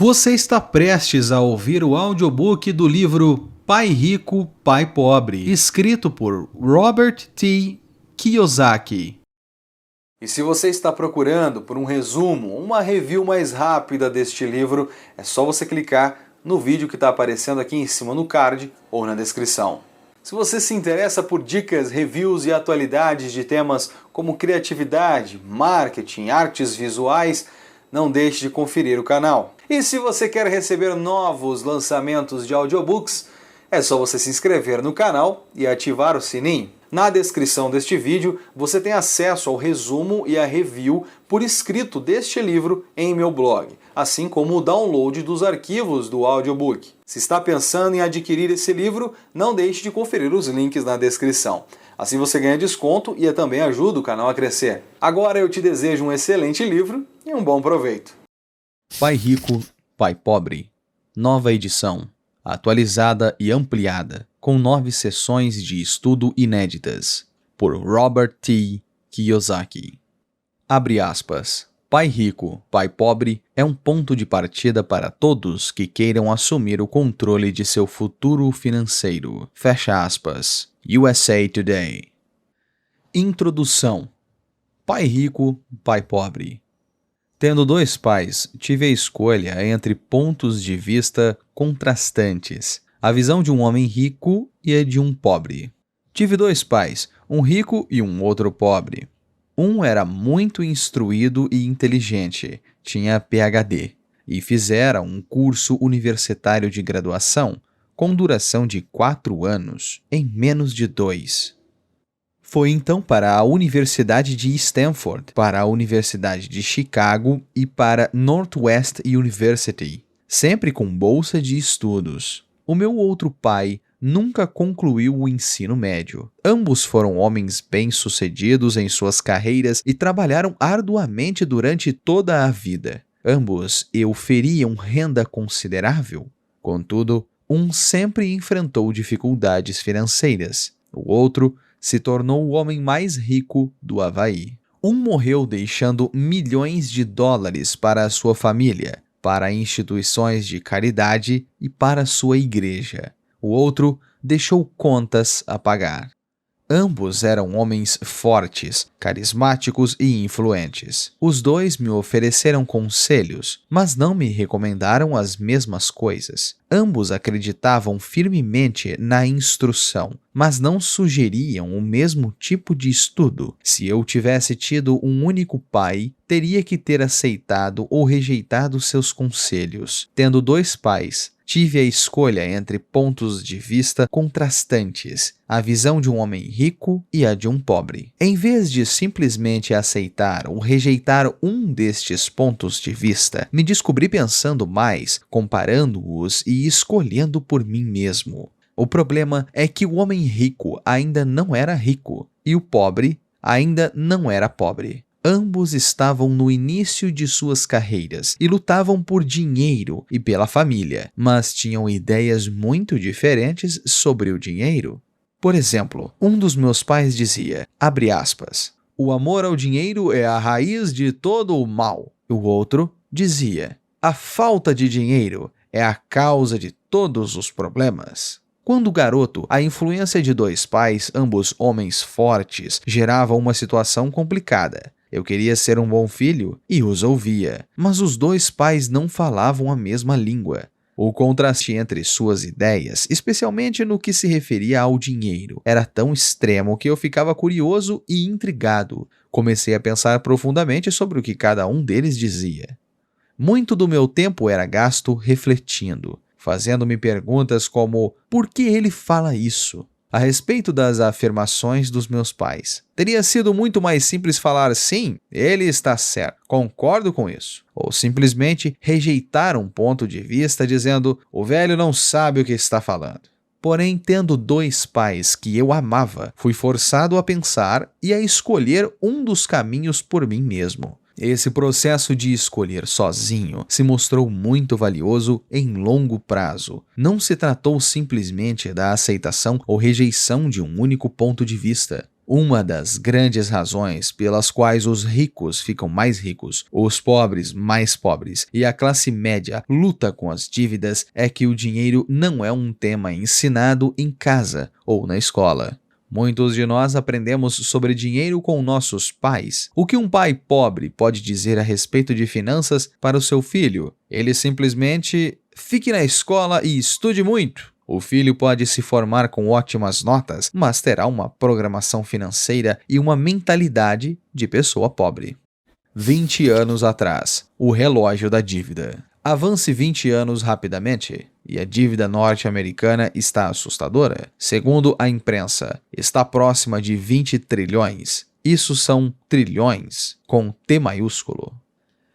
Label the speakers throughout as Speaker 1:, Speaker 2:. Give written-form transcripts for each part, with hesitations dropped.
Speaker 1: Você está prestes a ouvir o audiobook do livro Pai Rico, Pai Pobre, escrito por Robert T. Kiyosaki. E se você está procurando por um resumo, uma review mais rápida deste livro, é só você clicar no vídeo que está aparecendo aqui em cima no card ou na descrição. Se você se interessa por dicas, reviews e atualidades de temas como criatividade, marketing, artes visuais, não deixe de conferir o canal. E se você quer receber novos lançamentos de audiobooks, é só você se inscrever no canal e ativar o sininho. Na descrição deste vídeo, você tem acesso ao resumo e a review por escrito deste livro em meu blog, assim como o download dos arquivos do audiobook. Se está pensando em adquirir esse livro, não deixe de conferir os links na descrição. Assim você ganha desconto e também ajuda o canal a crescer. Agora eu te desejo um excelente livro e um bom proveito.
Speaker 2: Pai Rico, Pai Pobre. Nova edição, atualizada e ampliada, com 9 sessões de estudo inéditas, por Robert T. Kiyosaki. Abre aspas. Pai Rico, Pai Pobre é um ponto de partida para todos que queiram assumir o controle de seu futuro financeiro. Fecha aspas. USA Today. Introdução. Pai Rico, Pai Pobre. Tendo 2 pais, tive a escolha entre pontos de vista contrastantes, a visão de um homem rico e a de um pobre. Tive 2 pais, um rico e um outro pobre. Um era muito instruído e inteligente, tinha PhD, e fizera um curso universitário de graduação, com duração de 4 anos, em menos de 2. Foi então para a Universidade de Stanford, para a Universidade de Chicago e para Northwest University, sempre com bolsa de estudos. O meu outro pai nunca concluiu o ensino médio. Ambos foram homens bem-sucedidos em suas carreiras e trabalharam arduamente durante toda a vida. Ambos oferiam renda considerável. Contudo, um sempre enfrentou dificuldades financeiras. O outro se tornou o homem mais rico do Havaí. Um morreu deixando milhões de dólares para a sua família, para instituições de caridade e para sua igreja. O outro deixou contas a pagar. Ambos eram homens fortes, carismáticos e influentes. Os 2 me ofereceram conselhos, mas não me recomendaram as mesmas coisas. Ambos acreditavam firmemente na instrução, mas não sugeriam o mesmo tipo de estudo. Se eu tivesse tido um único pai, teria que ter aceitado ou rejeitado seus conselhos. Tendo 2 pais, tive a escolha entre pontos de vista contrastantes, a visão de um homem rico e a de um pobre. Em vez de simplesmente aceitar ou rejeitar um destes pontos de vista, me descobri pensando mais, comparando-os e escolhendo por mim mesmo. O problema é que o homem rico ainda não era rico e o pobre ainda não era pobre. Ambos estavam no início de suas carreiras e lutavam por dinheiro e pela família, mas tinham ideias muito diferentes sobre o dinheiro. Por exemplo, um dos meus pais dizia, abre aspas, o amor ao dinheiro é a raiz de todo o mal. O outro dizia, a falta de dinheiro é a causa de todos os problemas. Quando garoto, a influência de 2 pais, ambos homens fortes, gerava uma situação complicada. Eu queria ser um bom filho e os ouvia, mas os 2 pais não falavam a mesma língua. O contraste entre suas ideias, especialmente no que se referia ao dinheiro, era tão extremo que eu ficava curioso e intrigado. Comecei a pensar profundamente sobre o que cada um deles dizia. Muito do meu tempo era gasto refletindo, fazendo-me perguntas como, por que ele fala isso? A respeito das afirmações dos meus pais. Teria sido muito mais simples falar sim, ele está certo, concordo com isso. Ou simplesmente rejeitar um ponto de vista dizendo, o velho não sabe o que está falando. Porém, tendo 2 pais que eu amava, fui forçado a pensar e a escolher um dos caminhos por mim mesmo. Esse processo de escolher sozinho se mostrou muito valioso em longo prazo. Não se tratou simplesmente da aceitação ou rejeição de um único ponto de vista. Uma das grandes razões pelas quais os ricos ficam mais ricos, os pobres mais pobres e a classe média luta com as dívidas é que o dinheiro não é um tema ensinado em casa ou na escola. Muitos de nós aprendemos sobre dinheiro com nossos pais. O que um pai pobre pode dizer a respeito de finanças para o seu filho? Ele simplesmente fique na escola e estude muito. O filho pode se formar com ótimas notas, mas terá uma programação financeira e uma mentalidade de pessoa pobre. 20 anos atrás, o relógio da dívida. Avance 20 anos rapidamente e a dívida norte-americana está assustadora. Segundo a imprensa, está próxima de 20 trilhões. Isso são trilhões, com T maiúsculo.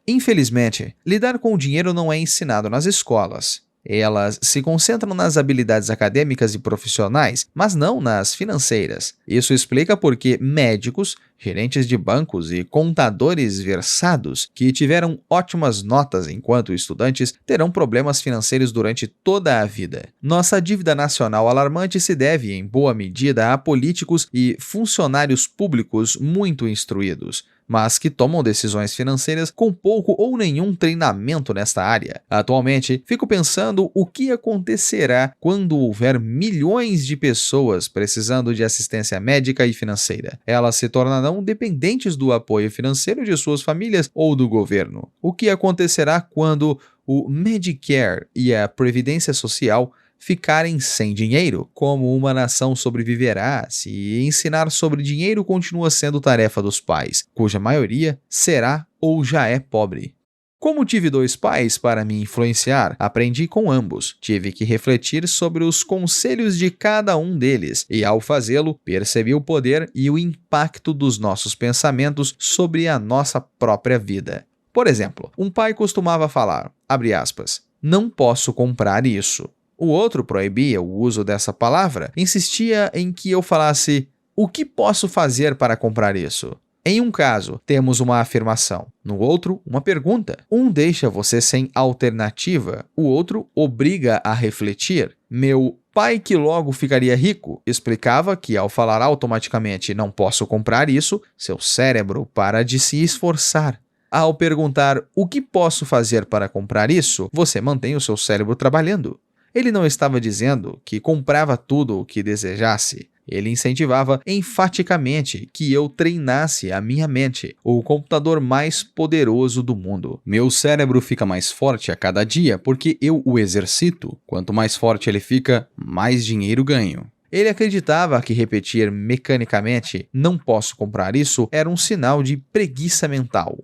Speaker 2: Infelizmente, lidar com o dinheiro não é ensinado nas escolas. Elas se concentram nas habilidades acadêmicas e profissionais, mas não nas financeiras. Isso explica por que médicos, gerentes de bancos e contadores versados que tiveram ótimas notas enquanto estudantes terão problemas financeiros durante toda a vida. Nossa dívida nacional alarmante se deve, em boa medida, a políticos e funcionários públicos muito instruídos, mas que tomam decisões financeiras com pouco ou nenhum treinamento nesta área. Atualmente, fico pensando o que acontecerá quando houver milhões de pessoas precisando de assistência médica e financeira. Elas se tornarão dependentes do apoio financeiro de suas famílias ou do governo. O que acontecerá quando o Medicare e a Previdência Social ficarem sem dinheiro? Como uma nação sobreviverá se ensinar sobre dinheiro continua sendo tarefa dos pais, cuja maioria será ou já é pobre? Como tive 2 pais para me influenciar, aprendi com ambos. Tive que refletir sobre os conselhos de cada um deles e, ao fazê-lo, percebi o poder e o impacto dos nossos pensamentos sobre a nossa própria vida. Por exemplo, um pai costumava falar, abre aspas, não posso comprar isso. O outro proibia o uso dessa palavra, insistia em que eu falasse, o que posso fazer para comprar isso? Em um caso, temos uma afirmação, no outro, uma pergunta. Um deixa você sem alternativa, o outro obriga a refletir. Meu pai que logo ficaria rico explicava que ao falar automaticamente não posso comprar isso, seu cérebro para de se esforçar. Ao perguntar o que posso fazer para comprar isso, você mantém o seu cérebro trabalhando. Ele não estava dizendo que comprava tudo o que desejasse. Ele incentivava enfaticamente que eu treinasse a minha mente, o computador mais poderoso do mundo. Meu cérebro fica mais forte a cada dia porque eu o exercito. Quanto mais forte ele fica, mais dinheiro ganho. Ele acreditava que repetir mecanicamente "não posso comprar isso" era um sinal de preguiça mental.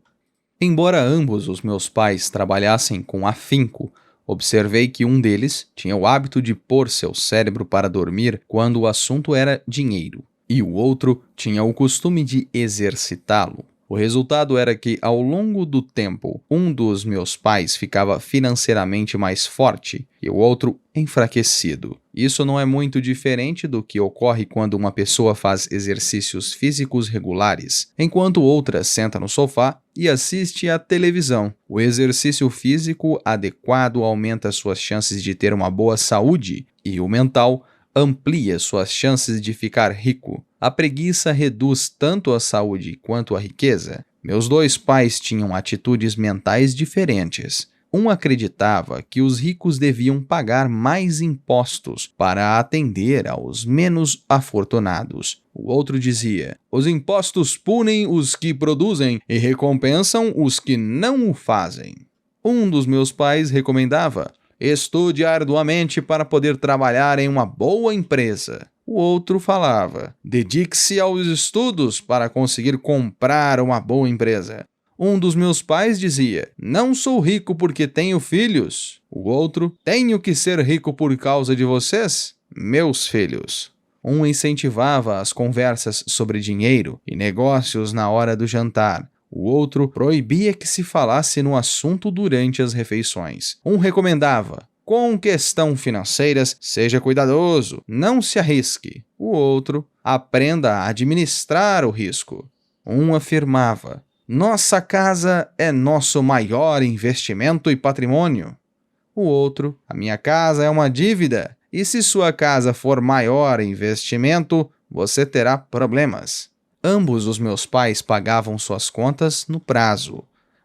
Speaker 2: Embora ambos os meus pais trabalhassem com afinco, observei que um deles tinha o hábito de pôr seu cérebro para dormir quando o assunto era dinheiro, e o outro tinha o costume de exercitá-lo. O resultado era que, ao longo do tempo, um dos meus pais ficava financeiramente mais forte e o outro enfraquecido. Isso não é muito diferente do que ocorre quando uma pessoa faz exercícios físicos regulares, enquanto outra senta no sofá e assiste à televisão. O exercício físico adequado aumenta suas chances de ter uma boa saúde e o mental amplia suas chances de ficar rico. A preguiça reduz tanto a saúde quanto a riqueza. Meus 2 pais tinham atitudes mentais diferentes. Um acreditava que os ricos deviam pagar mais impostos para atender aos menos afortunados. O outro dizia, os impostos punem os que produzem e recompensam os que não o fazem. Um dos meus pais recomendava, estude arduamente para poder trabalhar em uma boa empresa. O outro falava, dedique-se aos estudos para conseguir comprar uma boa empresa. Um dos meus pais dizia, não sou rico porque tenho filhos. O outro, tenho que ser rico por causa de vocês, meus filhos. Um incentivava as conversas sobre dinheiro e negócios na hora do jantar. O outro proibia que se falasse no assunto durante as refeições. Um recomendava, com questões financeiras, seja cuidadoso, não se arrisque. O outro, aprenda a administrar o risco. Um afirmava, nossa casa é nosso maior investimento e patrimônio. O outro, a minha casa é uma dívida, e se sua casa for maior investimento, você terá problemas. Ambos os meus pais pagavam suas contas no prazo,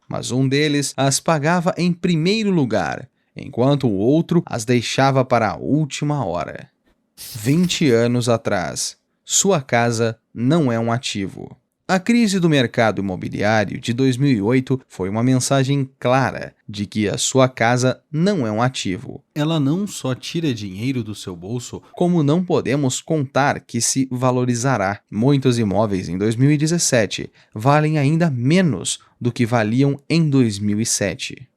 Speaker 2: mas um deles as pagava em primeiro lugar, enquanto o outro as deixava para a última hora. 20 anos atrás, sua casa não é um ativo. A crise do mercado imobiliário de 2008 foi uma mensagem clara de que a sua casa não é um ativo.
Speaker 1: Ela não só tira dinheiro do seu bolso,
Speaker 2: Como não podemos contar que se valorizará. Muitos imóveis em 2017 valem ainda menos do que valiam em 2007.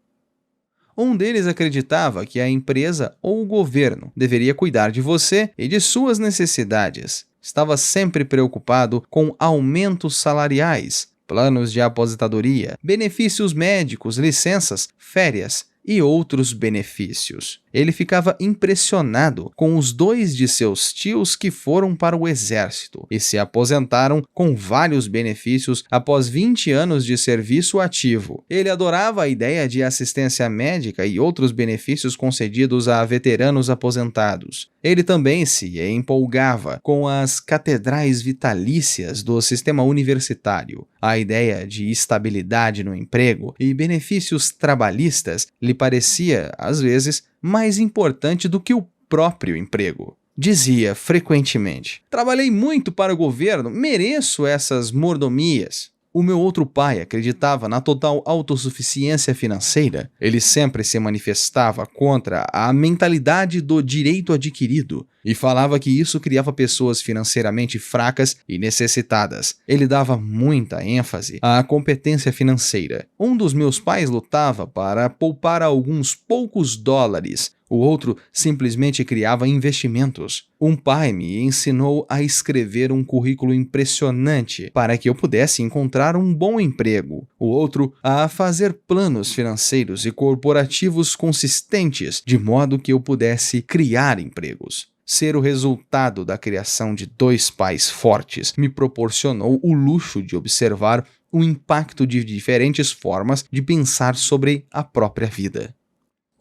Speaker 2: Um deles acreditava que a empresa ou o governo deveria cuidar de você e de suas necessidades. Estava sempre preocupado com aumentos salariais, planos de aposentadoria, benefícios médicos, licenças, férias e outros benefícios. Ele ficava impressionado com os 2 de seus tios que foram para o exército e se aposentaram com vários benefícios após 20 anos de serviço ativo. Ele adorava a ideia de assistência médica e outros benefícios concedidos a veteranos aposentados. Ele também se empolgava com as catedrais vitalícias do sistema universitário. A ideia de estabilidade no emprego e benefícios trabalhistas lhe parecia, às vezes, mais importante do que o próprio emprego. Dizia frequentemente: trabalhei muito para o governo, mereço essas mordomias. O meu outro pai acreditava na total autossuficiência financeira. Ele sempre se manifestava contra a mentalidade do direito adquirido e falava que isso criava pessoas financeiramente fracas e necessitadas. Ele dava muita ênfase à competência financeira. Um dos meus pais lutava para poupar alguns poucos dólares. O outro simplesmente criava investimentos. Um pai me ensinou a escrever um currículo impressionante para que eu pudesse encontrar um bom emprego. O outro a fazer planos financeiros e corporativos consistentes, de modo que eu pudesse criar empregos. Ser o resultado da criação de 2 pais fortes me proporcionou o luxo de observar o impacto de diferentes formas de pensar sobre a própria vida.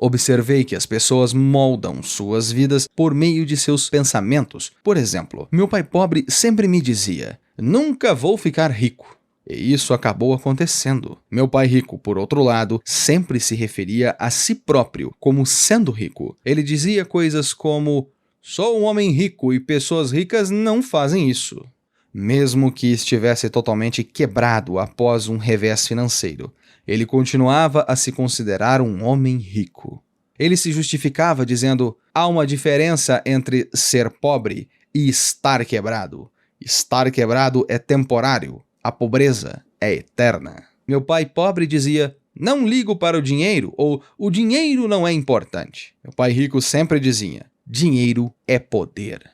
Speaker 2: Observei que as pessoas moldam suas vidas por meio de seus pensamentos. Por exemplo, meu pai pobre sempre me dizia: nunca vou ficar rico. E isso acabou acontecendo. Meu pai rico, por outro lado, sempre se referia a si próprio como sendo rico. Ele dizia coisas como: sou um homem rico e pessoas ricas não fazem isso. Mesmo que estivesse totalmente quebrado após um revés financeiro, ele continuava a se considerar um homem rico. Ele se justificava dizendo: há uma diferença entre ser pobre e estar quebrado. Estar quebrado é temporário, a pobreza é eterna. Meu pai pobre dizia: não ligo para o dinheiro, ou o dinheiro não é importante. Meu pai rico sempre dizia: dinheiro é poder.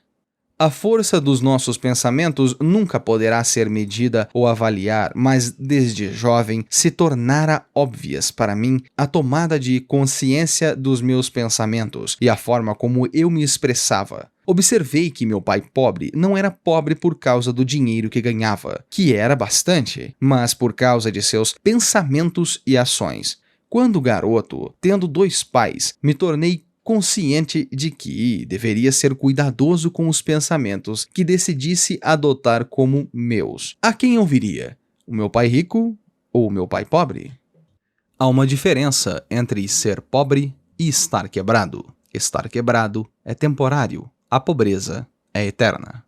Speaker 2: A força dos nossos pensamentos nunca poderá ser medida ou avaliar, mas desde jovem se tornara óbvias para mim a tomada de consciência dos meus pensamentos e a forma como eu me expressava. Observei que meu pai pobre não era pobre por causa do dinheiro que ganhava, que era bastante, mas por causa de seus pensamentos e ações. Quando garoto, tendo 2 pais, me tornei consciente de que deveria ser cuidadoso com os pensamentos que decidisse adotar como meus. A quem ouviria? O meu pai rico ou o meu pai pobre? Há uma diferença entre ser pobre e estar quebrado. Estar quebrado é temporário, a pobreza é eterna.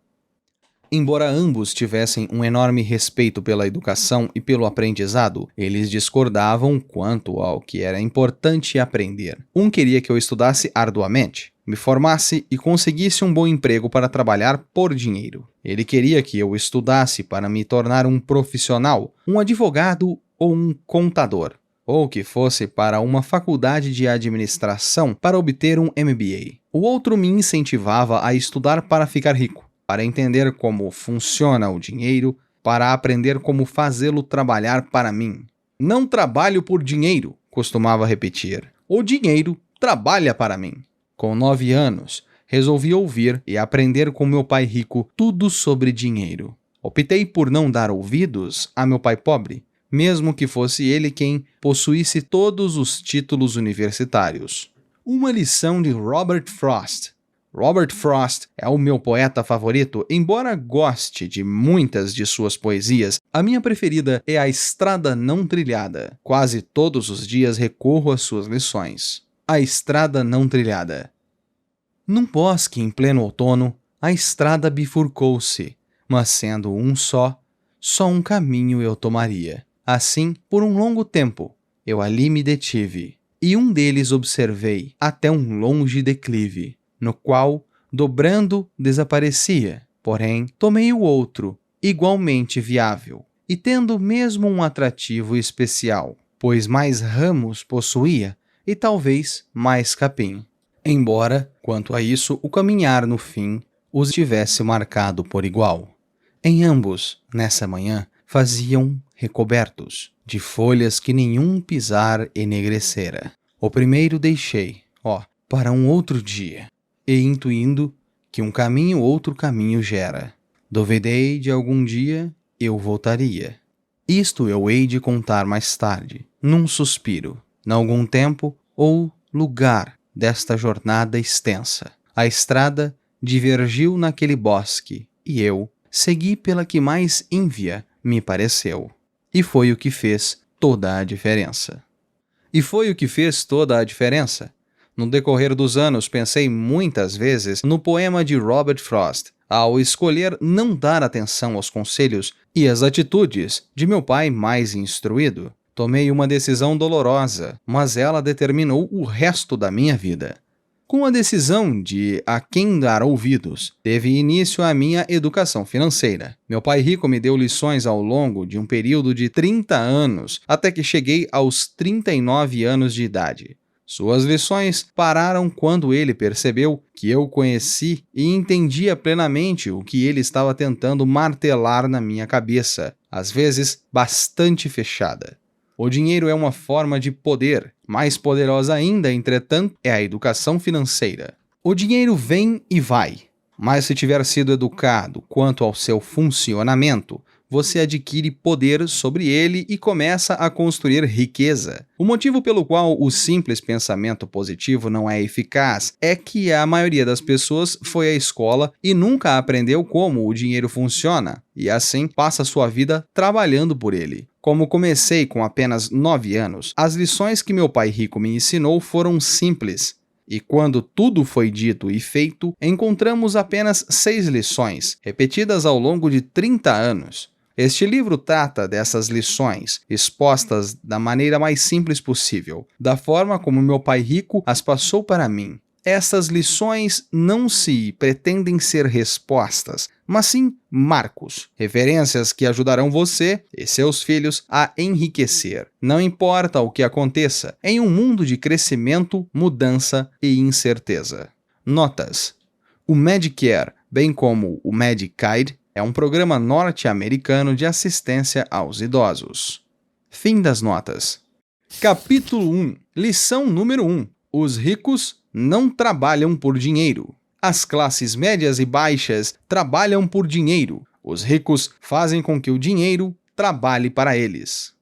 Speaker 2: Embora ambos tivessem um enorme respeito pela educação e pelo aprendizado, eles discordavam quanto ao que era importante aprender. Um queria que eu estudasse arduamente, me formasse e conseguisse um bom emprego para trabalhar por dinheiro. Ele queria que eu estudasse para me tornar um profissional, um advogado ou um contador, ou que fosse para uma faculdade de administração para obter um MBA. O outro me incentivava a estudar para ficar rico, para entender como funciona o dinheiro, para aprender como fazê-lo trabalhar para mim. Não trabalho por dinheiro, costumava repetir. O dinheiro trabalha para mim. Com 9 anos, resolvi ouvir e aprender com meu pai rico tudo sobre dinheiro. Optei por não dar ouvidos a meu pai pobre, mesmo que fosse ele quem possuísse todos os títulos universitários. Uma lição de Robert Frost. Robert Frost é o meu poeta favorito, embora goste de muitas de suas poesias. A minha preferida é A Estrada Não Trilhada. Quase todos os dias recorro às suas lições. A Estrada Não Trilhada. Num bosque em pleno outono, a estrada bifurcou-se, mas sendo um só um caminho eu tomaria. Assim, por um longo tempo, eu ali me detive, e um deles observei até um longe declive, no qual, dobrando, desaparecia. Porém, tomei o outro, igualmente viável, e tendo mesmo um atrativo especial, pois mais ramos possuía e talvez mais capim. Embora, quanto a isso, o caminhar no fim os tivesse marcado por igual. Em ambos, nessa manhã, faziam recobertos de folhas que nenhum pisar enegrecera. O primeiro deixei, para um outro dia, e intuindo que um caminho outro caminho gera. Duvidei de algum dia eu voltaria. Isto eu hei de contar mais tarde, num suspiro, nalgum tempo ou lugar desta jornada extensa. A estrada divergiu naquele bosque, e eu segui pela que mais ínvia me pareceu. E foi o que fez toda a diferença. No decorrer dos anos, pensei muitas vezes no poema de Robert Frost, ao escolher não dar atenção aos conselhos e às atitudes de meu pai mais instruído. Tomei uma decisão dolorosa, mas ela determinou o resto da minha vida. Com a decisão de a quem dar ouvidos, teve início a minha educação financeira. Meu pai rico me deu lições ao longo de um período de 30 anos, até que cheguei aos 39 anos de idade. Suas lições pararam quando ele percebeu que eu conheci e entendia plenamente o que ele estava tentando martelar na minha cabeça, às vezes bastante fechada. O dinheiro é uma forma de poder. Mais poderosa ainda, entretanto, é a educação financeira. O dinheiro vem e vai, mas se tiver sido educado quanto ao seu funcionamento, você adquire poder sobre ele e começa a construir riqueza. O motivo pelo qual o simples pensamento positivo não é eficaz é que a maioria das pessoas foi à escola e nunca aprendeu como o dinheiro funciona, e assim passa sua vida trabalhando por ele. Como comecei com apenas 9 anos, as lições que meu pai rico me ensinou foram simples. E quando tudo foi dito e feito, encontramos apenas 6 lições, repetidas ao longo de 30 anos. Este livro trata dessas lições, expostas da maneira mais simples possível, da forma como meu pai rico as passou para mim. Essas lições não se pretendem ser respostas, mas sim marcos, referências que ajudarão você e seus filhos a enriquecer. Não importa o que aconteça, em um mundo de crescimento, mudança e incerteza. Notas: o Medicare, bem como o Medicaid, é um programa norte-americano de assistência aos idosos. Fim das notas. Capítulo 1. Lição número 1. Os ricos não trabalham por dinheiro. As classes médias e baixas trabalham por dinheiro. Os ricos fazem com que o dinheiro trabalhe para eles.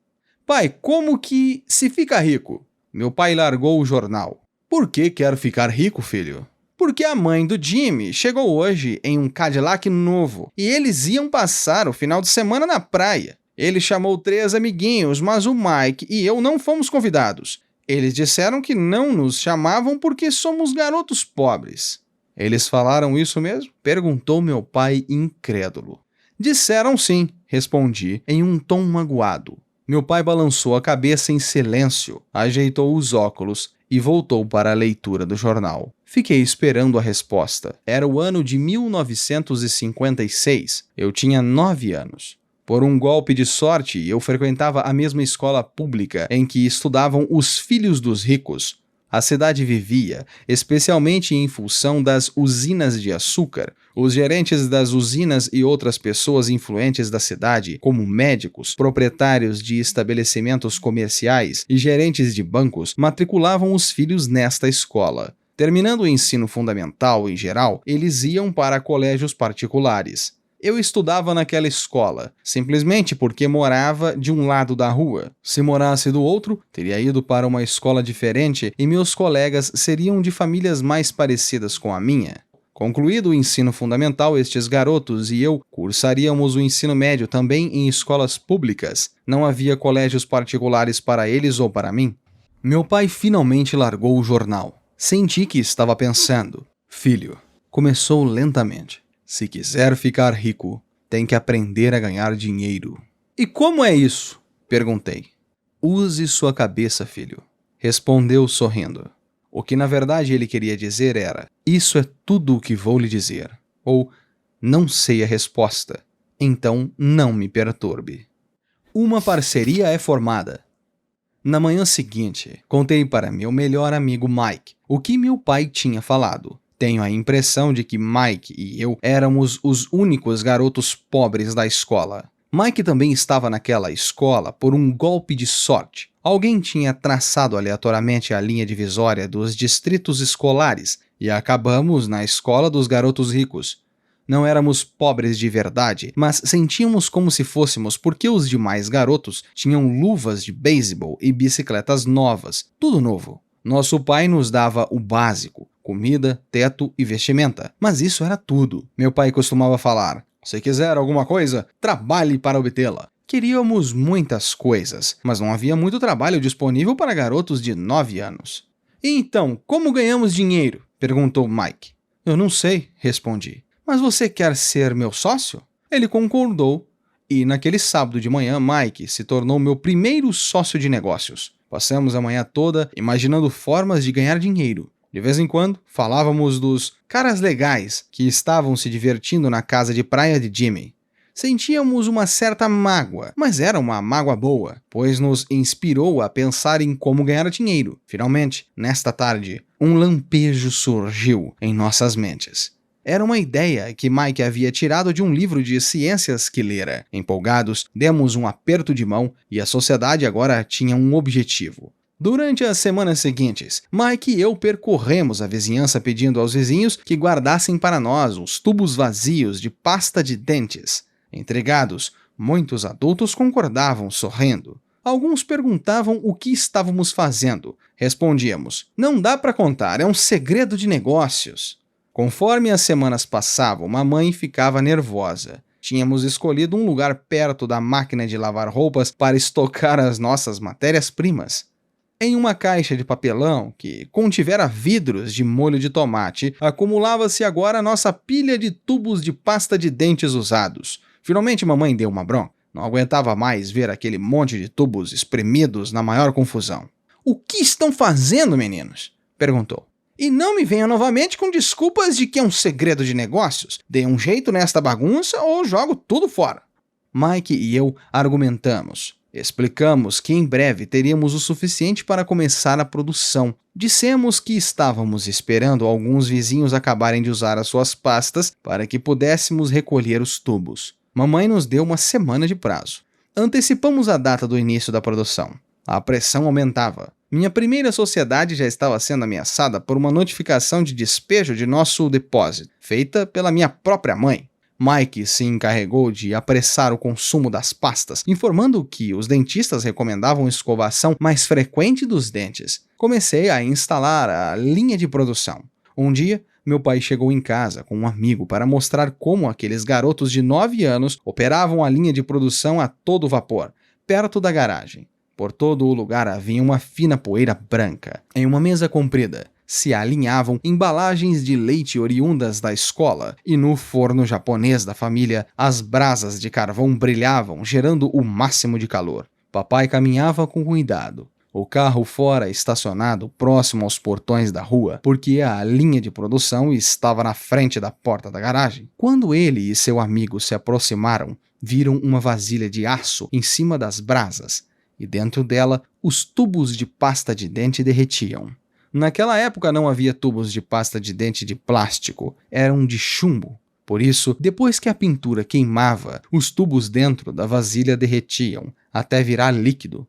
Speaker 2: Pai, como que se fica rico? Meu pai largou o jornal. Por que quer ficar rico, filho? Porque a mãe do Jimmy chegou hoje em um Cadillac novo e eles iam passar o final de semana na praia. Ele chamou 3 amiguinhos, mas o Mike e eu não fomos convidados. Eles disseram que não nos chamavam porque somos garotos pobres. Eles falaram isso mesmo? Perguntou meu pai incrédulo. Disseram sim, respondi em um tom magoado. Meu pai balançou a cabeça em silêncio, ajeitou os óculos e voltou para a leitura do jornal. Fiquei esperando a resposta. Era o ano de 1956. Eu tinha 9 anos. Por um golpe de sorte, eu frequentava a mesma escola pública em que estudavam os filhos dos ricos. A cidade vivia, especialmente em função das usinas de açúcar. Os gerentes das usinas e outras pessoas influentes da cidade, como médicos, proprietários de estabelecimentos comerciais e gerentes de bancos, matriculavam os filhos nesta escola. Terminando o ensino fundamental em geral, eles iam para colégios particulares. Eu estudava naquela escola, simplesmente porque morava de um lado da rua. Se morasse do outro, teria ido para uma escola diferente e meus colegas seriam de famílias mais parecidas com a minha. Concluído o ensino fundamental, estes garotos e eu cursaríamos o ensino médio também em escolas públicas. Não havia colégios particulares para eles ou para mim. Meu pai finalmente largou o jornal. Senti que estava pensando. Filho, começou lentamente. Se quiser ficar rico, tem que aprender a ganhar dinheiro. E como é isso? Perguntei. Use sua cabeça, filho. Respondeu sorrindo. O que na verdade ele queria dizer era: isso é tudo o que vou lhe dizer. Ou, não sei a resposta, então não me perturbe. Uma parceria é formada. Na manhã seguinte, contei para meu melhor amigo Mike o que meu pai tinha falado. Tenho a impressão de que Mike e eu éramos os únicos garotos pobres da escola. Mike também estava naquela escola por um golpe de sorte. Alguém tinha traçado aleatoriamente a linha divisória dos distritos escolares e acabamos na escola dos garotos ricos. Não éramos pobres de verdade, mas sentíamos como se fôssemos porque os demais garotos tinham luvas de beisebol e bicicletas novas, tudo novo. Nosso pai nos dava o básico: comida, teto e vestimenta. Mas isso era tudo. Meu pai costumava falar: se quiser alguma coisa, trabalhe para obtê-la. Queríamos muitas coisas, mas não havia muito trabalho disponível para garotos de 9 anos. E então, como ganhamos dinheiro? Perguntou Mike. Eu não sei, respondi. Mas você quer ser meu sócio? Ele concordou, e naquele sábado de manhã, Mike se tornou meu primeiro sócio de negócios. Passamos a manhã toda imaginando formas de ganhar dinheiro. De vez em quando, falávamos dos caras legais que estavam se divertindo na casa de praia de Jimmy. Sentíamos uma certa mágoa, mas era uma mágoa boa, pois nos inspirou a pensar em como ganhar dinheiro. Finalmente, nesta tarde, um lampejo surgiu em nossas mentes. Era uma ideia que Mike havia tirado de um livro de ciências que lera. Empolgados, demos um aperto de mão e a sociedade agora tinha um objetivo. Durante as semanas seguintes, Mike e eu percorremos a vizinhança pedindo aos vizinhos que guardassem para nós os tubos vazios de pasta de dentes. Intrigados, muitos adultos concordavam sorrindo. Alguns perguntavam o que estávamos fazendo. Respondíamos: não dá para contar, é um segredo de negócios. Conforme as semanas passavam, mamãe ficava nervosa. Tínhamos escolhido um lugar perto da máquina de lavar roupas para estocar as nossas matérias-primas. Em uma caixa de papelão que contivera vidros de molho de tomate, acumulava-se agora a nossa pilha de tubos de pasta de dentes usados. Finalmente mamãe deu uma bronca. Não aguentava mais ver aquele monte de tubos espremidos na maior confusão. "O que estão fazendo, meninos?" perguntou. "E não me venham novamente com desculpas de que é um segredo de negócios. Dê um jeito nesta bagunça ou jogo tudo fora." Mike e eu argumentamos. Explicamos que em breve teríamos o suficiente para começar a produção. Dissemos que estávamos esperando alguns vizinhos acabarem de usar as suas pastas para que pudéssemos recolher os tubos. Mamãe nos deu uma semana de prazo. Antecipamos a data do início da produção. A pressão aumentava. Minha primeira sociedade já estava sendo ameaçada por uma notificação de despejo de nosso depósito, feita pela minha própria mãe. Mike se encarregou de apressar o consumo das pastas, informando que os dentistas recomendavam escovação mais frequente dos dentes. Comecei a instalar a linha de produção. Um dia, meu pai chegou em casa com um amigo para mostrar como aqueles garotos de 9 anos operavam a linha de produção a todo vapor, perto da garagem. Por todo o lugar havia uma fina poeira branca. Em uma mesa comprida, se alinhavam embalagens de leite oriundas da escola, e no forno japonês da família, as brasas de carvão brilhavam, gerando o máximo de calor. Papai caminhava com cuidado. O carro fora estacionado próximo aos portões da rua, porque a linha de produção estava na frente da porta da garagem. Quando ele e seu amigo se aproximaram, viram uma vasilha de aço em cima das brasas, e dentro dela os tubos de pasta de dente derretiam. Naquela época não havia tubos de pasta de dente de plástico, eram de chumbo. Por isso, depois que a pintura queimava, os tubos dentro da vasilha derretiam, até virar líquido.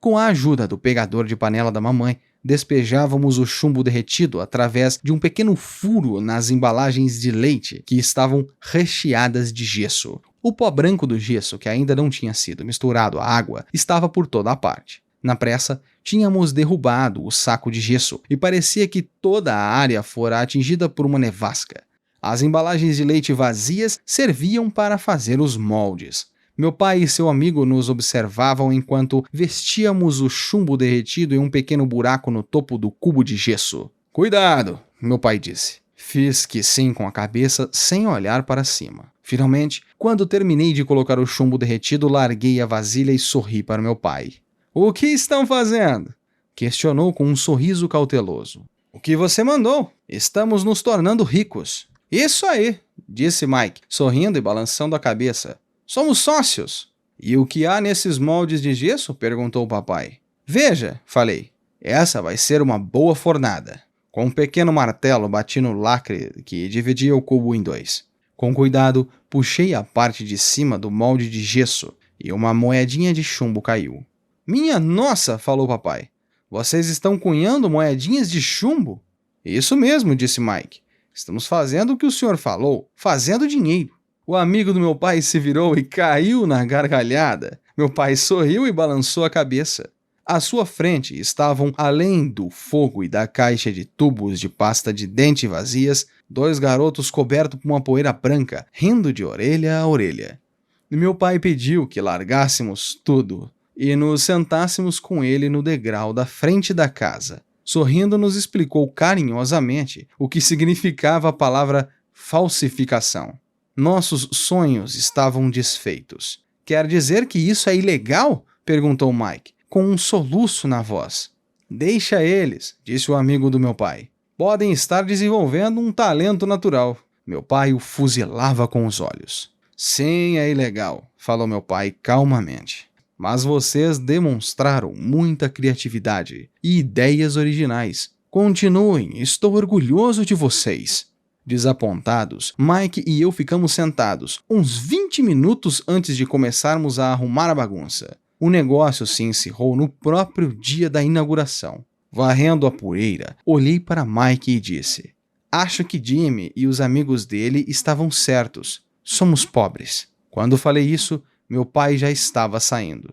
Speaker 2: Com a ajuda do pegador de panela da mamãe, despejávamos o chumbo derretido através de um pequeno furo nas embalagens de leite que estavam recheadas de gesso. O pó branco do gesso, que ainda não tinha sido misturado à água, estava por toda a parte. Na pressa, tínhamos derrubado o saco de gesso e parecia que toda a área fora atingida por uma nevasca.
Speaker 1: As embalagens de leite vazias serviam para fazer os moldes. Meu pai e seu amigo nos observavam enquanto vestíamos o chumbo derretido em um pequeno buraco no topo do cubo de gesso. "Cuidado", meu pai disse. Fiz que sim com a cabeça, sem olhar para cima. Finalmente, quando terminei de colocar o chumbo derretido, larguei a vasilha e sorri para meu pai. "O que estão fazendo?" questionou com um sorriso cauteloso. "O que você mandou. Estamos nos tornando ricos." "Isso aí", disse Mike, sorrindo e balançando a cabeça. "Somos sócios." "E o que há nesses moldes de gesso?" perguntou o papai. "Veja", falei, "essa vai ser uma boa fornada." Com um pequeno martelo bati no lacre que dividia o cubo em dois. Com cuidado, puxei a parte de cima do molde de gesso e uma moedinha de chumbo caiu. "Minha nossa", falou o papai. "Vocês estão cunhando moedinhas de chumbo?" "Isso mesmo", disse Mike. "Estamos fazendo o que o senhor falou, fazendo dinheiro." O amigo do meu pai se virou e caiu na gargalhada. Meu pai sorriu e balançou a cabeça. À sua frente estavam, além do fogo e da caixa de tubos de pasta de dente vazias, dois garotos cobertos por uma poeira branca, rindo de orelha a orelha. Meu pai pediu que largássemos tudo e nos sentássemos com ele no degrau da frente da casa. Sorrindo, nos explicou carinhosamente o que significava a palavra falsificação. Nossos sonhos estavam desfeitos. "Quer dizer que isso é ilegal?" perguntou Mike, com um soluço na voz. "Deixa eles", disse o amigo do meu pai. "Podem estar desenvolvendo um talento natural." Meu pai o fuzilava com os olhos. "Sim, é ilegal", falou meu pai calmamente. "Mas vocês demonstraram muita criatividade e ideias originais. Continuem, estou orgulhoso de vocês." Desapontados, Mike e eu ficamos sentados, uns 20 minutos antes de começarmos a arrumar a bagunça. O negócio se encerrou no próprio dia da inauguração. Varrendo a poeira, olhei para Mike e disse: "Acho que Jimmy e os amigos dele estavam certos. Somos pobres." Quando falei isso, meu pai já estava saindo.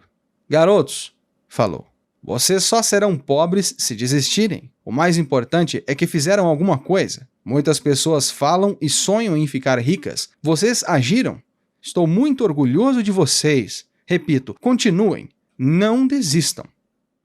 Speaker 1: "Garotos", falou, "vocês só serão pobres se desistirem. O mais importante é que fizeram alguma coisa. Muitas pessoas falam e sonham em ficar ricas. Vocês agiram. Estou muito orgulhoso de vocês. Repito, continuem. Não desistam."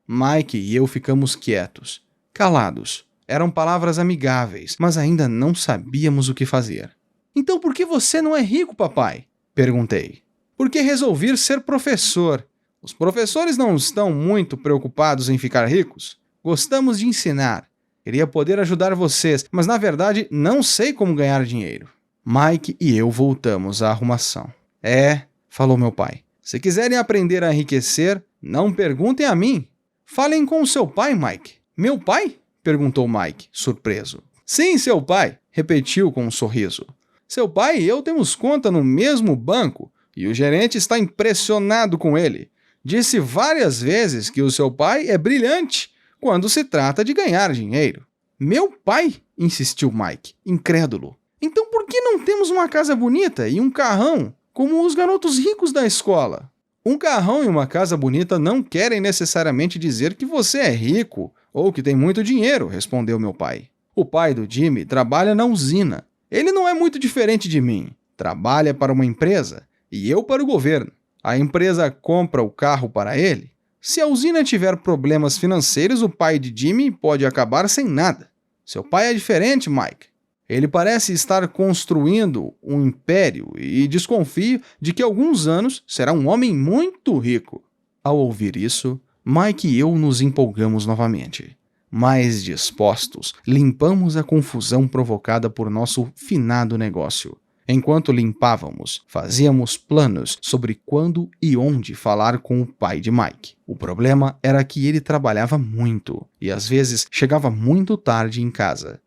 Speaker 1: Mike e eu ficamos quietos, calados. Eram palavras amigáveis, mas ainda não sabíamos o que fazer. "Então por que você não é rico, papai?" perguntei. "Porque resolvi ser professor. Os professores não estão muito preocupados em ficar ricos. Gostamos de ensinar. Queria poder ajudar vocês, mas na verdade não sei como ganhar dinheiro." Mike e eu voltamos à arrumação. "É", falou meu pai, "se quiserem aprender a enriquecer, não perguntem a mim. Falem com o seu pai, Mike." "Meu pai?" perguntou Mike, surpreso. "Sim, seu pai", repetiu com um sorriso. "Seu pai e eu temos conta no mesmo banco e o gerente está impressionado com ele. Disse várias vezes que o seu pai é brilhante quando se trata de ganhar dinheiro." "Meu pai?" insistiu Mike, incrédulo. "Então por que não temos uma casa bonita e um carrão, como os garotos ricos da escola?" "Um carrão e uma casa bonita não querem necessariamente dizer que você é rico ou que tem muito dinheiro", respondeu meu pai. "O pai do Jimmy trabalha na usina. Ele não é muito diferente de mim. Trabalha para uma empresa e eu para o governo. A empresa compra o carro para ele. Se a usina tiver problemas financeiros, o pai de Jimmy pode acabar sem nada. Seu pai é diferente, Mike. Ele parece estar construindo um império e desconfio de que alguns anos será um homem muito rico." Ao ouvir isso, Mike e eu nos empolgamos novamente. Mais dispostos, limpamos a confusão provocada por nosso finado negócio. Enquanto limpávamos, fazíamos planos sobre quando e onde falar com o pai de Mike. O problema era que ele trabalhava muito e às vezes chegava muito tarde em casa.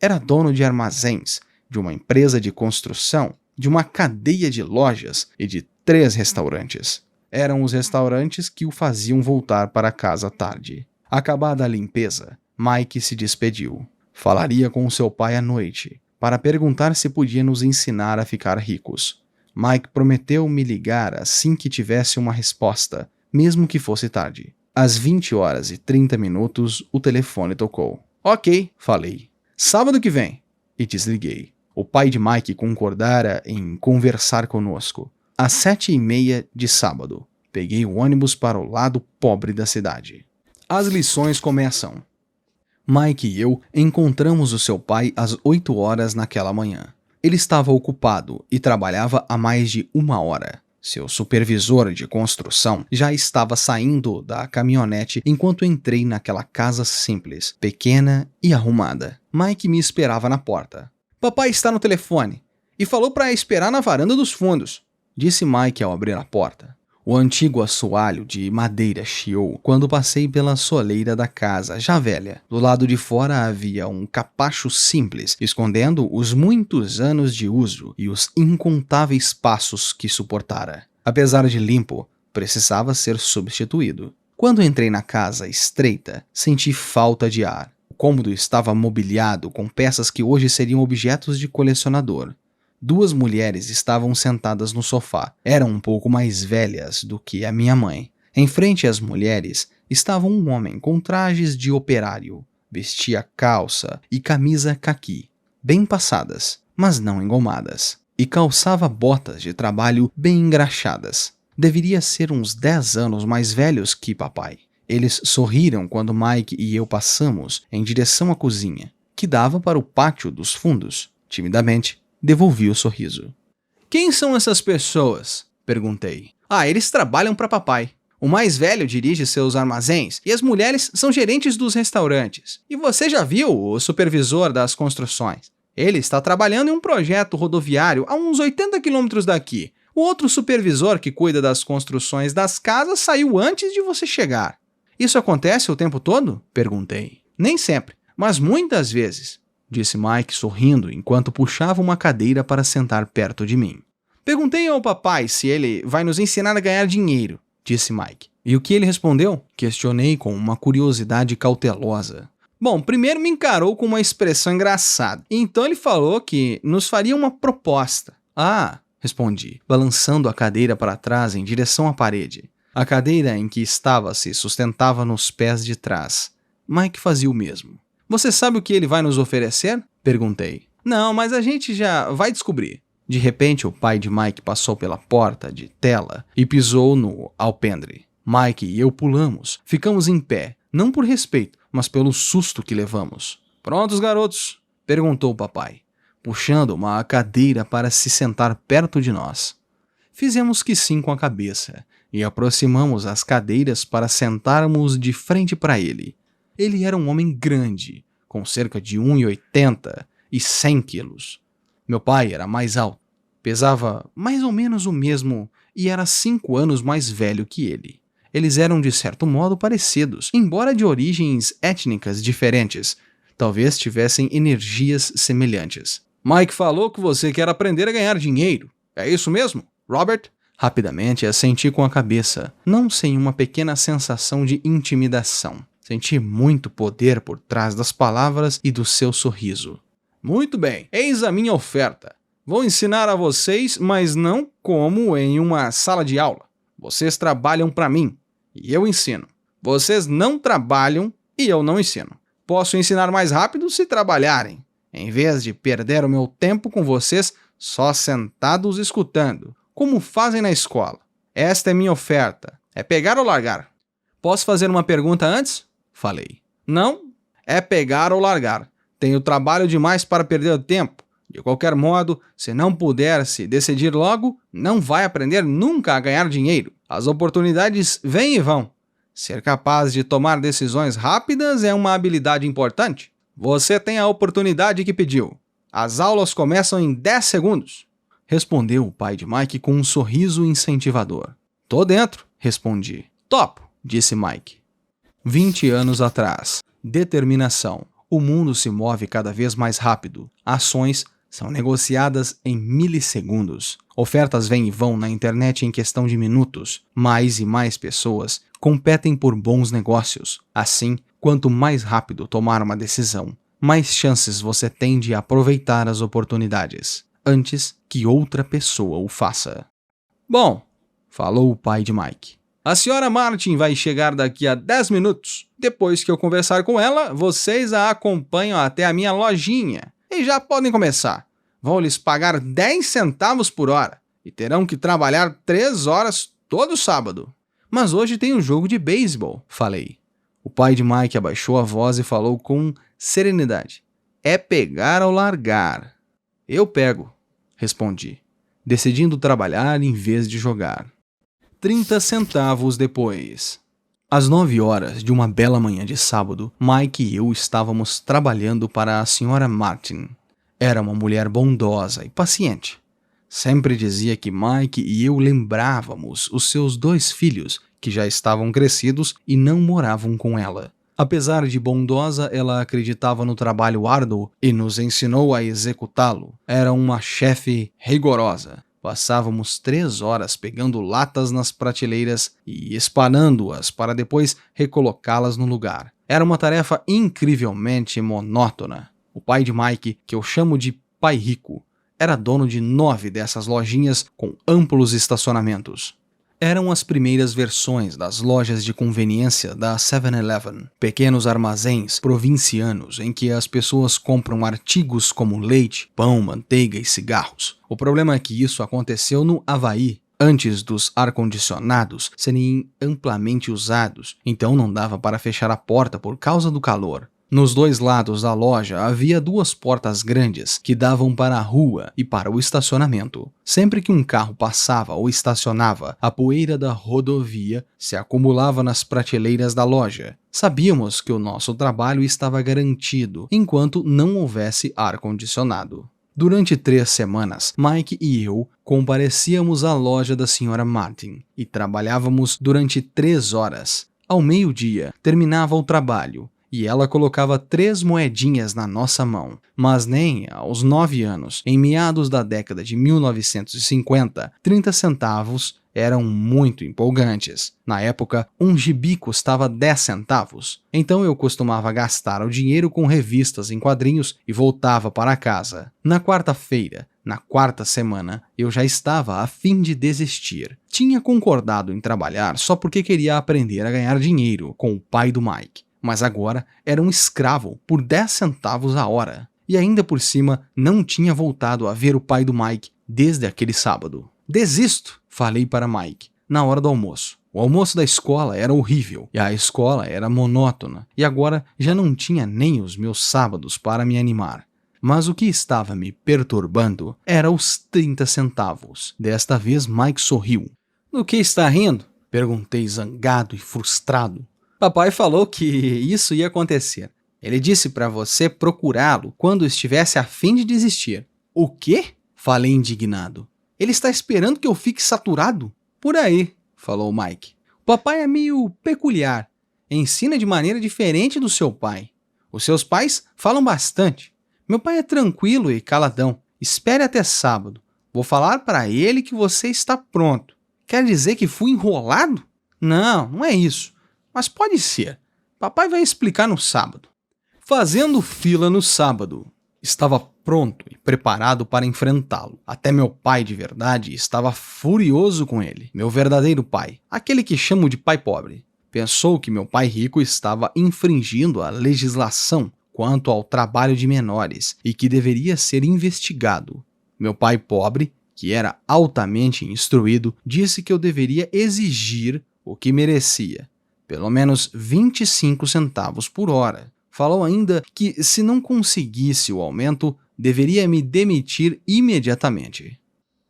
Speaker 1: Era dono de armazéns, de uma empresa de construção, de uma cadeia de lojas e de 3 restaurantes. Eram os restaurantes que o faziam voltar para casa tarde. Acabada a limpeza, Mike se despediu. Falaria com seu pai à noite, para perguntar se podia nos ensinar a ficar ricos. Mike prometeu me ligar assim que tivesse uma resposta, mesmo que fosse tarde. Às 20h30, o telefone tocou. "Ok", falei. "Sábado que vem." E desliguei.
Speaker 2: O pai de Mike concordara em conversar conosco. Às 7h30 de sábado, peguei o ônibus para o lado pobre da cidade. As lições começam. Mike e eu encontramos o seu pai às 8 horas naquela manhã. Ele estava ocupado e trabalhava há mais de 1 hora. Seu supervisor de construção já estava saindo da caminhonete enquanto entrei naquela casa simples, pequena e arrumada. Mike me esperava na porta. "Papai está no telefone e falou para esperar na varanda dos fundos", disse Mike ao abrir a porta. O antigo assoalho de madeira chiou quando passei pela soleira da casa, já velha. Do lado de fora havia um capacho simples, escondendo os muitos anos de uso e os incontáveis passos que suportara. Apesar de limpo, precisava ser substituído. Quando entrei na casa estreita, senti falta de ar. O cômodo estava mobiliado com peças que hoje seriam objetos de colecionador. 2 mulheres estavam sentadas no sofá. Eram um pouco mais velhas do que a minha mãe. Em frente às mulheres estava um homem com trajes de operário. Vestia calça e camisa caqui, bem passadas, mas não engomadas. E calçava botas de trabalho bem engraxadas. Deveria ser uns 10 anos mais velhos que papai. Eles sorriram quando Mike e eu passamos em direção à cozinha, que dava para o pátio dos fundos. Timidamente, devolvi o sorriso. "Quem são essas pessoas?" perguntei. Eles trabalham para papai. O mais velho dirige seus armazéns e as mulheres são gerentes dos restaurantes. E você já viu o supervisor das construções? Ele está trabalhando em um projeto rodoviário a uns 80 quilômetros daqui. O outro supervisor que cuida das construções das casas saiu antes de você chegar. "Isso acontece o tempo todo?" perguntei. "Nem sempre, mas muitas vezes", disse Mike sorrindo enquanto puxava uma cadeira para sentar perto de mim. "Perguntei ao papai se ele vai nos ensinar a ganhar dinheiro", disse Mike. "E o que ele respondeu?" questionei com uma curiosidade cautelosa. "Bom, primeiro me encarou com uma expressão engraçada. Então ele falou que nos faria uma proposta." "Ah", respondi, balançando a cadeira para trás em direção à parede. A cadeira em que estava se sustentava nos pés de trás. Mike fazia o mesmo. "Você sabe o que ele vai nos oferecer?" perguntei. "Não, mas a gente já vai descobrir." De repente, o pai de Mike passou pela porta de tela e pisou no alpendre. Mike e eu pulamos. Ficamos em pé, não por respeito, mas pelo susto que levamos. "Prontos, garotos?" perguntou o papai, puxando uma cadeira para se sentar perto de nós. Fizemos que sim com a cabeça e aproximamos as cadeiras para sentarmos de frente para ele. Ele era um homem grande, com cerca de 1,80 e 100 quilos. Meu pai era mais alto, pesava mais ou menos o mesmo e era 5 anos mais velho que ele. Eles eram de certo modo parecidos, embora de origens étnicas diferentes. Talvez tivessem energias semelhantes. "Mike falou que você quer aprender a ganhar dinheiro. É isso mesmo, Robert?" Rapidamente assenti com a cabeça, não sem uma pequena sensação de intimidação. Senti muito poder por trás das palavras e do seu sorriso. "Muito bem, eis a minha oferta. Vou ensinar a vocês, mas não como em uma sala de aula. Vocês trabalham para mim e eu ensino. Vocês não trabalham e eu não ensino. Posso ensinar mais rápido se trabalharem, em vez de perder o meu tempo com vocês só sentados escutando, como fazem na escola. Esta é minha oferta. É pegar ou largar?" "Posso fazer uma pergunta antes?" falei. "Não, é pegar ou largar. Tenho trabalho demais para perder tempo. De qualquer modo, se não puder se decidir logo, não vai aprender nunca a ganhar dinheiro. As oportunidades vêm e vão. Ser capaz de tomar decisões rápidas é uma habilidade importante. Você tem a oportunidade que pediu. As aulas começam em 10 segundos. Respondeu o pai de Mike com um sorriso incentivador. "Tô dentro", respondi. "Topo", disse Mike. 20 anos atrás. Determinação. O mundo se move cada vez mais rápido. Ações são negociadas em milissegundos. Ofertas vêm e vão na internet em questão de minutos. Mais e mais pessoas competem por bons negócios. Assim, quanto mais rápido tomar uma decisão, mais chances você tem de aproveitar as oportunidades, antes que outra pessoa o faça. "Bom", falou o pai de Mike, "a senhora Martin vai chegar daqui a 10 minutos. Depois que eu conversar com ela, vocês a acompanham até a minha lojinha e já podem começar.
Speaker 1: Vou lhes pagar 10 centavos por hora e terão que trabalhar 3 horas todo sábado. Mas hoje tem um jogo de beisebol, falei. O pai de Mike abaixou a voz e falou com serenidade. É pegar ou largar. Eu pego, respondi, decidindo trabalhar em vez de jogar. 30 centavos depois. Às 9 horas de uma bela manhã de sábado, Mike e eu estávamos trabalhando para a Sra. Martin. Era uma mulher bondosa e paciente. Sempre dizia que Mike e eu lembrávamos os seus 2 filhos, que já estavam crescidos e não moravam com ela. Apesar de bondosa, ela acreditava no trabalho árduo e nos ensinou a executá-lo. Era uma chefe rigorosa. Passávamos 3 horas pegando latas nas prateleiras e espanando-as para depois recolocá-las no lugar. Era uma tarefa incrivelmente monótona. O pai de Mike, que eu chamo de pai rico, era dono de 9 dessas lojinhas com amplos estacionamentos. Eram as primeiras versões das lojas de conveniência da 7-Eleven, pequenos armazéns provincianos em que as pessoas compram artigos como leite, pão, manteiga e cigarros. O problema é que isso aconteceu no Havaí, antes dos ar-condicionados serem amplamente usados, então não dava para fechar a porta por causa do calor. Nos 2 lados da loja havia 2 portas grandes que davam para a rua e para o estacionamento. Sempre que um carro passava ou estacionava, a poeira da rodovia se acumulava nas prateleiras da loja. Sabíamos que o nosso trabalho estava garantido enquanto não houvesse ar-condicionado. Durante 3 semanas, Mike e eu comparecíamos à loja da Sra. Martin e trabalhávamos durante 3 horas. Ao meio-dia, terminava o trabalho e ela colocava 3 moedinhas na nossa mão. Mas nem aos 9 anos, em meados da década de 1950, 30 centavos eram muito empolgantes. Na época, um gibi custava 10 centavos. Então eu costumava gastar o dinheiro com revistas em quadrinhos e voltava para casa. Na quarta-feira, na 4ª semana, eu já estava a fim de desistir. Tinha concordado em trabalhar só porque queria aprender a ganhar dinheiro com o pai do Mike. Mas agora era um escravo por 10 centavos a hora. E ainda por cima não tinha voltado a ver o pai do Mike desde aquele sábado. Desisto, falei para Mike, na hora do almoço. O almoço da escola era horrível e a escola era monótona. E agora já não tinha nem os meus sábados para me animar. Mas o que estava me perturbando era os 30 centavos. Desta vez Mike sorriu. Do que está rindo? Perguntei zangado e frustrado. Papai falou que isso ia acontecer. Ele disse para você procurá-lo quando estivesse a fim de desistir. O quê? Falei indignado. Ele está esperando que eu fique saturado? Por aí, falou Mike. O papai é meio peculiar. Ensina de maneira diferente do seu pai. Os seus pais falam bastante. Meu pai é tranquilo e caladão. Espere até sábado. Vou falar para ele que você está pronto. Quer dizer que fui enrolado? Não, não é isso. Mas pode ser. Papai vai explicar no sábado. Fazendo fila no sábado. Estava pronto e preparado para enfrentá-lo. Até meu pai de verdade estava furioso com ele. Meu verdadeiro pai. Aquele que chamo de pai pobre. Pensou que meu pai rico estava infringindo a legislação quanto ao trabalho de menores e que deveria ser investigado. Meu pai pobre, que era altamente instruído, disse que eu deveria exigir o que merecia. Pelo menos 25 centavos por hora. Falou ainda que, se não conseguisse o aumento, deveria me demitir imediatamente.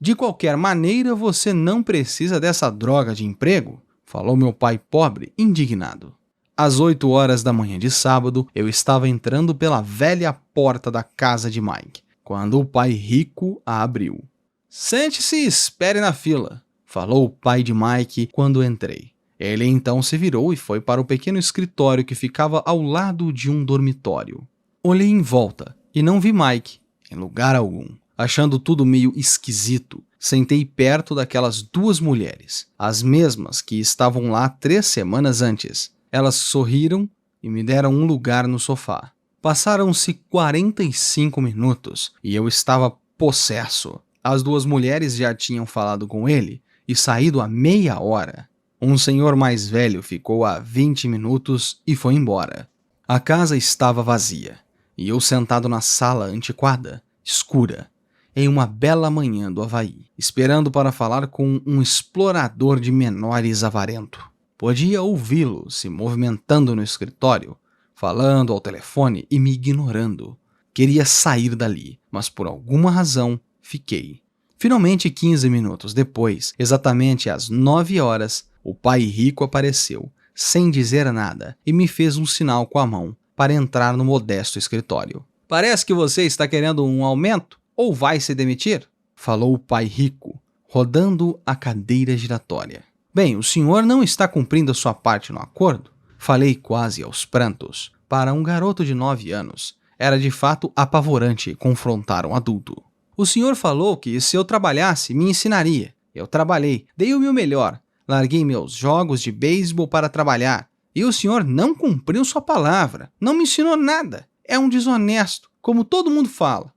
Speaker 1: De qualquer maneira, você não precisa dessa droga de emprego, falou meu pai pobre, indignado. Às 8 horas da manhã de sábado, eu estava entrando pela velha porta da casa de Mike, quando o pai rico a abriu. Sente-se e espere na fila, falou o pai de Mike quando entrei. Ele então se virou e foi para o pequeno escritório que ficava ao lado de um dormitório. Olhei em volta e não vi Mike em lugar algum. Achando tudo meio esquisito, sentei perto daquelas 2 mulheres, as mesmas que estavam lá 3 semanas antes. Elas sorriram e me deram um lugar no sofá. Passaram-se 45 minutos e eu estava possesso. As 2 mulheres já tinham falado com ele e saído há meia hora. Um senhor mais velho ficou há 20 minutos e foi embora. A casa estava vazia, e eu sentado na sala antiquada, escura, em uma bela manhã do Havaí, esperando para falar com um explorador de menores avarento. Podia ouvi-lo se movimentando no escritório, falando ao telefone e me ignorando. Queria sair dali, mas por alguma razão fiquei. Finalmente, 15 minutos depois, exatamente às 9 horas, o pai rico apareceu, sem dizer nada, e me fez um sinal com a mão para entrar no modesto escritório. Parece que você está querendo um aumento ou vai se demitir? Falou o pai rico, rodando a cadeira giratória. Bem, o senhor não está cumprindo a sua parte no acordo? Falei quase aos prantos. Para um garoto de 9 anos, era de fato apavorante confrontar um adulto. O senhor falou que se eu trabalhasse, me ensinaria. Eu trabalhei, dei o meu melhor, larguei meus jogos de beisebol para trabalhar. E o senhor não cumpriu sua palavra, não me ensinou nada. É um desonesto, como todo mundo fala.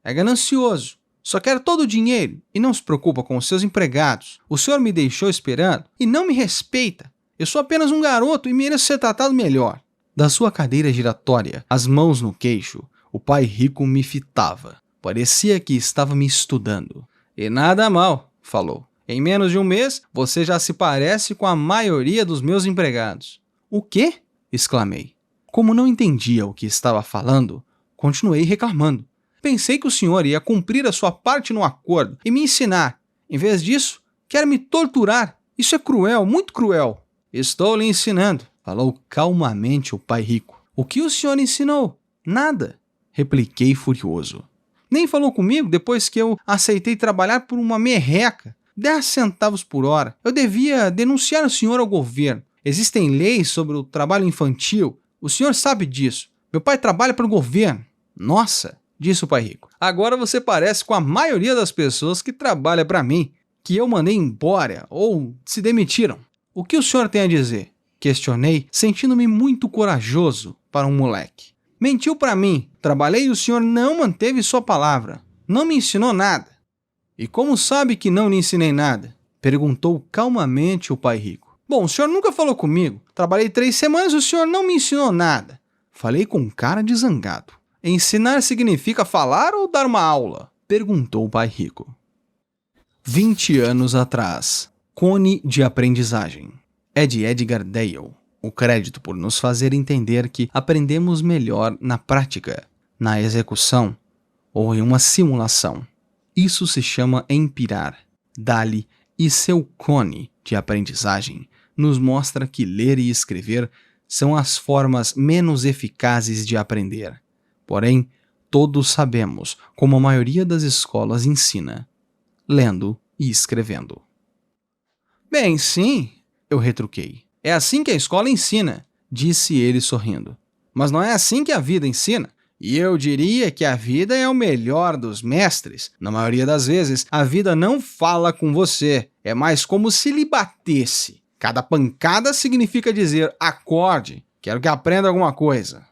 Speaker 1: É ganancioso, só quer todo o dinheiro e não se preocupa com os seus empregados. O senhor me deixou esperando e não me respeita. Eu sou apenas um garoto e mereço ser tratado melhor. Da sua cadeira giratória, as mãos no queixo, o pai rico me fitava. Parecia que estava me estudando. E nada mal, falou. Em menos de um mês, você já se parece com a maioria dos meus empregados. O quê? Exclamei. Como não entendia o que estava falando, continuei reclamando. Pensei que o senhor ia cumprir a sua parte no acordo e me ensinar. Em vez disso, quer me torturar. Isso é cruel, muito cruel. Estou lhe ensinando, falou calmamente o pai rico. O que o senhor ensinou? Nada, repliquei furioso. Nem falou comigo depois que eu aceitei trabalhar por uma merreca. 10 centavos por hora. Eu devia denunciar o senhor ao governo. Existem leis sobre o trabalho infantil. O senhor sabe disso. Meu pai trabalha para o governo. Nossa, disse o pai rico. Agora você parece com a maioria das pessoas que trabalham para mim, que eu mandei embora ou se demitiram. O que o senhor tem a dizer? Questionei, sentindo-me muito corajoso para um moleque. Mentiu para mim. Trabalhei e o senhor não manteve sua palavra. Não me ensinou nada. E como sabe que não lhe ensinei nada? Perguntou calmamente o pai rico. Bom, o senhor nunca falou comigo. Trabalhei 3 semanas e o senhor não me ensinou nada. Falei com cara de zangado. Ensinar significa falar ou dar uma aula? Perguntou o pai rico. 20 anos atrás. Cone de aprendizagem. É de Edgar Dale. O crédito por nos fazer entender que aprendemos melhor na prática, na execução ou em uma simulação. Isso se chama empirar. Dali e seu cone de aprendizagem nos mostra que ler e escrever são as formas menos eficazes de aprender. Porém, todos sabemos como a maioria das escolas ensina, lendo e escrevendo. Bem, sim, eu retruquei. É assim que a escola ensina, disse ele sorrindo. Mas não é assim que a vida ensina. E eu diria que a vida é o melhor dos mestres. Na maioria das vezes, a vida não fala com você. É mais como se lhe batesse. Cada pancada significa dizer, acorde, quero que aprenda alguma coisa.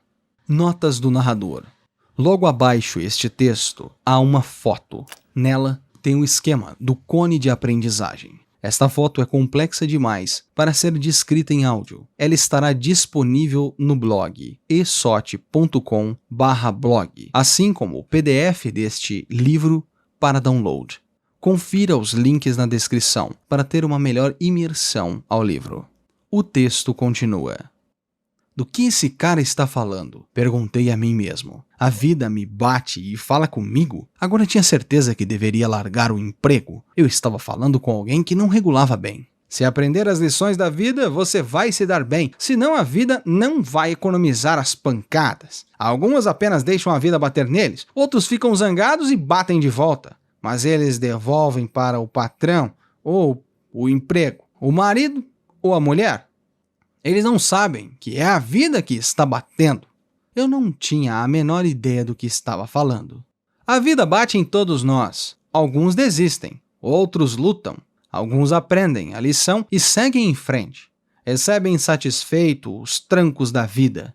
Speaker 1: Notas do narrador. Logo abaixo este texto, há uma foto. Nela tem o esquema do cone de aprendizagem. Esta foto é complexa demais para ser descrita em áudio. Ela estará disponível no blog esote.com/blog, assim como o PDF deste livro para download. Confira os links na descrição para ter uma melhor imersão ao livro. O texto continua. Do que esse cara está falando? Perguntei a mim mesmo. A vida me bate e fala comigo? Agora tinha certeza que deveria largar o emprego. Eu estava falando com alguém que não regulava bem. Se aprender as lições da vida, você vai se dar bem. Senão a vida não vai economizar as pancadas. Algumas apenas deixam a vida bater neles. Outros ficam zangados e batem de volta. Mas eles devolvem para o patrão ou o emprego, o marido ou a mulher. Eles não sabem que é a vida que está batendo. Eu não tinha a menor ideia do que estava falando. A vida bate em todos nós. Alguns desistem, outros lutam. Alguns aprendem a lição e seguem em frente. Recebem satisfeito os trancos da vida.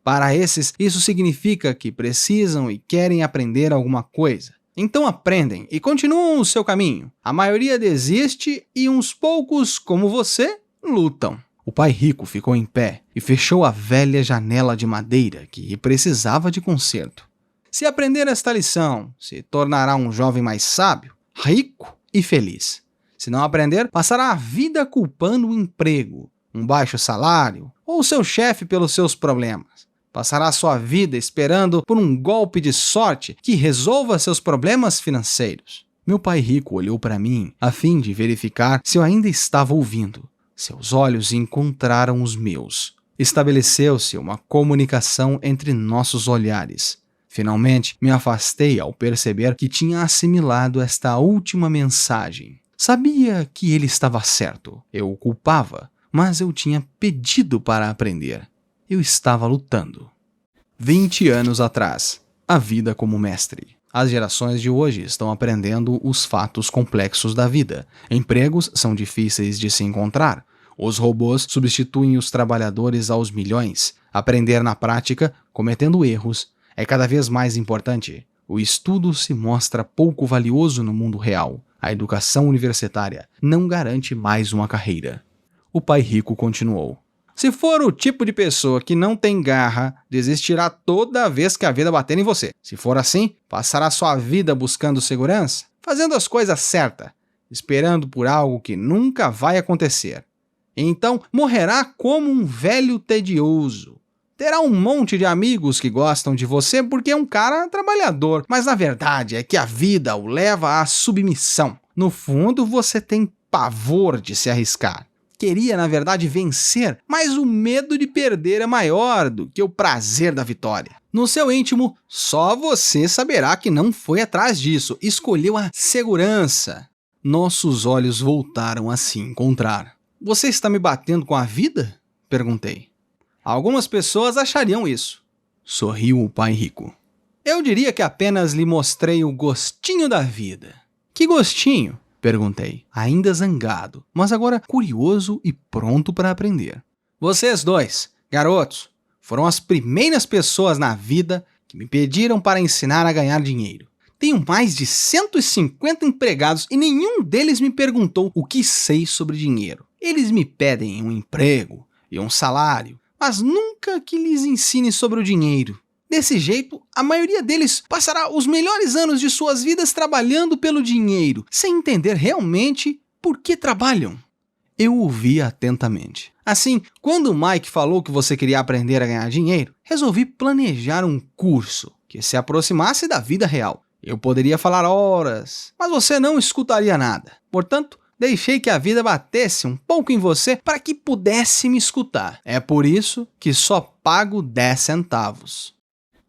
Speaker 1: Para esses, isso significa que precisam e querem aprender alguma coisa. Então aprendem e continuam o seu caminho. A maioria desiste e uns poucos, como você, lutam. O pai rico ficou em pé e fechou a velha janela de madeira que precisava de conserto. Se aprender esta lição, se tornará um jovem mais sábio, rico e feliz. Se não aprender, passará a vida culpando o emprego, um baixo salário ou seu chefe pelos seus problemas. Passará sua vida esperando por um golpe de sorte que resolva seus problemas financeiros. Meu pai rico olhou para mim a fim de verificar se eu ainda estava ouvindo. Seus olhos encontraram os meus. Estabeleceu-se uma comunicação entre nossos olhares. Finalmente, me afastei ao perceber que tinha assimilado esta última mensagem. Sabia que ele estava certo. Eu o culpava, mas eu tinha pedido para aprender. Eu estava lutando. 20 anos atrás. A vida como mestre. As gerações de hoje estão aprendendo os fatos complexos da vida. Empregos são difíceis de se encontrar. Os robôs substituem os trabalhadores aos milhões. Aprender na prática, cometendo erros, é cada vez mais importante. O estudo se mostra pouco valioso no mundo real. A educação universitária não garante mais uma carreira. O pai rico continuou. Se for o tipo de pessoa que não tem garra, desistirá toda vez que a vida bater em você. Se for assim, passará sua vida buscando segurança, fazendo as coisas certas, esperando por algo que nunca vai acontecer. Então, morrerá como um velho tedioso. Terá um monte de amigos que gostam de você porque é um cara trabalhador, mas na verdade é que a vida o leva à submissão. No fundo, você tem pavor de se arriscar. Queria, na verdade, vencer, mas o medo de perder é maior do que o prazer da vitória. No seu íntimo, só você saberá que não foi atrás disso, escolheu a segurança. Nossos olhos voltaram a se encontrar. Você está me batendo com a vida? Perguntei. Algumas pessoas achariam isso. Sorriu o pai rico. Eu diria que apenas lhe mostrei o gostinho da vida. Que gostinho? Perguntei, ainda zangado, mas agora curioso e pronto para aprender. Vocês dois, garotos, foram as primeiras pessoas na vida que me pediram para ensinar a ganhar dinheiro. Tenho mais de 150 empregados e nenhum deles me perguntou o que sei sobre dinheiro. Eles me pedem um emprego e um salário, mas nunca que lhes ensine sobre o dinheiro. Desse jeito, a maioria deles passará os melhores anos de suas vidas trabalhando pelo dinheiro, sem entender realmente por que trabalham. Eu ouvi atentamente. Assim, quando o Mike falou que você queria aprender a ganhar dinheiro, resolvi planejar um curso que se aproximasse da vida real. Eu poderia falar horas, mas você não escutaria nada. Portanto, deixei que a vida batesse um pouco em você para que pudesse me escutar. É por isso que só pago 10 centavos.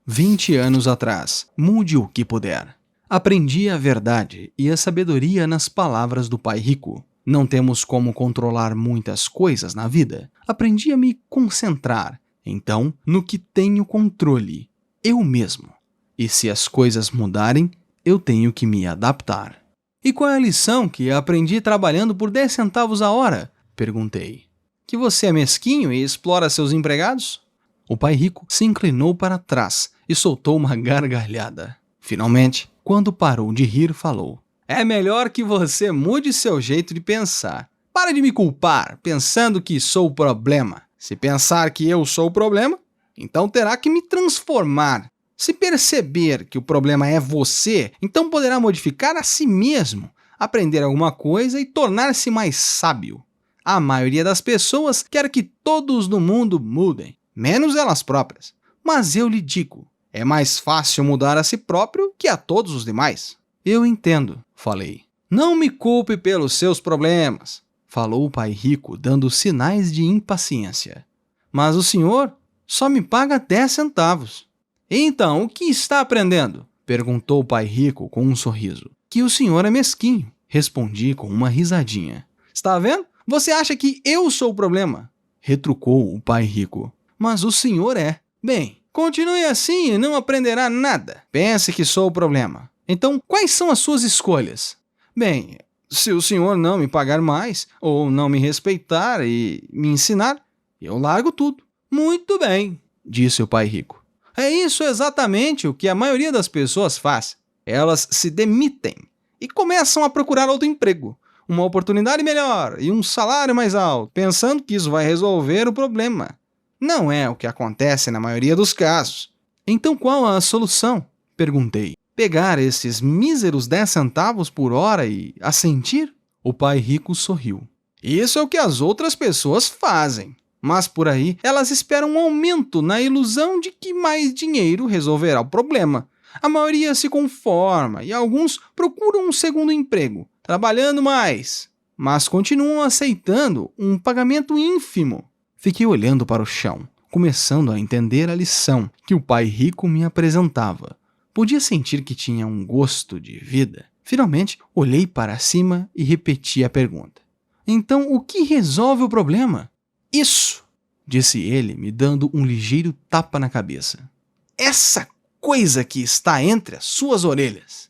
Speaker 1: 20 anos atrás, mude o que puder. Aprendi a verdade e a sabedoria nas palavras do pai rico. Não temos como controlar muitas coisas na vida. Aprendi a me concentrar, então, no que tenho controle, eu mesmo. E se as coisas mudarem, eu tenho que me adaptar. E qual é a lição que aprendi trabalhando por 10 centavos a hora? Perguntei. Que você é mesquinho e explora seus empregados? O pai rico se inclinou para trás e soltou uma gargalhada. Finalmente, quando parou de rir, falou. É melhor que você mude seu jeito de pensar. Para de me culpar, pensando que sou o problema. Se pensar que eu sou o problema, então terá que me transformar. Se perceber que o problema é você, então poderá modificar a si mesmo, aprender alguma coisa e tornar-se mais sábio. A maioria das pessoas quer que todos no mundo mudem, menos elas próprias. Mas eu lhe digo, é mais fácil mudar a si próprio que a todos os demais. Eu entendo, falei. Não me culpe pelos seus problemas, falou o pai rico, dando sinais de impaciência. Mas o senhor só me paga 10 centavos. Então, o que está aprendendo? Perguntou o pai rico com um sorriso. Que o senhor é mesquinho, respondi com uma risadinha. Está vendo? Você acha que eu sou o problema? Retrucou o pai rico. Mas o senhor é. Bem, continue assim e não aprenderá nada. Pense que sou o problema. Então, quais são as suas escolhas? Bem, se o senhor não me pagar mais, ou não me respeitar e me ensinar, eu largo tudo. Muito bem, disse o pai rico. É isso exatamente o que a maioria das pessoas faz. Elas se demitem e começam a procurar outro emprego, uma oportunidade melhor e um salário mais alto, pensando que isso vai resolver o problema. Não é o que acontece na maioria dos casos. Então qual a solução? Perguntei. Pegar esses míseros 10 centavos por hora e assentir? O pai rico sorriu. Isso é o que as outras pessoas fazem. Mas por aí, elas esperam um aumento na ilusão de que mais dinheiro resolverá o problema. A maioria se conforma e alguns procuram um segundo emprego, trabalhando mais, mas continuam aceitando um pagamento ínfimo. Fiquei olhando para o chão, começando a entender a lição que o pai rico me apresentava. Podia sentir que tinha um gosto de vida. Finalmente, olhei para cima e repeti a pergunta. Então, o que resolve o problema? Isso, disse ele, me dando um ligeiro tapa na cabeça. Essa coisa que está entre as suas orelhas.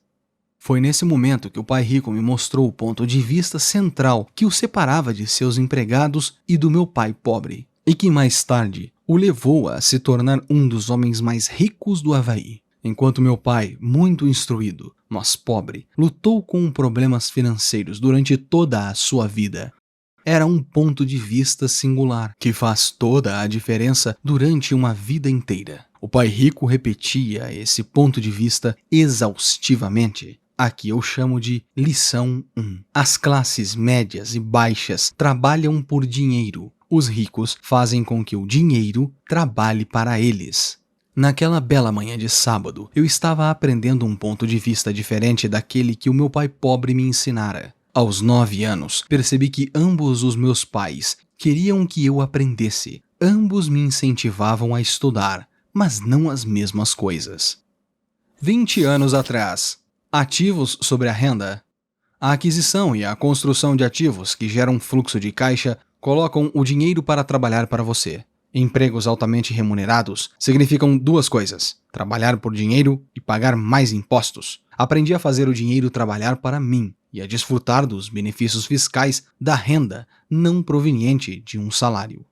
Speaker 1: Foi nesse momento que o pai rico me mostrou o ponto de vista central que o separava de seus empregados e do meu pai pobre, e que mais tarde o levou a se tornar um dos homens mais ricos do Havaí. Enquanto meu pai, muito instruído, mas pobre, lutou com problemas financeiros durante toda a sua vida. Era um ponto de vista singular, que faz toda a diferença durante uma vida inteira. O pai rico repetia esse ponto de vista exaustivamente. Aqui eu chamo de lição 1. As classes médias e baixas trabalham por dinheiro. Os ricos fazem com que o dinheiro trabalhe para eles. Naquela bela manhã de sábado, eu estava aprendendo um ponto de vista diferente daquele que o meu pai pobre me ensinara. Aos 9 anos, percebi que ambos os meus pais queriam que eu aprendesse. Ambos me incentivavam a estudar, mas não as mesmas coisas. 20 anos atrás. Ativos sobre a renda. A aquisição e a construção de ativos que geram fluxo de caixa colocam o dinheiro para trabalhar para você. Empregos altamente remunerados significam duas coisas: trabalhar por dinheiro e pagar mais impostos. Aprendi a fazer o dinheiro trabalhar para mim e a desfrutar dos benefícios fiscais da renda não proveniente de um salário.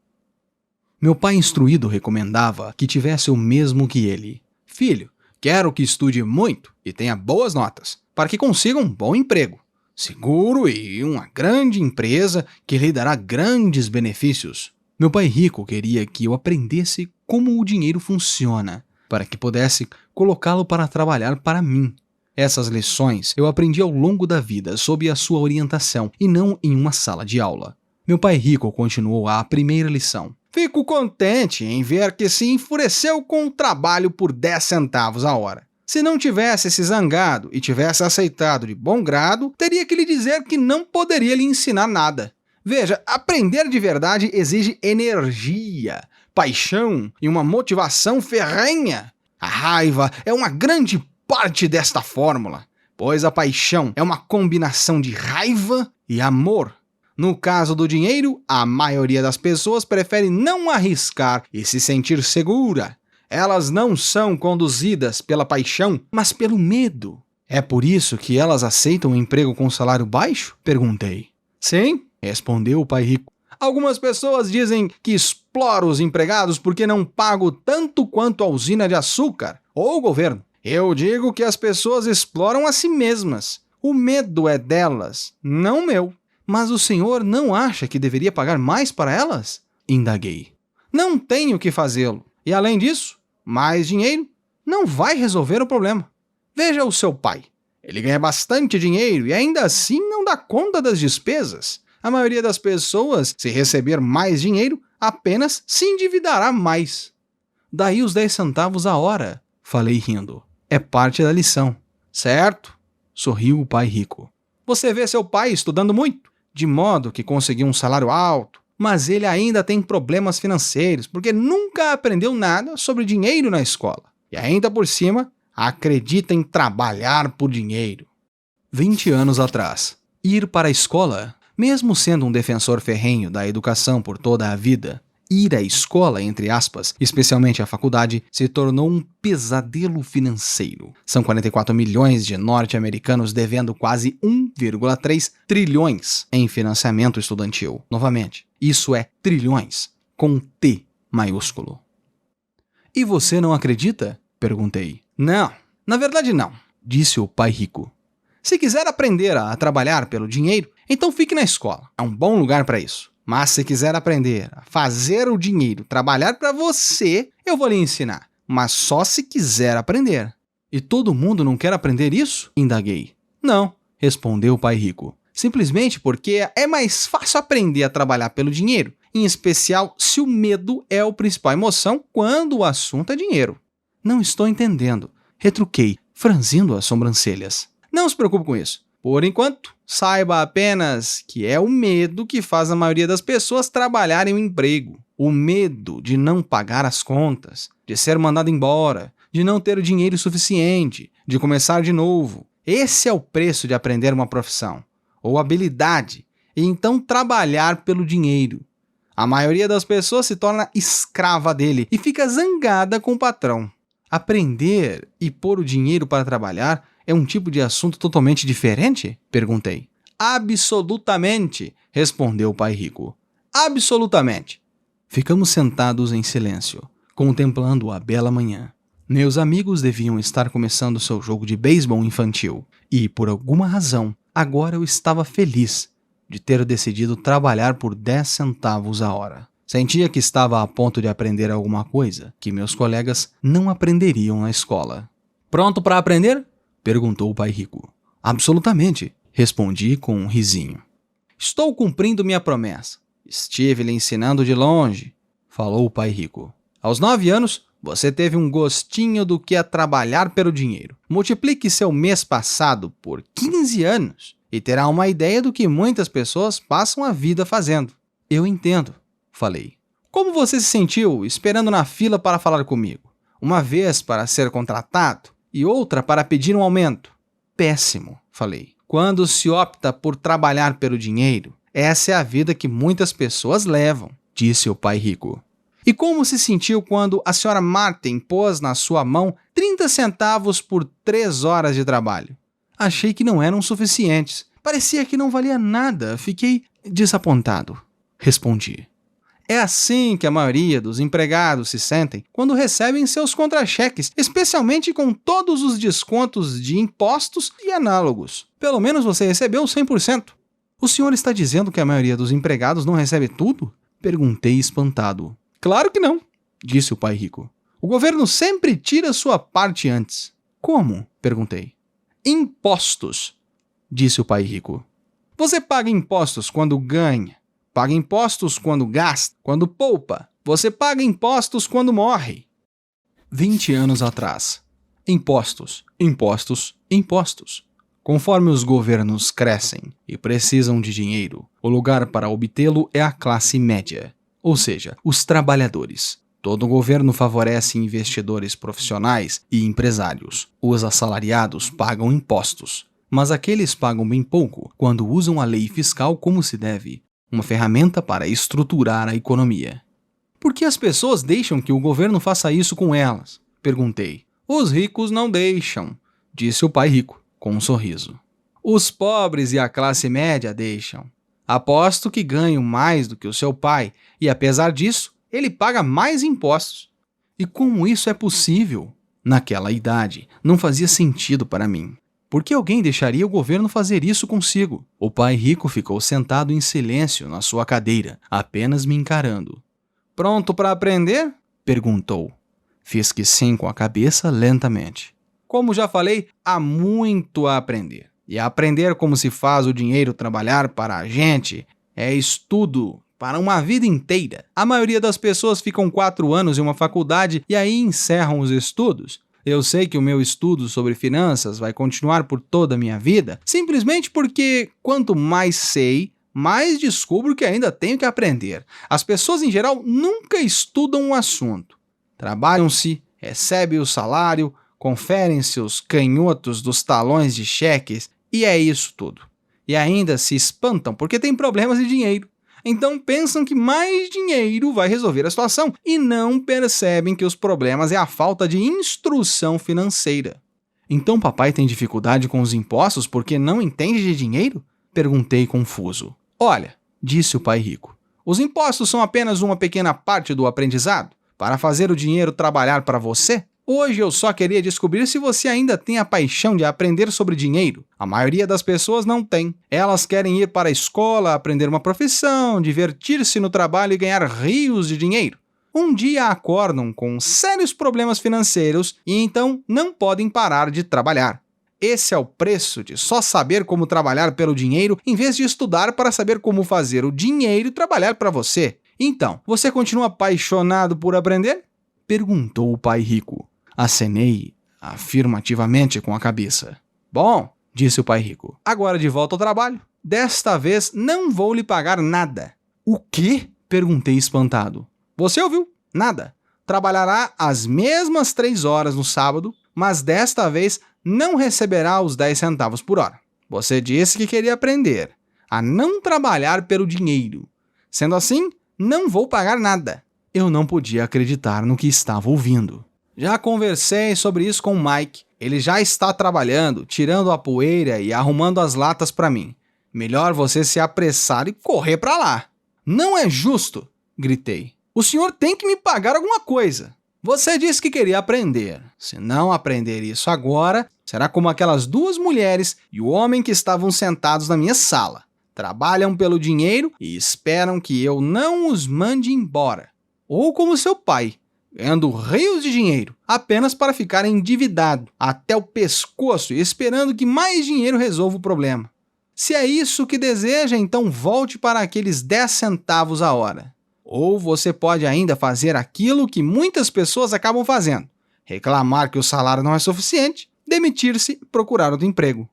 Speaker 1: Meu pai instruído recomendava que tivesse o mesmo que ele. Filho, quero que estude muito e tenha boas notas, para que consiga um bom emprego, seguro e uma grande empresa que lhe dará grandes benefícios. Meu pai rico queria que eu aprendesse como o dinheiro funciona, para que pudesse colocá-lo para trabalhar para mim. Essas lições eu aprendi ao longo da vida sob a sua orientação e não em uma sala de aula. Meu pai rico continuou a primeira lição. Fico contente em ver que se enfureceu com o trabalho por 10 centavos a hora. Se não tivesse se zangado e tivesse aceitado de bom grado, teria que lhe dizer que não poderia lhe ensinar nada. Veja, aprender de verdade exige energia, paixão e uma motivação ferrenha. A raiva é uma grande parte desta fórmula, pois a paixão é uma combinação de raiva e amor. No caso do dinheiro, a maioria das pessoas prefere não arriscar e se sentir segura. Elas não são conduzidas pela paixão, mas pelo medo. É por isso que elas aceitam um emprego com salário baixo? Perguntei. Sim, respondeu o pai rico. Algumas pessoas dizem que exploro os empregados porque não pago tanto quanto a usina de açúcar ou o governo. Eu digo que as pessoas exploram a si mesmas. O medo é delas, não meu. Mas o senhor não acha que deveria pagar mais para elas? Indaguei. Não tenho que fazê-lo. E além disso, mais dinheiro não vai resolver o problema. Veja o seu pai. Ele ganha bastante dinheiro e ainda assim não dá conta das despesas. A maioria das pessoas, se receber mais dinheiro, apenas se endividará mais. Daí os 10 centavos a hora, falei rindo. É parte da lição. Certo? Sorriu o pai rico. Você vê seu pai estudando muito, de modo que conseguiu um salário alto, mas ele ainda tem problemas financeiros porque nunca aprendeu nada sobre dinheiro na escola. E ainda por cima, acredita em trabalhar por dinheiro. 20 anos atrás. Ir para a escola, mesmo sendo um defensor ferrenho da educação por toda a vida, ir à escola, entre aspas, especialmente à faculdade, se tornou um pesadelo financeiro. São 44 milhões de norte-americanos devendo quase 1,3 trilhões em financiamento estudantil. Novamente, isso é trilhões, com T maiúsculo. E você não acredita? Perguntei. Não, na verdade não, disse o pai rico. Se quiser aprender a trabalhar pelo dinheiro, então fique na escola. É um bom lugar para isso. Mas se quiser aprender a fazer o dinheiro trabalhar para você, eu vou lhe ensinar. Mas só se quiser aprender. E todo mundo não quer aprender isso? Indaguei. Não, respondeu o pai rico. Simplesmente porque é mais fácil aprender a trabalhar pelo dinheiro, em especial se o medo é a principal emoção quando o assunto é dinheiro. Não estou entendendo, retruquei, franzindo as sobrancelhas. Não se preocupe com isso. Por enquanto, saiba apenas que é o medo que faz a maioria das pessoas trabalhar em um emprego. O medo de não pagar as contas, de ser mandado embora, de não ter dinheiro suficiente, de começar de novo. Esse é o preço de aprender uma profissão ou habilidade e então trabalhar pelo dinheiro. A maioria das pessoas se torna escrava dele e fica zangada com o patrão. Aprender e pôr o dinheiro para trabalhar é um tipo de assunto totalmente diferente? Perguntei. Absolutamente, respondeu o pai rico. Absolutamente. Ficamos sentados em silêncio, contemplando a bela manhã. Meus amigos deviam estar começando seu jogo de beisebol infantil e, por alguma razão, agora eu estava feliz de ter decidido trabalhar por 10 centavos a hora. Sentia que estava a ponto de aprender alguma coisa que meus colegas não aprenderiam na escola. Pronto para aprender? Perguntou o pai rico. Absolutamente, respondi com um risinho. Estou cumprindo minha promessa. Estive lhe ensinando de longe, falou o pai rico. Aos 9 anos, você teve um gostinho do que é trabalhar pelo dinheiro. Multiplique seu mês passado por 15 anos e terá uma ideia do que muitas pessoas passam a vida fazendo. Eu entendo, falei. Como você se sentiu esperando na fila para falar comigo? Uma vez para ser contratado e outra para pedir um aumento? Péssimo, falei. Quando se opta por trabalhar pelo dinheiro, essa é a vida que muitas pessoas levam, disse o pai rico. E como se sentiu quando a senhora Martin pôs na sua mão 30 centavos por 3 horas de trabalho? Achei que não eram suficientes. Parecia que não valia nada. Fiquei desapontado. Respondi. É assim que a maioria dos empregados se sentem quando recebem seus contra-cheques, especialmente com todos os descontos de impostos e análogos. Pelo menos você recebeu 100%. O senhor está dizendo que a maioria dos empregados não recebe tudo? Perguntei espantado. Claro que não, disse o pai rico. O governo sempre tira sua parte antes. Como? Perguntei. Impostos, disse o pai rico. Você paga impostos quando ganha, paga impostos quando gasta, quando poupa. Você paga impostos quando morre. 20 anos atrás. Impostos, impostos, impostos. Conforme os governos crescem e precisam de dinheiro, o lugar para obtê-lo é a classe média. Ou seja, os trabalhadores. Todo governo favorece investidores profissionais e empresários. Os assalariados pagam impostos, mas aqueles pagam bem pouco quando usam a lei fiscal como se deve, uma ferramenta para estruturar a economia. Por que as pessoas deixam que o governo faça isso com elas? Perguntei. Os ricos não deixam, disse o pai rico, com um sorriso. Os pobres e a classe média deixam. Aposto que ganho mais do que o seu pai e, apesar disso, ele paga mais impostos. E como isso é possível? Naquela idade, não fazia sentido para mim. Por que alguém deixaria o governo fazer isso consigo? O pai rico ficou sentado em silêncio na sua cadeira, apenas me encarando. Pronto para aprender? Perguntou. Fiz que sim com a cabeça lentamente. Como já falei, há muito a aprender. E aprender como se faz o dinheiro trabalhar para a gente é estudo para uma vida inteira. A maioria das pessoas ficam 4 anos em uma faculdade e aí encerram os estudos. Eu sei que o meu estudo sobre finanças vai continuar por toda a minha vida, simplesmente porque quanto mais sei, mais descubro que ainda tenho que aprender. As pessoas em geral nunca estudam um assunto. Trabalham-se, recebem o salário, conferem-se os canhotos dos talões de cheques e é isso tudo. E ainda se espantam porque têm problemas de dinheiro. Então pensam que mais dinheiro vai resolver a situação e não percebem que os problemas é a falta de instrução financeira. Então papai tem dificuldade com os impostos porque não entende de dinheiro? Perguntei confuso. Olha, disse o pai rico, os impostos são apenas uma pequena parte do aprendizado para fazer o dinheiro trabalhar para você. Hoje eu só queria descobrir se você ainda tem a paixão de aprender sobre dinheiro. A maioria das pessoas não tem. Elas querem ir para a escola, aprender uma profissão, divertir-se no trabalho e ganhar rios de dinheiro. um dia acordam com sérios problemas financeiros e então não podem parar de trabalhar. Esse é o preço de só saber como trabalhar pelo dinheiro em vez de estudar para saber como fazer o dinheiro trabalhar para você. Então, você continua apaixonado por aprender? Perguntou o pai rico. Acenei afirmativamente com a cabeça. Bom, disse o pai rico, agora de volta ao trabalho. Desta vez não vou lhe pagar nada. O quê? Perguntei espantado. Você ouviu? Nada. Trabalhará as mesmas 3 horas no sábado, mas desta vez não receberá os 10 centavos por hora. Você disse que queria aprender a não trabalhar pelo dinheiro. Sendo assim, não vou pagar nada. Eu não podia acreditar no que estava ouvindo. Já conversei sobre isso com o Mike. Ele já está trabalhando, tirando a poeira e arrumando as latas para mim. Melhor você se apressar e correr para lá. Não é justo, gritei. O senhor tem que me pagar alguma coisa. Você disse que queria aprender. Se não aprender isso agora, será como aquelas 2 mulheres e o homem que estavam sentados na minha sala. Trabalham pelo dinheiro e esperam que eu não os mande embora. Ou como seu pai, ganhando rios de dinheiro, apenas para ficar endividado até o pescoço e esperando que mais dinheiro resolva o problema. Se é isso que deseja, então volte para aqueles 10 centavos a hora. Ou você pode ainda fazer aquilo que muitas pessoas acabam fazendo: reclamar que o salário não é suficiente, demitir-se e procurar outro emprego.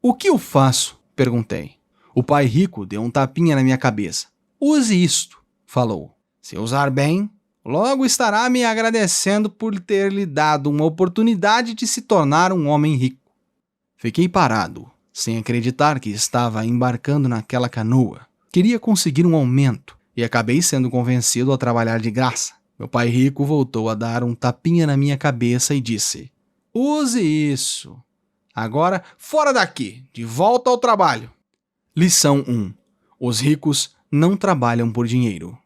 Speaker 1: O que eu faço? Perguntei. O pai rico deu um tapinha na minha cabeça. Use isto, falou. Se usar bem, logo estará me agradecendo por ter lhe dado uma oportunidade de se tornar um homem rico. Fiquei parado, sem acreditar que estava embarcando naquela canoa. Queria conseguir um aumento e acabei sendo convencido a trabalhar de graça. Meu pai rico voltou a dar um tapinha na minha cabeça e disse: use isso. Agora, fora daqui, de volta ao trabalho. Lição 1. Os ricos não trabalham por dinheiro.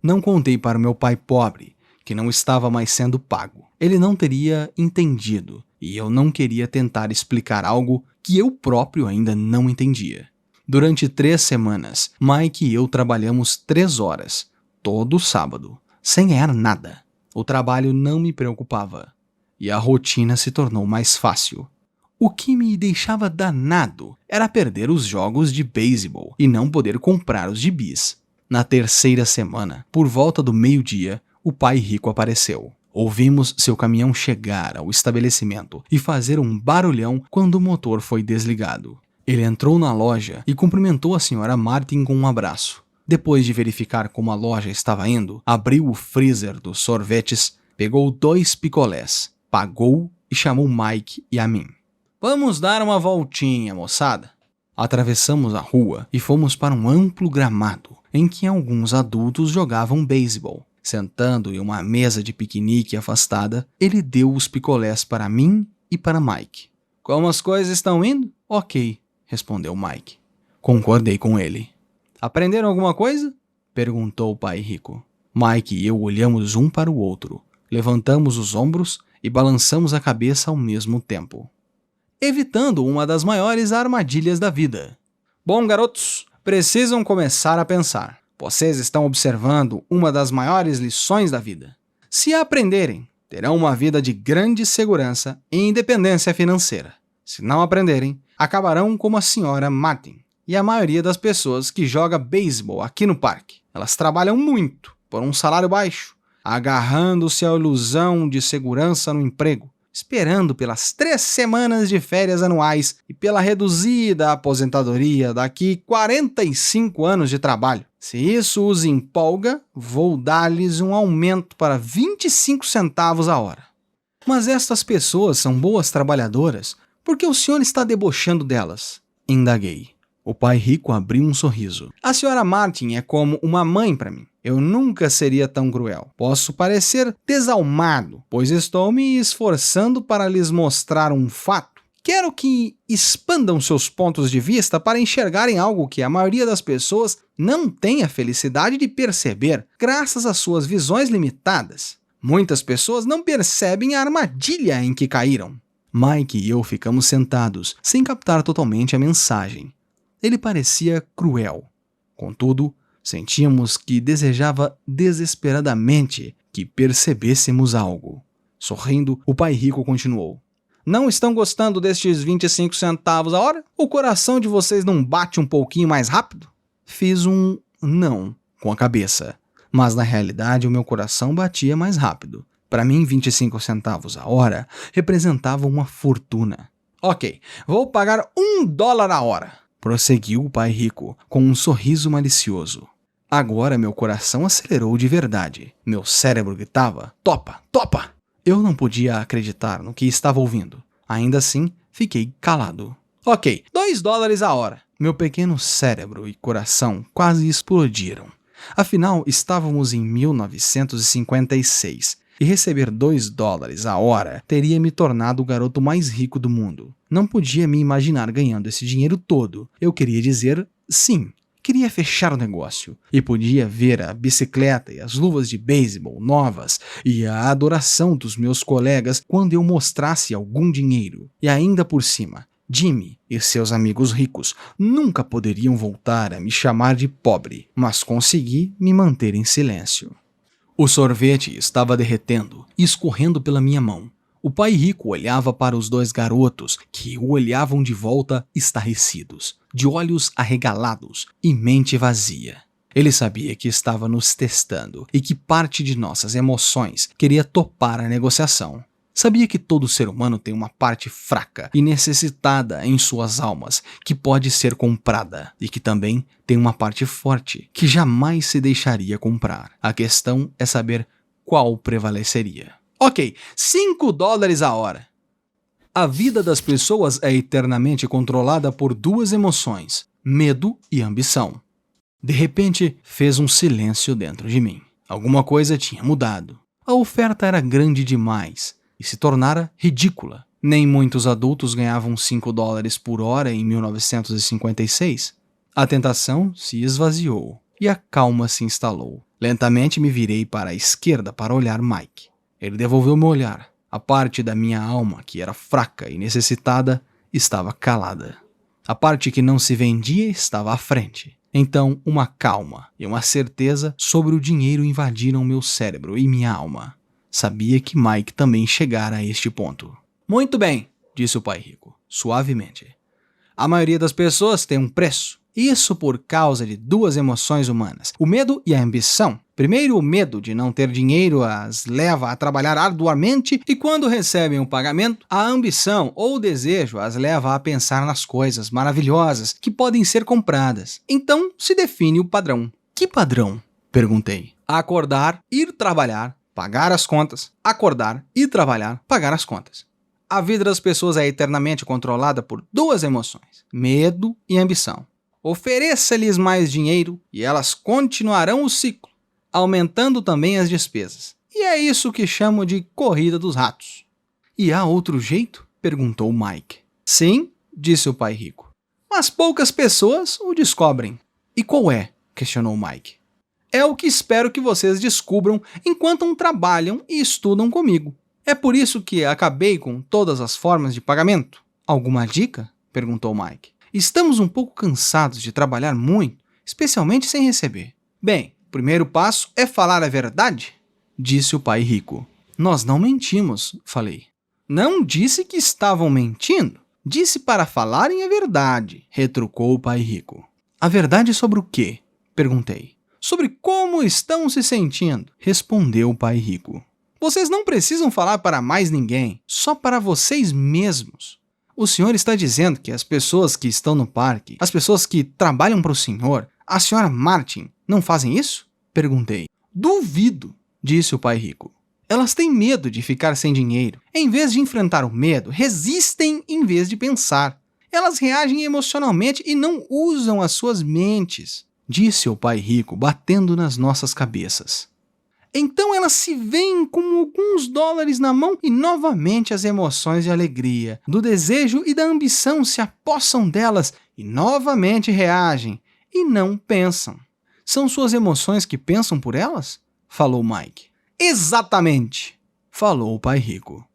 Speaker 1: Não contei para o meu pai pobre que não estava mais sendo pago. Ele não teria entendido e eu não queria tentar explicar algo que eu próprio ainda não entendia. Durante 3 semanas, Mike e eu trabalhamos 3 horas, todo sábado, sem ganhar nada. O trabalho não me preocupava e a rotina se tornou mais fácil. O que me deixava danado era perder os jogos de beisebol e não poder comprar os gibis. Na 3ª semana, por volta do meio-dia, o pai rico apareceu. Ouvimos seu caminhão chegar ao estabelecimento e fazer um barulhão quando o motor foi desligado. Ele entrou na loja e cumprimentou a senhora Martin com um abraço. Depois de verificar como a loja estava indo, abriu o freezer dos sorvetes, pegou 2 picolés, pagou e chamou Mike e a mim. Vamos dar uma voltinha, moçada. Atravessamos a rua e fomos para um amplo gramado, em que alguns adultos jogavam beisebol. Sentando em uma mesa de piquenique afastada, ele deu os picolés para mim e para Mike. Como as coisas estão indo? Ok, respondeu Mike. Concordei com ele. Aprenderam alguma coisa? Perguntou o pai rico. Mike e eu olhamos um para o outro, levantamos os ombros e balançamos a cabeça ao mesmo tempo, evitando uma das maiores armadilhas da vida. Bom, garotos, precisam começar a pensar. Vocês estão observando uma das maiores lições da vida. Se aprenderem, terão uma vida de grande segurança e independência financeira. Se não aprenderem, acabarão como a senhora Martin e a maioria das pessoas que joga beisebol aqui no parque. Elas trabalham muito por um salário baixo, agarrando-se à ilusão de segurança no emprego, esperando pelas 3 semanas de férias anuais e pela reduzida aposentadoria daqui 45 anos de trabalho. Se isso os empolga, vou dar-lhes um aumento para 25 centavos a hora. Mas estas pessoas são boas trabalhadoras, por que o senhor está debochando delas? Indaguei. O pai rico abriu um sorriso. A senhora Martin é como uma mãe para mim. Eu nunca seria tão cruel. Posso parecer desalmado, pois estou me esforçando para lhes mostrar um fato. Quero que expandam seus pontos de vista para enxergarem algo que a maioria das pessoas não tem a felicidade de perceber, graças às suas visões limitadas. Muitas pessoas não percebem a armadilha em que caíram. Mike e eu ficamos sentados, sem captar totalmente a mensagem. Ele parecia cruel. Contudo, Sentíamos que desejava desesperadamente que percebêssemos algo. Sorrindo, o pai rico continuou. Não estão gostando destes 25 centavos a hora? O coração de vocês não bate um pouquinho mais rápido? Fiz um não com a cabeça, mas na realidade o meu coração batia mais rápido. Para mim, 25 centavos a hora representava uma fortuna. Ok, vou pagar $1 a hora, prosseguiu o pai rico com um sorriso malicioso. Agora meu coração acelerou de verdade. Meu cérebro gritava, topa, topa! Eu não podia acreditar no que estava ouvindo. Ainda assim, fiquei calado. Ok, $2 a hora. Meu pequeno cérebro e coração quase explodiram. Afinal, estávamos em 1956 e receber $2 a hora teria me tornado o garoto mais rico do mundo. Não podia me imaginar ganhando esse dinheiro todo. Eu queria dizer sim. Queria fechar o negócio e podia ver a bicicleta e as luvas de beisebol novas e a adoração dos meus colegas quando eu mostrasse algum dinheiro. E ainda por cima, Jimmy e seus amigos ricos nunca poderiam voltar a me chamar de pobre, mas consegui me manter em silêncio. O sorvete estava derretendo e escorrendo pela minha mão. O pai rico olhava para os dois garotos, que o olhavam de volta estarrecidos, de olhos arregalados e mente vazia. Ele sabia que estava nos testando e que parte de nossas emoções queria topar a negociação. Sabia que todo ser humano tem uma parte fraca e necessitada em suas almas, que pode ser comprada, e que também tem uma parte forte, que jamais se deixaria comprar. A questão é saber qual prevaleceria. Ok, $5 a hora. A vida das pessoas é eternamente controlada por duas emoções, medo e ambição. De repente, fez um silêncio dentro de mim. Alguma coisa tinha mudado. A oferta era grande demais e se tornara ridícula. Nem muitos adultos ganhavam $5 por hora em 1956. A tentação se esvaziou e a calma se instalou. Lentamente me virei para a esquerda para olhar Mike. Ele devolveu meu olhar. A parte da minha alma, que era fraca e necessitada, estava calada. A parte que não se vendia estava à frente. Então, uma calma e uma certeza sobre o dinheiro invadiram meu cérebro e minha alma. Sabia que Mike também chegara a este ponto. Muito bem, disse o pai rico, suavemente. A maioria das pessoas tem um preço. Isso por causa de duas emoções humanas, o medo e a ambição. Primeiro, o medo de não ter dinheiro as leva a trabalhar arduamente e quando recebem um pagamento, a ambição ou o desejo as leva a pensar nas coisas maravilhosas que podem ser compradas. Então, se define o padrão. Que padrão? Perguntei. Acordar, ir trabalhar, pagar as contas. Acordar, ir trabalhar, pagar as contas. A vida das pessoas é eternamente controlada por duas emoções, medo e ambição. Ofereça-lhes mais dinheiro e elas continuarão o ciclo, aumentando também as despesas. E é isso que chamo de corrida dos ratos. E há outro jeito? Perguntou Mike. Sim, disse o pai rico. Mas poucas pessoas o descobrem. E qual é? Questionou Mike. É o que espero que vocês descubram enquanto trabalham e estudam comigo. É por isso que acabei com todas as formas de pagamento. Alguma dica? Perguntou Mike. Estamos um pouco cansados de trabalhar muito, especialmente sem receber. Bem, o primeiro passo é falar a verdade, disse o pai rico. Nós não mentimos, falei. Não disse que estavam mentindo. Disse para falarem a verdade, retrucou o pai rico. A verdade sobre o quê? Perguntei. Sobre como estão se sentindo, respondeu o pai rico. Vocês não precisam falar para mais ninguém, só para vocês mesmos. O senhor está dizendo que as pessoas que estão no parque, as pessoas que trabalham para o senhor, a senhora Martin, não fazem isso? Perguntei. Duvido, disse o pai rico. Elas têm medo de ficar sem dinheiro. Em vez de enfrentar o medo, resistem em vez de pensar. Elas reagem emocionalmente e não usam as suas mentes, disse o pai rico, batendo nas nossas cabeças. Então elas se veem com alguns dólares na mão e novamente as emoções de alegria, do desejo e da ambição se apossam delas e novamente reagem e não pensam. São suas emoções que pensam por elas? Falou Mike. Exatamente, falou o pai rico.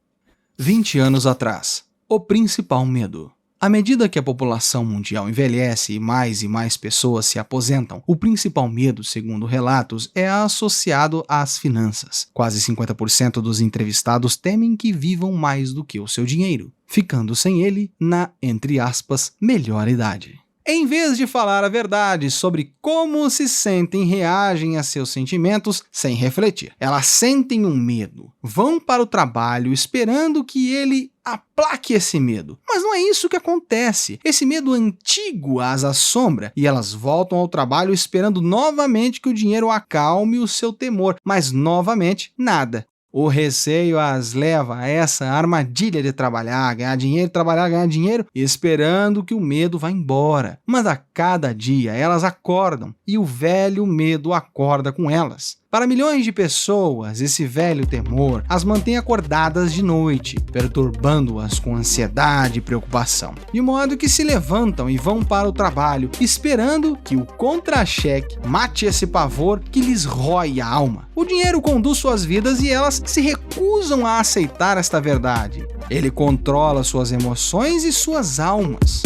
Speaker 1: 20 anos atrás, o principal medo. À medida que a população mundial envelhece e mais pessoas se aposentam, o principal medo, segundo relatos, é associado às finanças. Quase 50% dos entrevistados temem que vivam mais do que o seu dinheiro, ficando sem ele na, entre aspas, melhor idade. Em vez de falar a verdade sobre como se sentem, reagem a seus sentimentos sem refletir. Elas sentem um medo, vão para o trabalho esperando que ele aplaque esse medo. Mas não é isso que acontece. Esse medo antigo as assombra e elas voltam ao trabalho esperando novamente que o dinheiro acalme o seu temor, mas novamente nada. O receio as leva a essa armadilha de trabalhar, ganhar dinheiro, esperando que o medo vá embora. Mas a cada dia elas acordam e o velho medo acorda com elas. Para milhões de pessoas, esse velho temor as mantém acordadas de noite, perturbando-as com ansiedade e preocupação, de modo que se levantam e vão para o trabalho, esperando que o contra-cheque mate esse pavor que lhes rói a alma. O dinheiro conduz suas vidas e elas se recusam a aceitar esta verdade. Ele controla suas emoções e suas almas.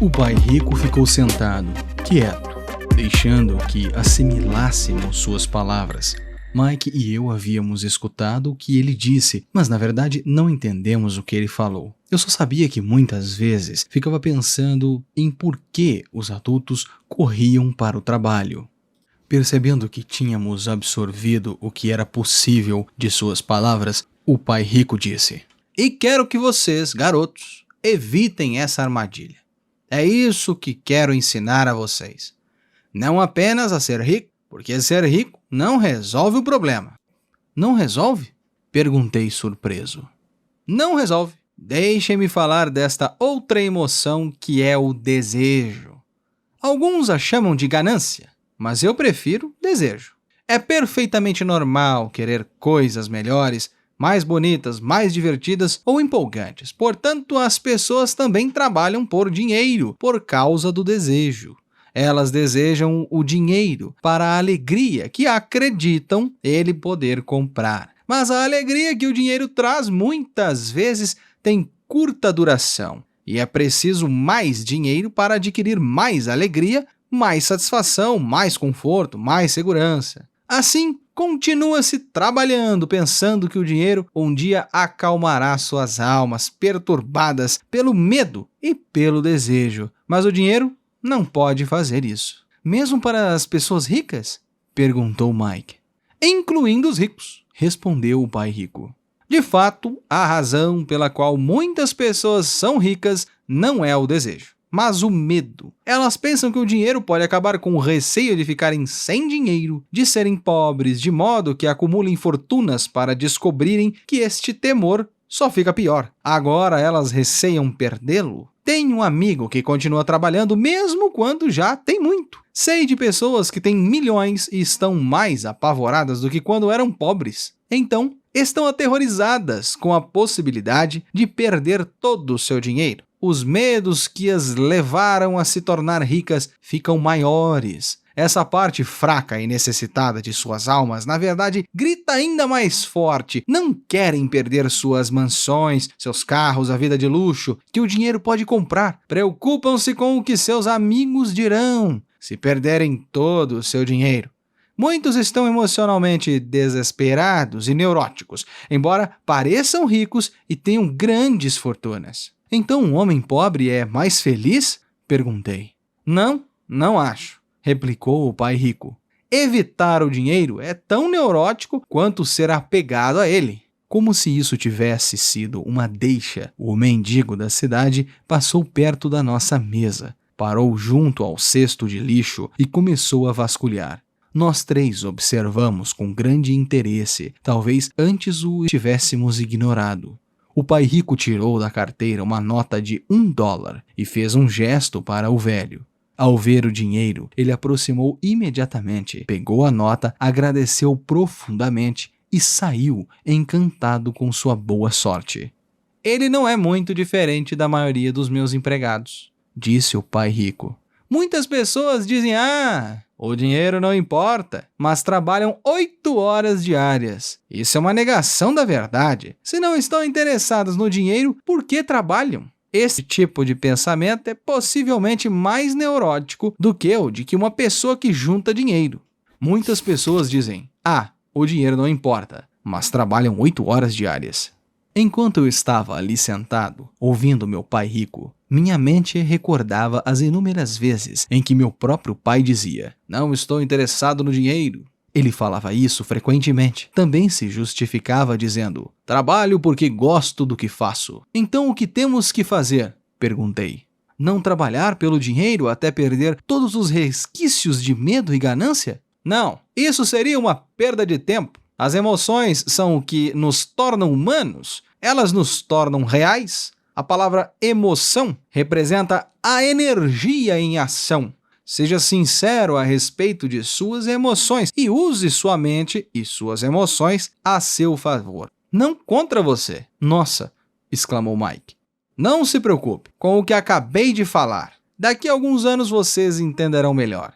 Speaker 1: O pai rico ficou sentado, quieto, deixando que assimilássemos suas palavras. Mike e eu havíamos escutado o que ele disse, mas na verdade não entendemos o que ele falou. Eu só sabia que muitas vezes ficava pensando em por que os adultos corriam para o trabalho. Percebendo que tínhamos absorvido o que era possível de suas palavras, o pai rico disse: "E quero que vocês, garotos, evitem essa armadilha. É isso que quero ensinar a vocês. Não apenas a ser rico, porque ser rico não resolve o problema." "Não resolve?" perguntei surpreso. "Não resolve. Deixem-me falar desta outra emoção que é o desejo. Alguns a chamam de ganância, mas eu prefiro desejo. É perfeitamente normal querer coisas melhores, mais bonitas, mais divertidas ou empolgantes. Portanto, as pessoas também trabalham por dinheiro, por causa do desejo. Elas desejam o dinheiro para a alegria que acreditam ele poder comprar. Mas a alegria que o dinheiro traz muitas vezes tem curta duração. E é preciso mais dinheiro para adquirir mais alegria, mais satisfação, mais conforto, mais segurança. Assim, continua-se trabalhando, pensando que o dinheiro um dia acalmará suas almas perturbadas pelo medo e pelo desejo. Mas o dinheiro não pode fazer isso. Mesmo para as pessoas ricas? Perguntou Mike. Incluindo os ricos, respondeu o pai rico. De fato, a razão pela qual muitas pessoas são ricas não é o desejo, mas o medo. Elas pensam que o dinheiro pode acabar com o receio de ficarem sem dinheiro, de serem pobres, de modo que acumulem fortunas para descobrirem que este temor só fica pior. Agora elas receiam perdê-lo. Tenho um amigo que continua trabalhando mesmo quando já tem muito. Sei de pessoas que têm milhões e estão mais apavoradas do que quando eram pobres. Então, estão aterrorizadas com a possibilidade de perder todo o seu dinheiro. Os medos que as levaram a se tornar ricas ficam maiores. Essa parte fraca e necessitada de suas almas, na verdade, grita ainda mais forte. Não querem perder suas mansões, seus carros, a vida de luxo que o dinheiro pode comprar. Preocupam-se com o que seus amigos dirão se perderem todo o seu dinheiro. Muitos estão emocionalmente desesperados e neuróticos, embora pareçam ricos e tenham grandes fortunas. Então um homem pobre é mais feliz? Perguntei. Não acho, replicou o pai rico. Evitar o dinheiro é tão neurótico quanto ser apegado a ele. Como se isso tivesse sido uma deixa, o mendigo da cidade passou perto da nossa mesa, parou junto ao cesto de lixo e começou a vasculhar. Nós três observamos com grande interesse, talvez antes o tivéssemos ignorado. O pai rico tirou da carteira uma nota de $1 e fez um gesto para o velho. Ao ver o dinheiro, ele aproximou imediatamente, pegou a nota, agradeceu profundamente e saiu encantado com sua boa sorte. Ele não é muito diferente da maioria dos meus empregados, disse o pai rico. Muitas pessoas dizem, o dinheiro não importa, mas trabalham 8 horas diárias. Isso é uma negação da verdade. Se não estão interessados no dinheiro, por que trabalham? Esse tipo de pensamento é possivelmente mais neurótico do que o de que uma pessoa que junta dinheiro. Muitas pessoas dizem: "Ah, o dinheiro não importa", mas trabalham 8 horas diárias. Enquanto eu estava ali sentado, ouvindo meu pai rico, minha mente recordava as inúmeras vezes em que meu próprio pai dizia: "Não estou interessado no dinheiro". Ele falava isso frequentemente. Também se justificava dizendo: "Trabalho porque gosto do que faço". "Então o que temos que fazer?", perguntei. "Não trabalhar pelo dinheiro até perder todos os resquícios de medo e ganância?" "Não, isso seria uma perda de tempo. As emoções são o que nos tornam humanos. Elas nos tornam reais. A palavra emoção representa a energia em ação. Seja sincero a respeito de suas emoções e use sua mente e suas emoções a seu favor, não contra você." "Nossa", exclamou Mike. "Não se preocupe com o que acabei de falar. Daqui a alguns anos vocês entenderão melhor.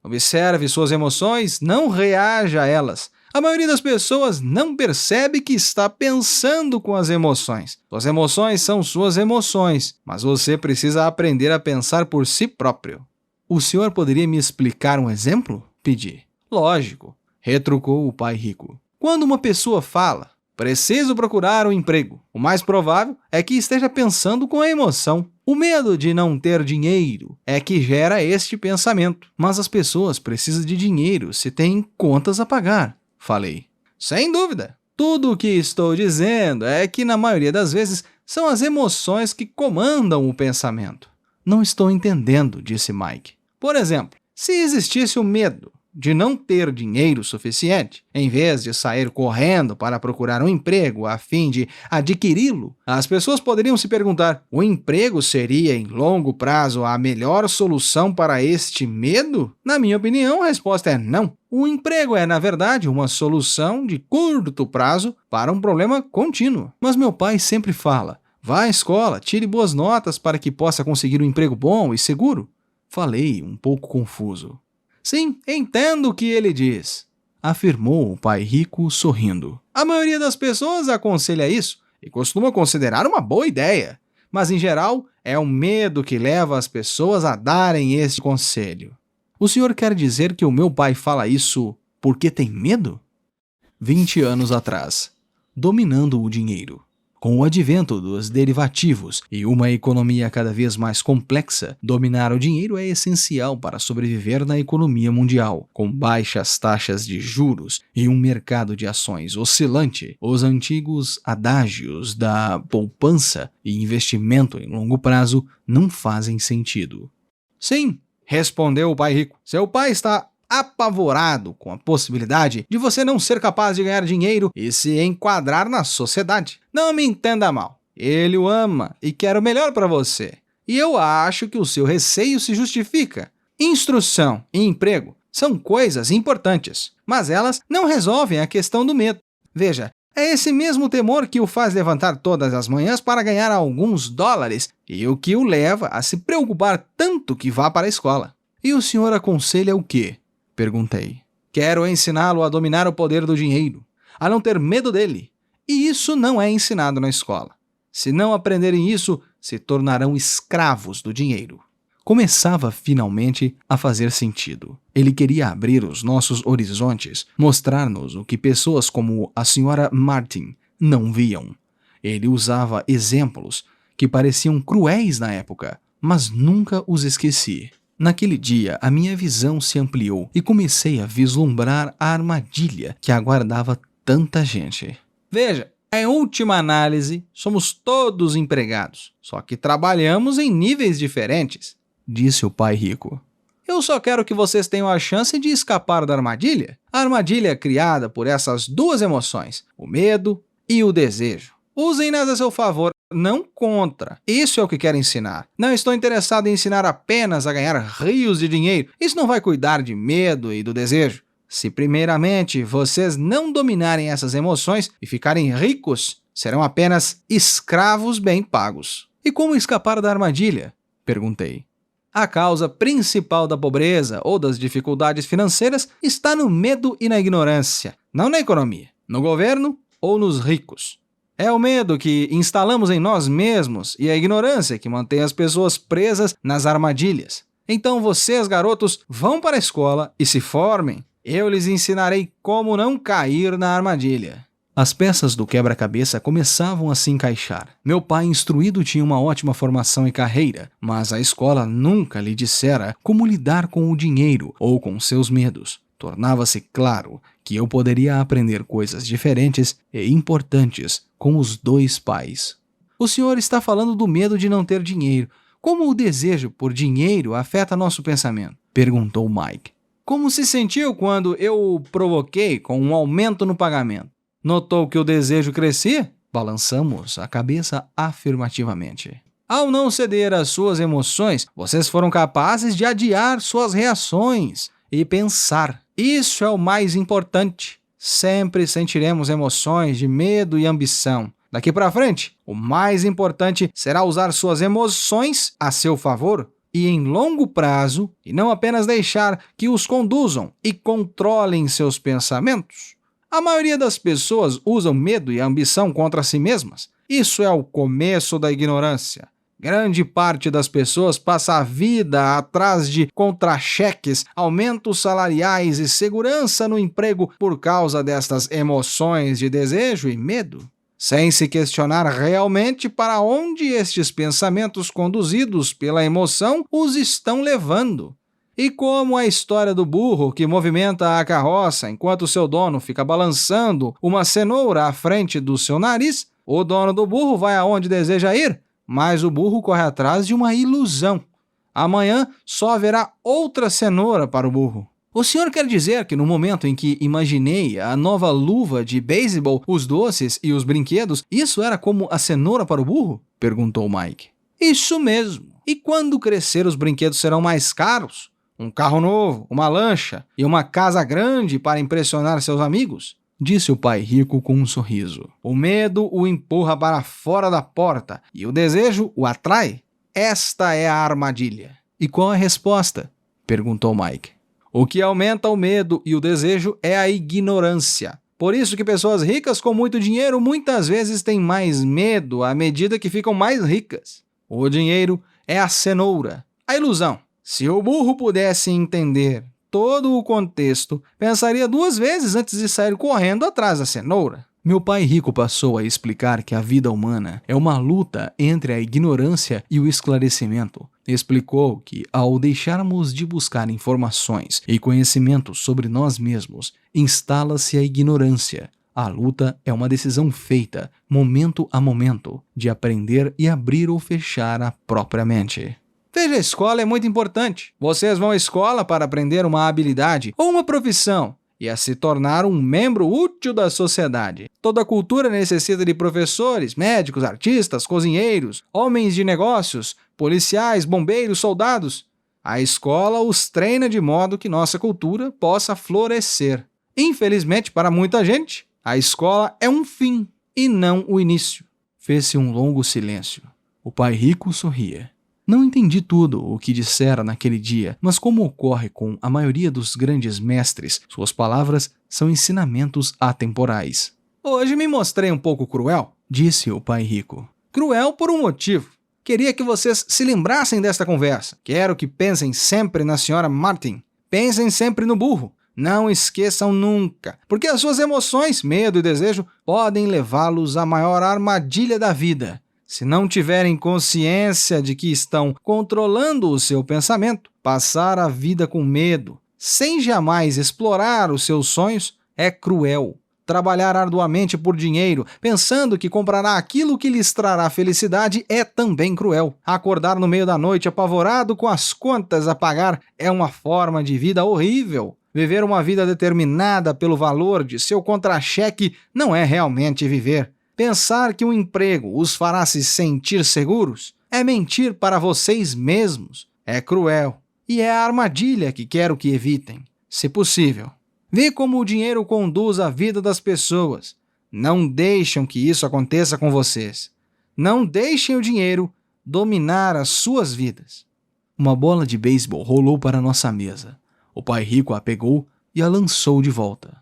Speaker 1: Observe suas emoções, não reaja a elas. A maioria das pessoas não percebe que está pensando com as emoções. Suas emoções são suas emoções, mas você precisa aprender a pensar por si próprio." "O senhor poderia me explicar um exemplo?", pedi. "Lógico", retrucou o pai rico. "Quando uma pessoa fala: 'Preciso procurar um emprego', o mais provável é que esteja pensando com a emoção. O medo de não ter dinheiro é que gera este pensamento. Mas as pessoas precisam de dinheiro se têm contas a pagar", falei. "Sem dúvida. Tudo o que estou dizendo é que, na maioria das vezes, são as emoções que comandam o pensamento." "Não estou entendendo", disse Mike. "Por exemplo, se existisse o medo de não ter dinheiro suficiente, em vez de sair correndo para procurar um emprego a fim de adquiri-lo, as pessoas poderiam se perguntar: o emprego seria, em longo prazo, a melhor solução para este medo? Na minha opinião, a resposta é não. O emprego é, na verdade, uma solução de curto prazo para um problema contínuo." "Mas meu pai sempre fala: 'Vá à escola, tire boas notas para que possa conseguir um emprego bom e seguro'", falei, um pouco confuso. "Sim, entendo o que ele diz", afirmou o pai rico sorrindo. "A maioria das pessoas aconselha isso e costuma considerar uma boa ideia, mas em geral é o medo que leva as pessoas a darem esse conselho." "O senhor quer dizer que o meu pai fala isso porque tem medo?" 20 anos atrás, dominando o dinheiro. Com o advento dos derivativos e uma economia cada vez mais complexa, dominar o dinheiro é essencial para sobreviver na economia mundial. Com baixas taxas de juros e um mercado de ações oscilante, os antigos adágios da poupança e investimento em longo prazo não fazem sentido. "Sim", respondeu o pai rico. "Seu pai está apavorado com a possibilidade de você não ser capaz de ganhar dinheiro e se enquadrar na sociedade. Não me entenda mal. Ele o ama e quer o melhor para você. E eu acho que o seu receio se justifica. Instrução e emprego são coisas importantes, mas elas não resolvem a questão do medo. Veja, é esse mesmo temor que o faz levantar todas as manhãs para ganhar alguns dólares e o que o leva a se preocupar tanto que vá para a escola." "E o senhor aconselha o quê?", perguntei. "Quero ensiná-lo a dominar o poder do dinheiro, a não ter medo dele. E isso não é ensinado na escola. Se não aprenderem isso, se tornarão escravos do dinheiro." Começava finalmente a fazer sentido. Ele queria abrir os nossos horizontes, mostrar-nos o que pessoas como a senhora Martin não viam. Ele usava exemplos que pareciam cruéis na época, mas nunca os esqueci. Naquele dia, a minha visão se ampliou e comecei a vislumbrar a armadilha que aguardava tanta gente. "Veja, em última análise, somos todos empregados, só que trabalhamos em níveis diferentes", disse o pai rico. "Eu só quero que vocês tenham a chance de escapar da armadilha. A armadilha é criada por essas duas emoções, o medo e o desejo. Usem-nas a seu favor, não contra. Isso é o que quero ensinar. Não estou interessado em ensinar apenas a ganhar rios de dinheiro. Isso não vai cuidar de medo e do desejo. Se primeiramente vocês não dominarem essas emoções e ficarem ricos, serão apenas escravos bem pagos." "E como escapar da armadilha?", perguntei. "A causa principal da pobreza ou das dificuldades financeiras está no medo e na ignorância, não na economia, no governo ou nos ricos. É o medo que instalamos em nós mesmos e a ignorância que mantém as pessoas presas nas armadilhas. Então vocês, garotos, vão para a escola e se formem. Eu lhes ensinarei como não cair na armadilha. As peças do quebra-cabeça começavam a se encaixar. Meu pai, instruído, tinha uma ótima formação e carreira, mas a escola nunca lhe dissera como lidar com o dinheiro ou com seus medos. Tornava-se claro que eu poderia aprender coisas diferentes e importantes com os dois pais. O senhor está falando do medo de não ter dinheiro. Como o desejo por dinheiro afeta nosso pensamento? Perguntou Mike. Como se sentiu quando eu o provoquei com um aumento no pagamento? Notou que o desejo crescia? Balançamos a cabeça afirmativamente. Ao não ceder às suas emoções, vocês foram capazes de adiar suas reações e pensar. Isso é o mais importante. Sempre sentiremos emoções de medo e ambição. Daqui para frente, o mais importante será usar suas emoções a seu favor e em longo prazo, e não apenas deixar que os conduzam e controlem seus pensamentos. A maioria das pessoas usam medo e ambição contra si mesmas. Isso é o começo da ignorância. Grande parte das pessoas passa a vida atrás de contra-cheques, aumentos salariais e segurança no emprego por causa destas emoções de desejo e medo, sem se questionar realmente para onde estes pensamentos conduzidos pela emoção os estão levando. E como a história do burro que movimenta a carroça enquanto seu dono fica balançando uma cenoura à frente do seu nariz, o dono do burro vai aonde deseja ir, mas o burro corre atrás de uma ilusão. Amanhã só haverá outra cenoura para o burro. O senhor quer dizer que no momento em que imaginei a nova luva de beisebol, os doces e os brinquedos, isso era como a cenoura para o burro? Perguntou Mike. Isso mesmo. E quando crescer os brinquedos serão mais caros? Um carro novo, uma lancha e uma casa grande para impressionar seus amigos? Disse o pai rico com um sorriso. O medo o empurra para fora da porta e o desejo o atrai. Esta é a armadilha. E qual a resposta? Perguntou Mike. O que aumenta o medo e o desejo é a ignorância. Por isso que pessoas ricas com muito dinheiro muitas vezes têm mais medo à medida que ficam mais ricas. O dinheiro é a cenoura, a ilusão. Se o burro pudesse entender todo o contexto, pensaria duas vezes antes de sair correndo atrás da cenoura. Meu pai rico passou a explicar que a vida humana é uma luta entre a ignorância e o esclarecimento. Explicou que, ao deixarmos de buscar informações e conhecimentos sobre nós mesmos, instala-se a ignorância. A luta é uma decisão feita, momento a momento, de aprender e abrir ou fechar a própria mente. Veja, a escola é muito importante. Vocês vão à escola para aprender uma habilidade ou uma profissão e a se tornar um membro útil da sociedade. Toda cultura necessita de professores, médicos, artistas, cozinheiros, homens de negócios, policiais, bombeiros, soldados. A escola os treina de modo que nossa cultura possa florescer. Infelizmente, para muita gente, a escola é um fim e não o início. Fez-se um longo silêncio. O pai rico sorria. Não entendi tudo o que dissera naquele dia, mas como ocorre com a maioria dos grandes mestres, suas palavras são ensinamentos atemporais. Hoje me mostrei um pouco cruel, disse o pai rico. Cruel por um motivo. Queria que vocês se lembrassem desta conversa. Quero que pensem sempre na senhora Martin. Pensem sempre no burro. Não esqueçam nunca, porque as suas emoções, medo e desejo podem levá-los à maior armadilha da vida. Se não tiverem consciência de que estão controlando o seu pensamento, passar a vida com medo, sem jamais explorar os seus sonhos, é cruel. Trabalhar arduamente por dinheiro, pensando que comprará aquilo que lhes trará felicidade, é também cruel. Acordar no meio da noite apavorado com as contas a pagar é uma forma de vida horrível. Viver uma vida determinada pelo valor de seu contra-cheque não é realmente viver. Pensar que um emprego os fará se sentir seguros é mentir para vocês mesmos. É cruel. E é a armadilha que quero que evitem, se possível. Vê como o dinheiro conduz a vida das pessoas. Não deixem que isso aconteça com vocês. Não deixem o dinheiro dominar as suas vidas. Uma bola de beisebol rolou para nossa mesa. O pai rico a pegou e a lançou de volta.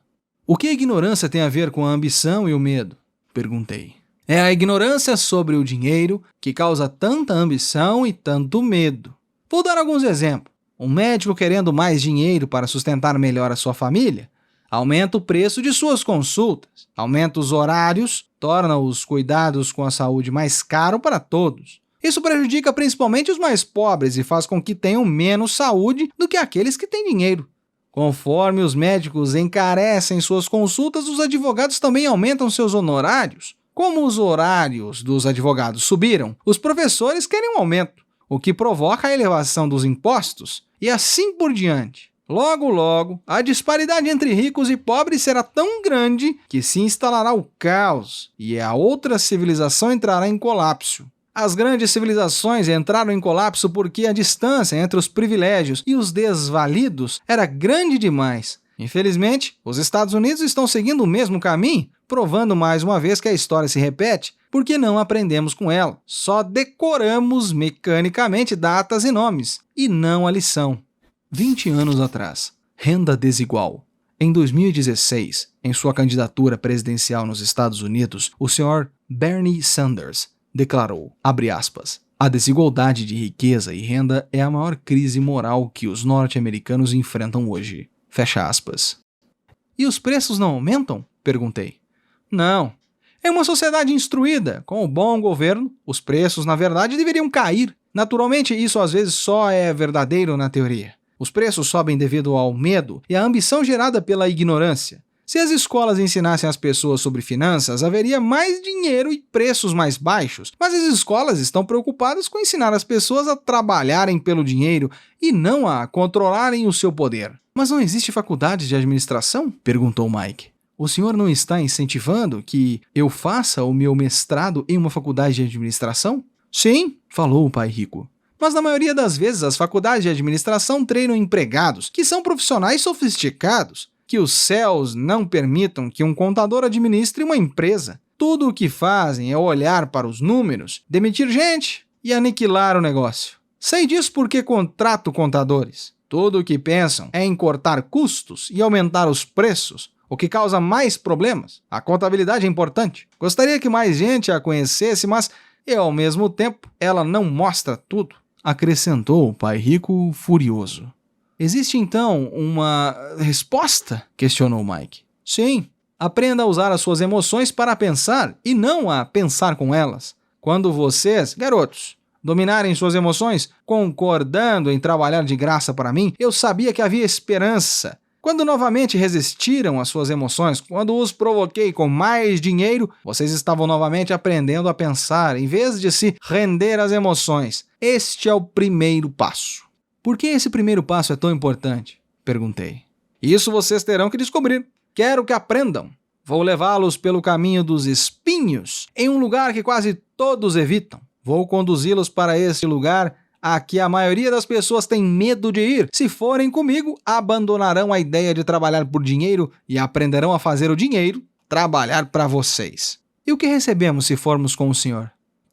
Speaker 1: O que a ignorância tem a ver com a ambição e o medo? Perguntei. É a ignorância sobre o dinheiro que causa tanta ambição e tanto medo. Vou dar alguns exemplos. Um médico querendo mais dinheiro para sustentar melhor a sua família, aumenta o preço de suas consultas, aumenta os horários, torna os cuidados com a saúde mais caro para todos. Isso prejudica principalmente os mais pobres e faz com que tenham menos saúde do que aqueles que têm dinheiro. Conforme os médicos encarecem suas consultas, os advogados também aumentam seus honorários. Como os horários dos advogados subiram, os professores querem um aumento, o que provoca a elevação dos impostos e assim por diante. Logo, logo, a disparidade entre ricos e pobres será tão grande que se instalará o caos e a outra civilização entrará em colapso. As grandes civilizações entraram em colapso porque a distância entre os privilégios e os desvalidos era grande demais. Infelizmente, os Estados Unidos estão seguindo o mesmo caminho, provando mais uma vez que a história se repete, porque não aprendemos com ela. Só decoramos mecanicamente datas e nomes, e não a lição. 20 anos atrás, renda desigual. Em 2016, em sua candidatura presidencial nos Estados Unidos, o Sr. Bernie Sanders declarou, abre aspas, a desigualdade de riqueza e renda é a maior crise moral que os norte-americanos enfrentam hoje. Fecha aspas. E os preços não aumentam? Perguntei. Não. Em uma sociedade instruída, com o bom governo, os preços, na verdade, deveriam cair. Naturalmente, isso às vezes só é verdadeiro na teoria. Os preços sobem devido ao medo e à ambição gerada pela ignorância. Se as escolas ensinassem as pessoas sobre finanças, haveria mais dinheiro e preços mais baixos, mas as escolas estão preocupadas com ensinar as pessoas a trabalharem pelo dinheiro e não a controlarem o seu poder. Mas não existe faculdade de administração? Perguntou Mike. O senhor não está incentivando que eu faça o meu mestrado em uma faculdade de administração? Sim, falou o pai rico. Mas na maioria das vezes as faculdades de administração treinam empregados que são profissionais sofisticados. Que os céus não permitam que um contador administre uma empresa. Tudo o que fazem é olhar para os números, demitir gente e aniquilar o negócio. Sei disso porque contrato contadores. Tudo o que pensam é em cortar custos e aumentar os preços, o que causa mais problemas. A contabilidade é importante. Gostaria que mais gente a conhecesse, mas ao mesmo tempo ela não mostra tudo, acrescentou o pai rico furioso. Existe então uma resposta? Questionou Mike. Sim. Aprenda a usar as suas emoções para pensar e não a pensar com elas. Quando vocês, garotos, dominarem suas emoções, concordando em trabalhar de graça para mim, eu sabia que havia esperança. Quando novamente resistiram às suas emoções, quando os provoquei com mais dinheiro, vocês estavam novamente aprendendo a pensar em vez de se render às emoções. Este é o primeiro passo. Por que esse primeiro passo é tão importante? Perguntei. Isso vocês terão que descobrir. Quero que aprendam. Vou levá-los pelo caminho dos espinhos, em um lugar que quase todos evitam. Vou conduzi-los para esse lugar a que a maioria das pessoas tem medo de ir. Se forem comigo, abandonarão a ideia de trabalhar por dinheiro e aprenderão a fazer o dinheiro trabalhar para vocês. E o que recebemos se formos com o senhor?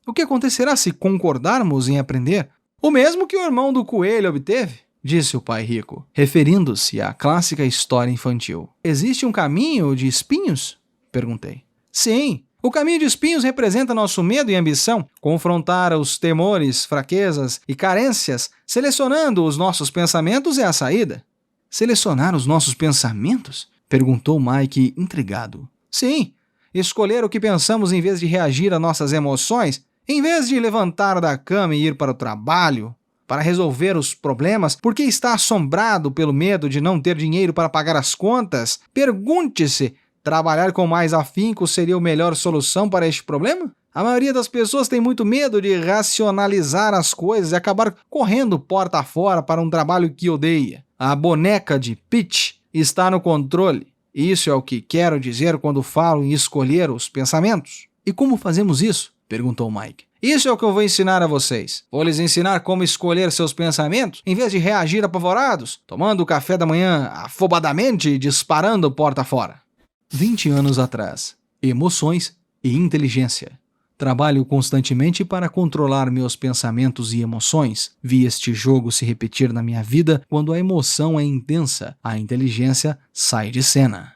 Speaker 1: O que acontecerá se concordarmos em aprender? O mesmo que o irmão do coelho obteve, disse o pai rico, referindo-se à clássica história infantil. Existe um caminho de espinhos? Perguntei. Sim, o caminho de espinhos representa nosso medo e ambição, confrontar os temores, fraquezas e carências, selecionando os nossos pensamentos é a saída. Selecionar os nossos pensamentos? Perguntou Mike intrigado. Sim, escolher o que pensamos em vez de reagir a nossas emoções. Em vez de levantar da cama e ir para o trabalho, para resolver os problemas, porque está assombrado pelo medo de não ter dinheiro para pagar as contas, pergunte-se, trabalhar com mais afinco seria a melhor solução para este problema? A maioria das pessoas tem muito medo de racionalizar as coisas e acabar correndo porta fora para um trabalho que odeia. A boneca de Peach está no controle. Isso é o que quero dizer quando falo em escolher os pensamentos. E como fazemos isso? Perguntou Mike. Isso é o que eu vou ensinar a vocês. Vou lhes ensinar como escolher seus pensamentos, em vez de reagir apavorados, tomando o café da manhã afobadamente e disparando porta fora. 20 anos atrás. Emoções e inteligência. Trabalho constantemente para controlar meus pensamentos e emoções. Vi este jogo se repetir na minha vida quando a emoção é intensa, a inteligência sai de cena.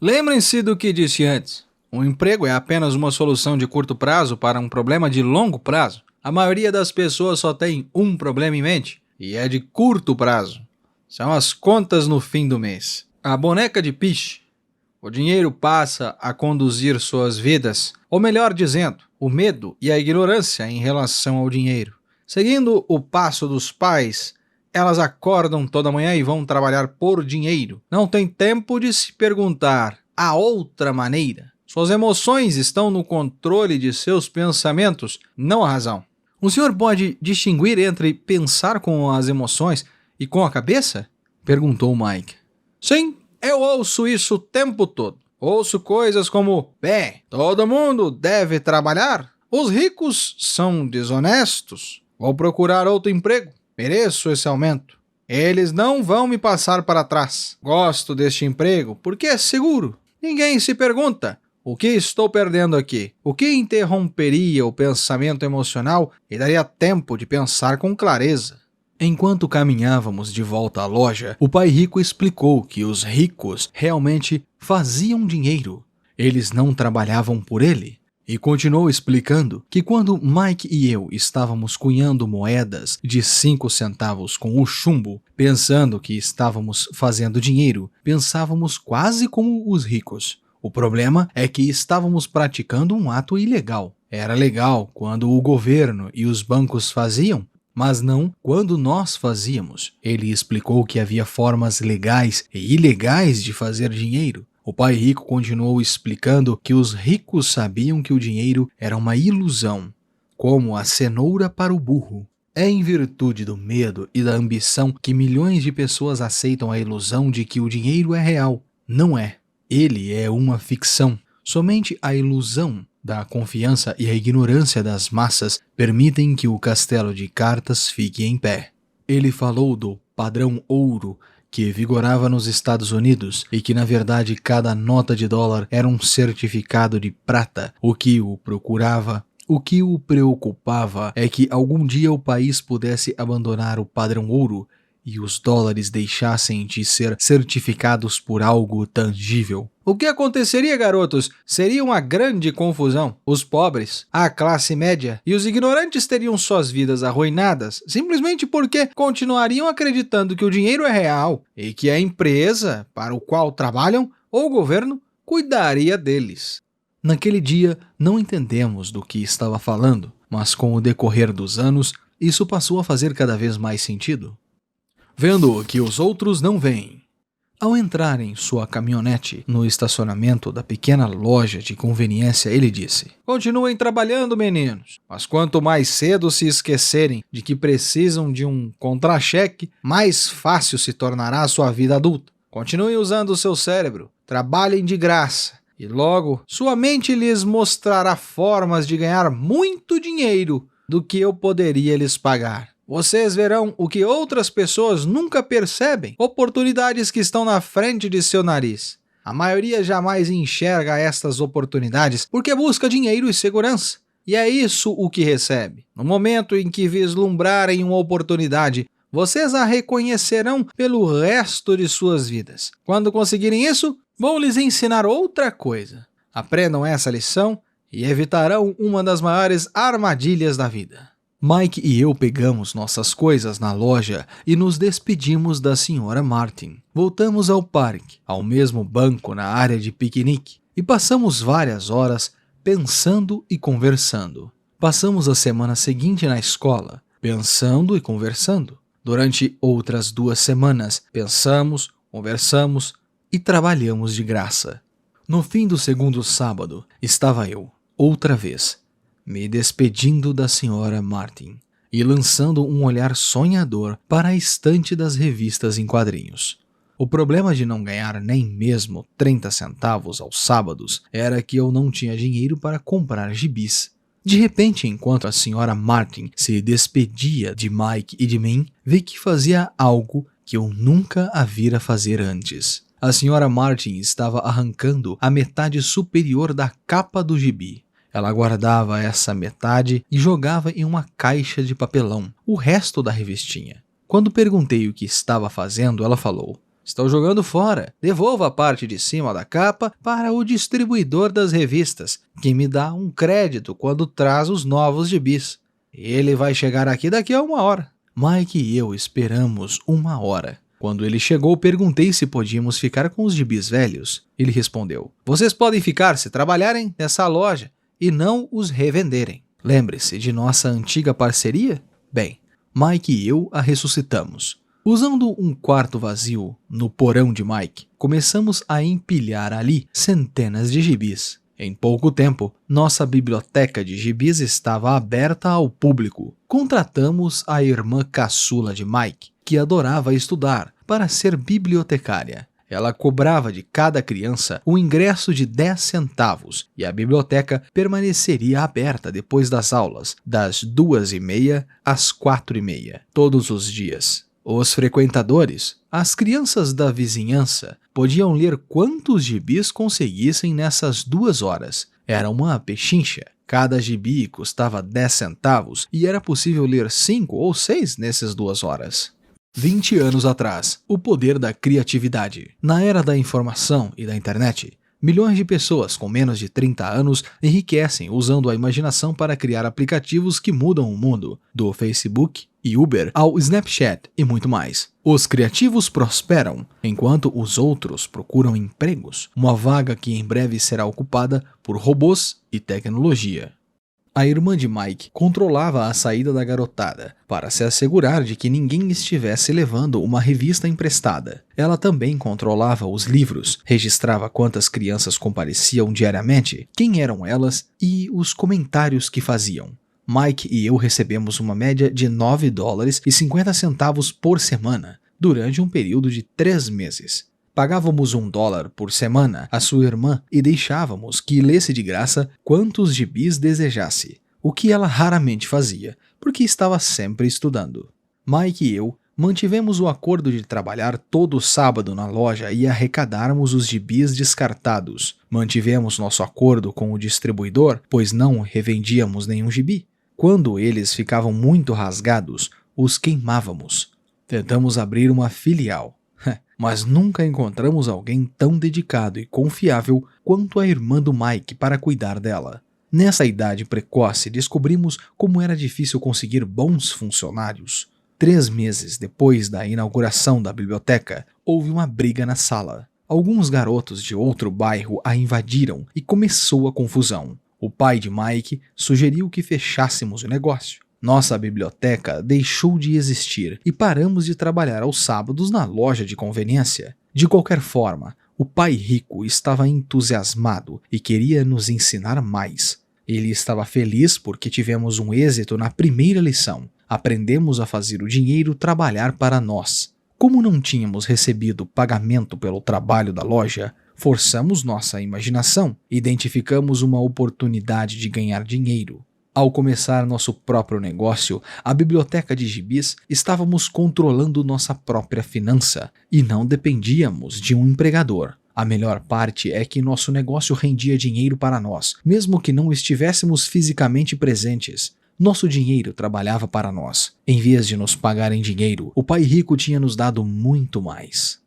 Speaker 1: Lembrem-se do que disse antes. Um emprego é apenas uma solução de curto prazo para um problema de longo prazo. A maioria das pessoas só tem um problema em mente, e é de curto prazo. São as contas no fim do mês. A boneca de piche. O dinheiro passa a conduzir suas vidas, ou melhor dizendo, o medo e a ignorância em relação ao dinheiro. Seguindo o passo dos pais, elas acordam toda manhã e vão trabalhar por dinheiro. Não tem tempo de se perguntar a outra maneira. Suas emoções estão no controle de seus pensamentos, não a razão. O senhor pode distinguir entre pensar com as emoções e com a cabeça? Perguntou Mike. Sim, eu ouço isso o tempo todo. Ouço coisas como, bem, todo mundo deve trabalhar. Os ricos são desonestos. Vou procurar outro emprego. Mereço esse aumento. Eles não vão me passar para trás. Gosto deste emprego porque é seguro. Ninguém se pergunta, o que estou perdendo aqui? O que interromperia o pensamento emocional e daria tempo de pensar com clareza? Enquanto caminhávamos de volta à loja, o pai rico explicou que os ricos realmente faziam dinheiro. Eles não trabalhavam por ele. E continuou explicando que quando Mike e eu estávamos cunhando moedas de 5 centavos com o chumbo, pensando que estávamos fazendo dinheiro, pensávamos quase como os ricos. O problema é que estávamos praticando um ato ilegal. Era legal quando o governo e os bancos faziam, mas não quando nós fazíamos. Ele explicou que havia formas legais e ilegais de fazer dinheiro. O pai rico continuou explicando que os ricos sabiam que o dinheiro era uma ilusão, como a cenoura para o burro. É em virtude do medo e da ambição que milhões de pessoas aceitam a ilusão de que o dinheiro é real. Não é. Ele é uma ficção. Somente a ilusão da confiança e a ignorância das massas permitem que o castelo de cartas fique em pé. Ele falou do padrão ouro que vigorava nos Estados Unidos e que, na verdade, cada nota de dólar era um certificado de prata. O que o preocupava é que algum dia o país pudesse abandonar o padrão ouro e os dólares deixassem de ser certificados por algo tangível. O que aconteceria, garotos? Seria uma grande confusão. Os pobres, a classe média e os ignorantes teriam suas vidas arruinadas simplesmente porque continuariam acreditando que o dinheiro é real e que a empresa para o qual trabalham ou o governo cuidaria deles. Naquele dia, não entendemos do que estava falando, mas com o decorrer dos anos, isso passou a fazer cada vez mais sentido. Vendo que os outros não veem. Ao entrar em sua caminhonete no estacionamento da pequena loja de conveniência, ele disse: continuem trabalhando, meninos, mas quanto mais cedo se esquecerem de que precisam de um contra-cheque, mais fácil se tornará a sua vida adulta. Continuem usando o seu cérebro, trabalhem de graça, e logo sua mente lhes mostrará formas de ganhar muito dinheiro do que eu poderia lhes pagar. Vocês verão o que outras pessoas nunca percebem, oportunidades que estão na frente de seu nariz. A maioria jamais enxerga estas oportunidades porque busca dinheiro e segurança. E é isso o que recebe. No momento em que vislumbrarem uma oportunidade, vocês a reconhecerão pelo resto de suas vidas. Quando conseguirem isso, vou lhes ensinar outra coisa. Aprendam essa lição e evitarão uma das maiores armadilhas da vida. Mike e eu pegamos nossas coisas na loja e nos despedimos da Sra. Martin. Voltamos ao parque, ao mesmo banco na área de piquenique, e passamos várias horas pensando e conversando. Passamos a semana seguinte na escola, pensando e conversando. Durante outras 2 semanas, pensamos, conversamos e trabalhamos de graça. No fim do segundo sábado, estava eu, outra vez, me despedindo da Sra. Martin e lançando um olhar sonhador para a estante das revistas em quadrinhos. O problema de não ganhar nem mesmo 30 centavos aos sábados era que eu não tinha dinheiro para comprar gibis. De repente, enquanto a Sra. Martin se despedia de Mike e de mim, vi que fazia algo que eu nunca a vira fazer antes. A Sra. Martin estava arrancando a metade superior da capa do gibi. Ela guardava essa metade e jogava em uma caixa de papelão o resto da revistinha. Quando perguntei o que estava fazendo, ela falou: Estou jogando fora. Devolva a parte de cima da capa para o distribuidor das revistas, que me dá um crédito quando traz os novos gibis. Ele vai chegar aqui daqui a 1 hora. Mike e eu esperamos 1 hora. Quando ele chegou, perguntei se podíamos ficar com os gibis velhos. Ele respondeu: vocês podem ficar se trabalharem nessa loja e não os revenderem. Lembre-se de nossa antiga parceria? Bem, Mike e eu a ressuscitamos. Usando um quarto vazio no porão de Mike, começamos a empilhar ali centenas de gibis. Em pouco tempo, nossa biblioteca de gibis estava aberta ao público. Contratamos a irmã caçula de Mike, que adorava estudar, para ser bibliotecária. Ela cobrava de cada criança um ingresso de 10 centavos e a biblioteca permaneceria aberta depois das aulas, das 2h30 às 4h30, todos os dias. Os frequentadores, as crianças da vizinhança, podiam ler quantos gibis conseguissem nessas 2 horas. Era uma pechincha. Cada gibi custava 10 centavos e era possível ler 5 ou 6 nessas 2 horas. 20 anos atrás, o poder da criatividade. Na era da informação e da internet, milhões de pessoas com menos de 30 anos enriquecem usando a imaginação para criar aplicativos que mudam o mundo, do Facebook e Uber ao Snapchat e muito mais. Os criativos prosperam, enquanto os outros procuram empregos, uma vaga que em breve será ocupada por robôs e tecnologia. A irmã de Mike controlava a saída da garotada, para se assegurar de que ninguém estivesse levando uma revista emprestada. Ela também controlava os livros, registrava quantas crianças compareciam diariamente, quem eram elas e os comentários que faziam. Mike e eu recebemos uma média de $9,50 por semana, durante um período de 3 meses. Pagávamos $1 por semana à sua irmã e deixávamos que lesse de graça quantos gibis desejasse, o que ela raramente fazia, porque estava sempre estudando. Mike e eu mantivemos o acordo de trabalhar todo sábado na loja e arrecadarmos os gibis descartados. Mantivemos nosso acordo com o distribuidor, pois não revendíamos nenhum gibi. Quando eles ficavam muito rasgados, os queimávamos. Tentamos abrir uma filial, mas nunca encontramos alguém tão dedicado e confiável quanto a irmã do Mike para cuidar dela. Nessa idade precoce, descobrimos como era difícil conseguir bons funcionários. 3 meses depois da inauguração da biblioteca, houve uma briga na sala. Alguns garotos de outro bairro a invadiram e começou a confusão. O pai de Mike sugeriu que fechássemos o negócio. Nossa biblioteca deixou de existir e paramos de trabalhar aos sábados na loja de conveniência. De qualquer forma, o pai rico estava entusiasmado e queria nos ensinar mais. Ele estava feliz porque tivemos um êxito na primeira lição. Aprendemos a fazer o dinheiro trabalhar para nós. Como não tínhamos recebido pagamento pelo trabalho da loja, forçamos nossa imaginação e identificamos uma oportunidade de ganhar dinheiro. Ao começar nosso próprio negócio, a biblioteca de gibis, estávamos controlando nossa própria finança e não dependíamos de um empregador. A melhor parte é que nosso negócio rendia dinheiro para nós, mesmo que não estivéssemos fisicamente presentes. Nosso dinheiro trabalhava para nós. Em vez de nos pagar em dinheiro, o pai rico tinha nos dado muito mais.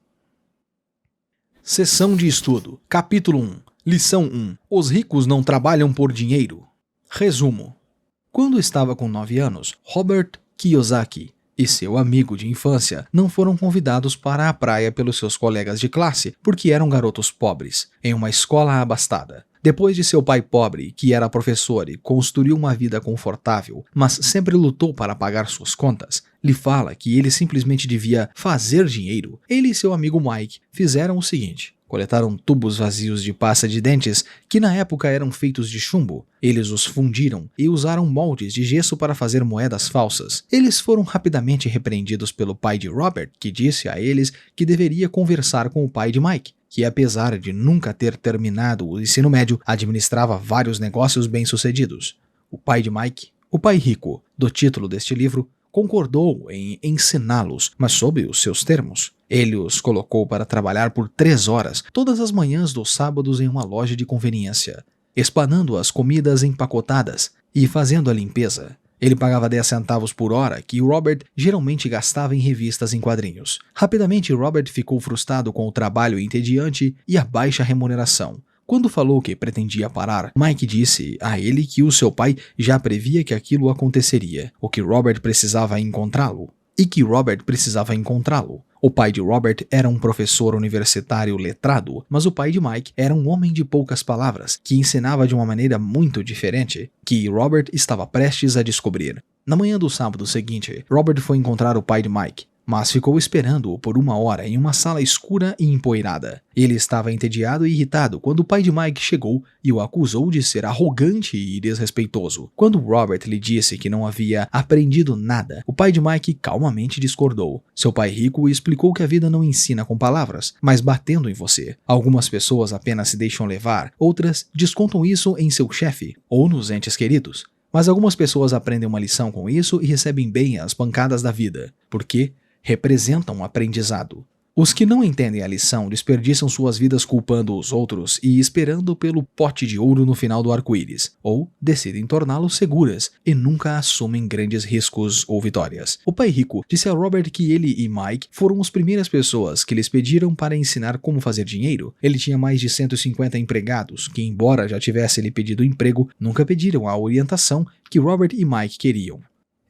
Speaker 1: Sessão de estudo. Capítulo 1. Lição 1. Os ricos não trabalham por dinheiro. Resumo. Quando estava com 9 anos, Robert Kiyosaki e seu amigo de infância não foram convidados para a praia pelos seus colegas de classe porque eram garotos pobres, em uma escola abastada. Depois de seu pai pobre, que era professor e construiu uma vida confortável, mas sempre lutou para pagar suas contas, lhe fala que ele simplesmente devia fazer dinheiro. Ele e seu amigo Mike fizeram o seguinte: coletaram tubos vazios de pasta de dentes que na época eram feitos de chumbo. Eles os fundiram e usaram moldes de gesso para fazer moedas falsas. Eles foram rapidamente repreendidos pelo pai de Robert, que disse a eles que deveria conversar com o pai de Mike, que apesar de nunca ter terminado o ensino médio, administrava vários negócios bem-sucedidos. O pai de Mike, o pai rico, do título deste livro, concordou em ensiná-los, mas sob os seus termos. Ele os colocou para trabalhar por 3 horas, todas as manhãs dos sábados em uma loja de conveniência, espanando as comidas empacotadas e fazendo a limpeza.
Speaker 2: Ele pagava 10 centavos por hora, que Robert geralmente gastava em revistas em quadrinhos. Rapidamente, Robert ficou frustrado com o trabalho entediante e a baixa remuneração. Quando falou que pretendia parar, Mike disse a ele que o seu pai já previa que aquilo aconteceria, o que Robert precisava encontrá-lo. O pai de Robert era um professor universitário letrado, mas o pai de Mike era um homem de poucas palavras, que ensinava de uma maneira muito diferente, que Robert estava prestes a descobrir. Na manhã do sábado seguinte, Robert foi encontrar o pai de Mike, mas ficou esperando-o por 1 hora em uma sala escura e empoeirada. Ele estava entediado e irritado quando o pai de Mike chegou e o acusou de ser arrogante e desrespeitoso. Quando Robert lhe disse que não havia aprendido nada, o pai de Mike calmamente discordou. Seu pai rico explicou que a vida não ensina com palavras, mas batendo em você. Algumas pessoas apenas se deixam levar, outras descontam isso em seu chefe ou nos entes queridos. Mas algumas pessoas aprendem uma lição com isso e recebem bem as pancadas da vida, porque representam um aprendizado. Os que não entendem a lição desperdiçam suas vidas culpando os outros e esperando pelo pote de ouro no final do arco-íris, ou decidem torná-los seguras e nunca assumem grandes riscos ou vitórias. O pai rico disse a Robert que ele e Mike foram as primeiras pessoas que lhes pediram para ensinar como fazer dinheiro. Ele tinha mais de 150 empregados que, embora já tivesse lhe pedido emprego, nunca pediram a orientação que Robert e Mike queriam.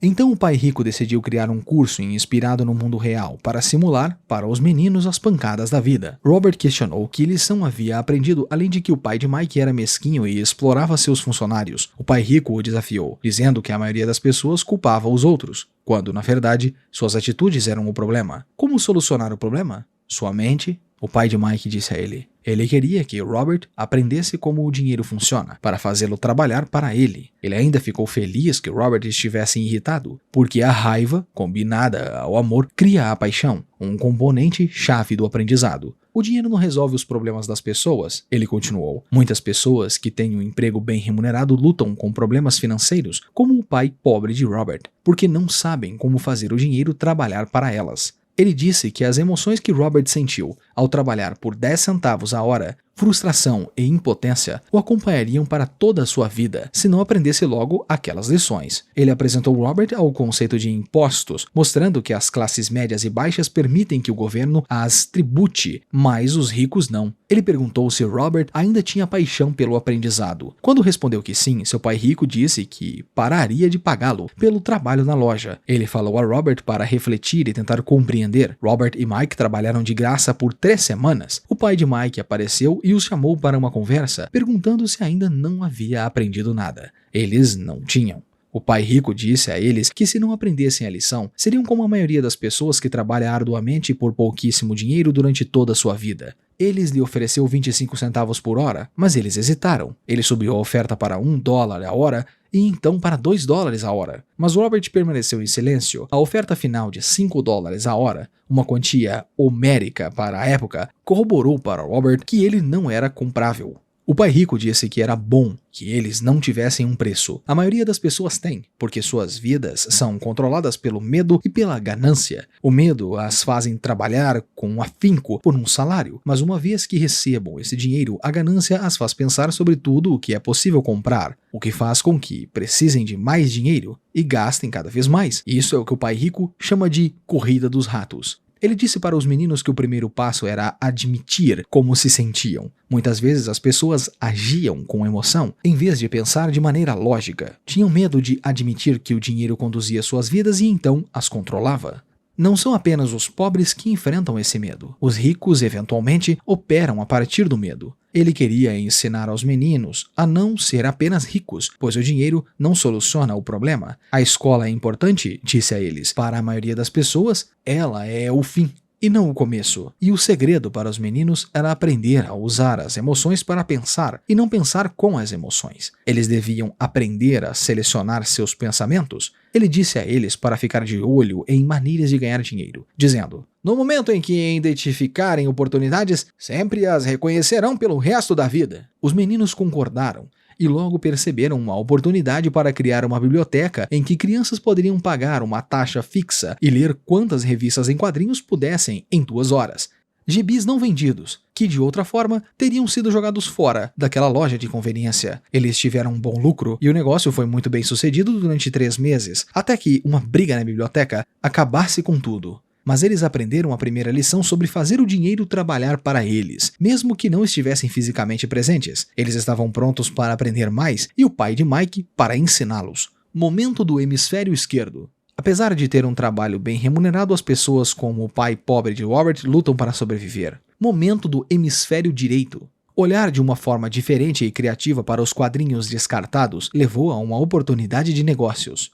Speaker 2: Então o pai rico decidiu criar um curso inspirado no mundo real para simular para os meninos as pancadas da vida. Robert questionou que lição havia aprendido, além de que o pai de Mike era mesquinho e explorava seus funcionários. O pai rico o desafiou, dizendo que a maioria das pessoas culpava os outros, quando, na verdade, suas atitudes eram o problema. Como solucionar o problema? Sua mente? O pai de Mike disse a ele. Ele queria que Robert aprendesse como o dinheiro funciona, para fazê-lo trabalhar para ele. Ele ainda ficou feliz que Robert estivesse irritado, porque a raiva, combinada ao amor, cria a paixão, um componente chave do aprendizado. O dinheiro não resolve os problemas das pessoas, ele continuou. Muitas pessoas que têm um emprego bem remunerado lutam com problemas financeiros, como o pai pobre de Robert, porque não sabem como fazer o dinheiro trabalhar para elas. Ele disse que as emoções que Robert sentiu ao trabalhar por 10 centavos a hora, frustração e impotência, o acompanhariam para toda a sua vida, se não aprendesse logo aquelas lições. Ele apresentou Robert ao conceito de impostos, mostrando que as classes médias e baixas permitem que o governo as tribute, mas os ricos não. Ele perguntou se Robert ainda tinha paixão pelo aprendizado. Quando respondeu que sim, seu pai rico disse que pararia de pagá-lo pelo trabalho na loja. Ele falou a Robert para refletir e tentar compreender. Robert e Mike trabalharam de graça por 3 semanas. O pai de Mike apareceu e os chamou para uma conversa, perguntando se ainda não havia aprendido nada. Eles não tinham. O pai rico disse a eles que se não aprendessem a lição, seriam como a maioria das pessoas que trabalha arduamente por pouquíssimo dinheiro durante toda a sua vida. Eles lhe ofereceu 25 centavos por hora, mas eles hesitaram. Ele subiu a oferta para $1 a hora e então para $2 a hora. Mas Robert permaneceu em silêncio. A oferta final de $5 a hora, uma quantia homérica para a época, corroborou para Robert que ele não era comprável. O pai rico disse que era bom que eles não tivessem um preço. A maioria das pessoas tem, porque suas vidas são controladas pelo medo e pela ganância. O medo as fazem trabalhar com afinco por um salário, mas uma vez que recebam esse dinheiro, a ganância as faz pensar sobre tudo o que é possível comprar, o que faz com que precisem de mais dinheiro e gastem cada vez mais. Isso é o que o pai rico chama de corrida dos ratos. Ele disse para os meninos que o primeiro passo era admitir como se sentiam. Muitas vezes as pessoas agiam com emoção, em vez de pensar de maneira lógica. Tinham medo de admitir que o dinheiro conduzia suas vidas e então as controlava. Não são apenas os pobres que enfrentam esse medo. Os ricos, eventualmente, operam a partir do medo. Ele queria ensinar aos meninos a não ser apenas ricos, pois o dinheiro não soluciona o problema. A escola é importante, disse a eles. Para a maioria das pessoas, ela é o fim e não o começo. E o segredo para os meninos era aprender a usar as emoções para pensar e não pensar com as emoções. Eles deviam aprender a selecionar seus pensamentos. Ele disse a eles para ficar de olho em maneiras de ganhar dinheiro, dizendo: no momento em que identificarem oportunidades, sempre as reconhecerão pelo resto da vida. Os meninos concordaram e logo perceberam uma oportunidade para criar uma biblioteca em que crianças poderiam pagar uma taxa fixa e ler quantas revistas em quadrinhos pudessem em 2 horas.
Speaker 3: gibis não vendidos, que de outra forma teriam sido jogados fora daquela loja de conveniência. Eles tiveram um bom lucro e o negócio foi muito bem sucedido durante 3 meses, até que uma briga na biblioteca acabasse com tudo. Mas eles aprenderam a primeira lição sobre fazer o dinheiro trabalhar para eles, mesmo que não estivessem fisicamente presentes. Eles estavam prontos para aprender mais e o pai de Mike para ensiná-los. Momento do hemisfério esquerdo. Apesar de ter um trabalho bem remunerado, as pessoas como o pai pobre de Robert lutam para sobreviver. Momento do hemisfério direito. Olhar de uma forma diferente e criativa para os quadrinhos descartados levou a uma oportunidade de negócios.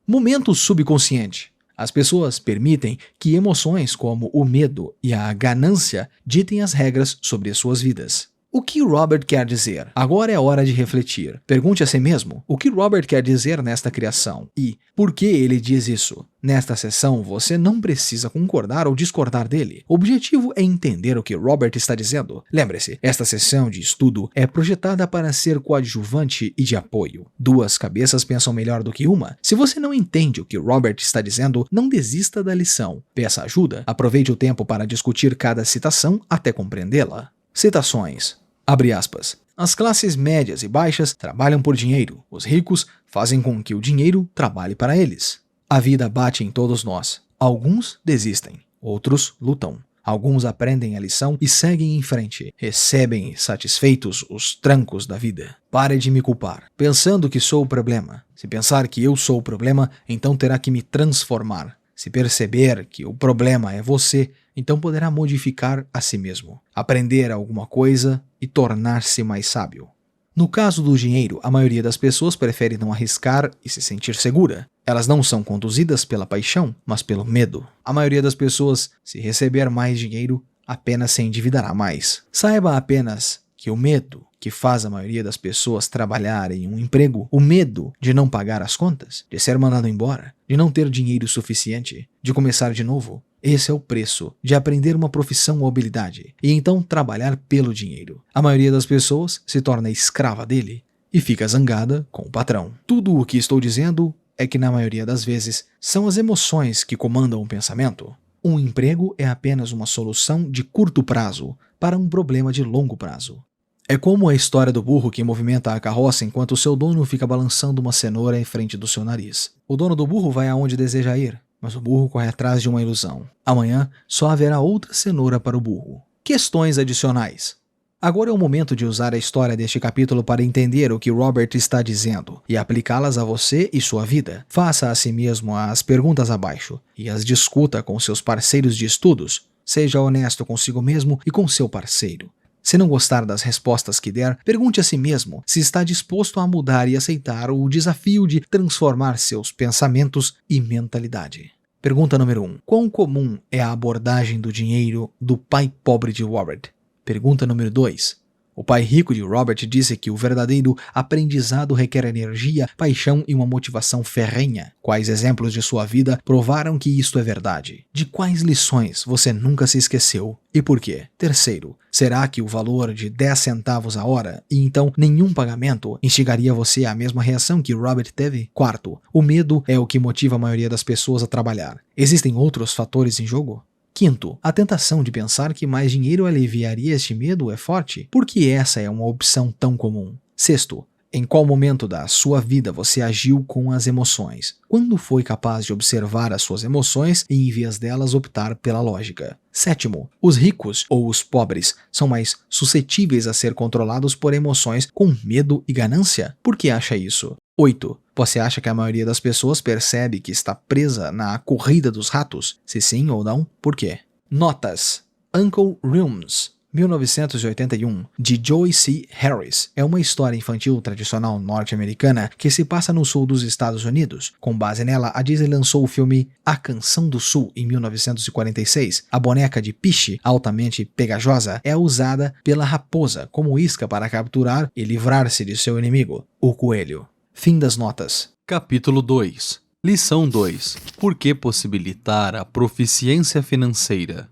Speaker 3: Momento subconsciente. As pessoas permitem que emoções como o medo e a ganância ditem as regras sobre as suas vidas. O que Robert quer dizer? Agora é hora de refletir. Pergunte a si mesmo o que Robert quer dizer nesta criação e por que ele diz isso. Nesta sessão, você não precisa concordar ou discordar dele. O objetivo é entender o que Robert está dizendo. Lembre-se, esta sessão de estudo é projetada para ser coadjuvante e de apoio. 2 cabeças pensam melhor do que uma. Se você não entende o que Robert está dizendo, não desista da lição. Peça ajuda. Aproveite o tempo para discutir cada citação até compreendê-la. Citações. Abre aspas. As classes médias e baixas trabalham por dinheiro. Os ricos fazem com que o dinheiro trabalhe para eles. A vida bate em todos nós. Alguns desistem, outros lutam. Alguns aprendem a lição e seguem em frente. Recebem satisfeitos os trancos da vida. Pare de me culpar, pensando que sou o problema. Se pensar que eu sou o problema, então terá que me transformar. Se perceber que o problema é você, então poderá modificar a si mesmo, aprender alguma coisa e tornar-se mais sábio. No caso do dinheiro, a maioria das pessoas prefere não arriscar e se sentir segura. Elas não são conduzidas pela paixão, mas pelo medo. A maioria das pessoas, se receber mais dinheiro, apenas se endividará mais. Saiba apenas que o medo que faz a maioria das pessoas trabalhar em um emprego, o medo de não pagar as contas, de ser mandado embora, de não ter dinheiro suficiente, de começar de novo, esse é o preço de aprender uma profissão ou habilidade e então trabalhar pelo dinheiro. A maioria das pessoas se torna escrava dele e fica zangada com o patrão. Tudo o que estou dizendo é que na maioria das vezes são as emoções que comandam o pensamento. Um emprego é apenas uma solução de curto prazo para um problema de longo prazo. É como a história do burro que movimenta a carroça enquanto o seu dono fica balançando uma cenoura em frente do seu nariz. O dono do burro vai aonde deseja ir, mas o burro corre atrás de uma ilusão. Amanhã só haverá outra cenoura para o burro. Questões adicionais. Agora é o momento de usar a história deste capítulo para entender o que Robert está dizendo e aplicá-las a você e sua vida. Faça a si mesmo as perguntas abaixo e as discuta com seus parceiros de estudos. Seja honesto consigo mesmo e com seu parceiro. Se não gostar das respostas que der, pergunte a si mesmo se está disposto a mudar e aceitar o desafio de transformar seus pensamentos e mentalidade. Pergunta número 1. Quão comum é a abordagem do dinheiro do pai pobre de Robert? Pergunta número 2. O pai rico de Robert disse que o verdadeiro aprendizado requer energia, paixão e uma motivação ferrenha. Quais exemplos de sua vida provaram que isto é verdade? De quais lições você nunca se esqueceu? E por quê? Terceiro, será que o valor de 10 centavos a hora e então nenhum pagamento instigaria você à mesma reação que Robert teve? Quarto, o medo é o que motiva a maioria das pessoas a trabalhar. Existem outros fatores em jogo? Quinto, a tentação de pensar que mais dinheiro aliviaria este medo é forte, porque essa é uma opção tão comum. Sexto, em qual momento da sua vida você agiu com as emoções? Quando foi capaz de observar as suas emoções e, em vez delas, optar pela lógica? Sétimo, os ricos ou os pobres são mais suscetíveis a ser controlados por emoções com medo e ganância? Por que acha isso? 8. Você acha que a maioria das pessoas percebe que está presa na corrida dos ratos? Se sim ou não, por quê? Notas. Uncle Remus, 1981, de Joyce Harris, é uma história infantil tradicional norte-americana que se passa no sul dos Estados Unidos. Com base nela, a Disney lançou o filme A Canção do Sul, em 1946. A boneca de Piche, altamente pegajosa, é usada pela raposa como isca para capturar e livrar-se de seu inimigo, o coelho. Fim das notas.
Speaker 1: Capítulo 2. Lição 2. Por que possibilitar a proficiência financeira?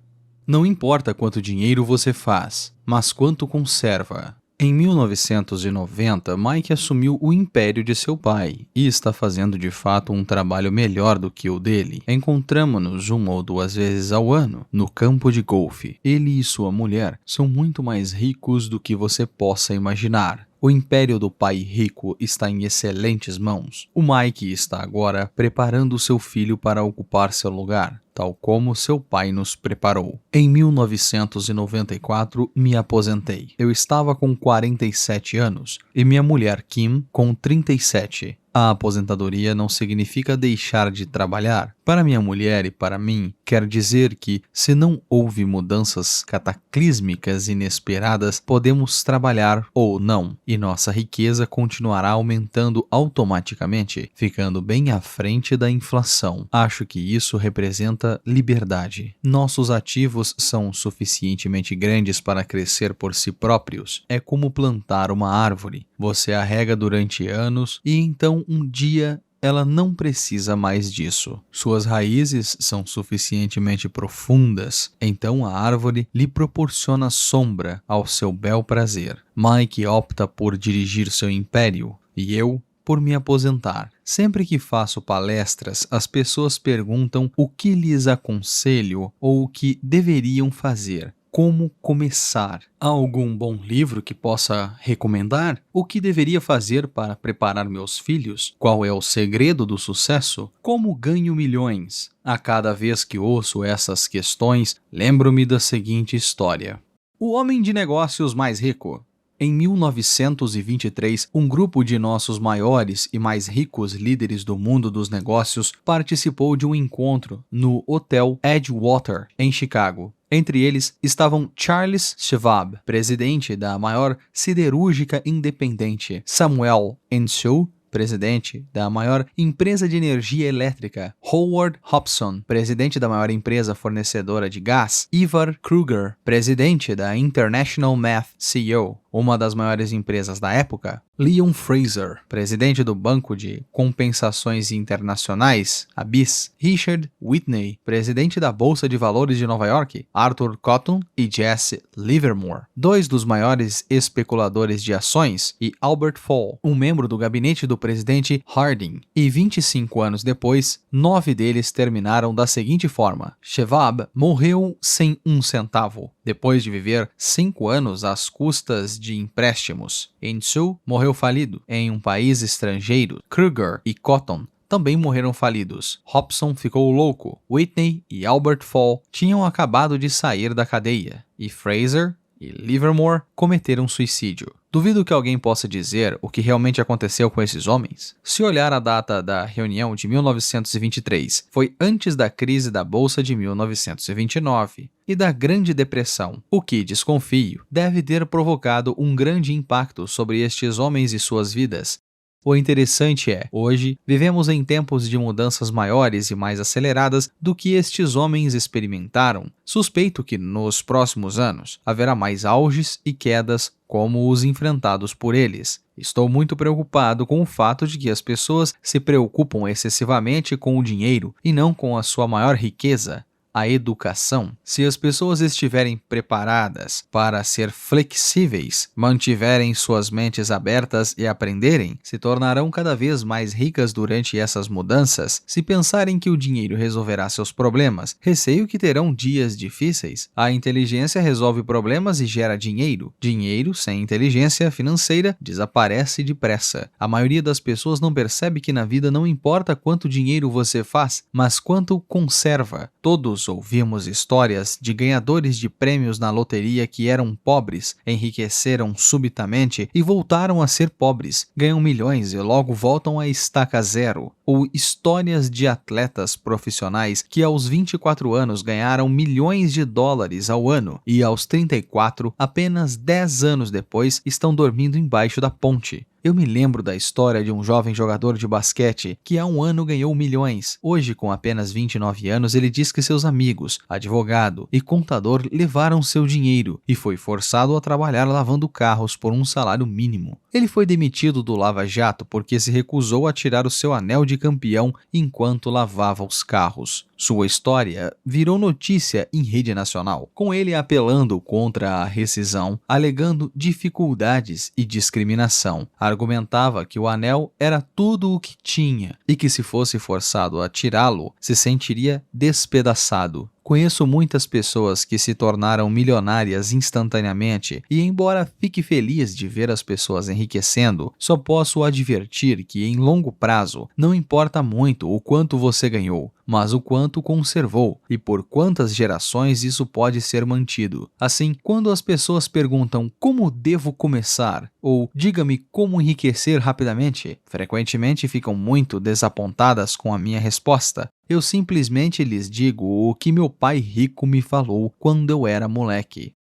Speaker 1: Não importa quanto dinheiro você faz, mas quanto conserva.
Speaker 2: Em 1990, Mike assumiu o império de seu pai e está fazendo de fato um trabalho melhor do que o dele. Encontramo-nos 1 ou 2 vezes ao ano no campo de golfe. Ele e sua mulher são muito mais ricos do que você possa imaginar. O império do pai rico está em excelentes mãos. O Mike está agora preparando seu filho para ocupar seu lugar, tal como seu pai nos preparou. Em 1994, me aposentei. Eu estava com 47 anos e minha mulher Kim com 37. A aposentadoria não significa deixar de trabalhar. Para minha mulher e para mim, quer dizer que, se não houve mudanças cataclísmicas inesperadas, podemos trabalhar ou não, e nossa riqueza continuará aumentando automaticamente, ficando bem à frente da inflação. Acho que isso representa liberdade. Nossos ativos são suficientemente grandes para crescer por si próprios. É como plantar uma árvore. Você a rega durante anos e então um dia ela não precisa mais disso. Suas raízes são suficientemente profundas, então a árvore lhe proporciona sombra ao seu bel prazer. Mike opta por dirigir seu império e eu por me aposentar. Sempre que faço palestras, as pessoas perguntam o que lhes aconselho ou o que deveriam fazer. Como começar? Há algum bom livro que possa recomendar? O que deveria fazer para preparar meus filhos? Qual é o segredo do sucesso? Como ganho milhões? A cada vez que ouço essas questões, lembro-me da seguinte história. O homem de negócios mais rico. Em 1923, um grupo de nossos maiores e mais ricos líderes do mundo dos negócios participou de um encontro no Hotel Edgewater, em Chicago. Entre eles estavam Charles Schwab, presidente da maior siderúrgica independente, Samuel Insull, presidente da maior empresa de energia elétrica, Howard Hobson, presidente da maior empresa fornecedora de gás, Ivar Kruger, presidente da International Math CEO, uma das maiores empresas da época, Leon Fraser, presidente do Banco de Compensações Internacionais, a BIS, Richard Whitney, presidente da Bolsa de Valores de Nova York, Arthur Cotton e Jesse Livermore, 2 dos maiores especuladores de ações, e Albert Fall, um membro do gabinete do presidente Harding. E 25 anos depois, 9 deles terminaram da seguinte forma: Schwab morreu sem um centavo, depois de viver 5 anos às custas de empréstimos. Insull morreu falido em um país estrangeiro. Kruger e Cotton também morreram falidos. Hobson ficou louco. Whitney e Albert Fall tinham acabado de sair da cadeia. E Fraser e Livermore cometeram suicídio. Duvido que alguém possa dizer o que realmente aconteceu com esses homens. Se olhar a data da reunião de 1923, foi antes da crise da Bolsa de 1929 e da Grande Depressão, o que, desconfio, deve ter provocado um grande impacto sobre estes homens e suas vidas. O interessante é, hoje, vivemos em tempos de mudanças maiores e mais aceleradas do que estes homens experimentaram. Suspeito que, nos próximos anos, haverá mais auges e quedas como os enfrentados por eles. Estou muito preocupado com o fato de que as pessoas se preocupam excessivamente com o dinheiro e não com a sua maior riqueza, a educação. Se as pessoas estiverem preparadas para ser flexíveis, mantiverem suas mentes abertas e aprenderem, se tornarão cada vez mais ricas durante essas mudanças. Se pensarem que o dinheiro resolverá seus problemas, receio que terão dias difíceis. A inteligência resolve problemas e gera dinheiro. Dinheiro sem inteligência financeira desaparece depressa. A maioria das pessoas não percebe que na vida não importa quanto dinheiro você faz, mas quanto conserva. Todos ouvimos histórias de ganhadores de prêmios na loteria que eram pobres, enriqueceram subitamente e voltaram a ser pobres, ganham milhões e logo voltam à estaca zero. Ou histórias de atletas profissionais que aos 24 anos ganharam milhões de dólares ao ano e aos 34, apenas 10 anos depois, estão dormindo embaixo da ponte. Eu me lembro da história de um jovem jogador de basquete que há um ano ganhou milhões. Hoje, com apenas 29 anos, ele diz que seus amigos, advogado e contador levaram seu dinheiro e foi forçado a trabalhar lavando carros por um salário mínimo. Ele foi demitido do Lava Jato porque se recusou a tirar o seu anel de campeão enquanto lavava os carros. Sua história virou notícia em rede nacional, com ele apelando contra a rescisão, alegando dificuldades e discriminação. Argumentava que o anel era tudo o que tinha e que se fosse forçado a tirá-lo, se sentiria despedaçado. Conheço muitas pessoas que se tornaram milionárias instantaneamente e, embora fique feliz de ver as pessoas enriquecendo, só posso advertir que, em longo prazo, não importa muito o quanto você ganhou, mas o quanto conservou e por quantas gerações isso pode ser mantido. Assim, quando as pessoas perguntam como devo começar ou diga-me como enriquecer rapidamente, frequentemente ficam muito desapontadas com a minha resposta. Eu simplesmente lhes digo o que meu pai rico me falou quando eu era moleque.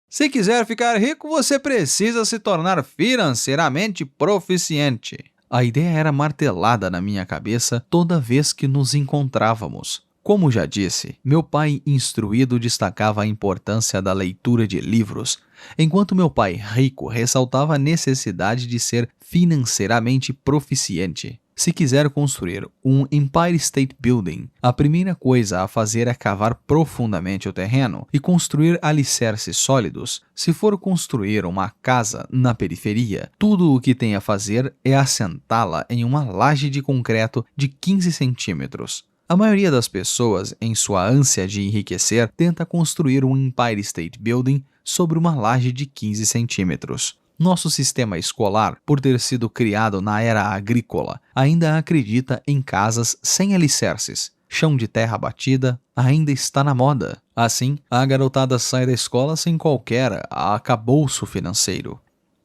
Speaker 2: Se quiser ficar rico, você precisa se tornar financeiramente proficiente. A ideia era martelada na minha cabeça toda vez que nos encontrávamos. Como já disse, meu pai instruído destacava a importância da leitura de livros, enquanto meu pai rico ressaltava a necessidade de ser financeiramente proficiente. Se quiser construir um Empire State Building, a primeira coisa a fazer é cavar profundamente o terreno e construir alicerces sólidos. Se for construir uma casa na periferia, tudo o que tem a fazer é assentá-la em uma laje de concreto de 15 centímetros. A maioria das pessoas, em sua ânsia de enriquecer, tenta construir um Empire State Building sobre uma laje de 15 centímetros. Nosso sistema escolar, por ter sido criado na era agrícola, ainda acredita em casas sem alicerces. Chão de terra batida ainda está na moda. Assim, a garotada sai da escola sem qualquer arcabouço financeiro.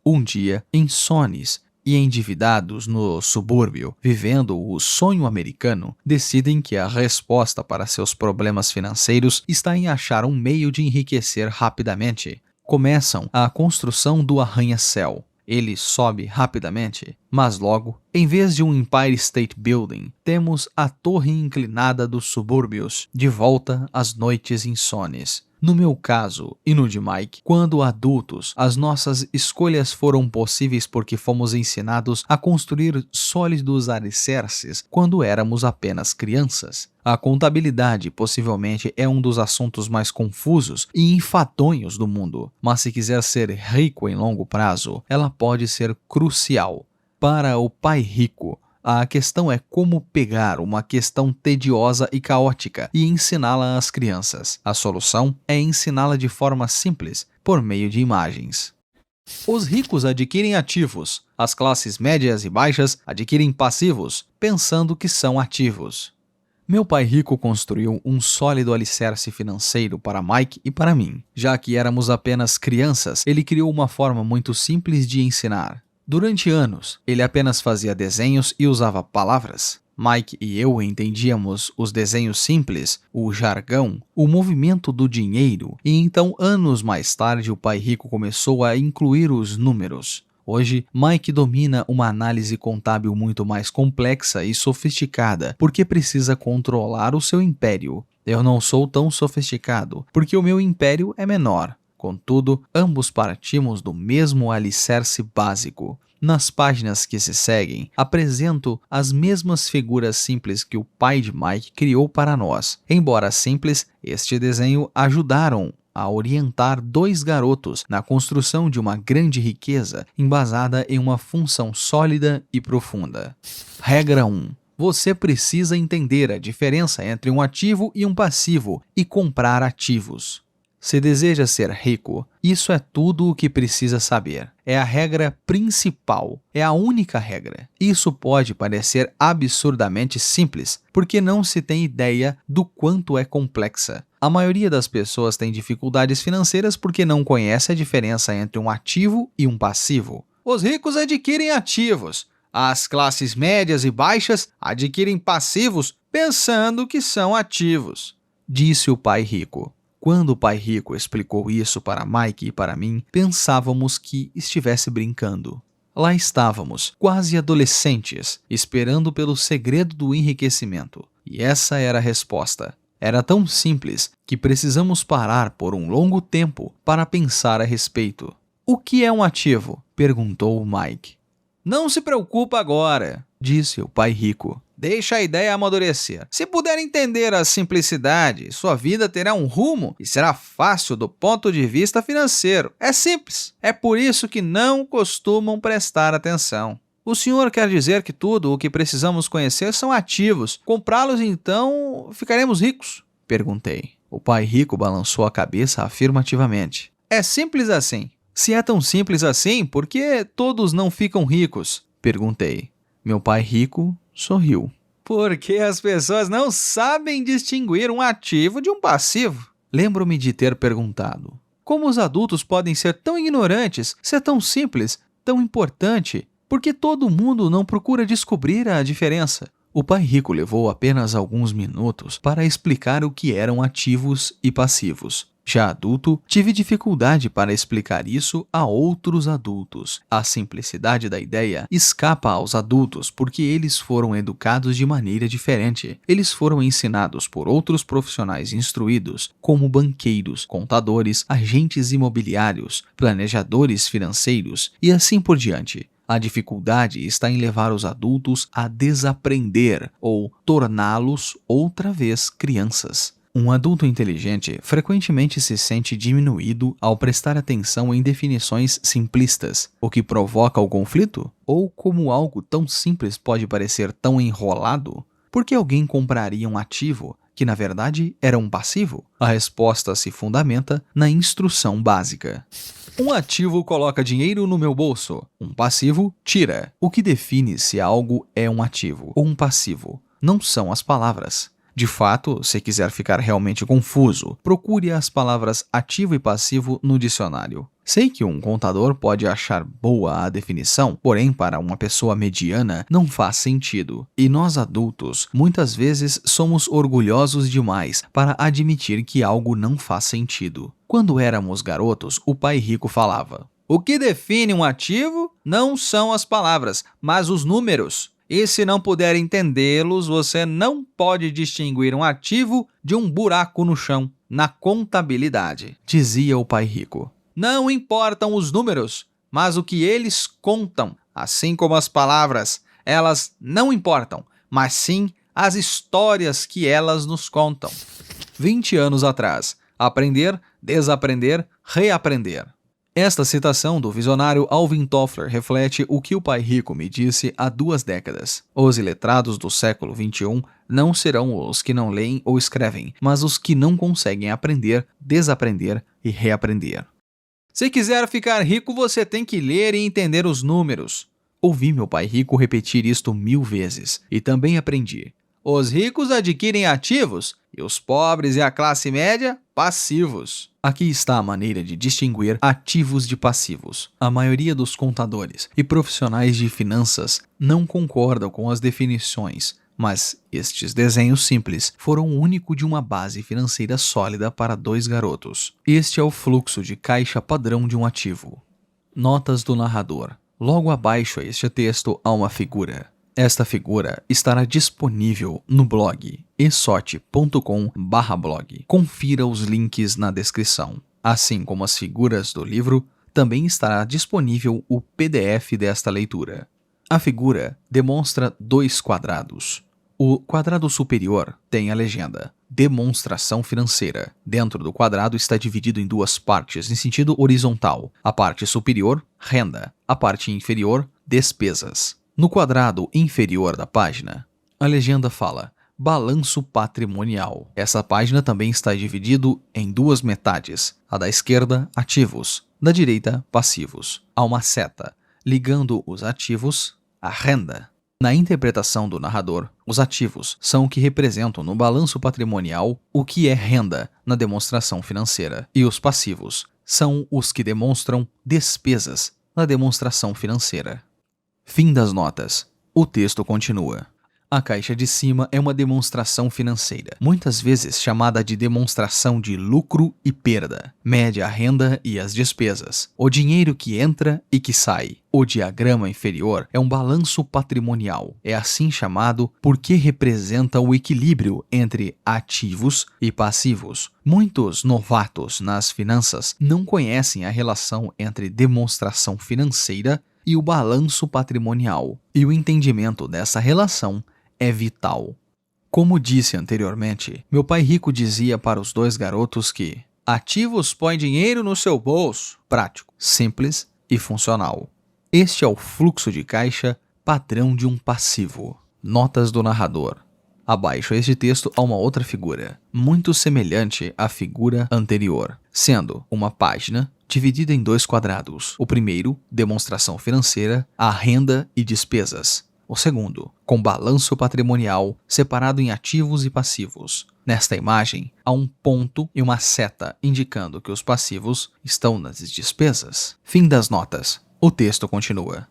Speaker 2: Um dia, insones e endividados no subúrbio, vivendo o sonho americano, decidem que a resposta para seus problemas financeiros está em achar um meio de enriquecer rapidamente. Começam a construção do arranha-céu. Ele sobe rapidamente, mas logo, em vez de um Empire State Building, temos a torre inclinada dos subúrbios, de volta às noites insones. No meu caso e no de Mike, quando adultos, as nossas escolhas foram possíveis porque fomos ensinados a construir sólidos alicerces quando éramos apenas crianças. A contabilidade possivelmente é um dos assuntos mais confusos e enfadonhos do mundo, mas se quiser ser rico em longo prazo, ela pode ser crucial. Para o pai rico, a questão é como pegar uma questão tediosa e caótica e ensiná-la às crianças. A solução é ensiná-la de forma simples, por meio de imagens. Os ricos adquirem ativos, as classes médias e baixas adquirem passivos, pensando que são ativos. Meu pai rico construiu um sólido alicerce financeiro para Mike e para mim. Já que éramos apenas crianças, ele criou uma forma muito simples de ensinar. Durante anos, ele apenas fazia desenhos e usava palavras. Mike e eu entendíamos os desenhos simples, o jargão, o movimento do dinheiro, e então, anos mais tarde, o pai rico começou a incluir os números. Hoje, Mike domina uma análise contábil muito mais complexa e sofisticada, porque precisa controlar o seu império. Eu não sou tão sofisticado, porque o meu império é menor. Contudo, ambos partimos do mesmo alicerce básico. Nas páginas que se seguem, apresento as mesmas figuras simples que o pai de Mike criou para nós. Embora simples, este desenho ajudaram a orientar dois garotos na construção de uma grande riqueza embasada em uma função sólida e profunda. Regra 1. Você precisa entender a diferença entre um ativo e um passivo e comprar ativos. Se deseja ser rico, isso é tudo o que precisa saber. É a regra principal, é a única regra. Isso pode parecer absurdamente simples, porque não se tem ideia do quanto é complexa. A maioria das pessoas tem dificuldades financeiras porque não conhece a diferença entre um ativo e um passivo. Os ricos adquirem ativos. As classes médias e baixas adquirem passivos pensando que são ativos, disse o pai rico. Quando o pai rico explicou isso para Mike e para mim, pensávamos que estivesse brincando. Lá estávamos, quase adolescentes, esperando pelo segredo do enriquecimento. E essa era a resposta. Era tão simples que precisamos parar por um longo tempo para pensar a respeito. O que é um ativo? Perguntou Mike. Não se preocupa agora, disse o pai rico. Deixa a ideia amadurecer. Se puder entender a simplicidade, sua vida terá um rumo e será fácil do ponto de vista financeiro. É simples. É por isso que não costumam prestar atenção. O senhor quer dizer que tudo o que precisamos conhecer são ativos. Comprá-los então ficaremos ricos? Perguntei. O pai rico balançou a cabeça afirmativamente. É simples assim. Se é tão simples assim, por que todos não ficam ricos? Perguntei. Meu pai rico sorriu. Porque as pessoas não sabem distinguir um ativo de um passivo. Lembro-me de ter perguntado. Como os adultos podem ser tão ignorantes, ser tão simples, tão importante? Por que todo mundo não procura descobrir a diferença? O pai rico levou apenas alguns minutos para explicar o que eram ativos e passivos. Já adulto, tive dificuldade para explicar isso a outros adultos. A simplicidade da ideia escapa aos adultos porque eles foram educados de maneira diferente. Eles foram ensinados por outros profissionais instruídos, como banqueiros, contadores, agentes imobiliários, planejadores financeiros e assim por diante. A dificuldade está em levar os adultos a desaprender ou torná-los outra vez crianças. Um adulto inteligente frequentemente se sente diminuído ao prestar atenção em definições simplistas, o que provoca o conflito? Ou como algo tão simples pode parecer tão enrolado? Por que alguém compraria um ativo que na verdade era um passivo? A resposta se fundamenta na instrução básica. Um ativo coloca dinheiro no meu bolso, um passivo tira. O que define se algo é um ativo ou um passivo não são as palavras. De fato, se quiser ficar realmente confuso, procure as palavras ativo e passivo no dicionário. Sei que um contador pode achar boa a definição, porém para uma pessoa mediana não faz sentido. E nós adultos, muitas vezes, somos orgulhosos demais para admitir que algo não faz sentido. Quando éramos garotos, o pai rico falava: "O que define um ativo não são as palavras, mas os números. E se não puder entendê-los, você não pode distinguir um ativo de um buraco no chão, na contabilidade", dizia o pai rico. Não importam os números, mas o que eles contam, assim como as palavras. Elas não importam, mas sim as histórias que elas nos contam. 20 anos atrás. Aprender, desaprender, reaprender. Esta citação do visionário Alvin Toffler reflete o que o pai rico me disse há 2 décadas. Os iletrados do século XXI não serão os que não leem ou escrevem, mas os que não conseguem aprender, desaprender e reaprender. Se quiser ficar rico, você tem que ler e entender os números. Ouvi meu pai rico repetir isto 1000 vezes e também aprendi. Os ricos adquirem ativos e os pobres e a classe média, passivos. Aqui está a maneira de distinguir ativos de passivos. A maioria dos contadores e profissionais de finanças não concordam com as definições, mas estes desenhos simples foram o único de uma base financeira sólida para 2 garotos. Este é o fluxo de caixa padrão de um ativo. Notas do narrador. Logo abaixo a este texto há uma figura. Esta figura estará disponível no blog esote.com/blog. Confira os links na descrição. Assim como as figuras do livro, também estará disponível o PDF desta leitura. A figura demonstra 2 quadrados. O quadrado superior tem a legenda Demonstração financeira. Dentro do quadrado está dividido em 2 partes em sentido horizontal. A parte superior, renda. A parte inferior, despesas. No quadrado inferior da página, a legenda fala Balanço patrimonial. Essa página também está dividida em 2 metades. A da esquerda, ativos. Da direita, passivos. Há uma seta ligando os ativos à renda. Na interpretação do narrador, os ativos são o que representam no balanço patrimonial o que é renda na demonstração financeira, e os passivos são os que demonstram despesas na demonstração financeira. Fim das notas. O texto continua. A caixa de cima é uma demonstração financeira, muitas vezes chamada de demonstração de lucro e perda. Mede a renda e as despesas, o dinheiro que entra e que sai. O diagrama inferior é um balanço patrimonial. É assim chamado porque representa o equilíbrio entre ativos e passivos. Muitos novatos nas finanças não conhecem a relação entre demonstração financeira e o balanço patrimonial, e o entendimento dessa relação é vital. Como disse anteriormente, meu pai rico dizia para os dois garotos que ativos põe dinheiro no seu bolso. Prático, simples e funcional. Este é o fluxo de caixa padrão de um passivo. Notas do narrador. Abaixo este texto há uma outra figura, muito semelhante à figura anterior, sendo uma página dividida em 2 quadrados. O primeiro, demonstração financeira, a renda e despesas. O segundo, com balanço patrimonial separado em ativos e passivos. Nesta imagem, há um ponto e uma seta indicando que os passivos estão nas despesas. Fim das notas. O texto continua.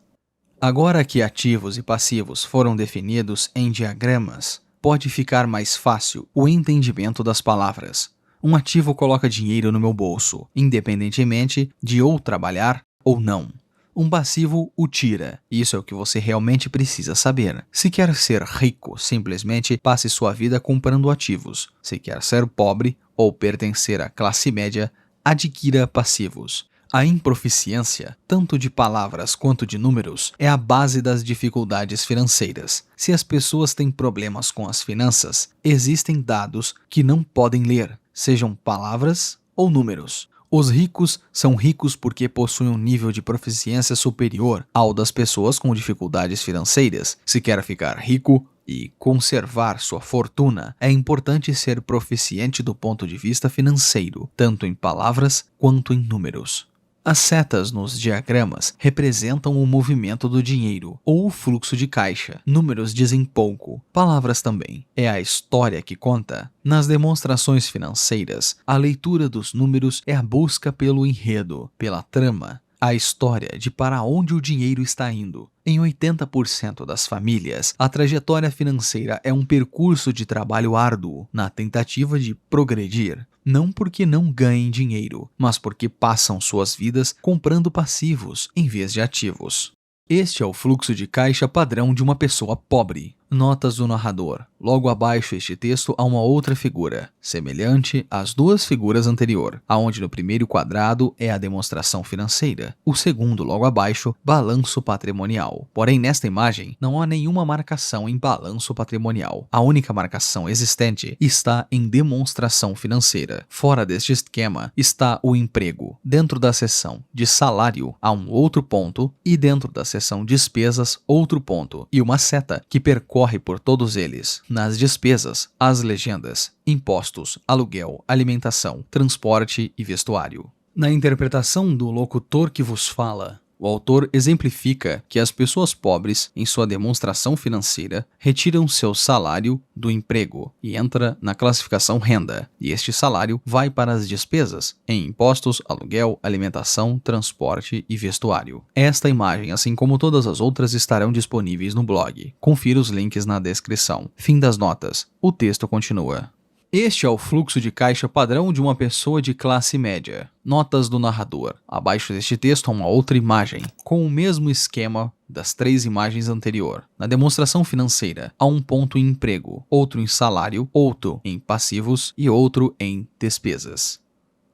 Speaker 2: Agora que ativos e passivos foram definidos em diagramas, pode ficar mais fácil o entendimento das palavras. Um ativo coloca dinheiro no meu bolso, independentemente de ou trabalhar ou não. Um passivo o tira. Isso é o que você realmente precisa saber. Se quer ser rico, simplesmente passe sua vida comprando ativos. Se quer ser pobre ou pertencer à classe média, adquira passivos. A improficiência, tanto de palavras quanto de números, é a base das dificuldades financeiras. Se as pessoas têm problemas com as finanças, existem dados que não podem ler, sejam palavras ou números. Os ricos são ricos porque possuem um nível de proficiência superior ao das pessoas com dificuldades financeiras. Se quer ficar rico e conservar sua fortuna, é importante ser proficiente do ponto de vista financeiro, tanto em palavras quanto em números. As setas nos diagramas representam o movimento do dinheiro ou o fluxo de caixa. Números dizem pouco, palavras também. É a história que conta. Nas demonstrações financeiras, a leitura dos números é a busca pelo enredo, pela trama, a história de para onde o dinheiro está indo. Em 80% das famílias, a trajetória financeira é um percurso de trabalho árduo na tentativa de progredir. Não porque não ganhem dinheiro, mas porque passam suas vidas comprando passivos em vez de ativos. Este é o fluxo de caixa padrão de uma pessoa pobre. Notas do narrador. Logo abaixo este texto há uma outra figura, semelhante às 2 figuras anteriores, aonde no primeiro quadrado é a demonstração financeira, o segundo logo abaixo, balanço patrimonial. Porém, nesta imagem, não há nenhuma marcação em balanço patrimonial. A única marcação existente está em demonstração financeira. Fora deste esquema está o emprego. Dentro da seção de salário há um outro ponto e dentro da seção despesas outro ponto e uma seta que percorre por todos eles. Nas despesas, as legendas, impostos, aluguel, alimentação, transporte e vestuário. Na interpretação do locutor que vos fala, o autor exemplifica que as pessoas pobres, em sua demonstração financeira, retiram seu salário do emprego e entra na classificação renda, e este salário vai para as despesas, em impostos, aluguel, alimentação, transporte e vestuário. Esta imagem, assim como todas as outras, estarão disponíveis no blog. Confira os links na descrição. Fim das notas. O texto continua. Este é o fluxo de caixa padrão de uma pessoa de classe média. Notas do narrador. Abaixo deste texto há uma outra imagem, com o mesmo esquema das 3 imagens anteriores. Na demonstração financeira, há um ponto em emprego, outro em salário, outro em passivos e outro em despesas.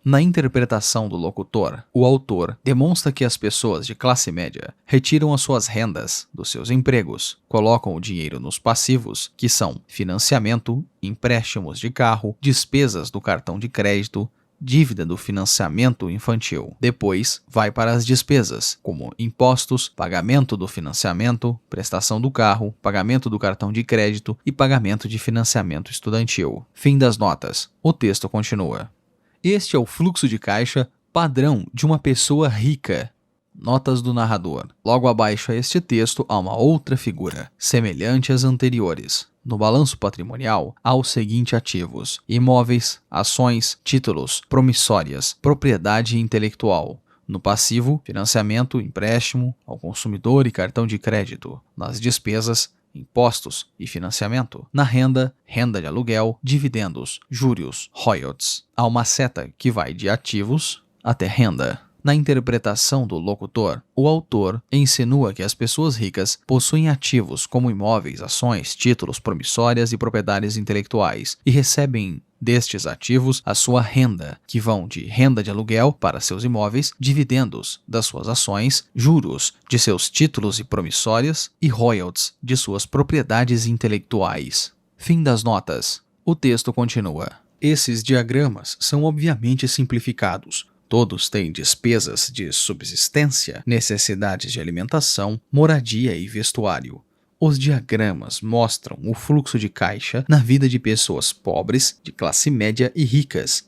Speaker 2: Na interpretação do locutor, o autor demonstra que as pessoas de classe média retiram as suas rendas dos seus empregos, colocam o dinheiro nos passivos, que são financiamento, empréstimos de carro, despesas do cartão de crédito, dívida do financiamento infantil. Depois, vai para as despesas, como impostos, pagamento do financiamento, prestação do carro, pagamento do cartão de crédito e pagamento de financiamento estudantil. Fim das notas. O texto continua. Este é o fluxo de caixa padrão de uma pessoa rica. Notas do narrador. Logo abaixo a este texto há uma outra figura, semelhante às anteriores. No balanço patrimonial, há os seguintes ativos: imóveis, ações, títulos, promissórias, propriedade intelectual. No passivo, financiamento, empréstimo ao consumidor e cartão de crédito. Nas despesas, impostos e financiamento. Na renda, renda de aluguel, dividendos, juros, royalties. Há uma seta que vai de ativos até renda. Na interpretação do locutor, o autor insinua que as pessoas ricas possuem ativos como imóveis, ações, títulos, promissórias e propriedades intelectuais e recebem destes ativos a sua renda, que vão de renda de aluguel para seus imóveis, dividendos das suas ações, juros de seus títulos e promissórias e royalties de suas propriedades intelectuais. Fim das notas. O texto continua. Esses diagramas são obviamente simplificados. Todos têm despesas de subsistência, necessidades de alimentação, moradia e vestuário. Os diagramas mostram o fluxo de caixa na vida de pessoas pobres, de classe média e ricas.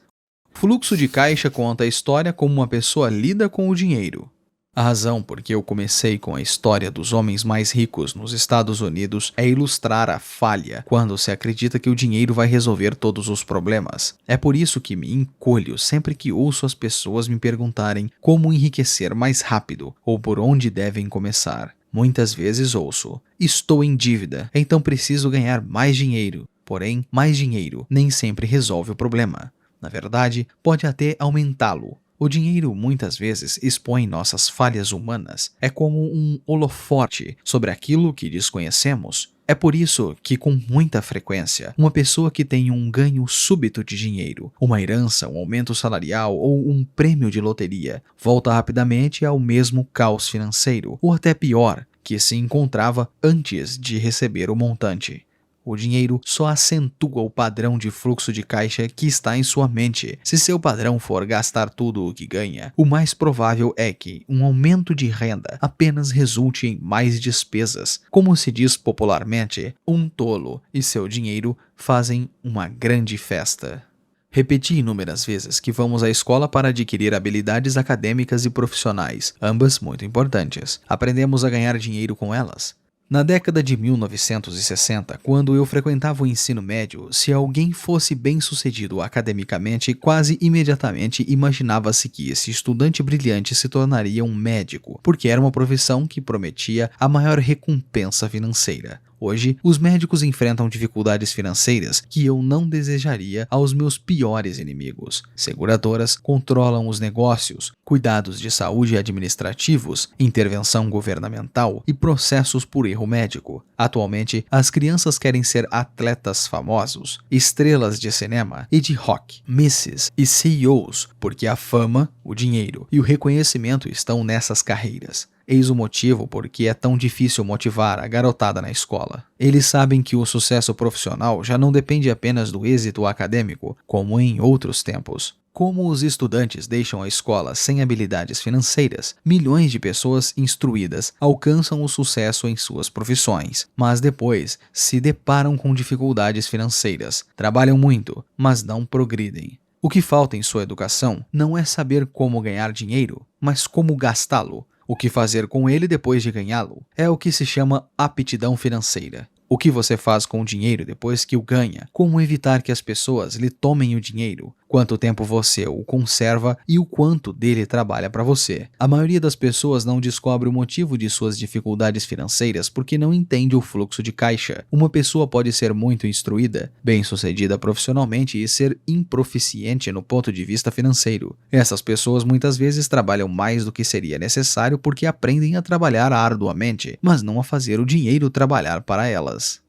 Speaker 2: O fluxo de caixa conta a história como uma pessoa lida com o dinheiro. A razão por que eu comecei com a história dos homens mais ricos nos Estados Unidos é ilustrar a falha quando se acredita que o dinheiro vai resolver todos os problemas. É por isso que me encolho sempre que ouço as pessoas me perguntarem como enriquecer mais rápido ou por onde devem começar. Muitas vezes ouço: estou em dívida, então preciso ganhar mais dinheiro. Porém, mais dinheiro nem sempre resolve o problema. Na verdade, pode até aumentá-lo. O dinheiro muitas vezes expõe nossas falhas humanas. É como um holofote sobre aquilo que desconhecemos. É por isso que, com muita frequência, uma pessoa que tem um ganho súbito de dinheiro, uma herança, um aumento salarial ou um prêmio de loteria, volta rapidamente ao mesmo caos financeiro, ou até pior, que se encontrava antes de receber o montante. O dinheiro só acentua o padrão de fluxo de caixa que está em sua mente. Se seu padrão for gastar tudo o que ganha, o mais provável é que um aumento de renda apenas resulte em mais despesas. Como se diz popularmente, um tolo e seu dinheiro fazem uma grande festa. Repeti inúmeras vezes que vamos à escola para adquirir habilidades acadêmicas e profissionais, ambas muito importantes. Aprendemos a ganhar dinheiro com elas. Na década de 1960, quando eu frequentava o ensino médio, se alguém fosse bem-sucedido academicamente, quase imediatamente imaginava-se que esse estudante brilhante se tornaria um médico, porque era uma profissão que prometia a maior recompensa financeira. Hoje, os médicos enfrentam dificuldades financeiras que eu não desejaria aos meus piores inimigos. Seguradoras controlam os negócios, cuidados de saúde administrativos, intervenção governamental e processos por erro médico. Atualmente, as crianças querem ser atletas famosos, estrelas de cinema e de rock, misses e CEOs, porque a fama, o dinheiro e o reconhecimento estão nessas carreiras. Eis o motivo por que é tão difícil motivar a garotada na escola. Eles sabem que o sucesso profissional já não depende apenas do êxito acadêmico, como em outros tempos. Como os estudantes deixam a escola sem habilidades financeiras, milhões de pessoas instruídas alcançam o sucesso em suas profissões, mas depois se deparam com dificuldades financeiras, trabalham muito, mas não progridem. O que falta em sua educação não é saber como ganhar dinheiro, mas como gastá-lo. O que fazer com ele depois de ganhá-lo é o que se chama aptidão financeira. O que você faz com o dinheiro depois que o ganha? Como evitar que as pessoas lhe tomem o dinheiro? Quanto tempo você o conserva e o quanto dele trabalha para você? A maioria das pessoas não descobre o motivo de suas dificuldades financeiras porque não entende o fluxo de caixa. Uma pessoa pode ser muito instruída, bem-sucedida profissionalmente e ser improficiente no ponto de vista financeiro. Essas pessoas muitas vezes trabalham mais do que seria necessário porque aprendem a trabalhar arduamente, mas não a fazer o dinheiro trabalhar para elas.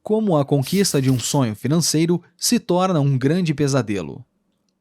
Speaker 2: Como a conquista de um sonho financeiro se torna um grande pesadelo.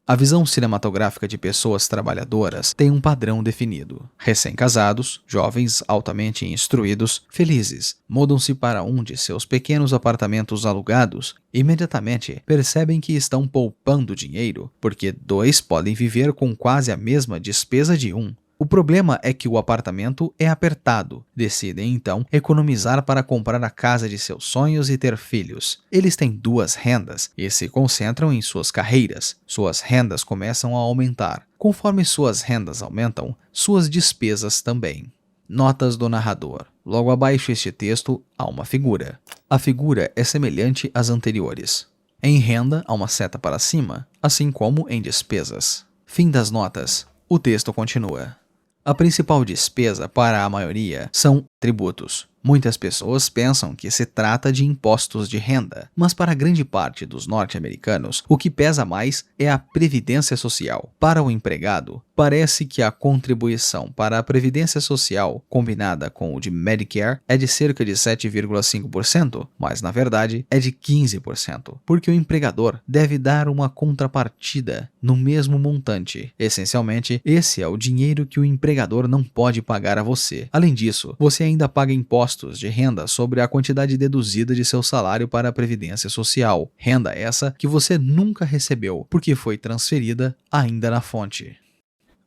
Speaker 2: A visão cinematográfica de pessoas trabalhadoras tem um padrão definido. Recém-casados, jovens altamente instruídos, felizes, mudam-se para um de seus pequenos apartamentos alugados e imediatamente percebem que estão poupando dinheiro, porque dois podem viver com quase a mesma despesa de um. O problema é que o apartamento é apertado. Decidem, então, economizar para comprar a casa de seus sonhos e ter filhos. Eles têm duas rendas e se concentram em suas carreiras. Suas rendas começam a aumentar. Conforme suas rendas aumentam, suas despesas também. Notas do narrador. Logo abaixo deste texto, há uma figura. A figura é semelhante às anteriores. Em renda, há uma seta para cima, assim como em despesas. Fim das notas. O texto continua. A principal despesa para a maioria são tributos. Muitas pessoas pensam que se trata de impostos de renda, mas para grande parte dos norte-americanos, o que pesa mais é a previdência social. Para o empregado, parece que a contribuição para a previdência social, combinada com o de Medicare, é de cerca de 7,5%, mas na verdade é de 15%, porque o empregador deve dar uma contrapartida no mesmo montante. Essencialmente, esse é o dinheiro que o empregador não pode pagar a você. Além disso, você ainda paga impostos de renda sobre a quantidade deduzida de seu salário para a previdência social. Renda essa que você nunca recebeu, porque foi transferida ainda na fonte.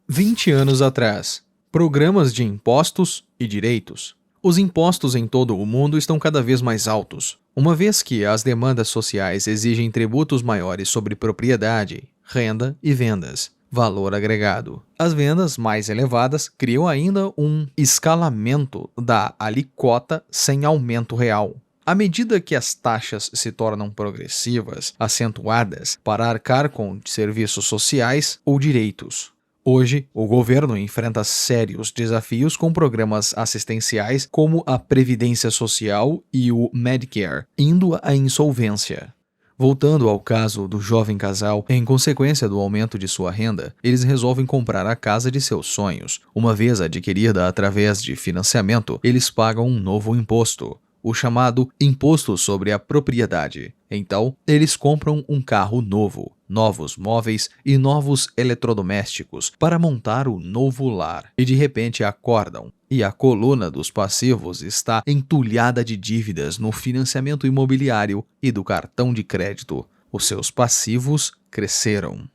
Speaker 3: 20 anos atrás. Programas de impostos e direitos. Os impostos em todo o mundo estão cada vez mais altos, uma vez que as demandas sociais exigem tributos maiores sobre propriedade, renda e vendas. Valor agregado. As vendas mais elevadas criam ainda um escalamento da alíquota sem aumento real. À medida que as taxas se tornam progressivas, acentuadas para arcar com serviços sociais ou direitos. Hoje, o governo enfrenta sérios desafios com programas assistenciais como a Previdência Social e o Medicare, indo à insolvência. Voltando ao caso do jovem casal, em consequência do aumento de sua renda, eles resolvem comprar a casa de seus sonhos. Uma vez adquirida através de financiamento, eles pagam um novo imposto, o chamado Imposto sobre a Propriedade. Então, eles compram um carro novo, novos móveis e novos eletrodomésticos para montar o novo lar. E de repente acordam, e a coluna dos passivos está entulhada de dívidas no financiamento imobiliário e do cartão de crédito. Os seus passivos cresceram.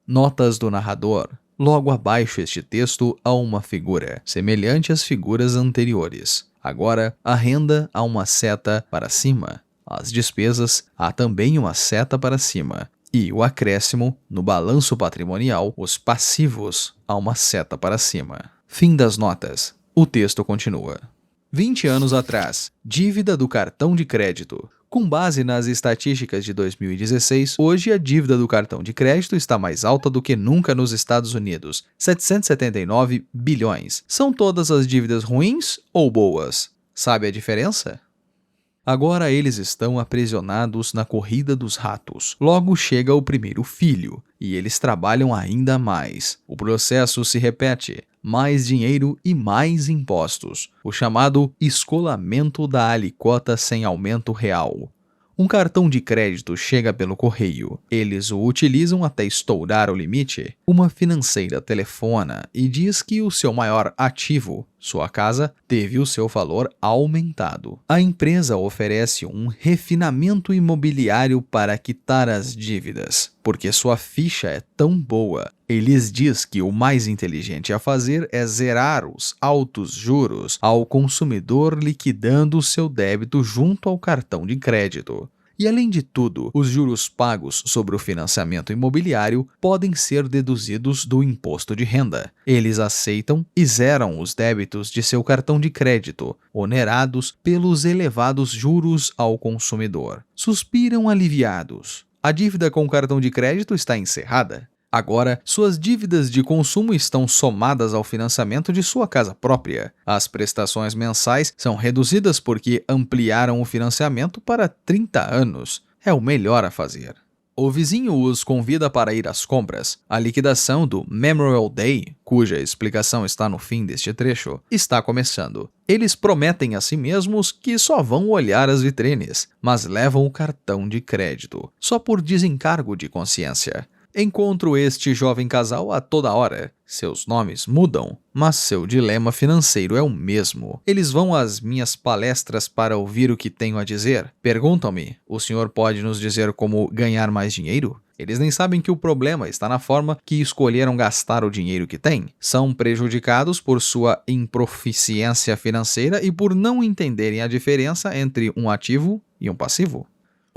Speaker 3: Notas do narrador. Logo abaixo este texto há uma figura, semelhante às figuras anteriores. Agora, a renda há uma seta para cima. As despesas há também uma seta para cima. E o acréscimo, no balanço patrimonial, os passivos há uma seta para cima. Fim das notas. O texto continua. 20 anos atrás, dívida do cartão de crédito. Com base nas estatísticas de 2016, hoje a dívida do cartão de crédito está mais alta do que nunca nos Estados Unidos, 779 bilhões. São todas as dívidas ruins ou boas? Sabe a diferença? Agora eles estão aprisionados na corrida dos ratos. Logo chega o primeiro filho, e eles trabalham ainda mais. O processo se repete. Mais dinheiro e mais impostos. O chamado escolamento da alíquota sem aumento real. Um cartão de crédito chega pelo correio. Eles o utilizam até estourar o limite. Uma financeira telefona e diz que o seu maior ativo, sua casa, teve o seu valor aumentado. A empresa oferece um refinamento imobiliário para quitar as dívidas, porque sua ficha é tão boa. Eles diz que o mais inteligente a fazer é zerar os altos juros ao consumidor liquidando seu débito junto ao cartão de crédito. E além de tudo, os juros pagos sobre o financiamento imobiliário podem ser deduzidos do imposto de renda. Eles aceitam e zeram os débitos de seu cartão de crédito, onerados pelos elevados juros ao consumidor. Suspiram aliviados. A dívida com o cartão de crédito está encerrada. Agora, suas dívidas de consumo estão somadas ao financiamento de sua casa própria. As prestações mensais são reduzidas porque ampliaram o financiamento para 30 anos. É o melhor a fazer. O vizinho os convida para ir às compras. A liquidação do Memorial Day, cuja explicação está no fim deste trecho, está começando. Eles prometem a si mesmos que só vão olhar as vitrines, mas levam o cartão de crédito, só por desencargo de consciência. Encontro este jovem casal a toda hora. Seus nomes mudam, mas seu dilema financeiro é o mesmo. Eles vão às minhas palestras para ouvir o que tenho a dizer. Perguntam-me, o senhor pode nos dizer como ganhar mais dinheiro? Eles nem sabem que o problema está na forma que escolheram gastar o dinheiro que têm. São prejudicados por sua improficiência financeira e por não entenderem a diferença entre um ativo e um passivo.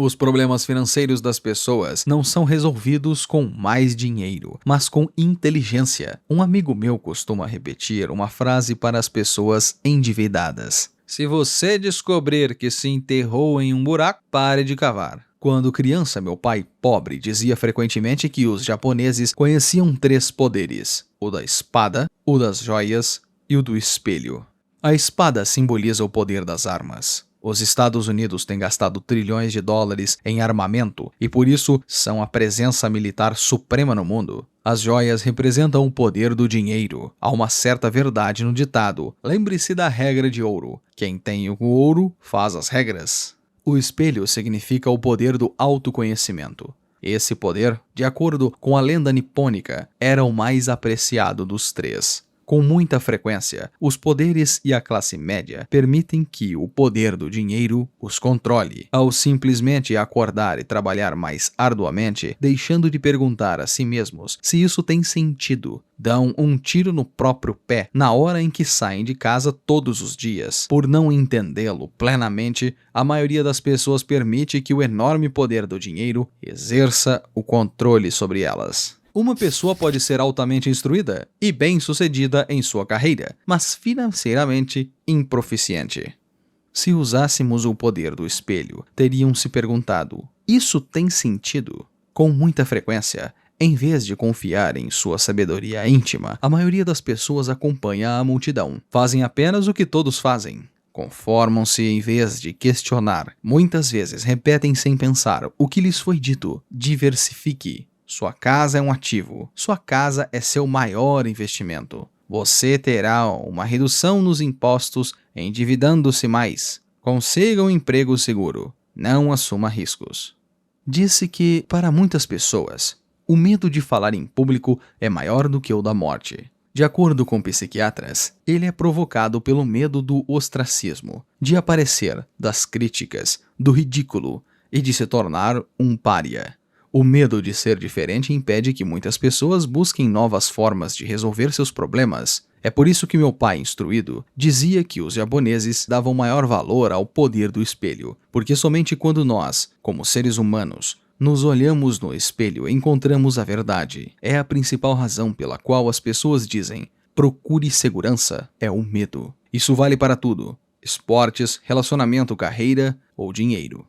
Speaker 3: Os problemas financeiros das pessoas não são resolvidos com mais dinheiro, mas com inteligência. Um amigo meu costuma repetir uma frase para as pessoas endividadas. Se você descobrir que se enterrou em um buraco, pare de cavar. Quando criança, meu pai, pobre, dizia frequentemente que os japoneses conheciam 3 poderes: o da espada, o das joias e o do espelho.
Speaker 2: A espada simboliza o poder das armas. Os Estados Unidos têm gastado trilhões de dólares em armamento e por isso são a presença militar suprema no mundo. As joias representam o poder do dinheiro. Há uma certa verdade no ditado. Lembre-se da regra de ouro. Quem tem o ouro faz as regras. O espelho significa o poder do autoconhecimento. Esse poder, de acordo com a lenda nipônica, era o mais apreciado dos três. Com muita frequência, os poderes e a classe média permitem que o poder do dinheiro os controle. Ao simplesmente acordar e trabalhar mais arduamente, deixando de perguntar a si mesmos se isso tem sentido, dão um tiro no próprio pé na hora em que saem de casa todos os dias. Por não entendê-lo plenamente, a maioria das pessoas permite que o enorme poder do dinheiro exerça o controle sobre elas. Uma pessoa pode ser altamente instruída e bem-sucedida em sua carreira, mas financeiramente improficiente. Se usássemos o poder do espelho, teriam se perguntado: isso tem sentido? Com muita frequência, em vez de confiar em sua sabedoria íntima, a maioria das pessoas acompanha a multidão. Fazem apenas o que todos fazem. Conformam-se em vez de questionar. Muitas vezes repetem sem pensar o que lhes foi dito. Diversifique. Sua casa é um ativo. Sua casa é seu maior investimento. Você terá uma redução nos impostos endividando-se mais. Consiga um emprego seguro. Não assuma riscos. Disse que, para muitas pessoas, o medo de falar em público é maior do que o da morte. De acordo com psiquiatras, ele é provocado pelo medo do ostracismo, de aparecer, das críticas, do ridículo e de se tornar um pária. O medo de ser diferente impede que muitas pessoas busquem novas formas de resolver seus problemas. É por isso que meu pai, instruído, dizia que os japoneses davam maior valor ao poder do espelho, porque somente quando nós, como seres humanos, nos olhamos no espelho e encontramos a verdade. É a principal razão pela qual as pessoas dizem: procure segurança, é o medo. Isso vale para tudo: esportes, relacionamento, carreira ou dinheiro.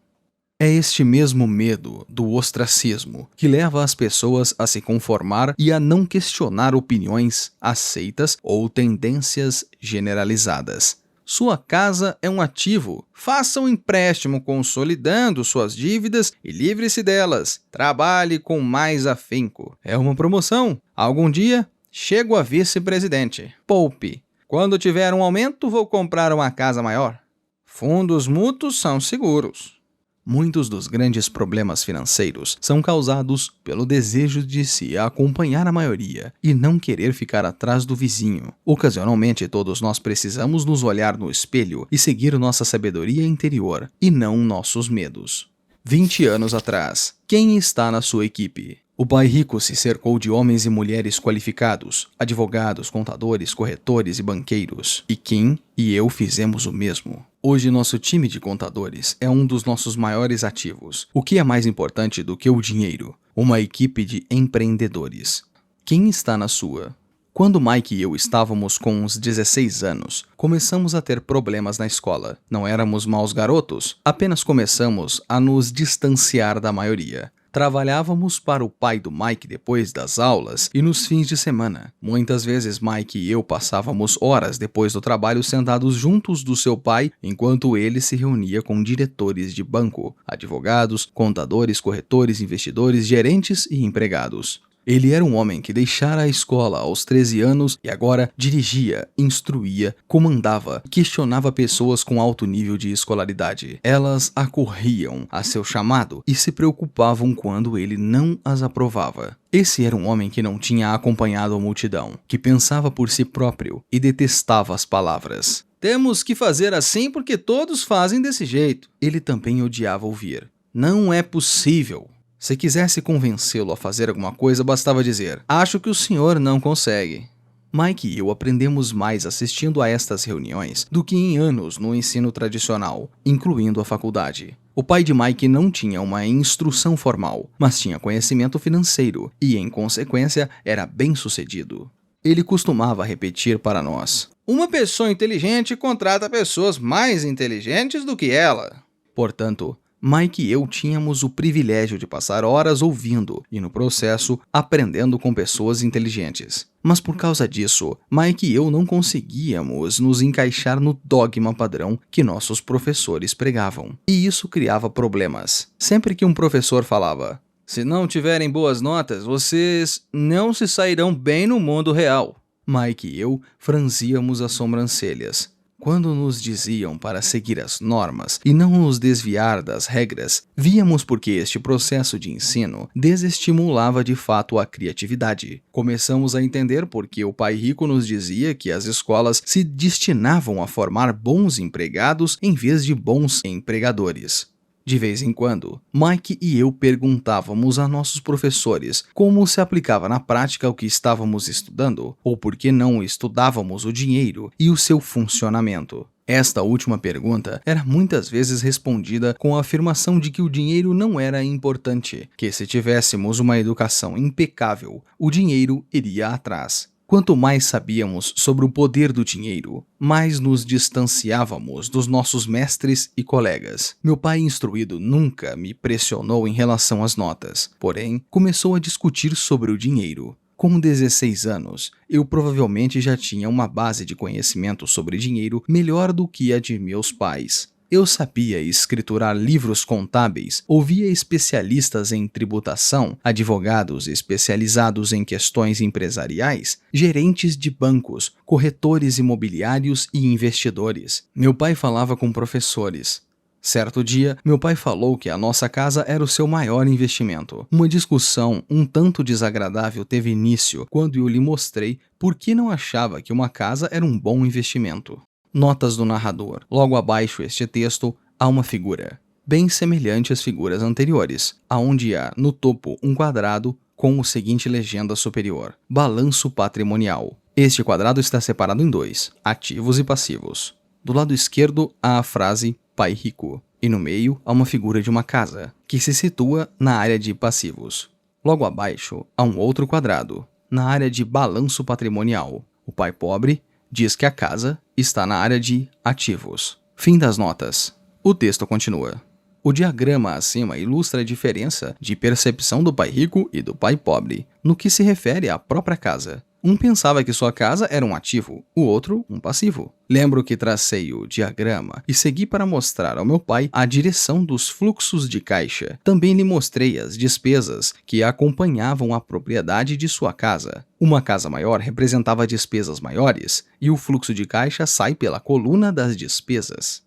Speaker 2: É este mesmo medo do ostracismo que leva as pessoas a se conformar e a não questionar opiniões aceitas ou tendências generalizadas. Sua casa é um ativo. Faça um empréstimo consolidando suas dívidas e livre-se delas. Trabalhe com mais afinco. É uma promoção. Algum dia, chego a vice-presidente. Poupe. Quando tiver um aumento, vou comprar uma casa maior. Fundos mútuos são seguros. Muitos dos grandes problemas financeiros são causados pelo desejo de se acompanhar a maioria e não querer ficar atrás do vizinho. Ocasionalmente, todos nós precisamos nos olhar no espelho e seguir nossa sabedoria interior, e não nossos medos. 20 anos atrás, quem está na sua equipe? O pai rico se cercou de homens e mulheres qualificados, advogados, contadores, corretores e banqueiros. E Kim e eu fizemos o mesmo. Hoje nosso time de contadores é um dos nossos maiores ativos. O que é mais importante do que o dinheiro? Uma equipe de empreendedores. Quem está na sua? Quando Mike e eu estávamos com uns 16 anos, começamos a ter problemas na escola. Não éramos maus garotos, apenas começamos a nos distanciar da maioria. Trabalhávamos para o pai do Mike depois das aulas e nos fins de semana. Muitas vezes Mike e eu passávamos horas depois do trabalho sentados juntos do seu pai, enquanto ele se reunia com diretores de banco, advogados, contadores, corretores, investidores, gerentes e empregados. Ele era um homem que deixara a escola aos 13 anos e agora dirigia, instruía, comandava, questionava pessoas com alto nível de escolaridade. Elas acorriam a seu chamado e se preocupavam quando ele não as aprovava. Esse era um homem que não tinha acompanhado a multidão, que pensava por si próprio e detestava as palavras. Temos que fazer assim porque todos fazem desse jeito. Ele também odiava ouvir. Não é possível. Se quisesse convencê-lo a fazer alguma coisa, bastava dizer: acho que o senhor não consegue. Mike e eu aprendemos mais assistindo a estas reuniões do que em anos no ensino tradicional, incluindo a faculdade. O pai de Mike não tinha uma instrução formal, mas tinha conhecimento financeiro e, em consequência, era bem-sucedido. Ele costumava repetir para nós: uma pessoa inteligente contrata pessoas mais inteligentes do que ela. Portanto, Mike e eu tínhamos o privilégio de passar horas ouvindo e, no processo, aprendendo com pessoas inteligentes. Mas por causa disso, Mike e eu não conseguíamos nos encaixar no dogma padrão que nossos professores pregavam. E isso criava problemas. Sempre que um professor falava: "Se não tiverem boas notas, vocês não se sairão bem no mundo real", Mike e eu franzíamos as sobrancelhas. Quando nos diziam para seguir as normas e não nos desviar das regras, víamos porque este processo de ensino desestimulava de fato a criatividade. Começamos a entender porque o pai rico nos dizia que as escolas se destinavam a formar bons empregados em vez de bons empregadores. De vez em quando, Mike e eu perguntávamos a nossos professores como se aplicava na prática o que estávamos estudando, ou por que não estudávamos o dinheiro e o seu funcionamento. Esta última pergunta era muitas vezes respondida com a afirmação de que o dinheiro não era importante, que se tivéssemos uma educação impecável, o dinheiro iria atrás. Quanto mais sabíamos sobre o poder do dinheiro, mais nos distanciávamos dos nossos mestres e colegas. Meu pai instruído nunca me pressionou em relação às notas, porém, começou a discutir sobre o dinheiro. Com 16 anos, eu provavelmente já tinha uma base de conhecimento sobre dinheiro melhor do que a de meus pais. Eu sabia escriturar livros contábeis, ouvia especialistas em tributação, advogados especializados em questões empresariais, gerentes de bancos, corretores imobiliários e investidores. Meu pai falava com professores. Certo dia, meu pai falou que a nossa casa era o seu maior investimento. Uma discussão um tanto desagradável teve início quando eu lhe mostrei por que não achava que uma casa era um bom investimento. Notas do narrador. Logo abaixo este texto, há uma figura, bem semelhante às figuras anteriores, aonde há no topo um quadrado com o seguinte legenda superior: balanço patrimonial. Este quadrado está separado em dois, ativos e passivos. Do lado esquerdo há a frase pai rico, e no meio há uma figura de uma casa, que se situa na área de passivos. Logo abaixo há um outro quadrado, na área de balanço patrimonial. O pai pobre diz que a casa está na área de ativos. Fim das notas. O texto continua. O diagrama acima ilustra a diferença de percepção do pai rico e do pai pobre, no que se refere à própria casa. Um pensava que sua casa era um ativo, o outro um passivo. Lembro que tracei o diagrama e segui para mostrar ao meu pai a direção dos fluxos de caixa. Também lhe mostrei as despesas que acompanhavam a propriedade de sua casa. Uma casa maior representava despesas maiores, e o fluxo de caixa sai pela coluna das despesas.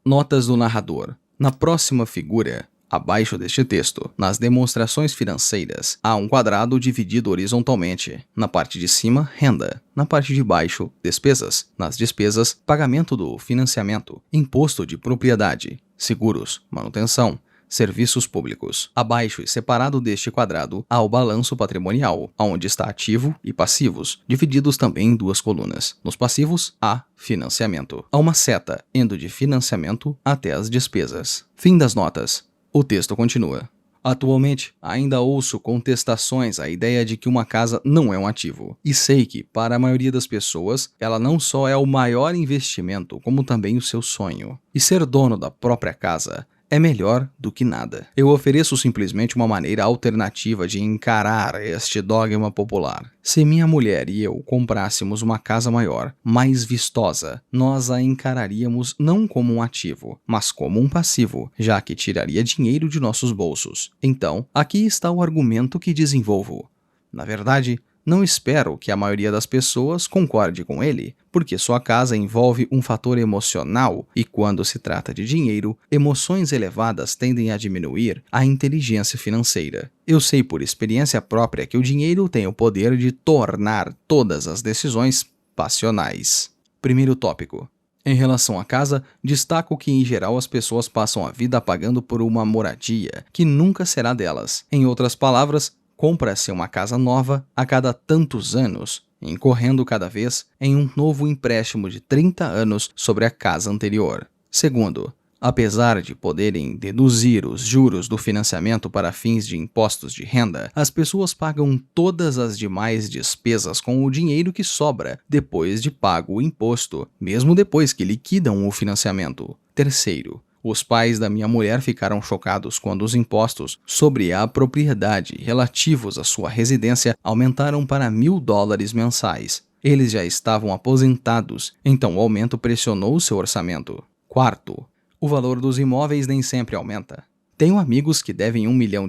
Speaker 2: Notas do narrador. Na próxima figura, abaixo deste texto, nas demonstrações financeiras, há um quadrado dividido horizontalmente. Na parte de cima, renda. Na parte de baixo, despesas. Nas despesas, pagamento do financiamento, imposto de propriedade, seguros, manutenção, serviços públicos. Abaixo e separado deste quadrado, há o balanço patrimonial, onde está ativo e passivos, divididos também em duas colunas. Nos passivos, há financiamento. Há uma seta indo de financiamento até as despesas. Fim das notas. O texto continua. Atualmente, ainda ouço contestações à ideia de que uma casa não é um ativo. E sei que, para a maioria das pessoas, ela não só é o maior investimento, como também o seu sonho. E ser dono da própria casa é melhor do que nada. Eu ofereço simplesmente uma maneira alternativa de encarar este dogma popular. Se minha mulher e eu comprássemos uma casa maior, mais vistosa, nós a encararíamos não como um ativo, mas como um passivo, já que tiraria dinheiro de nossos bolsos. Então, aqui está o argumento que desenvolvo. Na verdade, não espero que a maioria das pessoas concorde com ele, porque sua casa envolve um fator emocional e, quando se trata de dinheiro, emoções elevadas tendem a diminuir a inteligência financeira. Eu sei por experiência própria que o dinheiro tem o poder de tornar todas as decisões passionais. Primeiro tópico. Em relação à casa, destaco que em geral as pessoas passam a vida pagando por uma moradia que nunca será delas. Em outras palavras, compra-se uma casa nova a cada tantos anos, incorrendo cada vez em um novo empréstimo de 30 anos sobre a casa anterior. Segundo, apesar de poderem deduzir os juros do financiamento para fins de impostos de renda, as pessoas pagam todas as demais despesas com o dinheiro que sobra depois de pago o imposto, mesmo depois que liquidam o financiamento. Terceiro, Os pais da minha mulher ficaram chocados quando os impostos sobre a propriedade relativos à sua residência aumentaram para $1.000 mensais. Eles já estavam aposentados, então o aumento pressionou seu orçamento. Quarto, o valor dos imóveis nem sempre aumenta. Tenho amigos que devem $1 milhão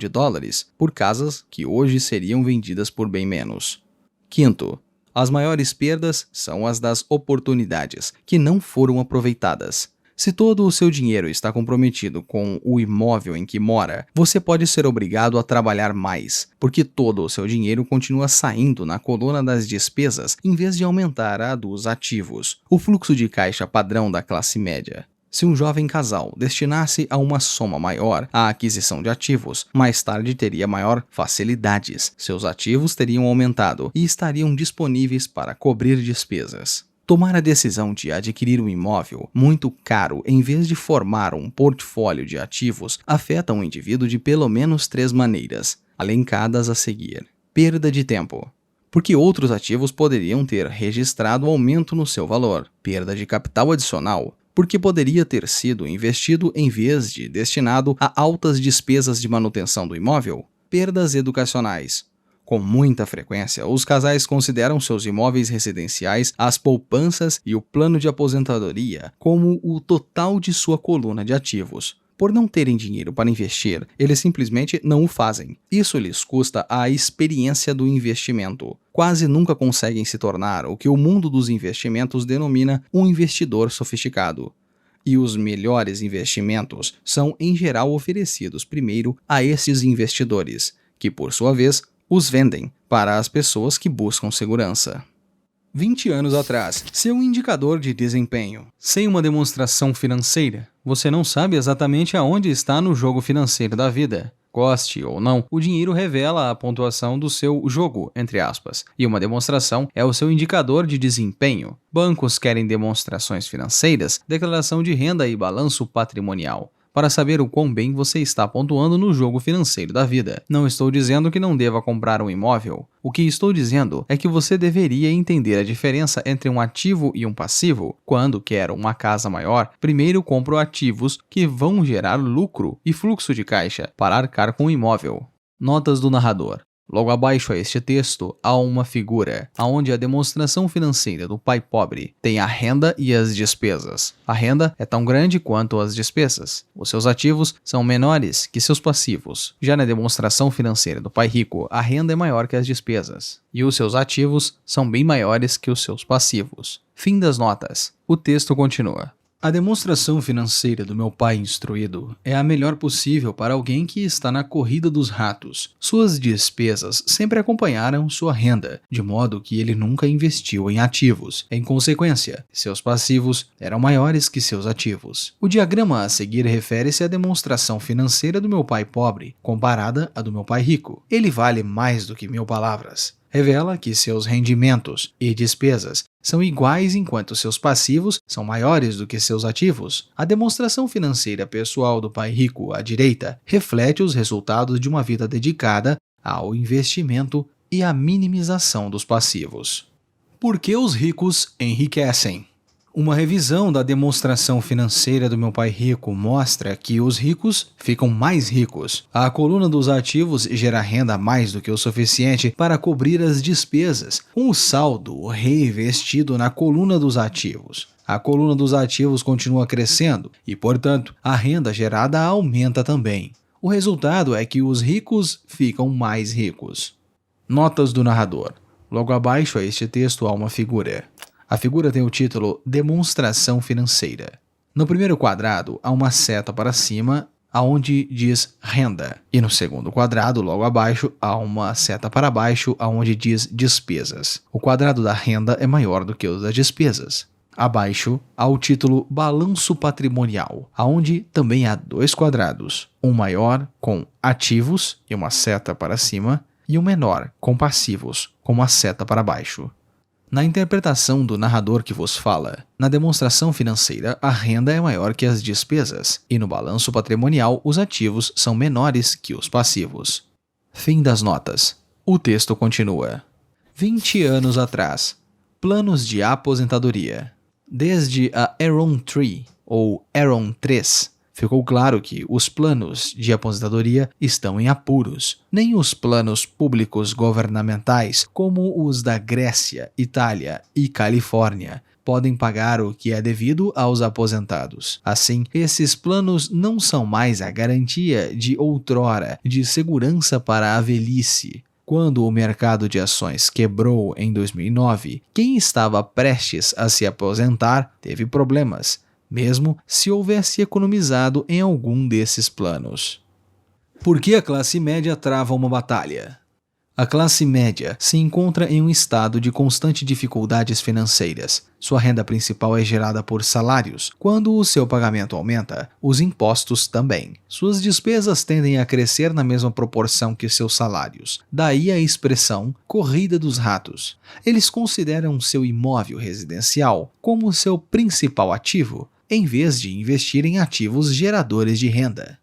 Speaker 2: por casas que hoje seriam vendidas por bem menos. Quinto, as maiores perdas são as das oportunidades que não foram aproveitadas. Se todo o seu dinheiro está comprometido com o imóvel em que mora, você pode ser obrigado a trabalhar mais, porque todo o seu dinheiro continua saindo na coluna das despesas em vez de aumentar a dos ativos, o fluxo de caixa padrão da classe média. Se um jovem casal destinasse a uma soma maior à aquisição de ativos, mais tarde teria maior facilidades, seus ativos teriam aumentado e estariam disponíveis para cobrir despesas. Tomar a decisão de adquirir um imóvel muito caro em vez de formar um portfólio de ativos afeta um indivíduo de pelo menos 3 maneiras, elencadas a seguir. Perda de tempo, porque outros ativos poderiam ter registrado aumento no seu valor. Perda de capital adicional, porque poderia ter sido investido em vez de destinado a altas despesas de manutenção do imóvel. Perdas educacionais. Com muita frequência, os casais consideram seus imóveis residenciais, as poupanças e o plano de aposentadoria como o total de sua coluna de ativos. Por não terem dinheiro para investir, eles simplesmente não o fazem. Isso lhes custa a experiência do investimento. Quase nunca conseguem se tornar o que o mundo dos investimentos denomina um investidor sofisticado. E os melhores investimentos são, em geral, oferecidos primeiro a esses investidores, que, por sua vez, os vendem para as pessoas que buscam segurança. 20 anos atrás, seu indicador de desempenho. Sem uma demonstração financeira, você não sabe exatamente aonde está no jogo financeiro da vida. Goste ou não, o dinheiro revela a pontuação do seu jogo, entre aspas, e uma demonstração é o seu indicador de desempenho. Bancos querem demonstrações financeiras, declaração de renda e balanço patrimonial, para saber o quão bem você está pontuando no jogo financeiro da vida. Não estou dizendo que não deva comprar um imóvel. O que estou dizendo é que você deveria entender a diferença entre um ativo e um passivo. Quando quer uma casa maior, primeiro compro ativos que vão gerar lucro e fluxo de caixa para arcar com o imóvel. Notas do narrador. Logo abaixo a este texto há uma figura, onde a demonstração financeira do pai pobre tem a renda e as despesas. A renda é tão grande quanto as despesas. Os seus ativos são menores que seus passivos. Já na demonstração financeira do pai rico, a renda é maior que as despesas. E os seus ativos são bem maiores que os seus passivos. Fim das notas. O texto continua. A demonstração financeira do meu pai instruído é a melhor possível para alguém que está na corrida dos ratos. Suas despesas sempre acompanharam sua renda, de modo que ele nunca investiu em ativos. Em consequência, seus passivos eram maiores que seus ativos. O diagrama a seguir refere-se à demonstração financeira do meu pai pobre, comparada à do meu pai rico. Ele vale mais do que 1000 palavras. Revela que seus rendimentos e despesas são iguais enquanto seus passivos são maiores do que seus ativos. A demonstração financeira pessoal do pai rico à direita reflete os resultados de uma vida dedicada ao investimento e à minimização dos passivos. Por que os ricos enriquecem? Uma revisão da demonstração financeira do meu pai rico mostra que os ricos ficam mais ricos. A coluna dos ativos gera renda mais do que o suficiente para cobrir as despesas, com o saldo reinvestido na coluna dos ativos. A coluna dos ativos continua crescendo e, portanto, a renda gerada aumenta também. O resultado é que os ricos ficam mais ricos. Notas do narrador. Logo abaixo a este texto há uma figura. A figura tem o título Demonstração Financeira. No primeiro quadrado, há uma seta para cima, aonde diz Renda. E no segundo quadrado, logo abaixo, há uma seta para baixo, aonde diz Despesas. O quadrado da renda é maior do que o das despesas. Abaixo, há o título Balanço Patrimonial, aonde também há 2 quadrados. Um maior, com ativos e uma seta para cima, e um menor, com passivos, com uma seta para baixo. Na interpretação do narrador que vos fala, na demonstração financeira, a renda é maior que as despesas, e no balanço patrimonial, os ativos são menores que os passivos. Fim das notas. O texto continua. 20 anos atrás. Planos de aposentadoria. Desde a Aeron 3, ou Aeron 3,
Speaker 3: Ficou claro que os planos de aposentadoria estão em apuros. Nem os planos públicos governamentais, como os da Grécia, Itália e Califórnia, podem pagar o que é devido aos aposentados. Assim, esses planos não são mais a garantia de outrora de segurança para a velhice. Quando o mercado de ações quebrou em 2009, quem estava prestes a se aposentar teve problemas, mesmo se houvesse economizado em algum desses planos. Por que a classe média trava uma batalha? A classe média se encontra em um estado de constante dificuldades financeiras. Sua renda principal é gerada por salários. Quando o seu pagamento aumenta, os impostos também. Suas despesas tendem a crescer na mesma proporção que seus salários. Daí a expressão corrida dos ratos. Eles consideram seu imóvel residencial como seu principal ativo, em vez de investir em ativos geradores de renda.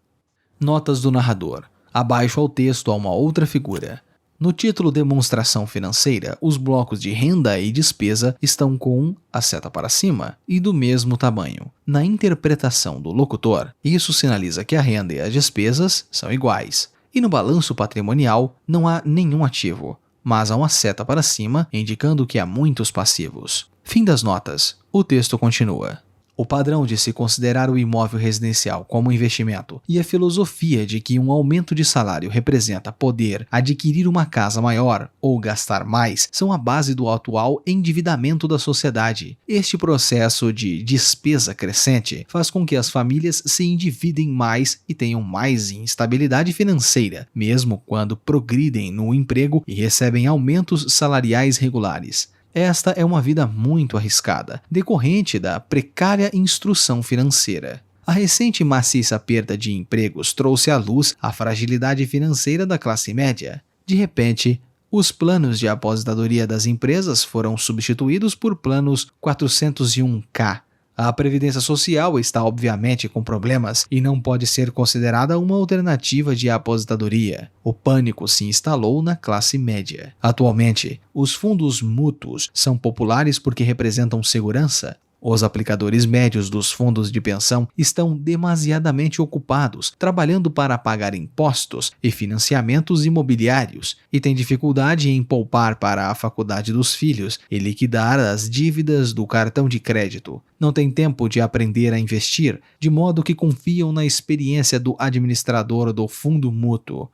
Speaker 3: Notas do narrador. Abaixo ao texto há uma outra figura. No título Demonstração Financeira, os blocos de renda e despesa estão com a seta para cima e do mesmo tamanho. Na interpretação do locutor, isso sinaliza que a renda e as despesas são iguais. E no balanço patrimonial não há nenhum ativo, mas há uma seta para cima indicando que há muitos passivos. Fim das notas. O texto continua. O padrão de se considerar o imóvel residencial como investimento e a filosofia de que um aumento de salário representa poder adquirir uma casa maior ou gastar mais são a base do atual endividamento da sociedade. Este processo de despesa crescente faz com que as famílias se endividem mais e tenham mais instabilidade financeira, mesmo quando progridem no emprego e recebem aumentos salariais regulares. Esta é uma vida muito arriscada, decorrente da precária instrução financeira. A recente e maciça perda de empregos trouxe à luz a fragilidade financeira da classe média. De repente, os planos de aposentadoria das empresas foram substituídos por planos 401k. A Previdência Social está obviamente com problemas e não pode ser considerada uma alternativa de aposentadoria. O pânico se instalou na classe média. Atualmente, os fundos mútuos são populares porque representam segurança. Os aplicadores médios dos fundos de pensão estão demasiadamente ocupados trabalhando para pagar impostos e financiamentos imobiliários e têm dificuldade em poupar para a faculdade dos filhos e liquidar as dívidas do cartão de crédito. Não têm tempo de aprender a investir, de modo que confiam na experiência do administrador do fundo mútuo.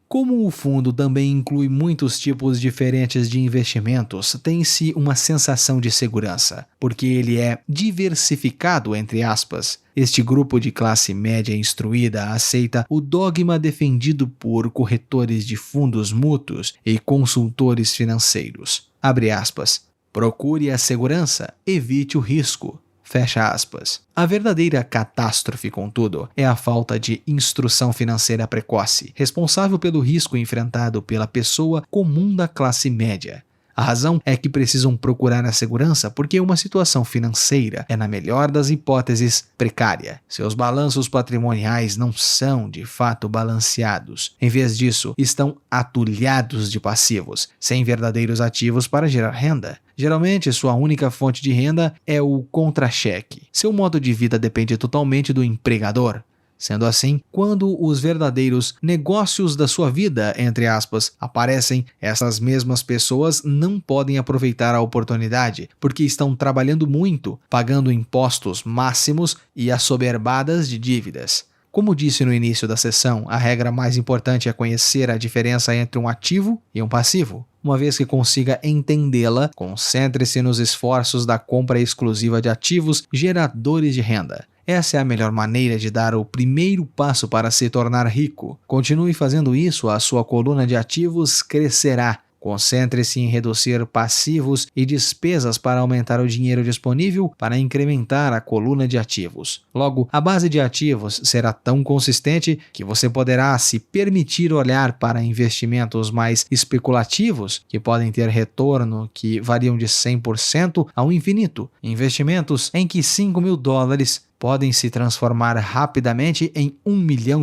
Speaker 3: Como o fundo também inclui muitos tipos diferentes de investimentos, tem-se uma sensação de segurança, porque ele é diversificado, entre aspas. Este grupo de classe média instruída aceita o dogma defendido por corretores de fundos mútuos e consultores financeiros. Abre aspas. Procure a segurança, evite o risco. Fecha aspas. A verdadeira catástrofe, contudo, é a falta de instrução financeira precoce, responsável pelo risco enfrentado pela pessoa comum da classe média. A razão é que precisam procurar a segurança porque uma situação financeira é, na melhor das hipóteses, precária. Seus balanços patrimoniais não são, de fato, balanceados. Em vez disso, estão atulhados de passivos, sem verdadeiros ativos para gerar renda. Geralmente, sua única fonte de renda é o contra-cheque. Seu modo de vida depende totalmente do empregador. Sendo assim, quando os verdadeiros negócios da sua vida, entre aspas, aparecem, essas mesmas pessoas não podem aproveitar a oportunidade, porque estão trabalhando muito, pagando impostos máximos e assoberbadas de dívidas. Como disse no início da sessão, a regra mais importante é conhecer a diferença entre um ativo e um passivo. Uma vez que consiga entendê-la, concentre-se nos esforços da compra exclusiva de ativos geradores de renda. Essa é a melhor maneira de dar o primeiro passo para se tornar rico. Continue fazendo isso, a sua coluna de ativos crescerá. Concentre-se em reduzir passivos e despesas para aumentar o dinheiro disponível para incrementar a coluna de ativos. Logo, a base de ativos será tão consistente que você poderá se permitir olhar para investimentos mais especulativos, que podem ter retorno que variam de 100% ao infinito. Investimentos em que $5.000 podem se transformar rapidamente em $1 milhão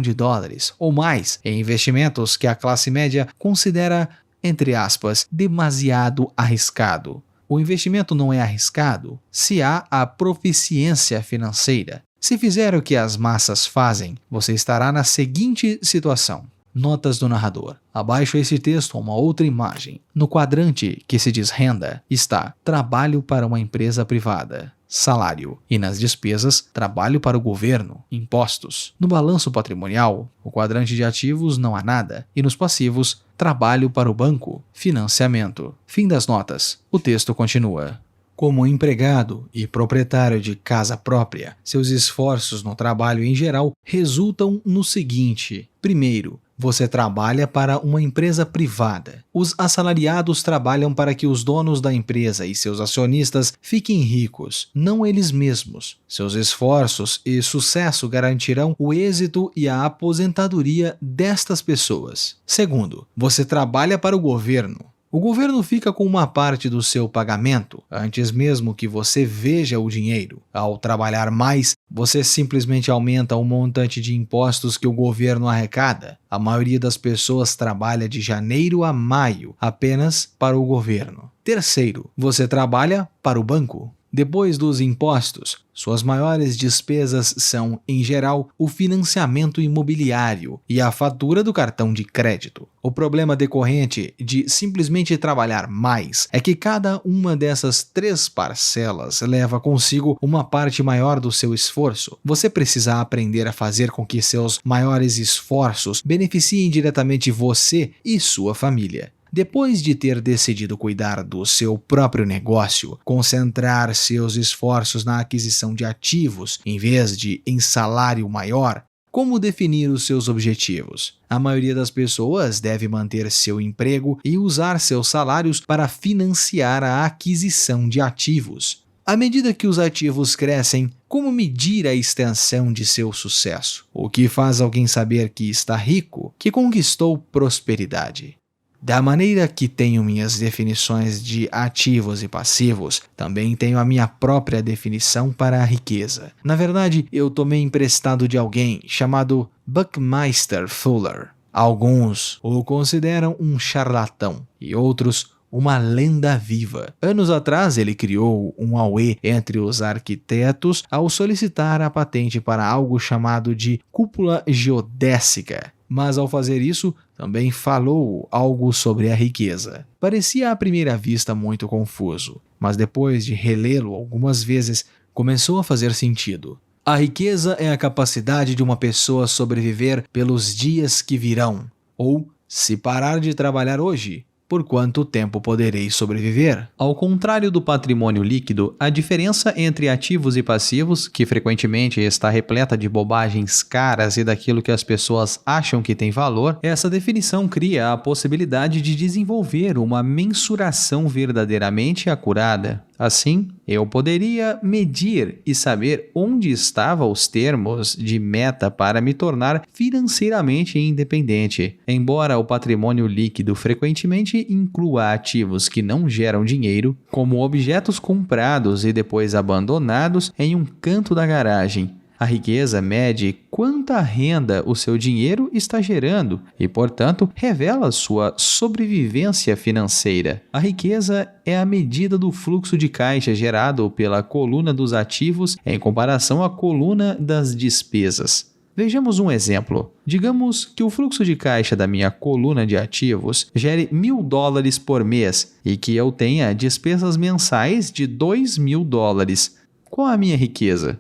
Speaker 3: ou mais, em investimentos que a classe média considera, entre aspas, demasiado arriscado. O investimento não é arriscado se há a proficiência financeira. Se fizer o que as massas fazem, você estará na seguinte situação. Notas do narrador. Abaixo esse texto, uma outra imagem. No quadrante que se diz renda, está trabalho para uma empresa privada, salário. E nas despesas, trabalho para o governo, impostos. No balanço patrimonial, o quadrante de ativos não há nada. E nos passivos, trabalho para o banco, financiamento. Fim das notas. O texto continua. Como empregado e proprietário de casa própria, seus esforços no trabalho em geral resultam no seguinte. Primeiro, você trabalha para uma empresa privada. Os assalariados trabalham para que os donos da empresa e seus acionistas fiquem ricos, não eles mesmos. Seus esforços e sucesso garantirão o êxito e a aposentadoria destas pessoas. Segundo, você trabalha para o governo. O governo fica com uma parte do seu pagamento, antes mesmo que você veja o dinheiro. Ao trabalhar mais, você simplesmente aumenta o montante de impostos que o governo arrecada. A maioria das pessoas trabalha de janeiro a maio apenas para o governo. Terceiro, você trabalha para o banco. Depois dos impostos, suas maiores despesas são, em geral, o financiamento imobiliário e a fatura do cartão de crédito. O problema decorrente de simplesmente trabalhar mais é que cada uma dessas 3 parcelas leva consigo uma parte maior do seu esforço. Você precisa aprender a fazer com que seus maiores esforços beneficiem diretamente você e sua família. Depois de ter decidido cuidar do seu próprio negócio, concentrar seus esforços na aquisição de ativos em vez de em salário maior, como definir os seus objetivos? A maioria das pessoas deve manter seu emprego e usar seus salários para financiar a aquisição de ativos. À medida que os ativos crescem, como medir a extensão de seu sucesso? O que faz alguém saber que está rico, que conquistou prosperidade? Da maneira que tenho minhas definições de ativos e passivos, também tenho a minha própria definição para a riqueza. Na verdade, eu tomei emprestado de alguém chamado Buckminster Fuller. Alguns o consideram um charlatão e outros uma lenda viva. Anos atrás, ele criou um auê entre os arquitetos ao solicitar a patente para algo chamado de cúpula geodésica. Mas ao fazer isso, também falou algo sobre a riqueza. Parecia à primeira vista muito confuso, mas depois de relê-lo algumas vezes, começou a fazer sentido. A riqueza é a capacidade de uma pessoa sobreviver pelos dias que virão, ou, se parar de trabalhar hoje, por quanto tempo poderei sobreviver?
Speaker 2: Ao contrário do patrimônio líquido, a diferença entre ativos e passivos, que frequentemente está repleta de bobagens caras e daquilo que as pessoas acham que tem valor, essa definição cria a possibilidade de desenvolver uma mensuração verdadeiramente acurada. Assim, eu poderia medir e saber onde estavam os termos de meta para me tornar financeiramente independente. Embora o patrimônio líquido frequentemente inclua ativos que não geram dinheiro, como objetos comprados e depois abandonados em um canto da garagem. A riqueza mede quanta renda o seu dinheiro está gerando e, portanto, revela sua sobrevivência financeira. A riqueza é a medida do fluxo de caixa gerado pela coluna dos ativos em comparação à coluna das despesas. Vejamos um exemplo. Digamos que o fluxo de caixa da minha coluna de ativos gere $1.000 por mês e que eu tenha despesas mensais de $2.000. Qual a minha riqueza?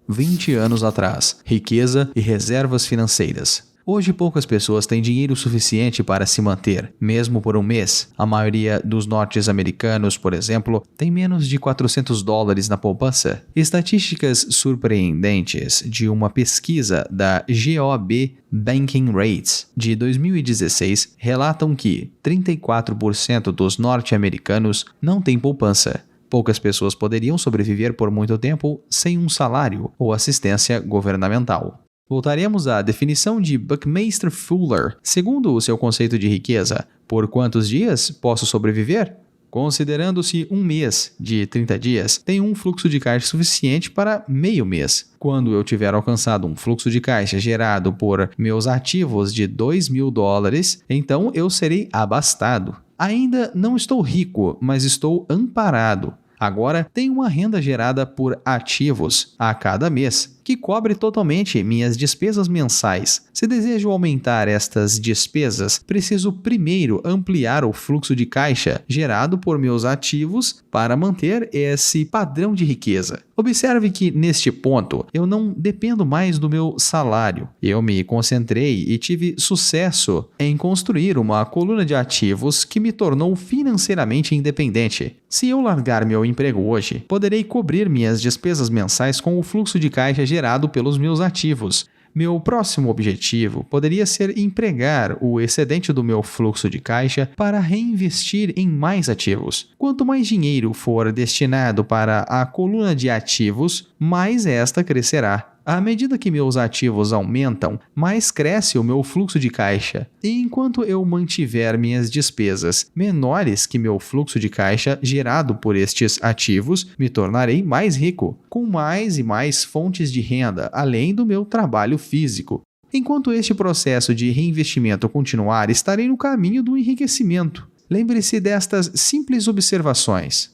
Speaker 2: 20 anos atrás, riqueza e reservas financeiras. Hoje poucas pessoas têm dinheiro suficiente para se manter, mesmo por um mês. A maioria dos norte-americanos, por exemplo, tem menos de $400 na poupança. Estatísticas surpreendentes de uma pesquisa da GOB Banking Rates de 2016 relatam que 34% dos norte-americanos não têm poupança. Poucas pessoas poderiam sobreviver por muito tempo sem um salário ou assistência governamental. Voltaremos à definição de Buckminster Fuller. Segundo o seu conceito de riqueza, por quantos dias posso sobreviver? Considerando-se um mês de 30 dias, tenho um fluxo de caixa suficiente para meio mês. Quando eu tiver alcançado um fluxo de caixa gerado por meus ativos de $2.000, então eu serei abastado. Ainda não estou rico, mas estou amparado. Agora tenho uma renda gerada por ativos a cada mês, que cobre totalmente minhas despesas mensais. Se desejo aumentar estas despesas, preciso primeiro ampliar o fluxo de caixa gerado por meus ativos para manter esse padrão de riqueza. Observe que, neste ponto, eu não dependo mais do meu salário. Eu me concentrei e tive sucesso em construir uma coluna de ativos que me tornou financeiramente independente. Se eu largar meu emprego hoje, poderei cobrir minhas despesas mensais com o fluxo de caixa gerado pelos meus ativos. Meu próximo objetivo poderia ser empregar o excedente do meu fluxo de caixa para reinvestir em mais ativos. Quanto mais dinheiro for destinado para a coluna de ativos, mais esta crescerá. À medida que meus ativos aumentam, mais cresce o meu fluxo de caixa. E enquanto eu mantiver minhas despesas menores que meu fluxo de caixa gerado por estes ativos, me tornarei mais rico, com mais e mais fontes de renda, além do meu trabalho físico. Enquanto este processo de reinvestimento continuar, estarei no caminho do enriquecimento. Lembre-se destas simples observações.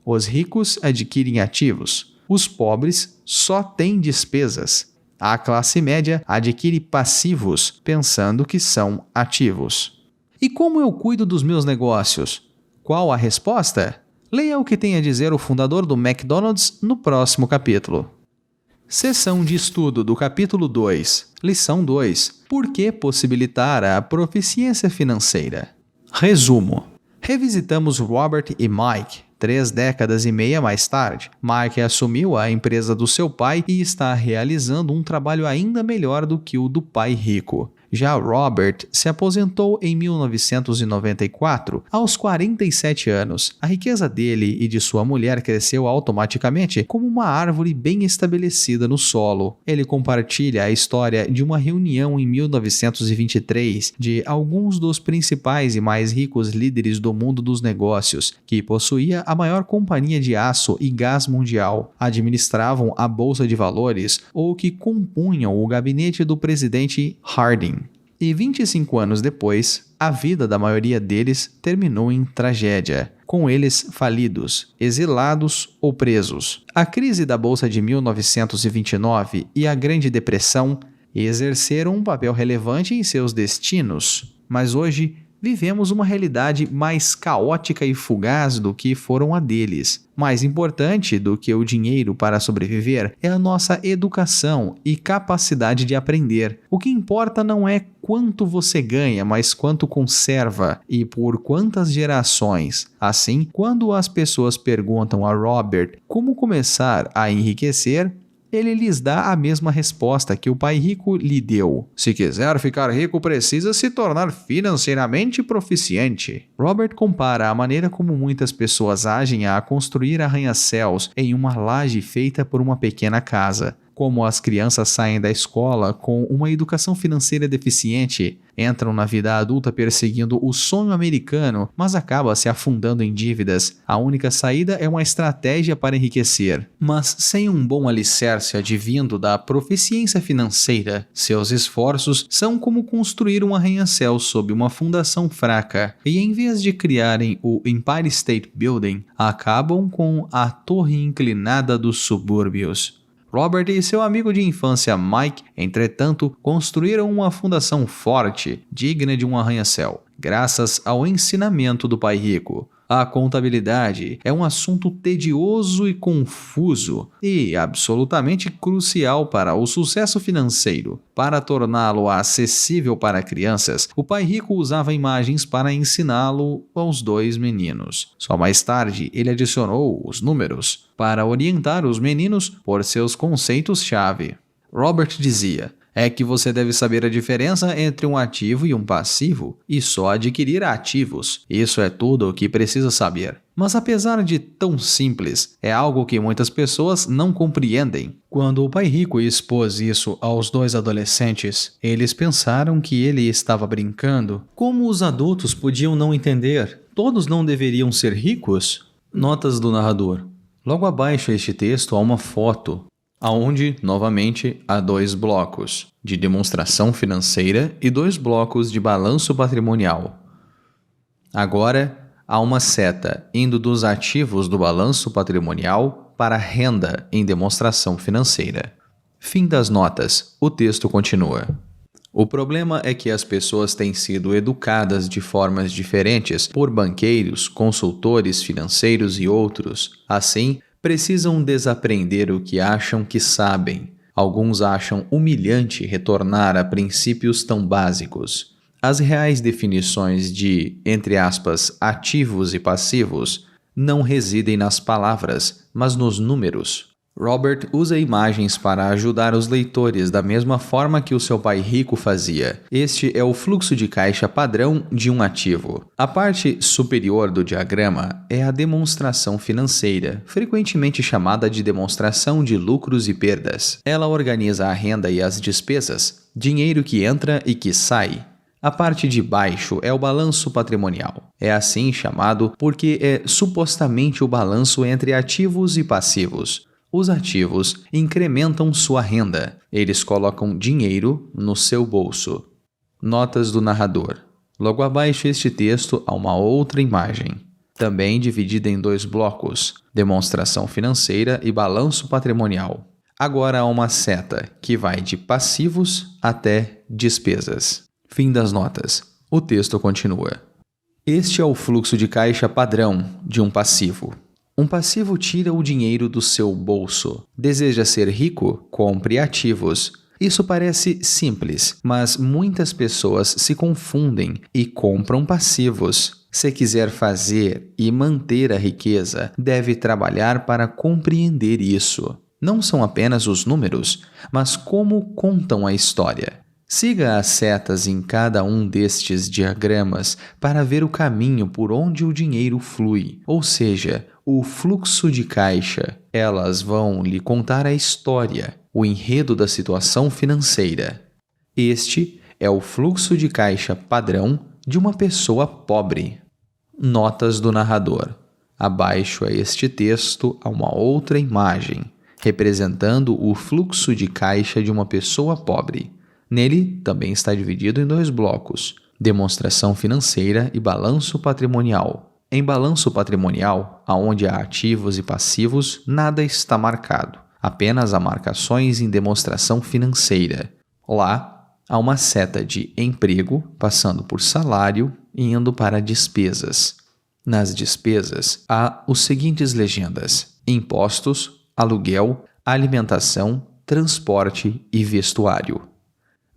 Speaker 2: Os ricos adquirem ativos. Os pobres só têm despesas. A classe média adquire passivos, pensando que são ativos. E como eu cuido dos meus negócios? Qual a resposta? Leia o que tem a dizer o fundador do McDonald's no próximo capítulo. Seção de estudo do capítulo 2, lição 2. Por que possibilitar a proficiência financeira? Resumo. Revisitamos Robert e Mike. 3 décadas e meia mais tarde, Mike assumiu a empresa do seu pai e está realizando um trabalho ainda melhor do que o do pai rico. Já Robert se aposentou em 1994, aos 47 anos. A riqueza dele e de sua mulher cresceu automaticamente como uma árvore bem estabelecida no solo. Ele compartilha a história de uma reunião em 1923 de alguns dos principais e mais ricos líderes do mundo dos negócios, que possuía a maior companhia de aço e gás mundial, administravam a bolsa de valores ou que compunham o gabinete do presidente Harding. E 25 anos depois, a vida da maioria deles terminou em tragédia, com eles falidos, exilados ou presos. A crise da Bolsa de 1929 e a Grande Depressão exerceram um papel relevante em seus destinos, mas hoje vivemos uma realidade mais caótica e fugaz do que foram a deles. Mais importante do que o dinheiro para sobreviver é a nossa educação e capacidade de aprender. O que importa não é quanto você ganha, mas quanto conserva e por quantas gerações. Assim, quando as pessoas perguntam a Robert como começar a enriquecer, ele lhes dá a mesma resposta que o pai rico lhe deu. Se quiser ficar rico, precisa se tornar financeiramente proficiente. Robert compara a maneira como muitas pessoas agem a construir arranha-céus em uma laje feita por uma pequena casa. Como as crianças saem da escola com uma educação financeira deficiente, entram na vida adulta perseguindo o sonho americano, mas acabam se afundando em dívidas. A única saída é uma estratégia para enriquecer. Mas sem um bom alicerce advindo da proficiência financeira, seus esforços são como construir um arranha-céu sob uma fundação fraca, e em vez de criarem o Empire State Building, acabam com a torre inclinada dos subúrbios. Robert e seu amigo de infância Mike, entretanto, construíram uma fundação forte, digna de um arranha-céu, graças ao ensinamento do pai rico. A contabilidade é um assunto tedioso e confuso e absolutamente crucial para o sucesso financeiro. Para torná-lo acessível para crianças, o pai rico usava imagens para ensiná-lo aos 2 meninos. Só mais tarde, ele adicionou os números para orientar os meninos por seus conceitos-chave. Robert dizia: é que você deve saber a diferença entre um ativo e um passivo e só adquirir ativos. Isso é tudo o que precisa saber. Mas apesar de tão simples, é algo que muitas pessoas não compreendem. Quando o pai rico expôs isso aos 2 adolescentes, eles pensaram que ele estava brincando. Como os adultos podiam não entender? Todos não deveriam ser ricos? Notas do narrador. Logo abaixo deste texto há uma foto, aonde, novamente, há 2 blocos de demonstração financeira e 2 blocos de balanço patrimonial. Agora, há uma seta indo dos ativos do balanço patrimonial para a renda em demonstração financeira. Fim das notas. O texto continua. O problema é que as pessoas têm sido educadas de formas diferentes por banqueiros, consultores financeiros e outros. Assim, precisam desaprender o que acham que sabem. Alguns acham humilhante retornar a princípios tão básicos. As reais definições de, entre aspas, ativos e passivos não residem nas palavras, mas nos números. Robert usa imagens para ajudar os leitores da mesma forma que o seu pai rico fazia. Este é o fluxo de caixa padrão de um ativo. A parte superior do diagrama é a demonstração financeira, frequentemente chamada de demonstração de lucros e perdas. Ela organiza a renda e as despesas, dinheiro que entra e que sai. A parte de baixo é o balanço patrimonial. É assim chamado porque é supostamente o balanço entre ativos e passivos. Os ativos incrementam sua renda. Eles colocam dinheiro no seu bolso. Notas do narrador. Logo abaixo este texto há uma outra imagem, também dividida em 2 blocos, demonstração financeira e balanço patrimonial. Agora há uma seta que vai de passivos até despesas. Fim das notas. O texto continua. Este é o fluxo de caixa padrão de um passivo. Um passivo tira o dinheiro do seu bolso. Deseja ser rico? Compre ativos. Isso parece simples, mas muitas pessoas se confundem e compram passivos. Se quiser fazer e manter a riqueza, deve trabalhar para compreender isso. Não são apenas os números, mas como contam a história. Siga as setas em cada um destes diagramas para ver o caminho por onde o dinheiro flui, ou seja, o fluxo de caixa. Elas vão lhe contar a história, o enredo da situação financeira. Este é o fluxo de caixa padrão de uma pessoa pobre. Notas do narrador. Abaixo a este texto há uma outra imagem, representando o fluxo de caixa de uma pessoa pobre. Nele também está dividido em 2 blocos, demonstração financeira e balanço patrimonial. Em balanço patrimonial, aonde há ativos e passivos, nada está marcado, apenas há marcações em demonstração financeira. Lá, há uma seta de emprego, passando por salário e indo para despesas. Nas despesas, há os seguintes legendas: impostos, aluguel, alimentação, transporte e vestuário.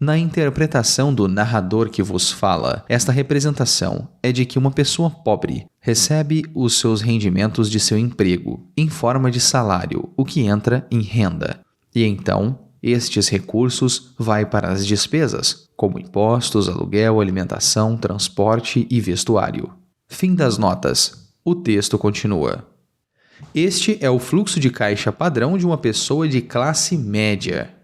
Speaker 2: Na interpretação do narrador que vos fala, esta representação é de que uma pessoa pobre recebe os seus rendimentos de seu emprego em forma de salário, o que entra em renda. E então, estes recursos vai para as despesas, como impostos, aluguel, alimentação, transporte e vestuário. Fim das notas. O texto continua. Este é o fluxo de caixa padrão de uma pessoa de classe média.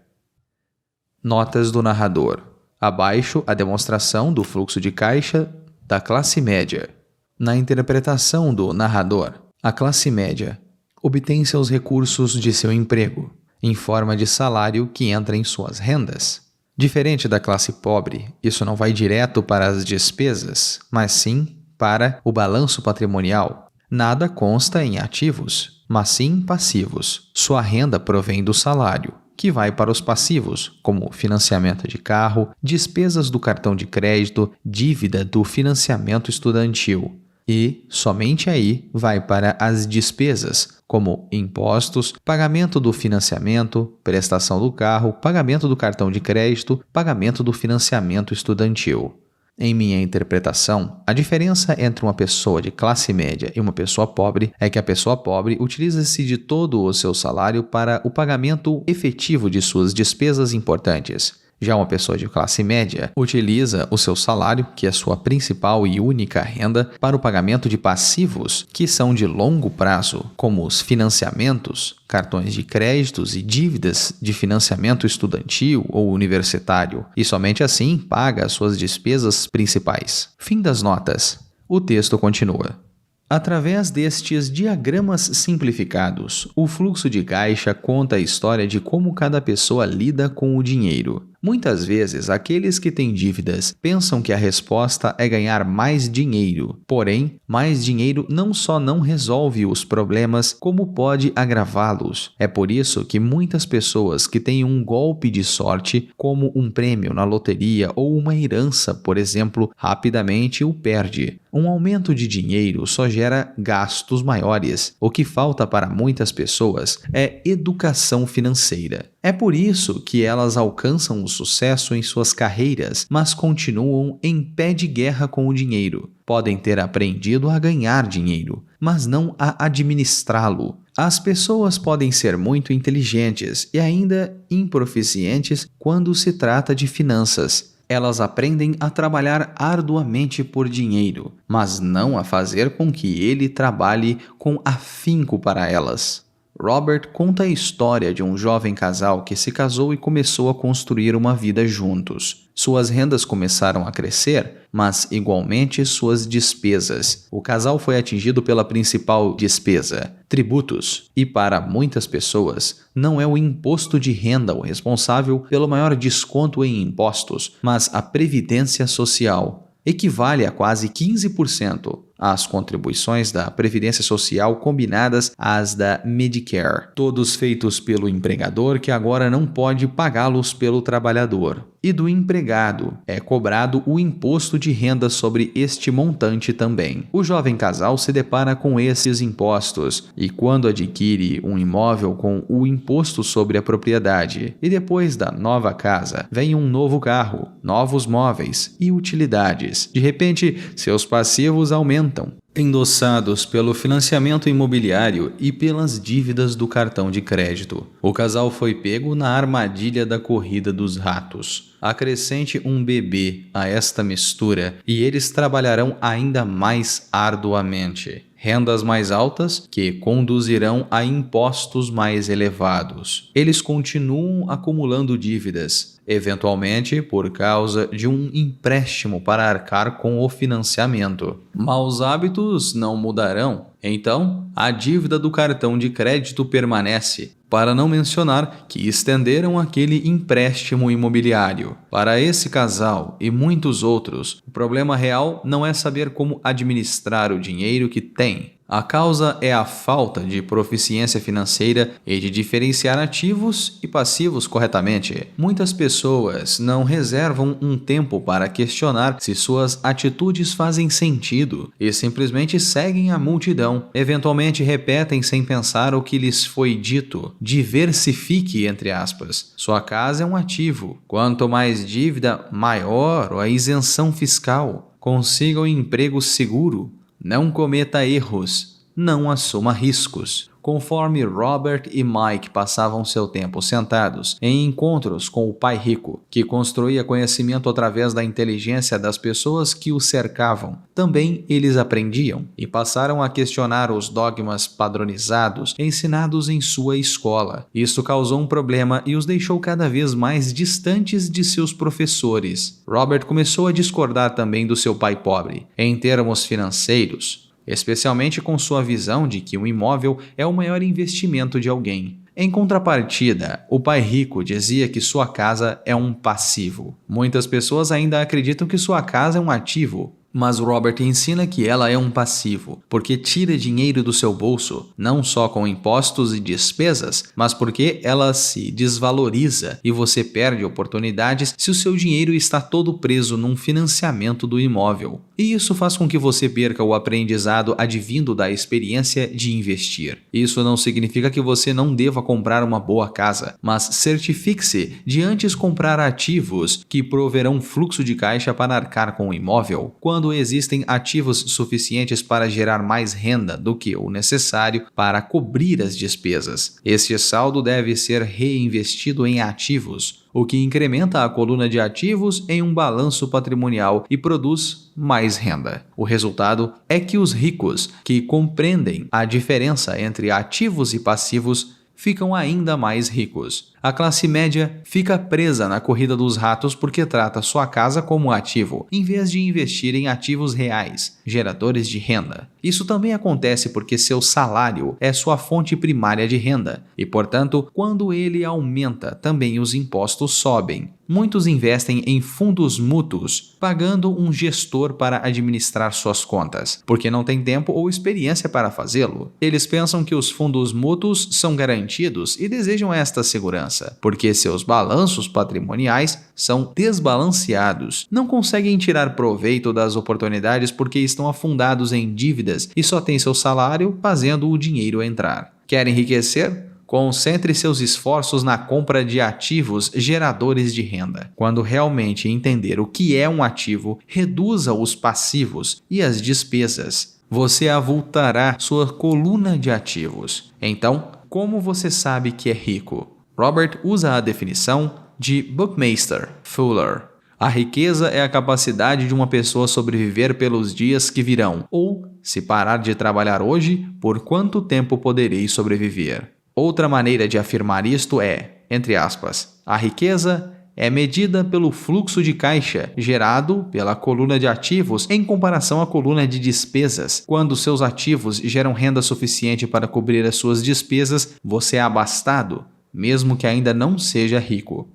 Speaker 2: Notas do narrador. Abaixo, a demonstração do fluxo de caixa da classe média. Na interpretação do narrador, a classe média obtém seus recursos de seu emprego, em forma de salário que entra em suas rendas. Diferente da classe pobre, isso não vai direto para as despesas, mas sim para o balanço patrimonial. Nada consta em ativos, mas sim passivos. Sua renda provém do salário, que vai para os passivos, como financiamento de carro, despesas do cartão de crédito, dívida do financiamento estudantil. E, somente aí, vai para as despesas, como impostos, pagamento do financiamento, prestação do carro, pagamento do cartão de crédito, pagamento do financiamento estudantil. Em minha interpretação, a diferença entre uma pessoa de classe média e uma pessoa pobre é que a pessoa pobre utiliza-se de todo o seu salário para o pagamento efetivo de suas despesas importantes. Já uma pessoa de classe média utiliza o seu salário, que é sua principal e única renda, para o pagamento de passivos, que são de longo prazo, como os financiamentos, cartões de créditos e dívidas de financiamento estudantil ou universitário, e somente assim paga as suas despesas principais. Fim das notas. O texto continua. Através destes diagramas simplificados, o fluxo de caixa conta a história de como cada pessoa lida com o dinheiro. Muitas vezes, aqueles que têm dívidas pensam que a resposta é ganhar mais dinheiro. Porém, mais dinheiro não só não resolve os problemas, como pode agravá-los. É por isso que muitas pessoas que têm um golpe de sorte, como um prêmio na loteria ou uma herança, por exemplo, rapidamente o perde. Um aumento de dinheiro só gera gastos maiores. O que falta para muitas pessoas é educação financeira. É por isso que elas alcançam o sucesso em suas carreiras, mas continuam em pé de guerra com o dinheiro. Podem ter aprendido a ganhar dinheiro, mas não a administrá-lo. As pessoas podem ser muito inteligentes e ainda improficientes quando se trata de finanças. Elas aprendem a trabalhar arduamente por dinheiro, mas não a fazer com que ele trabalhe com afinco para elas. Robert conta a história de um jovem casal que se casou e começou a construir uma vida juntos. Suas rendas começaram a crescer, mas igualmente suas despesas. O casal foi atingido pela principal despesa, tributos, e para muitas pessoas, não é o imposto de renda o responsável pelo maior desconto em impostos, mas a previdência social. Equivale a quase 15%. As contribuições da Previdência Social combinadas às da Medicare, todos feitos pelo empregador que agora não pode pagá-los pelo trabalhador. E do empregado é cobrado o imposto de renda sobre este montante também. O jovem casal se depara com esses impostos e quando adquire um imóvel com o imposto sobre a propriedade e depois da nova casa vem um novo carro, novos móveis e utilidades. De repente, seus passivos aumentam, endossados pelo financiamento imobiliário e pelas dívidas do cartão de crédito. O casal foi pego na armadilha da corrida dos ratos. Acrescente um bebê a esta mistura e eles trabalharão ainda mais arduamente. Rendas mais altas que conduzirão a impostos mais elevados. Eles continuam acumulando dívidas, eventualmente por causa de um empréstimo para arcar com o financiamento. Maus hábitos não mudarão, então a dívida do cartão de crédito permanece, para não mencionar que estenderam aquele empréstimo imobiliário. Para esse casal e muitos outros, o problema real não é saber como administrar o dinheiro que tem. A causa é a falta de proficiência financeira e de diferenciar ativos e passivos corretamente. Muitas pessoas não reservam um tempo para questionar se suas atitudes fazem sentido e simplesmente seguem a multidão. Eventualmente repetem sem pensar o que lhes foi dito. Diversifique, entre aspas. Sua casa é um ativo. Quanto mais dívida, maior a isenção fiscal. Consiga um emprego seguro. Não cometa erros, não assuma riscos. Conforme Robert e Mike passavam seu tempo sentados em encontros com o pai rico, que construía conhecimento através da inteligência das pessoas que o cercavam, também eles aprendiam e passaram a questionar os dogmas padronizados ensinados em sua escola. Isso causou um problema e os deixou cada vez mais distantes de seus professores. Robert começou a discordar também do seu pai pobre, em termos financeiros, especialmente com sua visão de que um imóvel é o maior investimento de alguém. Em contrapartida, o pai rico dizia que sua casa é um passivo. Muitas pessoas ainda acreditam que sua casa é um ativo, mas Robert ensina que ela é um passivo, porque tira dinheiro do seu bolso, não só com impostos e despesas, mas porque ela se desvaloriza e você perde oportunidades se o seu dinheiro está todo preso num financiamento do imóvel. E isso faz com que você perca o aprendizado advindo da experiência de investir. Isso não significa que você não deva comprar uma boa casa, mas certifique-se de antes comprar ativos que proverão fluxo de caixa para arcar com o imóvel, quando existem ativos suficientes para gerar mais renda do que o necessário para cobrir as despesas. Este saldo deve ser reinvestido em ativos, o que incrementa a coluna de ativos em um balanço patrimonial e produz mais renda. O resultado é que os ricos, que compreendem a diferença entre ativos e passivos, ficam ainda mais ricos. A classe média fica presa na corrida dos ratos porque trata sua casa como ativo, em vez de investir em ativos reais, geradores de renda. Isso também acontece porque seu salário é sua fonte primária de renda, e, portanto, quando ele aumenta, também os impostos sobem. Muitos investem em fundos mútuos, pagando um gestor para administrar suas contas, porque não tem tempo ou experiência para fazê-lo. Eles pensam que os fundos mútuos são garantidos e desejam esta segurança, porque seus balanços patrimoniais são desbalanceados. Não conseguem tirar proveito das oportunidades porque estão afundados em dívidas e só têm seu salário fazendo o dinheiro entrar. Quer enriquecer? Concentre seus esforços na compra de ativos geradores de renda. Quando realmente entender o que é um ativo, reduza os passivos e as despesas. Você avultará sua coluna de ativos. Então, como você sabe que é rico? Robert usa a definição de Buckminster Fuller. A riqueza é a capacidade de uma pessoa sobreviver pelos dias que virão, ou, se parar de trabalhar hoje, por quanto tempo poderei sobreviver. Outra maneira de afirmar isto é, entre aspas, a riqueza é medida pelo fluxo de caixa gerado pela coluna de ativos em comparação à coluna de despesas. Quando seus ativos geram renda suficiente para cobrir as suas despesas, você é abastado, mesmo que ainda não seja rico.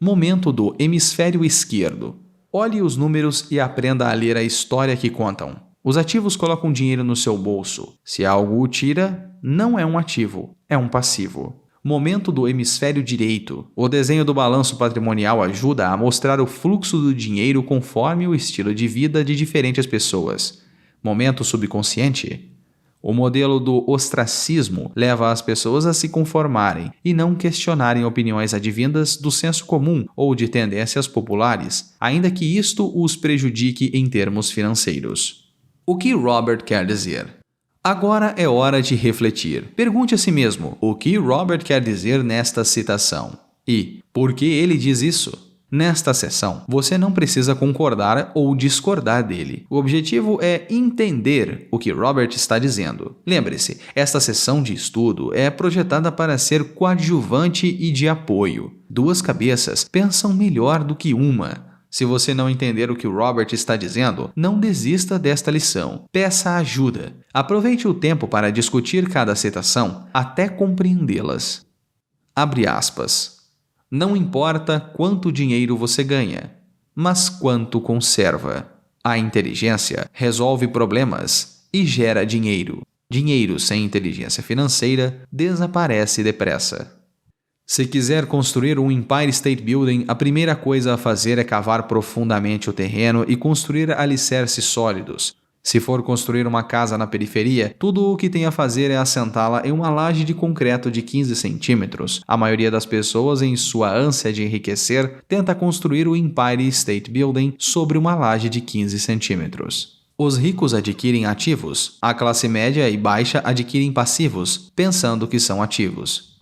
Speaker 2: Momento do hemisfério esquerdo. Olhe os números e aprenda a ler a história que contam. Os ativos colocam dinheiro no seu bolso. Se algo o tira, não é um ativo, é um passivo. Momento do hemisfério direito. O desenho do balanço patrimonial ajuda a mostrar o fluxo do dinheiro conforme o estilo de vida de diferentes pessoas. Momento subconsciente. O modelo do ostracismo leva as pessoas a se conformarem e não questionarem opiniões advindas do senso comum ou de tendências populares, ainda que isto os prejudique em termos financeiros. O que Robert quer dizer? Agora é hora de refletir. Pergunte a si mesmo o que Robert quer dizer nesta citação e por que ele diz isso. Nesta sessão, você não precisa concordar ou discordar dele. O objetivo é entender o que Robert está dizendo. Lembre-se, esta sessão de estudo é projetada para ser coadjuvante e de apoio. Duas cabeças pensam melhor do que uma. Se você não entender o que o Robert está dizendo, não desista desta lição. Peça ajuda. Aproveite o tempo para discutir cada citação até compreendê-las. Abre aspas. Não importa quanto dinheiro você ganha, mas quanto conserva. A inteligência resolve problemas e gera dinheiro. Dinheiro sem inteligência financeira desaparece depressa. Se quiser construir um Empire State Building, a primeira coisa a fazer é cavar profundamente o terreno e construir alicerces sólidos. Se for construir uma casa na periferia, tudo o que tem a fazer é assentá-la em uma laje de concreto de 15 centímetros. A maioria das pessoas, em sua ânsia de enriquecer, tenta construir o Empire State Building sobre uma laje de 15 centímetros. Os ricos adquirem ativos, a classe média e baixa adquirem passivos, pensando que são ativos.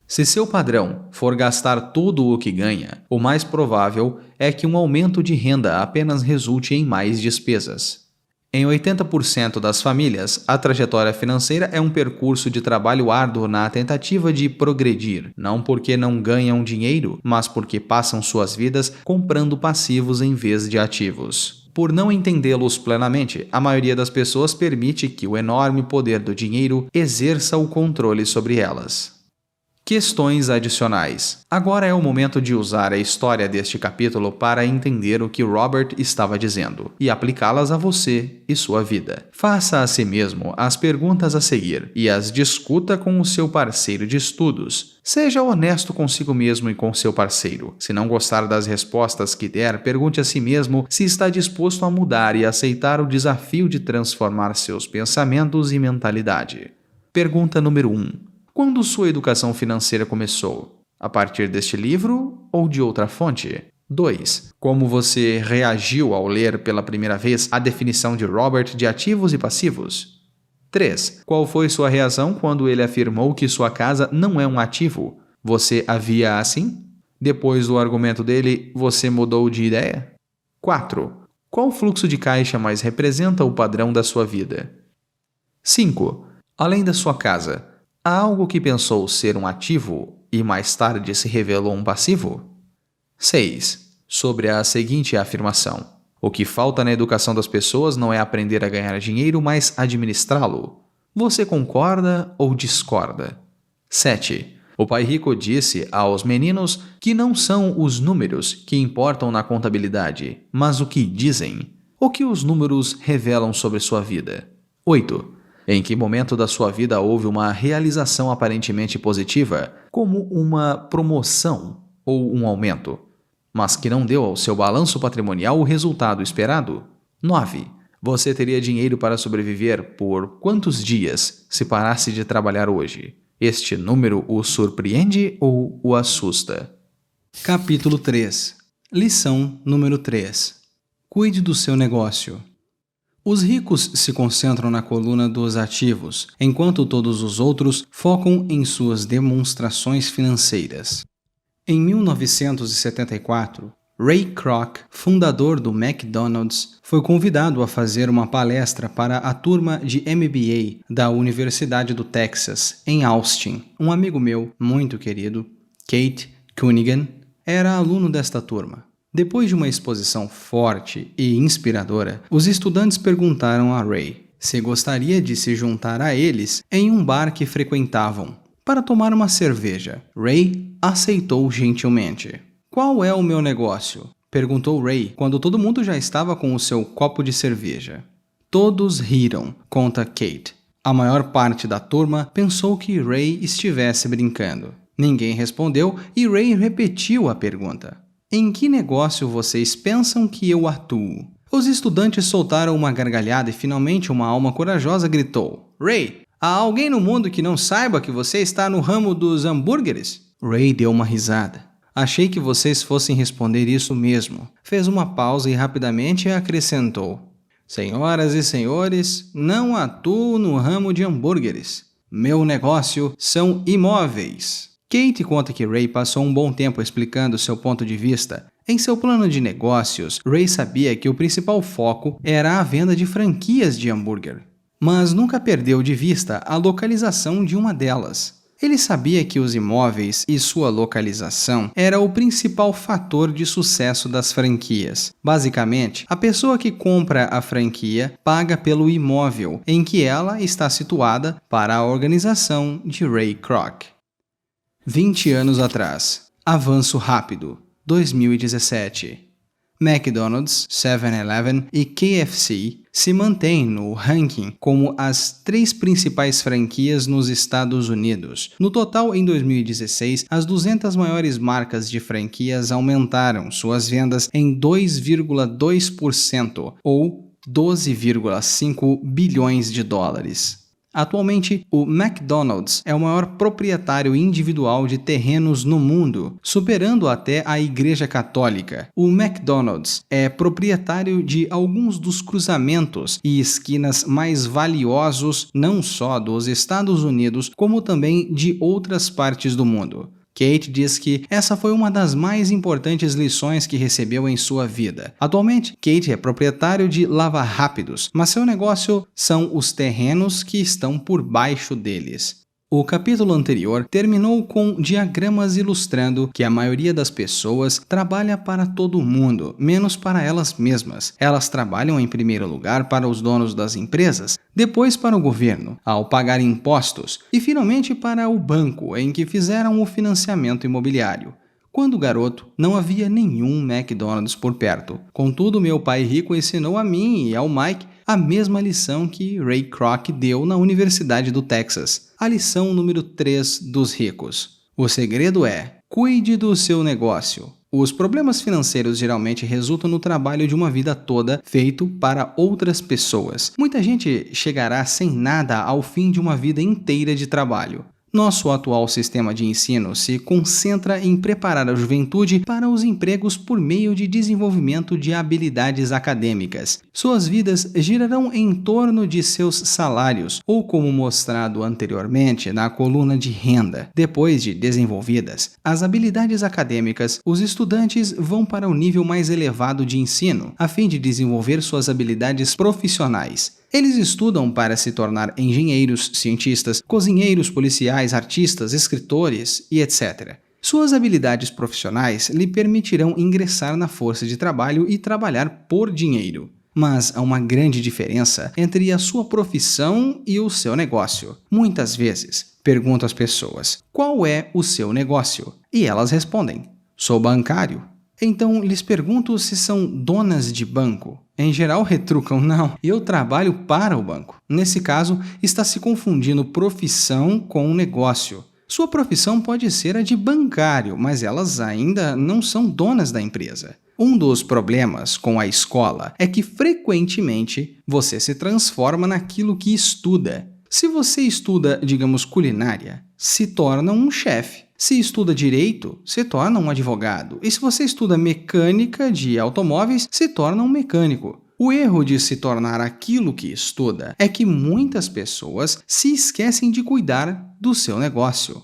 Speaker 2: Se seu padrão for gastar tudo o que ganha, o mais provável é que um aumento de renda apenas resulte em mais despesas. Em 80% das famílias, a trajetória financeira é um percurso de trabalho árduo na tentativa de progredir, não porque não ganham dinheiro, mas porque passam suas vidas comprando passivos em vez de ativos. Por não entendê-los plenamente, a maioria das pessoas permite que o enorme poder do dinheiro exerça o controle sobre elas. Questões adicionais. Agora é o momento de usar a história deste capítulo para entender o que Robert estava dizendo e aplicá-las a você e sua vida. Faça a si mesmo as perguntas a seguir e as discuta com o seu parceiro de estudos. Seja honesto consigo mesmo e com seu parceiro. Se não gostar das respostas que der, pergunte a si mesmo se está disposto a mudar e aceitar o desafio de transformar seus pensamentos e mentalidade. Pergunta número 1. Quando sua educação financeira começou? A partir deste livro ou de outra fonte? 2. Como você reagiu ao ler pela primeira vez a definição de Robert de ativos e passivos? 3. Qual foi sua reação quando ele afirmou que sua casa não é um ativo? Você a via assim? Depois do argumento dele, você mudou de ideia? 4. Qual fluxo de caixa mais representa o padrão da sua vida? 5. Além da sua casa, há algo que pensou ser um ativo e mais tarde se revelou um passivo? 6. Sobre a seguinte afirmação: o que falta na educação das pessoas não é aprender a ganhar dinheiro, mas administrá-lo. Você concorda ou discorda? 7. O pai rico disse aos meninos que não são os números que importam na contabilidade, mas o que dizem. O que os números revelam sobre sua vida? 8. Em que momento da sua vida houve uma realização aparentemente positiva, como uma promoção ou um aumento, mas que não deu ao seu balanço patrimonial o resultado esperado? 9. Você teria dinheiro para sobreviver por quantos dias se parasse de trabalhar hoje? Este número o surpreende ou o assusta?
Speaker 1: Capítulo 3. Lição número 3. Cuide do seu negócio. Os ricos se concentram na coluna dos ativos, enquanto todos os outros focam em suas demonstrações financeiras. Em 1974, Ray Kroc, fundador do McDonald's, foi convidado a fazer uma palestra para a turma de MBA da Universidade do Texas, em Austin. Um amigo meu, muito querido, Kate Cunningham, era aluno desta turma. Depois de uma exposição forte e inspiradora, os estudantes perguntaram a Ray se gostaria de se juntar a eles em um bar que frequentavam, para tomar uma cerveja. Ray aceitou gentilmente. "Qual é o meu negócio?" perguntou Ray quando todo mundo já estava com o seu copo de cerveja. Todos riram, conta Kate. A maior parte da turma pensou que Ray estivesse brincando. Ninguém respondeu e Ray repetiu a pergunta. "Em que negócio vocês pensam que eu atuo?" Os estudantes soltaram uma gargalhada e finalmente uma alma corajosa gritou: "Ray, há alguém no mundo que não saiba que você está no ramo dos hambúrgueres?" Ray deu uma risada. "Achei que vocês fossem responder isso mesmo." Fez uma pausa e rapidamente acrescentou: "Senhoras e senhores, não atuo no ramo de hambúrgueres. Meu negócio são imóveis." Kate conta que Ray passou um bom tempo explicando seu ponto de vista. Em seu plano de negócios, Ray sabia que o principal foco era a venda de franquias de hambúrguer, mas nunca perdeu de vista a localização de uma delas. Ele sabia que os imóveis e sua localização era o principal fator de sucesso das franquias. Basicamente, a pessoa que compra a franquia paga pelo imóvel em que ela está situada para a organização de Ray Kroc. 20 anos atrás. Avanço rápido. 2017. McDonald's, 7-Eleven e KFC se mantêm no ranking como as 3 principais franquias nos Estados Unidos. No total, em 2016, as 200 maiores marcas de franquias aumentaram suas vendas em 2,2% ou 12,5 bilhões de dólares. Atualmente, o McDonald's é o maior proprietário individual de terrenos no mundo, superando até a Igreja Católica. O McDonald's é proprietário de alguns dos cruzamentos e esquinas mais valiosos não só dos Estados Unidos, como também de outras partes do mundo. Kate diz que essa foi uma das mais importantes lições que recebeu em sua vida. Atualmente, Kate é proprietário de lava-rápidos, mas seu negócio são os terrenos que estão por baixo deles. O capítulo anterior terminou com diagramas ilustrando que a maioria das pessoas trabalha para todo mundo, menos para elas mesmas. Elas trabalham em primeiro lugar para os donos das empresas, depois para o governo, ao pagar impostos, e finalmente para o banco em que fizeram o financiamento imobiliário. Quando garoto, não havia nenhum McDonald's por perto. Contudo, meu pai rico ensinou a mim e ao Mike a mesma lição que Ray Kroc deu na Universidade do Texas. A lição número 3 dos ricos. O segredo é: cuide do seu negócio. Os problemas financeiros geralmente resultam no trabalho de uma vida toda feito para outras pessoas. Muita gente chegará sem nada ao fim de uma vida inteira de trabalho. Nosso atual sistema de ensino se concentra em preparar a juventude para os empregos por meio de desenvolvimento de habilidades acadêmicas. Suas vidas girarão em torno de seus salários, ou como mostrado anteriormente na coluna de renda. Depois de desenvolvidas as habilidades acadêmicas, os estudantes vão para o nível mais elevado de ensino, a fim de desenvolver suas habilidades profissionais. Eles estudam para se tornar engenheiros, cientistas, cozinheiros, policiais, artistas, escritores e etc. Suas habilidades profissionais lhe permitirão ingressar na força de trabalho e trabalhar por dinheiro. Mas há uma grande diferença entre a sua profissão e o seu negócio. Muitas vezes, pergunto às pessoas, qual é o seu negócio? E elas respondem, sou bancário. Então, lhes pergunto se são donas de banco. Em geral, retrucam, não, eu trabalho para o banco. Nesse caso, está se confundindo profissão com negócio. Sua profissão pode ser a de bancário, mas elas ainda não são donas da empresa. Um dos problemas com a escola é que, frequentemente, você se transforma naquilo que estuda. Se você estuda, digamos, culinária, se torna um chefe. Se estuda direito, se torna um advogado. E se você estuda mecânica de automóveis, se torna um mecânico. O erro de se tornar aquilo que estuda é que muitas pessoas se esquecem de cuidar do seu negócio.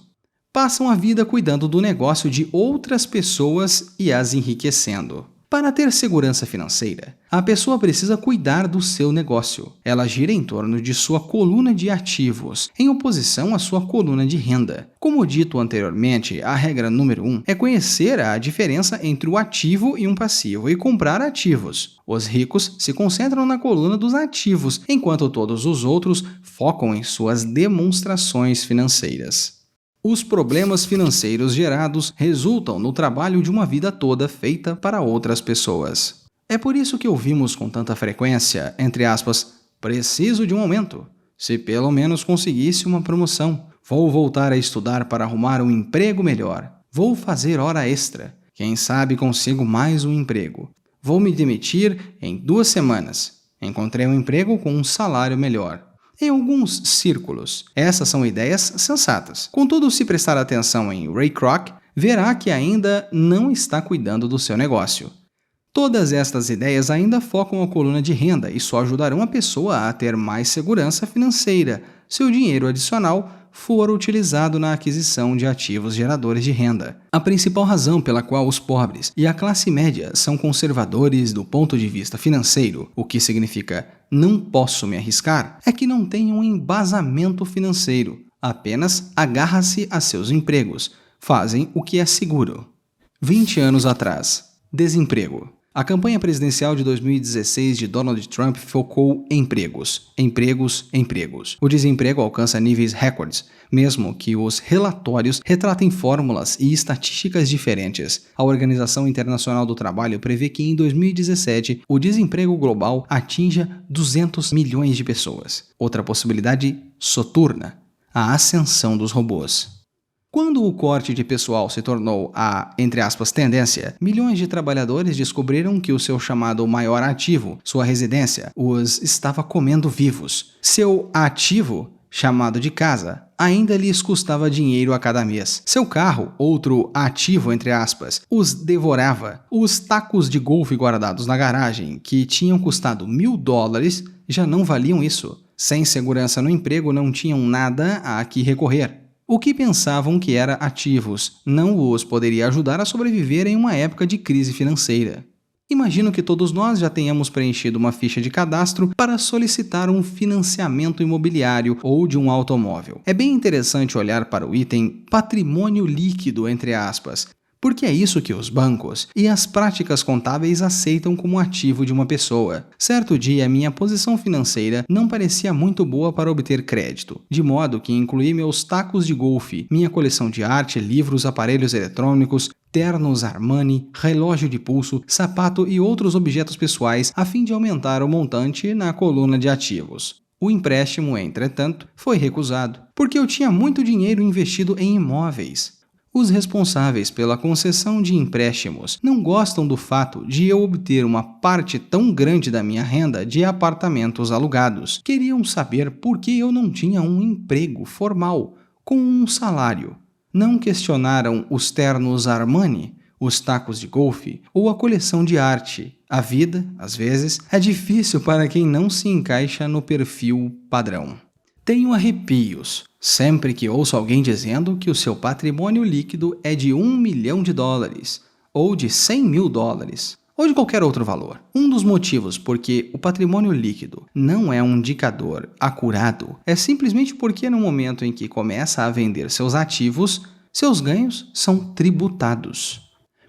Speaker 1: Passam a vida cuidando do negócio de outras pessoas e as enriquecendo. Para ter segurança financeira, a pessoa precisa cuidar do seu negócio. Ela gira em torno de sua coluna de ativos, em oposição à sua coluna de renda. Como dito anteriormente, a regra número 1 é conhecer a diferença entre o ativo e um passivo e comprar ativos. Os ricos se concentram na coluna dos ativos, enquanto todos os outros focam em suas demonstrações financeiras. Os problemas financeiros gerados resultam no trabalho de uma vida toda feita para outras pessoas. É por isso que ouvimos com tanta frequência, entre aspas, preciso de um aumento. Se pelo menos conseguisse uma promoção. Vou voltar a estudar para arrumar um emprego melhor. Vou fazer hora extra. Quem sabe consigo mais um emprego. Vou me demitir em 2 semanas. Encontrei um emprego com um salário melhor. Em alguns círculos, essas são ideias sensatas. Contudo, se prestar atenção em Ray Kroc, verá que ainda não está cuidando do seu negócio. Todas estas ideias ainda focam a coluna de renda e só ajudarão a pessoa a ter mais segurança financeira se o dinheiro adicional for utilizado na aquisição de ativos geradores de renda. A principal razão pela qual os pobres e a classe média são conservadores do ponto de vista financeiro, o que significa não posso me arriscar, é que não tem um embasamento financeiro, apenas agarra-se a seus empregos, fazem o que é seguro. 20 anos atrás, desemprego. A campanha presidencial de 2016 de Donald Trump focou em empregos, empregos, empregos. O desemprego alcança níveis recordes, mesmo que os relatórios retratem fórmulas e estatísticas diferentes. A Organização Internacional do Trabalho prevê que em 2017 o desemprego global atinja 200 milhões de pessoas. Outra possibilidade soturna, a ascensão dos robôs. Quando o corte de pessoal se tornou a, entre aspas, tendência, milhões de trabalhadores descobriram que o seu chamado maior ativo, sua residência, os estava comendo vivos. Seu ativo, chamado de casa, ainda lhes custava dinheiro a cada mês. Seu carro, outro ativo entre aspas, os devorava. Os tacos de golfe guardados na garagem, que tinham custado $1.000, já não valiam isso. Sem segurança no emprego, não tinham nada a que recorrer. O que pensavam que era ativos não os poderia ajudar a sobreviver em uma época de crise financeira. Imagino que todos nós já tenhamos preenchido uma ficha de cadastro para solicitar um financiamento imobiliário ou de um automóvel. É bem interessante olhar para o item patrimônio líquido, entre aspas, porque é isso que os bancos e as práticas contábeis aceitam como ativo de uma pessoa. Certo dia, minha posição financeira não parecia muito boa para obter crédito, de modo que incluí meus tacos de golfe, minha coleção de arte, livros, aparelhos eletrônicos, ternos Armani, relógio de pulso, sapato e outros objetos pessoais a fim de aumentar o montante na coluna de ativos. O empréstimo, entretanto, foi recusado, porque eu tinha muito dinheiro investido em imóveis. Os responsáveis pela concessão de empréstimos não gostam do fato de eu obter uma parte tão grande da minha renda de apartamentos alugados. Queriam saber por que eu não tinha um emprego formal, com um salário. Não questionaram os ternos Armani, os tacos de golfe ou a coleção de arte. A vida, às vezes, é difícil para quem não se encaixa no perfil padrão. Tenho arrepios sempre que ouço alguém dizendo que o seu patrimônio líquido é de $1 milhão ou de $100 mil. ou de qualquer outro valor. Um dos motivos por que o patrimônio líquido não é um indicador acurado é simplesmente porque no momento em que começa a vender seus ativos, seus ganhos são tributados.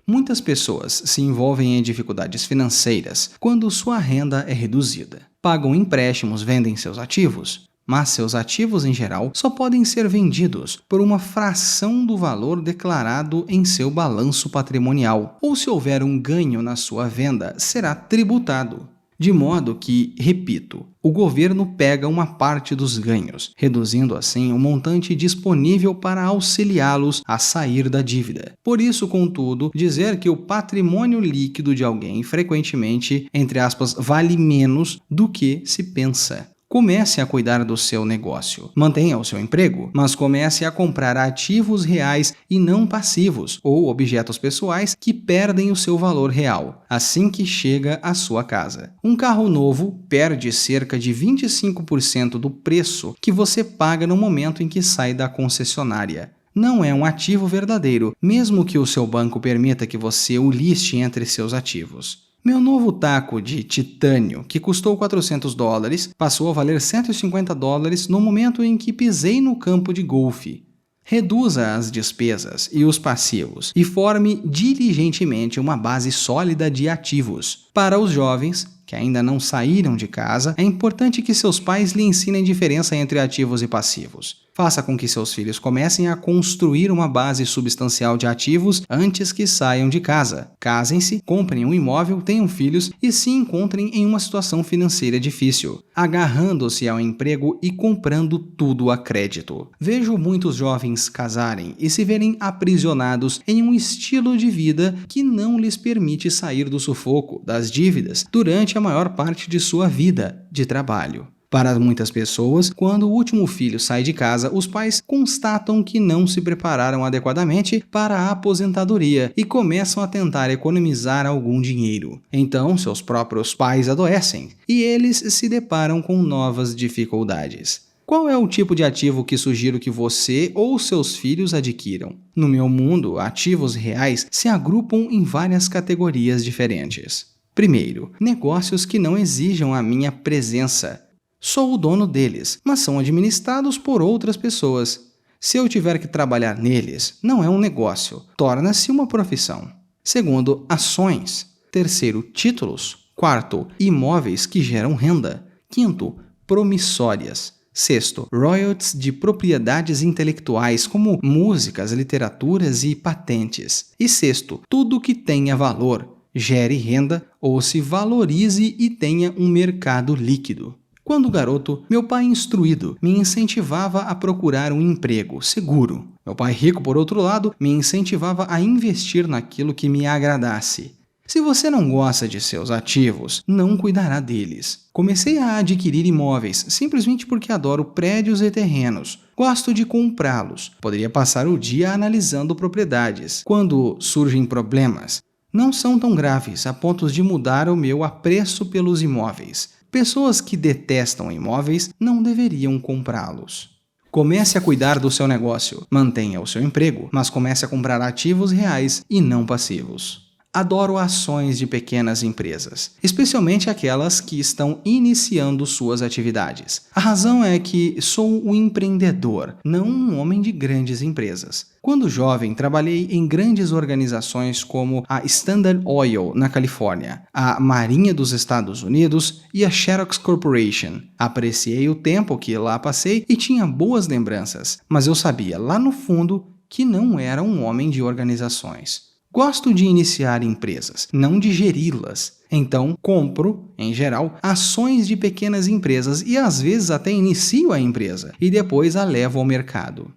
Speaker 1: Muitas pessoas se envolvem em dificuldades financeiras quando sua renda é reduzida. Pagam empréstimos, vendem seus ativos, mas seus ativos em geral só podem ser vendidos por uma fração do valor declarado em seu balanço patrimonial, ou se houver um ganho na sua venda, será tributado. De modo que, repito, o governo pega uma parte dos ganhos, reduzindo assim o montante disponível para auxiliá-los a sair da dívida. Por isso, contudo, dizer que o patrimônio líquido de alguém frequentemente, entre aspas, vale menos do que se pensa. Comece a cuidar do seu negócio. Mantenha o seu emprego, mas comece a comprar ativos reais e não passivos, ou objetos pessoais que perdem o seu valor real, assim que chega à sua casa. Um carro novo perde cerca de 25% do preço que você paga no momento em que sai da concessionária. Não é um ativo verdadeiro, mesmo que o seu banco permita que você o liste entre seus ativos. Meu novo taco de titânio, que custou $400, passou a valer $150 no momento em que pisei no campo de golfe. Reduza as despesas e os passivos e forme diligentemente uma base sólida de ativos. Para os jovens que ainda não saíram de casa, é importante que seus pais lhe ensinem a diferença entre ativos e passivos. Faça com que seus filhos comecem a construir uma base substancial de ativos antes que saiam de casa. Casem-se, comprem um imóvel, tenham filhos e se encontrem em uma situação financeira difícil, agarrando-se ao emprego e comprando tudo a crédito. Vejo muitos jovens casarem e se verem aprisionados em um estilo de vida que não lhes permite sair do sufoco, das dívidas, durante a maior parte de sua vida de trabalho. Para muitas pessoas, quando o último filho sai de casa, os pais constatam que não se prepararam adequadamente para a aposentadoria e começam a tentar economizar algum dinheiro. Então, seus próprios pais adoecem e eles se deparam com novas dificuldades. Qual é o tipo de ativo que sugiro que você ou seus filhos adquiram? No meu mundo, ativos reais se agrupam em várias categorias diferentes. Primeiro, negócios que não exijam a minha presença. Sou o dono deles, mas são administrados por outras pessoas. Se eu tiver que trabalhar neles, não é um negócio, torna-se uma profissão. Segundo, ações. Terceiro, títulos. Quarto, imóveis que geram renda. Quinto, promissórias. Sexto, royalties de propriedades intelectuais como músicas, literaturas e patentes. E sexto, tudo que tenha valor, gere renda ou se valorize e tenha um mercado líquido. Quando garoto, meu pai instruído me incentivava a procurar um emprego seguro. Meu pai rico, por outro lado, me incentivava a investir naquilo que me agradasse. Se você não gosta de seus ativos, não cuidará deles. Comecei a adquirir imóveis simplesmente porque adoro prédios e terrenos. Gosto de comprá-los. Poderia passar o dia analisando propriedades. Quando surgem problemas, não são tão graves a ponto de mudar o meu apreço pelos imóveis. Pessoas que detestam imóveis não deveriam comprá-los. Comece a cuidar do seu negócio. Mantenha o seu emprego, mas comece a comprar ativos reais e não passivos. Adoro ações de pequenas empresas, especialmente aquelas que estão iniciando suas atividades. A razão é que sou um empreendedor, não um homem de grandes empresas. Quando jovem, trabalhei em grandes organizações como a Standard Oil, na Califórnia, a Marinha dos Estados Unidos e a Xerox Corporation. Apreciei o tempo que lá passei e tinha boas lembranças, mas eu sabia lá no fundo que não era um homem de organizações. Gosto de iniciar empresas, não de geri-las. Então, compro, em geral, ações de pequenas empresas e às vezes até inicio a empresa e depois a levo ao mercado.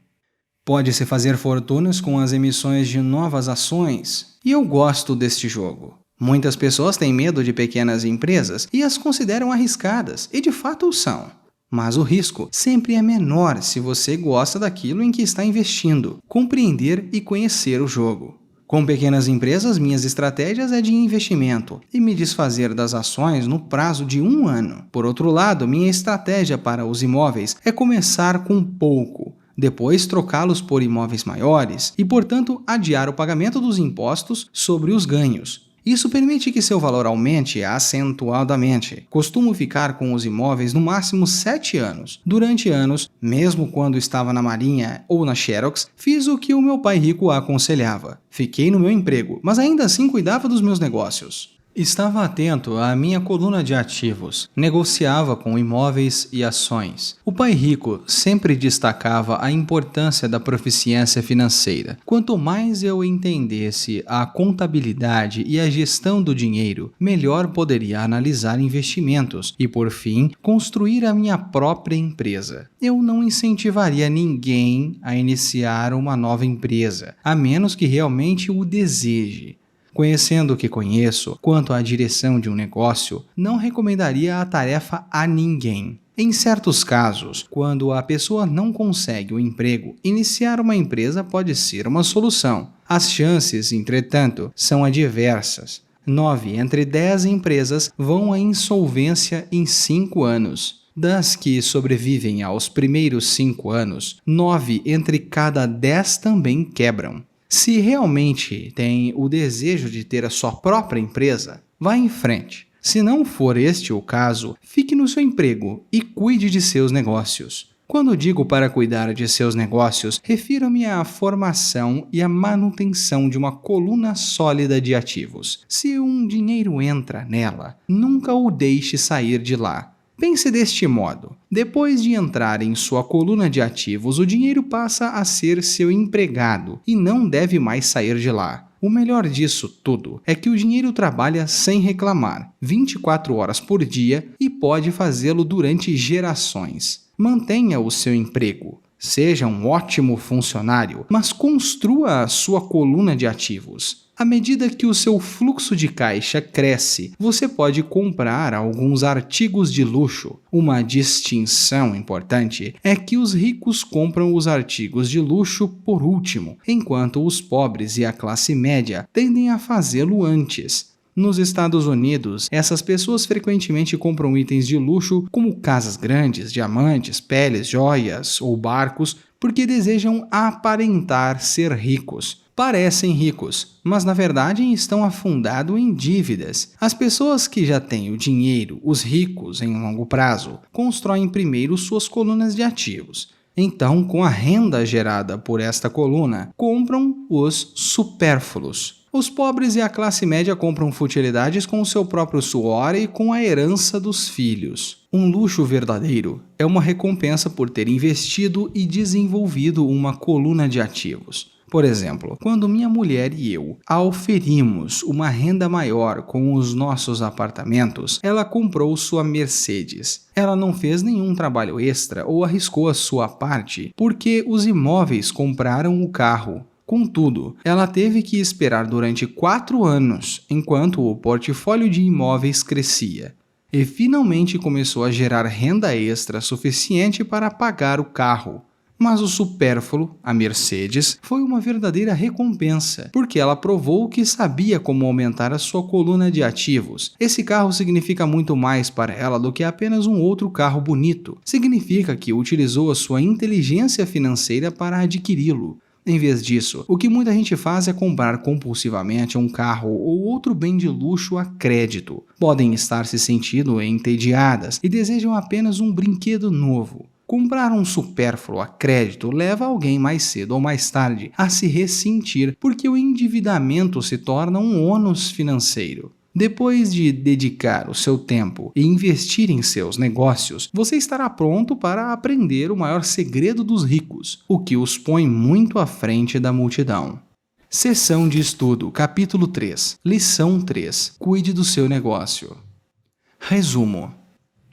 Speaker 1: Pode-se fazer fortunas com as emissões de novas ações, e eu gosto deste jogo. Muitas pessoas têm medo de pequenas empresas e as consideram arriscadas, e de fato são. Mas o risco sempre é menor se você gosta daquilo em que está investindo, compreender e conhecer o jogo. Com pequenas empresas, minhas estratégias é de investimento e me desfazer das ações no prazo de 1 ano. Por outro lado, minha estratégia para os imóveis é começar com pouco, depois trocá-los por imóveis maiores e, portanto, adiar o pagamento dos impostos sobre os ganhos. Isso permite que seu valor aumente acentuadamente. Costumo ficar com os imóveis no máximo 7 anos. Durante anos, mesmo quando estava na Marinha ou na Xerox, fiz o que o meu pai rico aconselhava. Fiquei no meu emprego, mas ainda assim cuidava dos meus negócios. Estava atento à minha coluna de ativos, negociava com imóveis e ações. O pai rico sempre destacava a importância da proficiência financeira. Quanto mais eu entendesse a contabilidade e a gestão do dinheiro, melhor poderia analisar investimentos e, por fim, construir a minha própria empresa. Eu não incentivaria ninguém a iniciar uma nova empresa, a menos que realmente o deseje. Conhecendo o que conheço quanto à direção de um negócio, não recomendaria a tarefa a ninguém. Em certos casos, quando a pessoa não consegue o emprego, iniciar uma empresa pode ser uma solução. As chances, entretanto, são adversas. 9 entre 10 empresas vão à insolvência em 5 anos. Das que sobrevivem aos primeiros 5 anos, 9 entre cada 10 também quebram. Se realmente tem o desejo de ter a sua própria empresa, vá em frente. Se não for este o caso, fique no seu emprego e cuide de seus negócios. Quando digo para cuidar de seus negócios, refiro-me à formação e à manutenção de uma coluna sólida de ativos. Se um dinheiro entra nela, nunca o deixe sair de lá. Pense deste modo: depois de entrar em sua coluna de ativos, o dinheiro passa a ser seu empregado e não deve mais sair de lá. O melhor disso tudo é que o dinheiro trabalha sem reclamar, 24 horas por dia, e pode fazê-lo durante gerações. Mantenha o seu emprego. Seja um ótimo funcionário, mas construa a sua coluna de ativos. À medida que o seu fluxo de caixa cresce, você pode comprar alguns artigos de luxo. Uma distinção importante é que os ricos compram os artigos de luxo por último, enquanto os pobres e a classe média tendem a fazê-lo antes. Nos Estados Unidos, essas pessoas frequentemente compram itens de luxo como casas grandes, diamantes, peles, joias ou barcos porque desejam aparentar ser ricos. Parecem ricos, mas na verdade estão afundados em dívidas. As pessoas que já têm o dinheiro, os ricos em longo prazo, constroem primeiro suas colunas de ativos. Então, com a renda gerada por esta coluna, compram os supérfluos. Os pobres e a classe média compram futilidades com o seu próprio suor e com a herança dos filhos. Um luxo verdadeiro é uma recompensa por ter investido e desenvolvido uma coluna de ativos. Por exemplo, quando minha mulher e eu auferimos uma renda maior com os nossos apartamentos, ela comprou sua Mercedes. Ela não fez nenhum trabalho extra ou arriscou a sua parte, porque os imóveis compraram o carro. Contudo, ela teve que esperar durante 4 anos, enquanto o portfólio de imóveis crescia. E finalmente começou a gerar renda extra suficiente para pagar o carro. Mas o supérfluo, a Mercedes, foi uma verdadeira recompensa, porque ela provou que sabia como aumentar a sua coluna de ativos. Esse carro significa muito mais para ela do que apenas um outro carro bonito. Significa que utilizou a sua inteligência financeira para adquiri-lo. Em vez disso, o que muita gente faz é comprar compulsivamente um carro ou outro bem de luxo a crédito. Podem estar se sentindo entediadas e desejam apenas um brinquedo novo. Comprar um supérfluo a crédito leva alguém mais cedo ou mais tarde a se ressentir, porque o endividamento se torna um ônus financeiro. Depois de dedicar o seu tempo e investir em seus negócios, você estará pronto para aprender o maior segredo dos ricos, o que os põe muito à frente da multidão. Seção de estudo, capítulo 3, lição 3. Cuide do seu negócio. Resumo.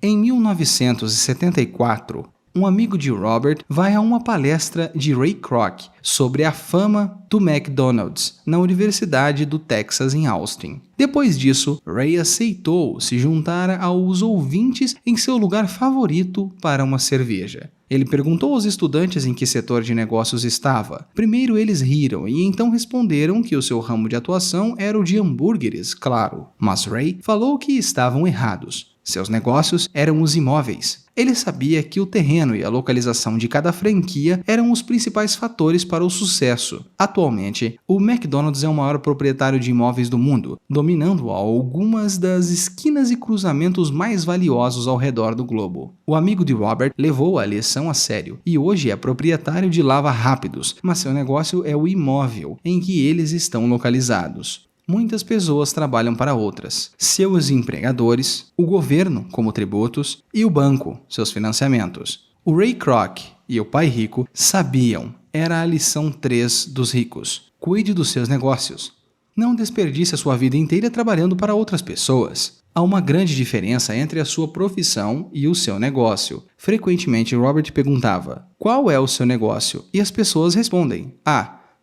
Speaker 1: Em 1974, um amigo de Robert vai a uma palestra de Ray Kroc sobre a fama do McDonald's na Universidade do Texas em Austin. Depois disso, Ray aceitou se juntar aos ouvintes em seu lugar favorito para uma cerveja. Ele perguntou aos estudantes em que setor de negócios estava. Primeiro eles riram e então responderam que o seu ramo de atuação era o de hambúrgueres, claro. Mas Ray falou que estavam errados. Seus negócios eram os imóveis. Ele sabia que o terreno e a localização de cada franquia eram os principais fatores para o sucesso. Atualmente, o McDonald's é o maior proprietário de imóveis do mundo, dominando algumas das esquinas e cruzamentos mais valiosos ao redor do globo. O amigo de Robert levou a lição a sério e hoje é proprietário de Lava Rápidos, mas seu negócio é o imóvel em que eles estão localizados. Muitas pessoas trabalham para outras, seus empregadores, o governo como tributos e o banco, seus financiamentos. O Ray Kroc e o pai rico sabiam, era a lição 3 dos ricos. Cuide dos seus negócios. Não desperdice a sua vida inteira trabalhando para outras pessoas. Há uma grande diferença entre a sua profissão e o seu negócio. Frequentemente Robert perguntava, qual é o seu negócio? E as pessoas respondem,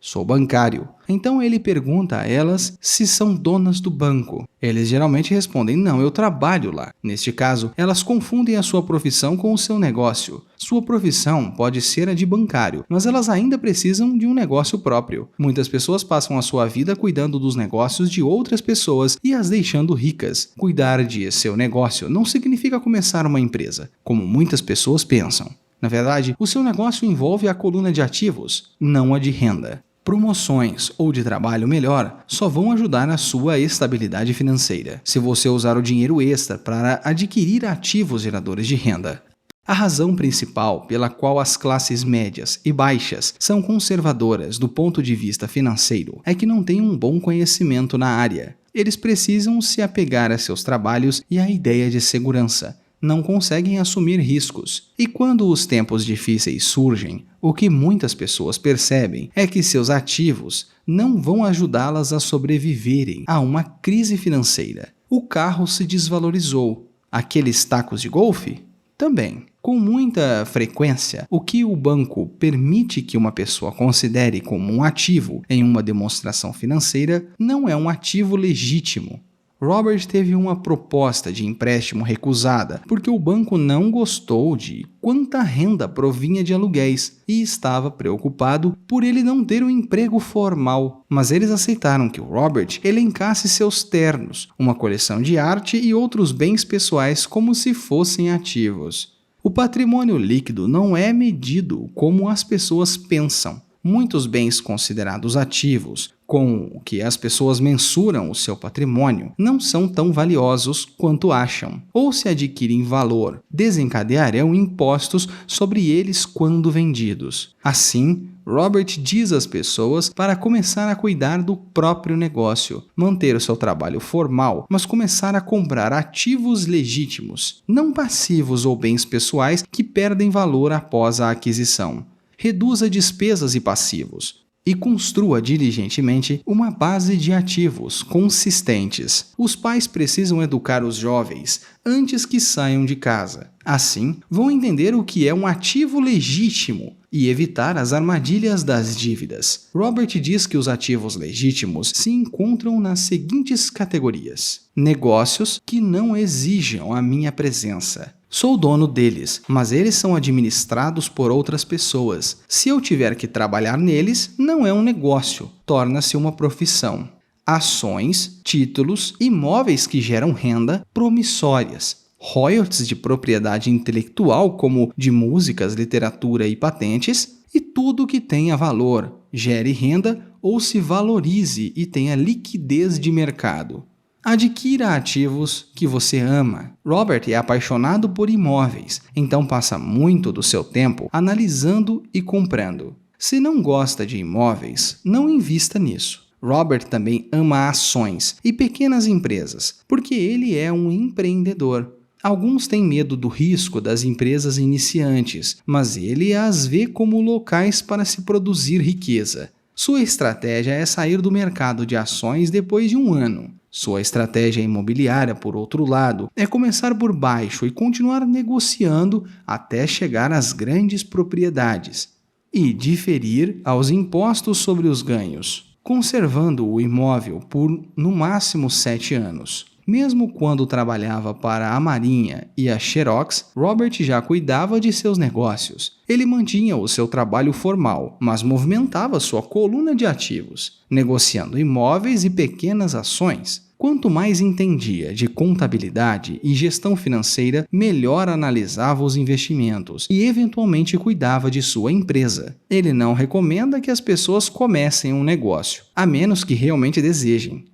Speaker 1: sou bancário. Então ele pergunta a elas se são donas do banco. Eles geralmente respondem, não, eu trabalho lá. Neste caso, elas confundem a sua profissão com o seu negócio. Sua profissão pode ser a de bancário, mas elas ainda precisam de um negócio próprio. Muitas pessoas passam a sua vida cuidando dos negócios de outras pessoas e as deixando ricas. Cuidar de seu negócio não significa começar uma empresa, como muitas pessoas pensam. Na verdade, o seu negócio envolve a coluna de ativos, não a de renda. Promoções ou de trabalho melhor só vão ajudar na sua estabilidade financeira, se você usar o dinheiro extra para adquirir ativos geradores de renda. A razão principal pela qual as classes médias e baixas são conservadoras do ponto de vista financeiro é que não têm um bom conhecimento na área. Eles precisam se apegar a seus trabalhos e à ideia de segurança. Não conseguem assumir riscos. E quando os tempos difíceis surgem, o que muitas pessoas percebem é que seus ativos não vão ajudá-las a sobreviverem a uma crise financeira. O carro se desvalorizou. Aqueles tacos de golfe? Também. Com muita frequência, o que o banco permite que uma pessoa considere como um ativo em uma demonstração financeira não é um ativo legítimo. Robert teve uma proposta de empréstimo recusada porque o banco não gostou de quanta renda provinha de aluguéis e estava preocupado por ele não ter um emprego formal. Mas eles aceitaram que o Robert elencasse seus ternos, uma coleção de arte e outros bens pessoais como se fossem ativos. O patrimônio líquido não é medido como as pessoas pensam. Muitos bens considerados ativos, com o que as pessoas mensuram o seu patrimônio, não são tão valiosos quanto acham, ou se adquirem valor, desencadearão impostos sobre eles quando vendidos. Assim, Robert diz às pessoas para começar a cuidar do próprio negócio, manter o seu trabalho formal, mas começar a comprar ativos legítimos, não passivos ou bens pessoais que perdem valor após a aquisição. Reduza despesas e passivos e construa diligentemente uma base de ativos consistentes. Os pais precisam educar os jovens antes que saiam de casa. Assim, vão entender o que é um ativo legítimo e evitar as armadilhas das dívidas. Robert diz que os ativos legítimos se encontram nas seguintes categorias: negócios que não exijam a minha presença. Sou dono deles, mas eles são administrados por outras pessoas. Se eu tiver que trabalhar neles, não é um negócio, torna-se uma profissão. Ações, títulos, imóveis que geram renda, promissórias. Royalties de propriedade intelectual, como de músicas, literatura e patentes, e tudo que tenha valor, gere renda ou se valorize e tenha liquidez de mercado. Adquira ativos que você ama. Robert é apaixonado por imóveis, então passa muito do seu tempo analisando e comprando. Se não gosta de imóveis, não invista nisso. Robert também ama ações e pequenas empresas, porque ele é um empreendedor. Alguns têm medo do risco das empresas iniciantes, mas ele as vê como locais para se produzir riqueza. Sua estratégia é sair do mercado de ações depois de um ano. Sua estratégia imobiliária, por outro lado, é começar por baixo e continuar negociando até chegar às grandes propriedades e diferir aos impostos sobre os ganhos, conservando o imóvel por, no máximo, 7 anos. Mesmo quando trabalhava para a Marinha e a Xerox, Robert já cuidava de seus negócios. Ele mantinha o seu trabalho formal, mas movimentava sua coluna de ativos, negociando imóveis e pequenas ações. Quanto mais entendia de contabilidade e gestão financeira, melhor analisava os investimentos e eventualmente cuidava de sua empresa. Ele não recomenda que as pessoas comecem um negócio, a menos que realmente desejem.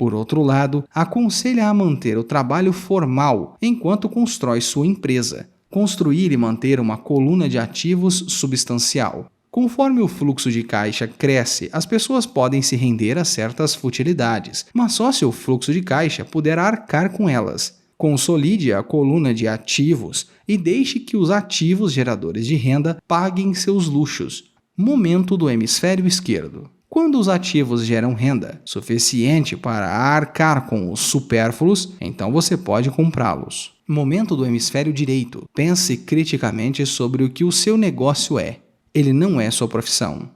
Speaker 1: Por outro lado, aconselha a manter o trabalho formal enquanto constrói sua empresa, construir e manter uma coluna de ativos substancial. Conforme o fluxo de caixa cresce, as pessoas podem se render a certas futilidades, mas só se o fluxo de caixa puder arcar com elas. Consolide a coluna de ativos e deixe que os ativos geradores de renda paguem seus luxos. Momento do hemisfério esquerdo. Quando os ativos geram renda suficiente para arcar com os supérfluos, então você pode comprá-los. Momento do hemisfério direito. Pense criticamente sobre o que o seu negócio é. Ele não é sua profissão.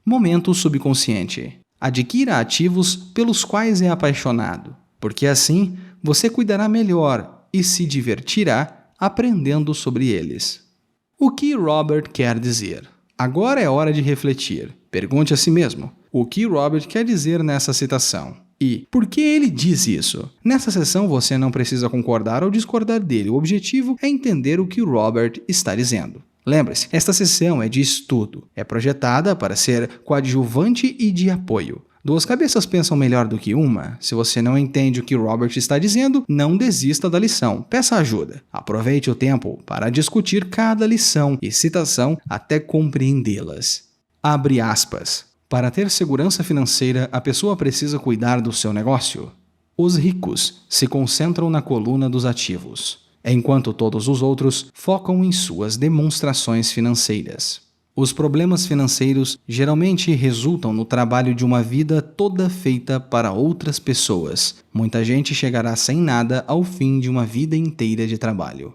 Speaker 1: Momento subconsciente. Adquira ativos pelos quais é apaixonado, porque assim você cuidará melhor e se divertirá aprendendo sobre eles. O que Robert quer dizer? Agora é hora de refletir. Pergunte a si mesmo: o que Robert quer dizer nessa citação? E por que ele diz isso? Nessa sessão você não precisa concordar ou discordar dele. O objetivo é entender o que Robert está dizendo. Lembre-se, esta sessão é de estudo. É projetada para ser coadjuvante e de apoio. Duas cabeças pensam melhor do que uma. Se você não entende o que Robert está dizendo, não desista da lição. Peça ajuda. Aproveite o tempo para discutir cada lição e citação até compreendê-las. Abre aspas. Para ter segurança financeira, a pessoa precisa cuidar do seu negócio. Os ricos se concentram na coluna dos ativos, enquanto todos os outros focam em suas demonstrações financeiras. Os problemas financeiros geralmente resultam no trabalho de uma vida toda feita para outras pessoas. Muita gente chegará sem nada ao fim de uma vida inteira de trabalho.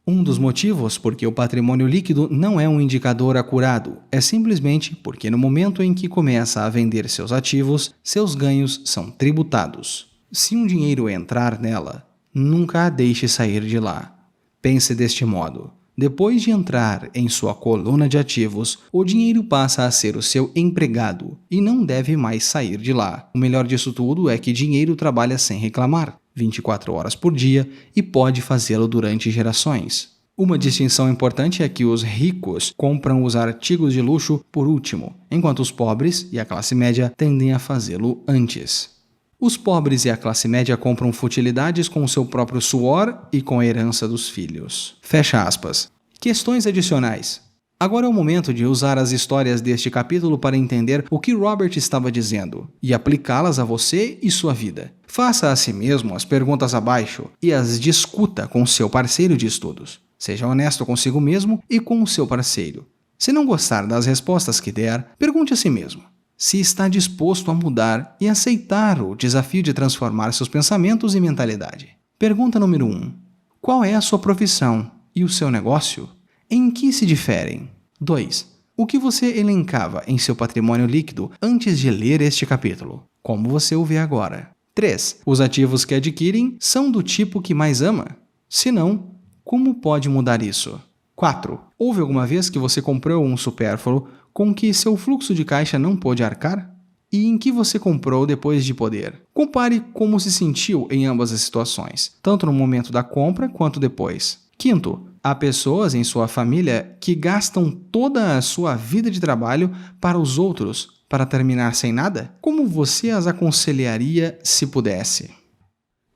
Speaker 1: Um dos motivos por que o patrimônio líquido não é um indicador acurado é simplesmente porque no momento em que começa a vender seus ativos, seus ganhos são tributados. Se um dinheiro entrar nela, nunca a deixe sair de lá. Pense deste modo. Depois de entrar em sua coluna de ativos, o dinheiro passa a ser o seu empregado e não deve mais sair de lá. O melhor disso tudo é que dinheiro trabalha sem reclamar, 24 horas por dia, e pode fazê-lo durante gerações. Uma distinção importante é que os ricos compram os artigos de luxo por último, enquanto os pobres e a classe média tendem a fazê-lo antes. Os pobres e a classe média compram futilidades com o seu próprio suor e com a herança dos filhos. Fecha aspas. Questões adicionais. Agora é o momento de usar as histórias deste capítulo para entender o que Robert estava dizendo e aplicá-las a você e sua vida. Faça a si mesmo as perguntas abaixo e as discuta com seu parceiro de estudos. Seja honesto consigo mesmo e com o seu parceiro. Se não gostar das respostas que der, pergunte a si mesmo se está disposto a mudar e aceitar o desafio de transformar seus pensamentos e mentalidade. Pergunta número 1. Qual é a sua profissão e o seu negócio? Em que se diferem? 2. O que você elencava em seu patrimônio líquido antes de ler este capítulo? Como você o vê agora? 3. Os ativos que adquirem são do tipo que mais ama? Se não, como pode mudar isso? 4. Houve alguma vez que você comprou um supérfluo com que seu fluxo de caixa não pôde arcar? E em que você comprou depois de poder? Compare como se sentiu em ambas as situações, tanto no momento da compra quanto depois. 5. Há pessoas em sua família que gastam toda a sua vida de trabalho para os outros para terminar sem nada? Como você as aconselharia se pudesse?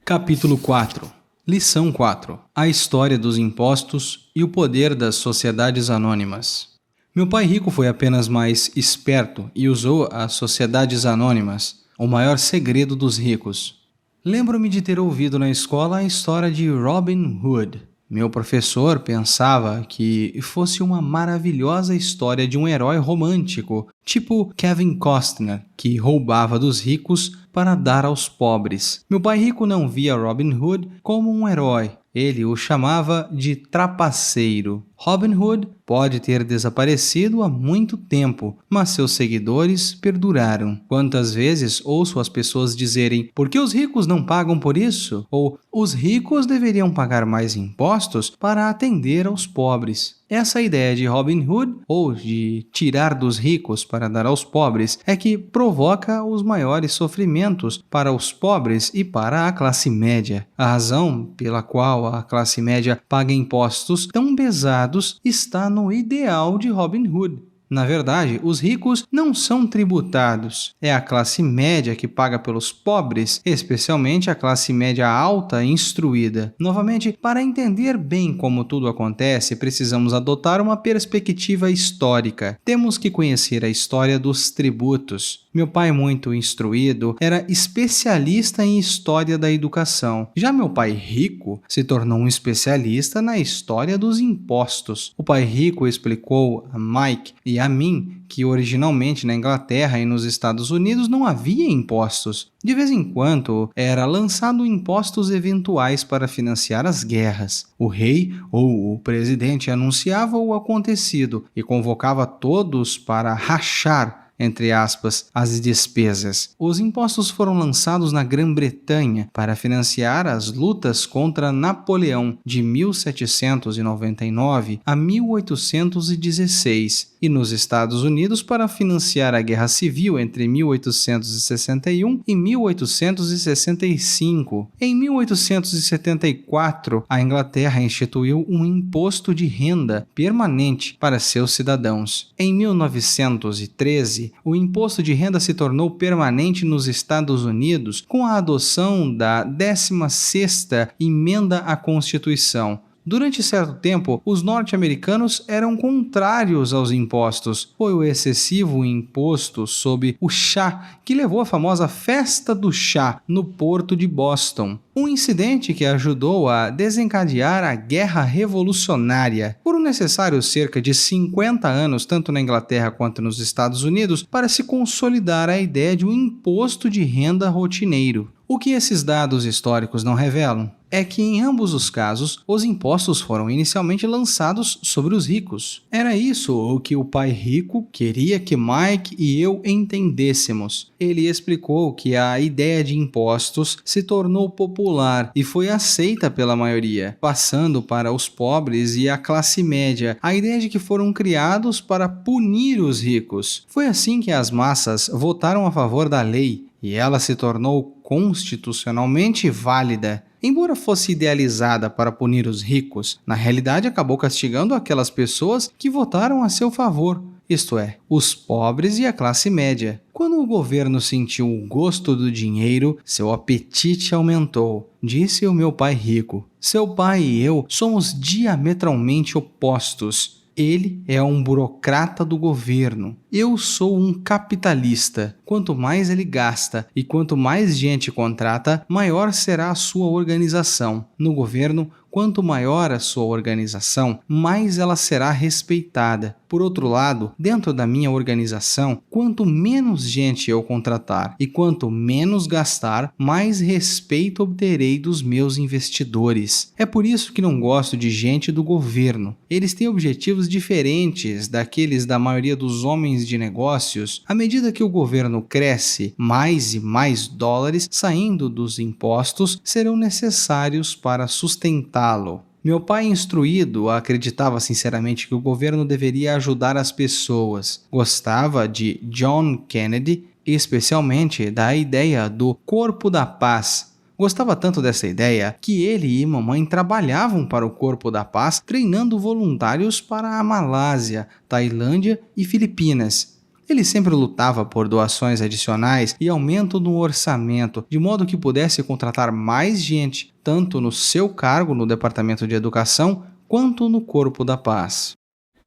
Speaker 1: Capítulo 4. Lição 4. A história dos impostos e o poder das sociedades anônimas. Meu pai rico foi apenas mais esperto e usou as sociedades anônimas, o maior segredo dos ricos. Lembro-me de ter ouvido na escola a história de Robin Hood. Meu professor pensava que fosse uma maravilhosa história de um herói romântico tipo Kevin Costner, que roubava dos ricos para dar aos pobres. Meu pai rico não via Robin Hood como um herói. Ele o chamava de trapaceiro. Robin Hood pode ter desaparecido há muito tempo, mas seus seguidores perduraram. Quantas vezes ouço as pessoas dizerem: por que os ricos não pagam por isso? Ou os ricos deveriam pagar mais impostos para atender aos pobres. Essa ideia de Robin Hood, ou de tirar dos ricos para dar aos pobres, é que provoca os maiores sofrimentos para os pobres e para a classe média. A razão pela qual a classe média paga impostos tão pesados está no ideal de Robin Hood. Na verdade, os ricos não são tributados. É a classe média que paga pelos pobres, especialmente a classe média alta e instruída. Novamente, para entender bem como tudo acontece, precisamos adotar uma perspectiva histórica. Temos que conhecer a história dos tributos. Meu pai, muito instruído, era especialista em história da educação. Já meu pai rico se tornou um especialista na história dos impostos. O pai rico explicou a Mike e a mim que originalmente na Inglaterra e nos Estados Unidos não havia impostos. De vez em quando era lançado impostos eventuais para financiar as guerras. O rei ou o presidente anunciava o acontecido e convocava todos para rachar, entre aspas, as despesas. Os impostos foram lançados na Grã-Bretanha para financiar as lutas contra Napoleão de 1799 a 1816 e nos Estados Unidos para financiar a Guerra Civil entre 1861 e 1865. Em 1874, a Inglaterra instituiu um imposto de renda permanente para seus cidadãos. Em 1913, o imposto de renda se tornou permanente nos Estados Unidos com a adoção da 16ª Emenda à Constituição. Durante certo tempo, os norte-americanos eram contrários aos impostos. Foi o excessivo imposto sobre o chá que levou à famosa Festa do Chá no Porto de Boston. Um incidente que ajudou a desencadear a Guerra Revolucionária. Foram necessários cerca de 50 anos, tanto na Inglaterra quanto nos Estados Unidos, para se consolidar a ideia de um imposto de renda rotineiro. O que esses dados históricos não revelam é que em ambos os casos, os impostos foram inicialmente lançados sobre os ricos. Era isso o que o pai rico queria que Mike e eu entendêssemos. Ele explicou que a ideia de impostos se tornou popular e foi aceita pela maioria, passando para os pobres e a classe média a ideia de que foram criados para punir os ricos. Foi assim que as massas votaram a favor da lei e ela se tornou constitucionalmente válida. Embora fosse idealizada para punir os ricos, na realidade acabou castigando aquelas pessoas que votaram a seu favor, isto é, os pobres e a classe média. Quando o governo sentiu o gosto do dinheiro, seu apetite aumentou, disse o meu pai rico. Seu pai e eu somos diametralmente opostos. Ele é um burocrata do governo. Eu sou um capitalista. Quanto mais ele gasta e quanto mais gente contrata, maior será a sua organização. No governo, quanto maior a sua organização, mais ela será respeitada. Por outro lado, dentro da minha organização, quanto menos gente eu contratar e quanto menos gastar, mais respeito obterei dos meus investidores. É por isso que não gosto de gente do governo. Eles têm objetivos diferentes daqueles da maioria dos homens de negócios. À medida que o governo cresce, mais e mais dólares saindo dos impostos serão necessários para sustentá-lo. Meu pai instruído acreditava sinceramente que o governo deveria ajudar as pessoas. Gostava de John Kennedy, especialmente da ideia do Corpo da Paz. Gostava tanto dessa ideia que ele e mamãe trabalhavam para o Corpo da Paz, treinando voluntários para a Malásia, Tailândia e Filipinas. Ele sempre lutava por doações adicionais e aumento no orçamento, de modo que pudesse contratar mais gente, tanto no seu cargo no Departamento de Educação, quanto no Corpo da Paz.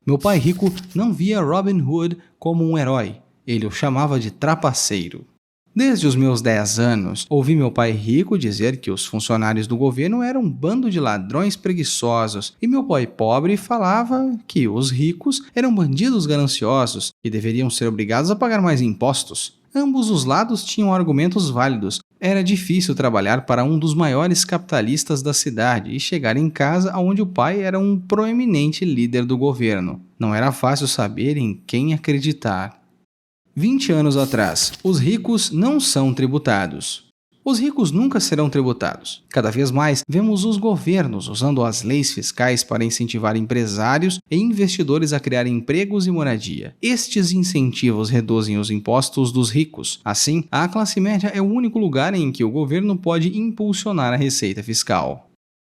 Speaker 1: Meu pai rico não via Robin Hood como um herói, ele o chamava de trapaceiro. Desde os meus 10 anos, ouvi meu pai rico dizer que os funcionários do governo eram um bando de ladrões preguiçosos, e meu pai pobre falava que os ricos eram bandidos gananciosos e deveriam ser obrigados a pagar mais impostos. Ambos os lados tinham argumentos válidos. Era difícil trabalhar para um dos maiores capitalistas da cidade e chegar em casa onde o pai era um proeminente líder do governo. Não era fácil saber em quem acreditar. 20 anos atrás, os ricos não são tributados. Os ricos nunca serão tributados. Cada vez mais, vemos os governos usando as leis fiscais para incentivar empresários e investidores a criar empregos e moradia. Estes incentivos reduzem os impostos dos ricos. Assim, a classe média é o único lugar em que o governo pode impulsionar a receita fiscal.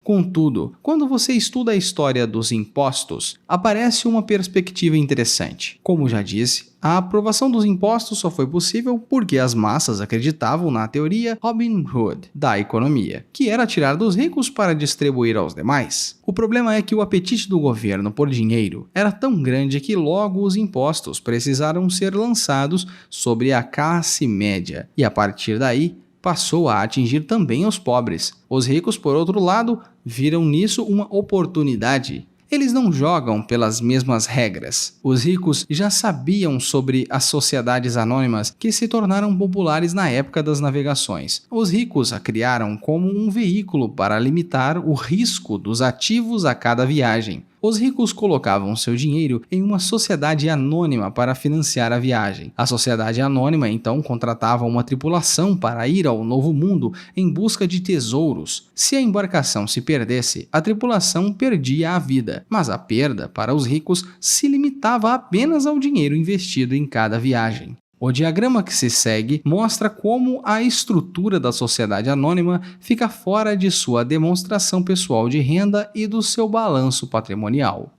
Speaker 1: Contudo, quando você estuda a história dos impostos, aparece uma perspectiva interessante. Como já disse, a aprovação dos impostos só foi possível porque as massas acreditavam na teoria Robin Hood da economia, que era tirar dos ricos para distribuir aos demais. O problema é que o apetite do governo por dinheiro era tão grande que logo os impostos precisaram ser lançados sobre a classe média, e a partir daí, passou a atingir também os pobres. Os ricos, por outro lado, viram nisso uma oportunidade. Eles não jogam pelas mesmas regras. Os ricos já sabiam sobre as sociedades anônimas que se tornaram populares na época das navegações. Os ricos a criaram como um veículo para limitar o risco dos ativos a cada viagem. Os ricos colocavam seu dinheiro em uma sociedade anônima para financiar a viagem. A sociedade anônima então contratava uma tripulação para ir ao Novo Mundo em busca de tesouros. Se a embarcação se perdesse, a tripulação perdia a vida, mas a perda para os ricos se limitava apenas ao dinheiro investido em cada viagem. O diagrama que se segue mostra como a estrutura da sociedade anônima fica fora de sua demonstração pessoal de renda e do seu balanço patrimonial.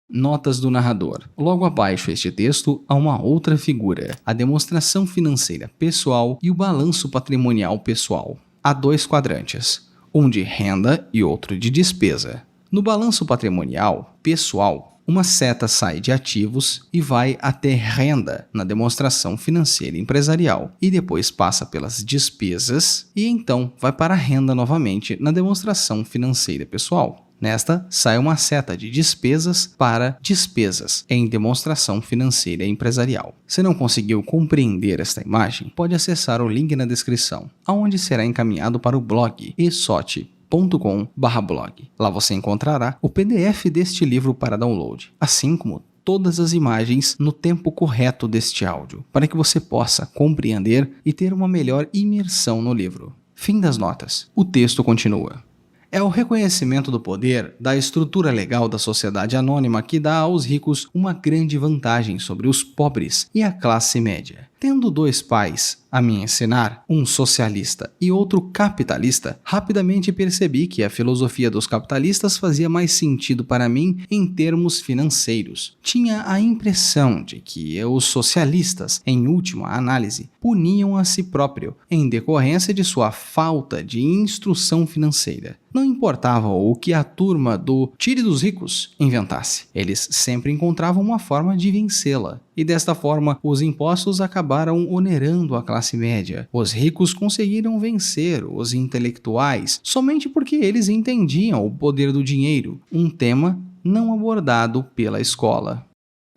Speaker 1: Notas do narrador. Logo abaixo este texto há uma outra figura, a demonstração financeira pessoal e o balanço patrimonial pessoal. Há dois quadrantes, um de renda e outro de despesa. No balanço patrimonial pessoal, uma seta sai de ativos e vai até renda na demonstração financeira empresarial, e depois passa pelas despesas e então vai para a renda novamente na demonstração financeira pessoal. Nesta, sai uma seta de despesas para despesas em demonstração financeira empresarial. Se não conseguiu compreender esta imagem, pode acessar o link na descrição, aonde será encaminhado para o blog esote.com/blog. Lá você encontrará o PDF deste livro para download, assim como todas as imagens no tempo correto deste áudio, para que você possa compreender e ter uma melhor imersão no livro. Fim das notas. O texto continua. É o reconhecimento do poder da estrutura legal da sociedade anônima que dá aos ricos uma grande vantagem sobre os pobres e a classe média. Tendo dois pais a me ensinar, um socialista e outro capitalista, rapidamente percebi que a filosofia dos capitalistas fazia mais sentido para mim em termos financeiros. Tinha a impressão de que os socialistas, em última análise, puniam a si próprio, em decorrência de sua falta de instrução financeira. Não importava o que a turma do tire dos ricos inventasse, eles sempre encontravam uma forma de vencê-la. E desta forma, os impostos acabaram onerando a classe média. Os ricos conseguiram vencer os intelectuais somente porque eles entendiam o poder do dinheiro, um tema não abordado pela escola.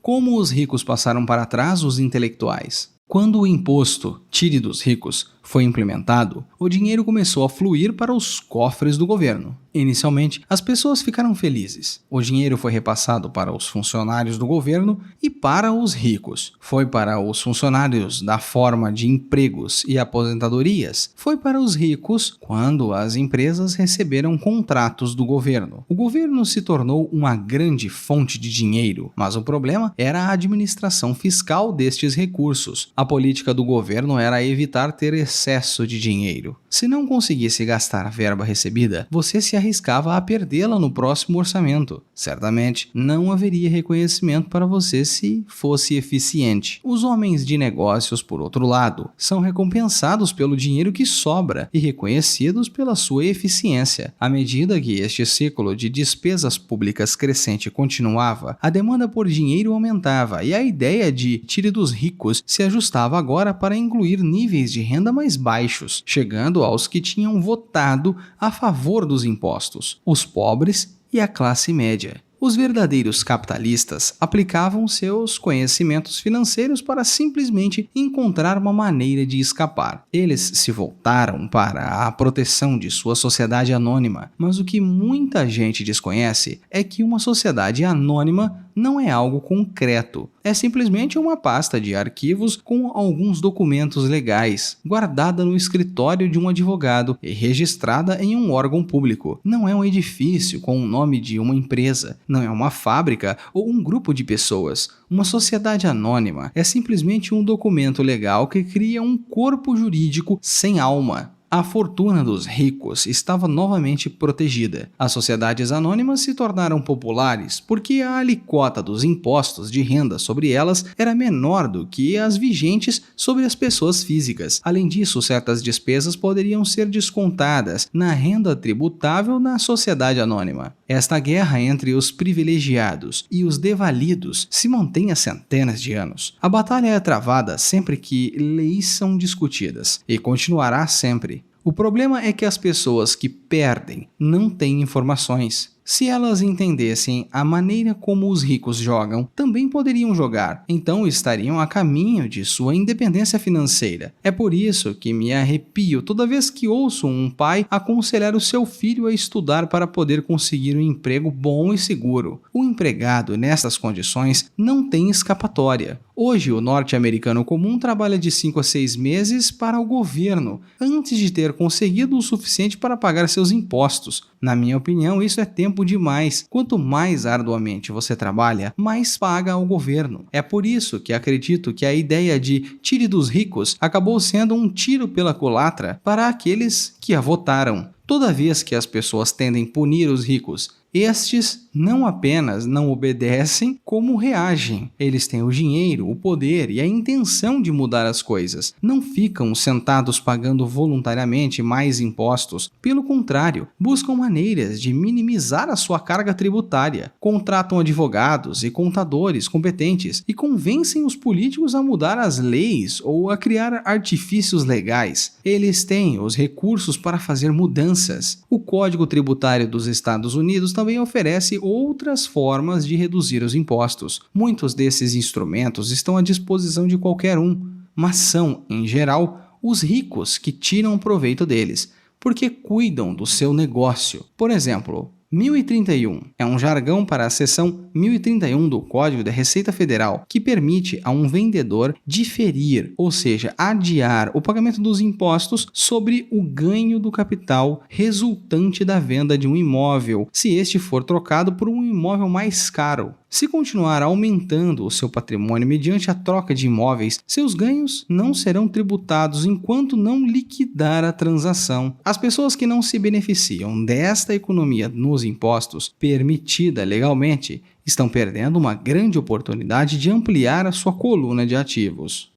Speaker 1: Como os ricos passaram para trás os intelectuais? Quando o imposto tire dos ricos foi implementado, o dinheiro começou a fluir para os cofres do governo. Inicialmente, as pessoas ficaram felizes. O dinheiro foi repassado para os funcionários do governo e para os ricos. Foi para os funcionários da forma de empregos e aposentadorias. Foi para os ricos quando as empresas receberam contratos do governo. O governo se tornou uma grande fonte de dinheiro, mas o problema era a administração fiscal destes recursos. A política do governo era evitar ter excesso de dinheiro. Se não conseguisse gastar a verba recebida, você se arriscava a perdê-la no próximo orçamento. Certamente, não haveria reconhecimento para você se fosse eficiente. Os homens de negócios, por outro lado, são recompensados pelo dinheiro que sobra e reconhecidos pela sua eficiência. À medida que este ciclo de despesas públicas crescente continuava, a demanda por dinheiro aumentava e a ideia de tire dos ricos se ajustava agora para incluir níveis de renda mais baixos, chegando aos que tinham votado a favor dos impostos, os pobres e a classe média. Os verdadeiros capitalistas aplicavam seus conhecimentos financeiros para simplesmente encontrar uma maneira de escapar. Eles se voltaram para a proteção de sua sociedade anônima, mas o que muita gente desconhece é que uma sociedade anônima não é algo concreto, é simplesmente uma pasta de arquivos com alguns documentos legais, guardada no escritório de um advogado e registrada em um órgão público. Não é um edifício com o nome de uma empresa, não é uma fábrica ou um grupo de pessoas. Uma sociedade anônima é simplesmente um documento legal que cria um corpo jurídico sem alma. A fortuna dos ricos estava novamente protegida. As sociedades anônimas se tornaram populares porque a alíquota dos impostos de renda sobre elas era menor do que as vigentes sobre as pessoas físicas. Além disso, certas despesas poderiam ser descontadas na renda tributável na sociedade anônima. Esta guerra entre os privilegiados e os devalidos se mantém há centenas de anos. A batalha é travada sempre que leis são discutidas e continuará sempre. O problema é que as pessoas que perdem não têm informações. Se elas entendessem a maneira como os ricos jogam, também poderiam jogar, então estariam a caminho de sua independência financeira. É por isso que me arrepio toda vez que ouço um pai aconselhar o seu filho a estudar para poder conseguir um emprego bom e seguro. O empregado nessas condições não tem escapatória. Hoje, o norte-americano comum trabalha de 5 a 6 meses para o governo, antes de ter conseguido o suficiente para pagar seus impostos. Na minha opinião, isso é tempo demais. Quanto mais arduamente você trabalha, mais paga ao governo. É por isso que acredito que a ideia de tire dos ricos acabou sendo um tiro pela culatra para aqueles que a votaram. Toda vez que as pessoas tendem a punir os ricos, estes não apenas não obedecem, como reagem. Eles têm o dinheiro, o poder e a intenção de mudar as coisas. Não ficam sentados pagando voluntariamente mais impostos. Pelo contrário, buscam maneiras de minimizar a sua carga tributária. Contratam advogados e contadores competentes e convencem os políticos a mudar as leis ou a criar artifícios legais. Eles têm os recursos para fazer mudanças. O Código Tributário dos Estados Unidos também oferece outras formas de reduzir os impostos. Muitos desses instrumentos estão à disposição de qualquer um, mas são, em geral, os ricos que tiram proveito deles, porque cuidam do seu negócio. Por exemplo, 1031 é um jargão para a seção 1031 do Código da Receita Federal, que permite a um vendedor diferir, ou seja, adiar o pagamento dos impostos sobre o ganho do capital resultante da venda de um imóvel, se este for trocado por um imóvel mais caro. Se continuar aumentando o seu patrimônio mediante a troca de imóveis, seus ganhos não serão tributados enquanto não liquidar a transação. As pessoas que não se beneficiam desta economia nos impostos, permitida legalmente, estão perdendo uma grande oportunidade de ampliar a sua coluna de ativos.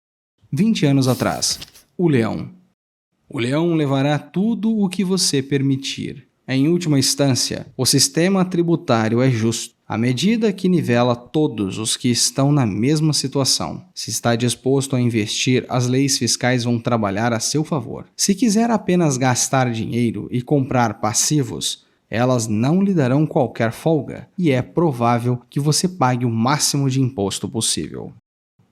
Speaker 1: 20 anos atrás, o leão. O leão levará tudo o que você permitir. Em última instância, o sistema tributário é justo, à medida que nivela todos os que estão na mesma situação. Se está disposto a investir, as leis fiscais vão trabalhar a seu favor. Se quiser apenas gastar dinheiro e comprar passivos, elas não lhe darão qualquer folga, e é provável que você pague o máximo de imposto possível.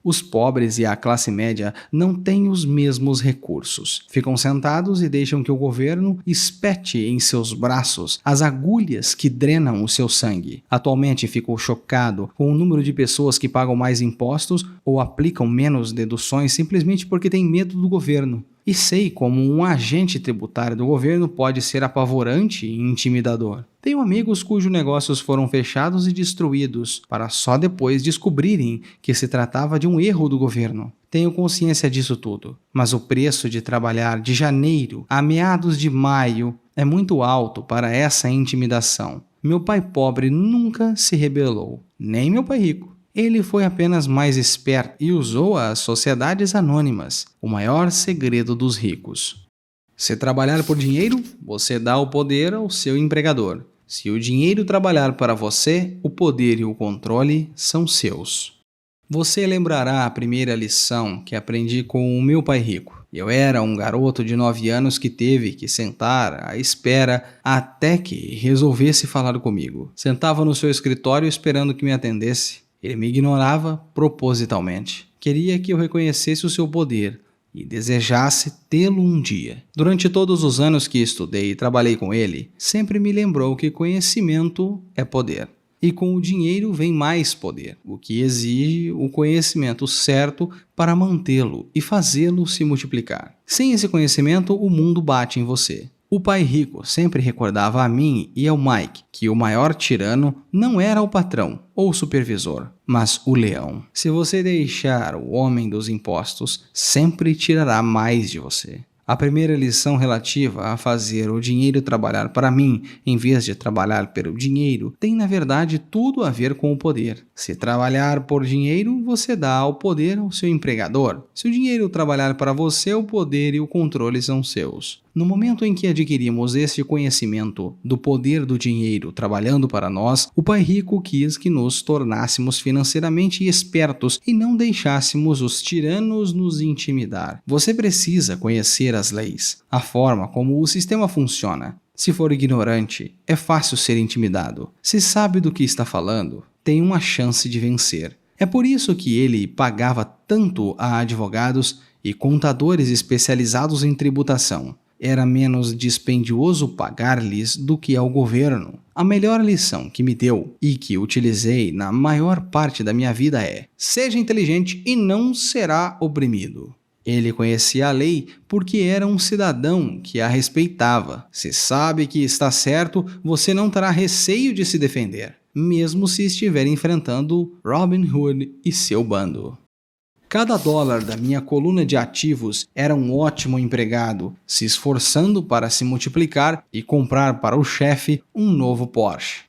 Speaker 1: Os pobres e a classe média não têm os mesmos recursos. Ficam sentados e deixam que o governo espete em seus braços as agulhas que drenam o seu sangue. Atualmente fico chocado com o número de pessoas que pagam mais impostos ou aplicam menos deduções simplesmente porque têm medo do governo. E sei como um agente tributário do governo pode ser apavorante e intimidador. Tenho amigos cujos negócios foram fechados e destruídos, para só depois descobrirem que se tratava de um erro do governo. Tenho consciência disso tudo, mas o preço de trabalhar de janeiro a meados de maio é muito alto para essa intimidação. Meu pai pobre nunca se rebelou, nem meu pai rico. Ele foi apenas mais esperto e usou as sociedades anônimas, o maior segredo dos ricos. Se trabalhar por dinheiro, você dá o poder ao seu empregador. Se o dinheiro trabalhar para você, o poder e o controle são seus. Você lembrará a primeira lição que aprendi com o meu pai rico. Eu era um garoto de 9 anos que teve que sentar à espera até que resolvesse falar comigo. Sentava no seu escritório esperando que me atendesse. Ele me ignorava propositalmente. Queria que eu reconhecesse o seu poder e desejasse tê-lo um dia. Durante todos os anos que estudei e trabalhei com ele, sempre me lembrou que conhecimento é poder. E com o dinheiro vem mais poder, o que exige o conhecimento certo para mantê-lo e fazê-lo se multiplicar. Sem esse conhecimento, o mundo bate em você. O pai rico sempre recordava a mim e ao Mike que o maior tirano não era o patrão ou o supervisor, mas o leão. Se você deixar o homem dos impostos, sempre tirará mais de você. A primeira lição relativa a fazer o dinheiro trabalhar para mim, em vez de trabalhar pelo dinheiro, tem na verdade tudo a ver com o poder. Se trabalhar por dinheiro, você dá o poder ao seu empregador. Se o dinheiro trabalhar para você, o poder e o controle são seus. No momento em que adquirimos este conhecimento do poder do dinheiro trabalhando para nós, o pai rico quis que nos tornássemos financeiramente espertos e não deixássemos os tiranos nos intimidar. Você precisa conhecer as leis, a forma como o sistema funciona. Se for ignorante, é fácil ser intimidado. Se sabe do que está falando, tem uma chance de vencer. É por isso que ele pagava tanto a advogados e contadores especializados em tributação. Era menos dispendioso pagar-lhes do que ao governo. A melhor lição que me deu e que utilizei na maior parte da minha vida é: seja inteligente e não será oprimido. Ele conhecia a lei porque era um cidadão que a respeitava. Se sabe que está certo, você não terá receio de se defender, mesmo se estiver enfrentando Robin Hood e seu bando. Cada dólar da minha coluna de ativos era um ótimo empregado, se esforçando para se multiplicar e comprar para o chefe um novo Porsche.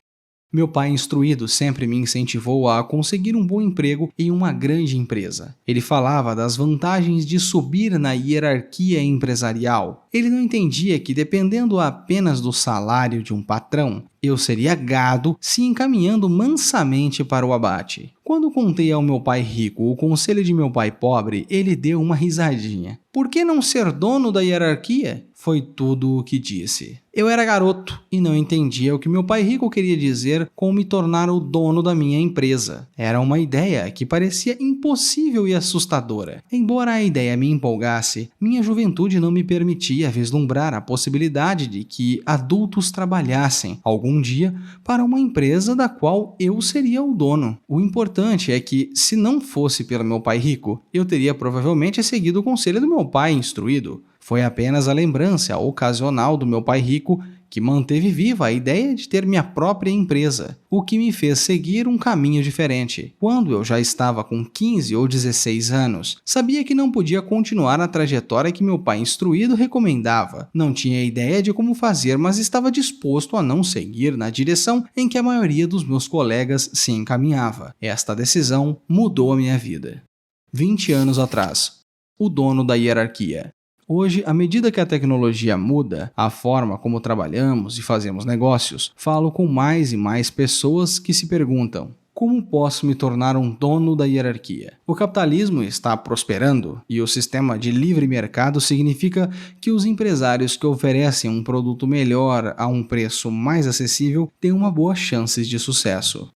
Speaker 1: Meu pai instruído sempre me incentivou a conseguir um bom emprego em uma grande empresa. Ele falava das vantagens de subir na hierarquia empresarial. Ele não entendia que, dependendo apenas do salário de um patrão, eu seria gado se encaminhando mansamente para o abate. Quando contei ao meu pai rico o conselho de meu pai pobre, ele deu uma risadinha. Por que não ser dono da hierarquia? Foi tudo o que disse. Eu era garoto e não entendia o que meu pai rico queria dizer com me tornar o dono da minha empresa. Era uma ideia que parecia impossível e assustadora. Embora a ideia me empolgasse, minha juventude não me permitia vislumbrar a possibilidade de que adultos trabalhassem algum dia para uma empresa da qual eu seria o dono. O importante é que, se não fosse pelo meu pai rico, eu teria provavelmente seguido o conselho do meu pai instruído. Foi apenas a lembrança ocasional do meu pai rico que manteve viva a ideia de ter minha própria empresa, o que me fez seguir um caminho diferente. Quando eu já estava com 15 ou 16 anos, sabia que não podia continuar na trajetória que meu pai instruído recomendava. Não tinha ideia de como fazer, mas estava disposto a não seguir na direção em que a maioria dos meus colegas se encaminhava. Esta decisão mudou a minha vida. 20 anos atrás, o dono da hierarquia. Hoje, à medida que a tecnologia muda a forma como trabalhamos e fazemos negócios, falo com mais e mais pessoas que se perguntam: como posso me tornar um dono da hierarquia? O capitalismo está prosperando e o sistema de livre mercado significa que os empresários que oferecem um produto melhor a um preço mais acessível têm uma boa chance de sucesso.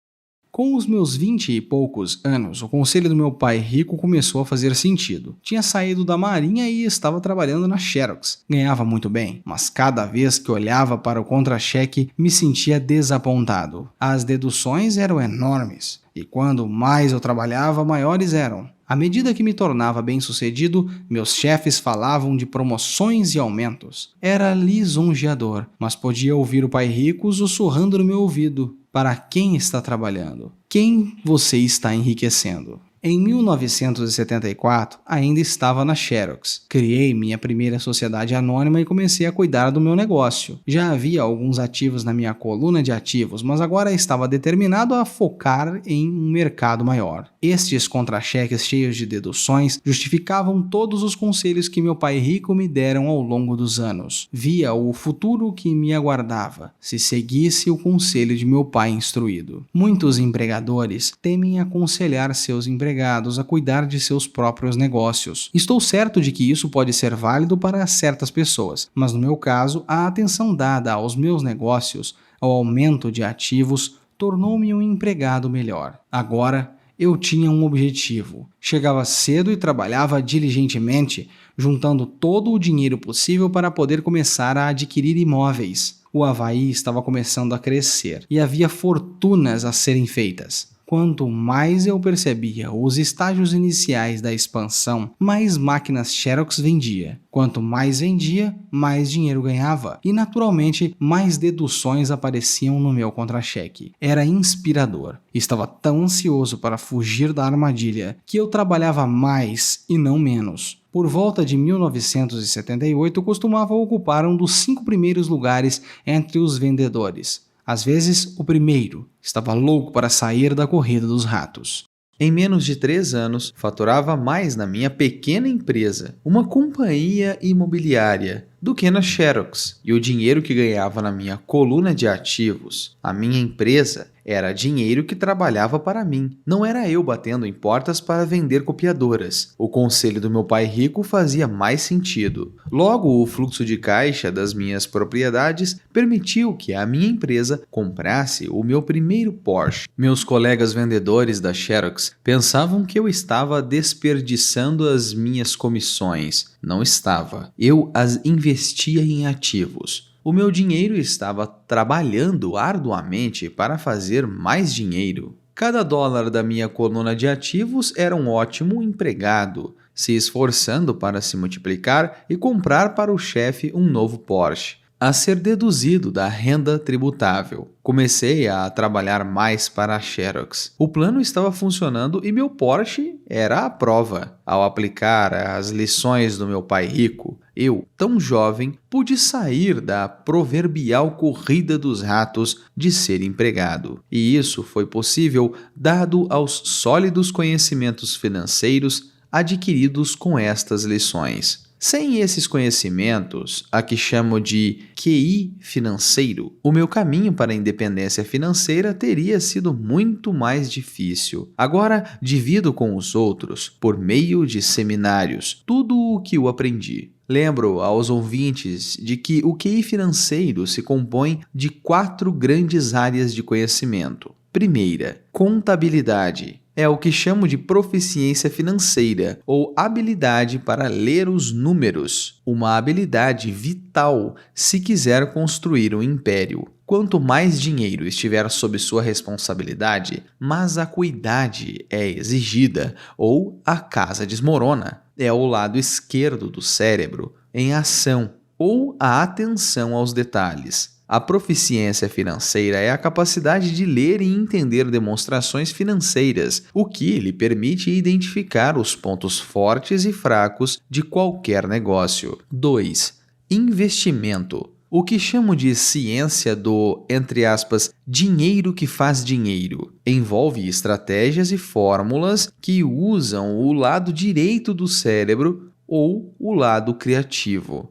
Speaker 1: Com os meus 20 e poucos anos, o conselho do meu pai rico começou a fazer sentido. Tinha saído da marinha e estava trabalhando na Xerox. Ganhava muito bem, mas cada vez que olhava para o contra-cheque, me sentia desapontado. As deduções eram enormes, e quando mais eu trabalhava, maiores eram. À medida que me tornava bem-sucedido, meus chefes falavam de promoções e aumentos. Era lisonjeador, mas podia ouvir o pai rico sussurrando no meu ouvido: para quem está trabalhando? Quem você está enriquecendo? Em 1974, ainda estava na Xerox. Criei minha primeira sociedade anônima e comecei a cuidar do meu negócio. Já havia alguns ativos na minha coluna de ativos, mas agora estava determinado a focar em um mercado maior. Estes contra-cheques cheios de deduções justificavam todos os conselhos que meu pai rico me deram ao longo dos anos. Via o futuro que me aguardava, se seguisse o conselho de meu pai instruído. Muitos empregadores temem aconselhar seus empregados a cuidar de seus próprios negócios. Estou certo de que isso pode ser válido para certas pessoas, mas no meu caso, a atenção dada aos meus negócios, ao aumento de ativos, tornou-me um empregado melhor. Agora, eu tinha um objetivo. Chegava cedo e trabalhava diligentemente, juntando todo o dinheiro possível para poder começar a adquirir imóveis. O Havaí estava começando a crescer e havia fortunas a serem feitas. Quanto mais eu percebia os estágios iniciais da expansão, mais máquinas Xerox vendia. Quanto mais vendia, mais dinheiro ganhava e, naturalmente, mais deduções apareciam no meu contra-cheque. Era inspirador. Estava tão ansioso para fugir da armadilha que eu trabalhava mais e não menos. Por volta de 1978, costumava ocupar um dos 5 primeiros lugares entre os vendedores. Às vezes, o primeiro. Estava louco para sair da corrida dos ratos.
Speaker 2: Em menos de 3 anos, faturava mais na minha pequena empresa, uma companhia imobiliária, do que na Xerox, e o dinheiro que ganhava na minha coluna de ativos, a minha empresa, era dinheiro que trabalhava para mim. Não era eu batendo em portas para vender copiadoras. O conselho do meu pai rico fazia mais sentido. Logo, o fluxo de caixa das minhas propriedades permitiu que a minha empresa comprasse o meu primeiro Porsche. Meus colegas vendedores da Xerox pensavam que eu estava desperdiçando as minhas comissões. Não estava. Eu as investia em ativos. O meu dinheiro estava trabalhando arduamente para fazer mais dinheiro. Cada dólar da minha coluna de ativos era um ótimo empregado, se esforçando para se multiplicar e comprar para o chefe um novo Porsche, a ser deduzido da renda tributável. Comecei a trabalhar mais para a Xerox. O plano estava funcionando e meu Porsche era a prova. Ao aplicar as lições do meu pai rico, eu, tão jovem, pude sair da proverbial corrida dos ratos de ser empregado. E isso foi possível dado aos sólidos conhecimentos financeiros adquiridos com estas lições. Sem esses conhecimentos, a que chamo de QI financeiro, o meu caminho para a independência financeira teria sido muito mais difícil. Agora, divido com os outros, por meio de seminários, tudo o que eu aprendi. Lembro aos ouvintes de que o QI financeiro se compõe de 4 grandes áreas de conhecimento. Primeira, contabilidade. É o que chamo de proficiência financeira, ou habilidade para ler os números. Uma habilidade vital se quiser construir um império. Quanto mais dinheiro estiver sob sua responsabilidade, mais acuidade é exigida, ou a casa desmorona. É o lado esquerdo do cérebro em ação, ou a atenção aos detalhes. A proficiência financeira é a capacidade de ler e entender demonstrações financeiras, o que lhe permite identificar os pontos fortes e fracos de qualquer negócio. 2. Investimento. O que chamo de ciência do, entre aspas, dinheiro que faz dinheiro. Envolve estratégias e fórmulas que usam o lado direito do cérebro ou o lado criativo.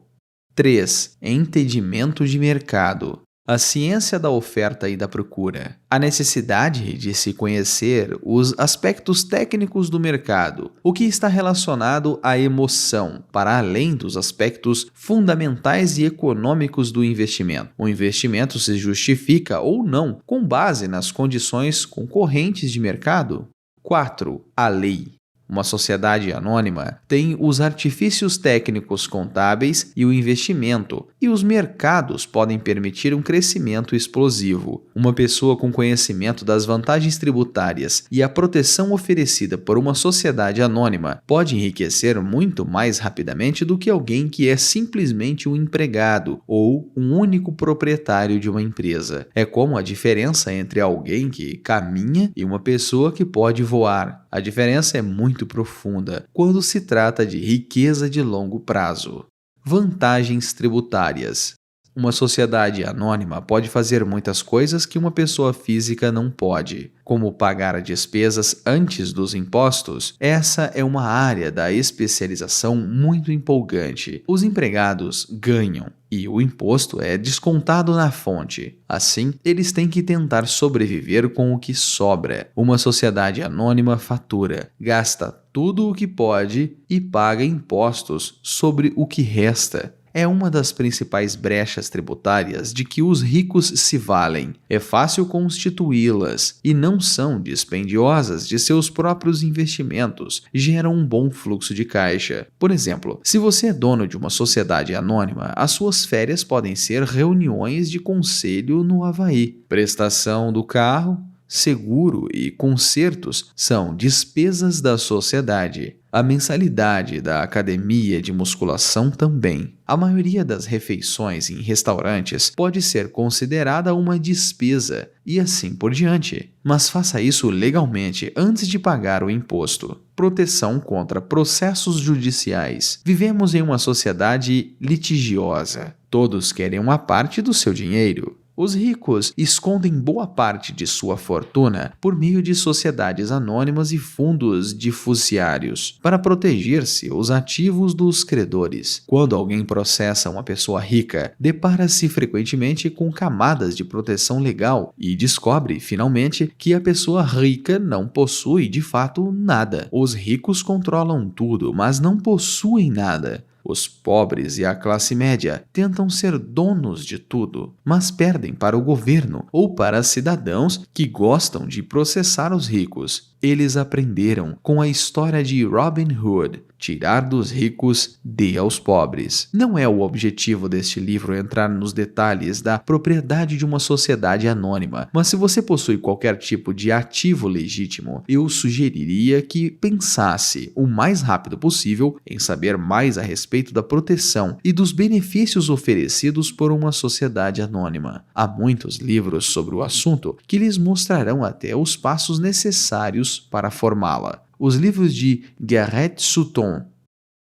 Speaker 2: 3. Entendimento de mercado. A ciência da oferta e da procura. A necessidade de se conhecer os aspectos técnicos do mercado, o que está relacionado à emoção, para além dos aspectos fundamentais e econômicos do investimento. O investimento se justifica ou não com base nas condições concorrentes de mercado. 4. A lei. Uma sociedade anônima tem os artifícios técnicos contábeis e o investimento, e os mercados podem permitir um crescimento explosivo. Uma pessoa com conhecimento das vantagens tributárias e a proteção oferecida por uma sociedade anônima pode enriquecer muito mais rapidamente do que alguém que é simplesmente um empregado ou um único proprietário de uma empresa. É como a diferença entre alguém que caminha e uma pessoa que pode voar. A diferença é muito profunda quando se trata de riqueza de longo prazo. Vantagens tributárias. Uma sociedade anônima pode fazer muitas coisas que uma pessoa física não pode, como pagar despesas antes dos impostos. Essa é uma área da especialização muito empolgante. Os empregados ganham e o imposto é descontado na fonte. Assim, eles têm que tentar sobreviver com o que sobra. Uma sociedade anônima fatura, gasta tudo o que pode e paga impostos sobre o que resta. É uma das principais brechas tributárias de que os ricos se valem. É fácil constituí-las e não são dispendiosas de seus próprios investimentos. Geram um bom fluxo de caixa. Por exemplo, se você é dono de uma sociedade anônima, as suas férias podem ser reuniões de conselho no Havaí. Prestação do carro, seguro e consertos são despesas da sociedade. A mensalidade da academia de musculação também. A maioria das refeições em restaurantes pode ser considerada uma despesa e assim por diante. Mas faça isso legalmente antes de pagar o imposto. Proteção contra processos judiciais. Vivemos em uma sociedade litigiosa. Todos querem uma parte do seu dinheiro. Os ricos escondem boa parte de sua fortuna por meio de sociedades anônimas e fundos difusiários para proteger-se os ativos dos credores. Quando alguém processa uma pessoa rica, depara-se frequentemente com camadas de proteção legal e descobre, finalmente, que a pessoa rica não possui, de fato, nada. Os ricos controlam tudo, mas não possuem nada. Os pobres e a classe média tentam ser donos de tudo, mas perdem para o governo ou para cidadãos que gostam de processar os ricos. Eles aprenderam com a história de Robin Hood, tirar dos ricos, dê aos pobres. Não é o objetivo deste livro entrar nos detalhes da propriedade de uma sociedade anônima, mas se você possui qualquer tipo de ativo legítimo, eu sugeriria que pensasse o mais rápido possível em saber mais a respeito da proteção e dos benefícios oferecidos por uma sociedade anônima. Há muitos livros sobre o assunto que lhes mostrarão até os passos necessários para formá-la. Os livros de Garrett Sutton.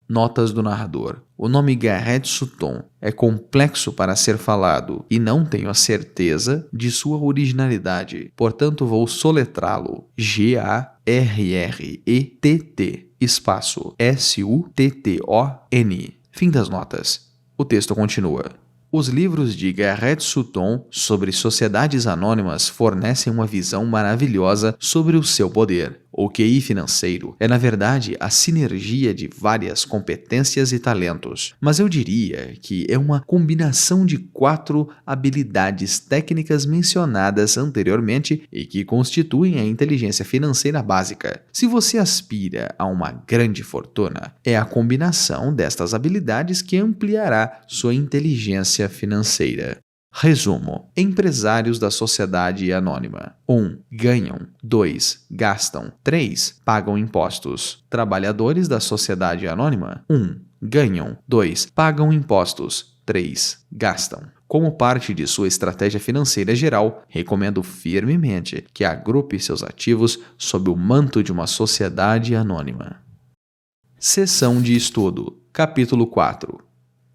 Speaker 2: Notas do narrador. O nome Garrett Sutton é complexo para ser falado e não tenho a certeza de sua originalidade, portanto vou soletrá-lo. G-A-R-R-E-T-T, espaço S-U-T-T-O-N. Fim das notas. O texto continua. Os livros de Garrett Sutton sobre sociedades anônimas fornecem uma visão maravilhosa sobre o seu poder. O QI financeiro é, na verdade, a sinergia de várias competências e talentos, mas eu diria que é uma combinação de 4 habilidades técnicas mencionadas anteriormente e que constituem a inteligência financeira básica. Se você aspira a uma grande fortuna, é a combinação destas habilidades que ampliará sua inteligência financeira. Resumo. Empresários da sociedade anônima. 1. Ganham. 2. Gastam. 3. Pagam impostos. Trabalhadores da sociedade anônima. 1. Ganham. 2. Pagam impostos. 3. Gastam. Como parte de sua estratégia financeira geral, recomendo firmemente que agrupe seus ativos sob o manto de uma sociedade anônima. Seção de estudo. Capítulo 4.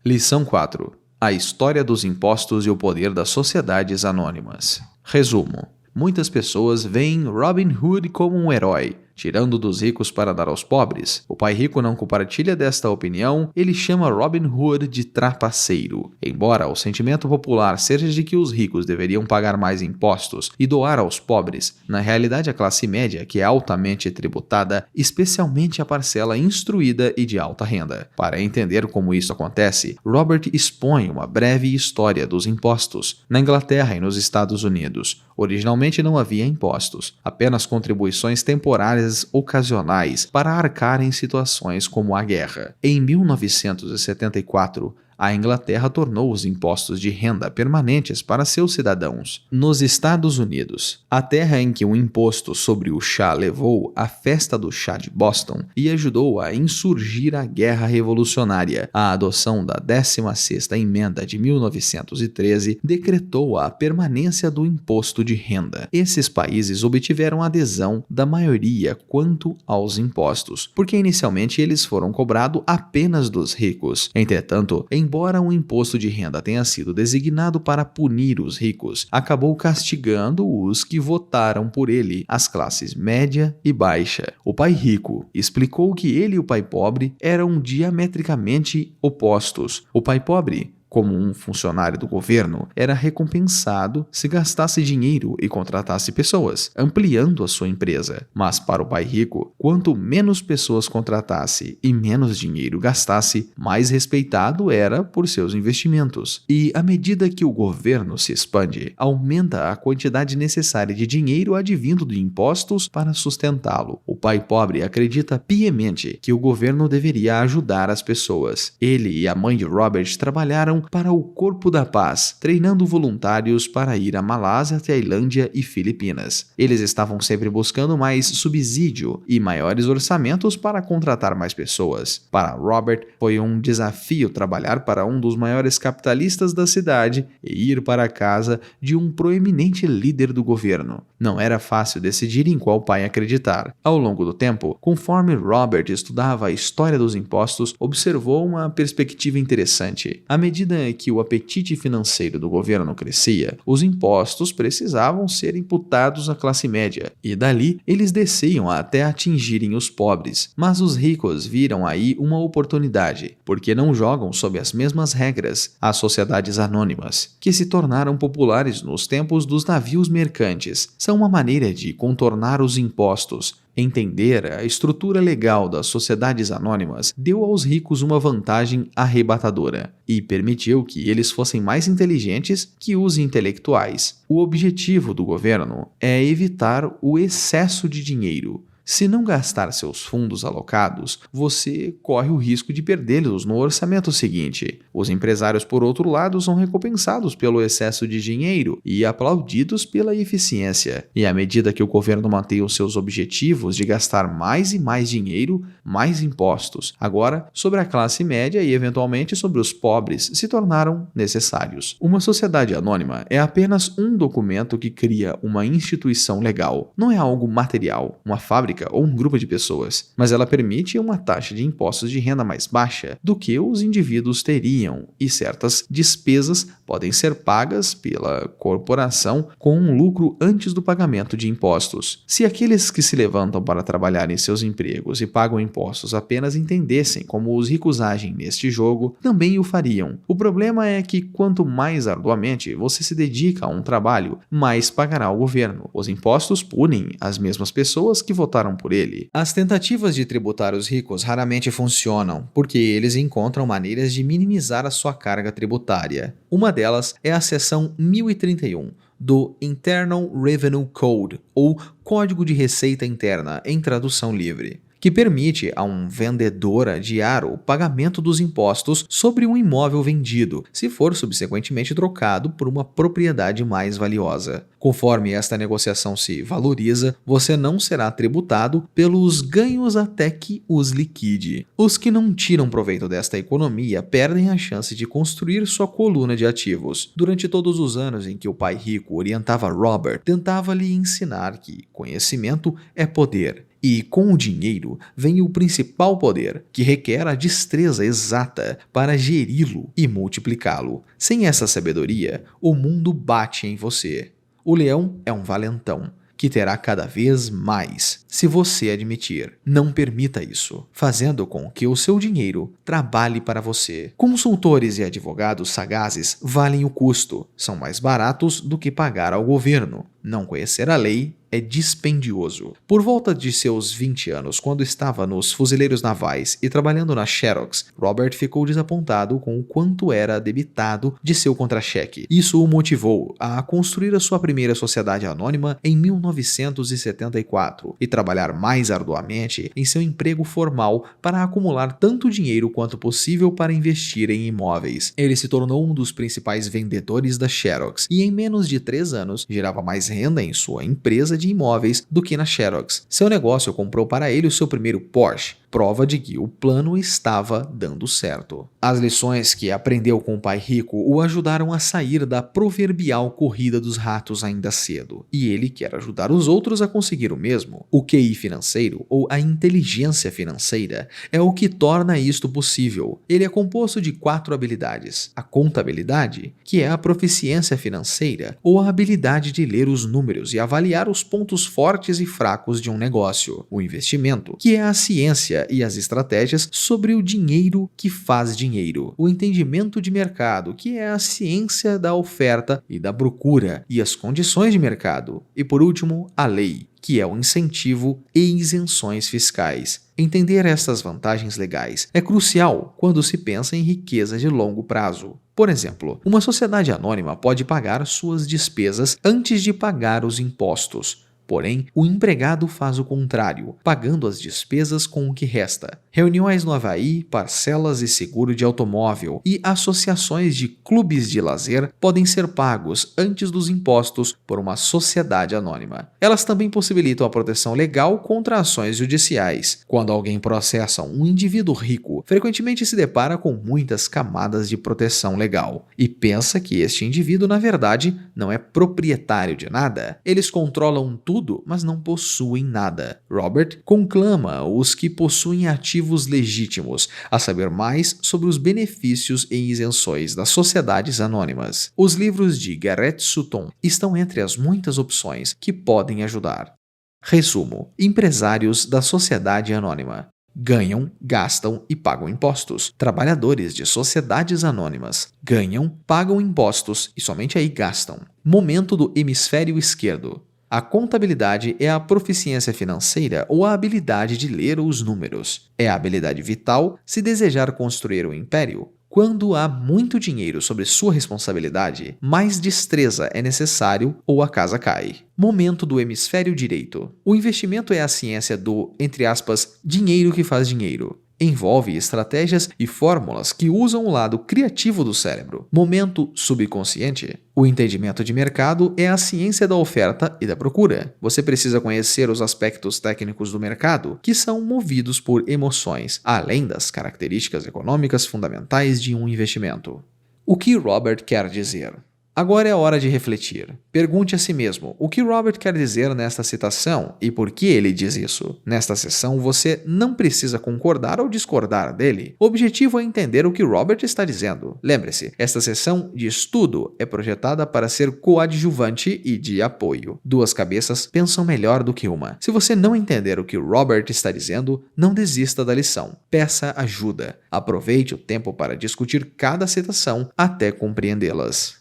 Speaker 2: Lição 4. A história dos impostos e o poder das sociedades anônimas. Resumo. Muitas pessoas veem Robin Hood como um herói, tirando dos ricos para dar aos pobres. O pai rico não compartilha desta opinião, ele chama Robin Hood de trapaceiro. Embora o sentimento popular seja de que os ricos deveriam pagar mais impostos e doar aos pobres, na realidade a classe média, que é altamente tributada, especialmente a parcela instruída e de alta renda. Para entender como isso acontece, Robert expõe uma breve história dos impostos. Na Inglaterra e nos Estados Unidos, originalmente não havia impostos, apenas contribuições temporárias ocasionais para arcar em situações como a guerra. Em 1974, a Inglaterra tornou os impostos de renda permanentes para seus cidadãos. Nos Estados Unidos, a terra em que o imposto sobre o chá levou à festa do chá de Boston e ajudou a insurgir a Guerra Revolucionária, a adoção da 16ª Emenda de 1913 decretou a permanência do imposto de renda. Esses países obtiveram adesão da maioria quanto aos impostos, porque inicialmente eles foram cobrados apenas dos ricos. Entretanto, embora o imposto de renda tenha sido designado para punir os ricos, acabou castigando os que votaram por ele, as classes média e baixa. O pai rico explicou que ele e o pai pobre eram diametricamente opostos. O pai pobre, como um funcionário do governo, era recompensado se gastasse dinheiro e contratasse pessoas, ampliando a sua empresa. Mas para o pai rico, quanto menos pessoas contratasse e menos dinheiro gastasse, mais respeitado era por seus investimentos. E à medida que o governo se expande, aumenta a quantidade necessária de dinheiro advindo de impostos para sustentá-lo. O pai pobre acredita piamente que o governo deveria ajudar as pessoas. Ele e a mãe de Robert trabalharam para o Corpo da Paz, treinando voluntários para ir à Malásia, Tailândia e Filipinas. Eles estavam sempre buscando mais subsídio e maiores orçamentos para contratar mais pessoas. Para Robert, foi um desafio trabalhar para um dos maiores capitalistas da cidade e ir para a casa de um proeminente líder do governo. Não era fácil decidir em qual pai acreditar. Ao longo do tempo, conforme Robert estudava a história dos impostos, observou uma perspectiva interessante. À medida que o apetite financeiro do governo crescia, os impostos precisavam ser imputados à classe média, e dali eles desciam até atingirem os pobres. Mas os ricos viram aí uma oportunidade, porque não jogam sob as mesmas regras. As sociedades anônimas, que se tornaram populares nos tempos dos navios mercantes, são uma maneira de contornar os impostos. Entender a estrutura legal das sociedades anônimas deu aos ricos uma vantagem arrebatadora e permitiu que eles fossem mais inteligentes que os intelectuais. O objetivo do governo é evitar o excesso de dinheiro. Se não gastar seus fundos alocados, você corre o risco de perdê-los no orçamento seguinte. Os empresários, por outro lado, são recompensados pelo excesso de dinheiro e aplaudidos pela eficiência. E à medida que o governo mantém os seus objetivos de gastar mais e mais dinheiro, mais impostos, agora sobre a classe média e eventualmente sobre os pobres, se tornaram necessários. Uma sociedade anônima é apenas um documento que cria uma instituição legal. Não é algo material, uma fábrica ou um grupo de pessoas, mas ela permite uma taxa de impostos de renda mais baixa do que os indivíduos teriam, e certas despesas podem ser pagas pela corporação com um lucro antes do pagamento de impostos. Se aqueles que se levantam para trabalhar em seus empregos e pagam impostos apenas entendessem como os ricos agem neste jogo, também o fariam. O problema é que quanto mais arduamente você se dedica a um trabalho, mais pagará ao governo. Os impostos punem as mesmas pessoas que votaram por ele. As tentativas de tributar os ricos raramente funcionam, porque eles encontram maneiras de minimizar a sua carga tributária. Uma delas é a seção 1031 do Internal Revenue Code, ou Código de Receita Interna, em tradução livre, que permite a um vendedor adiar o pagamento dos impostos sobre um imóvel vendido, se for subsequentemente trocado por uma propriedade mais valiosa. Conforme esta negociação se valoriza, você não será tributado pelos ganhos até que os liquide. Os que não tiram proveito desta economia perdem a chance de construir sua coluna de ativos. Durante todos os anos em que o pai rico orientava Robert, tentava lhe ensinar que conhecimento é poder. E com o dinheiro vem o principal poder, que requer a destreza exata para geri-lo e multiplicá-lo. Sem essa sabedoria, o mundo bate em você. O leão é um valentão, que terá cada vez mais, se você admitir. Não permita isso, fazendo com que o seu dinheiro trabalhe para você. Consultores e advogados sagazes valem o custo, são mais baratos do que pagar ao governo.
Speaker 3: Não conhecer a lei é dispendioso. Por volta de seus 20 anos, quando estava nos fuzileiros navais e trabalhando na Xerox, Robert ficou desapontado com o quanto era debitado de seu contra-cheque. Isso o motivou a construir a sua primeira sociedade anônima em 1974 e trabalhar mais arduamente em seu emprego formal para acumular tanto dinheiro quanto possível para investir em imóveis. Ele se tornou um dos principais vendedores da Xerox e em menos de 3 anos gerava mais renda em sua empresa de imóveis do que na Xerox. Seu negócio comprou para ele o seu primeiro Porsche, prova de que o plano estava dando certo. As lições que aprendeu com o pai rico o ajudaram a sair da proverbial corrida dos ratos ainda cedo, e ele quer ajudar os outros a conseguir o mesmo. O QI financeiro, ou a inteligência financeira, é o que torna isto possível. Ele é composto de 4 habilidades: a contabilidade, que é a proficiência financeira, ou a habilidade de ler os números e avaliar os pontos fortes e fracos de um negócio; o investimento, que é a ciência e as estratégias sobre o dinheiro que faz dinheiro; o entendimento de mercado, que é a ciência da oferta e da procura e as condições de mercado; e por último, a lei, que é o incentivo e isenções fiscais. Entender estas vantagens legais é crucial quando se pensa em riqueza de longo prazo. Por exemplo, uma sociedade anônima pode pagar suas despesas antes de pagar os impostos. Porém, o empregado faz o contrário, pagando as despesas com o que resta. Reuniões no Havaí, parcelas e seguro de automóvel e associações de clubes de lazer podem ser pagos antes dos impostos por uma sociedade anônima. Elas também possibilitam a proteção legal contra ações judiciais. Quando alguém processa um indivíduo rico, frequentemente se depara com muitas camadas de proteção legal e pensa que este indivíduo, na verdade, não é proprietário de nada. Eles controlam tudo, mas não possuem nada. Robert conclama os que possuem ativos legítimos a saber mais sobre os benefícios e isenções das sociedades anônimas. Os livros de Garrett Sutton estão entre as muitas opções que podem ajudar. Resumo: empresários da sociedade anônima ganham, gastam e pagam impostos. Trabalhadores de sociedades anônimas ganham, pagam impostos e somente aí gastam. Momento do hemisfério esquerdo. A contabilidade é a proficiência financeira ou a habilidade de ler os números. É a habilidade vital se desejar construir um império. Quando há muito dinheiro sobre sua responsabilidade, mais destreza é necessário ou a casa cai. Momento do hemisfério direito. O investimento é a ciência do, entre aspas, dinheiro que faz dinheiro. Envolve estratégias e fórmulas que usam o lado criativo do cérebro. Momento subconsciente. O entendimento de mercado é a ciência da oferta e da procura. Você precisa conhecer os aspectos técnicos do mercado, que são movidos por emoções, além das características econômicas fundamentais de um investimento. O que Robert quer dizer? Agora é hora de refletir. Pergunte a si mesmo o que Robert quer dizer nesta citação e por que ele diz isso. Nesta sessão, você não precisa concordar ou discordar dele. O objetivo é entender o que Robert está dizendo. Lembre-se, esta sessão de estudo é projetada para ser coadjuvante e de apoio. 2 cabeças pensam melhor do que uma. Se você não entender o que Robert está dizendo, não desista da lição. Peça ajuda. Aproveite o tempo para discutir cada citação até compreendê-las.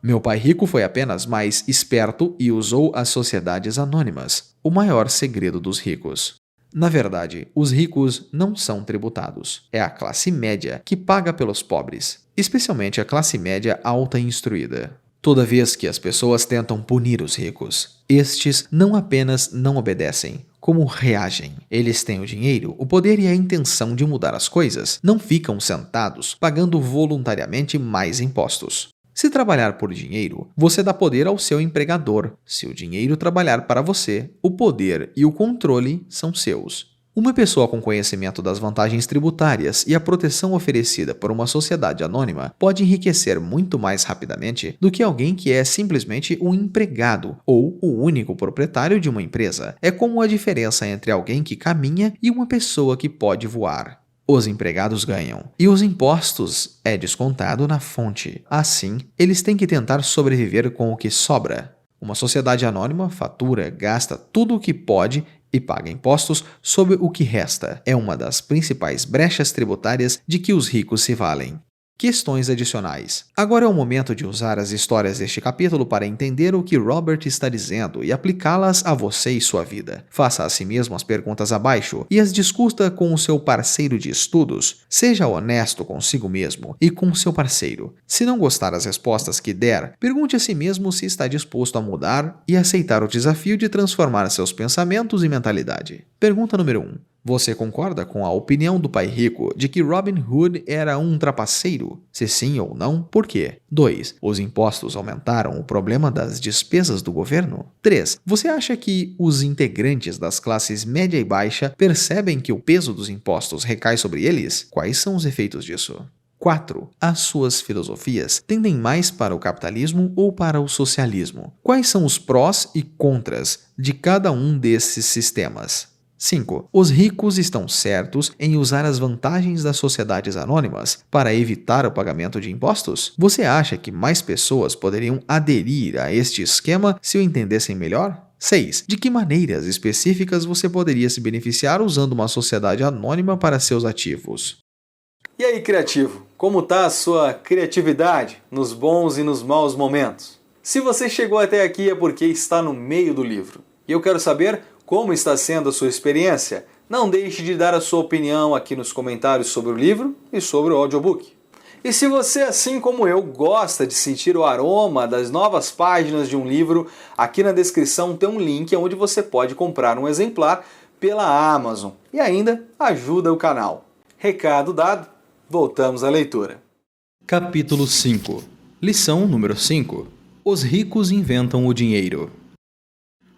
Speaker 3: Meu pai rico foi apenas mais esperto e usou as sociedades anônimas, o maior segredo dos ricos. Na verdade, os ricos não são tributados. É a classe média que paga pelos pobres, especialmente a classe média alta e instruída. Toda vez que as pessoas tentam punir os ricos, estes não apenas não obedecem, como reagem. Eles têm o dinheiro, o poder e a intenção de mudar as coisas. Não ficam sentados pagando voluntariamente mais impostos. Se trabalhar por dinheiro, você dá poder ao seu empregador. Se o dinheiro trabalhar para você, o poder e o controle são seus. Uma pessoa com conhecimento das vantagens tributárias e a proteção oferecida por uma sociedade anônima pode enriquecer muito mais rapidamente do que alguém que é simplesmente um empregado ou o único proprietário de uma empresa. É como a diferença entre alguém que caminha e uma pessoa que pode voar. Os empregados ganham, e os impostos é descontado na fonte. Assim, eles têm que tentar sobreviver com o que sobra. Uma sociedade anônima fatura, gasta tudo o que pode e paga impostos sobre o que resta. É uma das principais brechas tributárias de que os ricos se valem. Questões adicionais. Agora é o momento de usar as histórias deste capítulo para entender o que Robert está dizendo e aplicá-las a você e sua vida. Faça a si mesmo as perguntas abaixo e as discuta com o seu parceiro de estudos. Seja honesto consigo mesmo e com seu parceiro. Se não gostar das respostas que der, pergunte a si mesmo se está disposto a mudar e aceitar o desafio de transformar seus pensamentos e mentalidade. Pergunta número 1. Você concorda com a opinião do pai rico de que Robin Hood era um trapaceiro? Se sim ou não, por quê? 2. Os impostos aumentaram o problema das despesas do governo? 3. Você acha que os integrantes das classes média e baixa percebem que o peso dos impostos recai sobre eles? Quais são os efeitos disso? 4. As suas filosofias tendem mais para o capitalismo ou para o socialismo? Quais são os prós e contras de cada um desses sistemas? 5. Os ricos estão certos em usar as vantagens das sociedades anônimas para evitar o pagamento de impostos? Você acha que mais pessoas poderiam aderir a este esquema se o entendessem melhor? 6. De que maneiras específicas você poderia se beneficiar usando uma sociedade anônima para seus ativos?
Speaker 1: E aí, criativo, como está a sua criatividade nos bons e nos maus momentos? Se você chegou até aqui é porque está no meio do livro. E eu quero saber como está sendo a sua experiência. Não deixe de dar a sua opinião aqui nos comentários sobre o livro e sobre o audiobook. E se você, assim como eu, gosta de sentir o aroma das novas páginas de um livro, aqui na descrição tem um link onde você pode comprar um exemplar pela Amazon e ainda ajuda o canal. Recado dado, voltamos à leitura.
Speaker 2: Capítulo 5. Lição número 5. Os ricos inventam o dinheiro.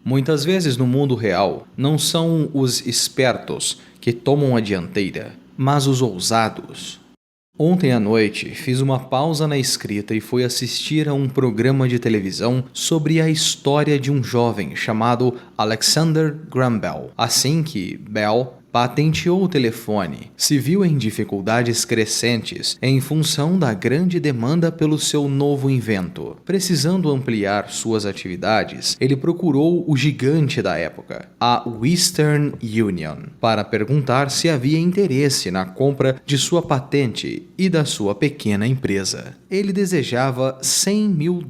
Speaker 2: Muitas vezes no mundo real, não são os espertos que tomam a dianteira, mas os ousados. Ontem à noite, fiz uma pausa na escrita e fui assistir a um programa de televisão sobre a história de um jovem chamado Alexander Graham Bell. Assim que Bell patenteou o telefone, se viu em dificuldades crescentes em função da grande demanda pelo seu novo invento. Precisando ampliar suas atividades, ele procurou o gigante da época, a Western Union, para perguntar se havia interesse na compra de sua patente e da sua pequena empresa. Ele desejava $100 mil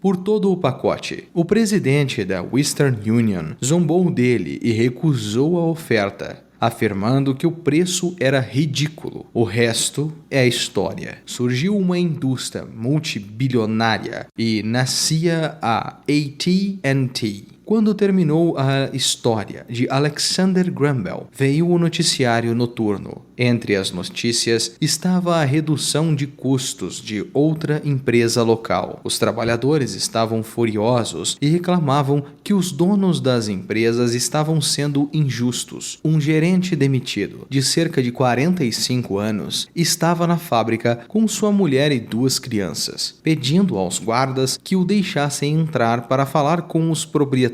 Speaker 2: por todo o pacote. O presidente da Western Union zombou dele e recusou a oferta, afirmando que o preço era ridículo. O resto é história. Surgiu uma indústria multibilionária e nascia a AT&T. Quando terminou a história de Alexander Graham Bell, veio o noticiário noturno. Entre as notícias estava a redução de custos de outra empresa local. Os trabalhadores estavam furiosos e reclamavam que os donos das empresas estavam sendo injustos. Um gerente demitido, de cerca de 45 anos, estava na fábrica com sua mulher e 2 crianças, pedindo aos guardas que o deixassem entrar para falar com os proprietários,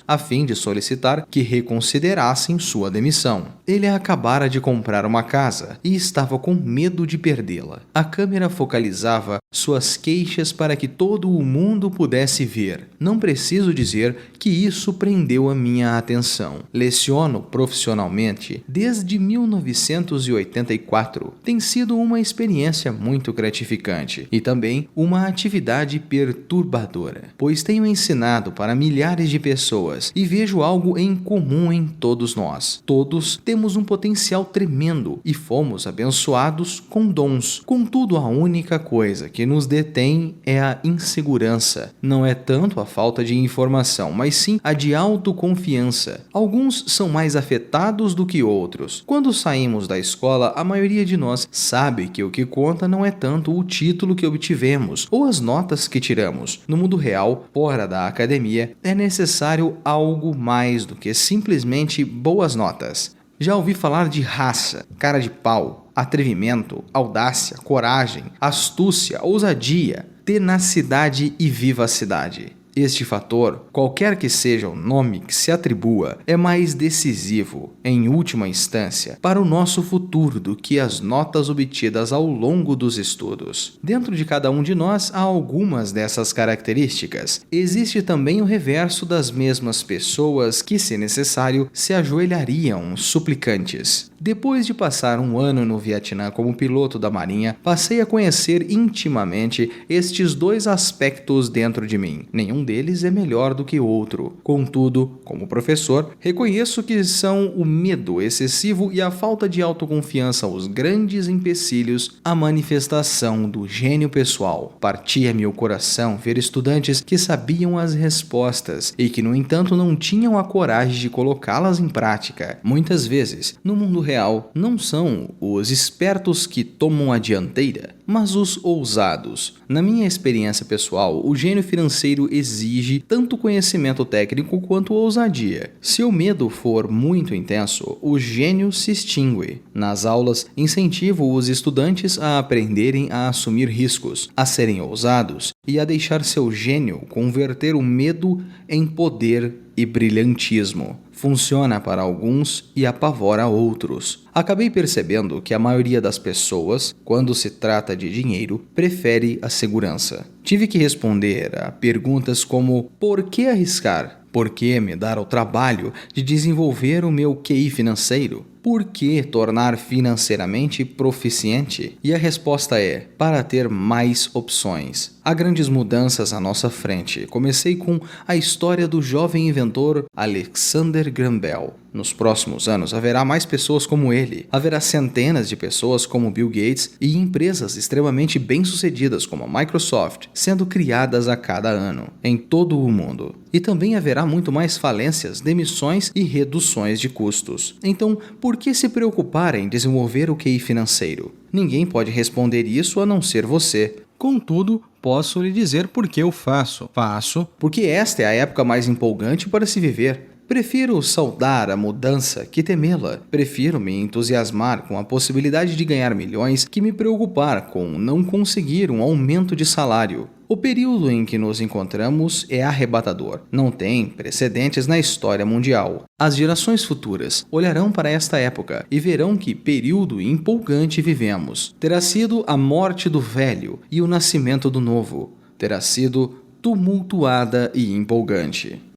Speaker 2: a fim de solicitar que reconsiderassem sua demissão. Ele acabara de comprar uma casa e estava com medo de perdê-la. A câmera focalizava suas queixas para que todo o mundo pudesse ver. Não preciso dizer que isso prendeu a minha atenção. Leciono profissionalmente desde 1984. Tem sido uma experiência muito gratificante e também uma atividade perturbadora, pois tenho ensinado para milhares de pessoas e vejo algo em comum em todos nós. Todos temos um potencial tremendo e fomos abençoados com dons. Contudo, a única coisa que nos detém é a insegurança. Não é tanto a falta de informação, mas sim a de autoconfiança. Alguns são mais afetados do que outros. Quando saímos da escola, a maioria de nós sabe que o que conta não é tanto o título que obtivemos ou as notas que tiramos. No mundo real, fora da academia, é necessário algo mais do que simplesmente boas notas. Já ouvi falar de raça, cara de pau, atrevimento, audácia, coragem, astúcia, ousadia, tenacidade e vivacidade. Este fator, qualquer que seja o nome que se atribua, é mais decisivo, em última instância, para o nosso futuro do que as notas obtidas ao longo dos estudos. Dentro de cada um de nós há algumas dessas características. Existe também o reverso das mesmas pessoas que, se necessário, se ajoelhariam suplicantes.
Speaker 1: Depois de passar um ano no Vietnã como piloto da Marinha, passei a conhecer intimamente estes dois aspectos dentro de mim. Nenhum deles é melhor do que o outro. Contudo, como professor, reconheço que são o medo excessivo e a falta de autoconfiança os grandes empecilhos à manifestação do gênio pessoal. Partia-me o coração ver estudantes que sabiam as respostas e que, no entanto, não tinham a coragem de colocá-las em prática. Muitas vezes, no mundo real, não são os espertos que tomam a dianteira, mas os ousados. Na minha experiência pessoal, o gênio financeiro exige tanto conhecimento técnico quanto ousadia. Se o medo for muito intenso, o gênio se extingue. Nas aulas, incentivo os estudantes a aprenderem a assumir riscos, a serem ousados e a deixar seu gênio converter o medo em poder e brilhantismo. Funciona para alguns e apavora outros. Acabei percebendo que a maioria das pessoas, quando se trata de dinheiro, prefere a segurança. Tive que responder a perguntas como: por que arriscar? Por que me dar o trabalho de desenvolver o meu QI financeiro? Por que tornar financeiramente proficiente? E a resposta é: para ter mais opções. Há grandes mudanças à nossa frente. Comecei com a história do jovem inventor Alexander Graham Bell. Nos próximos anos haverá mais pessoas como ele. Haverá centenas de pessoas como Bill Gates e empresas extremamente bem-sucedidas como a Microsoft sendo criadas a cada ano, em todo o mundo. E também haverá muito mais falências, demissões e reduções de custos. Então, por que se preocupar em desenvolver o QI financeiro? Ninguém pode responder isso a não ser você.
Speaker 2: Contudo, posso lhe dizer por que eu faço. Faço
Speaker 1: porque esta é a época mais empolgante para se viver. Prefiro saudar a mudança que temê-la. Prefiro me entusiasmar com a possibilidade de ganhar milhões que me preocupar com não conseguir um aumento de salário. O período em que nos encontramos é arrebatador. Não tem precedentes na história mundial. As gerações futuras olharão para esta época e verão que período empolgante vivemos. Terá sido a morte do velho e o nascimento do novo. Terá sido tumultuada e empolgante.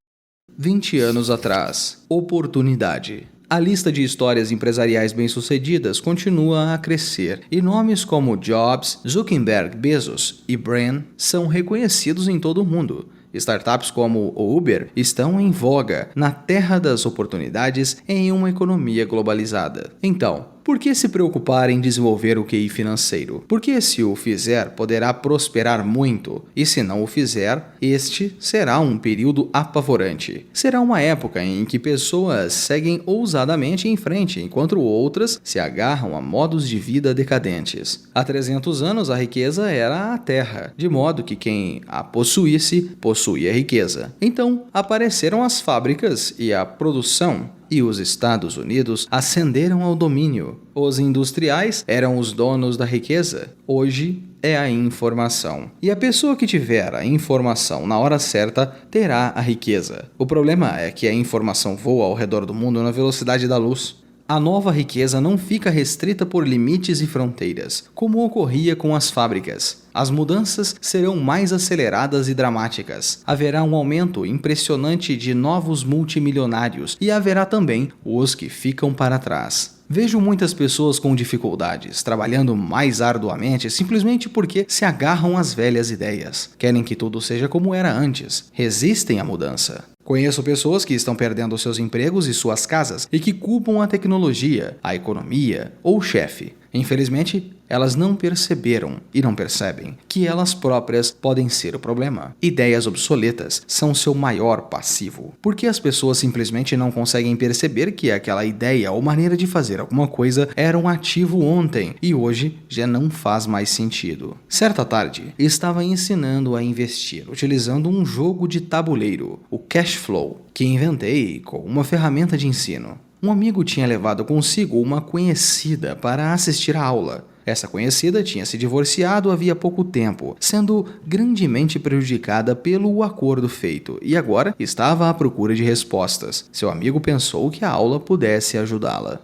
Speaker 1: 20 anos atrás. Oportunidade. A lista de histórias empresariais bem-sucedidas continua a crescer, e nomes como Jobs, Zuckerberg, Bezos e Brin são reconhecidos em todo o mundo. Startups como o Uber estão em voga na terra das oportunidades em uma economia globalizada. Então, por que se preocupar em desenvolver o QI financeiro? Porque se o fizer, poderá prosperar muito, e se não o fizer, este será um período apavorante. Será uma época em que pessoas seguem ousadamente em frente, enquanto outras se agarram a modos de vida decadentes. Há 300 anos a riqueza era a terra, de modo que quem a possuísse, possuía a riqueza. Então, apareceram as fábricas e a produção, e os Estados Unidos ascenderam ao domínio. Os industriais eram os donos da riqueza. Hoje é a informação. E a pessoa que tiver a informação na hora certa terá a riqueza. O problema é que a informação voa ao redor do mundo na velocidade da luz. A nova riqueza não fica restrita por limites e fronteiras, como ocorria com as fábricas. As mudanças serão mais aceleradas e dramáticas. Haverá um aumento impressionante de novos multimilionários e haverá também os que ficam para trás. Vejo muitas pessoas com dificuldades, trabalhando mais arduamente simplesmente porque se agarram às velhas ideias. Querem que tudo seja como era antes. Resistem à mudança. Conheço pessoas que estão perdendo seus empregos e suas casas e que culpam a tecnologia, a economia ou o chefe. Infelizmente, elas não perceberam e não percebem que elas próprias podem ser o problema. Ideias obsoletas são seu maior passivo, porque as pessoas simplesmente não conseguem perceber que aquela ideia ou maneira de fazer alguma coisa era um ativo ontem e hoje já não faz mais sentido. Certa tarde, estava ensinando a investir utilizando um jogo de tabuleiro, o Cash Flow, que inventei com uma ferramenta de ensino. Um amigo tinha levado consigo uma conhecida para assistir à aula. Essa conhecida tinha se divorciado havia pouco tempo, sendo grandemente prejudicada pelo acordo feito, e agora estava à procura de respostas. Seu amigo pensou que a aula pudesse ajudá-la.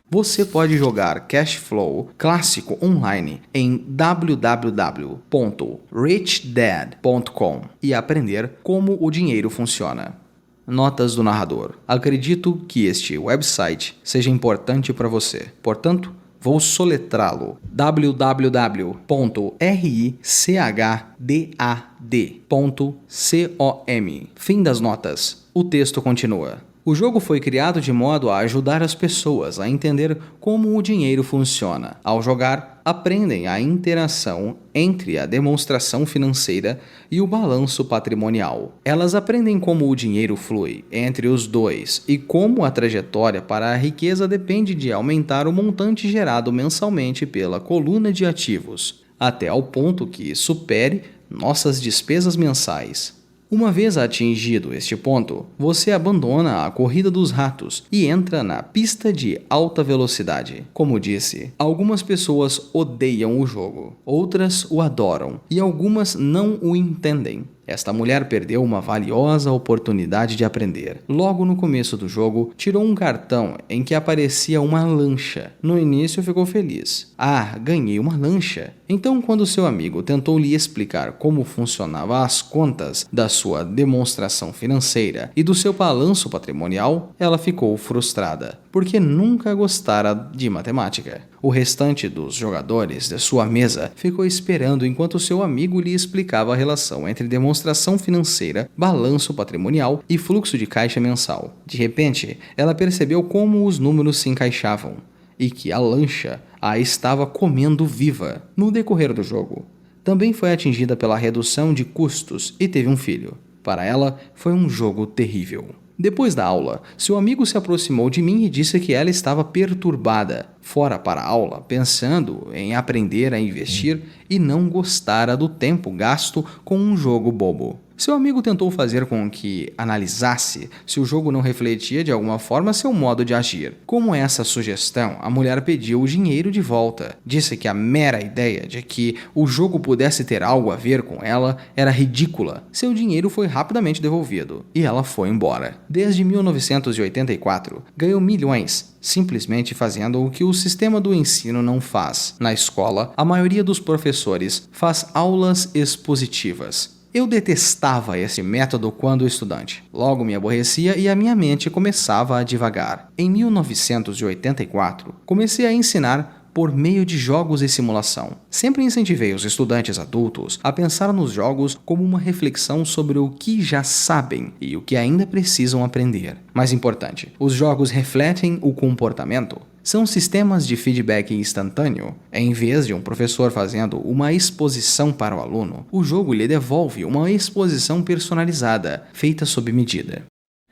Speaker 1: Você pode jogar Cash Flow clássico online em www.richdad.com e aprender como o dinheiro funciona.
Speaker 2: Notas do narrador. Acredito que este website seja importante para você. Portanto, vou soletrá-lo: www.richdad.com. Fim das notas. O texto continua. O jogo foi criado de modo a ajudar as pessoas a entender como o dinheiro funciona. Ao jogar, aprendem a interação entre a demonstração financeira e o balanço patrimonial. Elas aprendem como o dinheiro flui entre os dois e como a trajetória para a riqueza depende de aumentar o montante gerado mensalmente pela coluna de ativos, até ao ponto que supere nossas despesas mensais. Uma vez atingido este ponto, você abandona a corrida dos ratos e entra na pista de alta velocidade. Como disse, algumas pessoas odeiam o jogo, outras o adoram e algumas não o entendem. Esta mulher perdeu uma valiosa oportunidade de aprender. Logo no começo do jogo, tirou um cartão em que aparecia uma lancha. No início ficou feliz. Ah, ganhei uma lancha. Então, quando seu amigo tentou lhe explicar como funcionavam as contas da sua demonstração financeira e do seu balanço patrimonial, ela ficou frustrada, porque nunca gostara de matemática. O restante dos jogadores de sua mesa ficou esperando enquanto seu amigo lhe explicava a relação entre demonstração financeira, balanço patrimonial e fluxo de caixa mensal. De repente, ela percebeu como os números se encaixavam e que a lancha a estava comendo viva. No decorrer do jogo, também foi atingida pela redução de custos e teve um filho. Para ela, foi um jogo terrível. Depois da aula, seu amigo se aproximou de mim e disse que ela estava perturbada, fora para a aula, pensando em aprender a investir e não gostara do tempo gasto com um jogo bobo. Seu amigo tentou fazer com que analisasse se o jogo não refletia de alguma forma seu modo de agir. Como essa sugestão, a mulher pediu o dinheiro de volta. Disse que a mera ideia de que o jogo pudesse ter algo a ver com ela era ridícula. Seu dinheiro foi rapidamente devolvido e ela foi embora. Desde 1984, ganhou milhões, simplesmente fazendo o que o sistema do ensino não faz. Na escola, a maioria dos professores faz aulas expositivas. Eu detestava esse método quando estudante. Logo me aborrecia e a minha mente começava a divagar. Em 1984, comecei a ensinar por meio de jogos e simulação. Sempre incentivei os estudantes adultos a pensar nos jogos como uma reflexão sobre o que já sabem e o que ainda precisam aprender. Mais importante, os jogos refletem o comportamento. São sistemas de feedback instantâneo. Em vez de um professor fazendo uma exposição para o aluno, o jogo lhe devolve uma exposição personalizada, feita sob medida.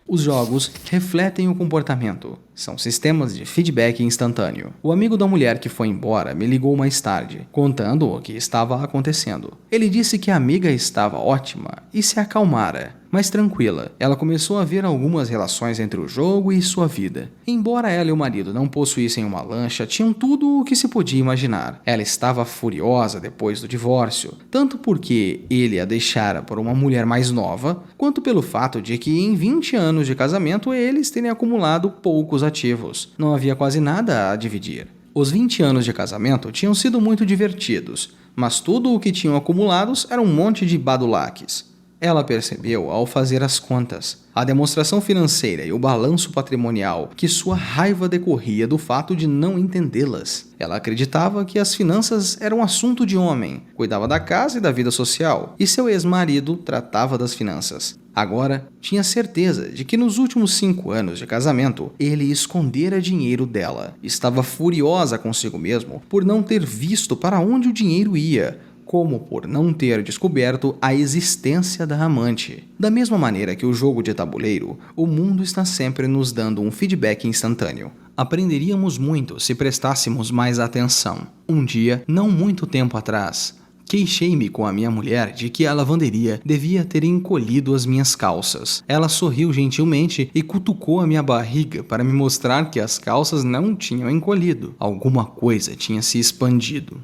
Speaker 2: Os jogos refletem o comportamento. São sistemas de feedback instantâneo. O amigo da mulher que foi embora me ligou mais tarde, contando o que estava acontecendo. Ele disse que a amiga estava ótima e se acalmara, mas tranquila. Ela começou a ver algumas relações entre o jogo e sua vida. Embora ela e o marido não possuíssem uma lancha, tinham tudo o que se podia imaginar. Ela estava furiosa depois do divórcio, tanto porque ele a deixara por uma mulher mais nova, quanto pelo fato de que em 20 anos de casamento eles terem acumulado poucos ativos. Não havia quase nada a dividir. Os 20 anos de casamento tinham sido muito divertidos, mas tudo o que tinham acumulados era um monte de badulaques. Ela percebeu ao fazer as contas, a demonstração financeira e o balanço patrimonial, que sua raiva decorria do fato de não entendê-las. Ela acreditava que as finanças eram assunto de homem, cuidava da casa e da vida social, e seu ex-marido tratava das finanças. Agora, tinha certeza de que nos últimos 5 anos de casamento, ele escondera dinheiro dela. Estava furiosa consigo mesmo por não ter visto para onde o dinheiro ia, como por não ter descoberto a existência da amante. Da mesma maneira que o jogo de tabuleiro, o mundo está sempre nos dando um feedback instantâneo. Aprenderíamos muito se prestássemos mais atenção. Um dia, não muito tempo atrás, queixei-me com a minha mulher de que a lavanderia devia ter encolhido as minhas calças. Ela sorriu gentilmente e cutucou a minha barriga para me mostrar que as calças não tinham encolhido. Alguma coisa tinha se expandido.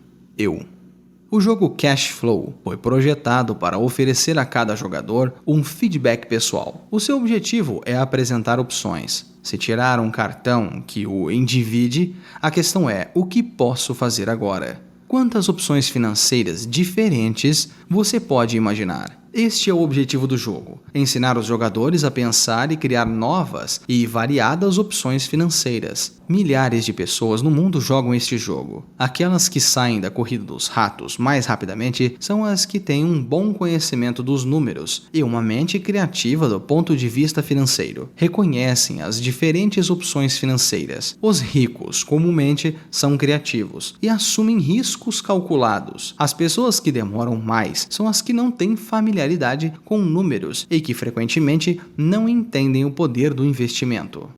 Speaker 2: O jogo Cash Flow foi projetado para oferecer a cada jogador um feedback pessoal. O seu objetivo é apresentar opções. Se tirar um cartão que o endivide, a questão é: o que posso fazer agora? Quantas opções financeiras diferentes você pode imaginar?
Speaker 1: Este é o objetivo do jogo: ensinar os jogadores a pensar e criar novas e variadas opções financeiras. Milhares de pessoas no mundo jogam este jogo. Aquelas que saem da corrida dos ratos mais rapidamente são as que têm um bom conhecimento dos números e uma mente criativa do ponto de vista financeiro. Reconhecem as diferentes opções financeiras. Os ricos, comumente, são criativos e assumem riscos calculados. As pessoas que demoram mais são as que não têm familiaridade com números e que frequentemente não entendem o poder do investimento.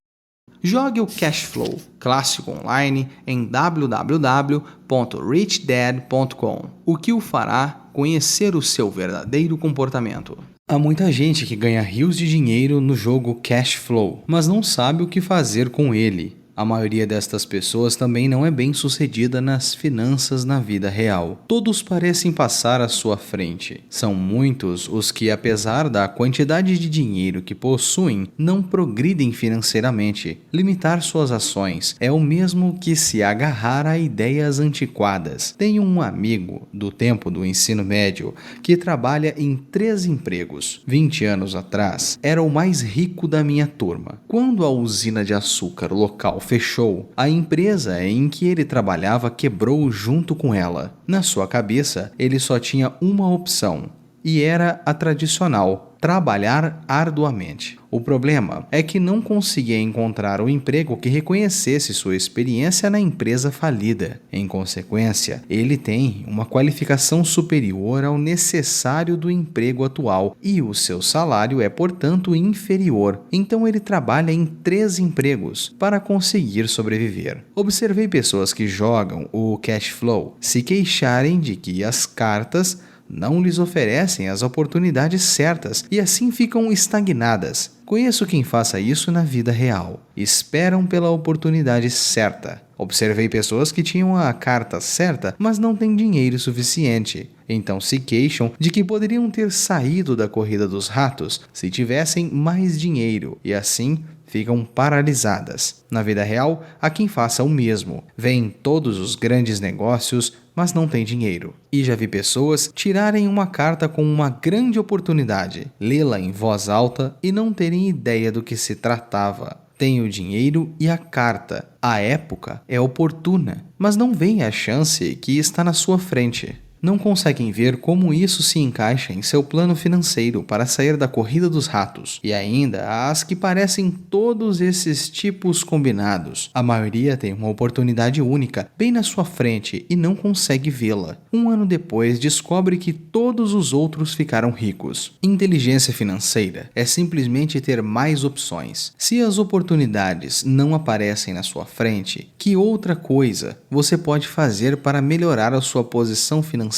Speaker 1: Jogue o Cash Flow clássico online em www.richdad.com, o que o fará conhecer o seu verdadeiro comportamento. Há muita gente que ganha rios de dinheiro no jogo Cash Flow, mas não sabe o que fazer com ele. A maioria destas pessoas também não é bem sucedida nas finanças na vida real. Todos parecem passar à sua frente. São muitos os que, apesar da quantidade de dinheiro que possuem, não progridem financeiramente. Limitar suas ações é o mesmo que se agarrar a ideias antiquadas. Tenho um amigo do tempo do ensino médio que trabalha em 3 empregos. 20 anos atrás, era o mais rico da minha turma. Quando a usina de açúcar local fechou, a empresa em que ele trabalhava quebrou junto com ela. Na sua cabeça, ele só tinha uma opção, e era a tradicional: trabalhar arduamente. O problema é que não conseguia encontrar um emprego que reconhecesse sua experiência na empresa falida. Em consequência, ele tem uma qualificação superior ao necessário do emprego atual e o seu salário é, portanto, inferior. Então ele trabalha em 3 empregos para conseguir sobreviver. Observei pessoas que jogam o Cash Flow se queixarem de que as cartas não lhes oferecem as oportunidades certas e assim ficam estagnadas. Conheço quem faça isso na vida real. Esperam pela oportunidade certa. Observei pessoas que tinham a carta certa, mas não têm dinheiro suficiente. Então se queixam de que poderiam ter saído da corrida dos ratos se tivessem mais dinheiro e assim ficam paralisadas. Na vida real, há quem faça o mesmo. Vêem todos os grandes negócios, mas não tem dinheiro. E já vi pessoas tirarem uma carta com uma grande oportunidade, lê-la em voz alta e não terem ideia do que se tratava. Tem o dinheiro e a carta. A época é oportuna, mas não veem a chance que está na sua frente. Não conseguem ver como isso se encaixa em seu plano financeiro para sair da corrida dos ratos. E ainda há as que parecem todos esses tipos combinados. A maioria tem uma oportunidade única bem na sua frente e não consegue vê-la. Um ano depois descobre que todos os outros ficaram ricos. Inteligência financeira é simplesmente ter mais opções. Se as oportunidades não aparecem na sua frente, que outra coisa você pode fazer para melhorar a sua posição financeira?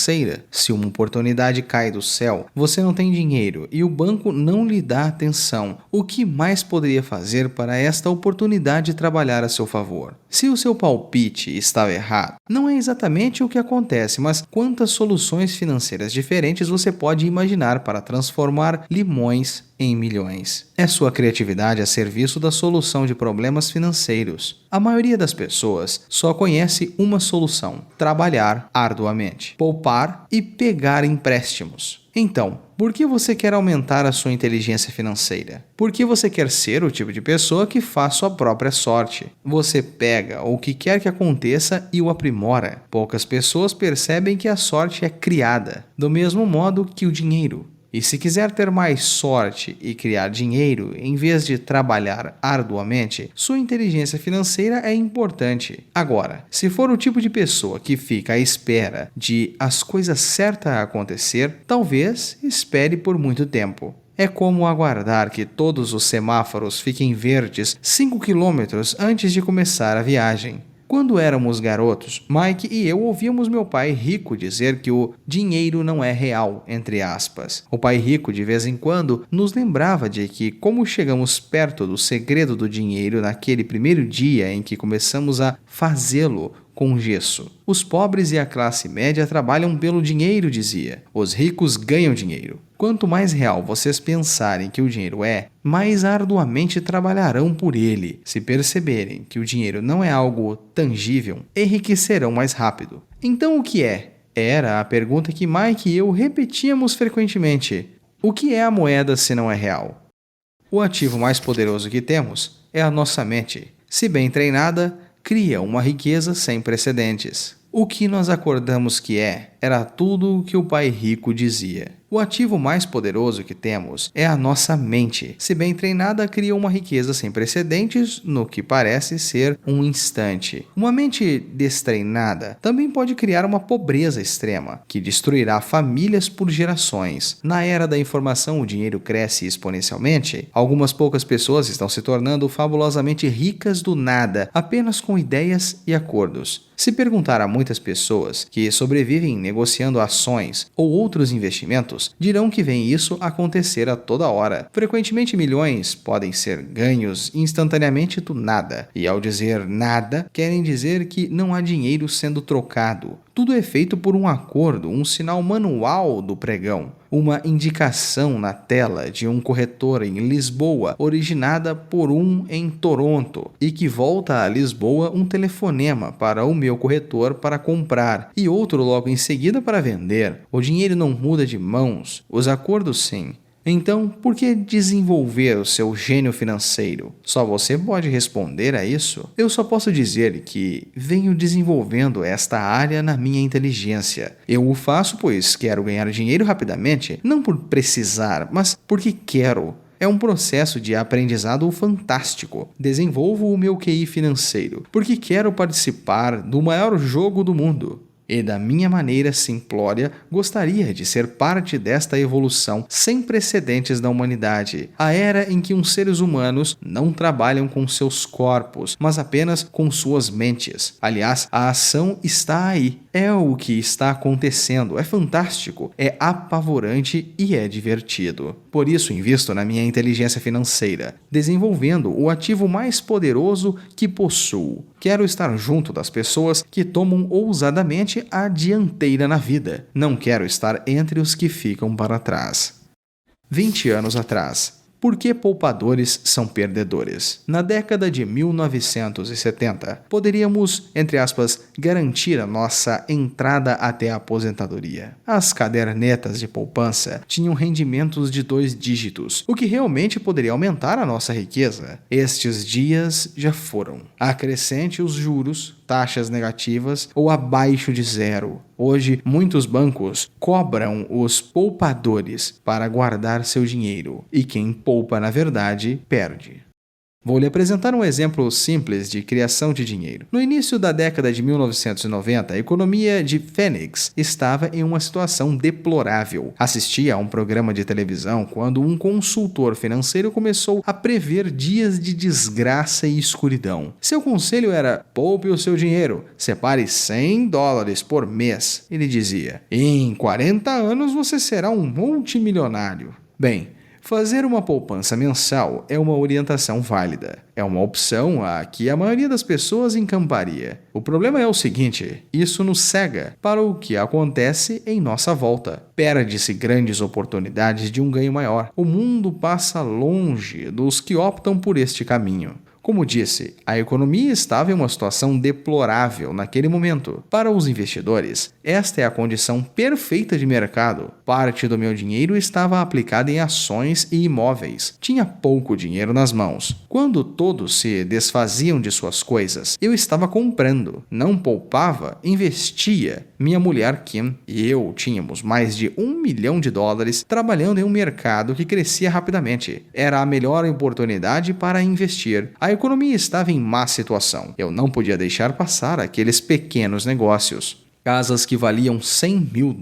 Speaker 1: Se uma oportunidade cai do céu, você não tem dinheiro e o banco não lhe dá atenção, o que mais poderia fazer para esta oportunidade trabalhar a seu favor? Se o seu palpite estava errado, não é exatamente o que acontece, mas quantas soluções financeiras diferentes você pode imaginar para transformar limões em milhões. É sua criatividade a serviço da solução de problemas financeiros. A maioria das pessoas só conhece uma solução: trabalhar arduamente, poupar e pegar empréstimos. Então, por que você quer aumentar a sua inteligência financeira? Por que você quer ser o tipo de pessoa que faz sua própria sorte? Você pega o que quer que aconteça e o aprimora. Poucas pessoas percebem que a sorte é criada, do mesmo modo que o dinheiro. E se quiser ter mais sorte e criar dinheiro em vez de trabalhar arduamente, sua inteligência financeira é importante. Agora, se for o tipo de pessoa que fica à espera de as coisas certas acontecer, talvez espere por muito tempo. É como aguardar que todos os semáforos fiquem verdes 5 quilômetros antes de começar a viagem. Quando éramos garotos, Mike e eu ouvíamos meu pai rico dizer que o dinheiro não é real, entre aspas. O pai rico, de vez em quando, nos lembrava de que, como chegamos perto do segredo do dinheiro naquele primeiro dia em que começamos a fazê-lo com gesso. Os pobres e a classe média trabalham pelo dinheiro, dizia. Os ricos ganham dinheiro. Quanto mais real vocês pensarem que o dinheiro é, mais arduamente trabalharão por ele. Se perceberem que o dinheiro não é algo tangível, enriquecerão mais rápido. Então o que é? Era a pergunta que Mike e eu repetíamos frequentemente.
Speaker 3: O que é a moeda se não é real? O ativo mais poderoso que temos é a nossa mente. Se bem treinada, cria uma riqueza sem precedentes. O que nós acordamos que era tudo o que o pai rico dizia. O ativo mais poderoso que temos é a nossa mente. Se bem treinada, cria uma riqueza sem precedentes no que parece ser um instante. Uma mente destreinada também pode criar uma pobreza extrema, que destruirá famílias por gerações. Na era da informação, o dinheiro cresce exponencialmente. Algumas poucas pessoas estão se tornando fabulosamente ricas do nada, apenas com ideias e acordos. Se perguntar a muitas pessoas que sobrevivem negociando ações ou outros investimentos, dirão que veem isso acontecer a toda hora. Frequentemente, milhões podem ser ganhos instantaneamente do nada. E ao dizer nada, querem dizer que não há dinheiro sendo trocado. Tudo é feito por um acordo, um sinal manual do pregão, uma indicação na tela de um corretor em Lisboa, originada por um em Toronto, e que volta a Lisboa um telefonema para o meu corretor para comprar e outro logo em seguida para vender. O dinheiro não muda de mãos, os acordos sim. Então, por que desenvolver o seu gênio financeiro? Só você pode responder a isso? Eu só posso dizer que venho desenvolvendo esta área na minha inteligência. Eu o faço pois quero ganhar dinheiro rapidamente, não por precisar, mas porque quero. É um processo de aprendizado fantástico. Desenvolvo o meu QI financeiro porque quero participar do maior jogo do mundo. E da minha maneira simplória, gostaria de ser parte desta evolução sem precedentes da humanidade, a era em que os seres humanos não trabalham com seus corpos, mas apenas com suas mentes. Aliás, a ação está aí. É o que está acontecendo, é fantástico, é apavorante e é divertido. Por isso invisto na minha inteligência financeira, desenvolvendo o ativo mais poderoso que possuo. Quero estar junto das pessoas que tomam ousadamente a dianteira na vida. Não quero estar entre os que ficam para trás. 20 anos atrás. Por que poupadores são perdedores? Na década de 1970, poderíamos, entre aspas, garantir a nossa entrada até a aposentadoria. As cadernetas de poupança tinham rendimentos de 2 dígitos, o que realmente poderia aumentar a nossa riqueza. Estes dias já foram. Acrescente os juros, taxas negativas ou abaixo de zero. Hoje, muitos bancos cobram os poupadores para guardar seu dinheiro, e quem poupa, na verdade, perde. Vou lhe apresentar um exemplo simples de criação de dinheiro. No início da década de 1990, a economia de Phoenix estava em uma situação deplorável. Assisti a um programa de televisão quando um consultor financeiro começou a prever dias de desgraça e escuridão. Seu conselho era: poupe o seu dinheiro, separe $100 por mês. Ele dizia: em 40 anos você será um multimilionário. Bem, fazer uma poupança mensal é uma orientação válida. É uma opção a que a maioria das pessoas encamparia. O problema é o seguinte: isso nos cega para o que acontece em nossa volta. Perde-se grandes oportunidades de um ganho maior. O mundo passa longe dos que optam por este caminho. Como disse, a economia estava em uma situação deplorável naquele momento. Para os investidores, esta é a condição perfeita de mercado. Parte do meu dinheiro estava aplicada em ações e imóveis. Tinha pouco dinheiro nas mãos. Quando todos se desfaziam de suas coisas, eu estava comprando. Não poupava, investia. Minha mulher Kim e eu tínhamos mais de $1 milhão trabalhando em um mercado que crescia rapidamente. Era a melhor oportunidade para investir. A economia estava em má situação. Eu não podia deixar passar aqueles pequenos negócios. Casas que valiam $100 mil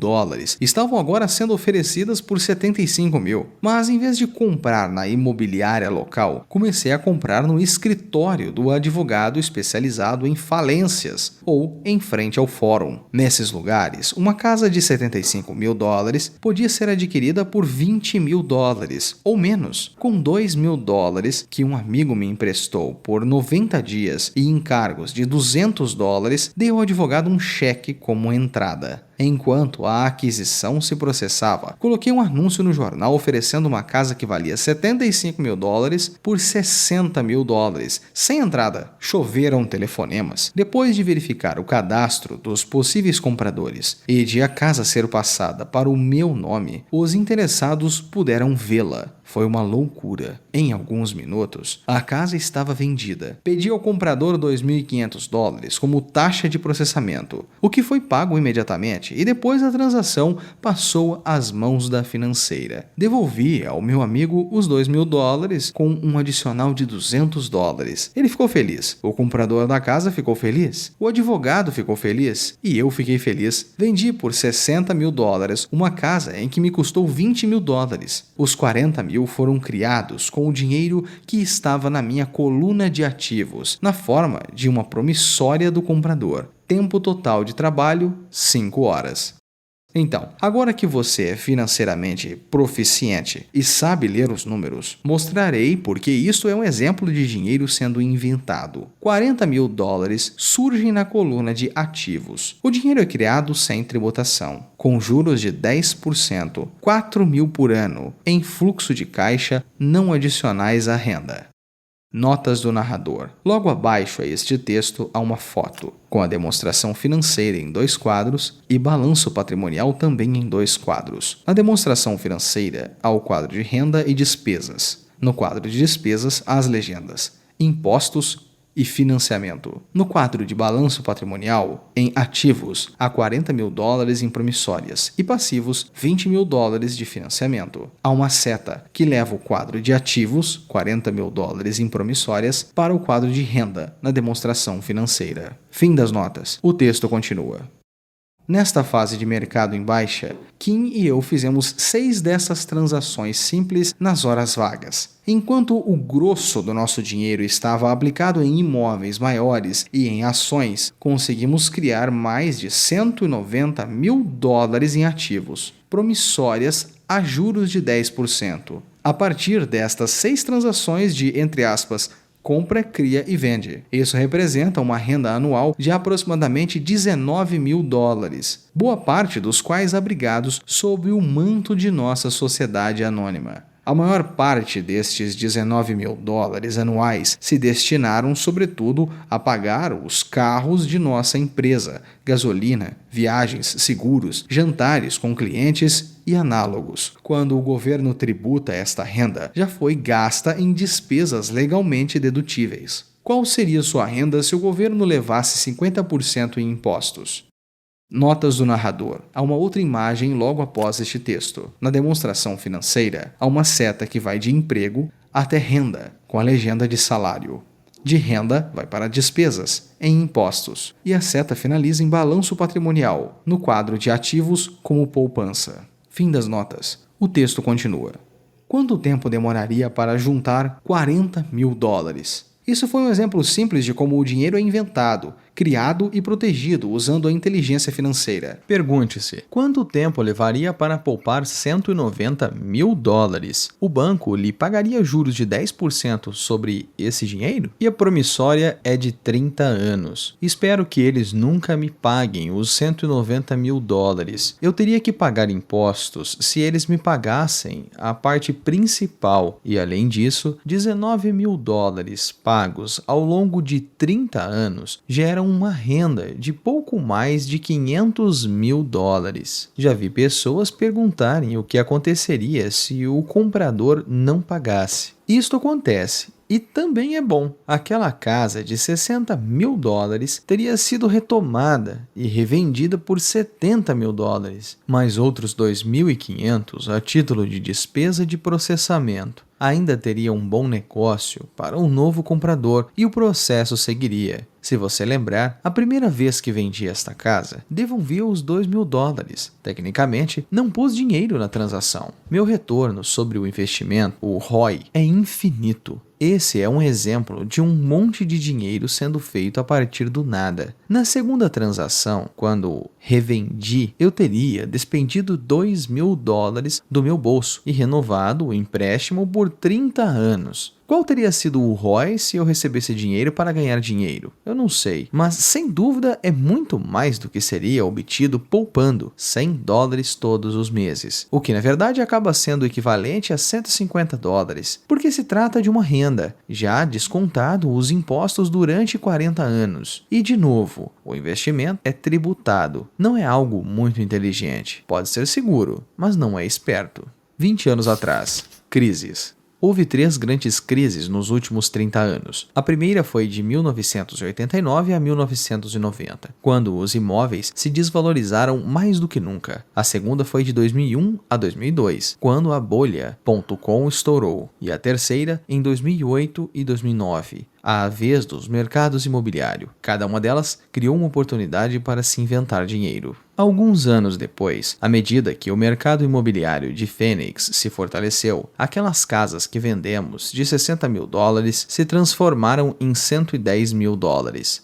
Speaker 3: estavam agora sendo oferecidas por 75 mil. Mas em vez de comprar na imobiliária local, comecei a comprar no escritório do advogado especializado em falências ou em frente ao fórum. Nesses lugares, uma casa de $75 mil podia ser adquirida por $20 mil ou menos. Com $2 mil que um amigo me emprestou por 90 dias e encargos de $200, dei ao advogado um cheque como entrada. Enquanto a aquisição se processava, coloquei um anúncio no jornal oferecendo uma casa que valia $75 mil por $60 mil, sem entrada. Choveram telefonemas. Depois de verificar o cadastro dos possíveis compradores e de a casa ser passada para o meu nome, os interessados puderam vê-la. Foi uma loucura. Em alguns minutos, a casa estava vendida. Pedi ao comprador $2.500 como taxa de processamento, o que foi pago imediatamente, e depois a transação passou às mãos da financeira. Devolvi ao meu amigo os $2.000 com um adicional de $200. Ele ficou feliz. O comprador da casa ficou feliz. O advogado ficou feliz. E eu fiquei feliz. Vendi por $60 mil uma casa em que me custou $20 mil. Os $40 mil foram criados com o dinheiro que estava na minha coluna de ativos, na forma de uma promissória do comprador. Tempo total de trabalho, 5 horas. Então, agora que você é financeiramente proficiente e sabe ler os números, mostrarei porque isso é um exemplo de dinheiro sendo inventado. $40 mil surgem na coluna de ativos. O dinheiro é criado sem tributação, com juros de 10%, $4 mil por ano, em fluxo de caixa não adicionais à renda. Notas do narrador. Logo abaixo a este texto há uma foto, com a demonstração financeira em 2 quadros e balanço patrimonial também em 2 quadros. Na demonstração financeira há o quadro de renda e despesas. No quadro de despesas há as legendas: impostos e financiamento. No quadro de balanço patrimonial, em ativos, há $40 mil em promissórias e passivos, $20 mil de financiamento. Há uma seta que leva o quadro de ativos, $40 mil em promissórias, para o quadro de renda, na demonstração financeira. Fim das notas. O texto continua. Nesta fase de mercado em baixa, Kim e eu fizemos 6 dessas transações simples nas horas vagas. Enquanto o grosso do nosso dinheiro estava aplicado em imóveis maiores e em ações, conseguimos criar mais de $190 mil em ativos, promissórias a juros de 10%. A partir destas 6 transações de, entre aspas, compra, cria e vende. Isso representa uma renda anual de aproximadamente $19 mil, boa parte dos quais abrigados sob o manto de nossa sociedade anônima. A maior parte destes $19 mil anuais se destinaram, sobretudo, a pagar os carros de nossa empresa, gasolina, viagens, seguros, jantares com clientes e análogos. Quando o governo tributa esta renda, já foi gasta em despesas legalmente dedutíveis. Qual seria sua renda se o governo levasse 50% em impostos? Notas do narrador. Há uma outra imagem logo após este texto. Na demonstração financeira, há uma seta que vai de emprego até renda, com a legenda de salário. De renda, vai para despesas, em impostos. E a seta finaliza em balanço patrimonial, no quadro de ativos como poupança. Fim das notas. O texto continua. Quanto tempo demoraria para juntar $40 mil? Isso foi um exemplo simples de como o dinheiro é inventado, criado e protegido usando a inteligência financeira.
Speaker 2: Pergunte-se, quanto tempo levaria para poupar $190 mil? O banco lhe pagaria juros de 10% sobre esse dinheiro? E a promissória é de 30 anos. Espero que eles nunca me paguem os $190 mil. Eu teria que pagar impostos se eles me pagassem a parte principal e, além disso, $19 mil pagos ao longo de 30 anos geram uma renda de pouco mais de $500 mil. Já vi pessoas perguntarem o que aconteceria se o comprador não pagasse. Isto acontece. E também é bom. Aquela casa de $60 mil teria sido retomada e revendida por $70 mil, mais outros 2.500 a título de despesa de processamento. Ainda teria um bom negócio para um novo comprador e o processo seguiria. Se você lembrar, a primeira vez que vendi esta casa, devolvi os $2 mil. Tecnicamente, não pus dinheiro na transação. Meu retorno sobre o investimento, o ROI, é infinito. Esse é um exemplo de um monte de dinheiro sendo feito a partir do nada. Na segunda transação, quando revendi, eu teria despendido $2 mil do meu bolso e renovado o empréstimo por 30 anos. Qual teria sido o ROI se eu recebesse dinheiro para ganhar dinheiro? Eu não sei, mas sem dúvida é muito mais do que seria obtido poupando $100 todos os meses, o que na verdade acaba sendo equivalente a $150, porque se trata de uma renda, já descontado os impostos durante 40 anos. E de novo, o investimento é tributado, não é algo muito inteligente. Pode ser seguro, mas não é esperto. 20 anos atrás, crises. Houve 3 grandes crises nos últimos 30 anos. A primeira foi de 1989 a 1990, quando os imóveis se desvalorizaram mais do que nunca. A segunda foi de 2001 a 2002, quando a bolha.com estourou. E a terceira em 2008 e 2009. À vez dos mercados imobiliários. Cada uma delas criou uma oportunidade para se inventar dinheiro. Alguns anos depois, à medida que o mercado imobiliário de Phoenix se fortaleceu, aquelas casas que vendemos de $60 mil se transformaram em $110 mil.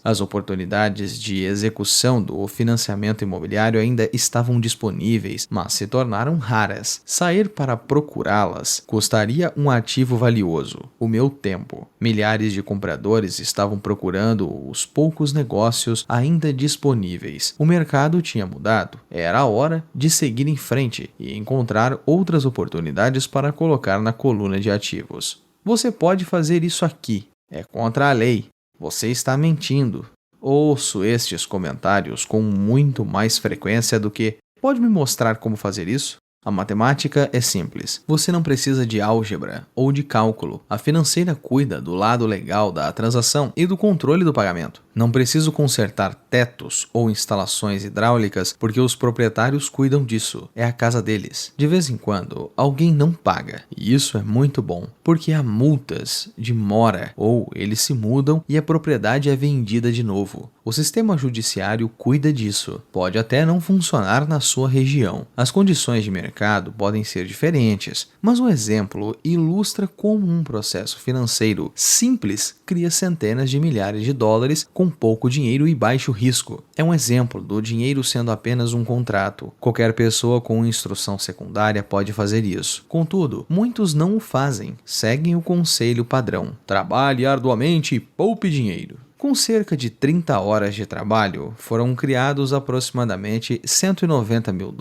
Speaker 2: As oportunidades de execução do financiamento imobiliário ainda estavam disponíveis, mas se tornaram raras. Sair para procurá-las custaria um ativo valioso, o meu tempo. Milhares de compradores estavam procurando os poucos negócios ainda disponíveis. O mercado tinha mudado. Era a hora de seguir em frente e encontrar outras oportunidades para colocar na coluna de ativos. Você pode fazer isso aqui. É contra a lei. Você está mentindo. Ouço estes comentários com muito mais frequência do que "pode me mostrar como fazer isso?" A matemática é simples. Você não precisa de álgebra ou de cálculo. A financeira cuida do lado legal da transação e do controle do pagamento. Não preciso consertar tetos ou instalações hidráulicas porque os proprietários cuidam disso. É a casa deles. De vez em quando, alguém não paga. E isso é muito bom, porque há multas de mora ou eles se mudam e a propriedade é vendida de novo. O sistema judiciário cuida disso. Pode até não funcionar na sua região. As condições de mercado podem ser diferentes, mas o exemplo ilustra como um processo financeiro simples cria centenas de milhares de dólares com pouco dinheiro e baixo risco. É um exemplo do dinheiro sendo apenas um contrato. Qualquer pessoa com instrução secundária pode fazer isso. Contudo, muitos não o fazem. Seguem o conselho padrão: trabalhe arduamente e poupe dinheiro. Com cerca de 30 horas de trabalho, foram criados aproximadamente $190 mil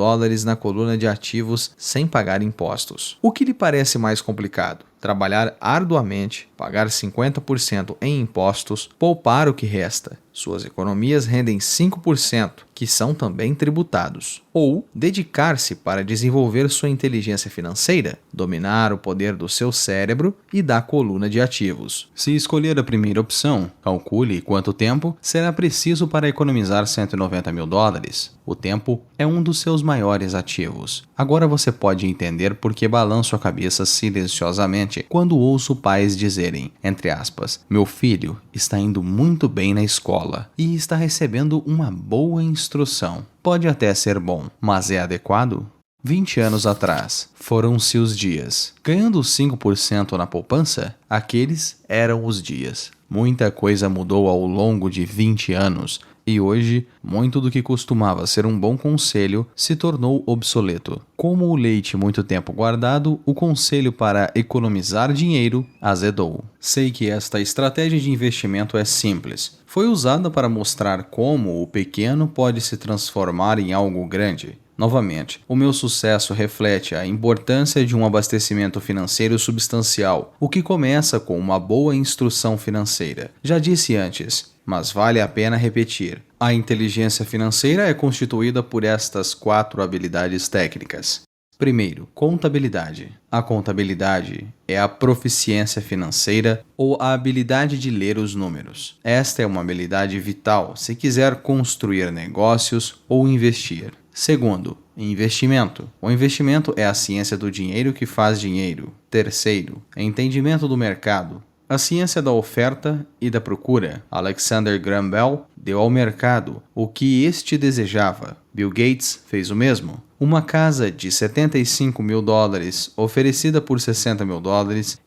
Speaker 2: na coluna de ativos sem pagar impostos. O que lhe parece mais complicado? Trabalhar arduamente, pagar 50% em impostos, poupar o que resta. Suas economias rendem 5%, que são também tributados. Ou dedicar-se para desenvolver sua inteligência financeira, dominar o poder do seu cérebro e da coluna de ativos.
Speaker 1: Se escolher a primeira opção, calcule quanto tempo será preciso para economizar $190 mil. O tempo é um dos seus maiores ativos. Agora você pode entender por que balanço a cabeça silenciosamente quando ouço pais dizerem, entre aspas, "meu filho está indo muito bem na escola e está recebendo uma boa instrução." Pode até ser bom, mas é adequado? 20 anos atrás, foram-se os dias. Ganhando 5% na poupança, aqueles eram os dias. Muita coisa mudou ao longo de 20 anos. E hoje, muito do que costumava ser um bom conselho se tornou obsoleto. Como o leite muito tempo guardado, o conselho para economizar dinheiro azedou. Sei que esta estratégia de investimento é simples. Foi usada para mostrar como o pequeno pode se transformar em algo grande. Novamente, o meu sucesso reflete a importância de um abastecimento financeiro substancial, o que começa com uma boa instrução financeira. Já disse antes, mas vale a pena repetir. A inteligência financeira é constituída por estas 4 habilidades técnicas. Primeiro, contabilidade. A contabilidade é a proficiência financeira ou a habilidade de ler os números. Esta é uma habilidade vital se quiser construir negócios ou investir. Segundo, investimento. O investimento é a ciência do dinheiro que faz dinheiro. Terceiro, entendimento do mercado. A ciência da oferta e da procura. Alexander Graham Bell deu ao mercado o que este desejava. Bill Gates fez o mesmo. Uma casa de $75 mil oferecida por $60 mil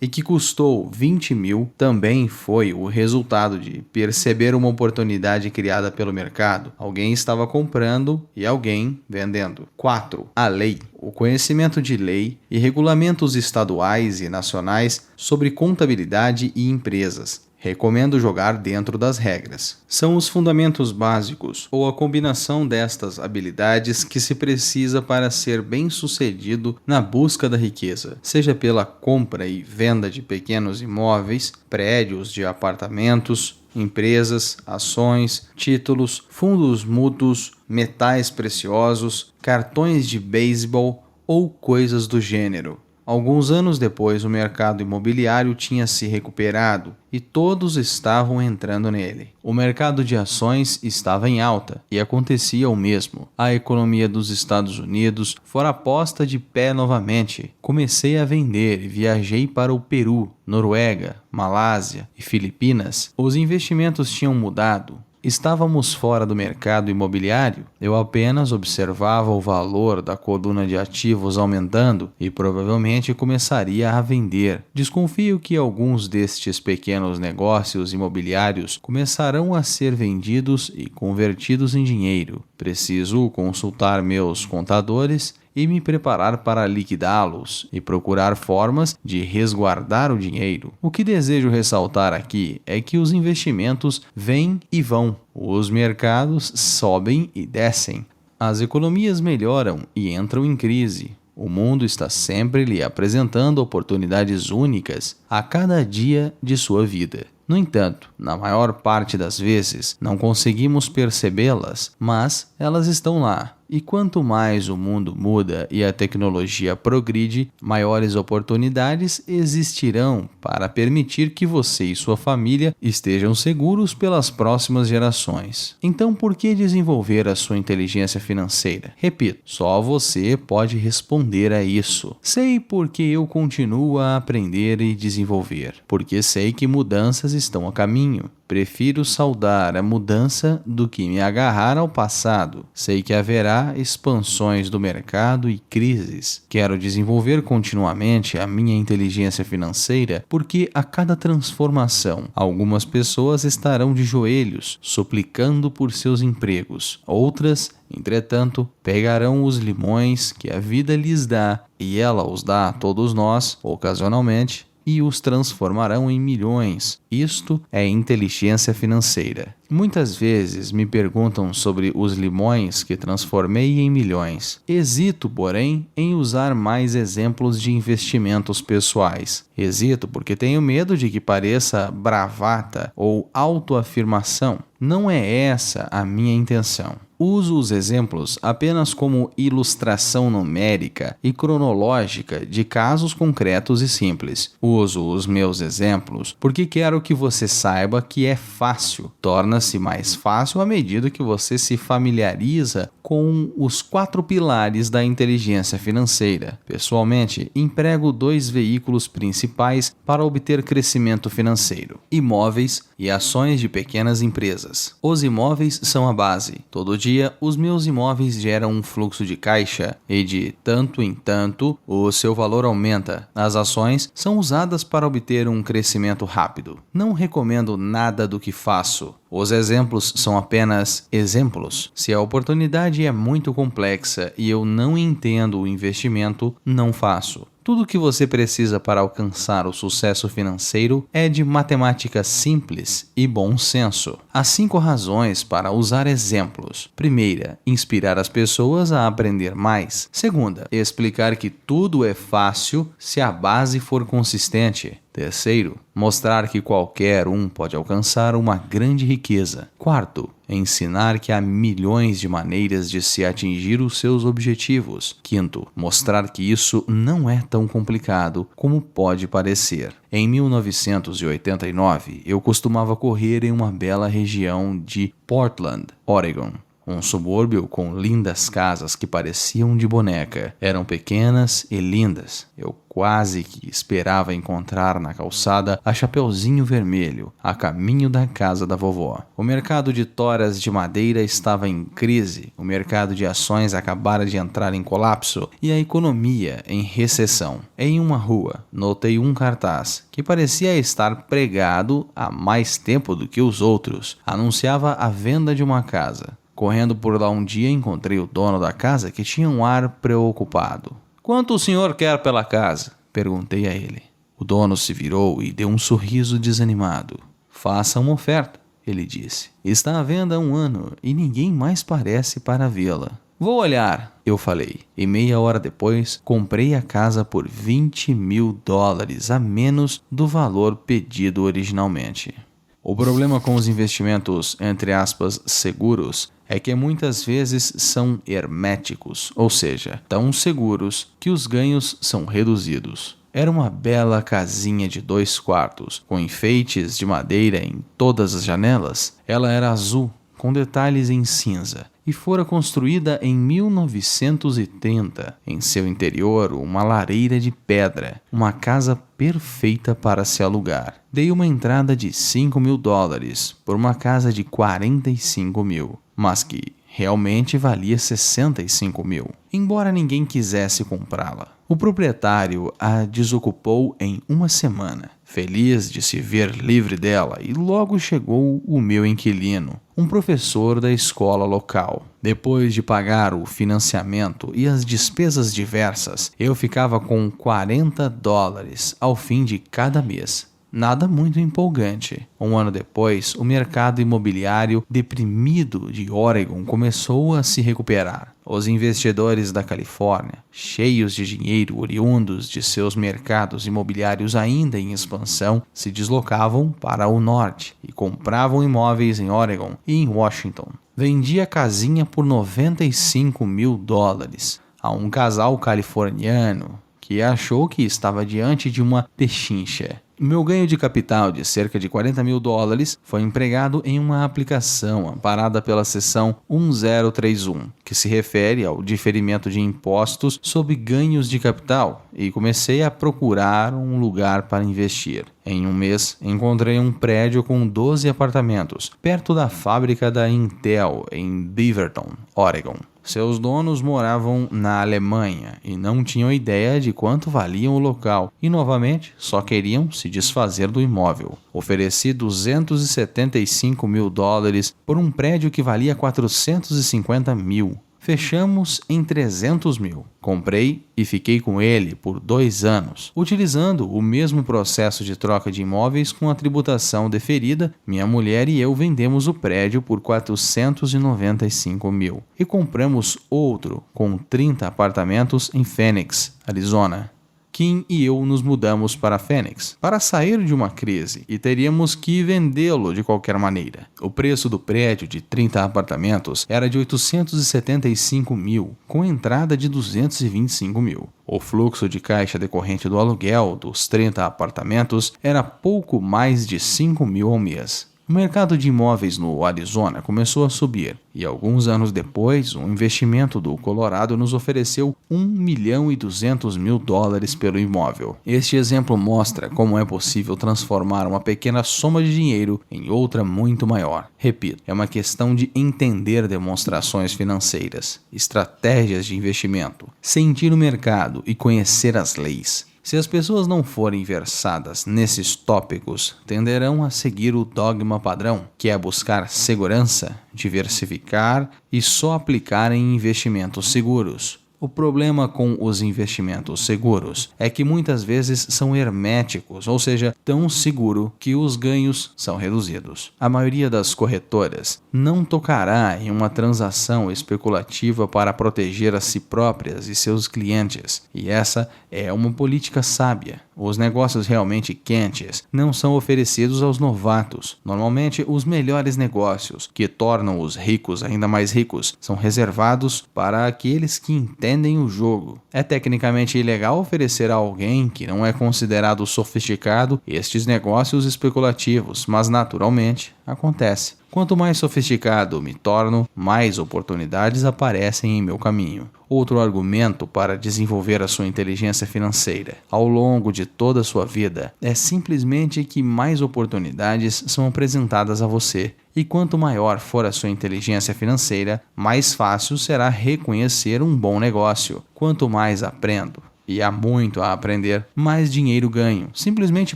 Speaker 1: e que custou 20 mil também foi o resultado de perceber uma oportunidade criada pelo mercado. Alguém estava comprando e alguém vendendo. 4. A lei. O conhecimento de lei e regulamentos estaduais e nacionais sobre contabilidade e empresas. Recomendo jogar dentro das regras. São os fundamentos básicos, ou a combinação destas habilidades que se precisa para ser bem-sucedido na busca da riqueza, seja pela compra e venda de pequenos imóveis, prédios de apartamentos, empresas, ações, títulos, fundos mútuos, metais preciosos, cartões de beisebol ou coisas do gênero. Alguns anos depois, o mercado imobiliário tinha se recuperado e todos estavam entrando nele. O mercado de ações estava em alta e acontecia o mesmo. A economia dos Estados Unidos fora posta de pé novamente. Comecei a vender e viajei para o Peru, Noruega, Malásia e Filipinas. Os investimentos tinham mudado. Estávamos fora do mercado imobiliário, eu apenas observava o valor da coluna de ativos aumentando e provavelmente começaria a vender. Desconfio que alguns destes pequenos negócios imobiliários começarão a ser vendidos e convertidos em dinheiro. Preciso consultar meus contadores e me preparar para liquidá-los e procurar formas de resguardar o dinheiro. O que desejo ressaltar aqui é que os investimentos vêm e vão, os mercados sobem e descem, as economias melhoram e entram em crise. O mundo está sempre lhe apresentando oportunidades únicas a cada dia de sua vida. No entanto, na maior parte das vezes, não conseguimos percebê-las, mas elas estão lá. E quanto mais o mundo muda e a tecnologia progride, maiores oportunidades existirão para permitir que você e sua família estejam seguros pelas próximas gerações. Então, por que desenvolver a sua inteligência financeira? Repito, só você pode responder a isso. Sei porque eu continuo a aprender e desenvolver, porque sei que mudanças estão a caminho. Prefiro saudar a mudança do que me agarrar ao passado. Sei que haverá expansões do mercado e crises. Quero desenvolver continuamente a minha inteligência financeira porque a cada transformação, algumas pessoas estarão de joelhos, suplicando por seus empregos. Outras, entretanto, pegarão os limões que a vida lhes dá, e ela os dá a todos nós, ocasionalmente, e os transformarão em milhões. Isto é inteligência financeira. Muitas vezes me perguntam sobre os limões que transformei em milhões. Hesito, porém, em usar mais exemplos de investimentos pessoais. Hesito porque tenho medo de que pareça bravata ou autoafirmação. Não é essa a minha intenção. Uso os exemplos apenas como ilustração numérica e cronológica de casos concretos e simples. Uso os meus exemplos porque quero que você saiba que é fácil. Torna-se mais fácil à medida que você se familiariza com os 4 pilares da inteligência financeira. Pessoalmente, emprego 2 veículos principais para obter crescimento financeiro: imóveis e ações de pequenas empresas. Os imóveis são a base. Todo dia, os meus imóveis geram um fluxo de caixa e de tanto em tanto o seu valor aumenta. As ações são usadas para obter um crescimento rápido. Não recomendo nada do que faço. Os exemplos são apenas exemplos. Se a oportunidade é muito complexa e eu não entendo o investimento, não faço. Tudo o que você precisa para alcançar o sucesso financeiro é de matemática simples e bom senso. Há 5 razões para usar exemplos. Primeira, inspirar as pessoas a aprender mais. Segunda, explicar que tudo é fácil se a base for consistente. Terceiro, mostrar que qualquer um pode alcançar uma grande riqueza. Quarto, ensinar que há milhões de maneiras de se atingir os seus objetivos. Quinto, mostrar que isso não é tão complicado como pode parecer. Em 1989, eu costumava correr em uma bela região de Portland, Oregon. Um subúrbio com lindas casas que pareciam de boneca. Eram pequenas e lindas. Eu quase que esperava encontrar na calçada a Chapeuzinho Vermelho, a caminho da casa da vovó. O mercado de toras de madeira estava em crise, o mercado de ações acabara de entrar em colapso e a economia em recessão. Em uma rua, notei um cartaz que parecia estar pregado há mais tempo do que os outros. Anunciava a venda de uma casa. Correndo por lá um dia, encontrei o dono da casa que tinha um ar preocupado. Quanto o senhor quer pela casa? Perguntei a ele. O dono se virou e deu um sorriso desanimado. Faça uma oferta, ele disse. Está à venda há 1 ano e ninguém mais parece para vê-la. Vou olhar, eu falei. E meia hora depois, comprei a casa por $20.000 a menos do valor pedido originalmente. O problema com os investimentos, entre aspas, seguros, é que muitas vezes são herméticos, ou seja, tão seguros que os ganhos são reduzidos. Era uma bela casinha de 2 quartos, com enfeites de madeira em todas as janelas. Ela era azul, com detalhes em cinza, e fora construída em 1930. Em seu interior, uma lareira de pedra, uma casa perfeita para se alugar. Dei uma entrada de $5.000 por uma casa de 45 mil, mas que realmente valia 65 mil, embora ninguém quisesse comprá-la. O proprietário a desocupou em 1 semana, feliz de se ver livre dela, e logo chegou o meu inquilino, um professor da escola local. Depois de pagar o financiamento e as despesas diversas, eu ficava com $40 ao fim de cada mês. Nada muito empolgante. 1 ano depois, o mercado imobiliário deprimido de Oregon começou a se recuperar. Os investidores da Califórnia, cheios de dinheiro oriundos de seus mercados imobiliários ainda em expansão, se deslocavam para o norte e compravam imóveis em Oregon e em Washington. Vendi a casinha por $95.000 a um casal californiano que achou que estava diante de uma pechincha. Meu ganho de capital de cerca de $40.000 foi empregado em uma aplicação amparada pela seção 1031, que se refere ao diferimento de impostos sobre ganhos de capital, e comecei a procurar um lugar para investir. Em 1 mês, encontrei um prédio com 12 apartamentos, perto da fábrica da Intel, em Beaverton, Oregon. Seus donos moravam na Alemanha e não tinham ideia de quanto valia o local e, novamente, só queriam se desfazer do imóvel. Ofereci $275.000 por um prédio que valia $450 mil. Fechamos em $300 mil. Comprei e fiquei com ele por 2 anos. Utilizando o mesmo processo de troca de imóveis com a tributação deferida, minha mulher e eu vendemos o prédio por $495 mil. E compramos outro com 30 apartamentos em Phoenix, Arizona. Kim e eu nos mudamos para Phoenix para sair de uma crise e teríamos que vendê-lo de qualquer maneira. O preço do prédio de 30 apartamentos era de $875 mil, com entrada de $225 mil. O fluxo de caixa decorrente do aluguel dos 30 apartamentos era pouco mais de $5 mil ao mês. O mercado de imóveis no Arizona começou a subir e alguns anos depois, um investimento do Colorado nos ofereceu $1.200.000 pelo imóvel. Este exemplo mostra como é possível transformar uma pequena soma de dinheiro em outra muito maior. Repito, é uma questão de entender demonstrações financeiras, estratégias de investimento, sentir o mercado e conhecer as leis. Se as pessoas não forem versadas nesses tópicos, tenderão a seguir o dogma padrão, que é buscar segurança, diversificar e só aplicar em investimentos seguros. O problema com os investimentos seguros é que muitas vezes são herméticos, ou seja, tão seguro que os ganhos são reduzidos. A maioria das corretoras não tocará em uma transação especulativa para proteger a si próprias e seus clientes, e essa é uma política sábia. Os negócios realmente quentes não são oferecidos aos novatos. Normalmente, os melhores negócios, que tornam os ricos ainda mais ricos, são reservados para aqueles que entendem o jogo. É tecnicamente ilegal oferecer a alguém que não é considerado sofisticado estes negócios especulativos, mas naturalmente acontece. Quanto mais sofisticado me torno, mais oportunidades aparecem em meu caminho. Outro argumento para desenvolver a sua inteligência financeira ao longo de toda a sua vida é simplesmente que mais oportunidades são apresentadas a você. E quanto maior for a sua inteligência financeira, mais fácil será reconhecer um bom negócio. Quanto mais aprendo, e há muito a aprender, mais dinheiro ganho, simplesmente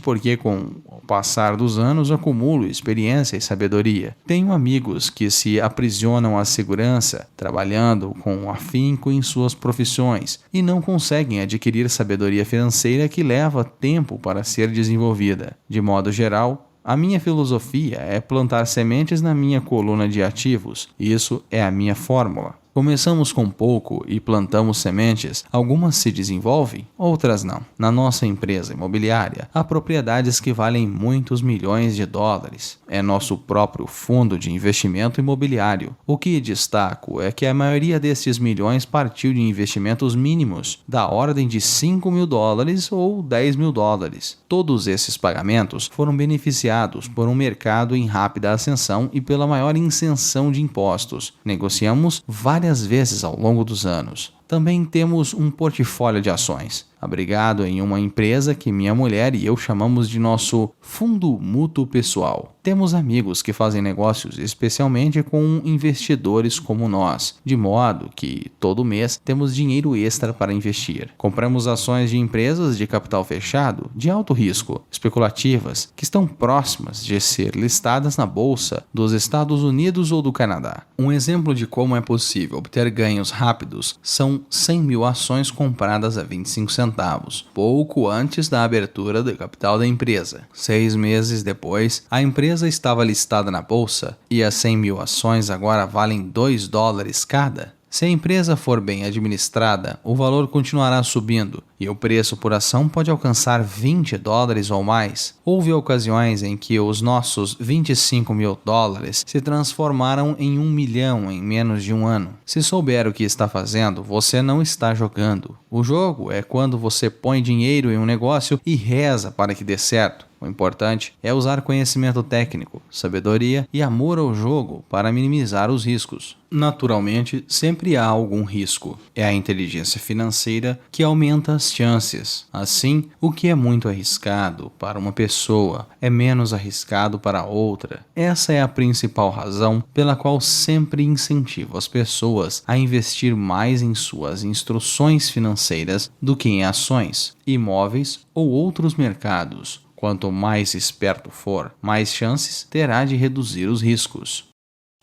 Speaker 1: porque com o passar dos anos acumulo experiência e sabedoria. Tenho amigos que se aprisionam à segurança, trabalhando com afinco em suas profissões e não conseguem adquirir sabedoria financeira que leva tempo para ser desenvolvida. De modo geral, a minha filosofia é plantar sementes na minha coluna de ativos. Isso é a minha fórmula. Começamos com pouco e plantamos sementes, algumas se desenvolvem, outras não. Na nossa empresa imobiliária, há propriedades que valem muitos milhões de dólares. É nosso próprio fundo de investimento imobiliário. O que destaco é que a maioria destes milhões partiu de investimentos mínimos, da ordem de $5.000 ou $10.000. Todos esses pagamentos foram beneficiados por um mercado em rápida ascensão e pela maior isenção de impostos. Negociamos várias vezes ao longo dos anos. Também temos um portfólio de ações, abrigado em uma empresa que minha mulher e eu chamamos de nosso fundo mútuo pessoal. Temos amigos que fazem negócios especialmente com investidores como nós, de modo que todo mês temos dinheiro extra para investir. Compramos ações de empresas de capital fechado, de alto risco, especulativas, que estão próximas de ser listadas na bolsa dos Estados Unidos ou do Canadá. Um exemplo de como é possível obter ganhos rápidos são 100.000 ações compradas a 25 centavos, pouco antes da abertura do capital da empresa. 6 meses depois, a empresa estava listada na bolsa e as 100.000 ações agora valem $2 cada. Se a empresa for bem administrada, o valor continuará subindo e o preço por ação pode alcançar $20 ou mais. Houve ocasiões em que os nossos $25.000 se transformaram em 1 milhão em menos de um ano. Se souber o que está fazendo, você não está jogando. O jogo é quando você põe dinheiro em um negócio e reza para que dê certo. O importante é usar conhecimento técnico, sabedoria e amor ao jogo para minimizar os riscos. Naturalmente, sempre há algum risco. É a inteligência financeira que aumenta as chances. Assim, o que é muito arriscado para uma pessoa é menos arriscado para outra. Essa é a principal razão pela qual sempre incentivo as pessoas a investir mais em suas instruções financeiras do que em ações, imóveis ou outros mercados. Quanto mais esperto for, mais chances terá de reduzir os riscos.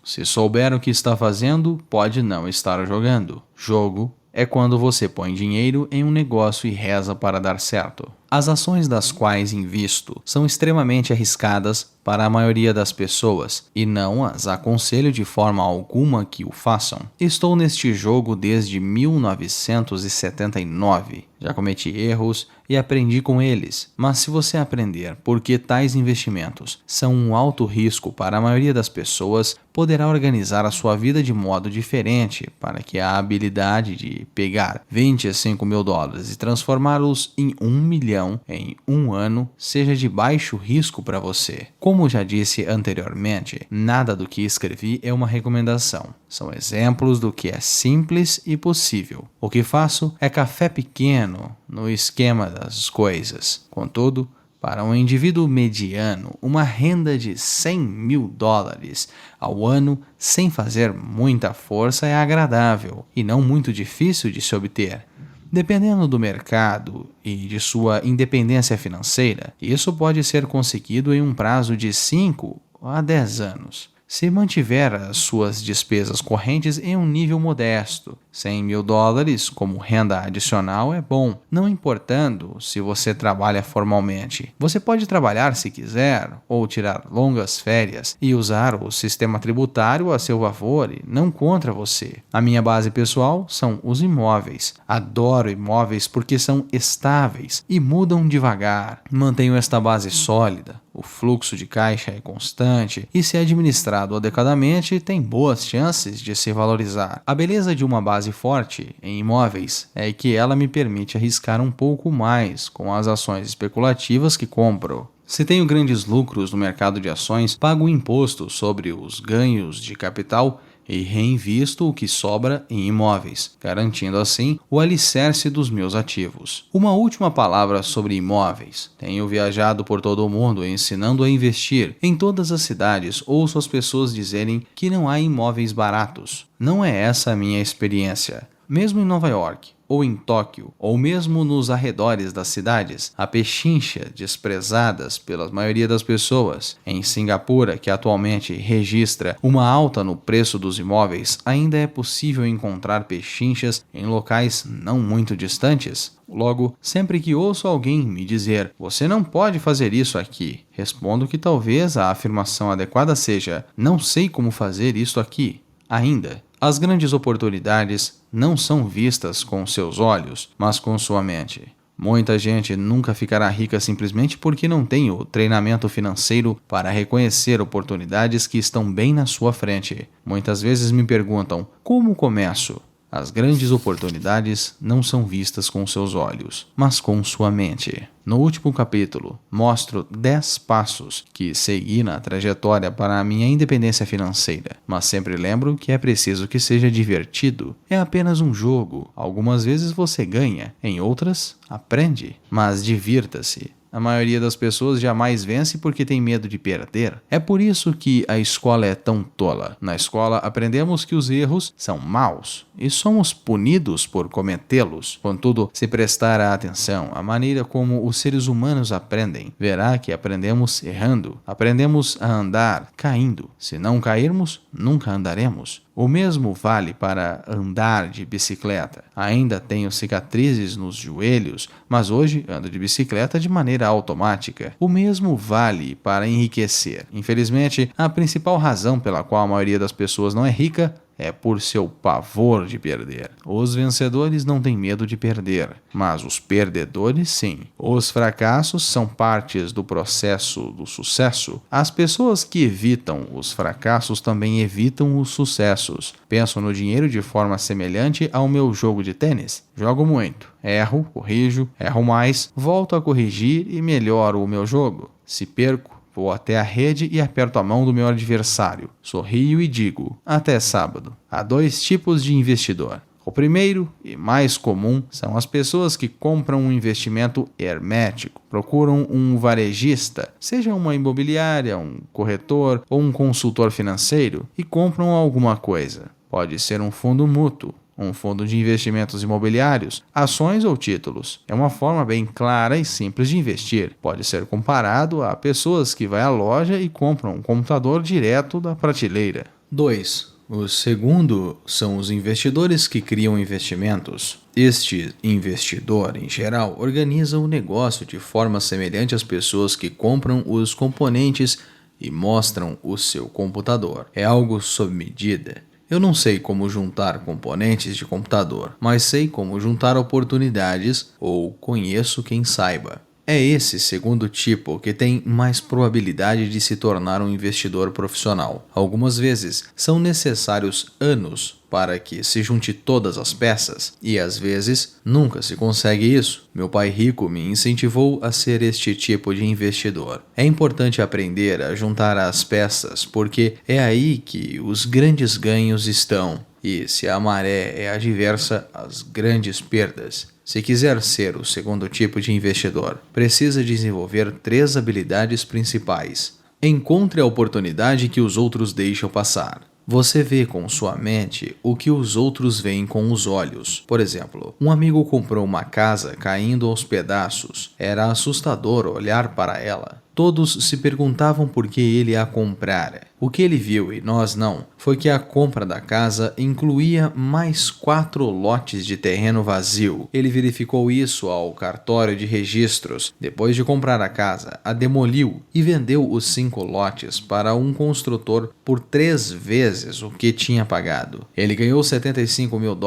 Speaker 1: Se souber o que está fazendo, pode não estar jogando. Jogo é quando você põe dinheiro em um negócio e reza para dar certo. As ações das quais invisto são extremamente arriscadas para a maioria das pessoas e não as aconselho de forma alguma que o façam. Estou neste jogo desde 1979. Já cometi erros e aprendi com eles, mas se você aprender por que tais investimentos são um alto risco para a maioria das pessoas, poderá organizar a sua vida de modo diferente para que a habilidade de pegar $25.000 e transformá-los em 1 milhão em um ano seja de baixo risco para você. Como já disse anteriormente, nada do que escrevi é uma recomendação. São exemplos do que é simples e possível. O que faço é café pequeno no esquema das coisas. Contudo, para um indivíduo mediano, uma renda de $100.000 ao ano sem fazer muita força é agradável e não muito difícil de se obter. Dependendo do mercado e de sua independência financeira, isso pode ser conseguido em um prazo de 5 a 10 anos. Se mantiver as suas despesas correntes em um nível modesto, $100.000 como renda adicional é bom, não importando se você trabalha formalmente. Você pode trabalhar se quiser, ou tirar longas férias e usar o sistema tributário a seu favor e não contra você. A minha base pessoal são os imóveis. Adoro imóveis porque são estáveis e mudam devagar. Mantenho esta base sólida. O fluxo de caixa é constante e, se administrado adequadamente, tem boas chances de se valorizar. A beleza de uma base forte em imóveis é que ela me permite arriscar um pouco mais com as ações especulativas que compro. Se tenho grandes lucros no mercado de ações, pago imposto sobre os ganhos de capital e reinvisto o que sobra em imóveis, garantindo assim o alicerce dos meus ativos. Uma última palavra sobre imóveis. Tenho viajado por todo o mundo ensinando a investir. Em todas as cidades ouço as pessoas dizerem que não há imóveis baratos. Não é essa a minha experiência. Mesmo em Nova York, ou em Tóquio, ou mesmo nos arredores das cidades, a pechincha desprezadas pela maioria das pessoas. Em Singapura, que atualmente registra uma alta no preço dos imóveis, ainda é possível encontrar pechinchas em locais não muito distantes. Logo, sempre que ouço alguém me dizer "você não pode fazer isso aqui", respondo que talvez a afirmação adequada seja "não sei como fazer isso aqui". Ainda, as grandes oportunidades não são vistas com seus olhos, mas com sua mente. Muita gente nunca ficará rica simplesmente porque não tem o treinamento financeiro para reconhecer oportunidades que estão bem na sua frente. Muitas vezes me perguntam, como começo? As grandes oportunidades não são vistas com seus olhos, mas com sua mente. No último capítulo, mostro 10 passos que segui na trajetória para a minha independência financeira, mas sempre lembro que é preciso que seja divertido. É apenas um jogo. Algumas vezes você ganha, em outras, aprende. Mas divirta-se. A maioria das pessoas jamais vence porque tem medo de perder. É por isso que a escola é tão tola. Na escola aprendemos que os erros são maus e somos punidos por cometê-los. Contudo, se prestar atenção à maneira como os seres humanos aprendem, verá que aprendemos errando. Aprendemos a andar caindo. Se não cairmos, nunca andaremos. O mesmo vale para andar de bicicleta. Ainda tenho cicatrizes nos joelhos, mas hoje ando de bicicleta de maneira automática. O mesmo vale para enriquecer. Infelizmente, a principal razão pela qual a maioria das pessoas não é rica é por seu pavor de perder. Os vencedores não têm medo de perder, mas os perdedores sim. Os fracassos são partes do processo do sucesso. As pessoas que evitam os fracassos também evitam os sucessos. Penso no dinheiro de forma semelhante ao meu jogo de tênis. Jogo muito, erro, corrijo, erro mais, volto a corrigir e melhoro o meu jogo. Se perco, vou até a rede e aperto a mão do meu adversário. Sorrio e digo, até sábado. Há 2 tipos de investidor. O primeiro e mais comum são as pessoas que compram um investimento hermético. Procuram um varejista, seja uma imobiliária, um corretor ou um consultor financeiro, e compram alguma coisa. Pode ser um fundo mútuo, um fundo de investimentos imobiliários, ações ou títulos. É uma forma bem clara e simples de investir. Pode ser comparado a pessoas que vão à loja e compram um computador direto da prateleira. 2. O segundo são os investidores que criam investimentos. Este investidor, em geral, organiza o negócio de forma semelhante às pessoas que compram os componentes e mostram o seu computador. É algo sob medida. Eu não sei como juntar componentes de computador, mas sei como juntar oportunidades ou conheço quem saiba. É esse segundo tipo que tem mais probabilidade de se tornar um investidor profissional. Algumas vezes são necessários anos para que se junte todas as peças, e às vezes nunca se consegue isso. Meu pai rico me incentivou a ser este tipo de investidor. É importante aprender a juntar as peças, porque é aí que os grandes ganhos estão, e se a maré é adversa, as grandes perdas. Se quiser ser o segundo tipo de investidor, precisa desenvolver 3 habilidades principais. Encontre a oportunidade que os outros deixam passar. Você vê com sua mente o que os outros veem com os olhos. Por exemplo, um amigo comprou uma casa caindo aos pedaços. Era assustador olhar para ela. Todos se perguntavam por que ele a comprara. O que ele viu, e nós não, foi que a compra da casa incluía mais 4 lotes de terreno vazio. Ele verificou isso ao cartório de registros. Depois de comprar a casa, a demoliu e vendeu os 5 lotes para um construtor por 3 vezes o que tinha pagado. Ele ganhou $75 mil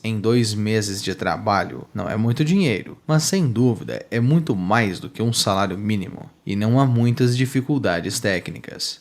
Speaker 1: em 2 meses de trabalho. Não é muito dinheiro, mas sem dúvida é muito mais do que um salário mínimo. E não há muitas dificuldades técnicas.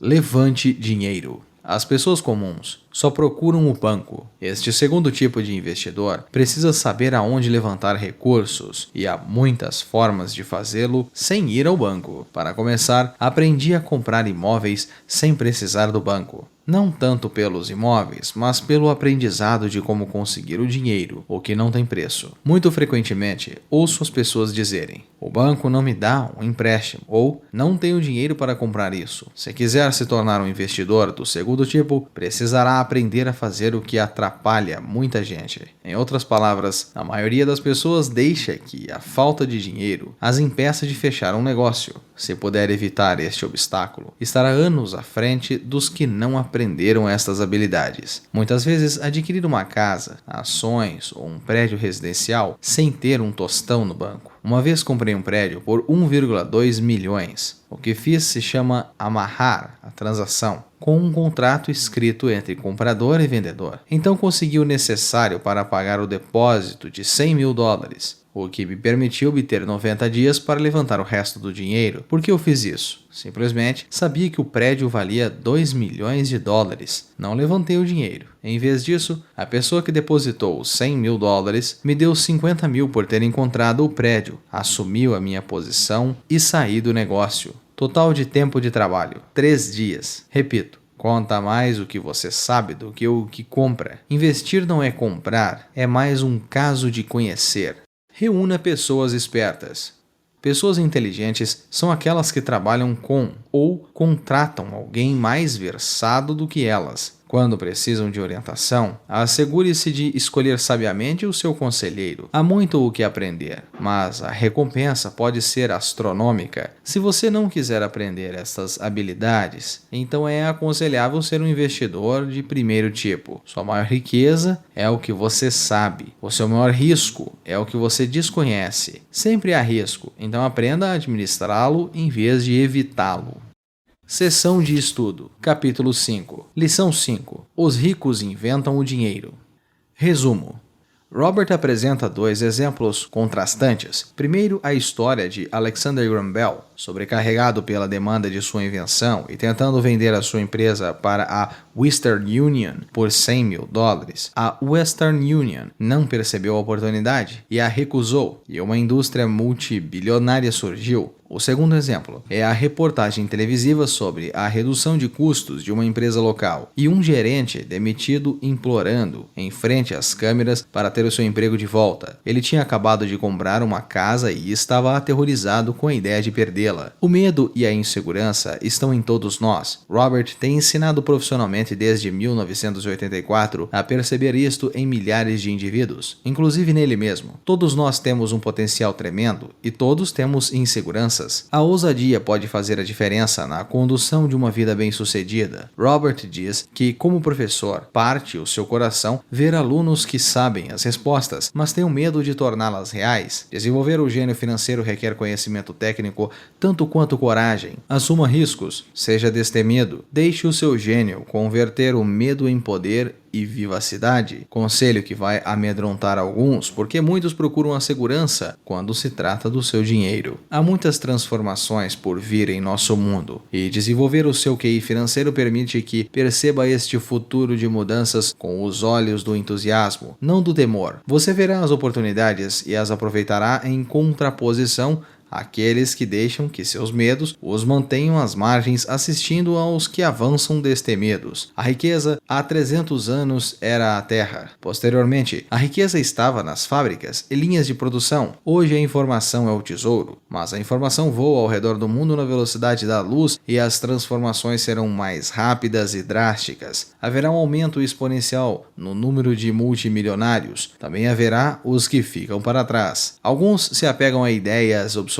Speaker 1: Levante dinheiro. As pessoas comuns só procuram o banco. Este segundo tipo de investidor precisa saber aonde levantar recursos, e há muitas formas de fazê-lo sem ir ao banco. Para começar, aprendi a comprar imóveis sem precisar do banco.
Speaker 2: não tanto pelos imóveis, mas pelo aprendizado de como conseguir o dinheiro, o que não tem preço. Muito frequentemente, ouço as pessoas dizerem: o banco não me dá um empréstimo, ou não tenho dinheiro para comprar isso. Se quiser se tornar um investidor do segundo tipo, precisará aprender a fazer o que atrapalha muita gente. Em outras palavras, a maioria das pessoas deixa que a falta de dinheiro as impeça de fechar um negócio. Se puder evitar este obstáculo, estará anos à frente dos que não aprenderam estas habilidades. Muitas vezes, adquirir uma casa, ações ou um prédio residencial sem ter um tostão no banco. Uma vez comprei um prédio por 1,2 milhões. O que fiz se chama amarrar a transação com um contrato escrito entre comprador e vendedor. Então consegui o necessário para pagar o depósito de $100 mil, o que me permitiu obter 90 dias para levantar o resto do dinheiro. Por que eu fiz isso? Simplesmente sabia que o prédio valia $2 milhões. Não levantei o dinheiro. Em vez disso, a pessoa que depositou os $100 mil me deu 50 mil por ter encontrado o prédio, assumiu a minha posição e saí do negócio. Total de tempo de trabalho: 3 dias. Repito, conta mais o que você sabe do que o que compra. Investir não é comprar, é mais um caso de conhecer. Reúna pessoas espertas. Pessoas inteligentes são aquelas que trabalham com ou contratam alguém mais versado do que elas. Quando precisam de orientação, assegure-se de escolher sabiamente o seu conselheiro. Há muito o que aprender, mas a recompensa pode ser astronômica. Se você não quiser aprender essas habilidades, então é aconselhável ser um investidor de primeiro tipo. Sua maior riqueza é o que você sabe. O seu maior risco é o que você desconhece. Sempre há risco, então aprenda a administrá-lo em vez de evitá-lo. Seção de estudo. Capítulo 5. Lição 5. Os ricos inventam o dinheiro. Resumo. Robert apresenta 2 exemplos contrastantes. Primeiro, a história de Alexander Graham Bell, sobrecarregado pela demanda de sua invenção e tentando vender a sua empresa para a Western Union por $100 mil. A Western Union não percebeu a oportunidade e a recusou, e uma indústria multibilionária surgiu. O segundo exemplo é a reportagem televisiva sobre a redução de custos de uma empresa local e um gerente demitido implorando em frente às câmeras para ter o seu emprego de volta. Ele tinha acabado de comprar uma casa e estava aterrorizado com a ideia de perdê-la. O medo e a insegurança estão em todos nós. Robert tem ensinado profissionalmente desde 1984 a perceber isto em milhares de indivíduos, inclusive nele mesmo. Todos nós temos um potencial tremendo e todos temos insegurança. A ousadia pode fazer a diferença na condução de uma vida bem-sucedida. Robert diz que, como professor, parte o seu coração ver alunos que sabem as respostas, mas têm o medo de torná-las reais. Desenvolver o gênio financeiro requer conhecimento técnico tanto quanto coragem. Assuma riscos, seja destemido, deixe o seu gênio converter o medo em poder e vivacidade. Conselho que vai amedrontar alguns, porque muitos procuram a segurança quando se trata do seu dinheiro. Há muitas transformações por vir em nosso mundo, e desenvolver o seu QI financeiro permite que perceba este futuro de mudanças com os olhos do entusiasmo, não do temor. Você verá as oportunidades e as aproveitará em contraposição àqueles que deixam que seus medos os mantenham às margens, assistindo aos que avançam destemidos. A riqueza há 300 anos era a terra. Posteriormente, a riqueza estava nas fábricas e linhas de produção. Hoje a informação é o tesouro, mas a informação voa ao redor do mundo na velocidade da luz e as transformações serão mais rápidas e drásticas. Haverá um aumento exponencial no número de multimilionários. Também haverá os que ficam para trás. Alguns se apegam a ideias obsoletas.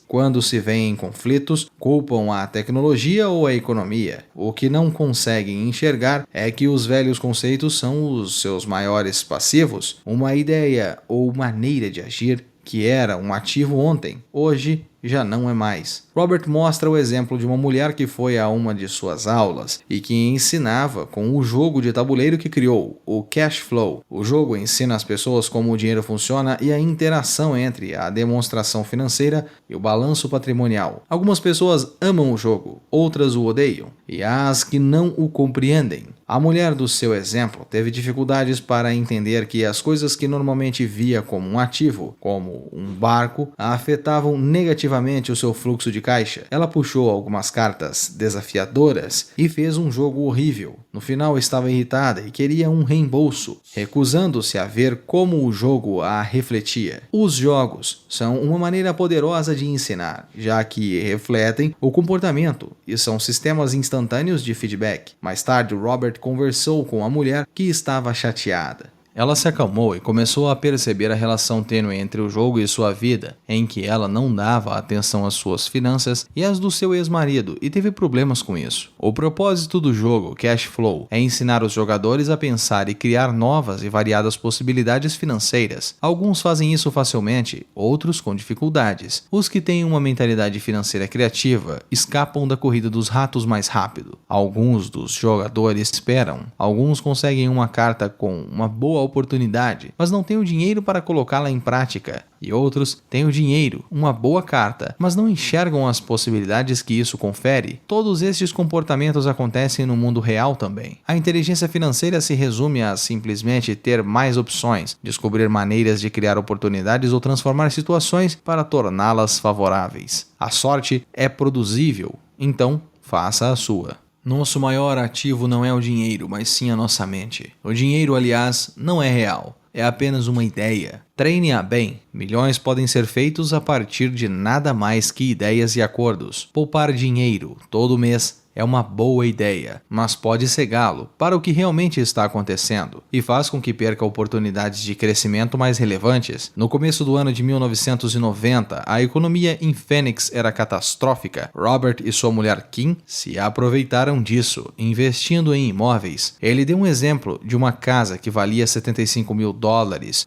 Speaker 2: Quando se veem em conflitos, culpam a tecnologia ou a economia. O que não conseguem enxergar é que os velhos conceitos são os seus maiores passivos. Uma ideia ou maneira de agir que era um ativo ontem, hoje já não é mais. Robert mostra o exemplo de uma mulher que foi a uma de suas aulas e que ensinava com o jogo de tabuleiro que criou, o Cash Flow. O jogo ensina as pessoas como o dinheiro funciona e a interação entre a demonstração financeira e o balanço patrimonial. Algumas pessoas amam o jogo, outras o odeiam, e há as que não o compreendem. A mulher do seu exemplo teve dificuldades para entender que as coisas que normalmente via como um ativo, como um barco, a afetavam negativamente
Speaker 1: significativamente o seu fluxo de caixa. Ela puxou algumas cartas desafiadoras e fez um jogo horrível. No final estava irritada e queria um reembolso, recusando-se a ver como o jogo a refletia. Os jogos são uma maneira poderosa de ensinar, já que refletem o comportamento e são sistemas instantâneos de feedback. Mais tarde, Robert conversou com a mulher que estava chateada. Ela se acalmou e começou a perceber a relação tênue entre o jogo e sua vida, em que ela não dava atenção às suas finanças e às do seu ex-marido e teve problemas com isso. O propósito do jogo, Cash Flow, é ensinar os jogadores a pensar e criar novas e variadas possibilidades financeiras. Alguns fazem isso facilmente, outros com dificuldades. Os que têm uma mentalidade financeira criativa escapam da corrida dos ratos mais rápido. Alguns dos jogadores esperam, alguns conseguem uma carta com uma boa oportunidade, mas não têm o dinheiro para colocá-la em prática. E outros têm o dinheiro, uma boa carta, mas não enxergam as possibilidades que isso confere. Todos estes comportamentos acontecem no mundo real também. A inteligência financeira se resume a simplesmente ter mais opções, descobrir maneiras de criar oportunidades ou transformar situações para torná-las favoráveis. A sorte é produzível, então faça a sua. Nosso maior ativo não é o dinheiro, mas sim a nossa mente. O dinheiro, aliás, não é real. É apenas uma ideia. Treine-a bem. Milhões podem ser feitos a partir de nada mais que ideias e acordos. Poupar dinheiro todo mês é uma boa ideia, mas pode cegá-lo para o que realmente está acontecendo e faz com que perca oportunidades de crescimento mais relevantes. No começo do ano de 1990, a economia em Phoenix era catastrófica. Robert e sua mulher Kim se aproveitaram disso, investindo em imóveis. Ele deu um exemplo de uma casa que valia $75 mil,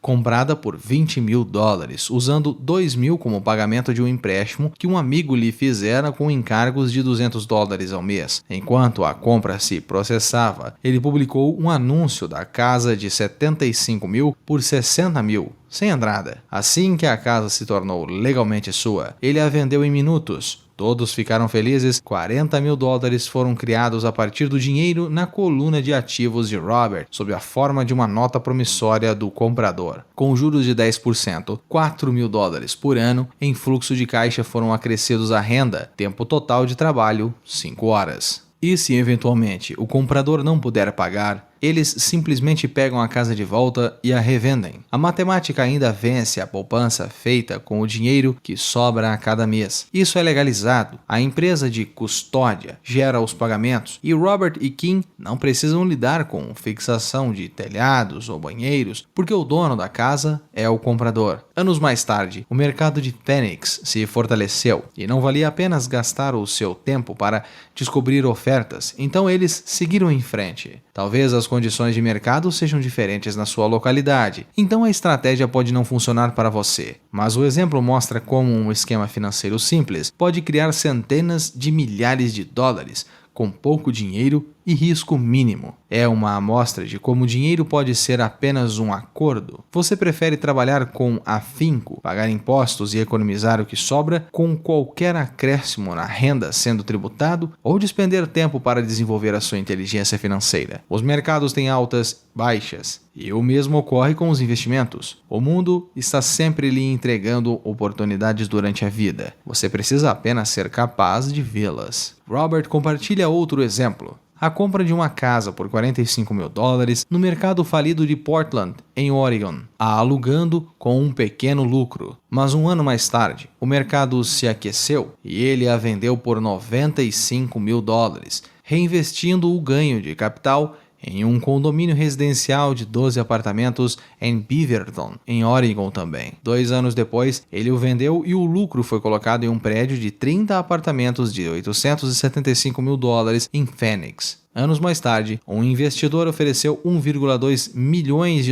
Speaker 1: comprada por $20 mil, usando $2 mil como pagamento de um empréstimo que um amigo lhe fizera com encargos de $200 ao mês. Enquanto a compra se processava, ele publicou um anúncio da casa de $75 mil por $60 mil, sem entrada. Assim que a casa se tornou legalmente sua, ele a vendeu em minutos. Todos ficaram felizes. $40 mil foram criados a partir do dinheiro na coluna de ativos de Robert, sob a forma de uma nota promissória do comprador. Com juros de 10%, $4 mil por ano em fluxo de caixa foram acrescidos à renda, tempo total de trabalho, 5 horas. E se eventualmente o comprador não puder pagar, eles simplesmente pegam a casa de volta e a revendem. A matemática ainda vence a poupança feita com o dinheiro que sobra a cada mês. Isso é legalizado. A empresa de custódia gera os pagamentos e Robert e Kim não precisam lidar com fixação de telhados ou banheiros, porque o dono da casa é o comprador. Anos mais tarde, o mercado de Phoenix se fortaleceu e não valia apenas gastar o seu tempo para descobrir ofertas, então eles seguiram em frente. Talvez as condições de mercado sejam diferentes na sua localidade, então a estratégia pode não funcionar para você. Mas o exemplo mostra como um esquema financeiro simples pode criar centenas de milhares de dólares com pouco dinheiro e risco mínimo. É uma amostra de como o dinheiro pode ser apenas um acordo. Você prefere trabalhar com afinco, pagar impostos e economizar o que sobra com qualquer acréscimo na renda sendo tributado, ou despender tempo para desenvolver a sua inteligência financeira? Os mercados têm altas, baixas, e o mesmo ocorre com os investimentos. O mundo está sempre lhe entregando oportunidades durante a vida. Você precisa apenas ser capaz de vê-las. Robert compartilha outro exemplo. A compra de uma casa por $45 mil no mercado falido de Portland, em Oregon, a alugando com um pequeno lucro. Mas um ano mais tarde, o mercado se aqueceu e ele a vendeu por $95 mil, reinvestindo o ganho de capital em um condomínio residencial de 12 apartamentos em Beaverton, em Oregon também. 2 anos depois, ele o vendeu e o lucro foi colocado em um prédio de 30 apartamentos de $875 mil em Phoenix. Anos mais tarde, um investidor ofereceu $1,2 milhões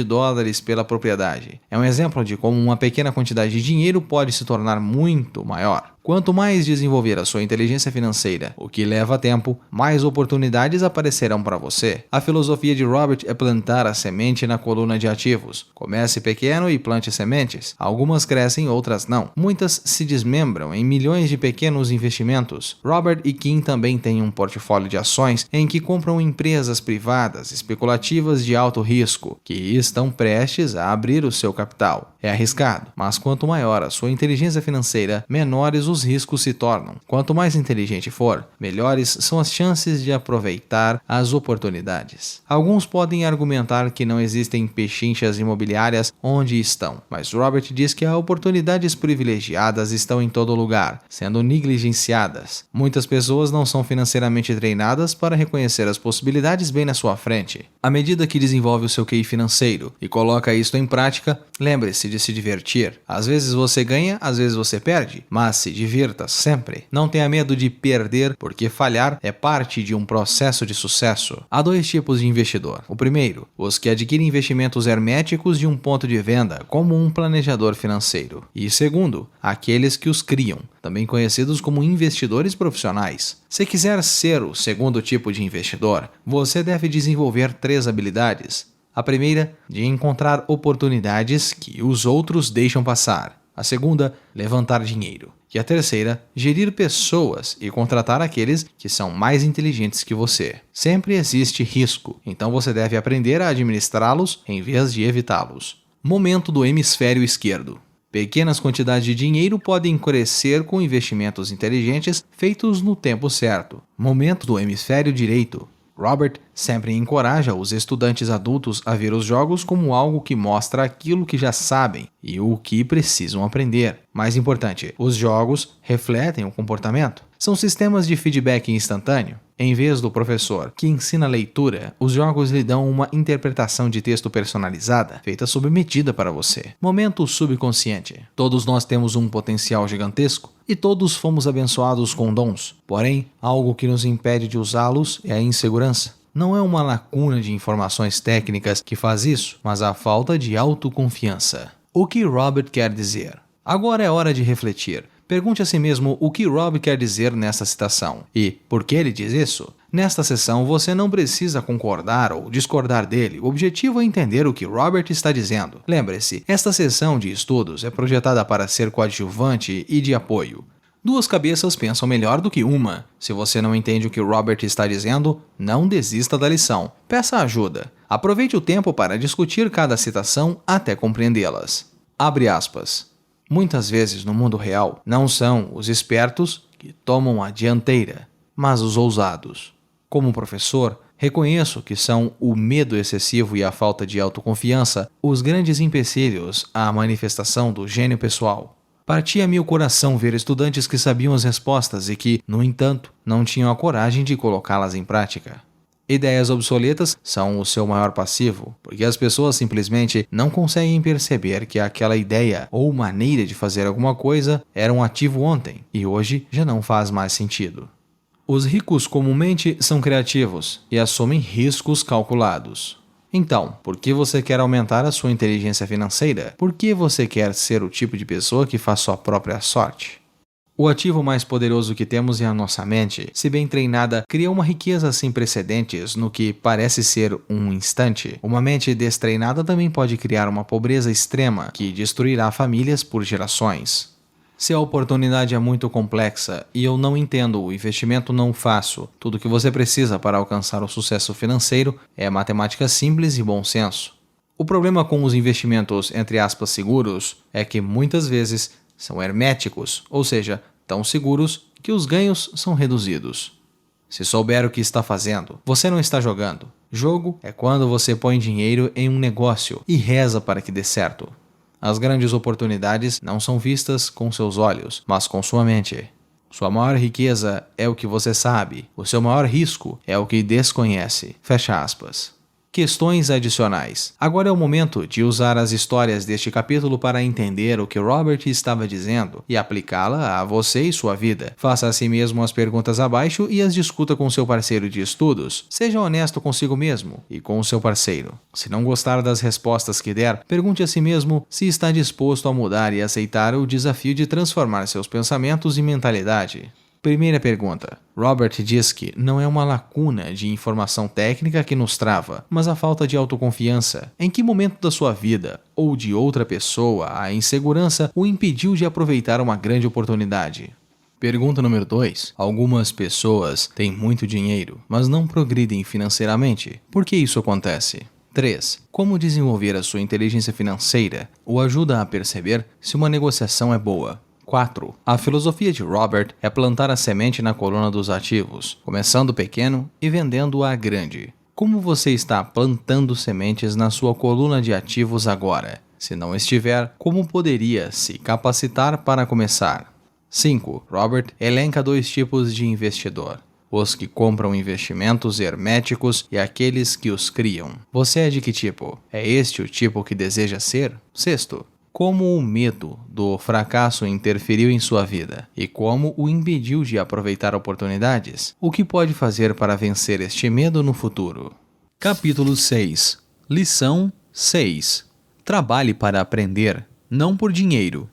Speaker 1: pela propriedade. É um exemplo de como uma pequena quantidade de dinheiro pode se tornar muito maior. Quanto mais desenvolver a sua inteligência financeira, o que leva tempo, mais oportunidades aparecerão para você. A filosofia de Robert é plantar a semente na coluna de ativos. Comece pequeno e plante sementes. Algumas crescem, outras não. Muitas se desmembram em milhões de pequenos investimentos. Robert e Kim também têm um portfólio de ações em que compram empresas privadas especulativas de alto risco, que estão prestes a abrir o seu capital. É arriscado, mas quanto maior a sua inteligência financeira, menores os riscos se tornam. Quanto mais inteligente for, melhores são as chances de aproveitar as oportunidades. Alguns podem argumentar que não existem pechinchas imobiliárias onde estão, mas Robert diz que há oportunidades privilegiadas estão em todo lugar, sendo negligenciadas. Muitas pessoas não são financeiramente treinadas para reconhecer as possibilidades bem na sua frente. À medida que desenvolve o seu QI financeiro e coloca isto em prática, lembre-se de se divertir. Às vezes você ganha, às vezes você perde, mas se divirta sempre. Não tenha medo de perder, porque falhar é parte de um processo de sucesso. Há dois tipos de investidor. O primeiro, os que adquirem investimentos herméticos de um ponto de venda, como um planejador financeiro. E segundo, aqueles que os criam, também conhecidos como investidores profissionais. Se quiser ser o segundo tipo de investidor, você deve desenvolver 3 habilidades. A primeira, de encontrar oportunidades que os outros deixam passar. A segunda, levantar dinheiro. E a terceira, gerir pessoas e contratar aqueles que são mais inteligentes que você. Sempre existe risco, então você deve aprender a administrá-los em vez de evitá-los. Momento do hemisfério esquerdo. Pequenas quantidades de dinheiro podem crescer com investimentos inteligentes feitos no tempo certo. Momento do hemisfério direito. Robert sempre encoraja os estudantes adultos a ver os jogos como algo que mostra aquilo que já sabem e o que precisam aprender. Mais importante, os jogos refletem o comportamento. São sistemas de feedback instantâneo. Em vez do professor que ensina leitura, os jogos lhe dão uma interpretação de texto personalizada, feita sob medida para você. Momento subconsciente. Todos nós temos um potencial gigantesco e todos fomos abençoados com dons. Porém, algo que nos impede de usá-los é a insegurança. Não é uma lacuna de informações técnicas que faz isso, mas a falta de autoconfiança. O que Robert quer dizer? Agora é hora de refletir. Pergunte a si mesmo o que Rob quer dizer nesta citação e por que ele diz isso. Nesta sessão você não precisa concordar ou discordar dele, o objetivo é entender o que Robert está dizendo. Lembre-se, esta sessão de estudos é projetada para ser coadjuvante e de apoio. 2 cabeças pensam melhor do que uma. Se você não entende o que Robert está dizendo, não desista da lição. Peça ajuda. Aproveite o tempo para discutir cada citação até compreendê-las. Abre aspas. Muitas vezes no mundo real, não são os espertos que tomam a dianteira, mas os ousados. Como professor, reconheço que são o medo excessivo e a falta de autoconfiança os grandes empecilhos à manifestação do gênio pessoal. Partia-me o coração ver estudantes que sabiam as respostas e que, no entanto, não tinham a coragem de colocá-las em prática. Ideias obsoletas são o seu maior passivo, porque as pessoas simplesmente não conseguem perceber que aquela ideia ou maneira de fazer alguma coisa era um ativo ontem e hoje já não faz mais sentido. Os ricos comumente são criativos e assumem riscos calculados. Então, por que você quer aumentar a sua inteligência financeira? Por que você quer ser o tipo de pessoa que faz sua própria sorte? O ativo mais poderoso que temos é a nossa mente. Se bem treinada, cria uma riqueza sem precedentes no que parece ser um instante. Uma mente destreinada também pode criar uma pobreza extrema que destruirá famílias por gerações. Se a oportunidade é muito complexa e eu não entendo o investimento, não faço. Tudo o que você precisa para alcançar o sucesso financeiro é matemática simples e bom senso. O problema com os investimentos, entre aspas, seguros, é que muitas vezes são herméticos, ou seja, tão seguros que os ganhos são reduzidos. Se souber o que está fazendo, você não está jogando. Jogo é quando você põe dinheiro em um negócio e reza para que dê certo. As grandes oportunidades não são vistas com seus olhos, mas com sua mente. Sua maior riqueza é o que você sabe. O seu maior risco é o que desconhece. Fecha aspas. Questões adicionais. Agora é o momento de usar as histórias deste capítulo para entender o que Robert estava dizendo e aplicá-la a você e sua vida. Faça a si mesmo as perguntas abaixo e as discuta com seu parceiro de estudos. Seja honesto consigo mesmo e com o seu parceiro. Se não gostar das respostas que der, pergunte a si mesmo se está disposto a mudar e aceitar o desafio de transformar seus pensamentos e mentalidade. Primeira pergunta. Robert diz que não é uma lacuna de informação técnica que nos trava, mas a falta de autoconfiança. Em que momento da sua vida ou de outra pessoa a insegurança o impediu de aproveitar uma grande oportunidade? Pergunta número 2. Algumas pessoas têm muito dinheiro, mas não progridem financeiramente. Por que isso acontece? 3. Como desenvolver a sua inteligência financeira o ajuda a perceber se uma negociação é boa? 4. A filosofia de Robert é plantar a semente na coluna dos ativos, começando pequeno e vendendo-a grande. Como você está plantando sementes na sua coluna de ativos agora? Se não estiver, como poderia se capacitar para começar? 5. Robert elenca 2 tipos de investidor: os que compram investimentos herméticos e aqueles que os criam. Você é de que tipo? É este o tipo que deseja ser? 6. Como o medo do fracasso interferiu em sua vida e como o impediu de aproveitar oportunidades? O que pode fazer para vencer este medo no futuro?
Speaker 2: Capítulo 6. Lição 6. Trabalhe para aprender, não por dinheiro.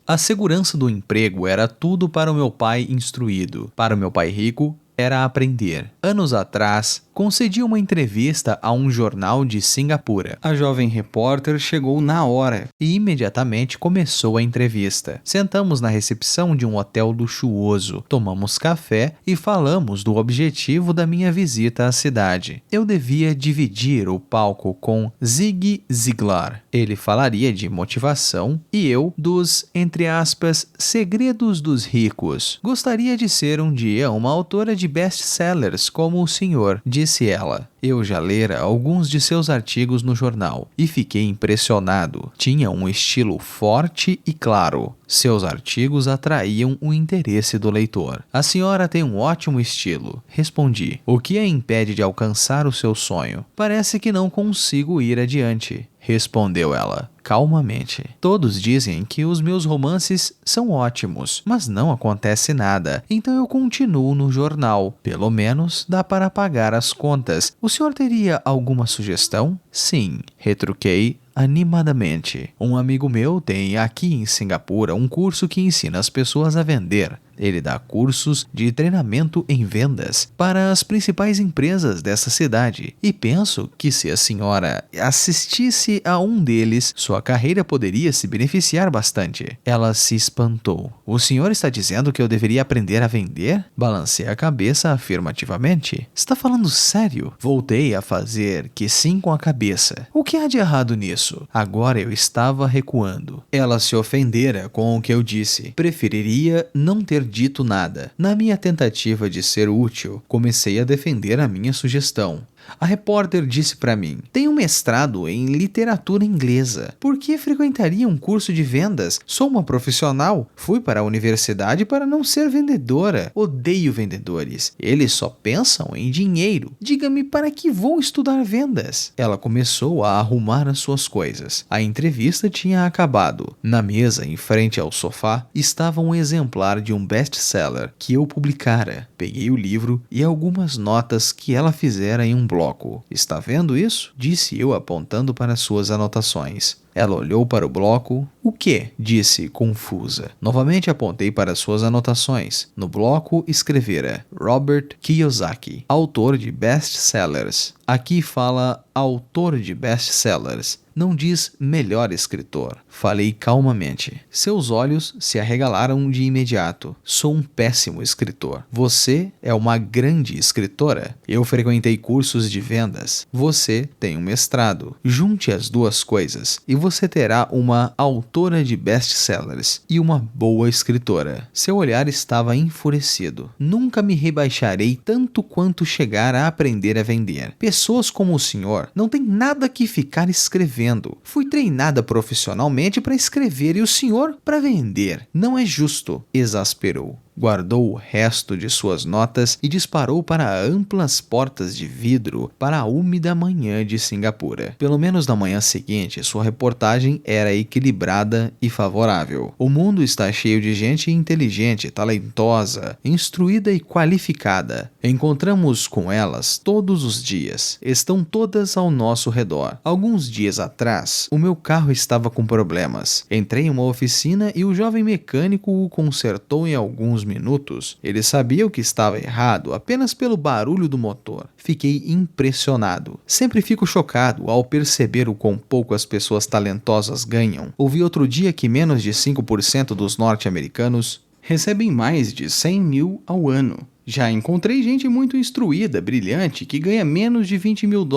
Speaker 2: A segurança do emprego era tudo para o meu pai instruído. Para o meu pai rico, era aprender. Anos atrás, concedi uma entrevista a um jornal de Singapura. A jovem repórter chegou na hora e imediatamente começou a entrevista. Sentamos na recepção de um hotel luxuoso, tomamos café e falamos do objetivo da minha visita à cidade. Eu devia dividir o palco com Zig Ziglar. Ele falaria de motivação e eu dos, entre aspas, segredos dos ricos. Gostaria de ser um dia uma autora de best-sellers como o senhor, disse ela. Eu já lera alguns de seus artigos no jornal e fiquei impressionado. Tinha um estilo forte e claro. Seus artigos atraíam o interesse do leitor. A senhora tem um ótimo estilo, respondi. O que a impede de alcançar o seu sonho? Parece que não consigo ir adiante, respondeu ela, calmamente. Todos dizem que os meus romances são ótimos, mas não acontece nada, então eu continuo no jornal. Pelo menos dá para pagar as contas. O senhor teria alguma sugestão? Sim, retruquei animadamente. Um amigo meu tem aqui em Singapura um curso que ensina as pessoas a vender. Ele dá cursos de treinamento em vendas para as principais empresas dessa cidade e penso que se a senhora assistisse a um deles, sua carreira poderia se beneficiar bastante. Ela se espantou. O senhor está dizendo que eu deveria aprender a vender? Balancei a cabeça afirmativamente. Está falando sério? Voltei a fazer que sim com a cabeça. O que há de errado nisso? Agora eu estava recuando. Ela se ofendera com o que eu disse. Preferiria não ter dito nada. Na minha tentativa de ser útil, comecei a defender a minha sugestão. A repórter disse para mim: tem um mestrado em literatura inglesa. Por que frequentaria um curso de vendas? Sou uma profissional. Fui para a universidade para não ser vendedora. Odeio vendedores. Eles só pensam em dinheiro. Diga-me para que vou estudar vendas. Ela começou a arrumar as suas coisas. A entrevista tinha acabado. Na mesa, em frente ao sofá, estava um exemplar de um best-seller que eu publicara. Peguei o livro e algumas notas que ela fizera em um bloco. Está vendo isso? Disse eu apontando para suas anotações. Ela olhou para o bloco. O quê? Disse, confusa. Novamente apontei para suas anotações. No bloco escrevera Robert Kiyosaki, autor de best-sellers. Aqui fala autor de best-sellers. Não diz melhor escritor. Falei calmamente. Seus olhos se arregalaram de imediato. Sou um péssimo escritor. Você é uma grande escritora. Eu frequentei cursos de vendas. Você tem um mestrado. Junte as duas coisas e você terá uma autora de best-sellers e uma boa escritora. Seu olhar estava enfurecido. Nunca me rebaixarei tanto quanto chegar a aprender a vender. Pessoas como o senhor não têm nada que ficar escrevendo. Fui treinada profissionalmente para escrever e o senhor para vender. Não é justo, exasperou. Guardou o resto de suas notas e disparou para amplas portas de vidro para a úmida manhã de Singapura. Pelo menos na manhã seguinte, sua reportagem era equilibrada e favorável. O mundo está cheio de gente inteligente, talentosa, instruída e qualificada. Encontramos com elas todos os dias. Estão todas ao nosso redor. Alguns dias atrás, o meu carro estava com problemas. Entrei em uma oficina e o jovem mecânico o consertou em alguns minutos. Ele sabia o que estava errado apenas pelo barulho do motor. Fiquei impressionado. Sempre fico chocado ao perceber o quão pouco as pessoas talentosas ganham. Ouvi outro dia que menos de 5% dos norte-americanos recebem mais de 100 mil ao ano.
Speaker 1: Já encontrei gente muito instruída, brilhante, que ganha menos de $20 mil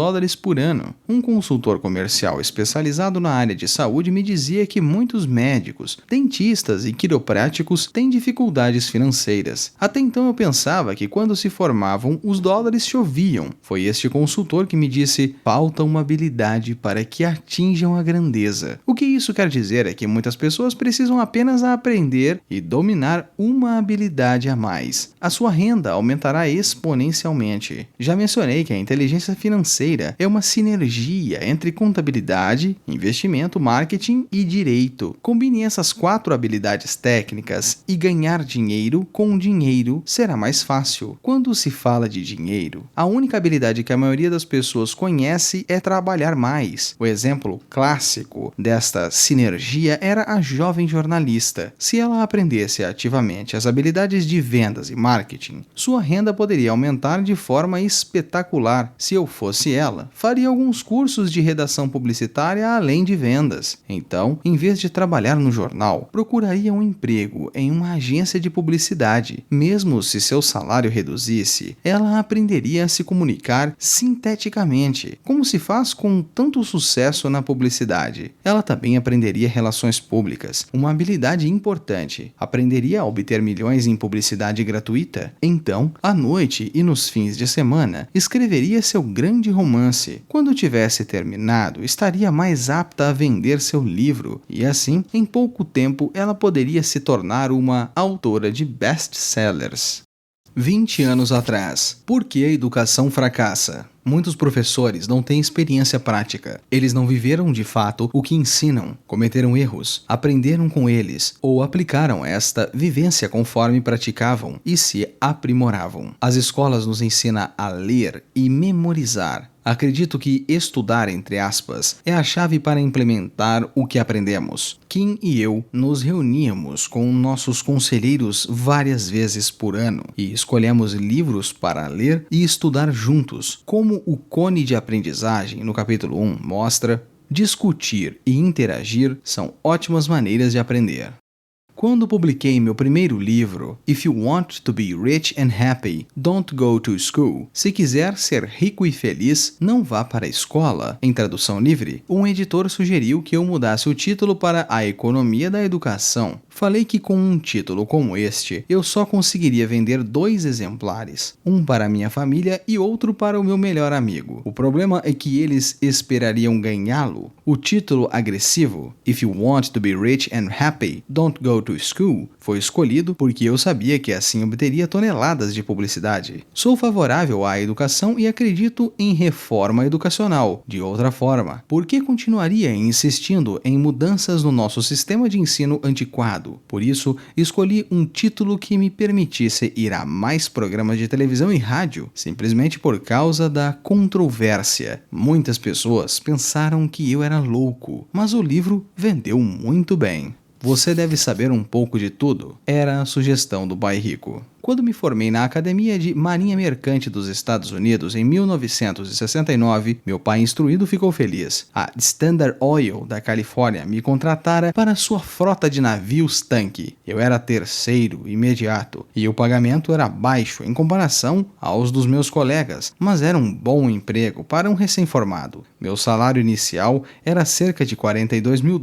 Speaker 1: por ano. Um consultor comercial especializado na área de saúde me dizia que muitos médicos, dentistas e quiropráticos têm dificuldades financeiras. Até então eu pensava que quando se formavam, os dólares choviam. Foi este consultor que me disse: falta uma habilidade para que atinjam a grandeza. O que isso quer dizer é que muitas pessoas precisam apenas aprender e dominar uma habilidade a mais. A sua renda aumentará exponencialmente. Já mencionei que a inteligência financeira é uma sinergia entre contabilidade, investimento, marketing e direito. Combine essas 4 habilidades técnicas e ganhar dinheiro com dinheiro será mais fácil. Quando se fala de dinheiro, a única habilidade que a maioria das pessoas conhece é trabalhar mais. O exemplo clássico desta sinergia era a jovem jornalista. Se ela aprendesse ativamente as habilidades de vendas e marketing, sua renda poderia aumentar de forma espetacular. Se eu fosse ela, faria alguns cursos de redação publicitária além de vendas. Então, em vez de trabalhar no jornal, procuraria um emprego em uma agência de publicidade. Mesmo se seu salário reduzisse, ela aprenderia a se comunicar sinteticamente, como se faz com tanto sucesso na publicidade. Ela também aprenderia relações públicas, uma habilidade importante. Aprenderia a obter milhões em publicidade gratuita. Então, à noite e nos fins de semana, escreveria seu grande romance. Quando tivesse terminado, estaria mais apta a vender seu livro e assim, em pouco tempo, ela poderia se tornar uma autora de best-sellers. 20 anos atrás, por que a educação fracassa? Muitos professores não têm experiência prática. Eles não viveram de fato o que ensinam, cometeram erros, aprenderam com eles ou aplicaram esta vivência conforme praticavam e se aprimoravam. As escolas nos ensinam a ler e memorizar. Acredito que estudar, entre aspas, é a chave para implementar o que aprendemos. Kim e eu nos reuníamos com nossos conselheiros várias vezes por ano e escolhemos livros para ler e estudar juntos. Como o cone de aprendizagem, no capítulo 1, mostra, discutir e interagir são ótimas maneiras de aprender. Quando publiquei meu primeiro livro, If You Want to Be Rich and Happy, Don't Go to School. Se quiser ser rico e feliz, não vá para a escola. Em tradução livre, um editor sugeriu que eu mudasse o título para A Economia da Educação. Falei que com um título como este, eu só conseguiria vender 2 exemplares, um para minha família e outro para o meu melhor amigo. O problema é que eles esperariam ganhá-lo. O título agressivo, If You Want to Be Rich and Happy, Don't Go to School, foi escolhido porque eu sabia que assim obteria toneladas de publicidade. Sou favorável à educação e acredito em reforma educacional. De outra forma, por que continuaria insistindo em mudanças no nosso sistema de ensino antiquado? Por isso, escolhi um título que me permitisse ir a mais programas de televisão e rádio, simplesmente por causa da controvérsia. Muitas pessoas pensaram que eu era louco, mas o livro vendeu muito bem. Você deve saber um pouco de tudo, era a sugestão do Pai Rico. Quando me formei na Academia de Marinha Mercante dos Estados Unidos em 1969, meu pai instruído ficou feliz. A Standard Oil da Califórnia me contratara para sua frota de navios tanque. Eu era terceiro imediato e o pagamento era baixo em comparação aos dos meus colegas, mas era um bom emprego para um recém-formado. Meu salário inicial era cerca de $42 mil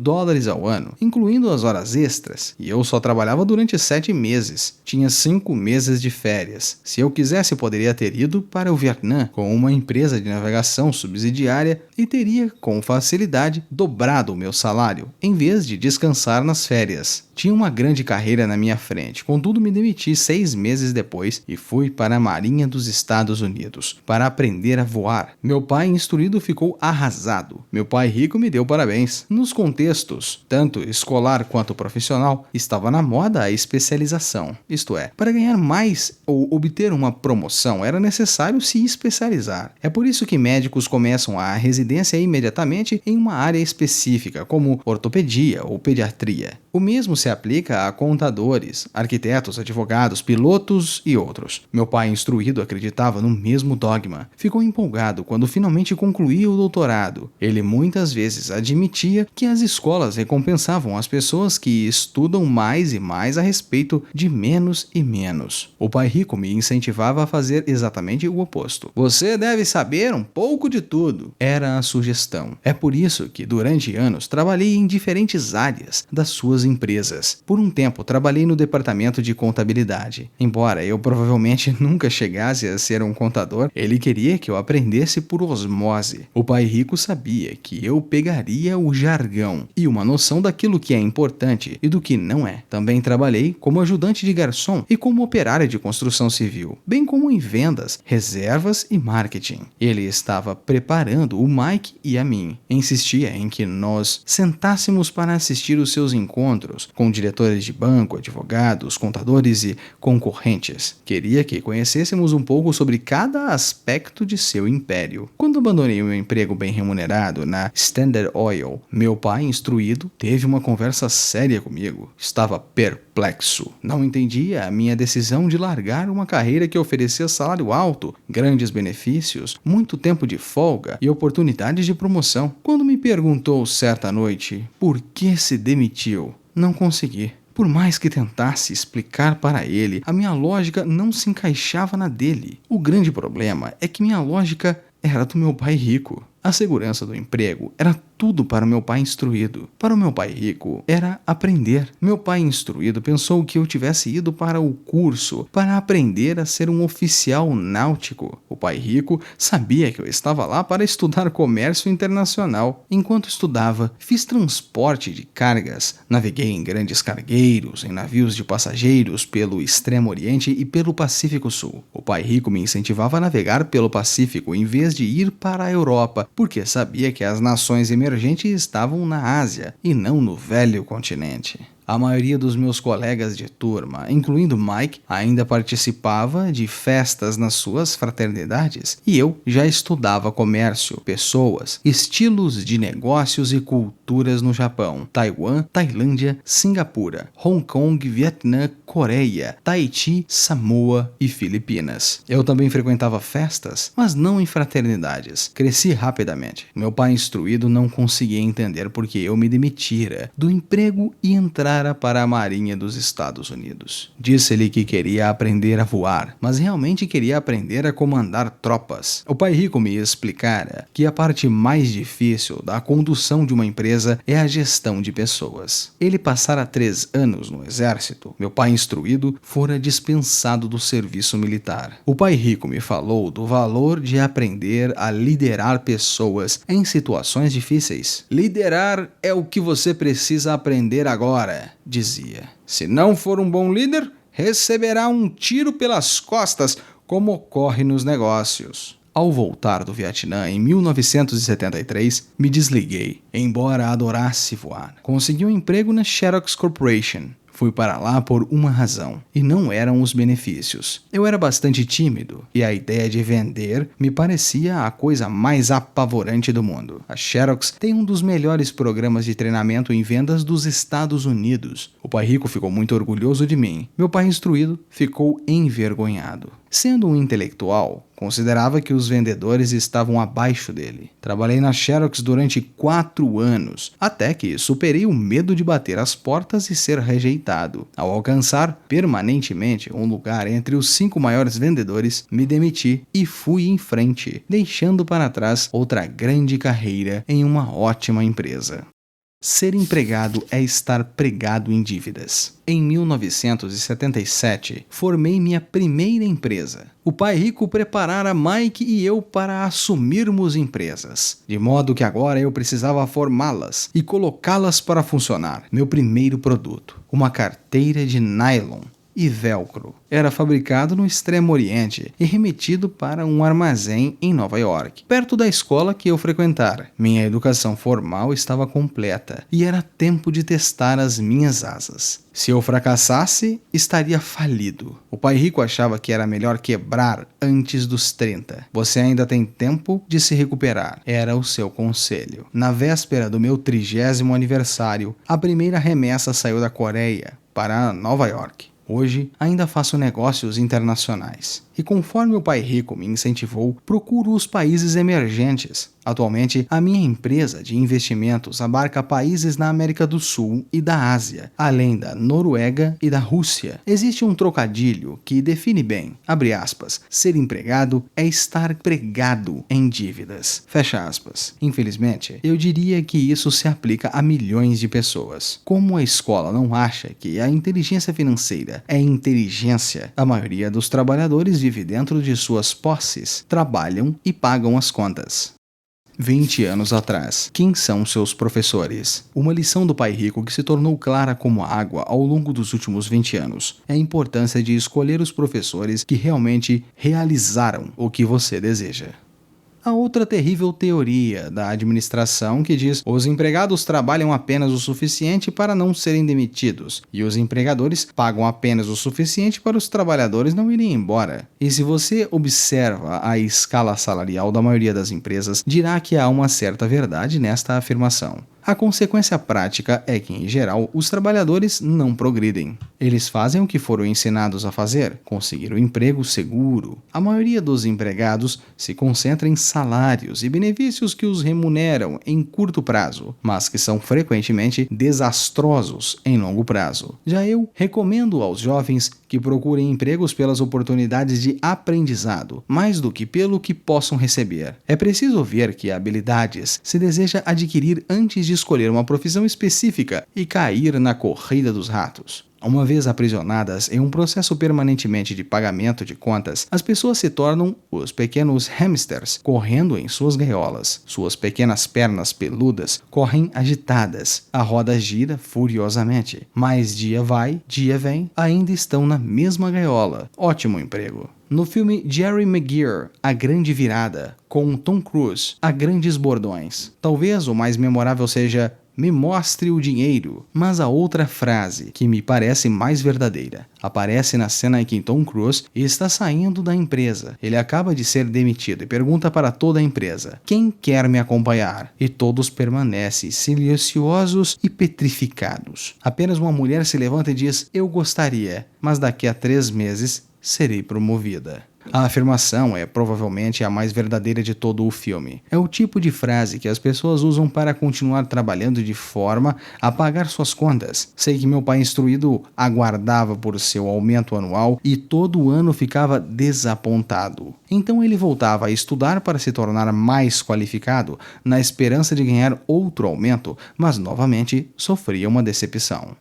Speaker 1: ao ano, incluindo as horas extras, e eu só trabalhava durante 7 meses. Tinha 5 meses de férias. Se eu quisesse, poderia ter ido para o Vietnã com uma empresa de navegação subsidiária e teria, com facilidade, dobrado o meu salário, em vez de descansar nas férias. Tinha uma grande carreira na minha frente, contudo me demiti 6 meses depois e fui para a Marinha dos Estados Unidos para aprender a voar. Meu pai instruído ficou arrasado. Meu pai rico me deu parabéns. Nos contextos, tanto escolar quanto profissional, estava na moda a especialização. Isto é, para ganhar mais ou obter uma promoção era necessário se especializar. É por isso que médicos começam a residência imediatamente em uma área específica, como ortopedia ou pediatria. O mesmo se aplica a contadores, arquitetos, advogados, pilotos e outros. Meu pai instruído acreditava no mesmo dogma. Ficou empolgado quando finalmente concluía o doutorado. Ele muitas vezes admitia que as escolas recompensavam as pessoas que estudam mais e mais a respeito de menos e menos. O pai rico me incentivava a fazer exatamente o oposto. Você deve saber um pouco de tudo, era a sugestão. É por isso que durante anos trabalhei em diferentes áreas das suas empresas. Por um tempo trabalhei no departamento de contabilidade. Embora eu provavelmente nunca chegasse a ser um contador, ele queria que eu aprendesse por osmose. O pai rico sabia que eu pegaria o jargão e uma noção daquilo que é importante e do que não é. Também trabalhei como ajudante de garçom e como operária de construção civil, bem como em vendas, reservas e marketing. Ele estava preparando o Mike e a mim. Insistia em que nós sentássemos para assistir os seus encontros com diretores de banco, advogados, contadores e concorrentes. Queria que conhecêssemos um pouco sobre cada aspecto de seu império. Quando abandonei o meu emprego bem remunerado na Standard Oil, meu pai, instruído, teve uma conversa séria comigo. Estava perplexo. Não entendia a minha decisão de largar uma carreira que oferecia salário alto, grandes benefícios, muito tempo de folga e oportunidades de promoção. Quando me perguntou certa noite por que se demitiu, não consegui. Por mais que tentasse explicar para ele, a minha lógica não se encaixava na dele. O grande problema é que minha lógica era do meu pai rico. A segurança do emprego era tudo para o meu pai instruído. Para o meu pai rico, era aprender. Meu pai instruído pensou que eu tivesse ido para o curso para aprender a ser um oficial náutico. O pai rico sabia que eu estava lá para estudar comércio internacional. Enquanto estudava, fiz transporte de cargas. Naveguei em grandes cargueiros, em navios de passageiros pelo Extremo Oriente e pelo Pacífico Sul. O pai rico me incentivava a navegar pelo Pacífico em vez de ir para a Europa, porque sabia que as nações emergentes estavam na Ásia e não no velho continente. A maioria dos meus colegas de turma, incluindo Mike, ainda participava de festas nas suas fraternidades e eu já estudava comércio, pessoas, estilos de negócios e culturas no Japão, Taiwan, Tailândia, Singapura, Hong Kong, Vietnã, Coreia, Tahiti, Samoa e Filipinas. Eu também frequentava festas, mas não em fraternidades. Cresci rapidamente. Meu pai instruído não conseguia entender porque eu me demitira do emprego e entrara para a Marinha dos Estados Unidos. Disse-lhe que queria aprender a voar, mas realmente queria aprender a comandar tropas. O pai rico me explicara que a parte mais difícil da condução de uma empresa é a gestão de pessoas. Ele passara 3 anos no exército. Meu pai instruído fora dispensado do serviço militar. O pai rico me falou do valor de aprender a liderar pessoas em situações difíceis. Liderar é o que você precisa aprender agora, dizia. Se não for um bom líder, receberá um tiro pelas costas, como ocorre nos negócios. Ao voltar do Vietnã em 1973, me desliguei, embora adorasse voar. Consegui um emprego na Xerox Corporation. Fui para lá por uma razão, e não eram os benefícios. Eu era bastante tímido, e a ideia de vender me parecia a coisa mais apavorante do mundo. A Xerox tem um dos melhores programas de treinamento em vendas dos Estados Unidos. O pai rico ficou muito orgulhoso de mim. Meu pai instruído ficou envergonhado. Sendo um intelectual, considerava que os vendedores estavam abaixo dele. Trabalhei na Xerox durante 4 anos, até que superei o medo de bater as portas e ser rejeitado. Ao alcançar permanentemente um lugar entre os 5 maiores vendedores, me demiti e fui em frente, deixando para trás outra grande carreira em uma ótima empresa. Ser empregado é estar pregado em dívidas. Em 1977, formei minha primeira empresa. O pai rico preparara Mike e eu para assumirmos empresas, de modo que agora eu precisava formá-las e colocá-las para funcionar. Meu primeiro produto, uma carteira de nylon, e velcro. Era fabricado no Extremo Oriente e remetido para um armazém em Nova York, perto da escola que eu frequentara. Minha educação formal estava completa e era tempo de testar as minhas asas. Se eu fracassasse, estaria falido. O pai rico achava que era melhor quebrar antes dos 30. Você ainda tem tempo de se recuperar, era o seu conselho. Na véspera do meu 30º aniversário, a primeira remessa saiu da Coreia para Nova York. Hoje, ainda faço negócios internacionais. E conforme o pai rico me incentivou, procuro os países emergentes. Atualmente, a minha empresa de investimentos abarca países na América do Sul e da Ásia, além da Noruega e da Rússia. Existe um trocadilho que define bem, abre aspas, ser empregado é estar pregado em dívidas, fecha aspas. Infelizmente, eu diria que isso se aplica a milhões de pessoas. Como a escola não acha que a inteligência financeira é inteligência, a maioria dos trabalhadores vive dentro de suas posses, trabalham e pagam as contas. 20 anos atrás, quem são seus professores? Uma lição do pai rico que se tornou clara como água ao longo dos últimos 20 anos é a importância de escolher os professores que realmente realizaram o que você deseja. A outra terrível teoria da administração que diz os empregados trabalham apenas o suficiente para não serem demitidos e os empregadores pagam apenas o suficiente para os trabalhadores não irem embora. E se você observa a escala salarial da maioria das empresas, dirá que há uma certa verdade nesta afirmação. A consequência prática é que, em geral, os trabalhadores não progridem. Eles fazem o que foram ensinados a fazer, conseguir um emprego seguro. A maioria dos empregados se concentra em salários e benefícios que os remuneram em curto prazo, mas que são frequentemente desastrosos em longo prazo. Já eu recomendo aos jovens que procurem empregos pelas oportunidades de aprendizado, mais do que pelo que possam receber. É preciso ver que habilidades se deseja adquirir antes de escolher uma profissão específica e cair na corrida dos ratos. Uma vez aprisionadas em um processo permanentemente de pagamento de contas, as pessoas se tornam os pequenos hamsters correndo em suas gaiolas. Suas pequenas pernas peludas correm agitadas. A roda gira furiosamente. Mas dia vai, dia vem, ainda estão na mesma gaiola. Ótimo emprego. No filme Jerry Maguire, A Grande Virada, com Tom Cruise, há grandes bordões. Talvez o mais memorável seja "Me mostre o dinheiro", mas a outra frase, que me parece mais verdadeira, aparece na cena em que Tom Cruise está saindo da empresa. Ele acaba de ser demitido e pergunta para toda a empresa: "Quem quer me acompanhar?" E todos permanecem silenciosos e petrificados. Apenas uma mulher se levanta e diz: "Eu gostaria, mas daqui a 3 meses serei promovida." A afirmação é provavelmente a mais verdadeira de todo o filme. É o tipo de frase que as pessoas usam para continuar trabalhando de forma a pagar suas contas. Sei que meu pai instruído aguardava por seu aumento anual e todo ano ficava desapontado. Então ele voltava a estudar para se tornar mais qualificado, na esperança de ganhar outro aumento, mas novamente sofria uma decepção.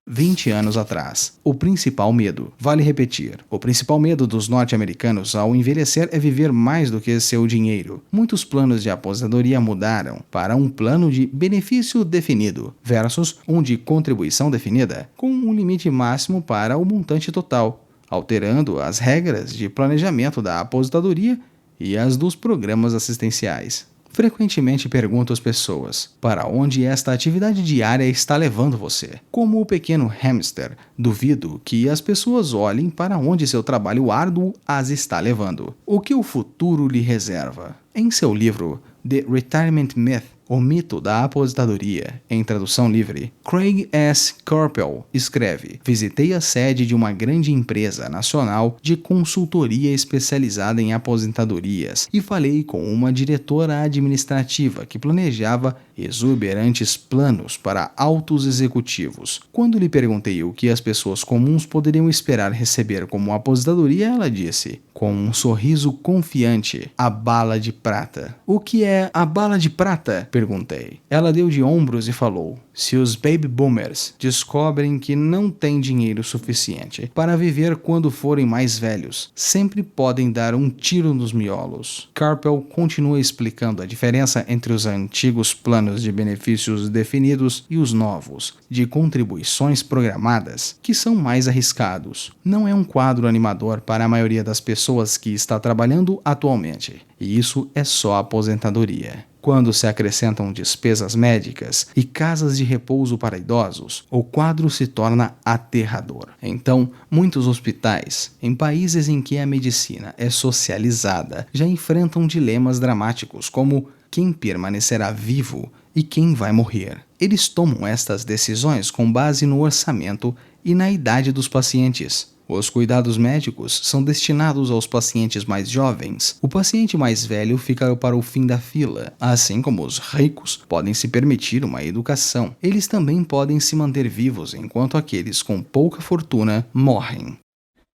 Speaker 1: 20 anos atrás. O principal medo. Vale repetir. O principal medo dos norte-americanos ao envelhecer é viver mais do que seu dinheiro. Muitos planos de aposentadoria mudaram para um plano de benefício definido versus um de contribuição definida, com um limite máximo para o montante total, alterando as regras de planejamento da aposentadoria e as dos programas assistenciais. Frequentemente pergunto às pessoas para onde esta atividade diária está levando você. Como o pequeno hamster, duvido que as pessoas olhem para onde seu trabalho árduo as está levando. O que o futuro lhe reserva? Em seu livro The Retirement Myth, O Mito da Aposentadoria, em tradução livre, Craig S. Carpel escreve: "Visitei a sede de uma grande empresa nacional de consultoria especializada em aposentadorias e falei com uma diretora administrativa que planejava exuberantes planos para altos executivos. Quando lhe perguntei o que as pessoas comuns poderiam esperar receber como aposentadoria, ela disse, com um sorriso confiante, a bala de prata." "O que é a bala de prata?" perguntei. Ela deu de ombros e falou: "Se os baby boomers descobrem que não têm dinheiro suficiente para viver quando forem mais velhos, sempre podem dar um tiro nos miolos." Carpel continua explicando a diferença entre os antigos planos planos de benefícios definidos e os novos, de contribuições programadas, que são mais arriscados. Não é um quadro animador para a maioria das pessoas que está trabalhando atualmente, e isso é só aposentadoria. Quando se acrescentam despesas médicas e casas de repouso para idosos, o quadro se torna aterrador. Então, muitos hospitais, em países em que a medicina é socializada, já enfrentam dilemas dramáticos como quem permanecerá vivo e quem vai morrer. Eles tomam estas decisões com base no orçamento e na idade dos pacientes. Os cuidados médicos são destinados aos pacientes mais jovens. O paciente mais velho fica para o fim da fila. Assim como os ricos podem se permitir uma educação, eles também podem se manter vivos enquanto aqueles com pouca fortuna morrem.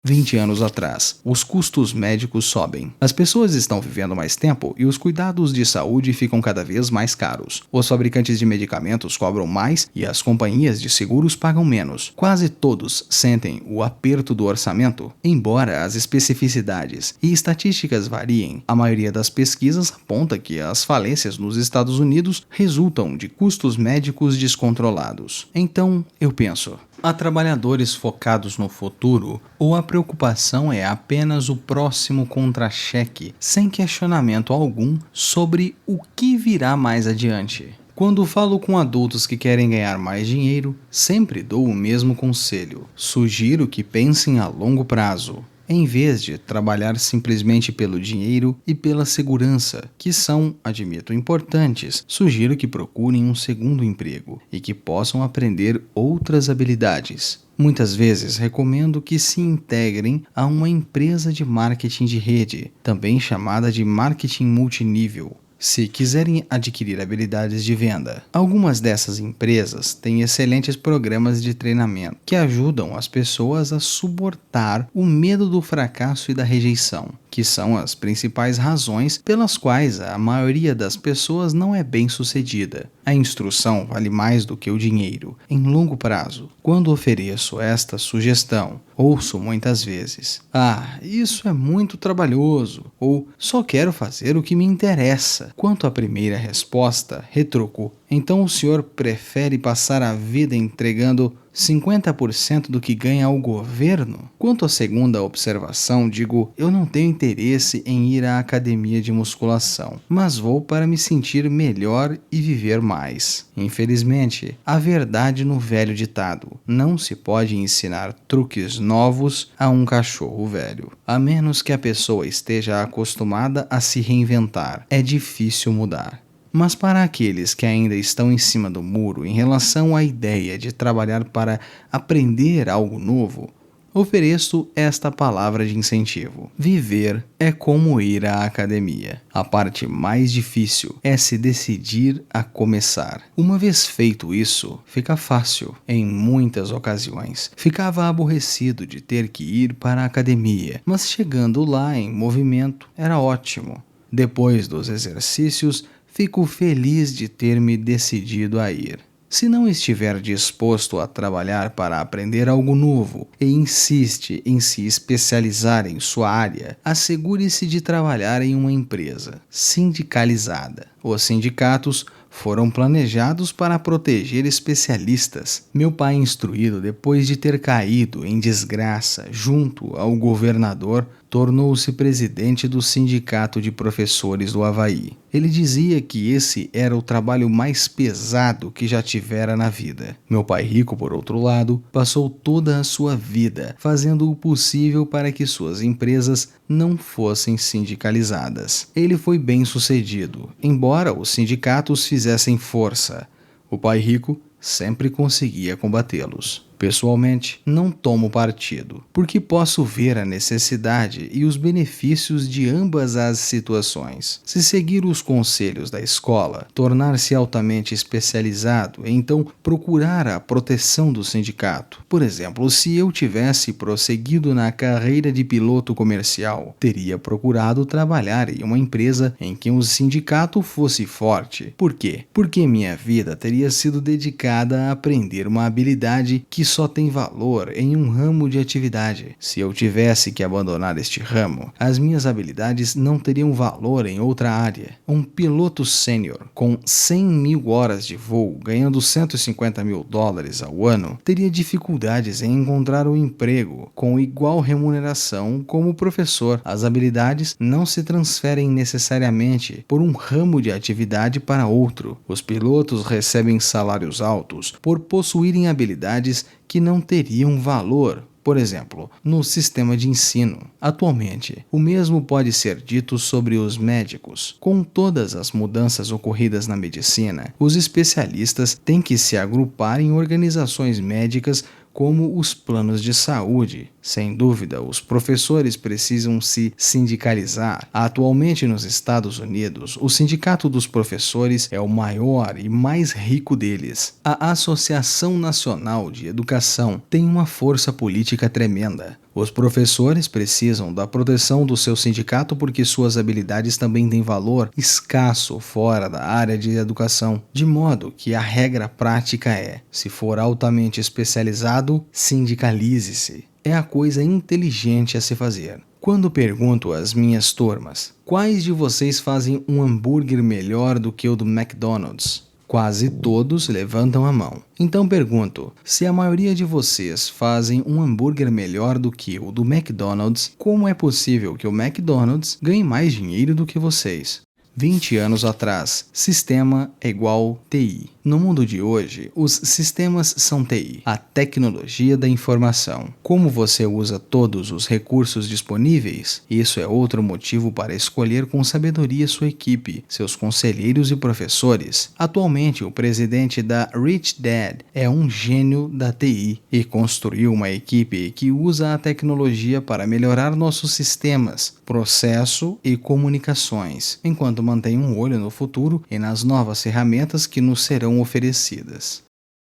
Speaker 1: 20 anos atrás, os custos médicos sobem. As pessoas estão vivendo mais tempo e os cuidados de saúde ficam cada vez mais caros. Os fabricantes de medicamentos cobram mais e as companhias de seguros pagam menos. Quase todos sentem o aperto do orçamento. Embora as especificidades e estatísticas variem, a maioria das pesquisas aponta que as falências nos Estados Unidos resultam de custos médicos descontrolados. Então, eu penso, há trabalhadores focados no futuro ou a preocupação é apenas o próximo contra-cheque, sem questionamento algum sobre o que virá mais adiante? Quando falo com adultos que querem ganhar mais dinheiro, sempre dou o mesmo conselho. Sugiro que pensem a longo prazo, em vez de trabalhar simplesmente pelo dinheiro e pela segurança, que são, admito, importantes. Sugiro que procurem um segundo emprego e que possam aprender outras habilidades. Muitas vezes recomendo que se integrem a uma empresa de marketing de rede, também chamada de marketing multinível, se quiserem adquirir habilidades de venda. Algumas dessas empresas têm excelentes programas de treinamento que ajudam as pessoas a suportar o medo do fracasso e da rejeição, que são as principais razões pelas quais a maioria das pessoas não é bem-sucedida. A instrução vale mais do que o dinheiro, em longo prazo. Quando ofereço esta sugestão, ouço muitas vezes: "Ah, isso é muito trabalhoso", ou "só quero fazer o que me interessa". Quanto à primeira resposta, retruco: "Então o senhor prefere passar a vida entregando 50% do que ganha ao governo?" Quanto à segunda observação, digo: "Eu não tenho interesse em ir à academia de musculação, mas vou para me sentir melhor e viver mais." Infelizmente, há verdade no velho ditado: não se pode ensinar truques novos a um cachorro velho. A menos que a pessoa esteja acostumada a se reinventar, é difícil mudar. Mas para aqueles que ainda estão em cima do muro em relação à ideia de trabalhar para aprender algo novo, ofereço esta palavra de incentivo: viver é como ir à academia. A parte mais difícil é se decidir a começar. Uma vez feito isso, fica fácil. Em muitas ocasiões, ficava aborrecido de ter que ir para a academia, mas chegando lá em movimento era ótimo. Depois dos exercícios, fico feliz de ter me decidido a ir. Se não estiver disposto a trabalhar para aprender algo novo e insiste em se especializar em sua área, assegure-se de trabalhar em uma empresa sindicalizada. Os sindicatos foram planejados para proteger especialistas. Meu pai, instruído depois de ter caído em desgraça junto ao governador, tornou-se presidente do Sindicato de Professores do Havaí. Ele dizia que esse era o trabalho mais pesado que já tivera na vida. Meu pai rico, por outro lado, passou toda a sua vida fazendo o possível para que suas empresas não fossem sindicalizadas. Ele foi bem-sucedido, embora os sindicatos fizessem força. O pai rico sempre conseguia combatê-los. Pessoalmente, não tomo partido, porque posso ver a necessidade e os benefícios de ambas as situações. Se seguir os conselhos da escola, tornar-se altamente especializado e então procurar a proteção do sindicato. Por exemplo, se eu tivesse prosseguido na carreira de piloto comercial, teria procurado trabalhar em uma empresa em que um sindicato fosse forte. Por quê? Porque minha vida teria sido dedicada a aprender uma habilidade que só têm valor em um ramo de atividade. Se eu tivesse que abandonar este ramo, as minhas habilidades não teriam valor em outra área. Um piloto sênior com 100 mil horas de voo, ganhando 150 mil dólares ao ano, teria dificuldades em encontrar um emprego com igual remuneração como professor. As habilidades não se transferem necessariamente por um ramo de atividade para outro. Os pilotos recebem salários altos por possuírem habilidades que não teriam valor, por exemplo, no sistema de ensino. Atualmente, o mesmo pode ser dito sobre os médicos. Com todas as mudanças ocorridas na medicina, os especialistas têm que se agrupar em organizações médicas como os planos de saúde. Sem dúvida, os professores precisam se sindicalizar. Atualmente, nos Estados Unidos, o Sindicato dos Professores é o maior e mais rico deles. A Associação Nacional de Educação tem uma força política tremenda. Os professores precisam da proteção do seu sindicato porque suas habilidades também têm valor escasso fora da área de educação, de modo que a regra prática é: se for altamente especializado, sindicalize-se. É a coisa inteligente a se fazer. Quando pergunto às minhas turmas, quais de vocês fazem um hambúrguer melhor do que o do McDonald's? Quase todos levantam a mão. Então pergunto, se a maioria de vocês fazem um hambúrguer melhor do que o do McDonald's, como é possível que o McDonald's ganhe mais dinheiro do que vocês? 20 anos atrás, sistema é igual TI. No mundo de hoje, os sistemas são TI, a tecnologia da informação. Como você usa todos os recursos disponíveis? Isso é outro motivo para escolher com sabedoria sua equipe, seus conselheiros e professores. Atualmente, o presidente da Rich Dad é um gênio da TI e construiu uma equipe que usa a tecnologia para melhorar nossos sistemas, processo e comunicações, enquanto mantém um olho no futuro e nas novas ferramentas que nos serão oferecidas.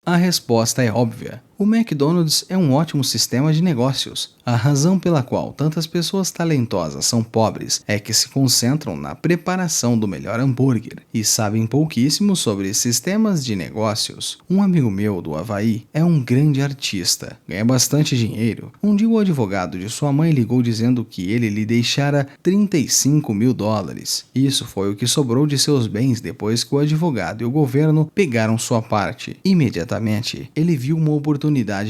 Speaker 1: A resposta é óbvia. O McDonald's é um ótimo sistema de negócios. A razão pela qual tantas pessoas talentosas são pobres é que se concentram na preparação do melhor hambúrguer e sabem pouquíssimo sobre sistemas de negócios. Um amigo meu do Havaí é um grande artista, ganha bastante dinheiro. Um dia o advogado de sua mãe ligou dizendo que ele lhe deixara 35 mil dólares. Isso foi o que sobrou de seus bens depois que o advogado e o governo pegaram sua parte. Imediatamente, ele viu uma oportunidade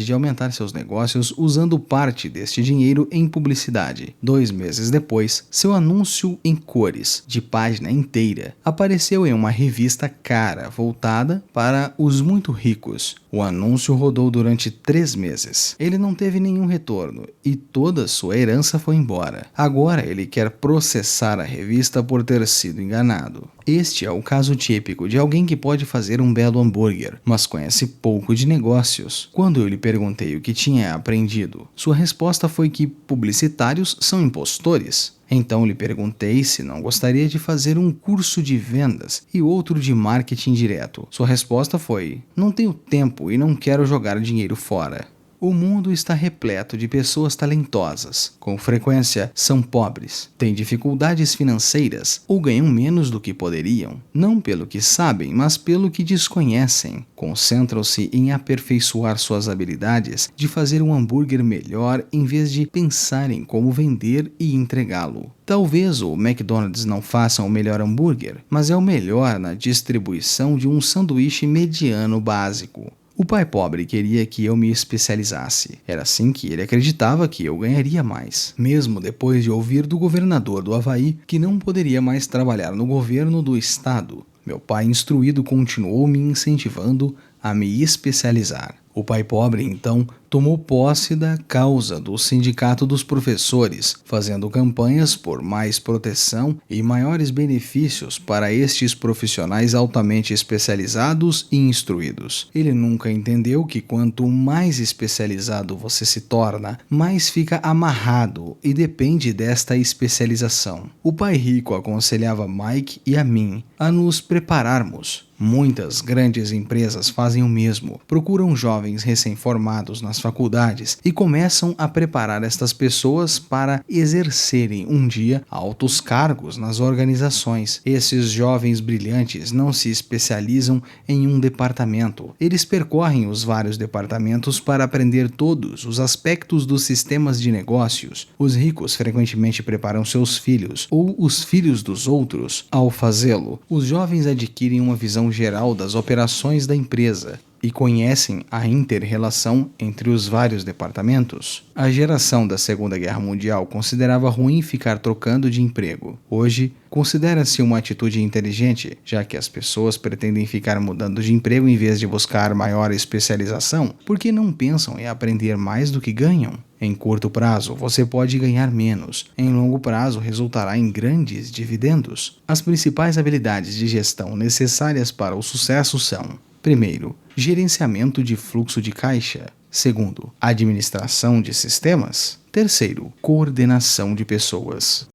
Speaker 1: de aumentar seus negócios usando parte deste dinheiro em publicidade. 2 meses depois, seu anúncio em cores, de página inteira, apareceu em uma revista cara voltada para os muito ricos. O anúncio rodou durante 3 meses. Ele não teve nenhum retorno e toda sua herança foi embora. Agora ele quer processar a revista por ter sido enganado. Este é o caso típico de alguém que pode fazer um belo hambúrguer, mas conhece pouco de negócios. Quando eu lhe perguntei o que tinha aprendido, sua resposta foi que publicitários são impostores. Então lhe perguntei se não gostaria de fazer um curso de vendas e outro de marketing direto. Sua resposta foi: não tenho tempo e não quero jogar dinheiro fora. O mundo está repleto de pessoas talentosas. Com frequência, são pobres, têm dificuldades financeiras ou ganham menos do que poderiam. Não pelo que sabem, mas pelo que desconhecem. Concentram-se em aperfeiçoar suas habilidades de fazer um hambúrguer melhor em vez de pensar em como vender e entregá-lo. Talvez o McDonald's não faça o melhor hambúrguer, mas é o melhor na distribuição de um sanduíche mediano básico. O pai pobre queria que eu me especializasse. Era assim que ele acreditava que eu ganharia mais. Mesmo depois de ouvir do governador do Havaí que não poderia mais trabalhar no governo do estado, meu pai instruído continuou me incentivando a me especializar. O pai pobre, então, tomou posse da causa do Sindicato dos Professores, fazendo campanhas por mais proteção e maiores benefícios para estes profissionais altamente especializados e instruídos. Ele nunca entendeu que quanto mais especializado você se torna, mais fica amarrado e depende desta especialização. O pai rico aconselhava Mike e a mim a nos prepararmos. Muitas grandes empresas fazem o mesmo, procuram jovens
Speaker 3: jovens recém-formados nas faculdades e começam a preparar estas pessoas para exercerem um dia altos cargos nas organizações. Esses jovens brilhantes não se especializam em um departamento. Eles percorrem os vários departamentos para aprender todos os aspectos dos sistemas de negócios. Os ricos frequentemente preparam seus filhos ou os filhos dos outros ao fazê-lo. Os jovens adquirem uma visão geral das operações da empresa e conhecem a inter-relação entre os vários departamentos. A geração da Segunda Guerra Mundial considerava ruim ficar trocando de emprego. Hoje, considera-se uma atitude inteligente, já que as pessoas pretendem ficar mudando de emprego em vez de buscar maior especialização, porque não pensam em aprender mais do que ganham. Em curto prazo, você pode ganhar menos. Em longo prazo, resultará em grandes dividendos. As principais habilidades de gestão necessárias para o sucesso são: primeiro, gerenciamento de fluxo de caixa. Segundo, administração de sistemas. Terceiro, coordenação de pessoas.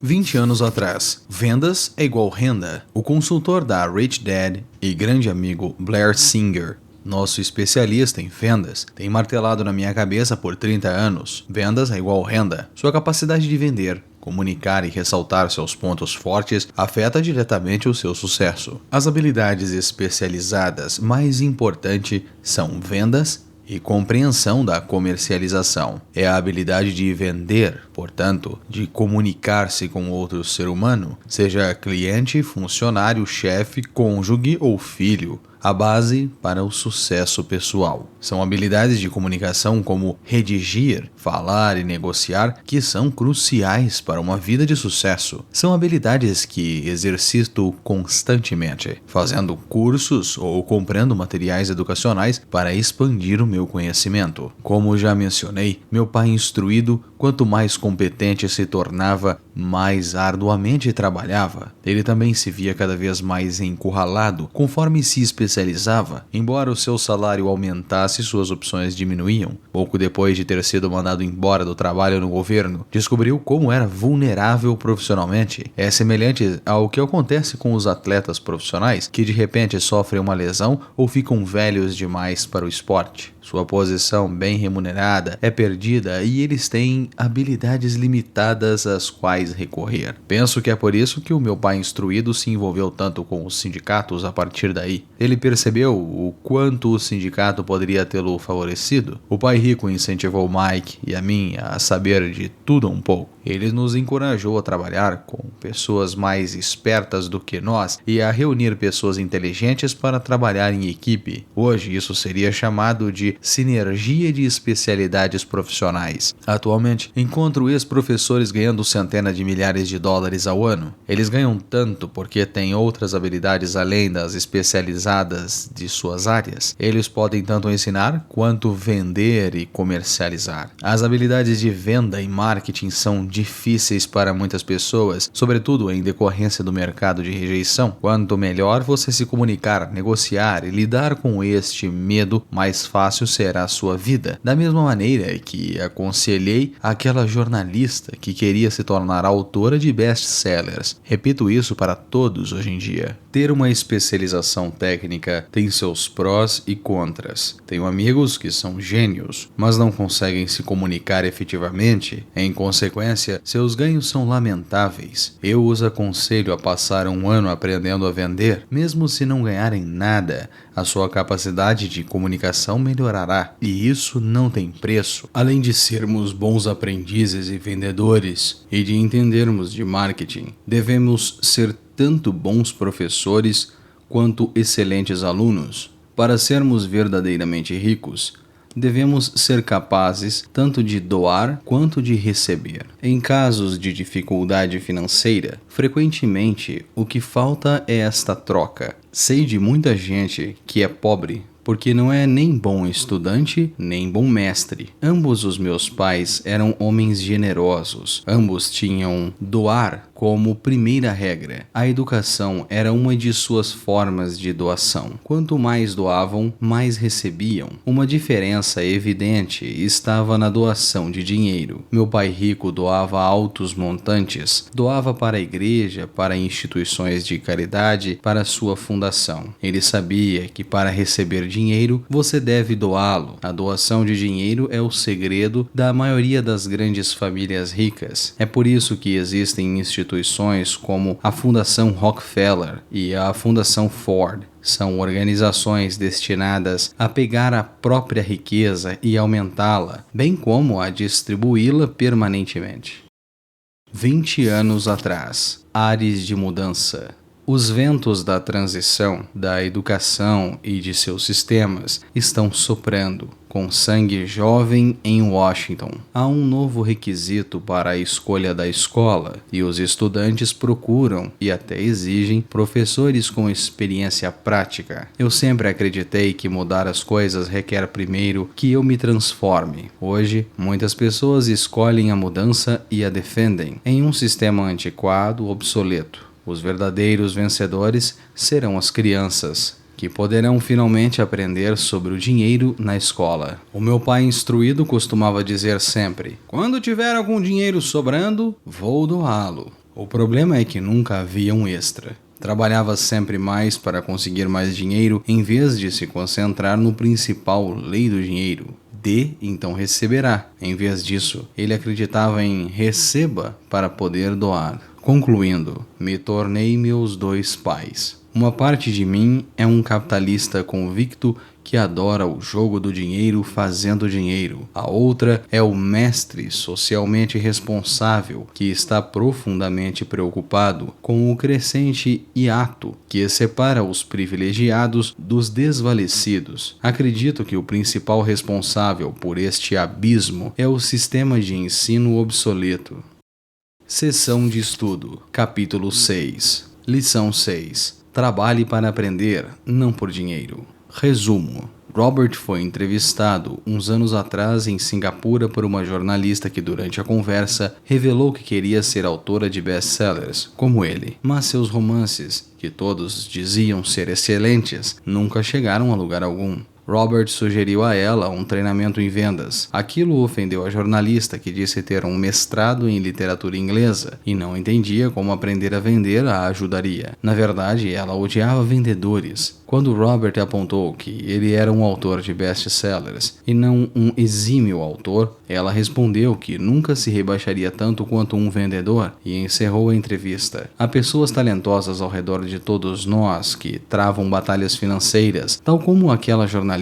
Speaker 1: 20 anos atrás, vendas é igual renda. O consultor da Rich Dad e grande amigo Blair Singer, nosso especialista em vendas, tem martelado na minha cabeça por 30 anos. Vendas é igual renda. Sua capacidade de vender, comunicar e ressaltar seus pontos fortes afeta diretamente o seu sucesso. As habilidades especializadas mais importantes são vendas e compreensão da comercialização. É a habilidade de vender, portanto, de comunicar-se com outro ser humano, seja cliente, funcionário, chefe, cônjuge ou filho. A base para o sucesso pessoal. São habilidades de comunicação como redigir, falar e negociar que são cruciais para uma vida de sucesso. São habilidades que exercito constantemente, fazendo cursos ou comprando materiais educacionais para expandir o meu conhecimento. Como já mencionei, meu pai instruído, quanto mais competente se tornava, mais arduamente trabalhava. Ele também se via cada vez mais encurralado, conforme se especializava. Embora o seu salário aumentasse, suas opções diminuíam. Pouco depois de ter sido mandado embora do trabalho no governo, descobriu como era vulnerável profissionalmente. É semelhante ao que acontece com os atletas profissionais, que de repente sofrem uma lesão ou ficam velhos demais para o esporte. Sua posição bem remunerada é perdida e eles têm habilidades limitadas às quais recorrer. Penso que é por isso que o meu pai instruído se envolveu tanto com os sindicatos a partir daí. Ele percebeu o quanto o sindicato poderia tê-lo favorecido. O pai rico incentivou Mike e a mim a saber de tudo um pouco. Ele nos encorajou a trabalhar com pessoas mais espertas do que nós e a reunir pessoas inteligentes para trabalhar em equipe. Hoje isso seria chamado de sinergia de especialidades profissionais. Atualmente, encontro ex-professores ganhando centenas de milhares de dólares ao ano. Eles ganham tanto porque têm outras habilidades além das especializadas de suas áreas. Eles podem tanto ensinar quanto vender e comercializar. As habilidades de venda e marketing são difíceis para muitas pessoas, sobretudo em decorrência do mercado de rejeição. Quanto melhor você se comunicar, negociar e lidar com este medo, mais fácil será a sua vida. Da mesma maneira que aconselhei aquela jornalista que queria se tornar autora de best-sellers. Repito isso para todos hoje em dia. Ter uma especialização técnica tem seus prós e contras. Tenho amigos que são gênios, mas não conseguem se comunicar efetivamente. Em consequência, seus ganhos são lamentáveis. Eu os aconselho a passar um ano aprendendo a vender, mesmo se não ganharem nada. A sua capacidade de comunicação melhorará, e isso não tem preço. Além de sermos bons aprendizes e vendedores, e de entendermos de marketing, devemos ser tanto bons professores quanto excelentes alunos. Para sermos verdadeiramente ricos, devemos ser capazes tanto de doar quanto de receber. Em casos de dificuldade financeira, frequentemente o que falta é esta troca. Sei de muita gente que é pobre porque não é nem bom estudante, nem bom mestre. Ambos os meus pais eram homens generosos. Ambos tinham doar como primeira regra. A educação era uma de suas formas de doação. Quanto mais doavam, mais recebiam. Uma diferença evidente estava na doação de dinheiro. Meu pai rico doava altos montantes. Doava para a igreja, para instituições de caridade, para sua fundação. Ele sabia que para receber dinheiro, você deve doá-lo. A doação de dinheiro é o segredo da maioria das grandes famílias ricas. É por isso que existem instituições como a Fundação Rockefeller e a Fundação Ford. São organizações destinadas a pegar a própria riqueza e aumentá-la, bem como a distribuí-la permanentemente. 20 anos atrás, ares de mudança. Os ventos da transição, da educação e de seus sistemas estão soprando, com sangue jovem em Washington. Há um novo requisito para a escolha da escola, e os estudantes procuram e até exigem professores com experiência prática. Eu sempre acreditei que mudar as coisas requer primeiro que eu me transforme. Hoje, muitas pessoas escolhem a mudança e a defendem em um sistema antiquado, obsoleto. Os verdadeiros vencedores serão as crianças, que poderão finalmente aprender sobre o dinheiro na escola. O meu pai instruído costumava dizer sempre: quando tiver algum dinheiro sobrando, vou doá-lo. O problema é que nunca havia um extra. Trabalhava sempre mais para conseguir mais dinheiro em vez de se concentrar no principal lei do dinheiro. Dê, então receberá. Em vez disso, ele acreditava em receba para poder doar. Concluindo, me tornei meus dois pais. Uma parte de mim é um capitalista convicto que adora o jogo do dinheiro fazendo dinheiro. A outra é o mestre socialmente responsável que está profundamente preocupado com o crescente hiato que separa os privilegiados dos desvalecidos. Acredito que o principal responsável por este abismo é o sistema de ensino obsoleto. Seção de estudo, capítulo 6. Lição 6. Trabalhe para aprender, não por dinheiro. Resumo. Robert foi entrevistado uns anos atrás em Singapura por uma jornalista que durante a conversa revelou que queria ser autora de best-sellers, como ele. Mas seus romances, que todos diziam ser excelentes, nunca chegaram a lugar algum. Robert sugeriu a ela um treinamento em vendas. Aquilo ofendeu a jornalista, que disse ter um mestrado em literatura inglesa e não entendia como aprender a vender a ajudaria. Na verdade, ela odiava vendedores. Quando Robert apontou que ele era um autor de best-sellers e não um exímio autor, ela respondeu que nunca se rebaixaria tanto quanto um vendedor e encerrou a entrevista. Há pessoas talentosas ao redor de todos nós que travam batalhas financeiras, tal como aquela jornalista.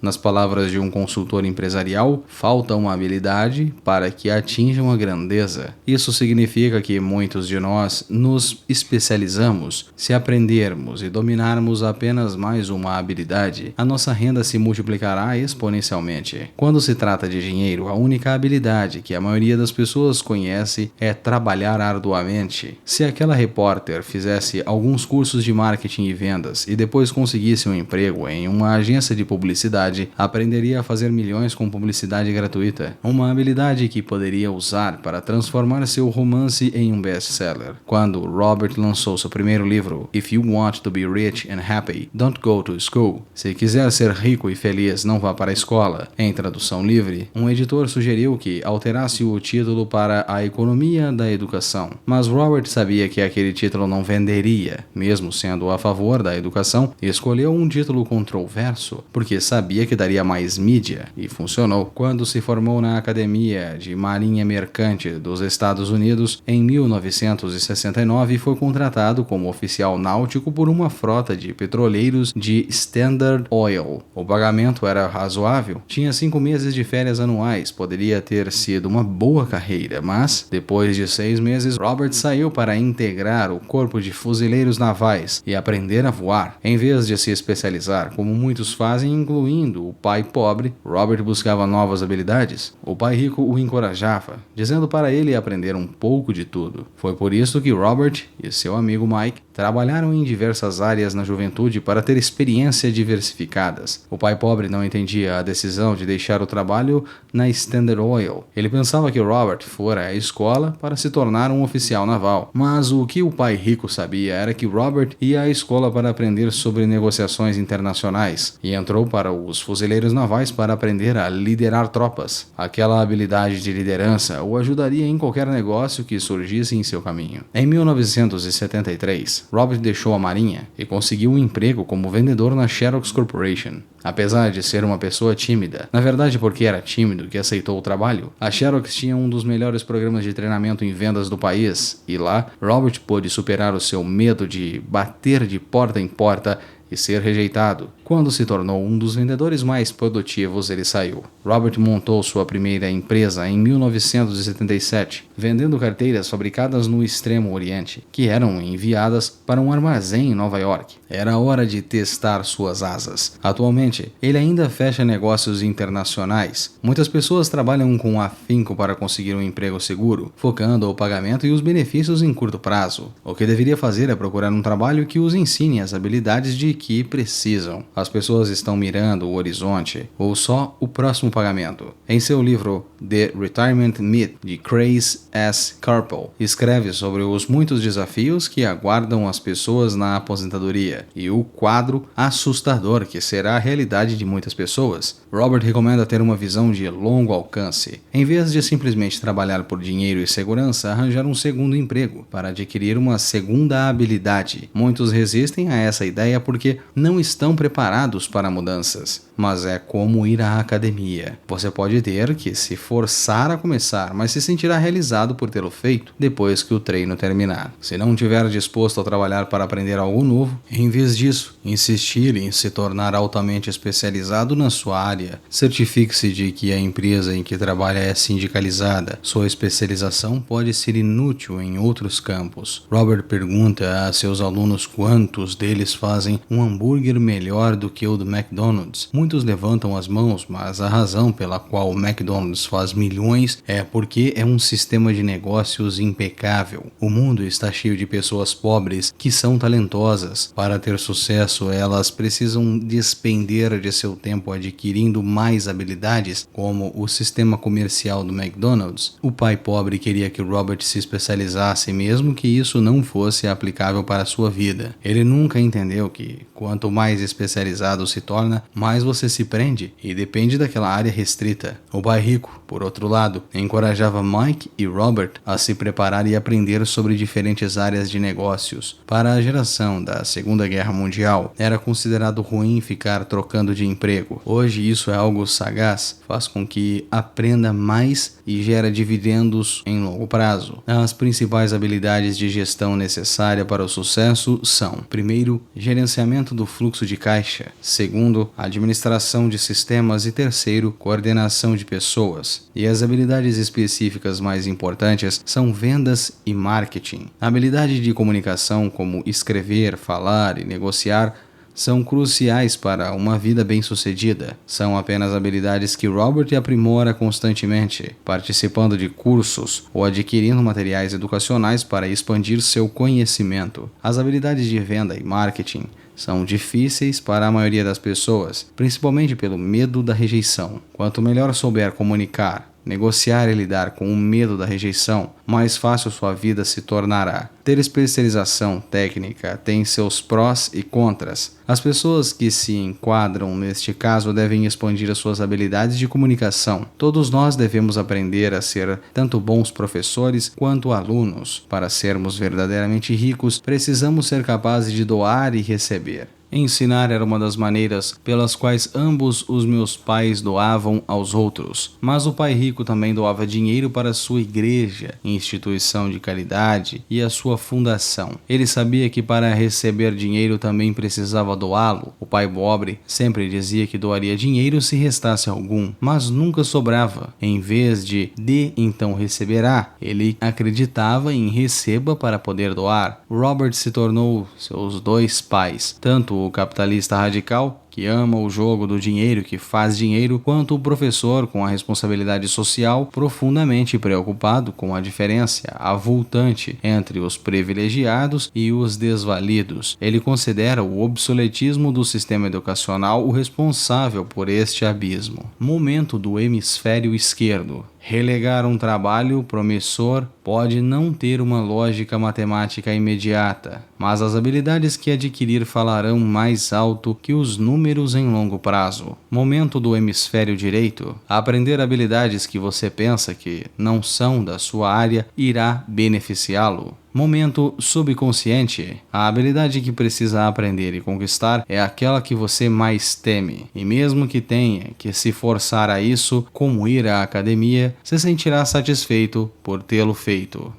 Speaker 1: Nas palavras de um consultor empresarial, falta uma habilidade para que atinjam a grandeza. Isso significa que muitos de nós nos especializamos. Se aprendermos e dominarmos apenas mais uma habilidade, a nossa renda se multiplicará exponencialmente. Quando se trata de dinheiro, a única habilidade que a maioria das pessoas conhece é trabalhar arduamente. Se aquela repórter fizesse alguns cursos de marketing e vendas e depois conseguisse um emprego em uma agência de publicidade, aprenderia a fazer milhões com publicidade gratuita. Uma habilidade que poderia usar para transformar seu romance em um best-seller. Quando Robert lançou seu primeiro livro, If You Want to Be Rich and Happy, Don't Go to School. Se quiser ser rico e feliz, não vá para a escola. Em tradução livre, um editor sugeriu que alterasse o título para A Economia da Educação. Mas Robert sabia que aquele título não venderia. Mesmo sendo a favor da educação, escolheu um título controverso, porque sabia que daria mais mídia, e funcionou. Quando se formou na Academia de Marinha Mercante dos Estados Unidos, em 1969, foi contratado como oficial náutico por uma frota de petroleiros de Standard Oil. O pagamento era razoável, tinha 5 meses de férias anuais, poderia ter sido uma boa carreira, mas, depois de 6 meses, Robert saiu para integrar o corpo de fuzileiros navais e aprender a voar. Em vez de se especializar, como muitos fazem, incluindo o pai pobre, Robert buscava novas habilidades. O pai rico o encorajava, dizendo para ele aprender um pouco de tudo. Foi por isso que Robert e seu amigo Mike trabalharam em diversas áreas na juventude para ter experiências diversificadas. O pai pobre não entendia a decisão de deixar o trabalho na Standard Oil. Ele pensava que Robert fora à escola para se tornar um oficial naval. Mas o que o pai rico sabia era que Robert ia à escola para aprender sobre negociações internacionais e entrou para os fuzileiros navais para aprender a liderar tropas. Aquela habilidade de liderança o ajudaria em qualquer negócio que surgisse em seu caminho. Em 1973, Robert deixou a marinha e conseguiu um emprego como vendedor na Xerox Corporation. Apesar de ser uma pessoa tímida, na verdade porque era tímido que aceitou o trabalho, a Xerox tinha um dos melhores programas de treinamento em vendas do país, e lá Robert pôde superar o seu medo de bater de porta em porta e ser rejeitado. Quando se tornou um dos vendedores mais produtivos, ele saiu. Robert montou sua primeira empresa em 1977, vendendo carteiras fabricadas no Extremo Oriente, que eram enviadas para um armazém em Nova York. Era hora de testar suas asas. Atualmente, ele ainda fecha negócios internacionais. Muitas pessoas trabalham com afinco para conseguir um emprego seguro, focando o pagamento e os benefícios em curto prazo. O que deveria fazer é procurar um trabalho que os ensine as habilidades de que precisam. As pessoas estão mirando o horizonte ou só o próximo pagamento. Em seu livro The Retirement Myth, de Chris S. Carpel, escreve sobre os muitos desafios que aguardam as pessoas na aposentadoria e o quadro assustador que será a realidade de muitas pessoas. Robert recomenda ter uma visão de longo alcance. Em vez de simplesmente trabalhar por dinheiro e segurança, arranjar um segundo emprego para adquirir uma segunda habilidade. Muitos resistem a essa ideia porque não estão preparados para mudanças. Mas é como ir à academia. Você pode ter que se forçar a começar, mas se sentirá realizado por tê-lo feito depois que o treino terminar. Se não estiver disposto a trabalhar para aprender algo novo, em vez disso, insistir em se tornar altamente especializado na sua área. Certifique-se de que a empresa em que trabalha é sindicalizada. Sua especialização pode ser inútil em outros campos. Robert pergunta a seus alunos quantos deles fazem um hambúrguer melhor do que o do McDonald's. Muitos levantam as mãos, mas a razão pela qual o McDonald's faz milhões é porque é um sistema de negócios impecável. O mundo está cheio de pessoas pobres que são talentosas. Para ter sucesso, elas precisam despender de seu tempo adquirindo mais habilidades, como o sistema comercial do McDonald's. O pai pobre queria que Robert se especializasse, mesmo que isso não fosse aplicável para sua vida. Ele nunca entendeu que, quanto mais especializado se torna, mais você se prende e depende daquela área restrita. O pai rico, por outro lado, encorajava Mike e Robert a se preparar e aprender sobre diferentes áreas de negócios. Para a geração da Segunda Guerra Mundial, era considerado ruim ficar trocando de emprego. Hoje isso é algo sagaz, faz com que aprenda mais e gera dividendos em longo prazo. As principais habilidades de gestão necessárias para o sucesso são: primeiro, gerenciamento do fluxo de caixa; segundo, administração de sistemas; e terceiro, coordenação de pessoas. E as habilidades específicas mais importantes são vendas e marketing. A habilidade de comunicação, como escrever, falar e negociar, são cruciais para uma vida bem-sucedida. São apenas habilidades que Robert aprimora constantemente, participando de cursos ou adquirindo materiais educacionais para expandir seu conhecimento. As habilidades de venda e marketing são difíceis para a maioria das pessoas, principalmente pelo medo da rejeição. Quanto melhor souber comunicar, negociar e lidar com o medo da rejeição, mais fácil sua vida se tornará. Ter especialização técnica tem seus prós e contras. As pessoas que se enquadram neste caso devem expandir as suas habilidades de comunicação. Todos nós devemos aprender a ser tanto bons professores quanto alunos. Para sermos verdadeiramente ricos, precisamos ser capazes de doar e receber. Ensinar era uma das maneiras pelas quais ambos os meus pais doavam aos outros. Mas o pai rico também doava dinheiro para sua igreja, instituição de caridade e a sua fundação. Ele sabia que para receber dinheiro também precisava doá-lo. O pai pobre sempre dizia que doaria dinheiro se restasse algum, mas nunca sobrava. Em vez de dê, então receberá, ele acreditava em receba para poder doar. Robert se tornou seus dois pais, tanto o capitalista radical, que ama o jogo do dinheiro, que faz dinheiro, quanto o professor com a responsabilidade social, profundamente preocupado com a diferença avultante entre os privilegiados e os desvalidos. Ele considera o obsoletismo do sistema educacional o responsável por este abismo. Momento do hemisfério esquerdo. Relegar um trabalho promissor pode não ter uma lógica matemática imediata, mas as habilidades que adquirir falarão mais alto que os números em longo prazo. Momento do hemisfério direito. Aprender habilidades que você pensa que não são da sua área irá beneficiá-lo. Momento subconsciente. A habilidade que precisa aprender e conquistar é aquela que você mais teme. E mesmo que tenha que se forçar a isso, como ir à academia, se sentirá satisfeito por tê-lo feito.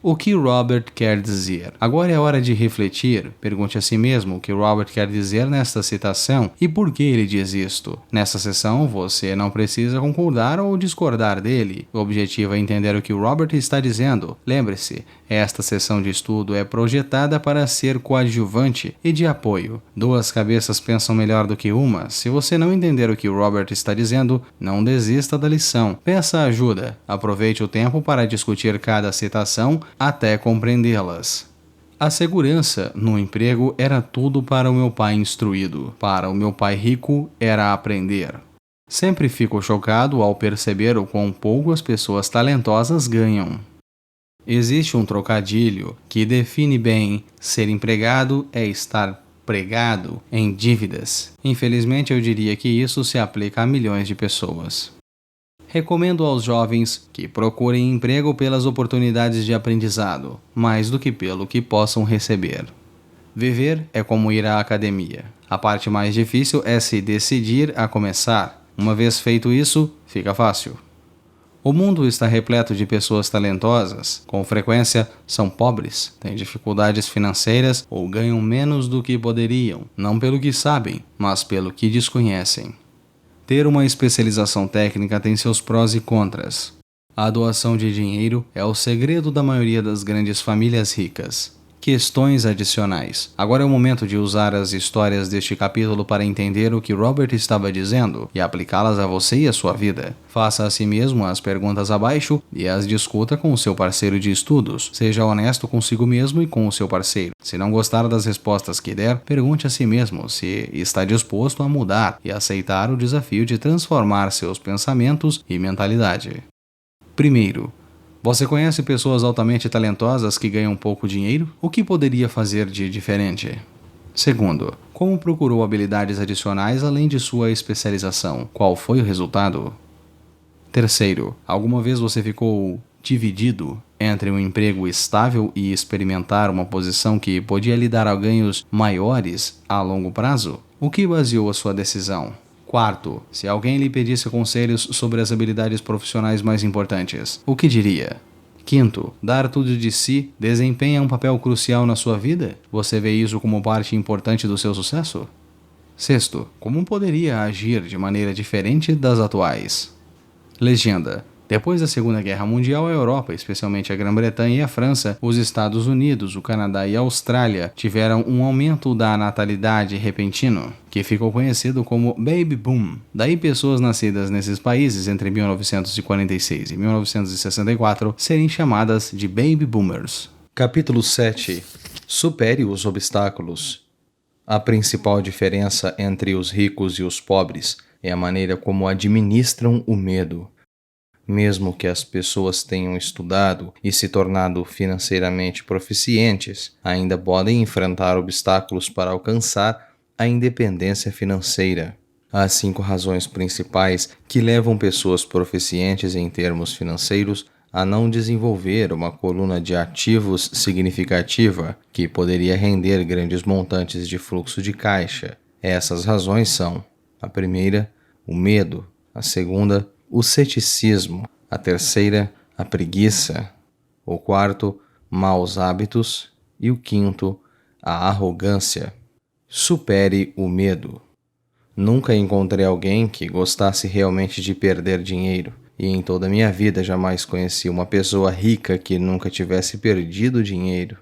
Speaker 1: O que Robert quer dizer? Agora é hora de refletir. Pergunte a si mesmo o que Robert quer dizer nesta citação e por que ele diz isto. Nesta sessão, você não precisa concordar ou discordar dele. O objetivo é entender o que Robert está dizendo. Lembre-se, esta sessão de estudo é projetada para ser coadjuvante e de apoio. Duas cabeças pensam melhor do que uma. Se você não entender o que Robert está dizendo, não desista da lição. Peça ajuda. Aproveite o tempo para discutir cada citação até compreendê-las. A segurança no emprego era tudo para o meu pai instruído. Para o meu pai rico era aprender. Sempre fico chocado ao perceber o quão pouco as pessoas talentosas ganham. Existe um trocadilho que define bem: ser empregado é estar pregado em dívidas. Infelizmente, eu diria que isso se aplica a milhões de pessoas. Recomendo aos jovens que procurem emprego pelas oportunidades de aprendizado, mais do que pelo que possam receber. Viver é como ir à academia. A parte mais difícil é se decidir a começar. Uma vez feito isso, fica fácil. O mundo está repleto de pessoas talentosas, com frequência são pobres, têm dificuldades financeiras ou ganham menos do que poderiam, não pelo que sabem, mas pelo que desconhecem. Ter uma especialização técnica tem seus prós e contras. A doação de dinheiro é o segredo da maioria das grandes famílias ricas. Questões adicionais. Agora é o momento de usar as histórias deste capítulo para entender o que Robert estava dizendo e aplicá-las a você e a sua vida. Faça a si mesmo as perguntas abaixo e as discuta com o seu parceiro de estudos. Seja honesto consigo mesmo e com o seu parceiro. Se não gostar das respostas que der, pergunte a si mesmo se está disposto a mudar e aceitar o desafio de transformar seus pensamentos e mentalidade. Primeiro, você conhece pessoas altamente talentosas que ganham pouco dinheiro? O que poderia fazer de diferente? Segundo, como procurou habilidades adicionais além de sua especialização? Qual foi o resultado? Terceiro, alguma vez você ficou dividido entre um emprego estável e experimentar uma posição que podia lhe dar ganhos maiores a longo prazo? O que baseou a sua decisão? Quarto, se alguém lhe pedisse conselhos sobre as habilidades profissionais mais importantes, o que diria? Quinto, dar tudo de si desempenha um papel crucial na sua vida? Você vê isso como parte importante do seu sucesso? Sexto, como poderia agir de maneira diferente das atuais? Legenda. Depois da Segunda Guerra Mundial, a Europa, especialmente a Grã-Bretanha e a França, os Estados Unidos, o Canadá e a Austrália tiveram um aumento da natalidade repentino, que ficou conhecido como Baby Boom. Daí pessoas nascidas nesses países entre 1946 e 1964 serem chamadas de Baby Boomers.
Speaker 2: Capítulo 7. Supere os obstáculos. A principal diferença entre os ricos e os pobres é a maneira como administram o medo. Mesmo que as pessoas tenham estudado e se tornado financeiramente proficientes, ainda podem enfrentar obstáculos para alcançar a independência financeira. Há 5 razões principais que levam pessoas proficientes em termos financeiros a não desenvolver uma coluna de ativos significativa que poderia render grandes montantes de fluxo de caixa. Essas razões são: a primeira, o medo; a segunda, o ceticismo; a terceira, a preguiça; o quarto, maus hábitos; e o quinto, a arrogância. Supere o medo. Nunca encontrei alguém que gostasse realmente de perder dinheiro, e em toda a minha vida jamais conheci uma pessoa rica que nunca tivesse perdido dinheiro.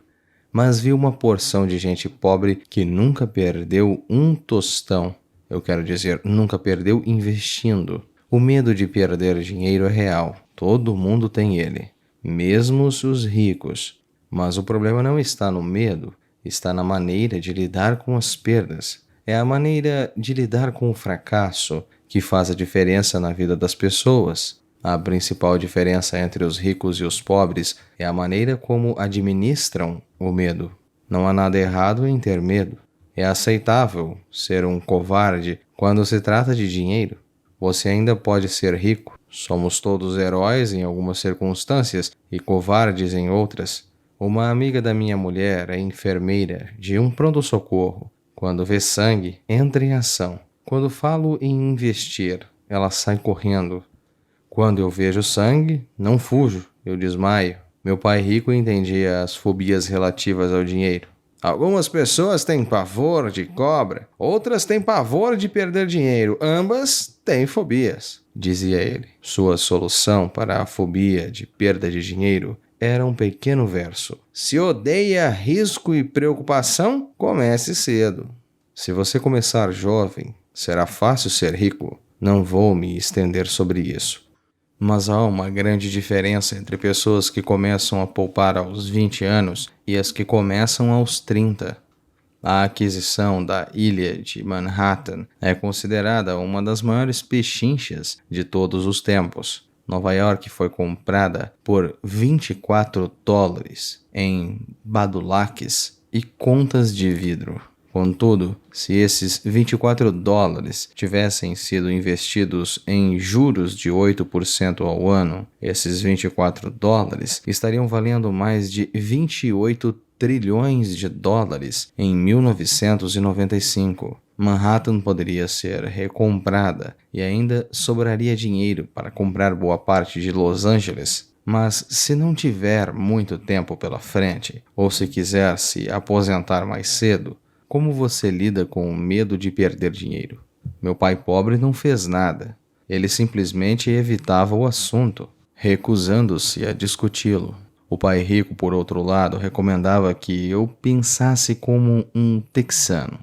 Speaker 2: Mas vi uma porção de gente pobre que nunca perdeu um tostão. Eu quero dizer, nunca perdeu investindo. O medo de perder dinheiro é real. Todo mundo tem ele, mesmo os ricos. Mas o problema não está no medo, está na maneira de lidar com as perdas. É a maneira de lidar com o fracasso que faz a diferença na vida das pessoas. A principal diferença entre os ricos e os pobres é a maneira como administram o medo. Não há nada errado em ter medo. É aceitável ser um covarde quando se trata de dinheiro. Você ainda pode ser rico. Somos todos heróis em algumas circunstâncias e covardes em outras.
Speaker 4: Uma amiga da minha mulher é enfermeira de um pronto-socorro. Quando vê sangue, entra em ação. Quando falo em investir, ela sai correndo. Quando eu vejo sangue, não fujo, eu desmaio. Meu pai rico entendia as fobias relativas ao dinheiro. Algumas pessoas têm pavor de cobra, outras têm pavor de perder dinheiro. Ambas têm fobias, dizia ele. Sua solução para a fobia de perda de dinheiro era um pequeno verso. Se odeia risco e preocupação, comece cedo. Se você começar jovem, será fácil ser rico. Não vou me estender sobre isso. Mas há uma grande diferença entre pessoas que começam a poupar aos 20 anos e as que começam aos 30. A aquisição da ilha de Manhattan é considerada uma das maiores pechinchas de todos os tempos. Nova York foi comprada por $24 em badulaques e contas de vidro. Contudo, se esses $24 tivessem sido investidos em juros de 8% ao ano, esses $24 estariam valendo mais de 28 trilhões de dólares em 1995. Manhattan poderia ser recomprada e ainda sobraria dinheiro para comprar boa parte de Los Angeles. Mas se não tiver muito tempo pela frente, ou se quiser se aposentar mais cedo, como você lida com o medo de perder dinheiro? Meu pai pobre não fez nada. Ele simplesmente evitava o assunto, recusando-se a discuti-lo. O pai rico, por outro lado, recomendava que eu pensasse como um texano.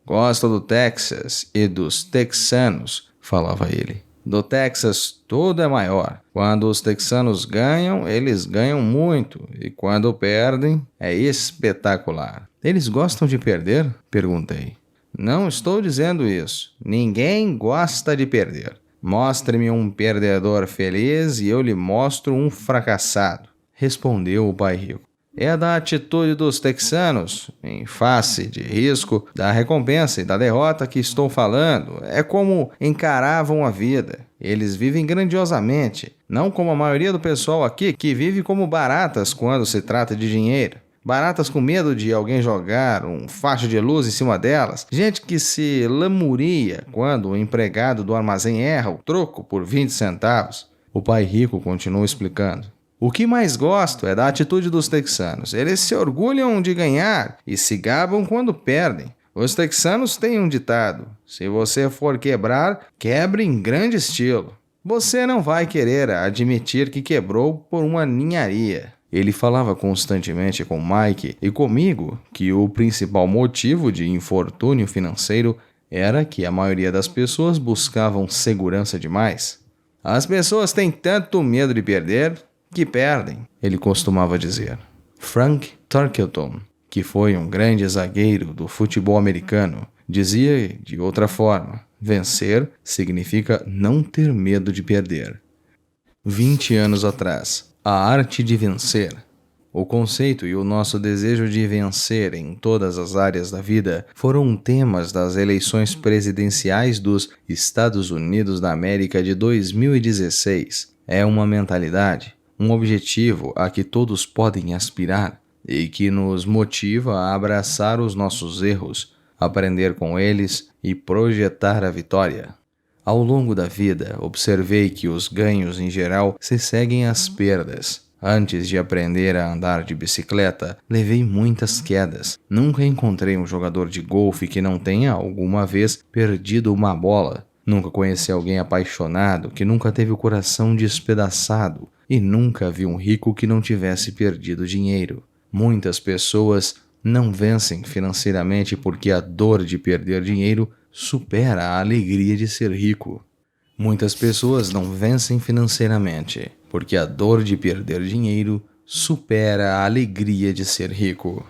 Speaker 4: Gosto do Texas e dos texanos, falava ele. Do Texas tudo é maior. Quando os texanos ganham, eles ganham muito. E quando perdem, é espetacular. Eles gostam de perder? Perguntei. Não estou dizendo isso. Ninguém gosta de perder. Mostre-me um perdedor feliz e eu lhe mostro um fracassado, respondeu o pai rico. É da atitude dos texanos, em face de risco, da recompensa e da derrota que estou falando. É como encaravam a vida. Eles vivem grandiosamente, não como a maioria do pessoal aqui, que vive como baratas quando se trata de dinheiro. Baratas com medo de alguém jogar um facho de luz em cima delas. Gente que se lamuria quando o empregado do armazém erra o troco por 20 centavos. O pai rico continuou explicando. O que mais gosto é da atitude dos texanos. Eles se orgulham de ganhar e se gabam quando perdem. Os texanos têm um ditado: se você for quebrar, quebre em grande estilo. Você não vai querer admitir que quebrou por uma ninharia. Ele falava constantemente com Mike e comigo que o principal motivo de infortúnio financeiro era que a maioria das pessoas buscavam segurança demais. As pessoas têm tanto medo de perder que perdem, ele costumava dizer. Frank Tarkenton, que foi um grande zagueiro do futebol americano, dizia de outra forma: vencer significa não ter medo de perder. 20 anos atrás, a arte de vencer. O conceito e o nosso desejo de vencer em todas as áreas da vida foram temas das eleições presidenciais dos Estados Unidos da América de 2016. É uma mentalidade, um objetivo a que todos podem aspirar e que nos motiva a abraçar os nossos erros, aprender com eles e projetar a vitória. Ao longo da vida, observei que os ganhos em geral se seguem às perdas. Antes de aprender a andar de bicicleta, levei muitas quedas. Nunca encontrei um jogador de golfe que não tenha alguma vez perdido uma bola. Nunca conheci alguém apaixonado que nunca teve o coração despedaçado. E nunca vi um rico que não tivesse perdido dinheiro. Muitas pessoas não vencem financeiramente porque a dor de perder dinheiro supera a alegria de ser rico. Muitas pessoas não vencem financeiramente porque a dor de perder dinheiro supera a alegria de ser rico.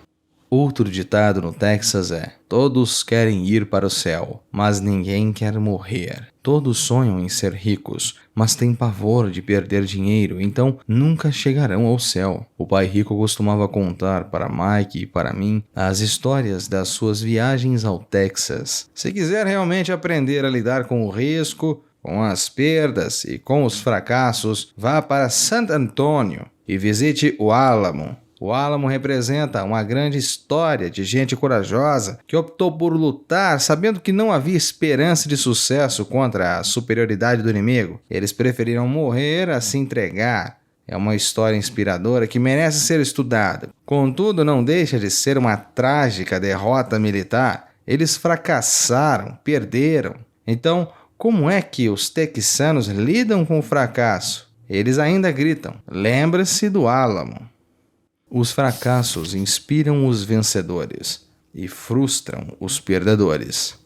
Speaker 4: Outro ditado no Texas é: todos querem ir para o céu, mas ninguém quer morrer. Todos sonham em ser ricos, mas têm pavor de perder dinheiro, então nunca chegarão ao céu. O pai rico costumava contar para Mike e para mim as histórias das suas viagens ao Texas. Se quiser realmente aprender a lidar com o risco, com as perdas e com os fracassos, vá para San Antonio e visite o Álamo. O Álamo representa uma grande história de gente corajosa que optou por lutar sabendo que não havia esperança de sucesso contra a superioridade do inimigo. Eles preferiram morrer a se entregar. É uma história inspiradora que merece ser estudada. Contudo, não deixa de ser uma trágica derrota militar. Eles fracassaram, perderam. Então, como é que os texanos lidam com o fracasso? Eles ainda gritam: "Lembra-se do Álamo." Os fracassos inspiram os vencedores e frustram os perdedores.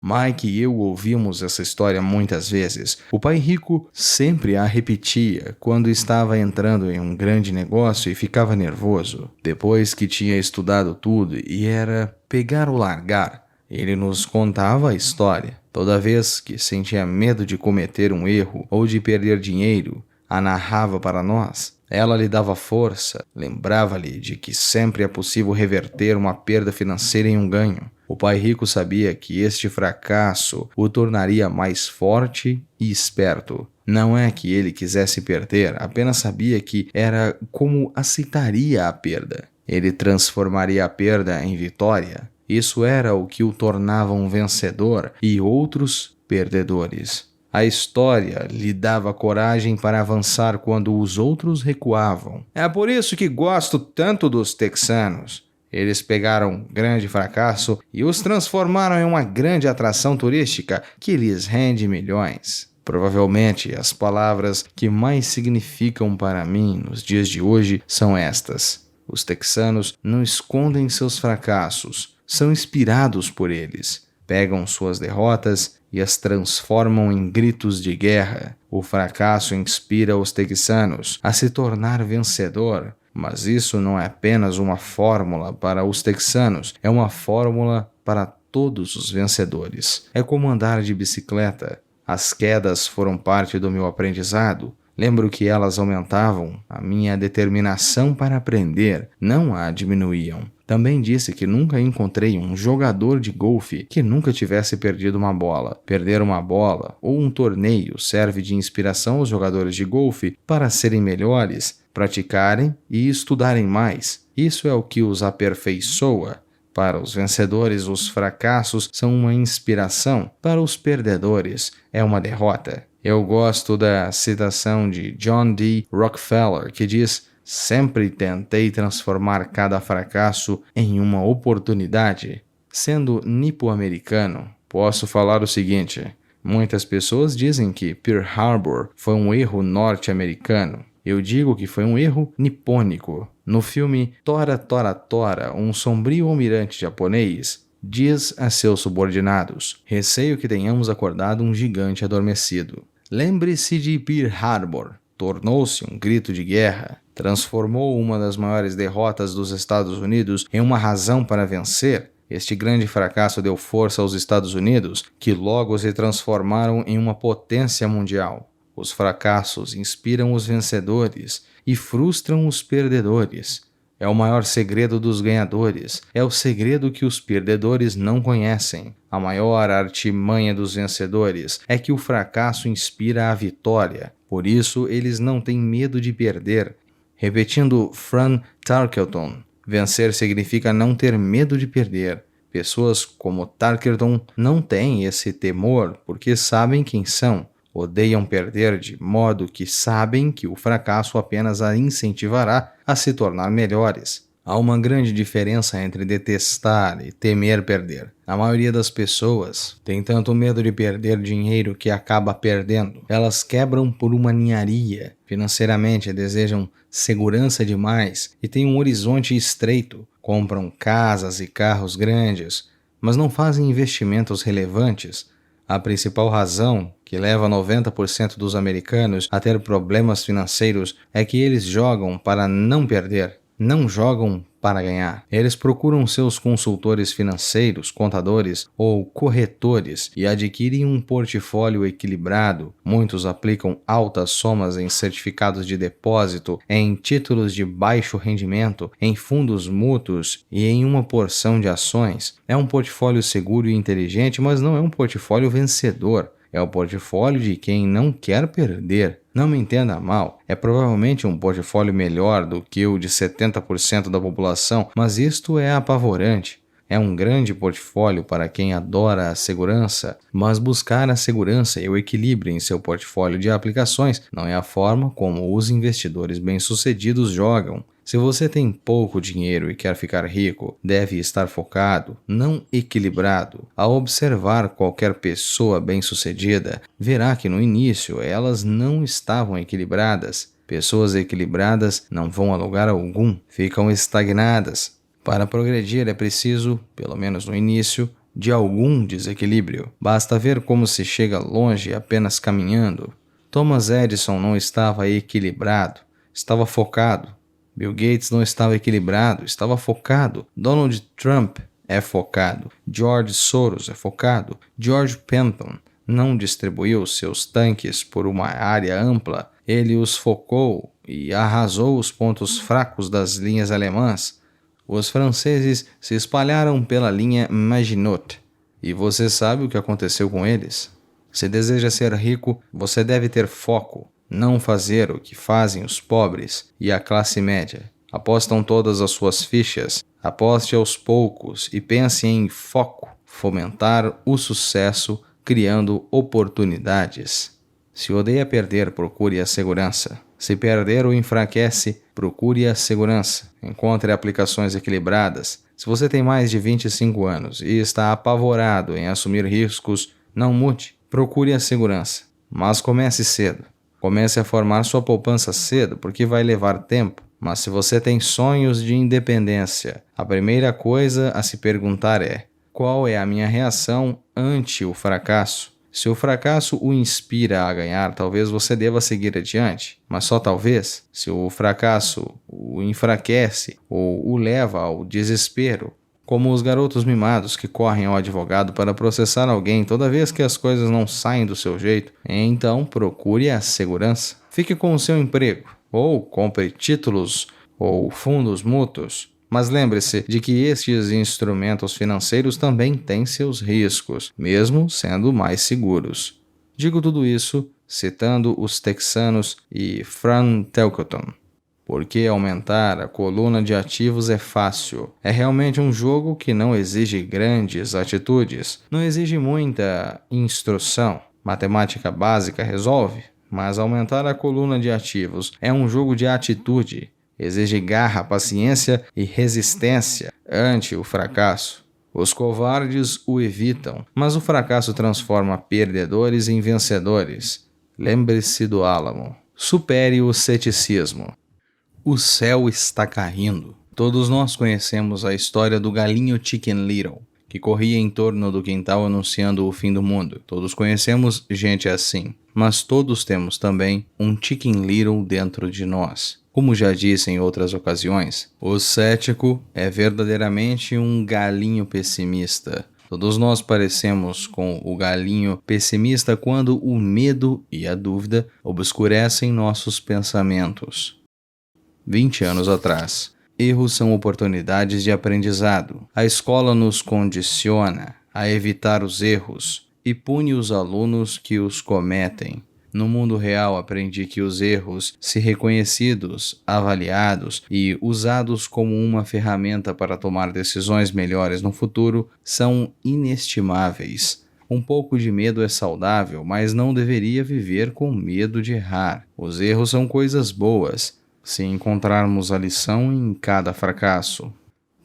Speaker 4: Mike e eu ouvimos essa história muitas vezes. O pai rico sempre a repetia quando estava entrando em um grande negócio e ficava nervoso. Depois que tinha estudado tudo e era pegar ou largar, ele nos contava a história. Toda vez que sentia medo de cometer um erro ou de perder dinheiro, a narrava para nós. Ela lhe dava força, lembrava-lhe de que sempre é possível reverter uma perda financeira em um ganho. O pai rico sabia que este fracasso o tornaria mais forte e esperto. Não é que ele quisesse perder, apenas sabia que era como aceitaria a perda. Ele transformaria a perda em vitória. Isso era o que o tornava um vencedor e outros perdedores. A história lhe dava coragem para avançar quando os outros recuavam. É por isso que gosto tanto dos texanos. Eles pegaram um grande fracasso e os transformaram em uma grande atração turística que lhes rende milhões. Provavelmente as palavras que mais significam para mim nos dias de hoje são estas: os texanos não escondem seus fracassos, são inspirados por eles. Pegam suas derrotas e as transformam em gritos de guerra. O fracasso inspira os texanos a se tornar vencedor. Mas isso não é apenas uma fórmula para os texanos, é uma fórmula para todos os vencedores. É como andar de bicicleta. As quedas foram parte do meu aprendizado. Lembro que elas aumentavam a minha determinação para aprender, não a diminuíam. Também disse que nunca encontrei um jogador de golfe que nunca tivesse perdido uma bola. Perder uma bola ou um torneio serve de inspiração aos jogadores de golfe para serem melhores, praticarem e estudarem mais. Isso é o que os aperfeiçoa. Para os vencedores, os fracassos são uma inspiração. Para os perdedores, é uma derrota. Eu gosto da citação de John D. Rockefeller, que diz: "Sempre tentei transformar cada fracasso em uma oportunidade." Sendo nipo-americano, posso falar o seguinte: muitas pessoas dizem que Pearl Harbor foi um erro norte-americano. Eu digo que foi um erro nipônico. No filme Tora Tora Tora, um sombrio almirante japonês diz a seus subordinados: "Receio que tenhamos acordado um gigante adormecido." Lembre-se de Pearl Harbor. Tornou-se um grito de guerra. Transformou uma das maiores derrotas dos Estados Unidos em uma razão para vencer. Este grande fracasso deu força aos Estados Unidos, que logo se transformaram em uma potência mundial. Os fracassos inspiram os vencedores e frustram os perdedores. É o maior segredo dos ganhadores. É o segredo que os perdedores não conhecem. A maior artimanha dos vencedores é que o fracasso inspira a vitória. Por isso, eles não têm medo de perder. Repetindo Fran Tarkenton, vencer significa não ter medo de perder. Pessoas como Tarkenton não têm esse temor porque sabem quem são. Odeiam perder de modo que sabem que o fracasso apenas a incentivará a se tornar melhores. Há uma grande diferença entre detestar e temer perder. A maioria das pessoas tem tanto medo de perder dinheiro que acaba perdendo. Elas quebram por uma ninharia. Financeiramente desejam segurança demais e têm um horizonte estreito. Compram casas e carros grandes, mas não fazem investimentos relevantes. A principal razão que leva 90% dos americanos a ter problemas financeiros é que eles jogam para não perder, não jogam para ganhar. Eles procuram seus consultores financeiros, contadores ou corretores e adquirem um portfólio equilibrado. Muitos aplicam altas somas em certificados de depósito, em títulos de baixo rendimento, em fundos mútuos e em uma porção de ações. É um portfólio seguro e inteligente, mas não é um portfólio vencedor. É o portfólio de quem não quer perder. Não me entenda mal, é provavelmente um portfólio melhor do que o de 70% da população, mas isto é apavorante. É um grande portfólio para quem adora a segurança, mas buscar a segurança e o equilíbrio em seu portfólio de aplicações não é a forma como os investidores bem-sucedidos jogam. Se você tem pouco dinheiro e quer ficar rico, deve estar focado, não equilibrado. Ao observar qualquer pessoa bem-sucedida, verá que no início elas não estavam equilibradas. Pessoas equilibradas não vão a lugar algum, ficam estagnadas. Para progredir é preciso, pelo menos no início, de algum desequilíbrio. Basta ver como se chega longe apenas caminhando. Thomas Edison não estava equilibrado, estava focado. Bill Gates não estava equilibrado, estava focado. Donald Trump é focado. George Soros é focado. George Penton não distribuiu seus tanques por uma área ampla. Ele os focou e arrasou os pontos fracos das linhas alemãs. Os franceses se espalharam pela linha Maginot. E você sabe o que aconteceu com eles? Se deseja ser rico, você deve ter foco. Não fazer o que fazem os pobres e a classe média. Apostam todas as suas fichas. Aposte aos poucos e pense em foco. Fomentar o sucesso criando oportunidades. Se odeia perder, procure a segurança. Se perder ou enfraquece, procure a segurança. Encontre aplicações equilibradas. Se você tem mais de 25 anos e está apavorado em assumir riscos, não mude. Procure a segurança. Mas comece cedo. Comece a formar sua poupança cedo, porque vai levar tempo. Mas se você tem sonhos de independência, a primeira coisa a se perguntar é: qual é a minha reação ante o fracasso? Se o fracasso o inspira a ganhar, talvez você deva seguir adiante, mas só talvez. Se o fracasso o enfraquece ou o leva ao desespero, como os garotos mimados que correm ao advogado para processar alguém toda vez que as coisas não saem do seu jeito, então procure a segurança. Fique com o seu emprego, ou compre títulos ou fundos mútuos. Mas lembre-se de que estes instrumentos financeiros também têm seus riscos, mesmo sendo mais seguros. Digo tudo isso citando os texanos e Frank Telleton. Porque aumentar a coluna de ativos é fácil. É realmente um jogo que não exige grandes atitudes, não exige muita instrução. Matemática básica resolve, mas aumentar a coluna de ativos é um jogo de atitude. Exige garra, paciência e resistência ante o fracasso. Os covardes o evitam, mas o fracasso transforma perdedores em vencedores. Lembre-se do álamo. Supere o ceticismo. O céu está caindo. Todos nós conhecemos a história do galinho Chicken Little, que corria em torno do quintal anunciando o fim do mundo. Todos conhecemos gente assim, mas todos temos também um Chicken Little dentro de nós. Como já disse em outras ocasiões, o cético é verdadeiramente um galinho pessimista. Todos nós parecemos com o galinho pessimista quando o medo e a dúvida obscurecem nossos pensamentos. 20 anos atrás. Erros são oportunidades de aprendizado. A escola nos condiciona a evitar os erros e pune os alunos que os cometem. No mundo real, aprendi que os erros, se reconhecidos, avaliados e usados como uma ferramenta para tomar decisões melhores no futuro, são inestimáveis. Um pouco de medo é saudável, mas não deveria viver com medo de errar. Os erros são coisas boas, se encontrarmos a lição em cada fracasso.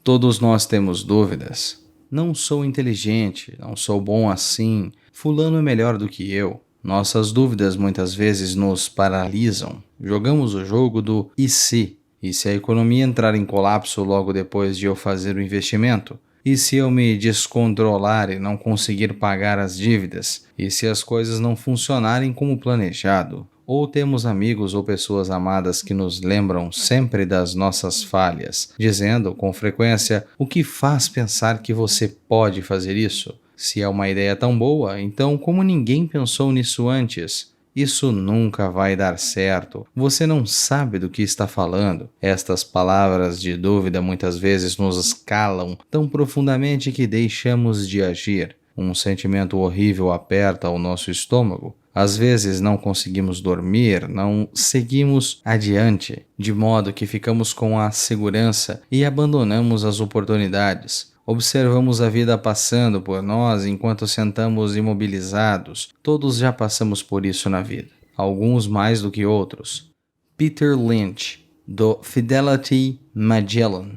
Speaker 4: Todos nós temos dúvidas. Não sou inteligente, não sou bom assim, fulano é melhor do que eu. Nossas dúvidas muitas vezes nos paralisam. Jogamos o jogo do e se? E se a economia entrar em colapso logo depois de eu fazer o investimento? E se eu me descontrolar e não conseguir pagar as dívidas? E se as coisas não funcionarem como planejado? Ou temos amigos ou pessoas amadas que nos lembram sempre das nossas falhas, dizendo com frequência: o que faz pensar que você pode fazer isso? Se é uma ideia tão boa, então como ninguém pensou nisso antes? Isso nunca vai dar certo. Você não sabe do que está falando. Estas palavras de dúvida muitas vezes nos calam tão profundamente que deixamos de agir. Um sentimento horrível aperta o nosso estômago. Às vezes não conseguimos dormir, não seguimos adiante, de modo que ficamos com a segurança e abandonamos as oportunidades. Observamos a vida passando por nós enquanto sentamos imobilizados. Todos já passamos por isso na vida, alguns mais do que outros. Peter Lynch, do Fidelity Magellan,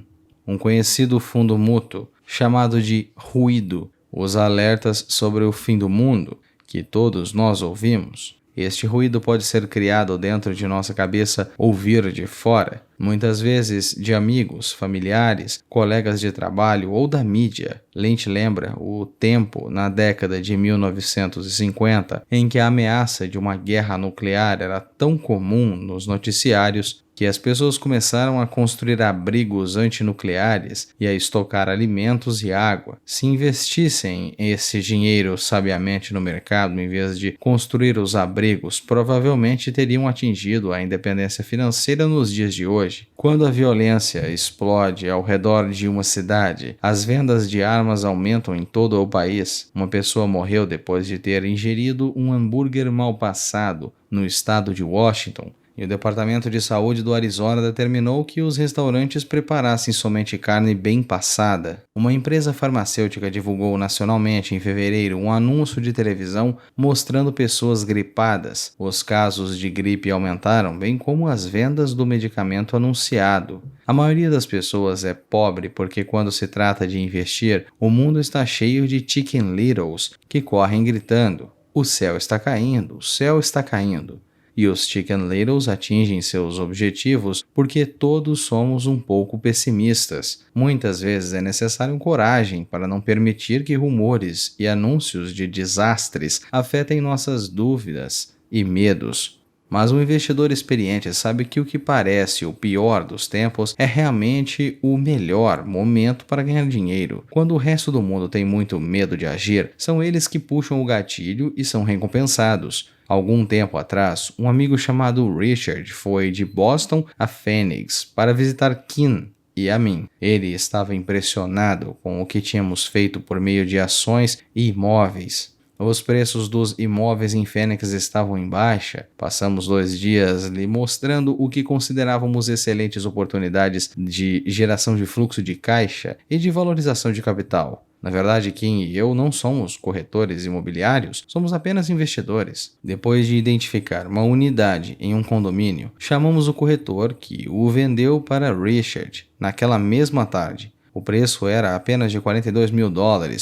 Speaker 4: um conhecido fundo mútuo, chamado de ruído, os alertas sobre o fim do mundo, que todos nós ouvimos. Este ruído pode ser criado dentro de nossa cabeça ou vir de fora, muitas vezes de amigos, familiares, colegas de trabalho ou da mídia. Lynch lembra o tempo na década de 1950 em que a ameaça de uma guerra nuclear era tão comum nos noticiários que as pessoas começaram a construir abrigos antinucleares e a estocar alimentos e água. Se investissem esse dinheiro sabiamente no mercado em vez de construir os abrigos, provavelmente teriam atingido a independência financeira nos dias de hoje. Quando a violência explode ao redor de uma cidade, as vendas de armas aumentam em todo o país. Uma pessoa morreu depois de ter ingerido um hambúrguer mal passado no estado de Washington. E o Departamento de Saúde do Arizona determinou que os restaurantes preparassem somente carne bem passada. Uma empresa farmacêutica divulgou nacionalmente em fevereiro um anúncio de televisão mostrando pessoas gripadas. Os casos de gripe aumentaram, bem como as vendas do medicamento anunciado. A maioria das pessoas é pobre porque quando se trata de investir, o mundo está cheio de chicken littles que correm gritando: "O céu está caindo, o céu está caindo." E os Chicken Littles atingem seus objetivos porque todos somos um pouco pessimistas. Muitas vezes é necessário coragem para não permitir que rumores e anúncios de desastres afetem nossas dúvidas e medos. Mas um investidor experiente sabe que o que parece o pior dos tempos é realmente o melhor momento para ganhar dinheiro. Quando o resto do mundo tem muito medo de agir, são eles que puxam o gatilho e são recompensados. Algum tempo atrás, um amigo chamado Richard foi de Boston a Phoenix para visitar Kim e a mim. Ele estava impressionado com o que tínhamos feito por meio de ações e imóveis. Os preços dos imóveis em Phoenix estavam em baixa. Passamos 2 dias lhe mostrando o que considerávamos excelentes oportunidades de geração de fluxo de caixa e de valorização de capital. Na verdade, Kim e eu não somos corretores imobiliários, somos apenas investidores. Depois de identificar uma unidade em um condomínio, chamamos o corretor que o vendeu para Richard naquela mesma tarde. O preço era apenas de $42 mil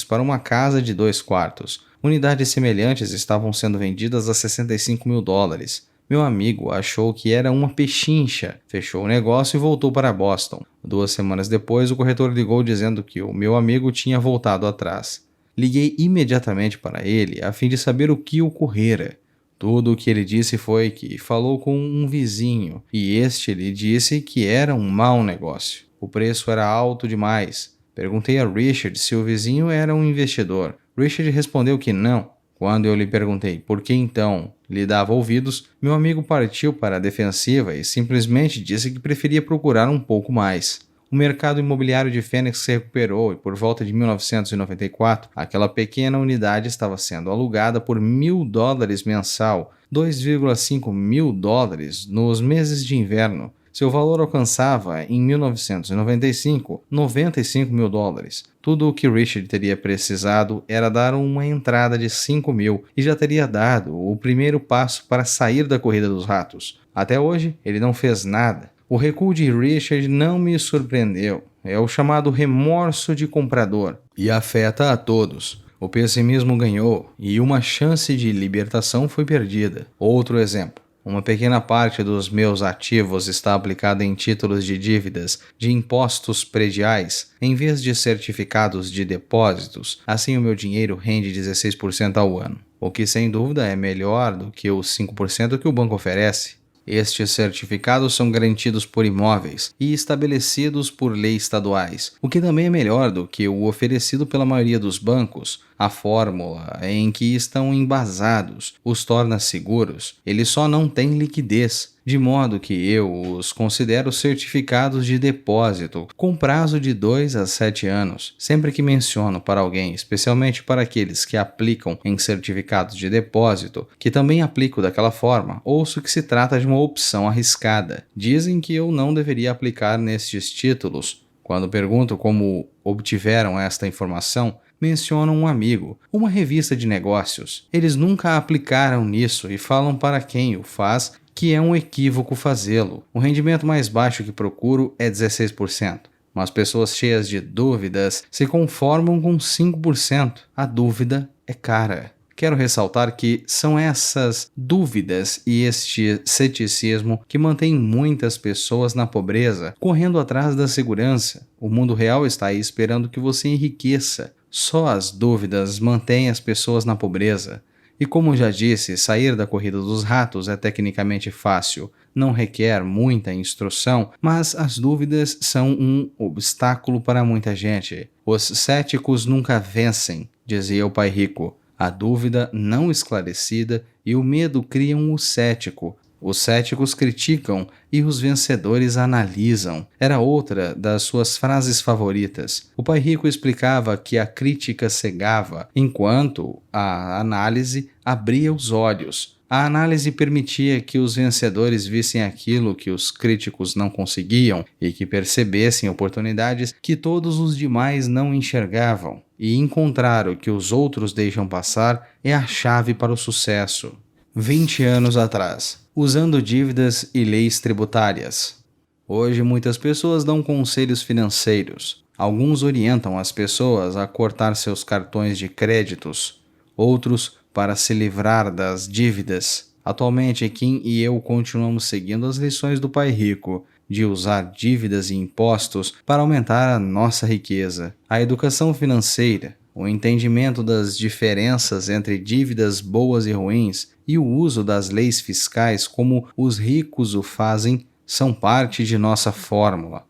Speaker 4: para uma casa de 2 quartos. Unidades semelhantes estavam sendo vendidas a $65 mil. Meu amigo achou que era uma pechincha, fechou o negócio e voltou para Boston. 2 semanas depois, o corretor ligou dizendo que o meu amigo tinha voltado atrás. Liguei imediatamente para ele a fim de saber o que ocorrera. Tudo o que ele disse foi que falou com um vizinho e este lhe disse que era um mau negócio. O preço era alto demais. Perguntei a Richard se o vizinho era um investidor. Richard respondeu que não. Quando eu lhe perguntei por que então lhe dava ouvidos, meu amigo partiu para a defensiva e simplesmente disse que preferia procurar um pouco mais. O mercado imobiliário de Phoenix se recuperou e por volta de 1994, aquela pequena unidade estava sendo alugada por $1.000 mensal, $2,5 mil nos meses de inverno. Seu valor alcançava, em 1995, $95 mil. Tudo o que Richard teria precisado era dar uma entrada de $5 mil e já teria dado o primeiro passo para sair da corrida dos ratos. Até hoje, ele não fez nada. O recuo de Richard não me surpreendeu. É o chamado remorso de comprador e afeta a todos. O pessimismo ganhou e uma chance de libertação foi perdida. Outro exemplo. Uma pequena parte dos meus ativos está aplicada em títulos de dívidas de impostos prediais, em vez de certificados de depósitos. Assim, o meu dinheiro rende 16% ao ano, o que sem dúvida é melhor do que os 5% que o banco oferece. Estes certificados são garantidos por imóveis e estabelecidos por leis estaduais, o que também é melhor do que o oferecido pela maioria dos bancos. A fórmula em que estão embasados os torna seguros. Eles só não têm liquidez. de modo que eu os considero certificados de depósito com prazo de 2 a 7 anos. Sempre que menciono para alguém, especialmente para aqueles que aplicam em certificados de depósito, que também aplico daquela forma, ouço que se trata de uma opção arriscada. Dizem que eu não deveria aplicar nestes títulos. Quando pergunto como obtiveram esta informação, mencionam um amigo, uma revista de negócios. Eles nunca aplicaram nisso e falam para quem o faz que é um equívoco fazê-lo. O rendimento mais baixo que procuro é 16%, mas pessoas cheias de dúvidas se conformam com 5%. A dúvida é cara. Quero ressaltar que são essas dúvidas e este ceticismo que mantêm muitas pessoas na pobreza, correndo atrás da segurança. O mundo real está aí esperando que você enriqueça. Só as dúvidas mantêm as pessoas na pobreza. E como já disse, sair da corrida dos ratos é tecnicamente fácil, não requer muita instrução, mas as dúvidas são um obstáculo para muita gente. Os céticos nunca vencem, dizia o pai rico. A dúvida não esclarecida e o medo criam o cético. Os céticos criticam e os vencedores analisam. Era outra das suas frases favoritas. O pai rico explicava que a crítica cegava, enquanto a análise abria os olhos. A análise permitia que os vencedores vissem aquilo que os críticos não conseguiam e que percebessem oportunidades que todos os demais não enxergavam. E encontrar o que os outros deixam passar é a chave para o sucesso. 20 anos atrás, usando dívidas e leis tributárias. Hoje, muitas pessoas dão conselhos financeiros. Alguns orientam as pessoas a cortar seus cartões de créditos, outros para se livrar das dívidas. Atualmente, Kim e eu continuamos seguindo as lições do pai rico, de usar dívidas e impostos para aumentar a nossa riqueza. A educação financeira, o entendimento das diferenças entre dívidas boas e ruins e o uso das leis fiscais como os ricos o fazem são parte de nossa fórmula.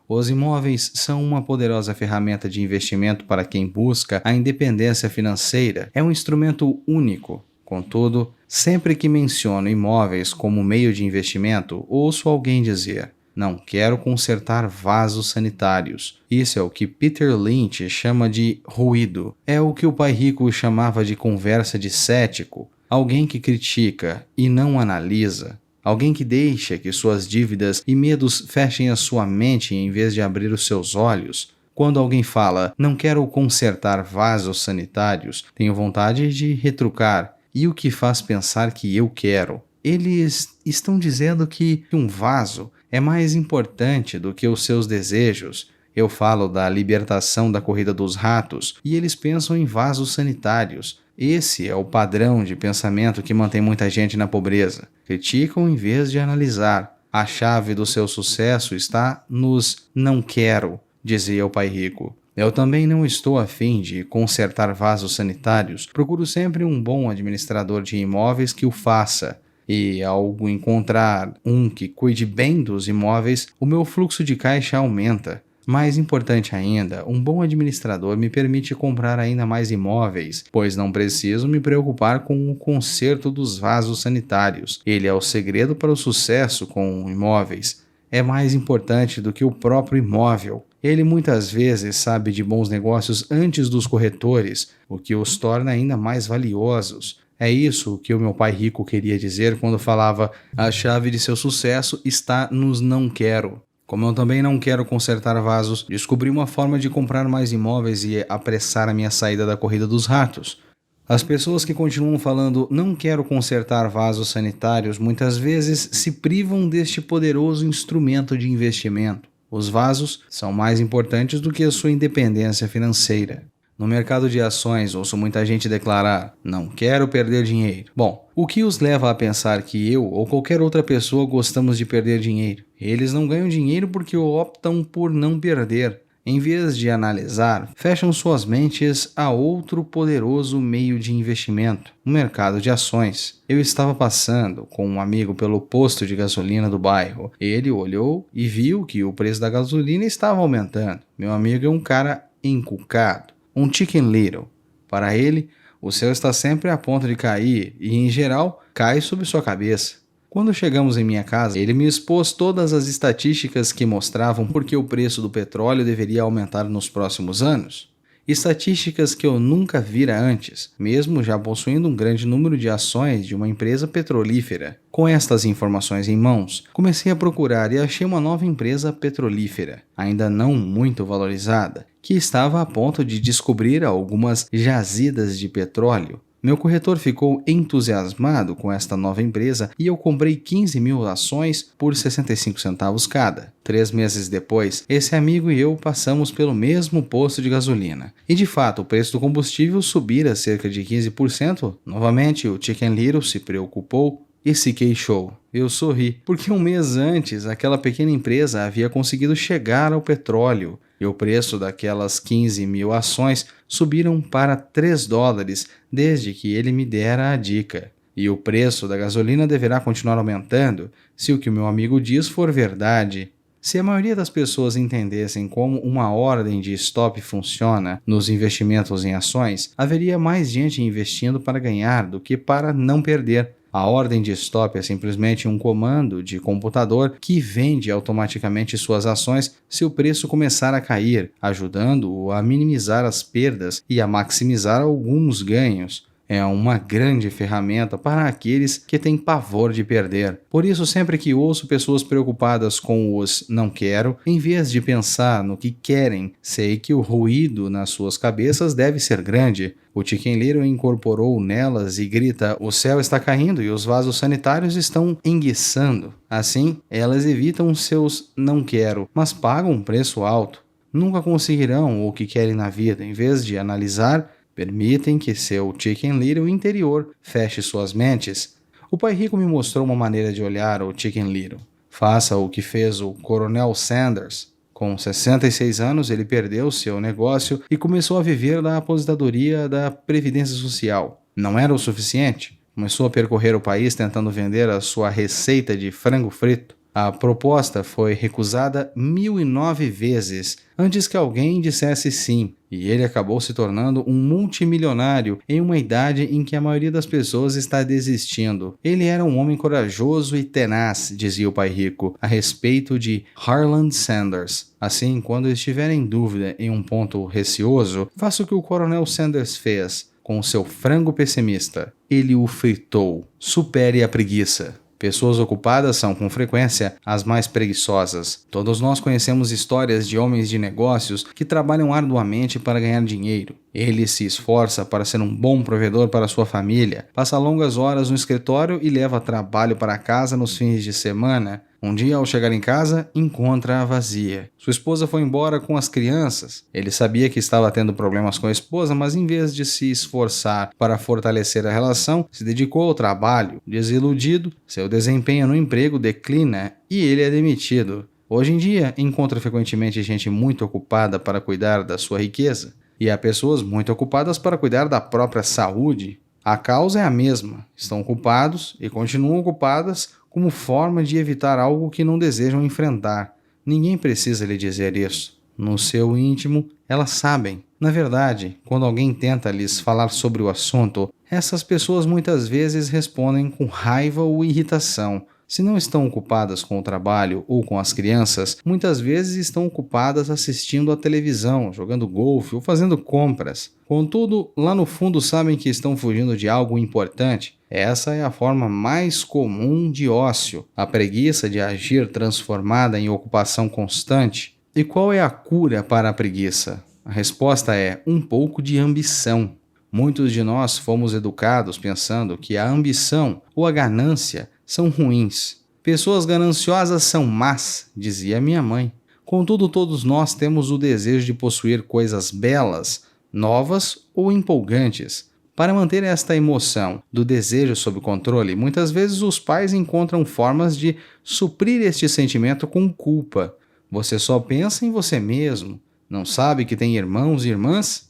Speaker 4: Os imóveis são uma poderosa ferramenta de investimento para quem busca a independência financeira. É um instrumento único. Contudo, sempre que menciono imóveis como meio de investimento, ouço alguém dizer: não quero consertar vasos sanitários. Isso é o que Peter Lynch chama de ruído. É o que o pai rico chamava de conversa de cético. Alguém que critica e não analisa. Alguém que deixa que suas dívidas e medos fechem a sua mente em vez de abrir os seus olhos. Quando alguém fala, não quero consertar vasos sanitários, tenho vontade de retrucar. E o que faz pensar que eu quero? Eles estão dizendo que um vaso é mais importante do que os seus desejos. Eu falo da libertação da corrida dos ratos e eles pensam em vasos sanitários. Esse é o padrão de pensamento que mantém muita gente na pobreza. Criticam em vez de analisar. A chave do seu sucesso está nos não quero, dizia o pai rico. Eu também não estou a fim de consertar vasos sanitários. Procuro sempre um bom administrador de imóveis que o faça. E ao encontrar um que cuide bem dos imóveis, o meu fluxo de caixa aumenta. Mais importante ainda, um bom administrador me permite comprar ainda mais imóveis, pois não preciso me preocupar com o conserto dos vasos sanitários. Ele é o segredo para o sucesso com imóveis. É mais importante do que o próprio imóvel. Ele muitas vezes sabe de bons negócios antes dos corretores, o que os torna ainda mais valiosos. É isso que o meu pai rico queria dizer quando falava: a chave de seu sucesso está nos não quero. Como eu também não quero consertar vasos, descobri uma forma de comprar mais imóveis e apressar a minha saída da corrida dos ratos. As pessoas que continuam falando não quero consertar vasos sanitários muitas vezes se privam deste poderoso instrumento de investimento. Os vasos são mais importantes do que a sua independência financeira. No mercado de ações, ouço muita gente declarar: não quero perder dinheiro. Bom, o que os leva a pensar que eu ou qualquer outra pessoa gostamos de perder dinheiro? Eles não ganham dinheiro porque optam por não perder. Em vez de analisar, fecham suas mentes a outro poderoso meio de investimento, o mercado de ações. Eu estava passando com um amigo pelo posto de gasolina do bairro. Ele olhou e viu que o preço da gasolina estava aumentando. Meu amigo é um cara encucado, um chicken little. Para ele, o céu está sempre a ponto de cair e, em geral, cai sobre sua cabeça. Quando chegamos em minha casa, ele me expôs todas as estatísticas que mostravam por que o preço do petróleo deveria aumentar nos próximos anos. Estatísticas que eu nunca vira antes, mesmo já possuindo um grande número de ações de uma empresa petrolífera. Com estas informações em mãos, comecei a procurar e achei uma nova empresa petrolífera, ainda não muito valorizada, que estava a ponto de descobrir algumas jazidas de petróleo. Meu corretor ficou entusiasmado com esta nova empresa e eu comprei 15.000 ações por 65 centavos cada. 3 meses depois, esse amigo e eu passamos pelo mesmo posto de gasolina. E de fato, o preço do combustível subira cerca de 15%. Novamente, o Chicken Little se preocupou e se queixou. Eu sorri, porque um mês antes, aquela pequena empresa havia conseguido chegar ao petróleo. E o preço daquelas 15.000 ações subiram para $3 desde que ele me dera a dica. E o preço da gasolina deverá continuar aumentando se o que o meu amigo diz for verdade. Se a maioria das pessoas entendessem como uma ordem de stop funciona nos investimentos em ações, haveria mais gente investindo para ganhar do que para não perder. A ordem de stop é simplesmente um comando de computador que vende automaticamente suas ações se o preço começar a cair, ajudando-o a minimizar as perdas e a maximizar alguns ganhos. É uma grande ferramenta para aqueles que têm pavor de perder. Por isso, sempre que ouço pessoas preocupadas com os não quero, em vez de pensar no que querem, sei que o ruído nas suas cabeças deve ser grande. O Chicken Little incorporou nelas e grita: o céu está caindo e os vasos sanitários estão enguiçando. Assim, elas evitam seus não quero, mas pagam um preço alto. Nunca conseguirão o que querem na vida. Em vez de analisar, permitem que seu Chicken Little interior feche suas mentes. O pai rico me mostrou uma maneira de olhar o Chicken Little. Faça o que fez o Coronel Sanders. Com 66 anos, ele perdeu seu negócio e começou a viver da aposentadoria da Previdência Social. Não era o suficiente. Começou a percorrer o país tentando vender a sua receita de frango frito. A proposta foi recusada 1.009 vezes antes que alguém dissesse sim, e ele acabou se tornando um multimilionário em uma idade em que a maioria das pessoas está desistindo. Ele era um homem corajoso e tenaz, dizia o pai rico, a respeito de Harland Sanders. Assim, quando estiver em dúvida em um ponto receoso, faça o que o Coronel Sanders fez com seu frango pessimista. Ele o fritou. Supere a preguiça. Pessoas ocupadas são, com frequência, as mais preguiçosas. Todos nós conhecemos histórias de homens de negócios que trabalham arduamente para ganhar dinheiro. Ele se esforça para ser um bom provedor para sua família, passa longas horas no escritório e leva trabalho para casa nos fins de semana. Um dia, ao chegar em casa, encontra-a vazia. Sua esposa foi embora com as crianças. Ele sabia que estava tendo problemas com a esposa, mas em vez de se esforçar para fortalecer a relação, se dedicou ao trabalho. Desiludido, seu desempenho no emprego declina e ele é demitido. Hoje em dia, encontra frequentemente gente muito ocupada para cuidar da sua riqueza. E há pessoas muito ocupadas para cuidar da própria saúde. A causa é a mesma. Estão ocupados e continuam ocupadas como forma de evitar algo que não desejam enfrentar. Ninguém precisa lhe dizer isso. No seu íntimo, elas sabem. Na verdade, quando alguém tenta lhes falar sobre o assunto, essas pessoas muitas vezes respondem com raiva ou irritação. Se não estão ocupadas com o trabalho ou com as crianças, muitas vezes estão ocupadas assistindo à televisão, jogando golfe ou fazendo compras. Contudo, lá no fundo sabem que estão fugindo de algo importante. Essa é a forma mais comum de ócio, a preguiça de agir transformada em ocupação constante. E qual é a cura para a preguiça? A resposta é um pouco de ambição. Muitos de nós fomos educados pensando que a ambição ou a ganância são ruins. Pessoas gananciosas são más, dizia minha mãe. Contudo, todos nós temos o desejo de possuir coisas belas, novas ou empolgantes. Para manter esta emoção do desejo sob controle, muitas vezes os pais encontram formas de suprir este sentimento com culpa. Você só pensa em você mesmo. Não sabe que tem irmãos e irmãs?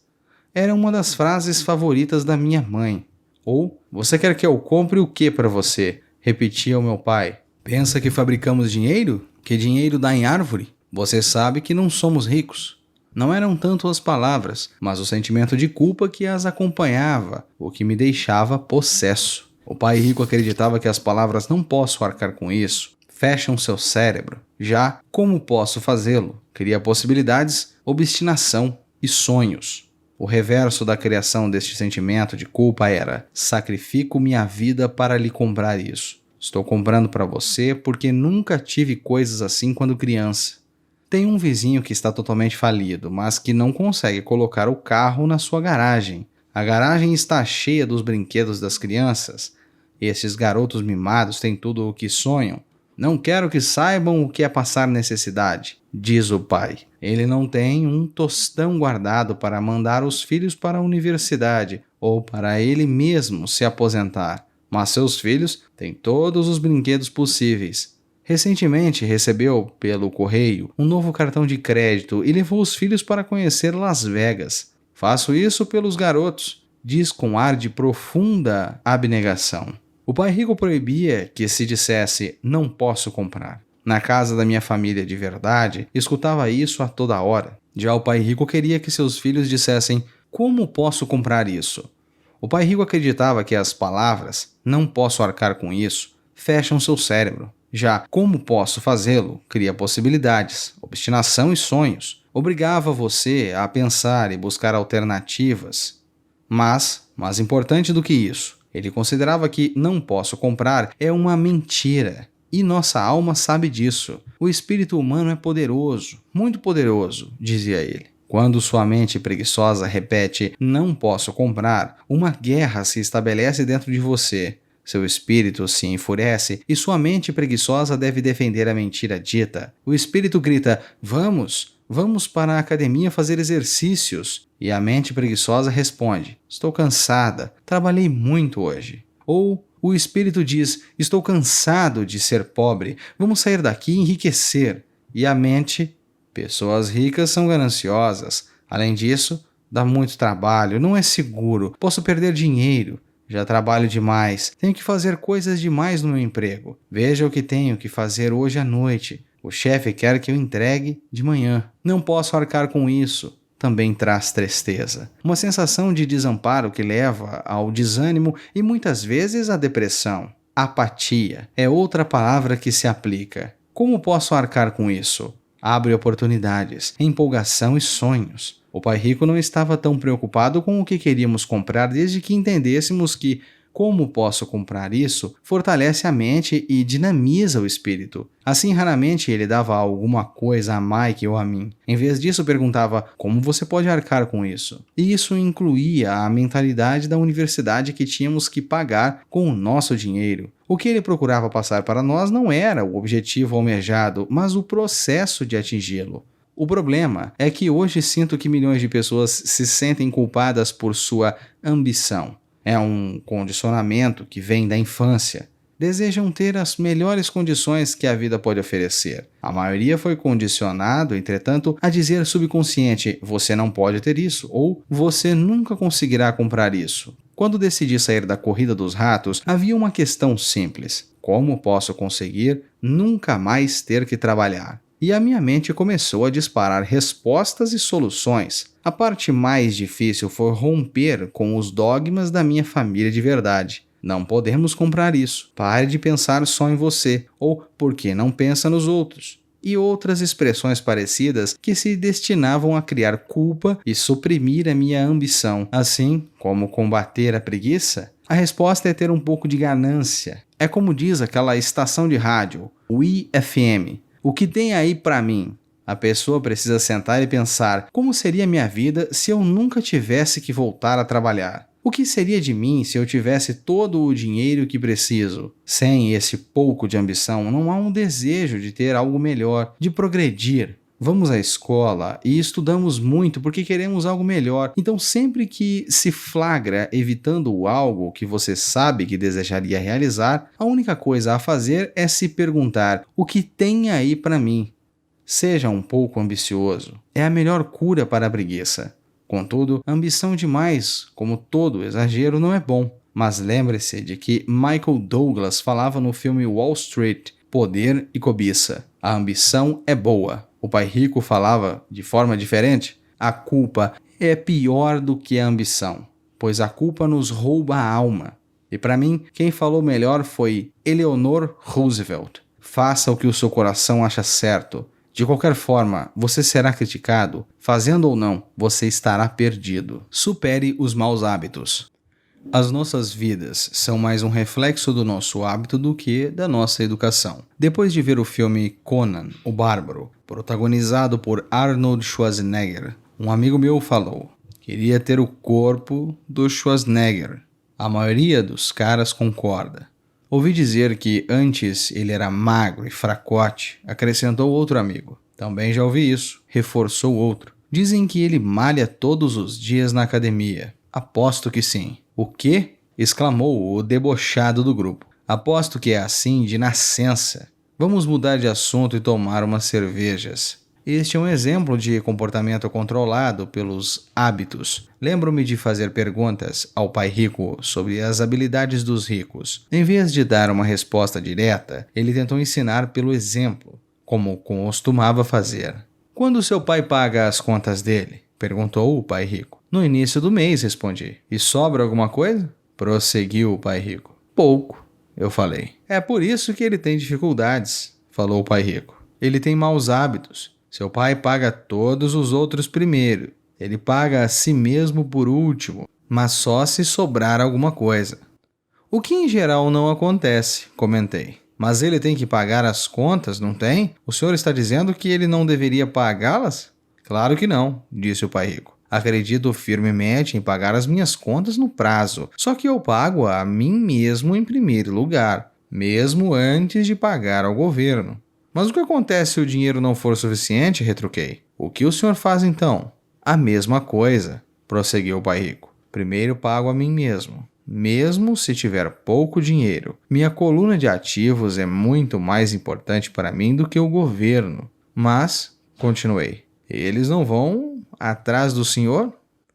Speaker 4: Era uma das frases favoritas da minha mãe. Ou, você quer que eu compre o que para você? Repetia o meu pai. Pensa que fabricamos dinheiro? Que dinheiro dá em árvore? Você sabe que não somos ricos. Não eram tanto as palavras, mas o sentimento de culpa que as acompanhava, o que me deixava possesso. O pai rico acreditava que as palavras "não posso arcar com isso" fecham seu cérebro. Já "como posso fazê-lo" cria possibilidades, obstinação e sonhos. O reverso da criação deste sentimento de culpa era: sacrifico minha vida para lhe comprar isso. Estou comprando para você porque nunca tive coisas assim quando criança. Tem um vizinho que está totalmente falido, mas que não consegue colocar o carro na sua garagem. A garagem está cheia dos brinquedos das crianças. Esses garotos mimados têm tudo o que sonham. Não quero que saibam o que é passar necessidade, diz o pai. Ele não tem um tostão guardado para mandar os filhos para a universidade ou para ele mesmo se aposentar, mas seus filhos têm todos os brinquedos possíveis. Recentemente recebeu, pelo correio, um novo cartão de crédito e levou os filhos para conhecer Las Vegas. Faço isso pelos garotos, diz com ar de profunda abnegação. O pai rico proibia que se dissesse "não posso comprar". Na casa da minha família de verdade, escutava isso a toda hora. Já o pai rico queria que seus filhos dissessem "como posso comprar isso?". O pai rico acreditava que as palavras "não posso arcar com isso" fecham seu cérebro. Já "como posso fazê-lo" cria possibilidades, obstinação e sonhos. Obrigava você a pensar e buscar alternativas. Mas, mais importante do que isso, ele considerava que "não posso comprar" é uma mentira. E nossa alma sabe disso. O espírito humano é poderoso, muito poderoso, dizia ele. Quando sua mente preguiçosa repete "não posso comprar", uma guerra se estabelece dentro de você. Seu espírito se enfurece e sua mente preguiçosa deve defender a mentira dita. O espírito grita "vamos! Vamos para a academia fazer exercícios". E a mente preguiçosa responde "estou cansada, trabalhei muito hoje". Ou o espírito diz "estou cansado de ser pobre, vamos sair daqui e enriquecer". E a mente, pessoas ricas são gananciosas. Além disso, dá muito trabalho, não é seguro, posso perder dinheiro. Já trabalho demais, tenho que fazer coisas demais no meu emprego. Veja o que tenho que fazer hoje à noite. O chefe quer que eu entregue de manhã. Não posso arcar com isso. Também traz tristeza. Uma sensação de desamparo que leva ao desânimo e muitas vezes à depressão. Apatia é outra palavra que se aplica. Como posso arcar com isso? Abre oportunidades, empolgação e sonhos. O pai rico não estava tão preocupado com o que queríamos comprar desde que entendêssemos que "como posso comprar isso?" fortalece a mente e dinamiza o espírito. Assim, raramente ele dava alguma coisa a Mike ou a mim. Em vez disso, perguntava "como você pode arcar com isso?". E isso incluía a mentalidade da universidade que tínhamos que pagar com o nosso dinheiro. O que ele procurava passar para nós não era o objetivo almejado, mas o processo de atingi-lo. O problema é que hoje sinto que milhões de pessoas se sentem culpadas por sua ambição. É um condicionamento que vem da infância. Desejam ter as melhores condições que a vida pode oferecer. A maioria foi condicionado, entretanto, a dizer subconsciente "você não pode ter isso" ou "você nunca conseguirá comprar isso". Quando decidi sair da corrida dos ratos, havia uma questão simples: como posso conseguir nunca mais ter que trabalhar? E a minha mente começou a disparar respostas e soluções. A parte mais difícil foi romper com os dogmas da minha família de verdade. Não podemos comprar isso. Pare de pensar só em você. Ou por que não pensa nos outros? E outras expressões parecidas que se destinavam a criar culpa e suprimir a minha ambição. Assim, como combater a preguiça? A resposta é ter um pouco de ganância. É como diz aquela estação de rádio, o IFM. O que tem aí pra mim? A pessoa precisa sentar e pensar: como seria minha vida se eu nunca tivesse que voltar a trabalhar? O que seria de mim se eu tivesse todo o dinheiro que preciso? Sem esse pouco de ambição, não há um desejo de ter algo melhor, de progredir. Vamos à escola e estudamos muito porque queremos algo melhor. Então, sempre que se flagra evitando algo que você sabe que desejaria realizar, a única coisa a fazer é se perguntar: o que tem aí para mim? Seja um pouco ambicioso. É a melhor cura para a preguiça. Contudo, ambição demais, como todo exagero, não é bom. Mas lembre-se de que Michael Douglas falava no filme Wall Street, Poder e Cobiça. A ambição é boa. O pai rico falava de forma diferente. A culpa é pior do que a ambição, pois a culpa nos rouba a alma. E para mim, quem falou melhor foi Eleanor Roosevelt. Faça o que o seu coração acha certo. De qualquer forma, você será criticado. Fazendo ou não, você estará perdido. Supere os maus hábitos. As nossas vidas são mais um reflexo do nosso hábito do que da nossa educação. Depois de ver o filme Conan, o Bárbaro, protagonizado por Arnold Schwarzenegger, um amigo meu falou: queria ter o corpo do Schwarzenegger. A maioria dos caras concorda. Ouvi dizer que antes ele era magro e fracote, acrescentou outro amigo. Também já ouvi isso, reforçou outro. Dizem que ele malha todos os dias na academia. Aposto que sim. O quê? Exclamou o debochado do grupo. Aposto que é assim de nascença. Vamos mudar de assunto e tomar umas cervejas. Este é um exemplo de comportamento controlado pelos hábitos. Lembro-me de fazer perguntas ao pai rico sobre as habilidades dos ricos. Em vez de dar uma resposta direta, ele tentou ensinar pelo exemplo, como costumava fazer. Quando seu pai paga as contas dele? Perguntou o pai rico. No início do mês, respondi. E sobra alguma coisa? Prosseguiu o pai rico. Pouco, eu falei. É por isso que ele tem dificuldades, falou o pai rico. Ele tem maus hábitos. Seu pai paga todos os outros primeiro. Ele paga a si mesmo por último, mas só se sobrar alguma coisa. O que em geral não acontece, comentei. Mas ele tem que pagar as contas, não tem? O senhor está dizendo que ele não deveria pagá-las? Claro que não, disse o pai rico. Acredito firmemente em pagar as minhas contas no prazo, só que eu pago a mim mesmo em primeiro lugar, mesmo antes de pagar ao governo. Mas o que acontece se o dinheiro não for suficiente? Retruquei. O que o senhor faz então? A mesma coisa, prosseguiu o pai rico. Primeiro pago a mim mesmo. Mesmo se tiver pouco dinheiro, minha coluna de ativos é muito mais importante para mim do que o governo. Mas, continuei, eles não vão atrás do senhor?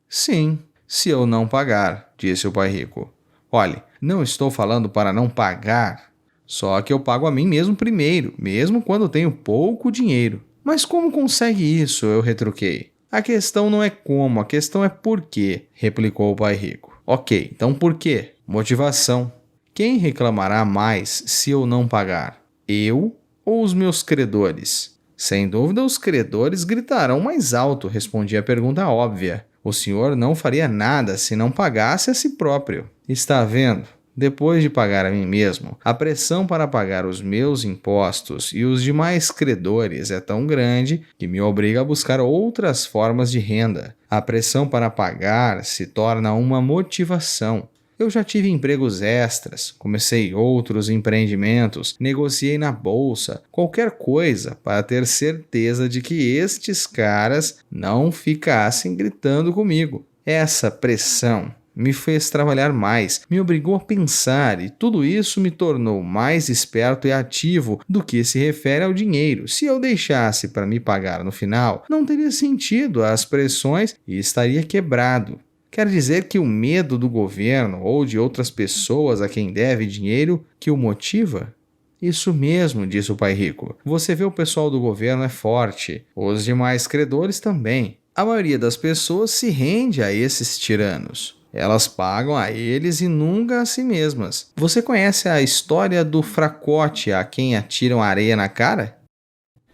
Speaker 4: Sim, se eu não pagar, disse o pai rico. Olhe, não estou falando para não pagar. Só que eu pago a mim mesmo primeiro, mesmo quando tenho pouco dinheiro. Mas como consegue isso? Eu retruquei. A questão não é como, a questão é por quê, replicou o pai rico. Ok, então por quê? Motivação. Quem reclamará mais se eu não pagar? Eu ou os meus credores? Sem dúvida os credores gritarão mais alto, respondi a pergunta óbvia. O senhor não faria nada se não pagasse a si próprio. Está vendo? Depois de pagar a mim mesmo, a pressão para pagar os meus impostos e os demais credores é tão grande que me obriga a buscar outras formas de renda. A pressão para pagar se torna uma motivação. Eu já tive empregos extras, comecei outros empreendimentos, negociei na bolsa, qualquer coisa para ter certeza de que estes caras não ficassem gritando comigo. Essa pressão me fez trabalhar mais, me obrigou a pensar e tudo isso me tornou mais esperto e ativo do que se refere ao dinheiro. Se eu deixasse para me pagar no final, não teria sentido as pressões e estaria quebrado. Quer dizer que o medo do governo ou de outras pessoas a quem deve dinheiro que o motiva? Isso mesmo, disse o pai rico. Você vê o pessoal do governo é forte, os demais credores também. A maioria das pessoas se rende a esses tiranos. Elas pagam a eles e nunca a si mesmas. Você conhece a história do fracote a quem atiram areia na cara?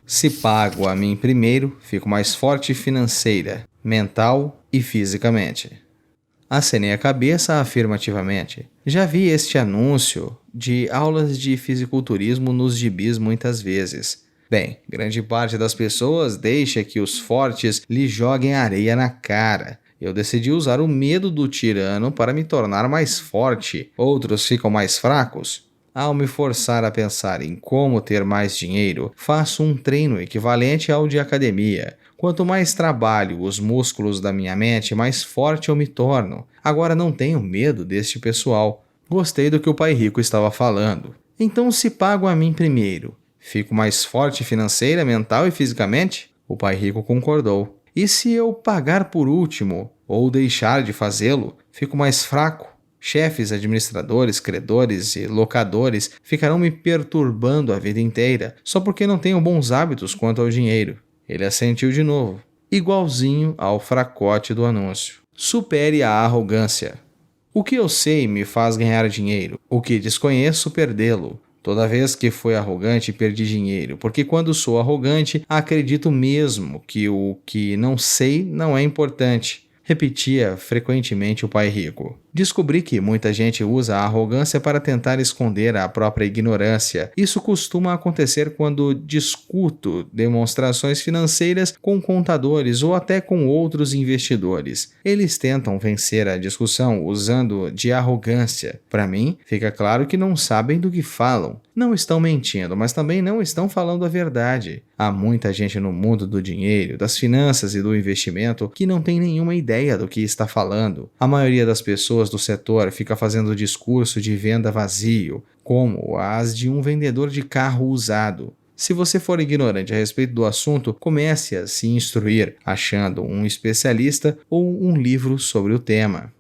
Speaker 4: Se pago a mim primeiro, fico mais forte financeira, mental e fisicamente. Acenei a cabeça afirmativamente. Já vi este anúncio de aulas de fisiculturismo nos gibis muitas vezes. Bem, grande parte das pessoas deixa que os fortes lhe joguem areia na cara. Eu decidi usar o medo do tirano para me tornar mais forte. Outros ficam mais fracos. Ao me forçar a pensar em como ter mais dinheiro, faço um treino equivalente ao de academia. Quanto mais trabalho os músculos da minha mente, mais forte eu me torno. Agora não tenho medo deste pessoal. Gostei do que o pai rico estava falando. Então se pago a mim primeiro, fico mais forte financeira, mental e fisicamente? O pai rico concordou. E se eu pagar por último, ou deixar de fazê-lo, fico mais fraco? Chefes, administradores, credores e locadores ficarão me perturbando a vida inteira, só porque não tenho bons hábitos quanto ao dinheiro. Ele assentiu de novo, igualzinho ao fracote do anúncio. Supere a arrogância. O que eu sei me faz ganhar dinheiro, o que desconheço perdê-lo. Toda vez que fui arrogante, perdi dinheiro, porque quando sou arrogante, acredito mesmo que o que não sei não é importante. Repetia frequentemente o pai rico. Descobri que muita gente usa a arrogância para tentar esconder a própria ignorância. Isso costuma acontecer quando discuto demonstrações financeiras com contadores ou até com outros investidores. Eles tentam vencer a discussão usando de arrogância. Para mim, fica claro que não sabem do que falam. Não estão mentindo, mas também não estão falando a verdade. Há muita gente no mundo do dinheiro, das finanças e do investimento que não tem nenhuma ideia do que está falando. A maioria das pessoas do setor fica fazendo discurso de venda vazio, como as de um vendedor de carro usado. Se você for ignorante a respeito do assunto, comece a se instruir, achando um especialista ou um livro sobre o tema.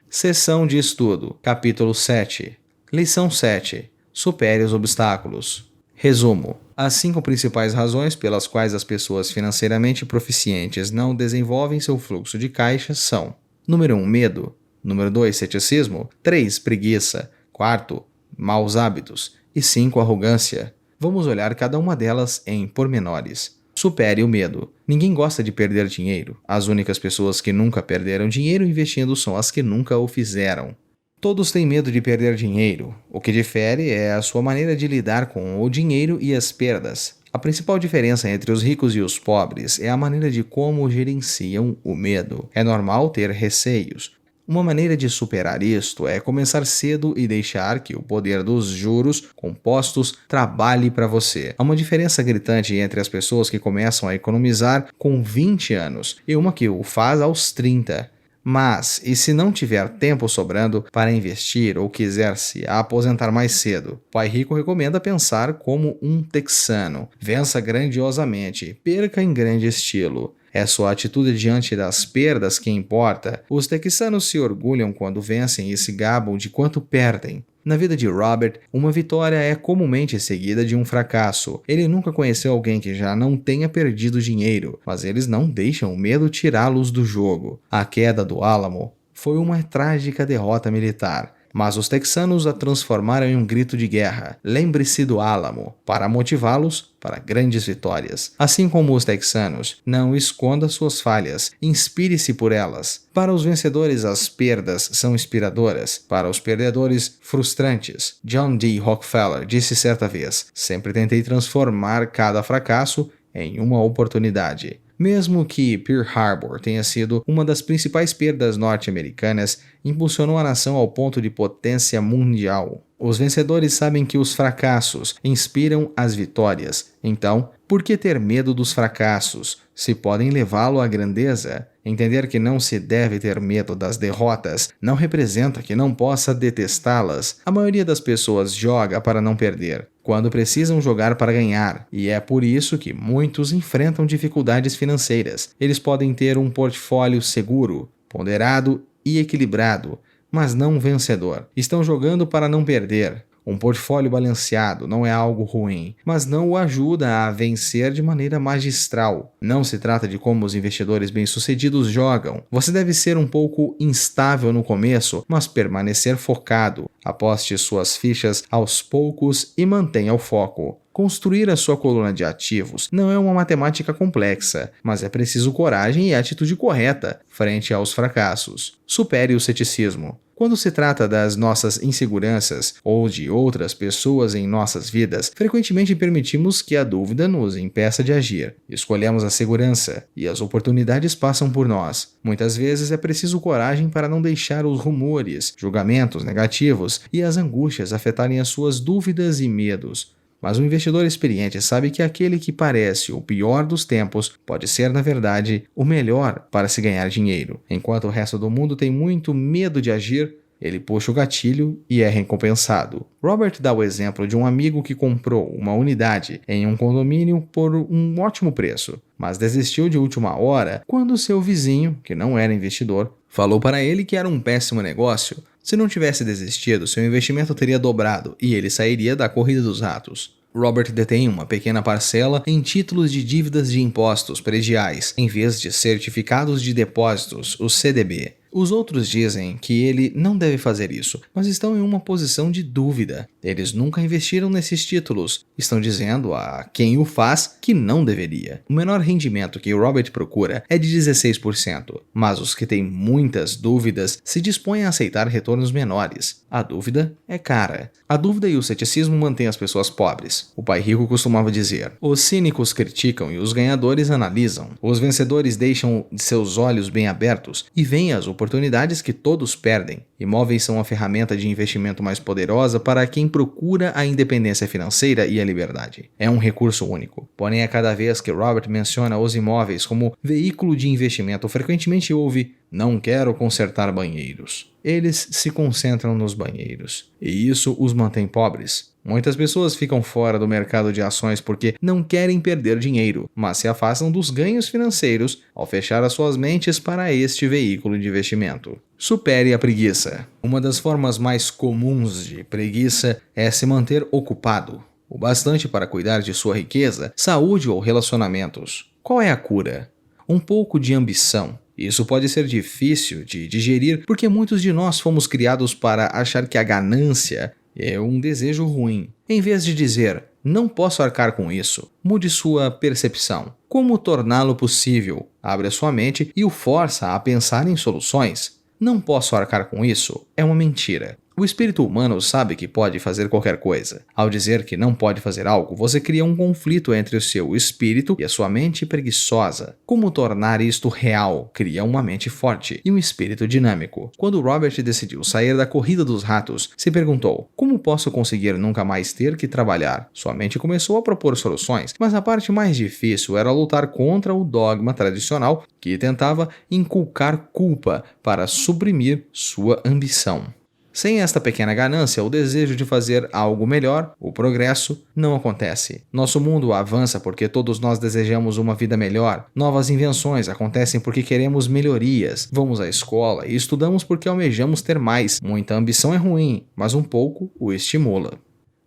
Speaker 4: Seção de estudo, capítulo 7. Lição 7. Supere os obstáculos. Resumo. As 5 principais razões pelas quais as pessoas financeiramente proficientes não desenvolvem seu fluxo de caixa são: número 1, medo. Número 2, ceticismo. 3, preguiça. 4, maus hábitos. E 5, arrogância. Vamos olhar cada uma delas em pormenores. Supere o medo. Ninguém gosta de perder dinheiro. As únicas pessoas que nunca perderam dinheiro investindo são as que nunca o fizeram. Todos têm medo de perder dinheiro. O que difere é a sua maneira de lidar com o dinheiro e as perdas. A principal diferença entre os ricos e os pobres é a maneira de como gerenciam o medo. É normal ter receios. Uma maneira de superar isto é começar cedo e deixar que o poder dos juros compostos trabalhe para você. Há uma diferença gritante entre as pessoas que começam a economizar com 20 anos e uma que o faz aos 30. Mas, e se não tiver tempo sobrando para investir ou quiser se aposentar mais cedo? Pai Rico recomenda pensar como um texano. Vença grandiosamente, perca em grande estilo. É sua atitude diante das perdas que importa. Os texanos se orgulham quando vencem e se gabam de quanto perdem. Na vida de Robert, uma vitória é comumente seguida de um fracasso. Ele nunca conheceu alguém que já não tenha perdido dinheiro, mas eles não deixam o medo tirá-los do jogo. A queda do Álamo foi uma trágica derrota militar, mas os texanos a transformaram em um grito de guerra. Lembre-se do Álamo, para motivá-los para grandes vitórias. Assim como os texanos, não esconda suas falhas, inspire-se por elas. Para os vencedores, as perdas são inspiradoras. Para os perdedores, frustrantes. John D. Rockefeller disse certa vez: "Sempre tentei transformar cada fracasso em uma oportunidade." Mesmo que Pearl Harbor tenha sido uma das principais perdas norte-americanas, impulsionou a nação ao ponto de potência mundial. Os vencedores sabem que os fracassos inspiram as vitórias. Então, por que ter medo dos fracassos, se podem levá-lo à grandeza? Entender que não se deve ter medo das derrotas não representa que não possa detestá-las. A maioria das pessoas joga para não perder, quando precisam jogar para ganhar, e é por isso que muitos enfrentam dificuldades financeiras. Eles podem ter um portfólio seguro, ponderado e equilibrado, mas não vencedor. Estão jogando para não perder. Um portfólio balanceado não é algo ruim, mas não o ajuda a vencer de maneira magistral. Não se trata de como os investidores bem-sucedidos jogam. Você deve ser um pouco instável no começo, mas permanecer focado. Aposte suas fichas aos poucos e mantenha o foco. Construir a sua coluna de ativos não é uma matemática complexa, mas é preciso coragem e atitude correta frente aos fracassos. Supere o ceticismo. Quando se trata das nossas inseguranças ou de outras pessoas em nossas vidas, frequentemente permitimos que a dúvida nos impeça de agir. Escolhemos a segurança e as oportunidades passam por nós. Muitas vezes é preciso coragem para não deixar os rumores, julgamentos negativos e as angústias afetarem as suas dúvidas e medos. Mas o investidor experiente sabe que aquele que parece o pior dos tempos pode ser, na verdade, o melhor para se ganhar dinheiro. Enquanto o resto do mundo tem muito medo de agir, ele puxa o gatilho e é recompensado. Robert dá o exemplo de um amigo que comprou uma unidade em um condomínio por um ótimo preço, mas desistiu de última hora quando seu vizinho, que não era investidor, falou para ele que era um péssimo negócio. Se não tivesse desistido, seu investimento teria dobrado e ele sairia da corrida dos ratos. Robert detém uma pequena parcela em títulos de dívidas de impostos prediais, em vez de certificados de depósitos, os CDB. Os outros dizem que ele não deve fazer isso, mas estão em uma posição de dúvida. Eles nunca investiram nesses títulos. Estão dizendo a quem o faz que não deveria. O menor rendimento que Robert procura é de 16%, mas os que têm muitas dúvidas se dispõem a aceitar retornos menores. A dúvida é cara. A dúvida e o ceticismo mantêm as pessoas pobres. O pai rico costumava dizer: os cínicos criticam e os ganhadores analisam. Os vencedores deixam seus olhos bem abertos e veem as oportunidades que todos perdem. Imóveis são a ferramenta de investimento mais poderosa para quem procura a independência financeira e a liberdade. É um recurso único. Porém, a cada vez que Robert menciona os imóveis como veículo de investimento, frequentemente ouve: não quero consertar banheiros. Eles se concentram nos banheiros, e isso os mantém pobres. Muitas pessoas ficam fora do mercado de ações porque não querem perder dinheiro, mas se afastam dos ganhos financeiros ao fechar as suas mentes para este veículo de investimento. Supere a preguiça. Uma das formas mais comuns de preguiça é se manter ocupado, o bastante para cuidar de sua riqueza, saúde ou relacionamentos. Qual é a cura? Um pouco de ambição. Isso pode ser difícil de digerir porque muitos de nós fomos criados para achar que a ganância é um desejo ruim. Em vez de dizer: não posso arcar com isso, mude sua percepção. Como torná-lo possível? Abra sua mente e o força a pensar em soluções. Não posso arcar com isso é uma mentira. O espírito humano sabe que pode fazer qualquer coisa. Ao dizer que não pode fazer algo, você cria um conflito entre o seu espírito e a sua mente preguiçosa. Como tornar isto real? Cria uma mente forte e um espírito dinâmico. Quando Robert decidiu sair da corrida dos ratos, se perguntou: como posso conseguir nunca mais ter que trabalhar? Sua mente começou a propor soluções, mas a parte mais difícil era lutar contra o dogma tradicional que tentava inculcar culpa para suprimir sua ambição. Sem esta pequena ganância, o desejo de fazer algo melhor, o progresso, não acontece. Nosso mundo avança porque todos nós desejamos uma vida melhor. Novas invenções acontecem porque queremos melhorias. Vamos à escola e estudamos porque almejamos ter mais. Muita ambição é ruim, mas um pouco o estimula.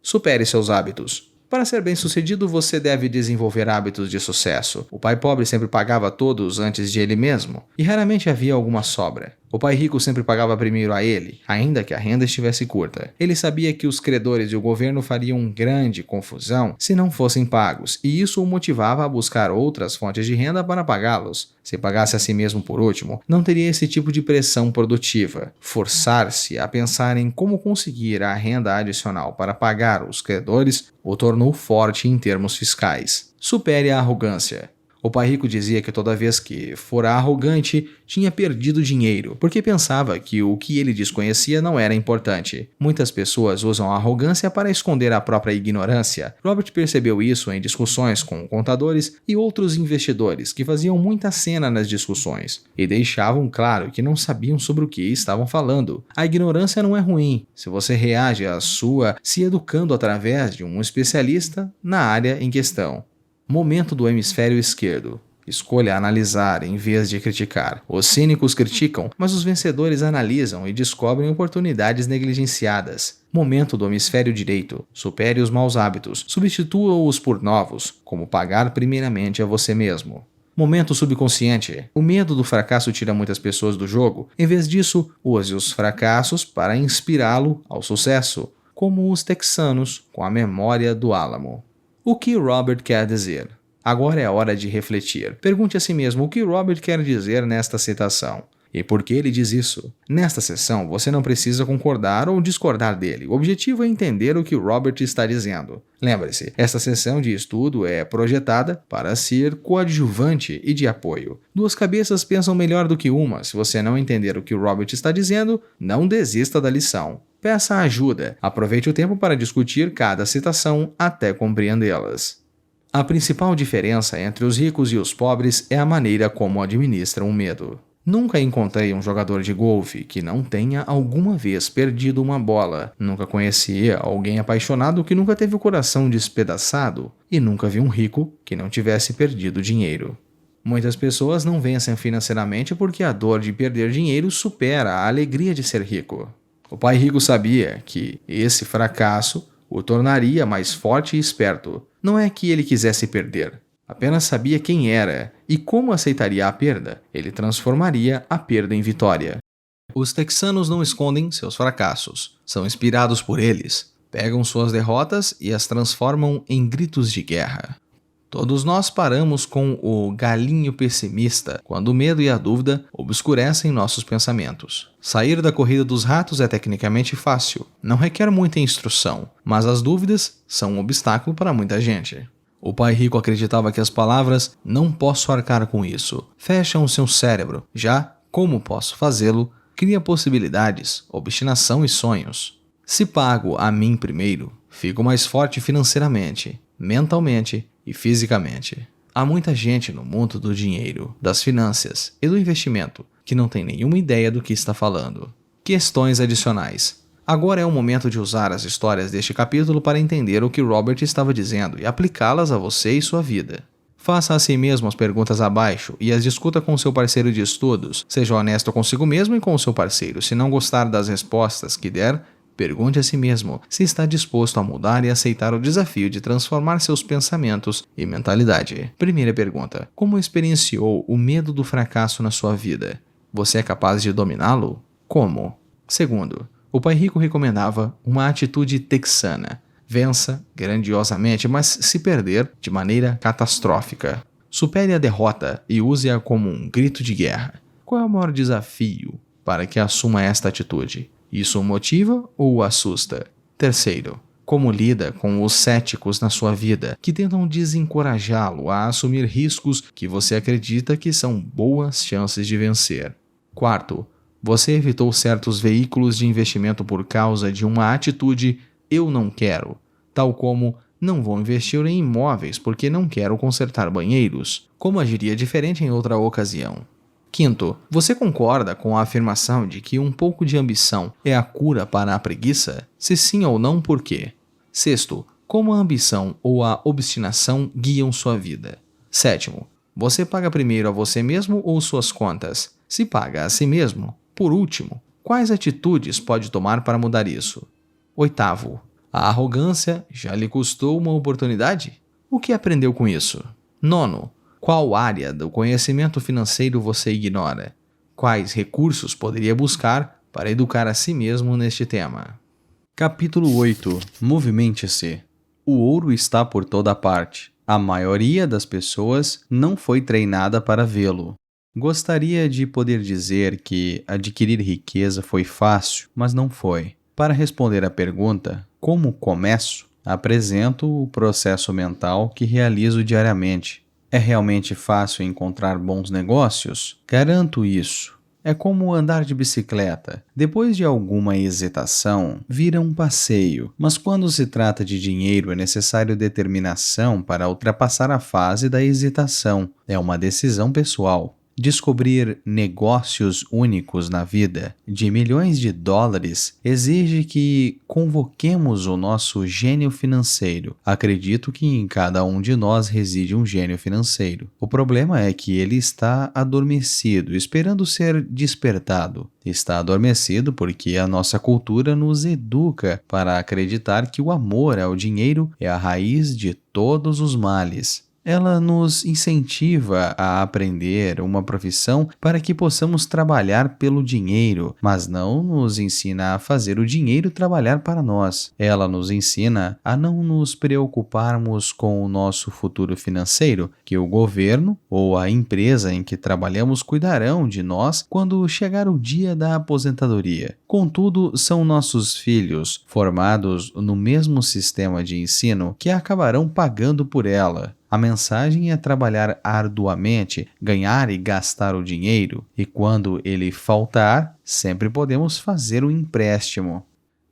Speaker 4: Supere seus hábitos. Para ser bem-sucedido, você deve desenvolver hábitos de sucesso. O pai pobre sempre pagava todos antes de ele mesmo, e raramente havia alguma sobra. O pai rico sempre pagava primeiro a ele, ainda que a renda estivesse curta. Ele sabia que os credores e o governo fariam grande confusão se não fossem pagos, e isso o motivava a buscar outras fontes de renda para pagá-los. Se pagasse a si mesmo por último, não teria esse tipo de pressão produtiva. Forçar-se a pensar em como conseguir a renda adicional para pagar os credores o tornou forte em termos fiscais. Supere a arrogância. O pai rico dizia que toda vez que fora arrogante, tinha perdido dinheiro, porque pensava que o que ele desconhecia não era importante. Muitas pessoas usam a arrogância para esconder a própria ignorância. Robert percebeu isso em discussões com contadores e outros investidores que faziam muita cena nas discussões e deixavam claro que não sabiam sobre o que estavam falando. A ignorância não é ruim, se você reage à sua se educando através de um especialista na área em questão. Momento do hemisfério esquerdo. Escolha analisar em vez de criticar. Os cínicos criticam, mas os vencedores analisam e descobrem oportunidades negligenciadas. Momento do hemisfério direito. Supere os maus hábitos. Substitua-os por novos, como pagar primeiramente a você mesmo. Momento subconsciente. O medo do fracasso tira muitas pessoas do jogo. Em vez disso, use os fracassos para inspirá-lo ao sucesso, como os texanos com a memória do Álamo. O que Robert quer dizer? Agora é a hora de refletir. Pergunte a si mesmo o que Robert quer dizer nesta citação. E por que ele diz isso? Nesta sessão, você não precisa concordar ou discordar dele. O objetivo é entender o que Robert está dizendo. Lembre-se, esta sessão de estudo é projetada para ser coadjuvante e de apoio. Duas cabeças pensam melhor do que uma. Se você não entender o que Robert está dizendo, não desista da lição. Peça ajuda. Aproveite o tempo para discutir cada citação até compreendê-las. A principal diferença entre os ricos e os pobres é a maneira como administram o medo. Nunca encontrei um jogador de golfe que não tenha alguma vez perdido uma bola. Nunca conheci alguém apaixonado que nunca teve o coração despedaçado. E nunca vi um rico que não tivesse perdido dinheiro. Muitas pessoas não vencem financeiramente porque a dor de perder dinheiro supera a alegria de ser rico. O pai rico sabia que esse fracasso o tornaria mais forte e esperto. Não é que ele quisesse perder, apenas sabia quem era e como aceitaria a perda. Ele transformaria a perda em vitória.
Speaker 1: Os texanos não escondem seus fracassos, são inspirados por eles, pegam suas derrotas e as transformam em gritos de guerra. Todos nós paramos com o galinho pessimista quando o medo e a dúvida obscurecem nossos pensamentos. Sair da corrida dos ratos é tecnicamente fácil, não requer muita instrução, mas as dúvidas são um obstáculo para muita gente. O pai rico acreditava que as palavras "não posso arcar com isso" fecham o seu cérebro, já "como posso fazê-lo" cria possibilidades, obstinação e sonhos. Se pago a mim primeiro, fico mais forte financeiramente, mentalmente e fisicamente. Há muita gente no mundo do dinheiro, das finanças e do investimento que não tem nenhuma ideia do que está falando. Questões adicionais. Agora é o momento de usar as histórias deste capítulo para entender o que Robert estava dizendo e aplicá-las a você e sua vida. Faça a si mesmo as perguntas abaixo e as discuta com seu parceiro de estudos. Seja honesto consigo mesmo e com o seu parceiro. Se não gostar das respostas que der, pergunte a si mesmo se está disposto a mudar e aceitar o desafio de transformar seus pensamentos e mentalidade. Primeira pergunta: como experienciou o medo do fracasso na sua vida? Você é capaz de dominá-lo? Como? Segundo, o pai rico recomendava uma atitude texana. Vença grandiosamente, mas se perder de maneira catastrófica. Supere a derrota e use-a como um grito de guerra. Qual é o maior desafio para que assuma esta atitude? Isso o motiva ou o assusta? Terceiro, como lida com os céticos na sua vida que tentam desencorajá-lo a assumir riscos que você acredita que são boas chances de vencer? Quarto, você evitou certos veículos de investimento por causa de uma atitude "eu não quero", tal como "não vou investir em imóveis porque não quero consertar banheiros". Como agiria diferente em outra ocasião? Quinto, você concorda com a afirmação de que um pouco de ambição é a cura para a preguiça? Se sim ou não, por quê? Sexto, como a ambição ou a obstinação guiam sua vida? Sétimo, você paga primeiro a você mesmo ou suas contas? Se paga a si mesmo, por último, quais atitudes pode tomar para mudar isso? Oitavo, a arrogância já lhe custou uma oportunidade? O que aprendeu com isso? Nono, qual área do conhecimento financeiro você ignora? Quais recursos poderia buscar para educar a si mesmo neste tema?
Speaker 2: Capítulo 8. Movimente-se. O ouro está por toda parte. A maioria das pessoas não foi treinada para vê-lo. Gostaria de poder dizer que adquirir riqueza foi fácil, mas não foi. Para responder à pergunta, como começo, apresento o processo mental que realizo diariamente. É realmente fácil encontrar bons negócios? Garanto isso. É como andar de bicicleta. Depois de alguma hesitação, vira um passeio. Mas quando se trata de dinheiro, é necessário determinação para ultrapassar a fase da hesitação. É uma decisão pessoal. Descobrir negócios únicos na vida de milhões de dólares exige que convoquemos o nosso gênio financeiro. Acredito que em cada um de nós reside um gênio financeiro. O problema é que ele está adormecido, esperando ser despertado. Está adormecido porque a nossa cultura nos educa para acreditar que o amor ao dinheiro é a raiz de todos os males. Ela nos incentiva a aprender uma profissão para que possamos trabalhar pelo dinheiro, mas não nos ensina a fazer o dinheiro trabalhar para nós. Ela nos ensina a não nos preocuparmos com o nosso futuro financeiro, que o governo ou a empresa em que trabalhamos cuidarão de nós quando chegar o dia da aposentadoria. Contudo, são nossos filhos, formados no mesmo sistema de ensino, que acabarão pagando por ela. A mensagem é trabalhar arduamente, ganhar e gastar o dinheiro, e quando ele faltar, sempre podemos fazer um empréstimo.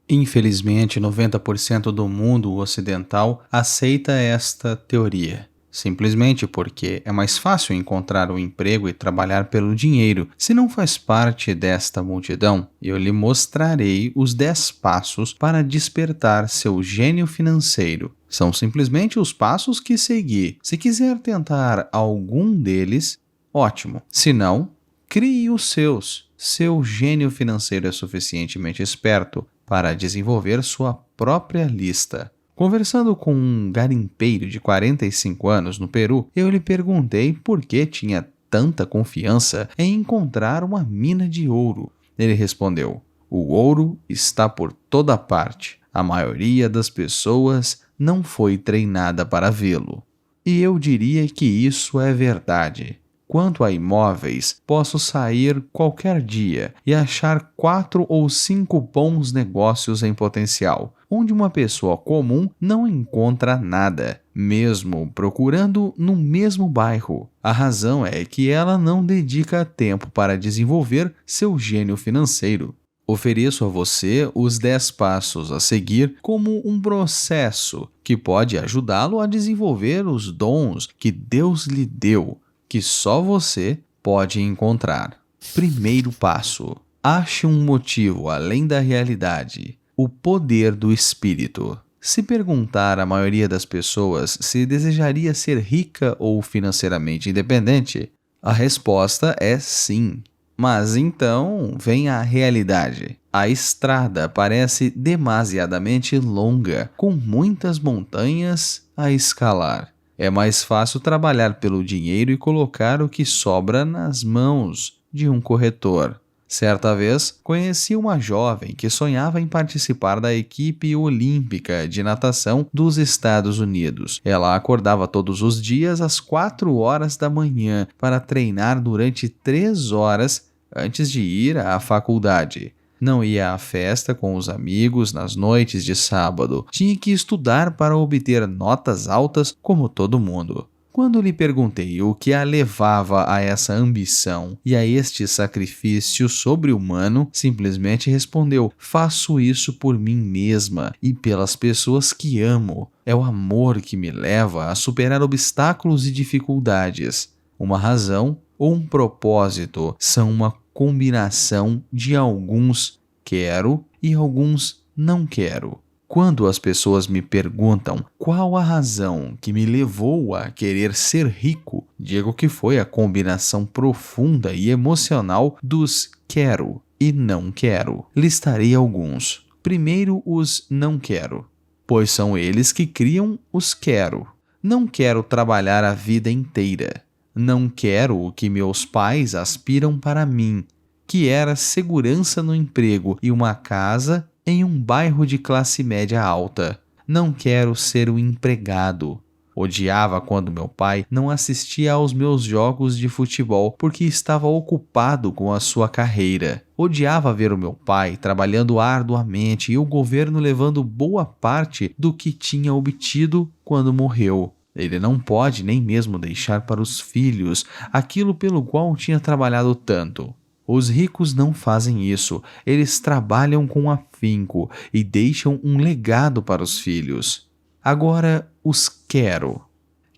Speaker 2: Infelizmente, 90% do mundo ocidental aceita esta teoria. Simplesmente porque é mais fácil encontrar um emprego e trabalhar pelo dinheiro. Se não faz parte desta multidão, eu lhe mostrarei os 10 passos para despertar seu gênio financeiro. São simplesmente os passos que segui. Se quiser tentar algum deles, ótimo. Se não, crie os seus. Seu gênio financeiro é suficientemente esperto para desenvolver sua própria lista. Conversando com um garimpeiro de 45 anos no Peru, eu lhe perguntei por que tinha tanta confiança em encontrar uma mina de ouro. Ele respondeu: o ouro está por toda parte. A maioria das pessoas não foi treinada para vê-lo. E eu diria que isso é verdade. Quanto a imóveis, posso sair qualquer dia e achar 4 ou 5 bons negócios em potencial, onde uma pessoa comum não encontra nada, mesmo procurando no mesmo bairro. A razão é que ela não dedica tempo para desenvolver seu gênio financeiro. Ofereço a você os 10 passos a seguir como um processo que pode ajudá-lo a desenvolver os dons que Deus lhe deu, que só você pode encontrar. Primeiro passo: ache um motivo além da realidade. O poder do espírito. Se perguntar à maioria das pessoas se desejaria ser rica ou financeiramente independente, a resposta é sim. Mas então vem a realidade. A estrada parece demasiadamente longa, com muitas montanhas a escalar. É mais fácil trabalhar pelo dinheiro e colocar o que sobra nas mãos de um corretor. Certa vez, conheci uma jovem que sonhava em participar da equipe olímpica de natação dos Estados Unidos. Ela acordava todos os dias às 4 horas da manhã para treinar durante 3 horas antes de ir à faculdade. Não ia à festa com os amigos nas noites de sábado. Tinha que estudar para obter notas altas como todo mundo. Quando lhe perguntei o que a levava a essa ambição e a este sacrifício sobre-humano, simplesmente respondeu: faço isso por mim mesma e pelas pessoas que amo. É o amor que me leva a superar obstáculos e dificuldades. Uma razão ou um propósito são uma combinação de alguns quero e alguns não quero. Quando as pessoas me perguntam qual a razão que me levou a querer ser rico, digo que foi a combinação profunda e emocional dos quero e não quero. Listarei alguns. Primeiro, os não quero, pois são eles que criam os quero. Não quero trabalhar a vida inteira. Não quero o que meus pais aspiram para mim, que era segurança no emprego e uma casa em um bairro de classe média alta. Não quero ser um empregado. Odiava quando meu pai não assistia aos meus jogos de futebol porque estava ocupado com a sua carreira. Odiava ver o meu pai trabalhando arduamente e o governo levando boa parte do que tinha obtido quando morreu. Ele não pode nem mesmo deixar para os filhos aquilo pelo qual tinha trabalhado tanto. Os ricos não fazem isso. Eles trabalham com afinco e deixam um legado para os filhos. Agora, os quero.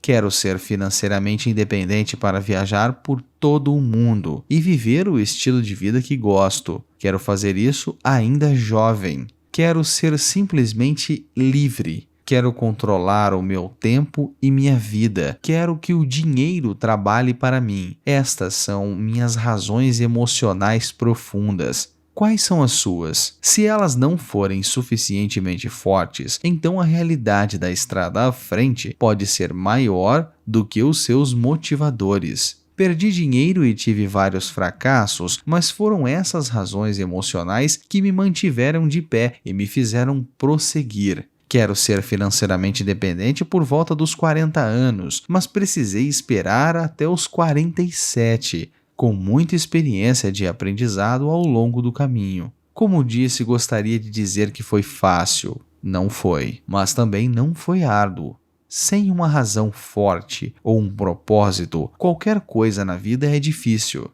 Speaker 2: Quero ser financeiramente independente para viajar por todo o mundo e viver o estilo de vida que gosto. Quero fazer isso ainda jovem. Quero ser simplesmente livre. Quero controlar o meu tempo e minha vida. Quero que o dinheiro trabalhe para mim. Estas são minhas razões emocionais profundas. Quais são as suas? Se elas não forem suficientemente fortes, então a realidade da estrada à frente pode ser maior do que os seus motivadores. Perdi dinheiro e tive vários fracassos, mas foram essas razões emocionais que me mantiveram de pé e me fizeram prosseguir. Quero ser financeiramente independente por volta dos 40 anos, mas precisei esperar até os 47, com muita experiência de aprendizado ao longo do caminho. Como disse, gostaria de dizer que foi fácil. Não foi, mas também não foi árduo. Sem uma razão forte ou um propósito, qualquer coisa na vida é difícil.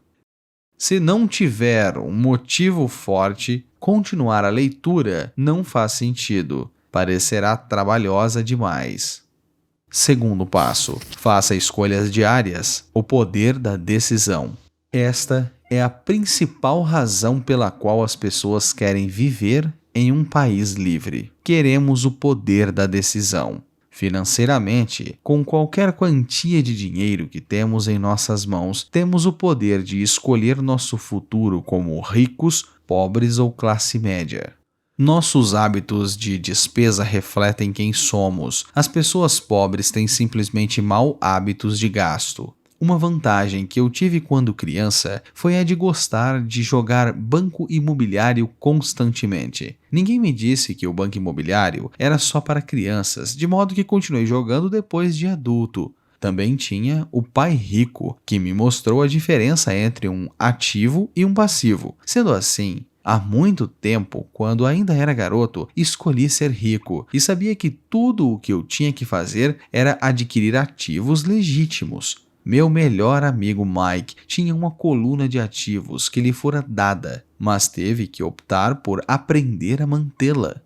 Speaker 2: Se não tiver um motivo forte, continuar a leitura não faz sentido. Parecerá trabalhosa demais. Segundo passo: faça escolhas diárias. O poder da decisão. Esta é a principal razão pela qual as pessoas querem viver em um país livre. Queremos o poder da decisão. Financeiramente, com qualquer quantia de dinheiro que temos em nossas mãos, temos o poder de escolher nosso futuro como ricos, pobres ou classe média. Nossos hábitos de despesa refletem quem somos. As pessoas pobres têm simplesmente mau hábitos de gasto. Uma vantagem que eu tive quando criança foi a de gostar de jogar banco imobiliário constantemente. Ninguém me disse que o banco imobiliário era só para crianças, de modo que continuei jogando depois de adulto. Também tinha o Pai Rico, que me mostrou a diferença entre um ativo e um passivo. Sendo assim, há muito tempo, quando ainda era garoto, escolhi ser rico e sabia que tudo o que eu tinha que fazer era adquirir ativos legítimos. Meu melhor amigo Mike tinha uma coluna de ativos que lhe fora dada, mas teve que optar por aprender a mantê-la.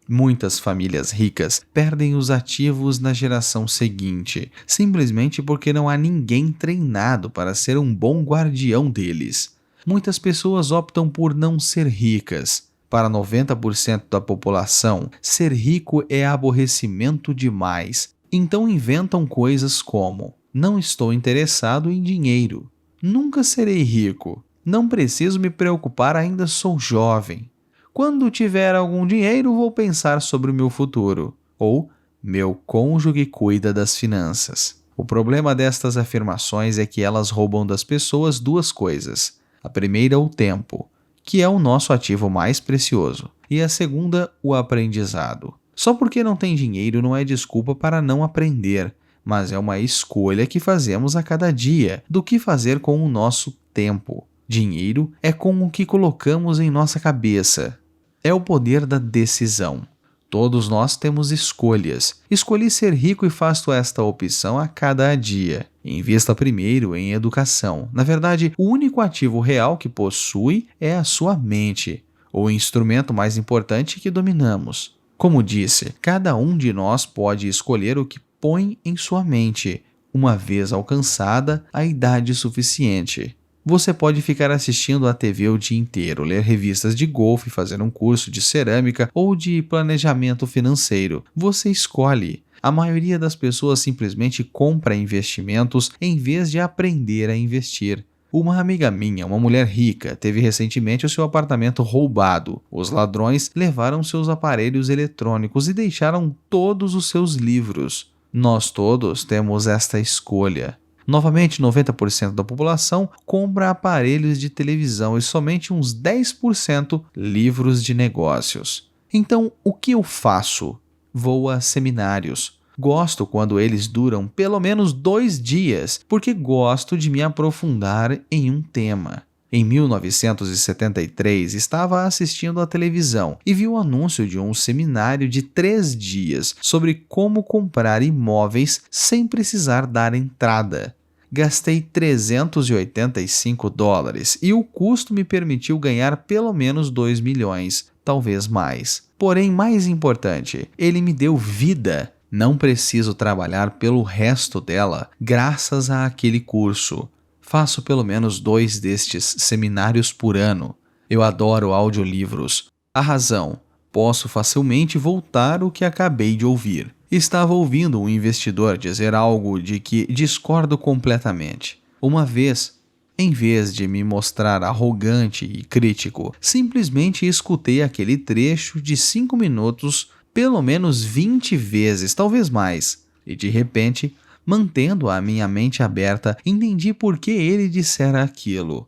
Speaker 2: Muitas famílias ricas perdem os ativos na geração seguinte, simplesmente porque não há ninguém treinado para ser um bom guardião deles. Muitas pessoas optam por não ser ricas. Para 90% da população, ser rico é aborrecimento demais. Então inventam coisas como: não estou interessado em dinheiro, nunca serei rico, não preciso me preocupar, ainda sou jovem. Quando tiver algum dinheiro, vou pensar sobre o meu futuro. Ou, meu cônjuge cuida das finanças. O problema destas afirmações é que elas roubam das pessoas duas coisas. A primeira, o tempo, que é o nosso ativo mais precioso. E a segunda, o aprendizado. Só porque não tem dinheiro não é desculpa para não aprender, mas é uma escolha que fazemos a cada dia do que fazer com o nosso tempo. Dinheiro é com o que colocamos em nossa cabeça. É o poder da decisão. Todos nós temos escolhas. Escolhi ser rico e faço esta opção a cada dia. Invista primeiro em educação. Na verdade, o único ativo real que possui é a sua mente, o instrumento mais importante que dominamos. Como disse, cada um de nós pode escolher o que põe em sua mente, uma vez alcançada a idade suficiente. Você pode ficar assistindo à TV o dia inteiro, ler revistas de golfe, fazer um curso de cerâmica ou de planejamento financeiro. Você escolhe. A maioria das pessoas simplesmente compra investimentos em vez de aprender a investir. Uma amiga minha, uma mulher rica, teve recentemente o seu apartamento roubado. Os ladrões levaram seus aparelhos eletrônicos e deixaram todos os seus livros. Nós todos temos esta escolha. Novamente, 90% da população compra aparelhos de televisão e somente uns 10% livros de negócios. Então, o que eu faço? Vou a seminários. Gosto quando eles duram pelo menos 2 dias, porque gosto de me aprofundar em um tema. Em 1973, estava assistindo à televisão e vi o anúncio de um seminário de 3 dias sobre como comprar imóveis sem precisar dar entrada. Gastei $385 e o custo me permitiu ganhar pelo menos 2 milhões, talvez mais. Porém, mais importante, ele me deu vida. Não preciso trabalhar pelo resto dela graças a aquele curso. Faço pelo menos 2 destes seminários por ano. Eu adoro audiolivros. A razão: posso facilmente voltar o que acabei de ouvir. Estava ouvindo um investidor dizer algo de que discordo completamente. Uma vez, em vez de me mostrar arrogante e crítico, simplesmente escutei aquele trecho de 5 minutos pelo menos 20 vezes, talvez mais, e de repente, mantendo a minha mente aberta, entendi por que ele dissera aquilo.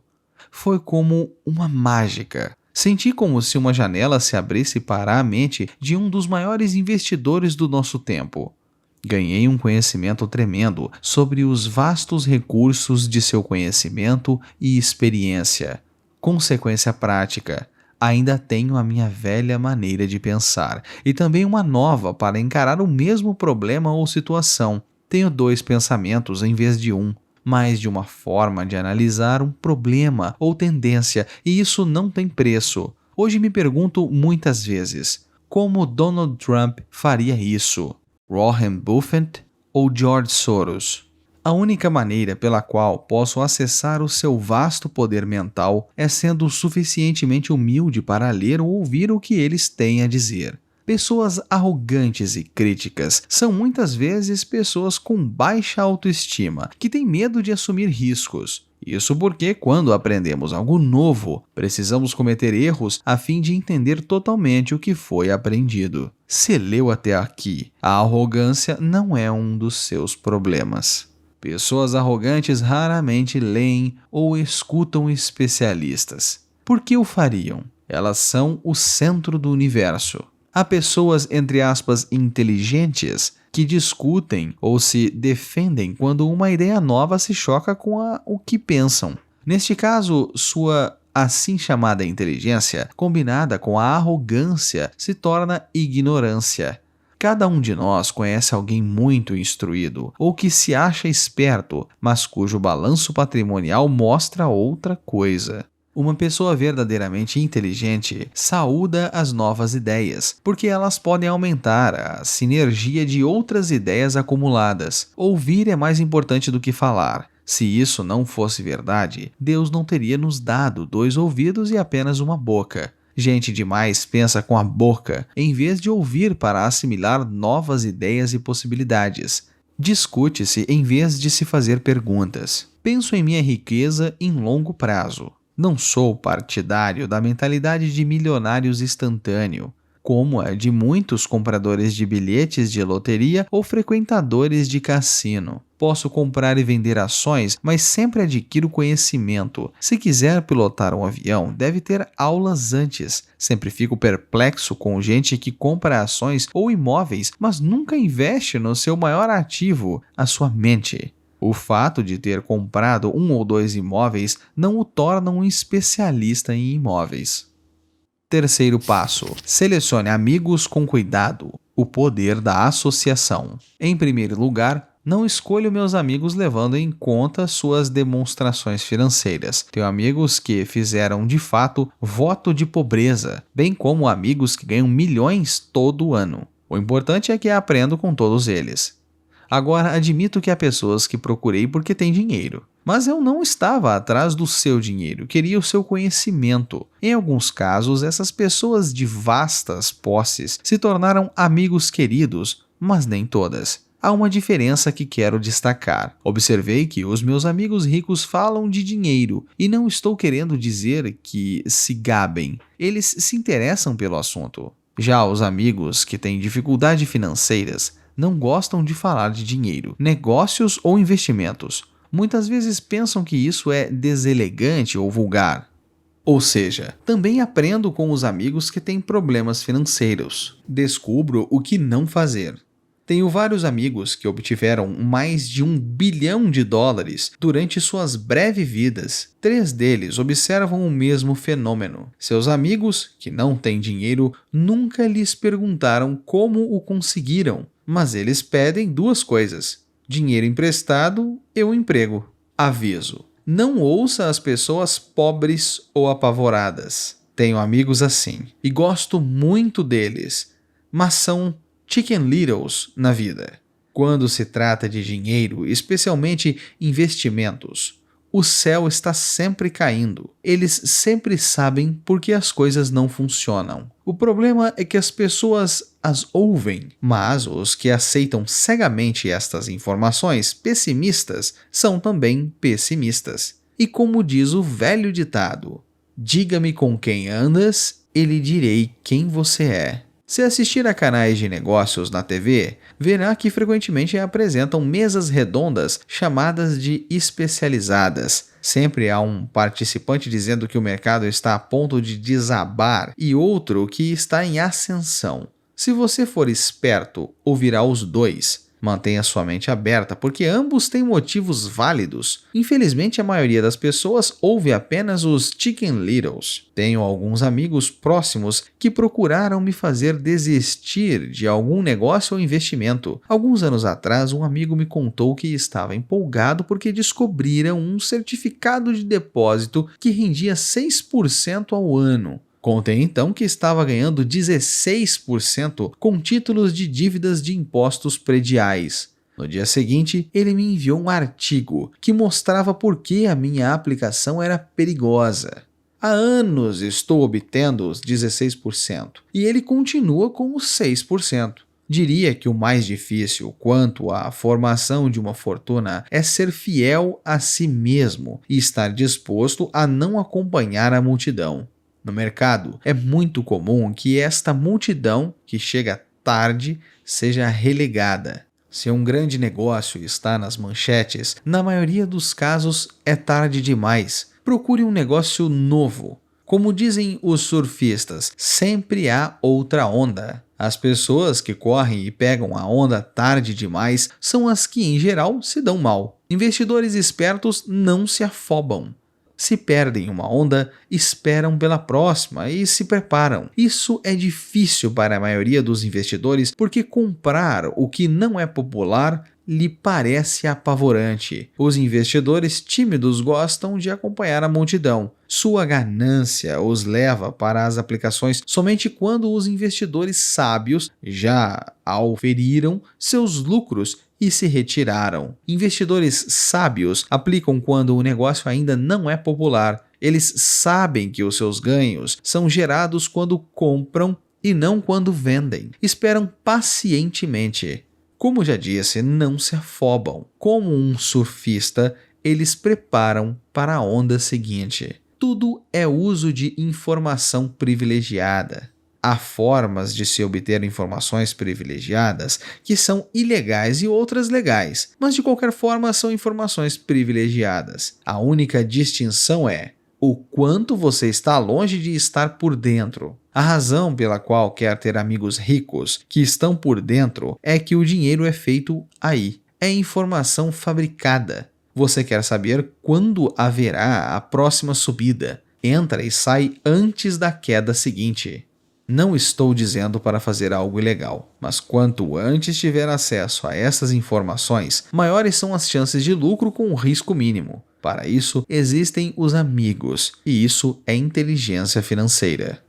Speaker 2: Foi como uma mágica. Senti como se uma janela se abrisse para a mente de um dos maiores investidores do nosso tempo. Ganhei um conhecimento tremendo sobre os vastos recursos de seu conhecimento e experiência. Consequência prática: ainda tenho a minha velha maneira de pensar e também uma nova para encarar o mesmo problema ou situação. Tenho 2 pensamentos em vez de um. Mais de uma forma de analisar um problema ou tendência, e isso não tem preço. Hoje me pergunto muitas vezes: como Donald Trump faria isso? Warren Buffett ou George Soros? A única maneira pela qual posso acessar o seu vasto poder mental é sendo suficientemente humilde para ler ou ouvir o que eles têm a dizer. Pessoas arrogantes e críticas são muitas vezes pessoas com baixa autoestima, que têm medo de assumir riscos. Isso porque, quando aprendemos algo novo, precisamos cometer erros a fim de entender totalmente o que foi aprendido. Se leu até aqui, a arrogância não é um dos seus problemas.
Speaker 1: Pessoas arrogantes raramente leem ou escutam especialistas. Por que o fariam? Elas são o centro do universo. Há pessoas, entre aspas, inteligentes que discutem ou se defendem quando uma ideia nova se choca com o que pensam. Neste caso, sua assim chamada inteligência, combinada com a arrogância, se torna ignorância. Cada um de nós conhece alguém muito instruído ou que se acha esperto, mas cujo balanço patrimonial mostra outra coisa. Uma pessoa verdadeiramente inteligente saúda as novas ideias, porque elas podem aumentar a sinergia de outras ideias acumuladas. Ouvir é mais importante do que falar. Se isso não fosse verdade, Deus não teria nos dado 2 ouvidos e apenas uma boca. Gente demais pensa com a boca, em vez de ouvir para assimilar novas ideias e possibilidades. Discute-se em vez de se fazer perguntas. Penso em minha riqueza em longo prazo. Não sou partidário da mentalidade de milionários instantâneo, como a de muitos compradores de bilhetes de loteria ou frequentadores de cassino. Posso comprar e vender ações, mas sempre adquiro conhecimento. Se quiser pilotar um avião, deve ter aulas antes. Sempre fico perplexo com gente que compra ações ou imóveis, mas nunca investe no seu maior ativo, a sua mente. O fato de ter comprado 1 ou 2 imóveis não o torna um especialista em imóveis. Terceiro passo: selecione amigos com cuidado. O poder da associação. Em primeiro lugar, não escolho meus amigos levando em conta suas demonstrações financeiras. Tenho amigos que fizeram de fato voto de pobreza, bem como amigos que ganham milhões todo ano. O importante é que aprendo com todos eles. Agora, admito que há pessoas que procurei porque têm dinheiro. Mas eu não estava atrás do seu dinheiro, queria o seu conhecimento. Em alguns casos, essas pessoas de vastas posses se tornaram amigos queridos, mas nem todas. Há uma diferença que quero destacar. Observei que os meus amigos ricos falam de dinheiro, e não estou querendo dizer que se gabem. Eles se interessam pelo assunto. Já os amigos que têm dificuldades financeiras não gostam de falar de dinheiro, negócios ou investimentos. Muitas vezes pensam que isso é deselegante ou vulgar. Ou seja, também aprendo com os amigos que têm problemas financeiros. Descubro o que não fazer. Tenho vários amigos que obtiveram mais de $1 bilhão durante suas breves vidas. 3 deles observam o mesmo fenômeno. Seus amigos, que não têm dinheiro, nunca lhes perguntaram como o conseguiram, mas eles pedem 2 coisas: dinheiro emprestado e um emprego. Aviso: não ouça as pessoas pobres ou apavoradas. Tenho amigos assim e gosto muito deles, mas são chicken littles na vida. Quando se trata de dinheiro, especialmente investimentos, o céu está sempre caindo. Eles sempre sabem por que as coisas não funcionam. O problema é que as pessoas as ouvem, mas os que aceitam cegamente estas informações pessimistas são também pessimistas. E como diz o velho ditado: diga-me com quem andas e lhe direi quem você é. Se assistir a canais de negócios na TV, verá que frequentemente apresentam mesas redondas chamadas de especializadas. Sempre há um participante dizendo que o mercado está a ponto de desabar e outro que está em ascensão. Se você for esperto, ouvirá os 2. Mantenha sua mente aberta, porque ambos têm motivos válidos. Infelizmente, a maioria das pessoas ouve apenas os chicken littles. Tenho alguns amigos próximos que procuraram me fazer desistir de algum negócio ou investimento. Alguns anos atrás, um amigo me contou que estava empolgado porque descobriram um certificado de depósito que rendia 6% ao ano. Contei então que estava ganhando 16% com títulos de dívidas de impostos prediais. No dia seguinte, ele me enviou um artigo que mostrava por que a minha aplicação era perigosa. Há anos estou obtendo os 16% e ele continua com os 6%. Diria que o mais difícil quanto à formação de uma fortuna é ser fiel a si mesmo e estar disposto a não acompanhar a multidão. No mercado, é muito comum que esta multidão, que chega tarde, seja relegada.
Speaker 2: Se um grande negócio está nas manchetes, na maioria dos casos é tarde demais. Procure um negócio novo. Como dizem os surfistas, sempre há outra onda. As pessoas que correm e pegam a onda tarde demais são as que, em geral, se dão mal. Investidores espertos não se afobam. Se perdem uma onda, esperam pela próxima e se preparam. Isso é difícil para a maioria dos investidores porque comprar o que não é popular lhe parece apavorante. Os investidores tímidos gostam de acompanhar a multidão. Sua ganância os leva para as aplicações somente quando os investidores sábios já auferiram seus lucros e se retiraram. Investidores sábios aplicam quando o negócio ainda não é popular. Eles sabem que os seus ganhos são gerados quando compram e não quando vendem. Esperam pacientemente. Como já disse, não se afobam. Como um surfista, eles preparam para a onda seguinte. Tudo é uso de informação privilegiada. Há formas de se obter informações privilegiadas que são ilegais e outras legais, mas de qualquer forma são informações privilegiadas. A única distinção é o quanto você está longe de estar por dentro. A razão pela qual quer ter amigos ricos que estão por dentro é que o dinheiro é feito aí. É informação fabricada. Você quer saber quando haverá a próxima subida. Entra e sai antes da queda seguinte. Não estou dizendo para fazer algo ilegal, mas quanto antes tiver acesso a essas informações, maiores são as chances de lucro com um risco mínimo. Para isso, existem os amigos, e isso é inteligência financeira.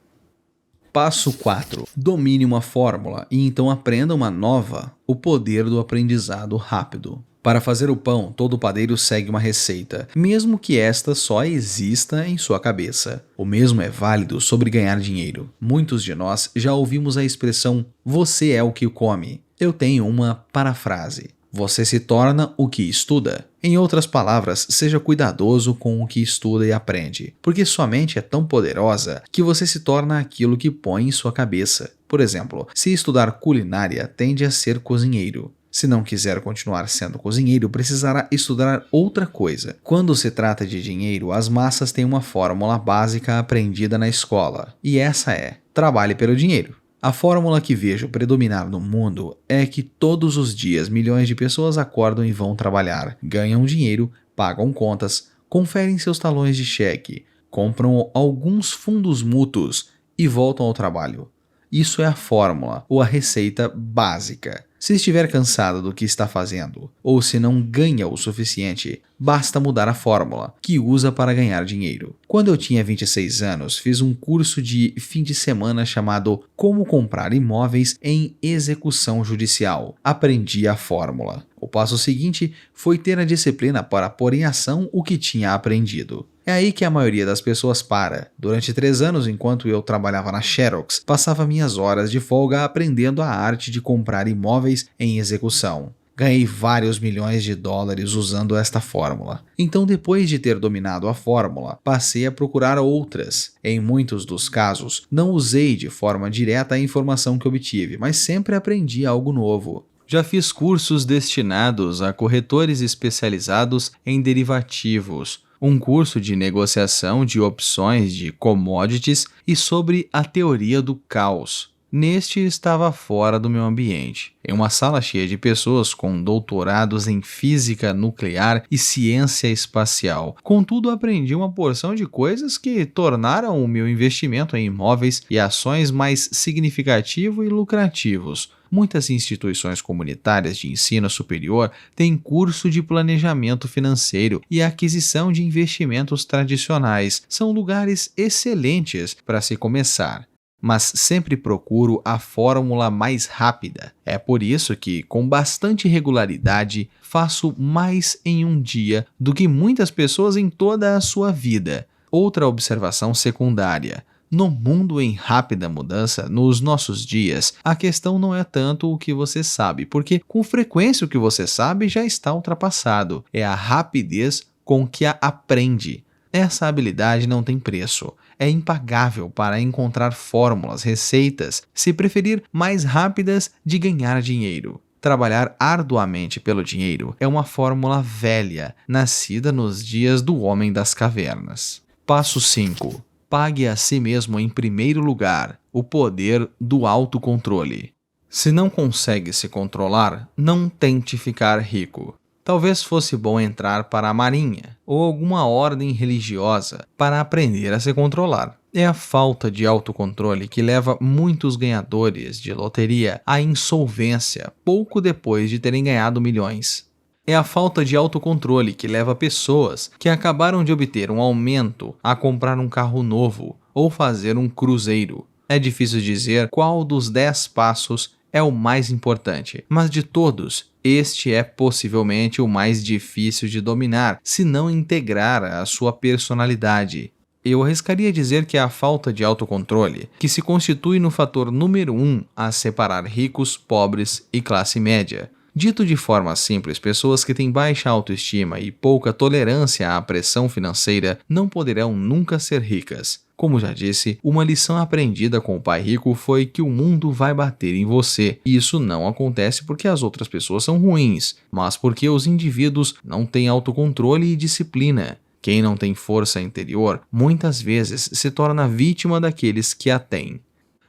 Speaker 2: Passo 4. Domine uma fórmula e então aprenda uma nova, o poder do aprendizado rápido. Para fazer o pão, todo padeiro segue uma receita, mesmo que esta só exista em sua cabeça. O mesmo é válido sobre ganhar dinheiro. Muitos de nós já ouvimos a expressão "você é o que come". Eu tenho uma parafrase. Você se torna o que estuda. Em outras palavras, seja cuidadoso com o que estuda e aprende, porque sua mente é tão poderosa que você se torna aquilo que põe em sua cabeça. Por exemplo, se estudar culinária, tende a ser cozinheiro. Se não quiser continuar sendo cozinheiro, precisará estudar outra coisa. Quando se trata de dinheiro, as massas têm uma fórmula básica aprendida na escola, e essa é: trabalhe pelo dinheiro. A fórmula que vejo predominar no mundo é que todos os dias milhões de pessoas acordam e vão trabalhar, ganham dinheiro, pagam contas, conferem seus talões de cheque, compram alguns fundos mútuos e voltam ao trabalho. Isso é a fórmula ou a receita básica. Se estiver cansado do que está fazendo, ou se não ganha o suficiente, basta mudar a fórmula que usa para ganhar dinheiro. Quando eu tinha 26 anos, fiz um curso de fim de semana chamado Como Comprar Imóveis em Execução Judicial. Aprendi a fórmula. O passo seguinte foi ter a disciplina para pôr em ação o que tinha aprendido. É aí que a maioria das pessoas para. Durante 3 anos, enquanto eu trabalhava na Xerox, passava minhas horas de folga aprendendo a arte de comprar imóveis em execução. Ganhei vários milhões de dólares usando esta fórmula. Então, depois de ter dominado a fórmula, passei a procurar outras. Em muitos dos casos, não usei de forma direta a informação que obtive, mas sempre aprendi algo novo. Já fiz cursos destinados a corretores especializados em derivativos, um curso de negociação de opções de commodities e sobre a teoria do caos. Neste estava fora do meu ambiente, em uma sala cheia de pessoas com doutorados em física nuclear e ciência espacial. Contudo, aprendi uma porção de coisas que tornaram o meu investimento em imóveis e ações mais significativo e lucrativos. Muitas instituições comunitárias de ensino superior têm curso de planejamento financeiro e aquisição de investimentos tradicionais. São lugares excelentes para se começar, mas sempre procuro a fórmula mais rápida. É por isso que, com bastante regularidade, faço mais em um dia do que muitas pessoas em toda a sua vida. Outra observação secundária: no mundo em rápida mudança, nos nossos dias, a questão não é tanto o que você sabe, porque com frequência o que você sabe já está ultrapassado. É a rapidez com que a aprende. Essa habilidade não tem preço. É impagável para encontrar fórmulas, receitas, se preferir, mais rápidas de ganhar dinheiro. Trabalhar arduamente pelo dinheiro é uma fórmula velha, nascida nos dias do homem das cavernas. Passo 5. Pague a si mesmo em primeiro lugar. O poder do autocontrole. Se não consegue se controlar, não tente ficar rico. Talvez fosse bom entrar para a marinha ou alguma ordem religiosa para aprender a se controlar. É a falta de autocontrole que leva muitos ganhadores de loteria à insolvência pouco depois de terem ganhado milhões. É a falta de autocontrole que leva pessoas que acabaram de obter um aumento a comprar um carro novo ou fazer um cruzeiro. É difícil dizer qual dos 10 passos é o mais importante, mas de todos, este é possivelmente o mais difícil de dominar, se não integrar à sua personalidade. Eu arriscaria dizer que é a falta de autocontrole que se constitui no fator número 1 a separar ricos, pobres e classe média. Dito de forma simples, pessoas que têm baixa autoestima e pouca tolerância à pressão financeira não poderão nunca ser ricas. Como já disse, uma lição aprendida com o pai rico foi que o mundo vai bater em você. E isso não acontece porque as outras pessoas são ruins, mas porque os indivíduos não têm autocontrole e disciplina. Quem não tem força interior, muitas vezes se torna vítima daqueles que a têm.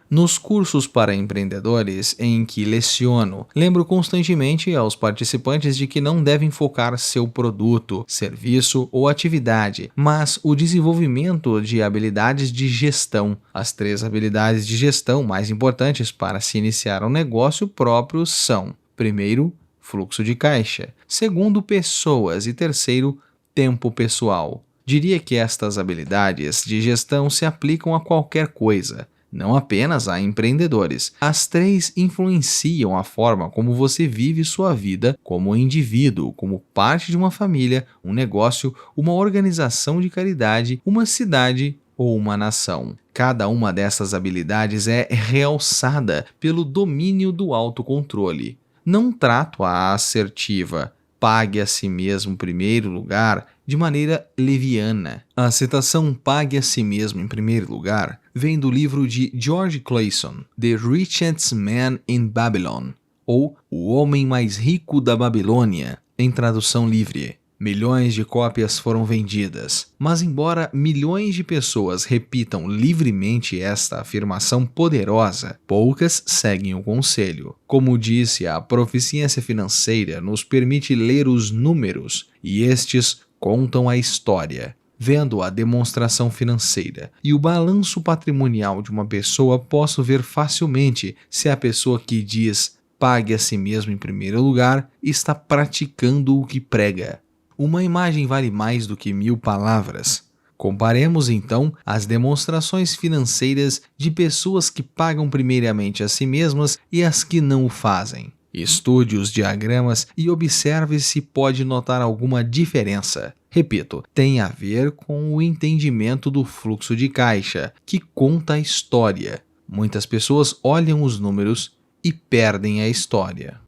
Speaker 2: Nos cursos para empreendedores em que leciono, lembro constantemente aos participantes de que não devem focar seu produto, serviço ou atividade, mas o desenvolvimento de habilidades de gestão. As 3 habilidades de gestão mais importantes para se iniciar um negócio próprio são: primeiro, fluxo de caixa; segundo, pessoas; e terceiro, tempo pessoal. Diria que estas habilidades de gestão se aplicam a qualquer coisa, não apenas a empreendedores. As 3 influenciam a forma como você vive sua vida como indivíduo, como parte de uma família, um negócio, uma organização de caridade, uma cidade ou uma nação. Cada uma dessas habilidades é realçada pelo domínio do autocontrole. Não trato a assertiva "pague a si mesmo em primeiro lugar" de maneira leviana. A citação "pague a si mesmo em primeiro lugar" vem do livro de George Clason, The Richest Man in Babylon, ou O Homem Mais Rico da Babilônia, em tradução livre. Milhões de cópias foram vendidas, mas embora milhões de pessoas repitam livremente esta afirmação poderosa, poucas seguem o conselho. Como disse, a proficiência financeira nos permite ler os números, e estes contam a história. Vendo a demonstração financeira e o balanço patrimonial de uma pessoa, posso ver facilmente se a pessoa que diz "pague a si mesmo em primeiro lugar" está praticando o que prega. Uma imagem vale mais do que 1000 palavras. Comparemos então as demonstrações financeiras de pessoas que pagam primeiramente a si mesmas e as que não o fazem. Estude os diagramas e observe se pode notar alguma diferença. Repito, tem a ver com o entendimento do fluxo de caixa, que conta a história. Muitas pessoas olham os números e perdem a história.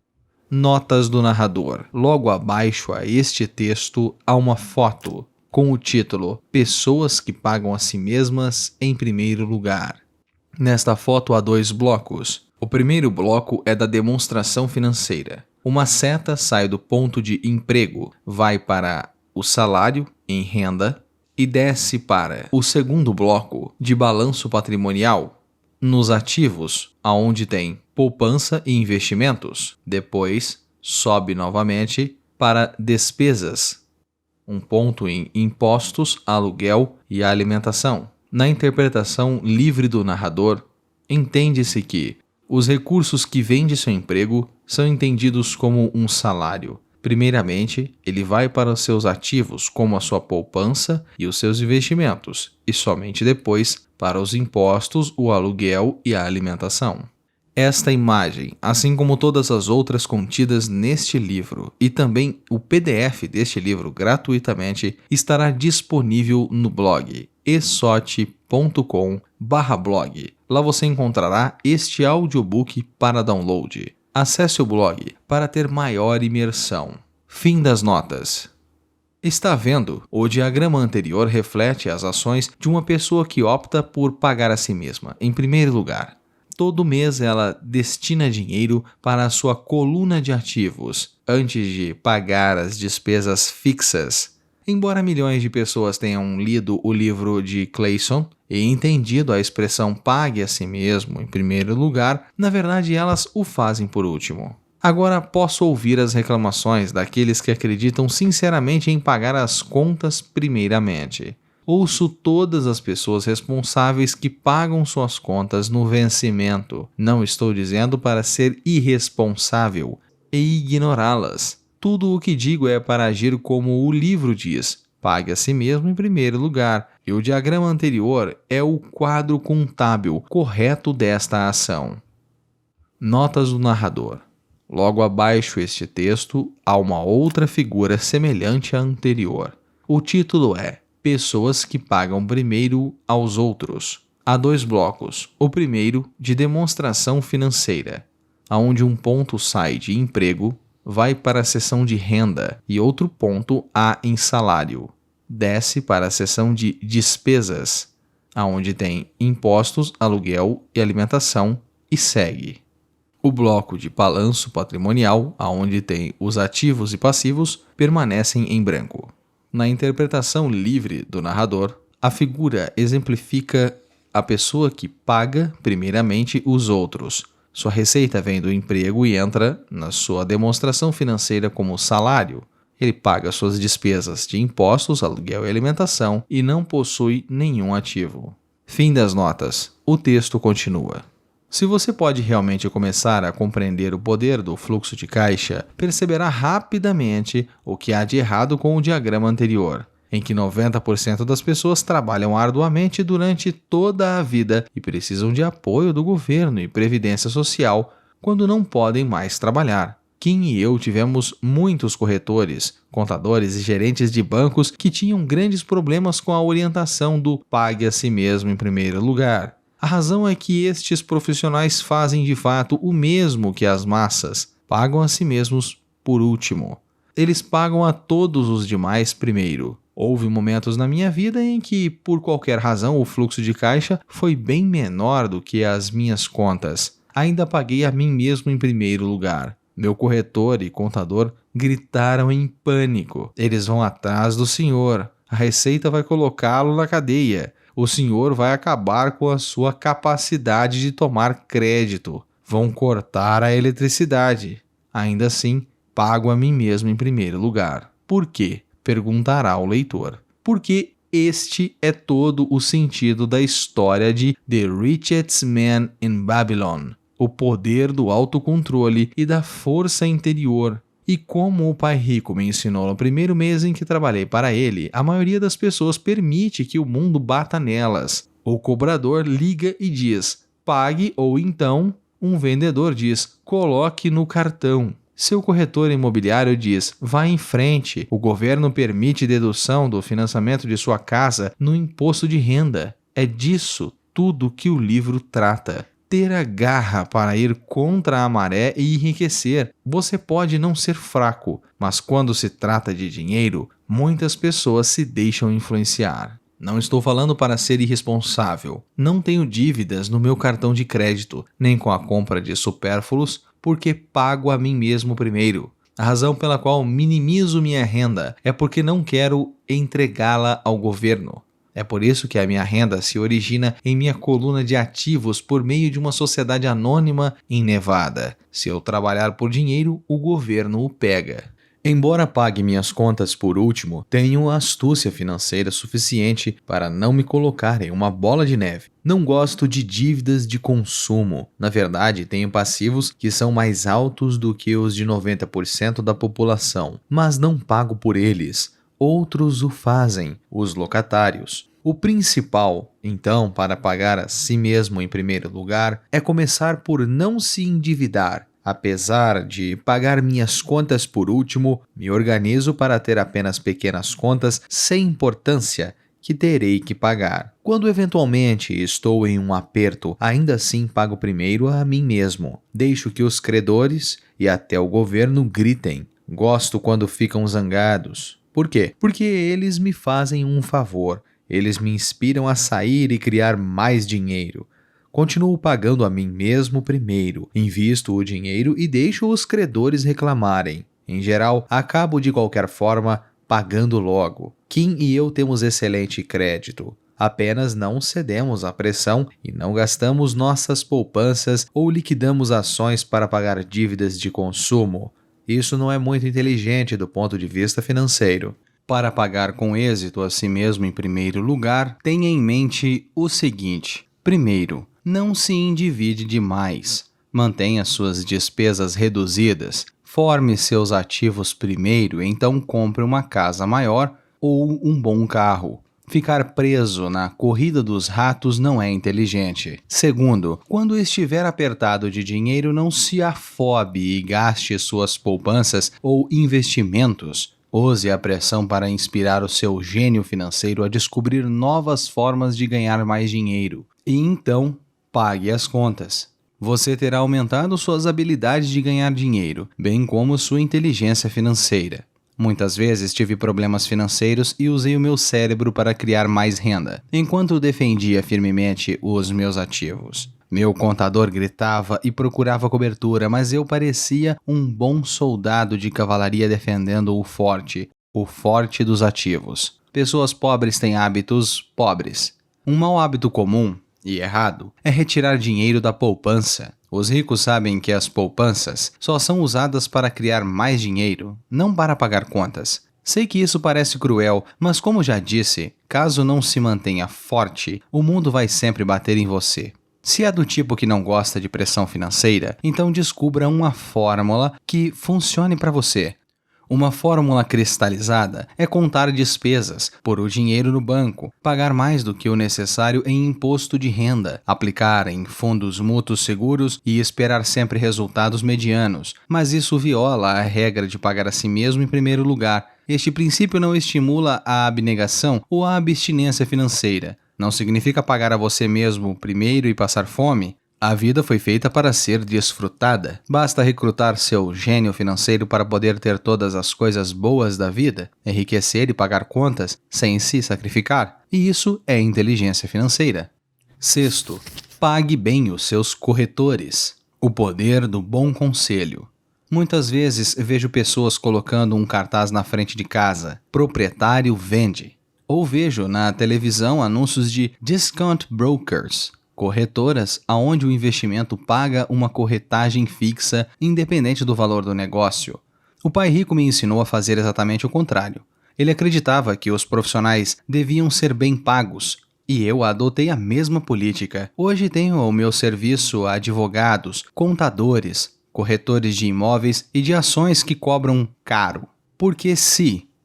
Speaker 2: Notas do narrador. Logo abaixo a este texto há uma foto com o título "Pessoas que pagam a si mesmas em primeiro lugar". Nesta foto há 2 blocos. O primeiro bloco é da demonstração financeira. Uma seta sai do ponto de emprego, vai para o salário em renda e desce para o segundo bloco de balanço patrimonial, nos ativos, aonde tem poupança e investimentos. Depois sobe novamente para despesas, um ponto em impostos, aluguel e alimentação. Na interpretação livre do narrador, entende-se que os recursos que vêm de seu emprego são entendidos como um salário. Primeiramente, ele vai para os seus ativos, como a sua poupança e os seus investimentos, e somente depois para os impostos, o aluguel e a alimentação. Esta imagem, assim como todas as outras contidas neste livro e também o PDF deste livro gratuitamente, estará disponível no blog esote.com/blog. Lá você encontrará este audiobook para download. Acesse o blog para ter maior imersão. Fim das notas. Está vendo? O diagrama anterior reflete as ações de uma pessoa que opta por pagar a si mesma, em primeiro lugar. Todo mês ela destina dinheiro para a sua coluna de ativos, antes de pagar as despesas fixas. Embora milhões de pessoas tenham lido o livro de Clayson e entendido a expressão pague a si mesmo em primeiro lugar, na verdade elas o fazem por último. Agora posso ouvir as reclamações daqueles que acreditam sinceramente em pagar as contas primeiramente. Ouço todas as pessoas responsáveis que pagam suas contas no vencimento. Não estou dizendo para ser irresponsável e ignorá-las. Tudo o que digo é para agir como o livro diz. Pague a si mesmo em primeiro lugar. E o diagrama anterior é o quadro contábil correto desta ação. Notas do narrador. Logo abaixo este texto há uma outra figura semelhante à anterior. O título é Pessoas que pagam primeiro aos outros. Há 2 blocos. O primeiro, de demonstração financeira, onde um ponto sai de emprego, vai para a seção de renda e outro ponto há em salário. Desce para a seção de despesas, onde tem impostos, aluguel e alimentação e segue. O bloco de balanço patrimonial, onde tem os ativos e passivos, permanecem em branco. Na interpretação livre do narrador, a figura exemplifica a pessoa que paga primeiramente os outros. Sua receita vem do emprego e entra na sua demonstração financeira como salário. Ele paga suas despesas de impostos, aluguel e alimentação e não possui nenhum ativo. Fim das notas. O texto continua. Se você pode realmente começar a compreender o poder do fluxo de caixa, perceberá rapidamente o que há de errado com o diagrama anterior, em que 90% das pessoas trabalham arduamente durante toda a vida e precisam de apoio do governo e previdência social quando não podem mais trabalhar. Kim e eu tivemos muitos corretores, contadores e gerentes de bancos que tinham grandes problemas com a orientação do pague a si mesmo em primeiro lugar. A razão é que estes profissionais fazem de fato o mesmo que as massas, pagam a si mesmos por último. Eles pagam a todos os demais primeiro. Houve momentos na minha vida em que, por qualquer razão, o fluxo de caixa foi bem menor do que as minhas contas. Ainda paguei a mim mesmo em primeiro lugar. Meu corretor e contador gritaram em pânico. Eles vão atrás do senhor. A Receita vai colocá-lo na cadeia. O senhor vai acabar com a sua capacidade de tomar crédito. Vão cortar a eletricidade. Ainda assim, pago a mim mesmo em primeiro lugar. Por quê? Perguntará o leitor. Porque este é todo o sentido da história de The Richest Man in Babylon. O poder do autocontrole e da força interior. E como o pai rico me ensinou no primeiro mês em que trabalhei para ele, a maioria das pessoas permite que o mundo bata nelas. O cobrador liga e diz, pague, ou então, um vendedor diz, coloque no cartão. Seu corretor imobiliário diz, vá em frente, o governo permite dedução do financiamento de sua casa no imposto de renda. É disso tudo que o livro trata. Ter a garra para ir contra a maré e enriquecer. Você pode não ser fraco, mas quando se trata de dinheiro, muitas pessoas se deixam influenciar. Não estou falando para ser irresponsável. Não tenho dívidas no meu cartão de crédito, nem com a compra de supérfluos, porque pago a mim mesmo primeiro. A razão pela qual minimizo minha renda é porque não quero entregá-la ao governo. É por isso que a minha renda se origina em minha coluna de ativos por meio de uma sociedade anônima em Nevada. Se eu trabalhar por dinheiro, o governo o pega. Embora pague minhas contas por último, tenho astúcia financeira suficiente para não me colocar em uma bola de neve. Não gosto de dívidas de consumo. Na verdade, tenho passivos que são mais altos do que os de 90% da população, mas não pago por eles. Outros o fazem, os locatários. O principal, então, para pagar a si mesmo em primeiro lugar, é começar por não se endividar. Apesar de pagar minhas contas por último, me organizo para ter apenas pequenas contas sem importância que terei que pagar. Quando eventualmente estou em um aperto, ainda assim pago primeiro a mim mesmo. Deixo que os credores e até o governo gritem. Gosto quando ficam zangados. Por quê? Porque eles me fazem um favor. Eles me inspiram a sair e criar mais dinheiro. Continuo pagando a mim mesmo primeiro, invisto o dinheiro e deixo os credores reclamarem. Em geral, acabo de qualquer forma pagando logo. Kim e eu temos excelente crédito. Apenas não cedemos à pressão e não gastamos nossas poupanças ou liquidamos ações para pagar dívidas de consumo. Isso não é muito inteligente do ponto de vista financeiro.
Speaker 1: Para pagar com êxito a si mesmo em primeiro lugar, tenha em mente o seguinte. Primeiro, não se endivide demais. Mantenha suas despesas reduzidas. Forme seus ativos primeiro, então compre uma casa maior ou um bom carro. Ficar preso na corrida dos ratos não é inteligente. Segundo, quando estiver apertado de dinheiro, não se afobe e gaste suas poupanças ou investimentos. Use a pressão para inspirar o seu gênio financeiro a descobrir novas formas de ganhar mais dinheiro. E então, pague as contas. Você terá aumentado suas habilidades de ganhar dinheiro, bem como sua inteligência financeira. Muitas vezes tive problemas financeiros e usei o meu cérebro para criar mais renda, enquanto defendia firmemente os meus ativos. Meu contador gritava e procurava cobertura, mas eu parecia um bom soldado de cavalaria defendendo o forte dos ativos. Pessoas pobres têm hábitos pobres. Um mau hábito comum e errado é retirar dinheiro da poupança. Os ricos sabem que as poupanças só são usadas para criar mais dinheiro, não para pagar contas. Sei que isso parece cruel, mas como já disse, caso não se mantenha forte, o mundo vai sempre bater em você. Se é do tipo que não gosta de pressão financeira, então descubra uma fórmula que funcione para você. Uma fórmula cristalizada é contar despesas, pôr o dinheiro no banco, pagar mais do que o necessário em imposto de renda, aplicar em fundos mútuos seguros e esperar sempre resultados medianos. Mas isso viola a regra de pagar a si mesmo em primeiro lugar. Este princípio não estimula a abnegação ou a abstinência financeira. Não significa pagar a você mesmo primeiro e passar fome. A vida foi feita para ser desfrutada. Basta recrutar seu gênio financeiro para poder ter todas as coisas boas da vida, enriquecer e pagar contas sem se sacrificar. E isso é inteligência financeira. Sexto, pague bem os seus corretores. O poder do bom conselho. Muitas vezes vejo pessoas colocando um cartaz na frente de casa: proprietário vende. Ou vejo na televisão anúncios de discount brokers, corretoras onde o investimento paga uma corretagem fixa independente do valor do negócio. O pai rico me ensinou a fazer exatamente o contrário. Ele acreditava que os profissionais deviam ser bem pagos, e eu adotei a mesma política. Hoje tenho ao meu serviço advogados, contadores, corretores de imóveis e de ações que cobram caro. Porque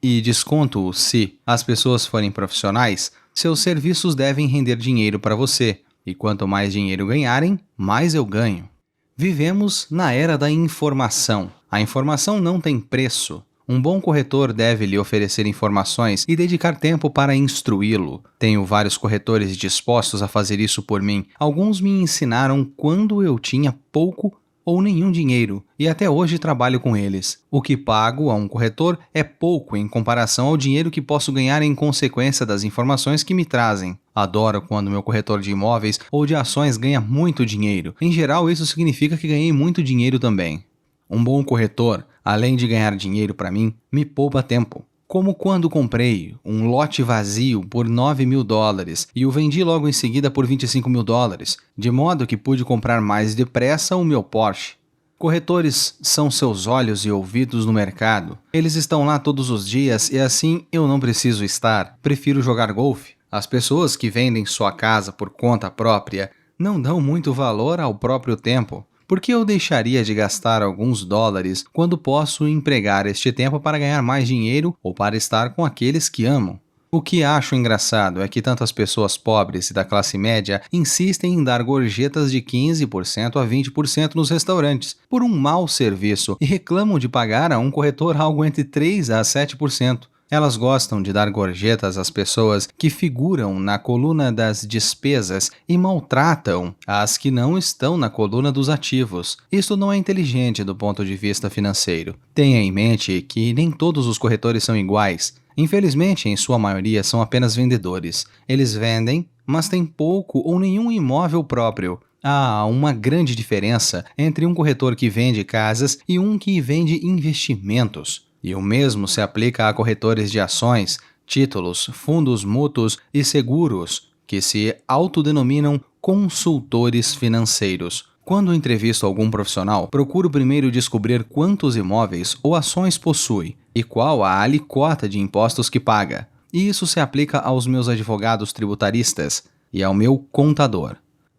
Speaker 1: e desconto o se as pessoas forem profissionais, seus serviços devem render dinheiro para você. E quanto mais dinheiro ganharem, mais eu ganho. Vivemos na era da informação. A informação não tem preço. Um bom corretor deve lhe oferecer informações e dedicar tempo para instruí-lo. Tenho vários corretores dispostos a fazer isso por mim. Alguns me ensinaram quando eu tinha pouco ou nenhum dinheiro, e até hoje trabalho com eles. O que pago a um corretor é pouco em comparação ao dinheiro que posso ganhar em consequência das informações que me trazem. Adoro quando meu corretor de imóveis ou de ações ganha muito dinheiro. Em geral, isso significa que ganhei muito dinheiro também. Um bom corretor, além de ganhar dinheiro para mim, me poupa tempo. Como quando comprei um lote vazio por $9.000 e o vendi logo em seguida por $25.000, de modo que pude comprar mais depressa o meu Porsche. Corretores são seus olhos e ouvidos no mercado. Eles estão lá todos os dias e assim eu não preciso estar. Prefiro jogar golfe. As pessoas que vendem sua casa por conta própria não dão muito valor ao próprio tempo. Por que eu deixaria de gastar alguns dólares quando posso empregar este tempo para ganhar mais dinheiro ou para estar com aqueles que amam? O que acho engraçado é que tantas pessoas pobres e da classe média insistem em dar gorjetas de 15% a 20% nos restaurantes por um mau serviço e reclamam de pagar a um corretor algo entre 3% a 7%. Elas gostam de dar gorjetas às pessoas que figuram na coluna das despesas e maltratam as que não estão na coluna dos ativos. Isso não é inteligente do ponto de vista financeiro. Tenha em mente que nem todos os corretores são iguais. Infelizmente, em sua maioria, são apenas vendedores. Eles vendem, mas têm pouco ou nenhum imóvel próprio. Há uma grande diferença entre um corretor que vende casas e um que vende investimentos. E o mesmo se aplica a corretores de ações, títulos, fundos mútuos e seguros, que se autodenominam consultores financeiros. Quando entrevisto algum profissional, procuro primeiro descobrir quantos imóveis ou ações possui e qual a alíquota de impostos que paga. E isso se aplica aos meus advogados tributaristas e ao meu contador.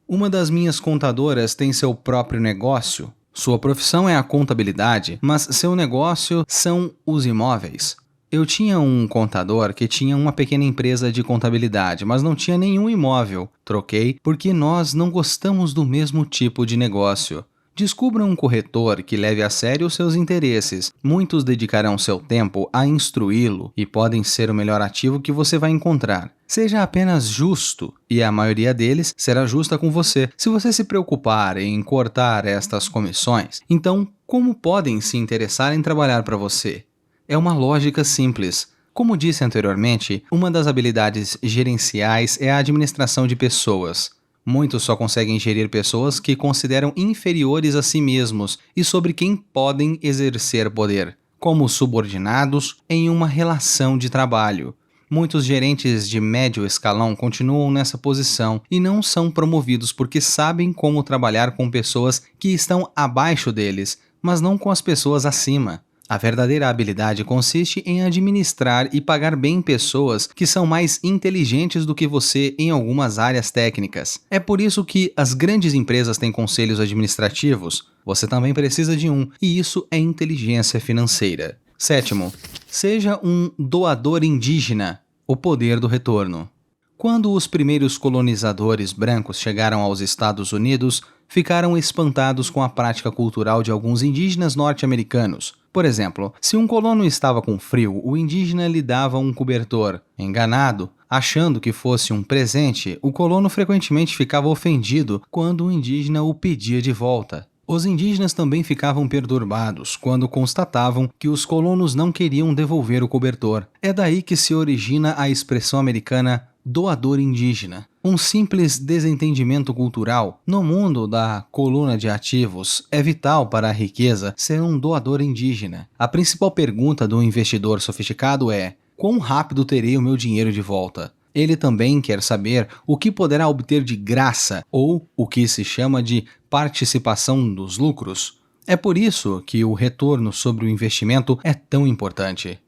Speaker 1: Uma das minhas contadoras tem seu próprio negócio. Sua profissão é a contabilidade, mas seu negócio são os imóveis. Eu tinha um contador que tinha uma pequena empresa de contabilidade, mas não tinha nenhum imóvel. Troquei porque nós não gostamos do mesmo tipo de negócio. Descubra um corretor que leve a sério os seus interesses. Muitos dedicarão seu tempo a instruí-lo e podem ser o melhor ativo que você vai encontrar. Seja apenas justo, e a maioria deles será justa com você. Se você se preocupar em cortar estas comissões, então como podem se interessar em trabalhar para você? É uma lógica simples. Como disse anteriormente, uma das habilidades gerenciais é a administração de pessoas. Muitos só conseguem gerir pessoas que consideram inferiores a si mesmos e sobre quem podem exercer poder, como subordinados em uma relação de trabalho. Muitos gerentes de médio escalão continuam nessa posição e não são promovidos porque sabem como trabalhar com pessoas que estão abaixo deles, mas não com as pessoas acima. A verdadeira habilidade consiste em administrar e pagar bem pessoas que são mais inteligentes do que você em algumas áreas técnicas. É por isso que as grandes empresas têm conselhos administrativos. Você também precisa de um, e isso é inteligência financeira. 7º, seja um doador indígena. O poder do retorno. Quando os primeiros colonizadores brancos chegaram aos Estados Unidos, ficaram espantados com a prática cultural de alguns indígenas norte-americanos. Por exemplo, se um colono estava com frio, o indígena lhe dava um cobertor. Enganado, achando que fosse um presente, o colono frequentemente ficava ofendido quando o indígena o pedia de volta. Os indígenas também ficavam perturbados quando constatavam que os colonos não queriam devolver o cobertor. É daí que se origina a expressão americana doador indígena. Um simples desentendimento cultural. No mundo da coluna de ativos, é vital para a riqueza ser um doador indígena. A principal pergunta do investidor sofisticado é: quão rápido terei o meu dinheiro de volta? Ele também quer saber o que poderá obter de graça, ou o que se chama de participação dos lucros. É por isso que o retorno sobre o investimento é tão importante.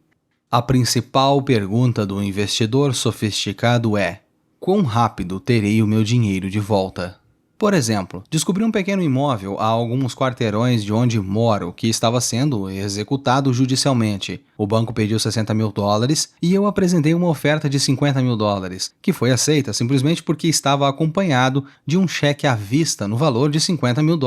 Speaker 1: A principal pergunta do investidor sofisticado é: quão rápido terei o meu dinheiro de volta? Por exemplo, descobri um pequeno imóvel a alguns quarteirões de onde moro que estava sendo executado judicialmente. O banco pediu $60 mil e eu apresentei uma oferta de $50 mil, que foi aceita simplesmente porque estava acompanhado de um cheque à vista no valor de $50 mil.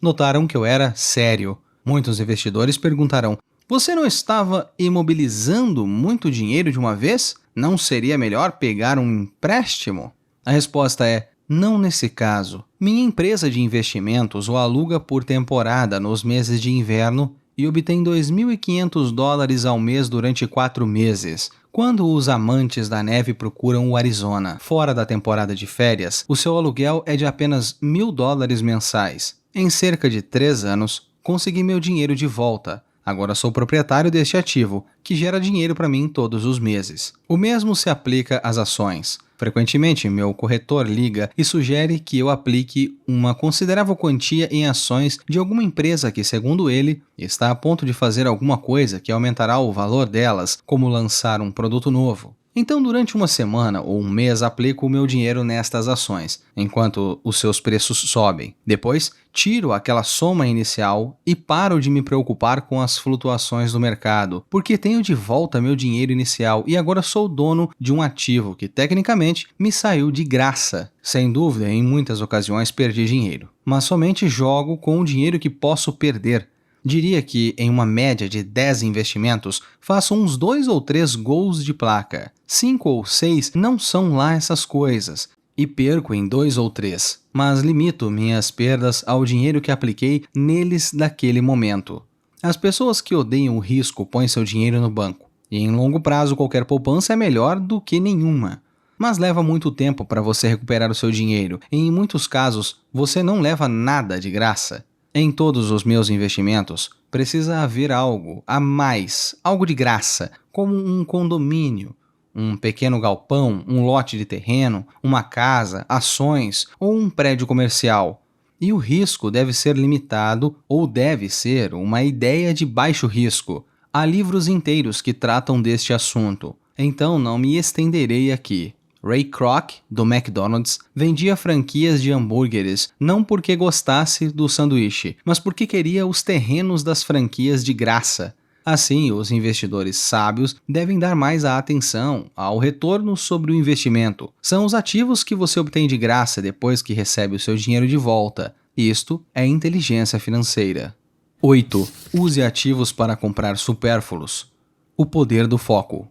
Speaker 1: Notaram que eu era sério. Muitos investidores perguntarão: você não estava imobilizando muito dinheiro de uma vez? Não seria melhor pegar um empréstimo? A resposta é: não nesse caso. Minha empresa de investimentos o aluga por temporada nos meses de inverno e obtém $2.500 ao mês durante 4 meses. Quando os amantes da neve procuram o Arizona, fora da temporada de férias, o seu aluguel é de apenas $1.000 mensais. Em cerca de 3 anos, consegui meu dinheiro de volta. Agora sou proprietário deste ativo, que gera dinheiro para mim todos os meses. O mesmo se aplica às ações. Frequentemente, meu corretor liga e sugere que eu aplique uma considerável quantia em ações de alguma empresa que, segundo ele, está a ponto de fazer alguma coisa que aumentará o valor delas, como lançar um produto novo. Então, durante uma semana ou um mês, aplico o meu dinheiro nestas ações, enquanto os seus preços sobem. Depois, tiro aquela soma inicial e paro de me preocupar com as flutuações do mercado, porque tenho de volta meu dinheiro inicial e agora sou dono de um ativo que, tecnicamente, me saiu de graça. Sem dúvida, em muitas ocasiões perdi dinheiro, mas somente jogo com o dinheiro que posso perder. Diria que, em uma média de 10 investimentos, faço uns 2 ou 3 gols de placa. 5 ou 6 não são lá essas coisas, e perco em 2 ou 3, mas limito minhas perdas ao dinheiro que apliquei neles daquele momento. As pessoas que odeiam o risco põem seu dinheiro no banco, e em longo prazo qualquer poupança é melhor do que nenhuma. Mas leva muito tempo para você recuperar o seu dinheiro, e em muitos casos você não leva nada de graça. Em todos os meus investimentos, precisa haver algo a mais, algo de graça, como um condomínio, um pequeno galpão, um lote de terreno, uma casa, ações ou um prédio comercial. E o risco deve ser limitado ou deve ser uma ideia de baixo risco. Há livros inteiros que tratam deste assunto, então não me estenderei aqui. Ray Kroc, do McDonald's, vendia franquias de hambúrgueres não porque gostasse do sanduíche, mas porque queria os terrenos das franquias de graça. Assim, os investidores sábios devem dar mais atenção ao retorno sobre o investimento. São os ativos que você obtém de graça depois que recebe o seu dinheiro de volta. Isto é inteligência financeira. 8. Use ativos para comprar supérfluos. O poder do foco.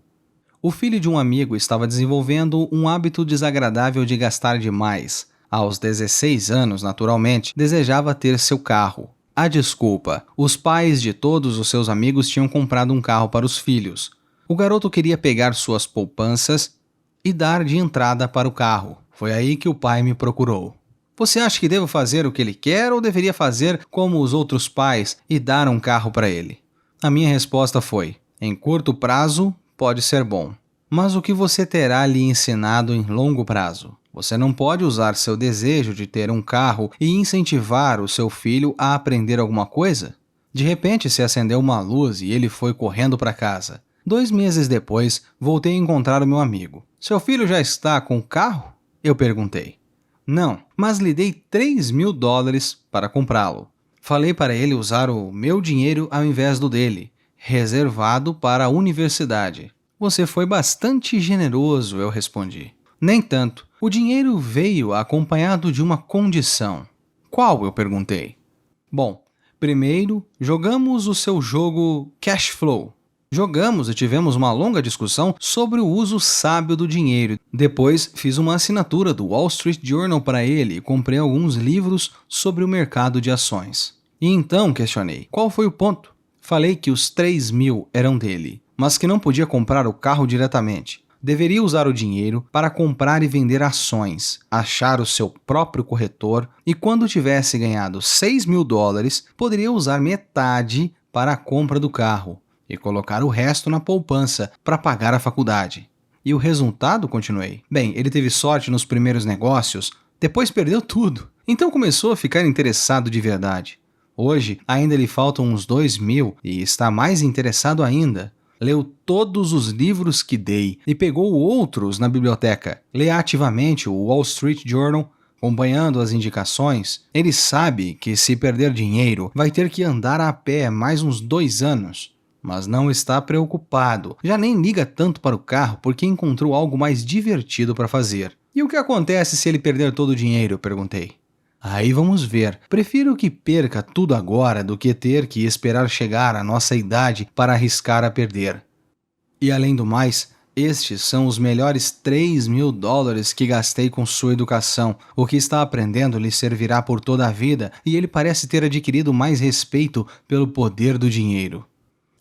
Speaker 1: O filho de um amigo estava desenvolvendo um hábito desagradável de gastar demais. Aos 16 anos, naturalmente, desejava ter seu carro. A desculpa: os pais de todos os seus amigos tinham comprado um carro para os filhos. O garoto queria pegar suas poupanças e dar de entrada para o carro. Foi aí que o pai me procurou. Você acha que devo fazer o que ele quer ou deveria fazer como os outros pais e dar um carro para ele? A minha resposta foi: em curto prazo, pode ser bom. Mas o que você terá lhe ensinado em longo prazo? Você não pode usar seu desejo de ter um carro e incentivar o seu filho a aprender alguma coisa? De repente se acendeu uma luz e ele foi correndo para casa. 2 meses depois, voltei a encontrar o meu amigo. Seu filho já está com o carro? Eu perguntei. Não, mas lhe dei $3.000 para comprá-lo. Falei para ele usar o meu dinheiro ao invés do dele, reservado para a universidade. Você foi bastante generoso, eu respondi. Nem tanto. O dinheiro veio acompanhado de uma condição. Qual? Eu perguntei. Bom, primeiro, jogamos o seu jogo Cash Flow. Jogamos e tivemos uma longa discussão sobre o uso sábio do dinheiro. Depois, fiz uma assinatura do Wall Street Journal para ele e comprei alguns livros sobre o mercado de ações. E então questionei, qual foi o ponto? Falei que os 3.000 eram dele, mas que não podia comprar o carro diretamente. Deveria usar o dinheiro para comprar e vender ações, achar o seu próprio corretor e quando tivesse ganhado $6.000, poderia usar metade para a compra do carro e colocar o resto na poupança para pagar a faculdade. E o resultado? Continuei. Bem, ele teve sorte nos primeiros negócios, depois perdeu tudo. Então começou a ficar interessado de verdade. Hoje ainda lhe faltam uns 2.000 e está mais interessado ainda. Leu todos os livros que dei e pegou outros na biblioteca. Lê ativamente o Wall Street Journal, acompanhando as indicações. Ele sabe que se perder dinheiro, vai ter que andar a pé mais uns 2 anos. Mas não está preocupado. Já nem liga tanto para o carro porque encontrou algo mais divertido para fazer. E o que acontece se ele perder todo o dinheiro? Eu perguntei. Aí vamos ver. Prefiro que perca tudo agora do que ter que esperar chegar à nossa idade para arriscar a perder. E além do mais, estes são os melhores $3.000 que gastei com sua educação. O que está aprendendo lhe servirá por toda a vida e ele parece ter adquirido mais respeito pelo poder do dinheiro.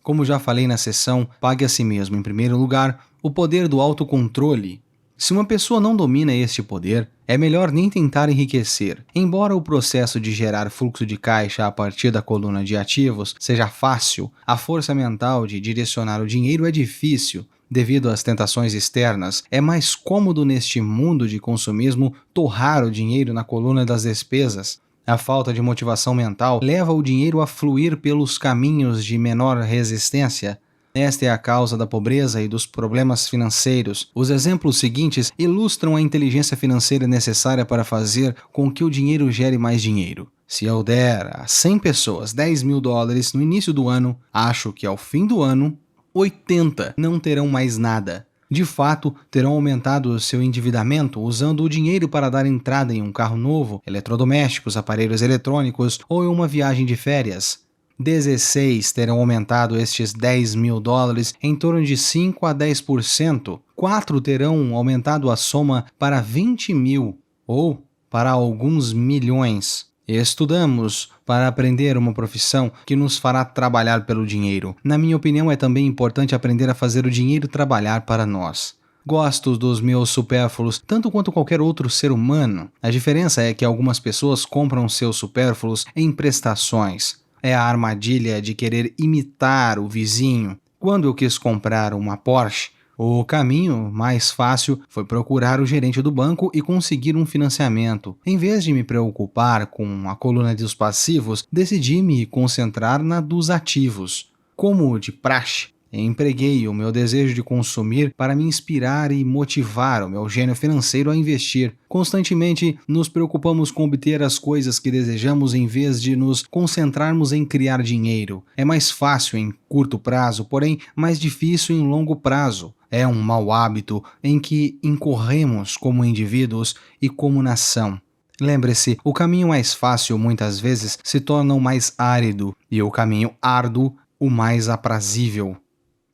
Speaker 1: Como já falei na sessão Pague a Si Mesmo em primeiro lugar, o poder do autocontrole. Se uma pessoa não domina este poder, é melhor nem tentar enriquecer. Embora o processo de gerar fluxo de caixa a partir da coluna de ativos seja fácil, a força mental de direcionar o dinheiro é difícil. Devido às tentações externas, é mais cômodo neste mundo de consumismo torrar o dinheiro na coluna das despesas. A falta de motivação mental leva o dinheiro a fluir pelos caminhos de menor resistência. Esta é a causa da pobreza e dos problemas financeiros. Os exemplos seguintes ilustram a inteligência financeira necessária para fazer com que o dinheiro gere mais dinheiro. Se eu der a 100 pessoas $10.000 no início do ano, acho que ao fim do ano, 80 não terão mais nada. De fato, terão aumentado o seu endividamento usando o dinheiro para dar entrada em um carro novo, eletrodomésticos, aparelhos eletrônicos ou em uma viagem de férias. 16 terão aumentado estes $10.000 em torno de 5 a 10%. 4 terão aumentado a soma para 20 mil ou para alguns milhões. Estudamos para aprender uma profissão que nos fará trabalhar pelo dinheiro. Na minha opinião, é também importante aprender a fazer o dinheiro trabalhar para nós. Gosto dos meus supérfluos tanto quanto qualquer outro ser humano. A diferença é que algumas pessoas compram seus supérfluos em prestações. É a armadilha de querer imitar o vizinho. Quando eu quis comprar uma Porsche, o caminho mais fácil foi procurar o gerente do banco e conseguir um financiamento. Em vez de me preocupar com a coluna dos passivos, decidi me concentrar na dos ativos. Como de praxe, empreguei o meu desejo de consumir para me inspirar e motivar o meu gênio financeiro a investir. Constantemente nos preocupamos com obter as coisas que desejamos em vez de nos concentrarmos em criar dinheiro. É mais fácil em curto prazo, porém mais difícil em longo prazo. É um mau hábito em que incorremos como indivíduos e como nação. Lembre-se, o caminho mais fácil muitas vezes se torna o mais árido e o caminho árduo o mais aprazível.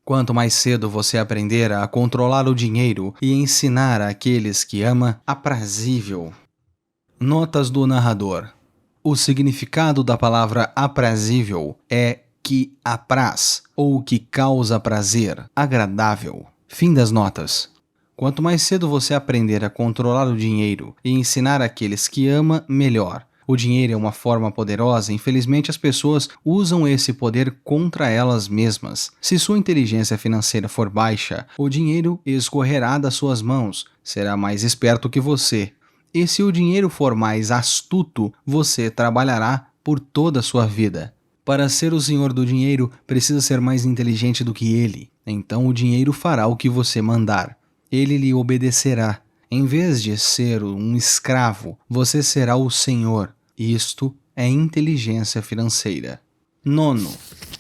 Speaker 1: Quanto mais cedo você aprender a controlar o dinheiro e ensinar àqueles que ama, aprazível. Notas do narrador. O significado da palavra aprazível é que apraz ou que causa prazer, agradável. Fim das notas. Quanto mais cedo você aprender a controlar o dinheiro e ensinar àqueles que ama, melhor. O dinheiro é uma forma poderosa e infelizmente as pessoas usam esse poder contra elas mesmas. Se sua inteligência financeira for baixa, o dinheiro escorrerá das suas mãos, será mais esperto que você. E se o dinheiro for mais astuto, você trabalhará por toda a sua vida. Para ser o senhor do dinheiro, precisa ser mais inteligente do que ele. Então o dinheiro fará o que você mandar. Ele lhe obedecerá. Em vez de ser um escravo, você será o senhor. Isto é inteligência financeira. 9.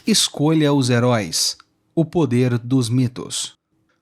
Speaker 1: Escolha os heróis. O poder dos mitos.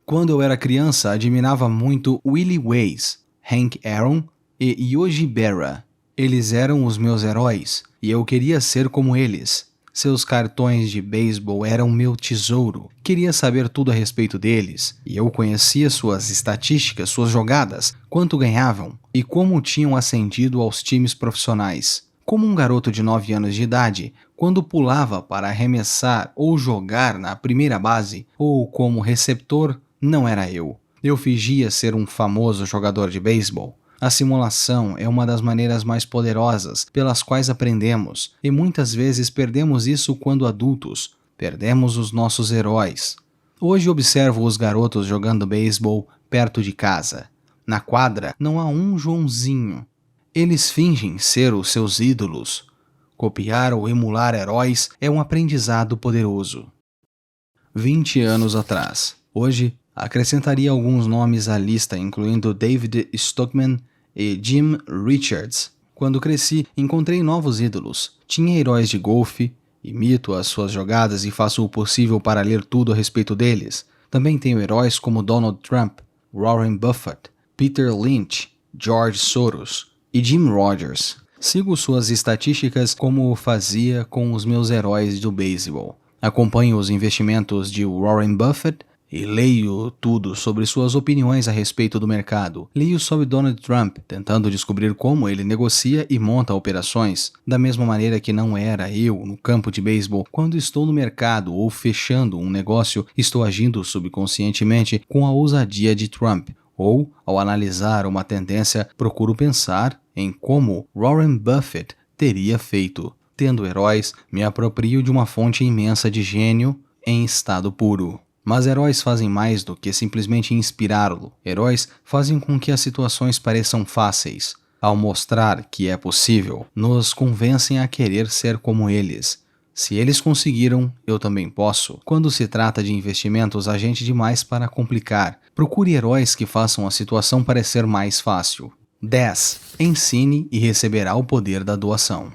Speaker 1: Quando eu era criança, admirava muito Willie Mays, Hank Aaron e Yogi Berra. Eles eram os meus heróis e eu queria ser como eles. Seus cartões de beisebol eram meu tesouro. Queria saber tudo a respeito deles, e eu conhecia suas estatísticas, suas jogadas, quanto ganhavam e como tinham ascendido aos times profissionais. Como um garoto de 9 anos de idade, quando pulava para arremessar ou jogar na primeira base, ou como receptor, não era eu. Eu fingia ser um famoso jogador de beisebol. A simulação é uma das maneiras mais poderosas pelas quais aprendemos, e muitas vezes perdemos isso quando adultos. Perdemos os nossos heróis. Hoje observo os garotos jogando beisebol perto de casa. Na quadra não há um Joãozinho. Eles fingem ser os seus ídolos. Copiar ou emular heróis é um aprendizado poderoso. 20 anos atrás. Hoje, acrescentaria alguns nomes à lista, incluindo David Stockman e Jim Richards. Quando cresci, encontrei novos ídolos. Tinha heróis de golfe, imito as suas jogadas e faço o possível para ler tudo a respeito deles. Também tenho heróis como Donald Trump, Warren Buffett, Peter Lynch, George Soros e Jim Rogers. Sigo suas estatísticas como fazia com os meus heróis do beisebol. Acompanho os investimentos de Warren Buffett e leio tudo sobre suas opiniões a respeito do mercado. Leio sobre Donald Trump, tentando descobrir como ele negocia e monta operações. Da mesma maneira que não era eu no campo de beisebol, quando estou no mercado ou fechando um negócio, estou agindo subconscientemente com a ousadia de Trump. Ou, ao analisar uma tendência, procuro pensar em como Warren Buffett teria feito. Tendo heróis, me aproprio de uma fonte imensa de gênio em estado puro. Mas heróis fazem mais do que simplesmente inspirá-lo. Heróis fazem com que as situações pareçam fáceis. Ao mostrar que é possível, nos convencem a querer ser como eles. Se eles conseguiram, eu também posso. Quando se trata de investimentos, há gente demais para complicar. Procure heróis que façam a situação parecer mais fácil. 10. Ensine e receberá o poder da doação.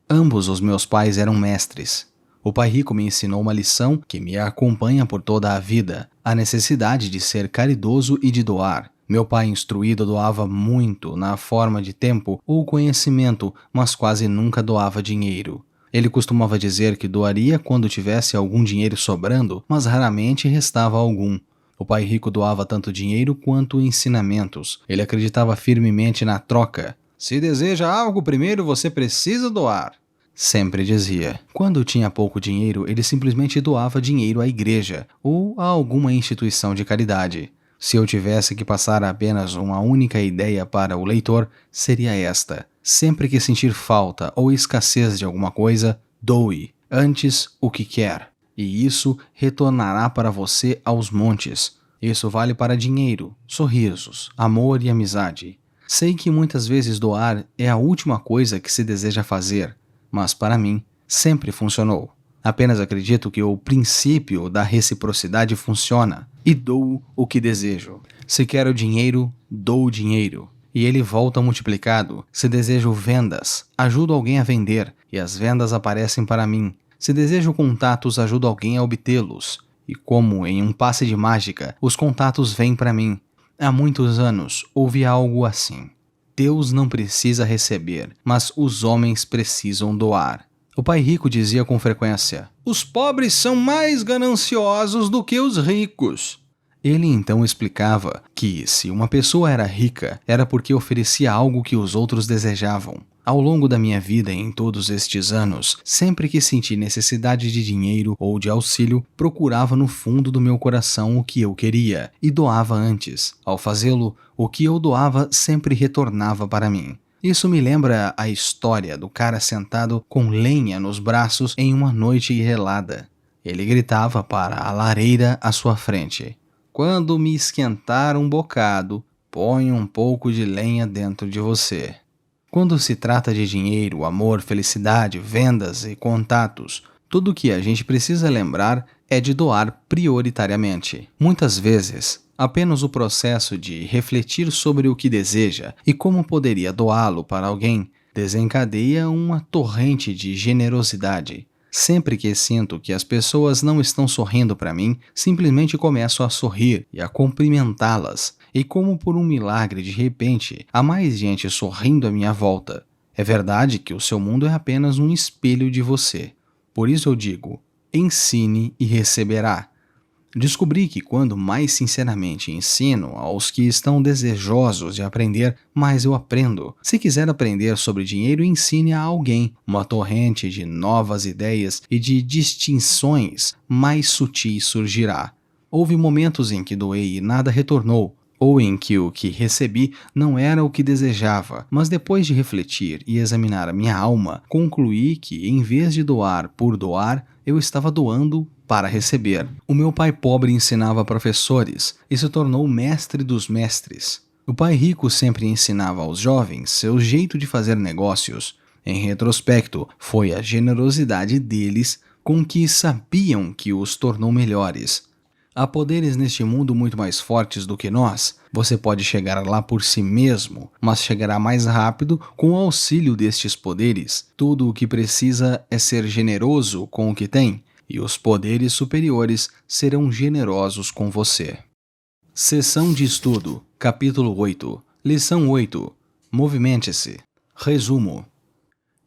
Speaker 1: Ambos os meus pais eram mestres. O pai rico me ensinou uma lição que me acompanha por toda a vida, a necessidade de ser caridoso e de doar. Meu pai instruído doava muito na forma de tempo ou conhecimento, mas quase nunca doava dinheiro. Ele costumava dizer que doaria quando tivesse algum dinheiro sobrando, mas raramente restava algum. O pai rico doava tanto dinheiro quanto ensinamentos. Ele acreditava firmemente na troca. Se deseja algo primeiro, você precisa doar. Sempre dizia. Quando tinha pouco dinheiro, ele simplesmente doava dinheiro à igreja ou a alguma instituição de caridade. Se eu tivesse que passar apenas uma única ideia para o leitor, seria esta. Sempre que sentir falta ou escassez de alguma coisa, doe antes o que quer. E isso retornará para você aos montes. Isso vale para dinheiro, sorrisos, amor e amizade. Sei que muitas vezes doar é a última coisa que se deseja fazer, mas para mim sempre funcionou. Apenas acredito que o princípio da reciprocidade funciona e dou o que desejo. Se quero dinheiro, dou dinheiro e ele volta multiplicado. Se desejo vendas, ajudo alguém a vender e as vendas aparecem para mim. Se desejo contatos, ajudo alguém a obtê-los. E como em um passe de mágica, os contatos vêm para mim. Há muitos anos ouvi algo assim. Deus não precisa receber, mas os homens precisam doar. O pai rico dizia com frequência: os pobres são mais gananciosos do que os ricos. Ele então explicava que se uma pessoa era rica, era porque oferecia algo que os outros desejavam. Ao longo da minha vida em todos estes anos, sempre que senti necessidade de dinheiro ou de auxílio, procurava no fundo do meu coração o que eu queria e doava antes. Ao fazê-lo, o que eu doava sempre retornava para mim. Isso me lembra a história do cara sentado com lenha nos braços em uma noite gelada. Ele gritava para a lareira à sua frente: quando me esquentar um bocado, põe um pouco de lenha dentro de você. Quando se trata de dinheiro, amor, felicidade, vendas e contatos, tudo o que a gente precisa lembrar é de doar prioritariamente. Muitas vezes, apenas o processo de refletir sobre o que deseja e como poderia doá-lo para alguém desencadeia uma torrente de generosidade. Sempre que sinto que as pessoas não estão sorrindo para mim, simplesmente começo a sorrir e a cumprimentá-las. E como por um milagre, de repente, há mais gente sorrindo à minha volta. É verdade que o seu mundo é apenas um espelho de você. Por isso eu digo, ensine e receberá. Descobri que quando mais sinceramente ensino aos que estão desejosos de aprender, mais eu aprendo. Se quiser aprender sobre dinheiro, ensine a alguém. Uma torrente de novas ideias e de distinções mais sutis surgirá. Houve momentos em que doei e nada retornou, ou em que o que recebi não era o que desejava, mas depois de refletir e examinar a minha alma, concluí que, em vez de doar por doar, eu estava doando para receber. O meu pai pobre ensinava professores e se tornou mestre dos mestres. O pai rico sempre ensinava aos jovens seu jeito de fazer negócios. Em retrospecto, foi a generosidade deles com que sabiam que os tornou melhores. Há poderes neste mundo muito mais fortes do que nós. Você pode chegar lá por si mesmo, mas chegará mais rápido com o auxílio destes poderes. Tudo o que precisa é ser generoso com o que tem, e os poderes superiores serão generosos com você. Seção de estudo, capítulo 8, lição 8. Movimente-se. Resumo.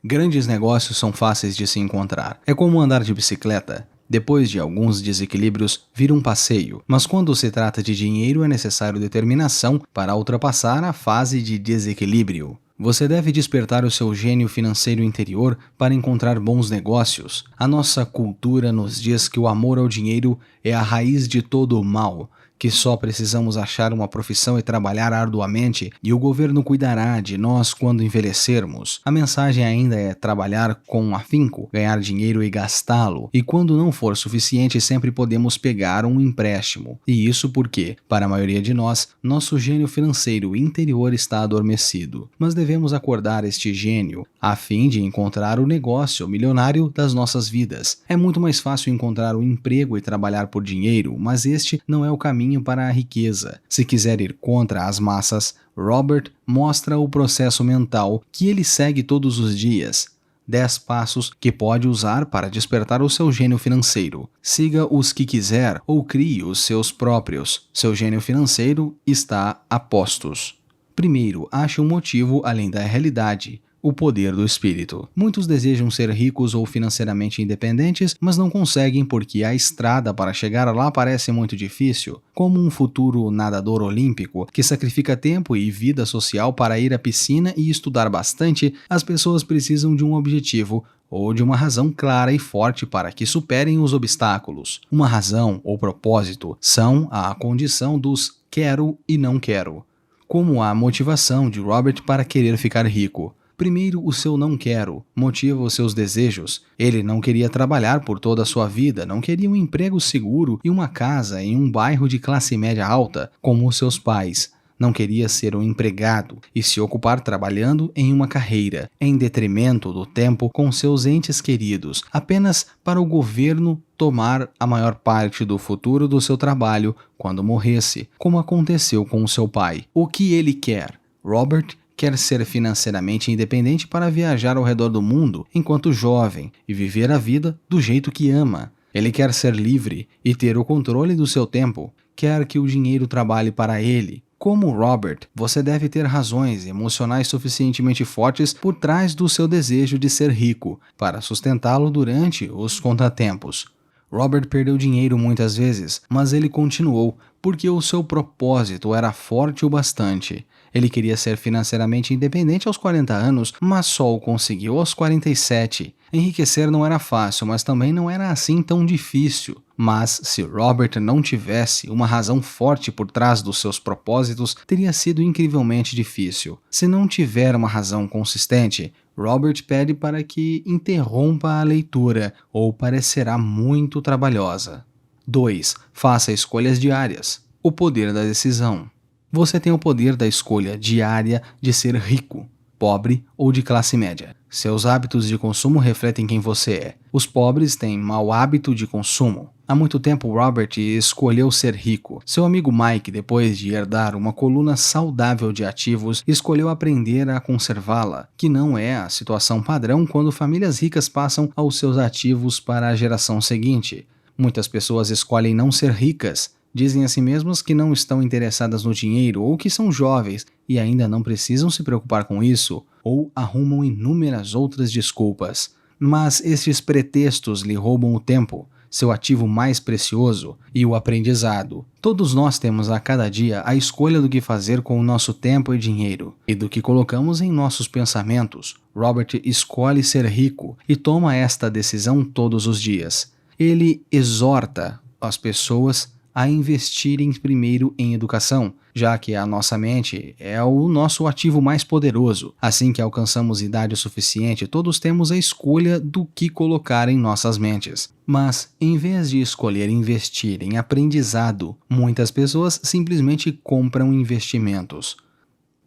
Speaker 1: Grandes negócios são fáceis de se encontrar. É como andar de bicicleta. Depois de alguns desequilíbrios, vira um passeio. Mas quando se trata de dinheiro, é necessário determinação para ultrapassar a fase de desequilíbrio. Você deve despertar o seu gênio financeiro interior para encontrar bons negócios. A nossa cultura nos diz que o amor ao dinheiro é a raiz de todo o mal, que só precisamos achar uma profissão e trabalhar arduamente e o governo cuidará de nós quando envelhecermos. A mensagem ainda é trabalhar com afinco, ganhar dinheiro e gastá-lo, e quando não for suficiente sempre podemos pegar um empréstimo. E isso porque, para a maioria de nós, nosso gênio financeiro interior está adormecido. Mas devemos acordar este gênio a fim de encontrar o negócio milionário das nossas vidas. É muito mais fácil encontrar um emprego e trabalhar por dinheiro, mas este não é o caminho para a riqueza. Se quiser ir contra as massas, Robert mostra o processo mental que ele segue todos os dias. 10 passos que pode usar para despertar o seu gênio financeiro. Siga os que quiser ou crie os seus próprios. Seu gênio financeiro está a postos. Primeiro, ache um motivo além da realidade. O poder do espírito. Muitos desejam ser ricos ou financeiramente independentes, mas não conseguem porque a estrada para chegar lá parece muito difícil. Como um futuro nadador olímpico que sacrifica tempo e vida social para ir à piscina e estudar bastante, as pessoas precisam de um objetivo ou de uma razão clara e forte para que superem os obstáculos. Uma razão ou propósito são a condição dos quero e não quero. Como a motivação de Robert para querer ficar rico. Primeiro, o seu não quero motiva os seus desejos. Ele não queria trabalhar por toda a sua vida, não queria um emprego seguro e uma casa em um bairro de classe média alta, como os seus pais. Não queria ser um empregado e se ocupar trabalhando em uma carreira, em detrimento do tempo com seus entes queridos, apenas para o governo tomar a maior parte do futuro do seu trabalho quando morresse, como aconteceu com o seu pai. O que ele quer? Robert quer ser financeiramente independente para viajar ao redor do mundo enquanto jovem e viver a vida do jeito que ama. Ele quer ser livre e ter o controle do seu tempo. Quer que o dinheiro trabalhe para ele. Como Robert, você deve ter razões emocionais suficientemente fortes por trás do seu desejo de ser rico para sustentá-lo durante os contratempos. Robert perdeu dinheiro muitas vezes, mas ele continuou porque o seu propósito era forte o bastante. Ele queria ser financeiramente independente aos 40 anos, mas só o conseguiu aos 47. Enriquecer não era fácil, mas também não era assim tão difícil. Mas se Robert não tivesse uma razão forte por trás dos seus propósitos, teria sido incrivelmente difícil. Se não tiver uma razão consistente, Robert pede para que interrompa a leitura ou parecerá muito trabalhosa. 2. Faça escolhas diárias. O poder da decisão. Você tem o poder da escolha diária de ser rico, pobre ou de classe média. Seus hábitos de consumo refletem quem você é. Os pobres têm mau hábito de consumo. Há muito tempo, Robert escolheu ser rico. Seu amigo Mike, depois de herdar uma coluna saudável de ativos, escolheu aprender a conservá-la, que não é a situação padrão quando famílias ricas passam aos seus ativos para a geração seguinte. Muitas pessoas escolhem não ser ricas. Dizem a si mesmas que não estão interessadas no dinheiro ou que são jovens e ainda não precisam se preocupar com isso, ou arrumam inúmeras outras desculpas. Mas estes pretextos lhe roubam o tempo, seu ativo mais precioso, e o aprendizado. Todos nós temos a cada dia a escolha do que fazer com o nosso tempo e dinheiro, e do que colocamos em nossos pensamentos. Robert escolhe ser rico e toma esta decisão todos os dias. Ele exorta as pessoas a investirem primeiro em educação, já que a nossa mente é o nosso ativo mais poderoso. Assim que alcançamos idade suficiente, todos temos a escolha do que colocar em nossas mentes. Mas, em vez de escolher investir em aprendizado, muitas pessoas simplesmente compram investimentos.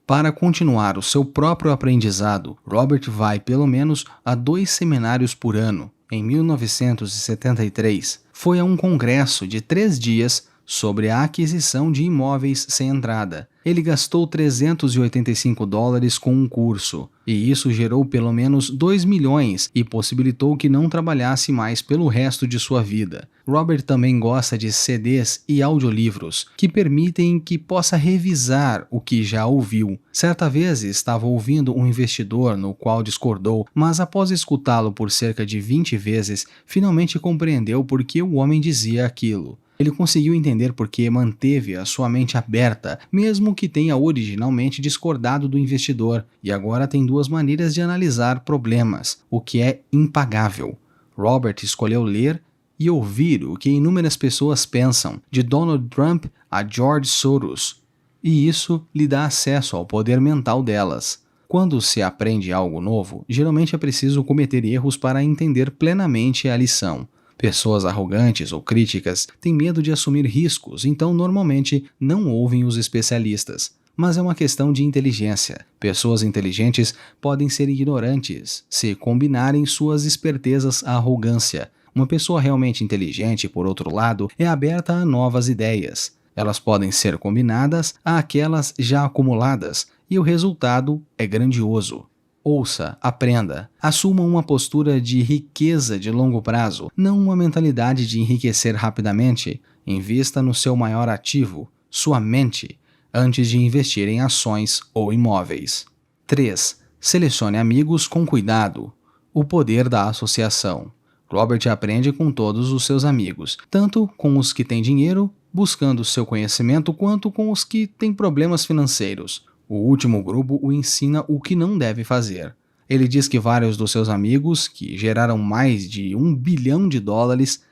Speaker 1: Para continuar o seu próprio aprendizado, Robert vai pelo menos a 2 seminários por ano. Em 1973, foi a um congresso de 3 dias sobre a aquisição de imóveis sem entrada. Ele gastou $385 com um curso, e isso gerou pelo menos 2 milhões e possibilitou que não trabalhasse mais pelo resto de sua vida. Robert também gosta de CDs e audiolivros, que permitem que possa revisar o que já ouviu. Certa vez estava ouvindo um investidor no qual discordou, mas após escutá-lo por cerca de 20 vezes, finalmente compreendeu por que o homem dizia aquilo. Ele conseguiu entender por que manteve a sua mente aberta, mesmo que tenha originalmente discordado do investidor, e agora tem 2 maneiras de analisar problemas, o que é impagável. Robert escolheu ler e ouvir o que inúmeras pessoas pensam, de Donald Trump a George Soros, e isso lhe dá acesso ao poder mental delas. Quando se aprende algo novo, geralmente é preciso cometer erros para entender plenamente a lição. Pessoas arrogantes ou críticas têm medo de assumir riscos, então normalmente não ouvem os especialistas. Mas é uma questão de inteligência. Pessoas inteligentes podem ser ignorantes se combinarem suas espertezas à arrogância. Uma pessoa realmente inteligente, por outro lado, é aberta a novas ideias. Elas podem ser combinadas àquelas já acumuladas, e o resultado é grandioso. Ouça, aprenda, assuma uma postura de riqueza de longo prazo, não uma mentalidade de enriquecer rapidamente. Invista no seu maior ativo, sua mente, antes de investir em ações ou imóveis. 3. Selecione amigos com cuidado. O poder da associação. Robert aprende com todos os seus amigos, tanto com os que têm dinheiro, buscando seu conhecimento, quanto com os que têm problemas financeiros. O último grupo o ensina o que não deve fazer. Ele diz que vários dos seus amigos, que geraram mais de $1 bilhão,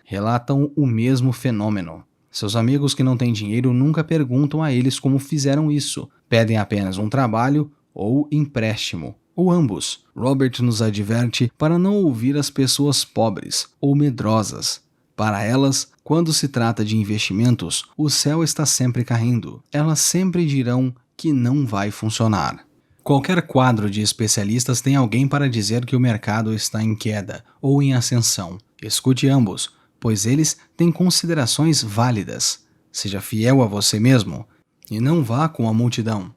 Speaker 1: relatam o mesmo fenômeno. Seus amigos que não têm dinheiro nunca perguntam a eles como fizeram isso, pedem apenas um trabalho ou empréstimo, ou ambos. Robert nos adverte para não ouvir as pessoas pobres ou medrosas. Para elas, quando se trata de investimentos, o céu está sempre caindo. Elas sempre dirão que não vai funcionar. Qualquer quadro de especialistas tem alguém para dizer que o mercado está em queda ou em ascensão. Escute ambos, pois eles têm considerações válidas. Seja fiel a você mesmo e não vá com a multidão.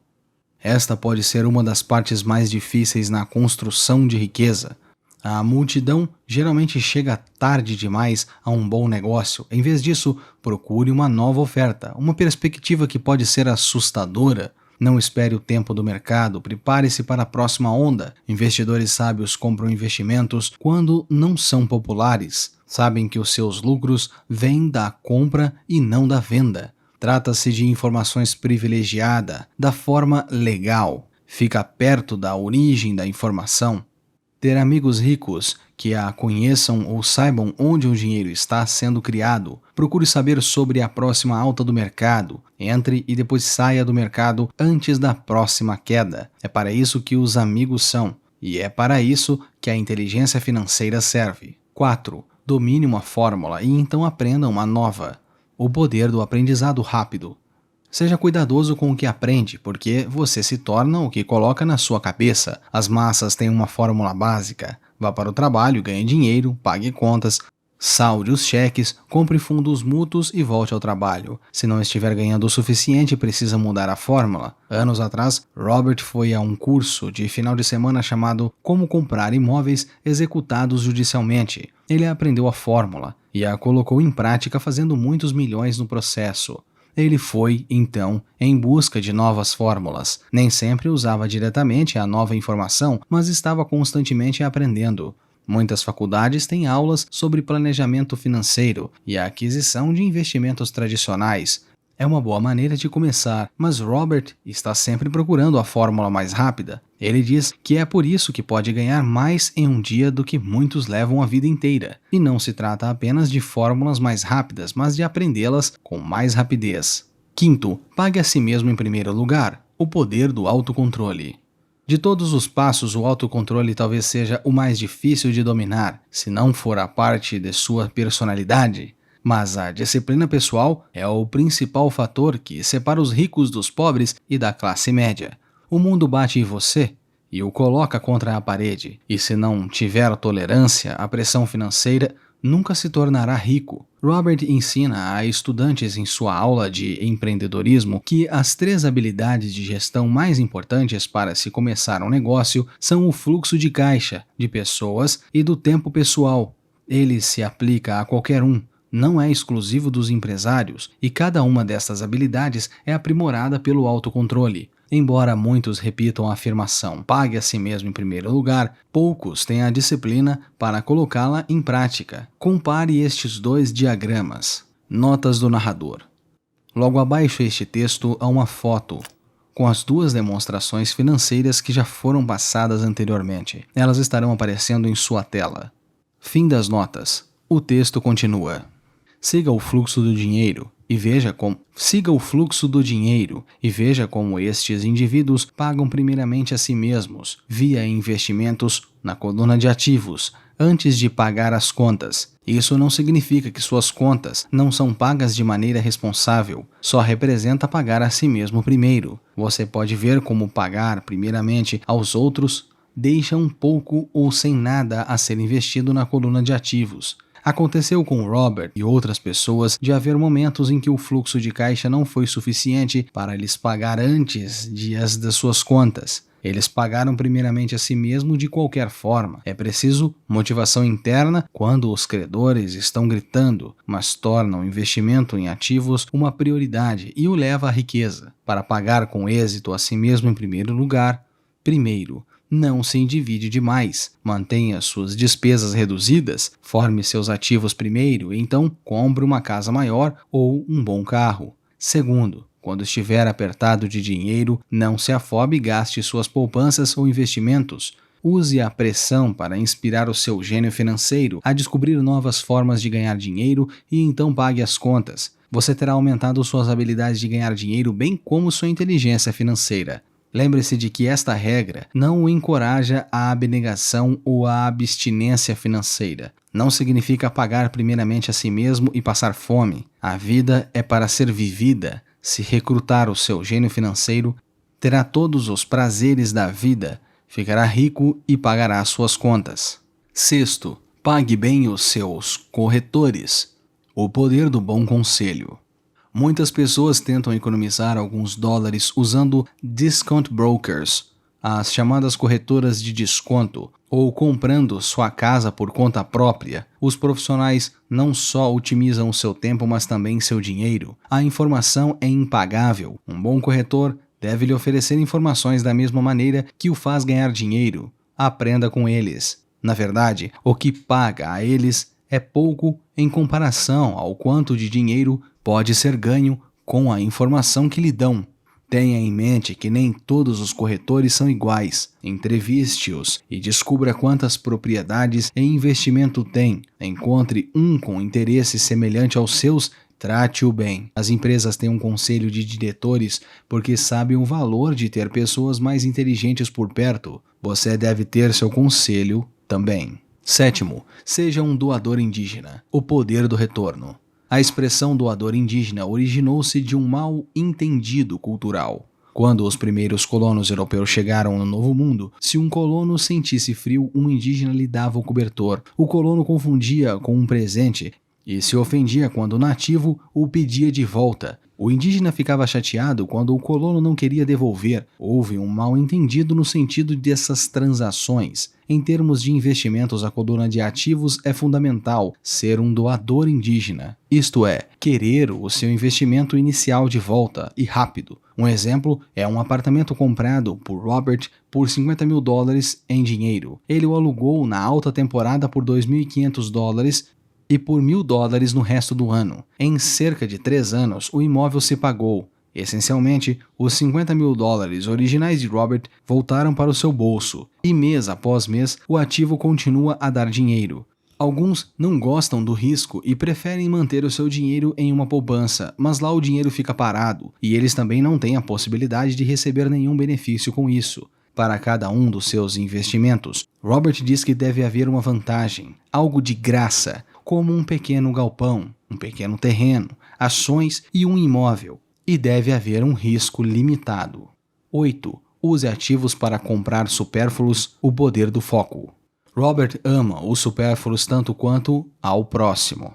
Speaker 1: Esta pode ser uma das partes mais difíceis na construção de riqueza. A multidão geralmente chega tarde demais a um bom negócio. Em vez disso, procure uma nova oferta, uma perspectiva que pode ser assustadora. Não espere o tempo do mercado, prepare-se para a próxima onda. Investidores sábios compram investimentos quando não são populares. Sabem que os seus lucros vêm da compra e não da venda. Trata-se de informações privilegiadas, da forma legal. Fica perto da origem da informação. Ter amigos ricos que a conheçam ou saibam onde o dinheiro está sendo criado. Procure saber sobre a próxima alta do mercado. Entre e depois saia do mercado antes da próxima queda. É para isso que os amigos são. E é para isso que a inteligência financeira serve. 4. Domine uma fórmula e então aprenda uma nova. O poder do aprendizado rápido. Seja cuidadoso com o que aprende, porque você se torna o que coloca na sua cabeça. As massas têm uma fórmula básica. Vá para o trabalho, ganhe dinheiro, pague contas, salde os cheques, compre fundos mútuos e volte ao trabalho. Se não estiver ganhando o suficiente, precisa mudar a fórmula. Anos atrás, Robert foi a um curso de final de semana chamado Como Comprar Imóveis Executados Judicialmente. Ele aprendeu a fórmula e a colocou em prática, fazendo muitos milhões no processo. Ele foi, então, em busca de novas fórmulas. Nem sempre usava diretamente a nova informação, mas estava constantemente aprendendo. Muitas faculdades têm aulas sobre planejamento financeiro e a aquisição de investimentos tradicionais. É uma boa maneira de começar, mas Robert está sempre procurando a fórmula mais rápida. Ele diz que é por isso que pode ganhar mais em um dia do que muitos levam a vida inteira. E não se trata apenas de fórmulas mais rápidas, mas de aprendê-las com mais rapidez. 5. Pague a si mesmo em primeiro lugar. O poder do autocontrole. De todos os passos, o autocontrole talvez seja o mais difícil de dominar, se não for a parte de sua personalidade. Mas a disciplina pessoal é o principal fator que separa os ricos dos pobres e da classe média. O mundo bate em você e o coloca contra a parede, e se não tiver tolerância à pressão financeira, nunca se tornará rico. Robert ensina a estudantes em sua aula de empreendedorismo que as 3 habilidades de gestão mais importantes para se começar um negócio são o fluxo de caixa, de pessoas e do tempo pessoal. Ele se aplica a qualquer um. Não é exclusivo dos empresários, e cada uma dessas habilidades é aprimorada pelo autocontrole. Embora muitos repitam a afirmação "pague a si mesmo em primeiro lugar", poucos têm a disciplina para colocá-la em prática. Compare estes 2 diagramas. Notas do narrador. Logo abaixo este texto há uma foto com as 2 demonstrações financeiras que já foram passadas anteriormente. Elas estarão aparecendo em sua tela. Fim das notas. O texto continua. Siga o fluxo do dinheiro e veja como estes indivíduos pagam primeiramente a si mesmos, via investimentos na coluna de ativos, antes de pagar as contas. Isso não significa que suas contas não são pagas de maneira responsável, só representa pagar a si mesmo primeiro. Você pode ver como pagar primeiramente aos outros deixa um pouco ou sem nada a ser investido na coluna de ativos. Aconteceu com Robert e outras pessoas de haver momentos em que o fluxo de caixa não foi suficiente para lhes pagar antes das suas contas. Eles pagaram primeiramente a si mesmo de qualquer forma. É preciso motivação interna quando os credores estão gritando, mas tornam o investimento em ativos uma prioridade e o leva à riqueza. Para pagar com êxito a si mesmo em primeiro lugar, primeiro, não se endivide demais, mantenha suas despesas reduzidas, forme seus ativos primeiro e então compre uma casa maior ou um bom carro. Segundo, quando estiver apertado de dinheiro, não se afobe e gaste suas poupanças ou investimentos. Use a pressão para inspirar o seu gênio financeiro a descobrir novas formas de ganhar dinheiro e então pague as contas. Você terá aumentado suas habilidades de ganhar dinheiro bem como sua inteligência financeira. Lembre-se de que esta regra não o encoraja à abnegação ou à abstinência financeira. Não significa pagar primeiramente a si mesmo e passar fome. A vida é para ser vivida. Se recrutar o seu gênio financeiro, terá todos os prazeres da vida, ficará rico e pagará suas contas. Sexto, pague bem os seus corretores. O poder do bom conselho. Muitas pessoas tentam economizar alguns dólares usando discount brokers, as chamadas corretoras de desconto, ou comprando sua casa por conta própria. Os profissionais não só otimizam o seu tempo, mas também seu dinheiro. A informação é impagável. Um bom corretor deve lhe oferecer informações da mesma maneira que o faz ganhar dinheiro. Aprenda com eles. Na verdade, o que paga a eles é pouco em comparação ao quanto de dinheiro pode ser ganho com a informação que lhe dão. Tenha em mente que nem todos os corretores são iguais. Entreviste-os e descubra quantas propriedades e investimento tem. Encontre um com interesse semelhante aos seus, trate-o bem. As empresas têm um conselho de diretores porque sabem o valor de ter pessoas mais inteligentes por perto. Você deve ter seu conselho também. Sétimo, seja um doador indígena. O poder do retorno. A expressão doador indígena originou-se de um mal entendido cultural. Quando os primeiros colonos europeus chegaram no Novo Mundo, se um colono sentisse frio, um indígena lhe dava o cobertor. O colono confundia com um presente e se ofendia quando o nativo o pedia de volta. O indígena ficava chateado quando o colono não queria devolver. Houve um mal-entendido no sentido dessas transações. Em termos de investimentos, a coluna de ativos é fundamental ser um doador indígena. Isto é, querer o seu investimento inicial de volta e rápido. Um exemplo é um apartamento comprado por Robert por $50.000 em dinheiro. Ele o alugou na alta temporada por $2.500 e por $1.000 no resto do ano. Em cerca de 3 anos, o imóvel se pagou. Essencialmente, os $50.000 originais de Robert voltaram para o seu bolso, e mês após mês, o ativo continua a dar dinheiro. Alguns não gostam do risco e preferem manter o seu dinheiro em uma poupança, mas lá o dinheiro fica parado, e eles também não têm a possibilidade de receber nenhum benefício com isso. Para cada um dos seus investimentos, Robert diz que deve haver uma vantagem, algo de graça, como um pequeno galpão, um pequeno terreno, ações e um imóvel. E deve haver um risco limitado. 8. Use ativos para comprar supérfluos, o poder do foco. Robert ama os supérfluos tanto quanto ao próximo.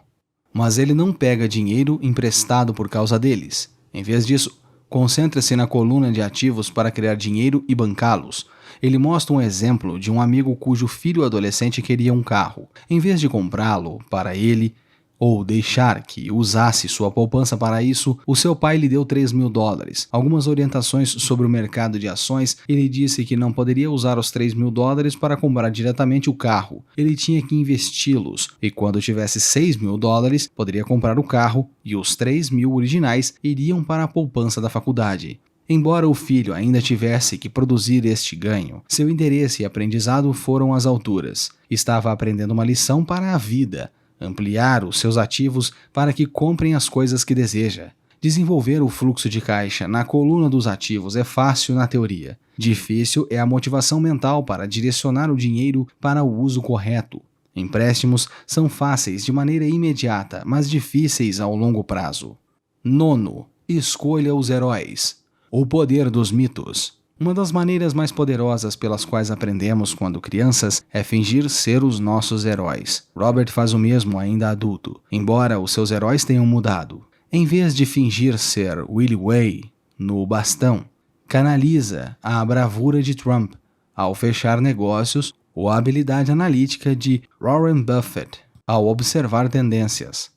Speaker 1: Mas ele não pega dinheiro emprestado por causa deles. Em vez disso, concentra-se na coluna de ativos para criar dinheiro e bancá-los. Ele mostra um exemplo de um amigo cujo filho adolescente queria um carro. Em vez de comprá-lo para ele, ou deixar que usasse sua poupança para isso, o seu pai lhe deu $3.000. Algumas orientações sobre o mercado de ações, ele disse que não poderia usar os $3.000 para comprar diretamente o carro. Ele tinha que investi-los, e quando tivesse $6.000, poderia comprar o carro, e os $3.000 originais iriam para a poupança da faculdade. Embora o filho ainda tivesse que produzir este ganho, seu interesse e aprendizado foram às alturas. Estava aprendendo uma lição para a vida. Ampliar os seus ativos para que comprem as coisas que deseja. Desenvolver o fluxo de caixa na coluna dos ativos é fácil na teoria. Difícil é a motivação mental para direcionar o dinheiro para o uso correto. Empréstimos são fáceis de maneira imediata, mas difíceis ao longo prazo. 9. Escolha os heróis. O poder dos mitos. Uma das maneiras mais poderosas pelas quais aprendemos quando crianças é fingir ser os nossos heróis. Robert faz o mesmo ainda adulto, embora os seus heróis tenham mudado. Em vez de fingir ser Willie Way no bastão, canaliza a bravura de Trump ao fechar negócios ou a habilidade analítica de Warren Buffett ao observar tendências.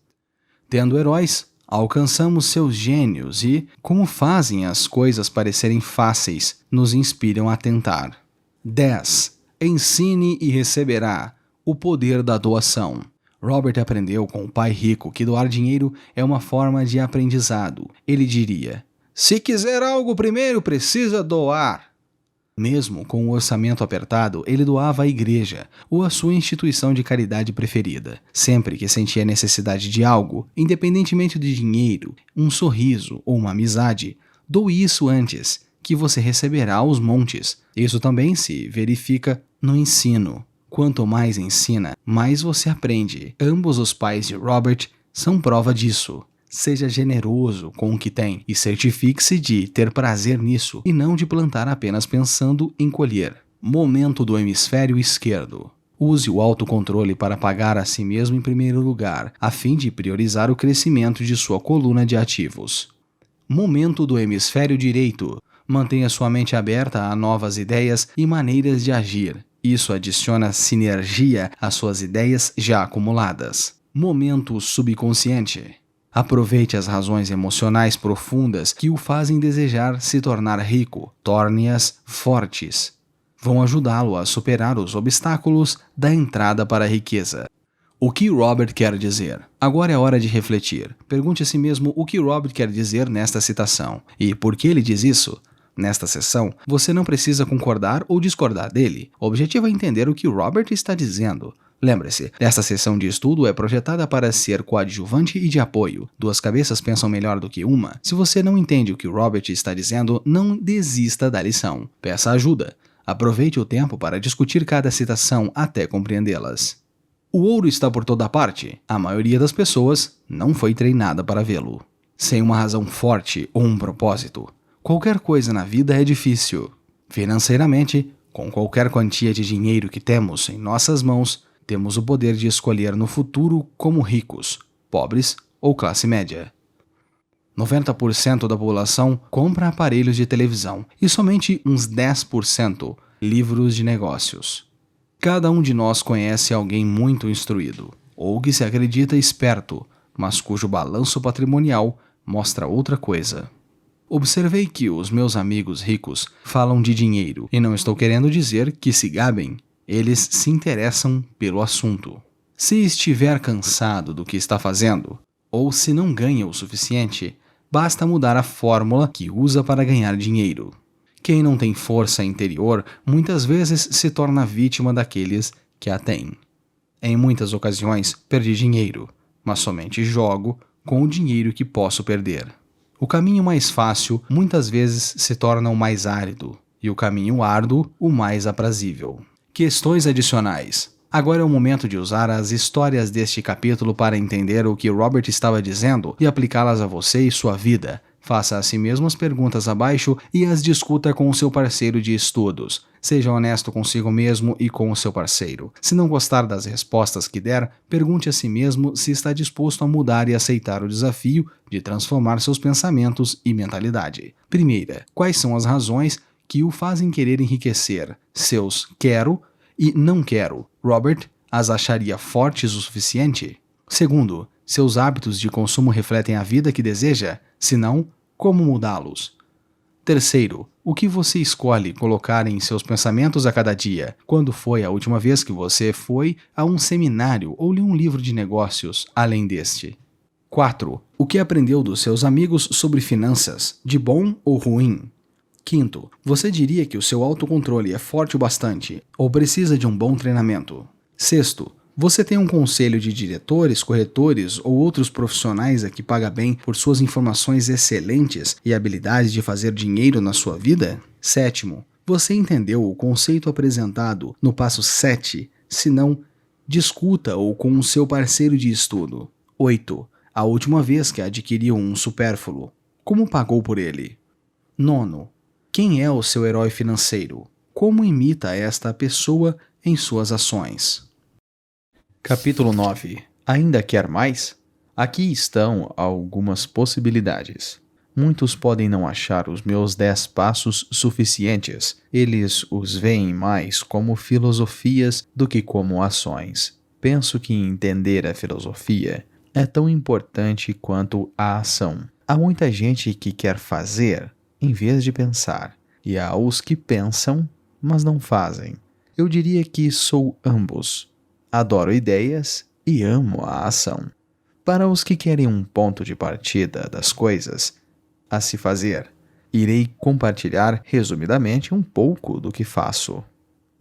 Speaker 1: Tendo heróis, alcançamos seus gênios e, como fazem as coisas parecerem fáceis, nos inspiram a tentar. 10. Ensine e receberá o poder da doação. Robert aprendeu com o pai rico que doar dinheiro é uma forma de aprendizado. Ele diria: se quiser algo primeiro, precisa doar. Mesmo com o orçamento apertado, ele doava à igreja ou à sua instituição de caridade preferida. Sempre que sentia necessidade de algo, independentemente de dinheiro, um sorriso ou uma amizade, doe isso antes, que você receberá aos montes. Isso também se verifica no ensino. Quanto mais ensina, mais você aprende. Ambos os pais de Robert são prova disso. Seja generoso com o que tem e certifique-se de ter prazer nisso e não de plantar apenas pensando em colher. Momento do hemisfério esquerdo. Use o autocontrole para pagar a si mesmo em primeiro lugar, a fim de priorizar o crescimento de sua coluna de ativos. Momento do hemisfério direito. Mantenha sua mente aberta a novas ideias e maneiras de agir. Isso adiciona sinergia às suas ideias já acumuladas. Momento subconsciente. Aproveite as razões emocionais profundas que o fazem desejar se tornar rico. Torne-as fortes. Vão ajudá-lo a superar os obstáculos da entrada para a riqueza. O que Robert quer dizer? Agora é hora de refletir. Pergunte a si mesmo o que Robert quer dizer nesta citação. E por que ele diz isso? Nesta sessão, você não precisa concordar ou discordar dele. O objetivo é entender o que Robert está dizendo. Lembre-se, esta sessão de estudo é projetada para ser coadjuvante e de apoio. Duas cabeças pensam melhor do que uma. Se você não entende o que Robert está dizendo, não desista da lição. Peça ajuda. Aproveite o tempo para discutir cada citação até compreendê-las. O ouro está por toda parte. A maioria das pessoas não foi treinada para vê-lo. Sem uma razão forte ou um propósito, qualquer coisa na vida é difícil. Financeiramente, com qualquer quantia de dinheiro que temos em nossas mãos, temos o poder de escolher no futuro como ricos, pobres ou classe média. 90% da população compra aparelhos de televisão e somente uns 10% livros de negócios. Cada um de nós conhece alguém muito instruído, ou que se acredita esperto, mas cujo balanço patrimonial mostra outra coisa. Observei que os meus amigos ricos falam de dinheiro, e não estou querendo dizer que se gabem. Eles se interessam pelo assunto. Se estiver cansado do que está fazendo, ou se não ganha o suficiente, basta mudar a fórmula que usa para ganhar dinheiro. Quem não tem força interior muitas vezes se torna vítima daqueles que a têm. Em muitas ocasiões, perdi dinheiro, mas somente jogo com o dinheiro que posso perder. O caminho mais fácil muitas vezes se torna o mais árido, e o caminho árduo o mais aprazível. Questões adicionais. Agora é o momento de usar as histórias deste capítulo para entender o que Robert estava dizendo e aplicá-las a você e sua vida. Faça a si mesmo as perguntas abaixo e as discuta com o seu parceiro de estudos. Seja honesto consigo mesmo e com o seu parceiro. Se não gostar das respostas que der, pergunte a si mesmo se está disposto a mudar e aceitar o desafio de transformar seus pensamentos e mentalidade. Primeira, quais são as razões que o fazem querer enriquecer? Seus quero e não quero. Robert as acharia fortes o suficiente? Segundo, seus hábitos de consumo refletem a vida que deseja? Se não, como mudá-los? Terceiro, o que você escolhe colocar em seus pensamentos a cada dia? Quando foi a última vez que você foi a um seminário ou leu um livro de negócios além deste? 4. O que aprendeu dos seus amigos sobre finanças, de bom ou ruim? Quinto, você diria que o seu autocontrole é forte o bastante ou precisa de um bom treinamento? Sexto, você tem um conselho de diretores, corretores ou outros profissionais a que paga bem por suas informações excelentes e habilidade de fazer dinheiro na sua vida? Sétimo, você entendeu o conceito apresentado no passo 7? Se não, discuta ou com o seu parceiro de estudo. 8. A última vez que adquiriu um supérfluo, como pagou por ele? 9. Quem é o seu herói financeiro? Como imita esta pessoa em suas ações?
Speaker 2: Capítulo 9. Ainda quer mais? Aqui estão algumas possibilidades. Muitos podem não achar os meus 10 passos suficientes. Eles os veem mais como filosofias do que como ações. Penso que entender a filosofia é tão importante quanto a ação. Há muita gente que quer fazer em vez de pensar, e há os que pensam mas não fazem. Eu diria que sou ambos. Adoro ideias e amo a ação. Para os que querem um ponto de partida das coisas a se fazer, irei compartilhar resumidamente um pouco do que faço.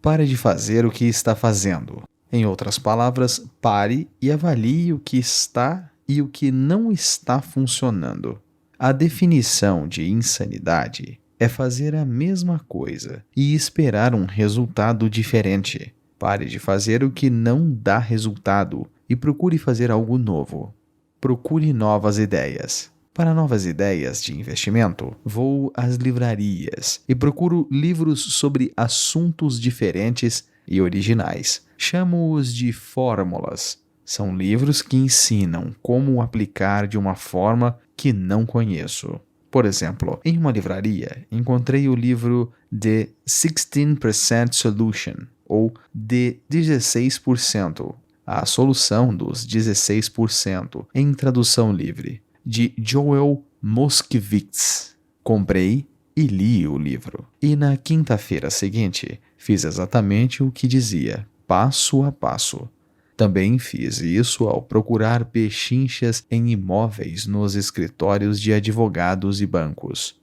Speaker 2: Pare de fazer o que está fazendo. Em outras palavras, pare e avalie o que está e o que não está funcionando. A definição de insanidade é fazer a mesma coisa e esperar um resultado diferente. Pare de fazer o que não dá resultado e procure fazer algo novo. Procure novas ideias. Para novas ideias de investimento, vou às livrarias e procuro livros sobre assuntos diferentes e originais. Chamo-os de fórmulas. São livros que ensinam como aplicar de uma forma que não conheço. Por exemplo, em uma livraria, encontrei o livro The 16% Solution, ou The 16%, a solução dos 16%, em tradução livre, de Joel Moskowitz. Comprei e li o livro. E na quinta-feira seguinte, fiz exatamente o que dizia, passo a passo. Também fiz isso ao procurar pechinchas em imóveis nos escritórios de advogados e bancos.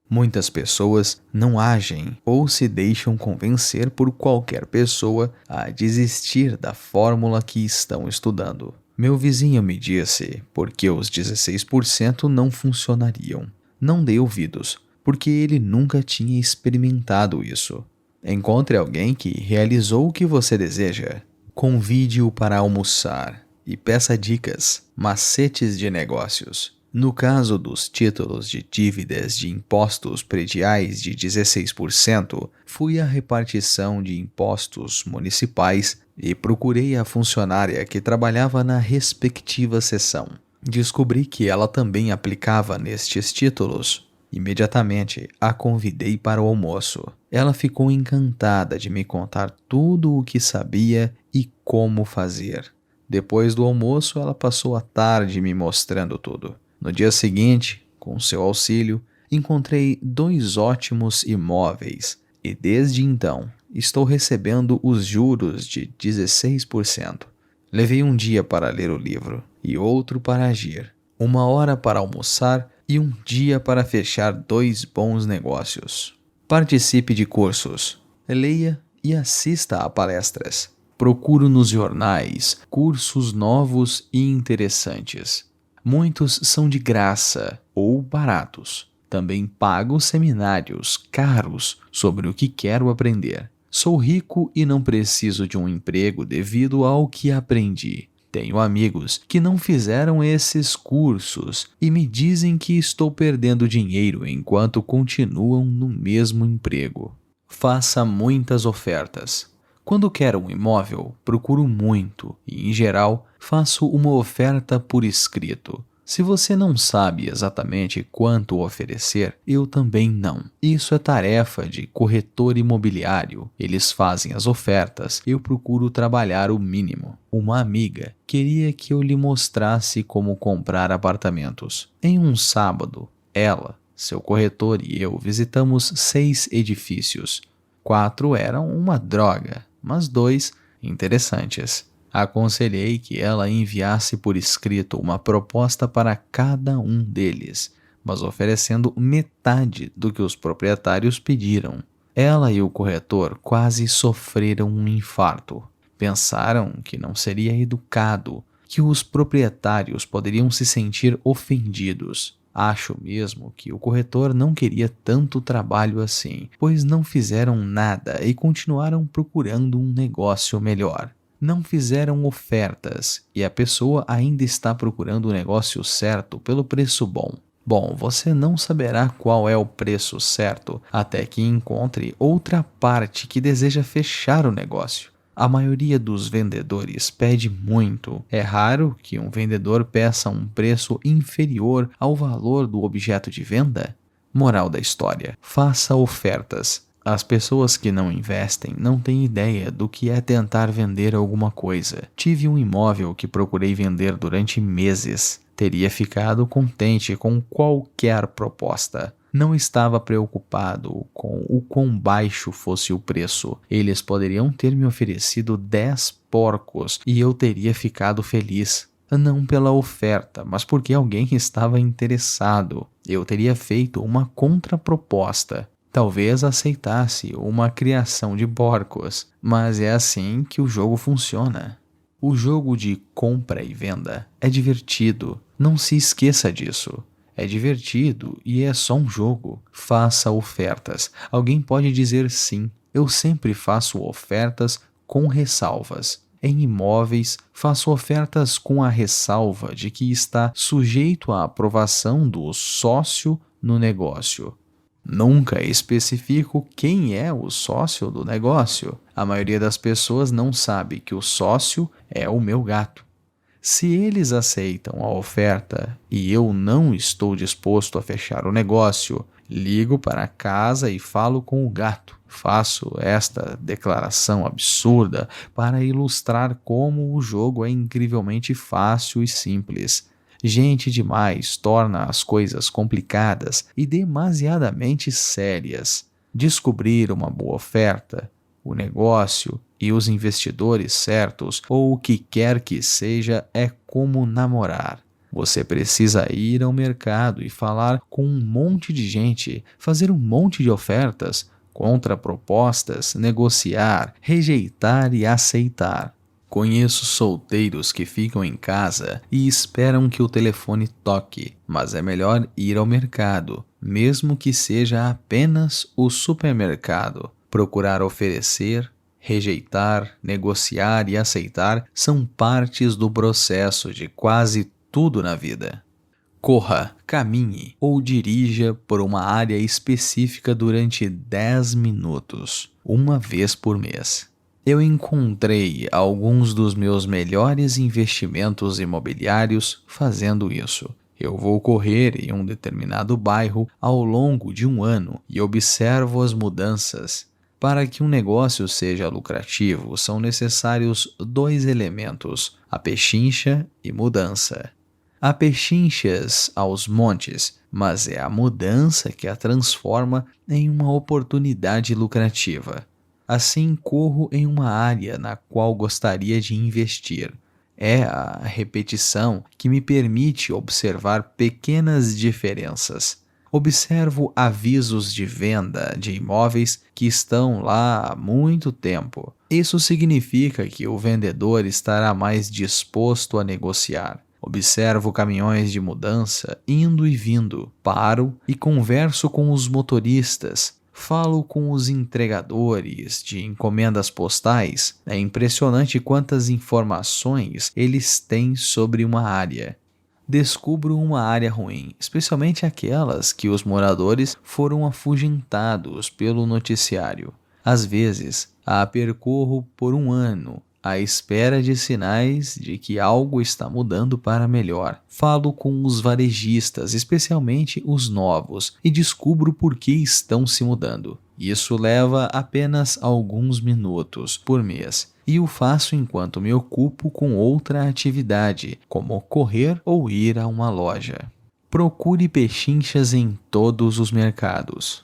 Speaker 2: Muitas pessoas não agem ou se deixam convencer por qualquer pessoa a desistir da fórmula que estão estudando. Meu vizinho me disse porque os 16% não funcionariam. Não dei ouvidos, porque ele nunca tinha experimentado isso. Encontre alguém que realizou o que você deseja. Convide-o para almoçar e peça dicas, macetes de negócios. No caso dos títulos de dívidas de impostos prediais de 16%, fui à repartição de impostos municipais e procurei a funcionária que trabalhava na respectiva seção. Descobri que ela também aplicava nestes títulos. Imediatamente a convidei para o almoço. Ela ficou encantada de me contar tudo o que sabia e como fazer. Depois do almoço, ela passou a tarde me mostrando tudo. No dia seguinte, com seu auxílio, encontrei 2 ótimos imóveis e desde então estou recebendo os juros de 16%. Levei um dia para ler o livro e outro para agir, 1 hora para almoçar e um dia para fechar 2 bons negócios. Participe de cursos, leia e assista a palestras. Procuro nos jornais cursos novos e interessantes. Muitos são de graça ou baratos. Também pago seminários caros sobre o que quero aprender. Sou rico e não preciso de um emprego devido ao que aprendi. Tenho amigos que não fizeram esses cursos e me dizem que estou perdendo dinheiro enquanto continuam no mesmo emprego. Faça muitas ofertas. Quando quero um imóvel, procuro muito e, em geral, faço uma oferta por escrito. Se você não sabe exatamente quanto oferecer, eu também não. Isso é tarefa de corretor imobiliário. Eles fazem as ofertas, eu procuro trabalhar o mínimo. Uma amiga queria que eu lhe mostrasse como comprar apartamentos. Em um sábado, ela, seu corretor e eu visitamos 6 edifícios. 4 eram uma droga, mas 2 interessantes. Aconselhei que ela enviasse por escrito uma proposta para cada um deles, mas oferecendo metade do que os proprietários pediram. Ela e o corretor quase sofreram um infarto. Pensaram que não seria educado, que os proprietários poderiam se sentir ofendidos. Acho mesmo que o corretor não queria tanto trabalho assim, pois não fizeram nada e continuaram procurando um negócio melhor. Não fizeram ofertas e a pessoa ainda está procurando o negócio certo pelo preço bom. Bom, você não saberá qual é o preço certo até que encontre outra parte que deseja fechar o negócio. A maioria dos vendedores pede muito. É raro que um vendedor peça um preço inferior ao valor do objeto de venda. Moral da história: faça ofertas. As pessoas que não investem não têm ideia do que é tentar vender alguma coisa. Tive um imóvel que procurei vender durante meses. Teria ficado contente com qualquer proposta. Não estava preocupado com o quão baixo fosse o preço. Eles poderiam ter me oferecido 10 porcos e eu teria ficado feliz. Não pela oferta, mas porque alguém estava interessado. Eu teria feito uma contraproposta. Talvez aceitasse uma criação de porcos, mas é assim que o jogo funciona. O jogo de compra e venda é divertido, não se esqueça disso. É divertido e é só um jogo. Faça ofertas. Alguém pode dizer sim. Eu sempre faço ofertas com ressalvas. Em imóveis, faço ofertas com a ressalva de que está sujeito à aprovação do sócio no negócio. Nunca especifico quem é o sócio do negócio. A maioria das pessoas não sabe que o sócio é o meu gato. Se eles aceitam a oferta e eu não estou disposto a fechar o negócio, ligo para casa e falo com o gato. Faço esta declaração absurda para ilustrar como o jogo é incrivelmente fácil e simples. Gente demais torna as coisas complicadas e demasiadamente sérias. Descobrir uma boa oferta, o negócio e os investidores certos ou o que quer que seja é como namorar. Você precisa ir ao mercado e falar com um monte de gente, fazer um monte de ofertas, contrapropostas, negociar, rejeitar e aceitar. Conheço solteiros que ficam em casa e esperam que o telefone toque, mas é melhor ir ao mercado, mesmo que seja apenas o supermercado. Procurar oferecer, rejeitar, negociar e aceitar são partes do processo de quase tudo na vida. Corra, caminhe ou dirija por uma área específica durante 10 minutos, uma vez por mês. Eu encontrei alguns dos meus melhores investimentos imobiliários fazendo isso. Eu vou correr em um determinado bairro ao longo de um ano e observo as mudanças. Para que um negócio seja lucrativo, são necessários 2 elementos: a pechincha e mudança. Há pechinchas aos montes, mas é a mudança que a transforma em uma oportunidade lucrativa. Assim, corro em uma área na qual gostaria de investir. É a repetição que me permite observar pequenas diferenças. Observo avisos de venda de imóveis que estão lá há muito tempo. Isso significa que o vendedor estará mais disposto a negociar. Observo caminhões de mudança indo e vindo. Paro e converso com os motoristas. Falo com os entregadores de encomendas postais. É impressionante quantas informações eles têm sobre uma área. Descubro uma área ruim, especialmente aquelas que os moradores foram afugentados pelo noticiário. Às vezes, a percorro por um ano, à espera de sinais de que algo está mudando para melhor. Falo com os varejistas, especialmente os novos, e descubro por que estão se mudando. Isso leva apenas alguns minutos por mês, e o faço enquanto me ocupo com outra atividade, como correr ou ir a uma loja. Procure pechinchas em todos os mercados.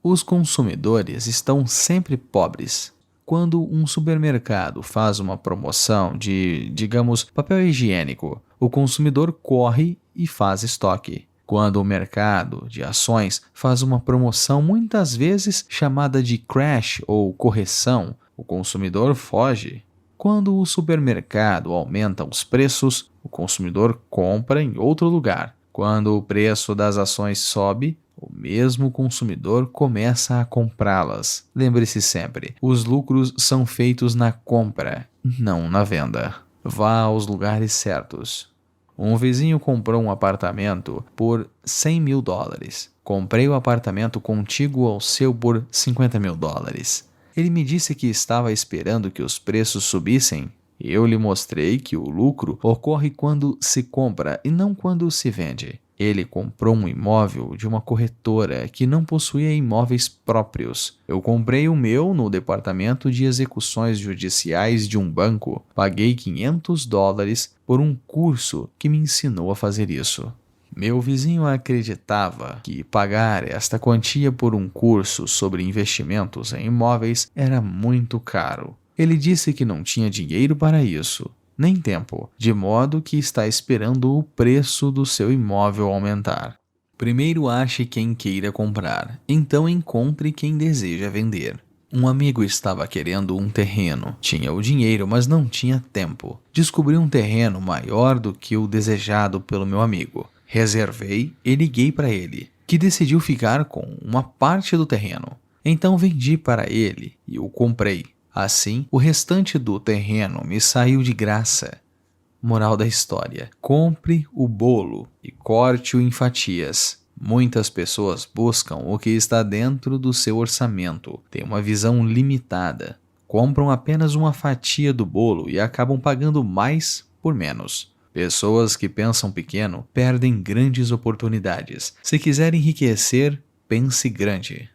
Speaker 2: Os consumidores estão sempre pobres. Quando um supermercado faz uma promoção de, digamos, papel higiênico, o consumidor corre e faz estoque. Quando o mercado de ações faz uma promoção muitas vezes chamada de crash ou correção, o consumidor foge. Quando o supermercado aumenta os preços, o consumidor compra em outro lugar. Quando o preço das ações sobe, o mesmo consumidor começa a comprá-las. Lembre-se sempre, os lucros são feitos na compra, não na venda. Vá aos lugares certos. Um vizinho comprou um apartamento por $100 mil. Comprei o apartamento contíguo ao seu por $50 mil. Ele me disse que estava esperando que os preços subissem. Eu lhe mostrei que o lucro ocorre quando se compra e não quando se vende. Ele comprou um imóvel de uma corretora que não possuía imóveis próprios. Eu comprei o meu no departamento de execuções judiciais de um banco. Paguei $500 por um curso que me ensinou a fazer isso. Meu vizinho acreditava que pagar esta quantia por um curso sobre investimentos em imóveis era muito caro. Ele disse que não tinha dinheiro para isso, nem tempo, de modo que está esperando o preço do seu imóvel aumentar. Primeiro ache quem queira comprar, então encontre quem deseja vender. Um amigo estava querendo um terreno. Tinha o dinheiro, mas não tinha tempo. Descobri um terreno maior do que o desejado pelo meu amigo. Reservei e liguei para ele, que decidiu ficar com uma parte do terreno. Então vendi para ele e o comprei. Assim, o restante do terreno me saiu de graça. Moral da história: compre o bolo e corte-o em fatias. Muitas pessoas buscam o que está dentro do seu orçamento, têm uma visão limitada, compram apenas uma fatia do bolo e acabam pagando mais por menos. Pessoas que pensam pequeno perdem grandes oportunidades. Se quiser enriquecer, pense grande.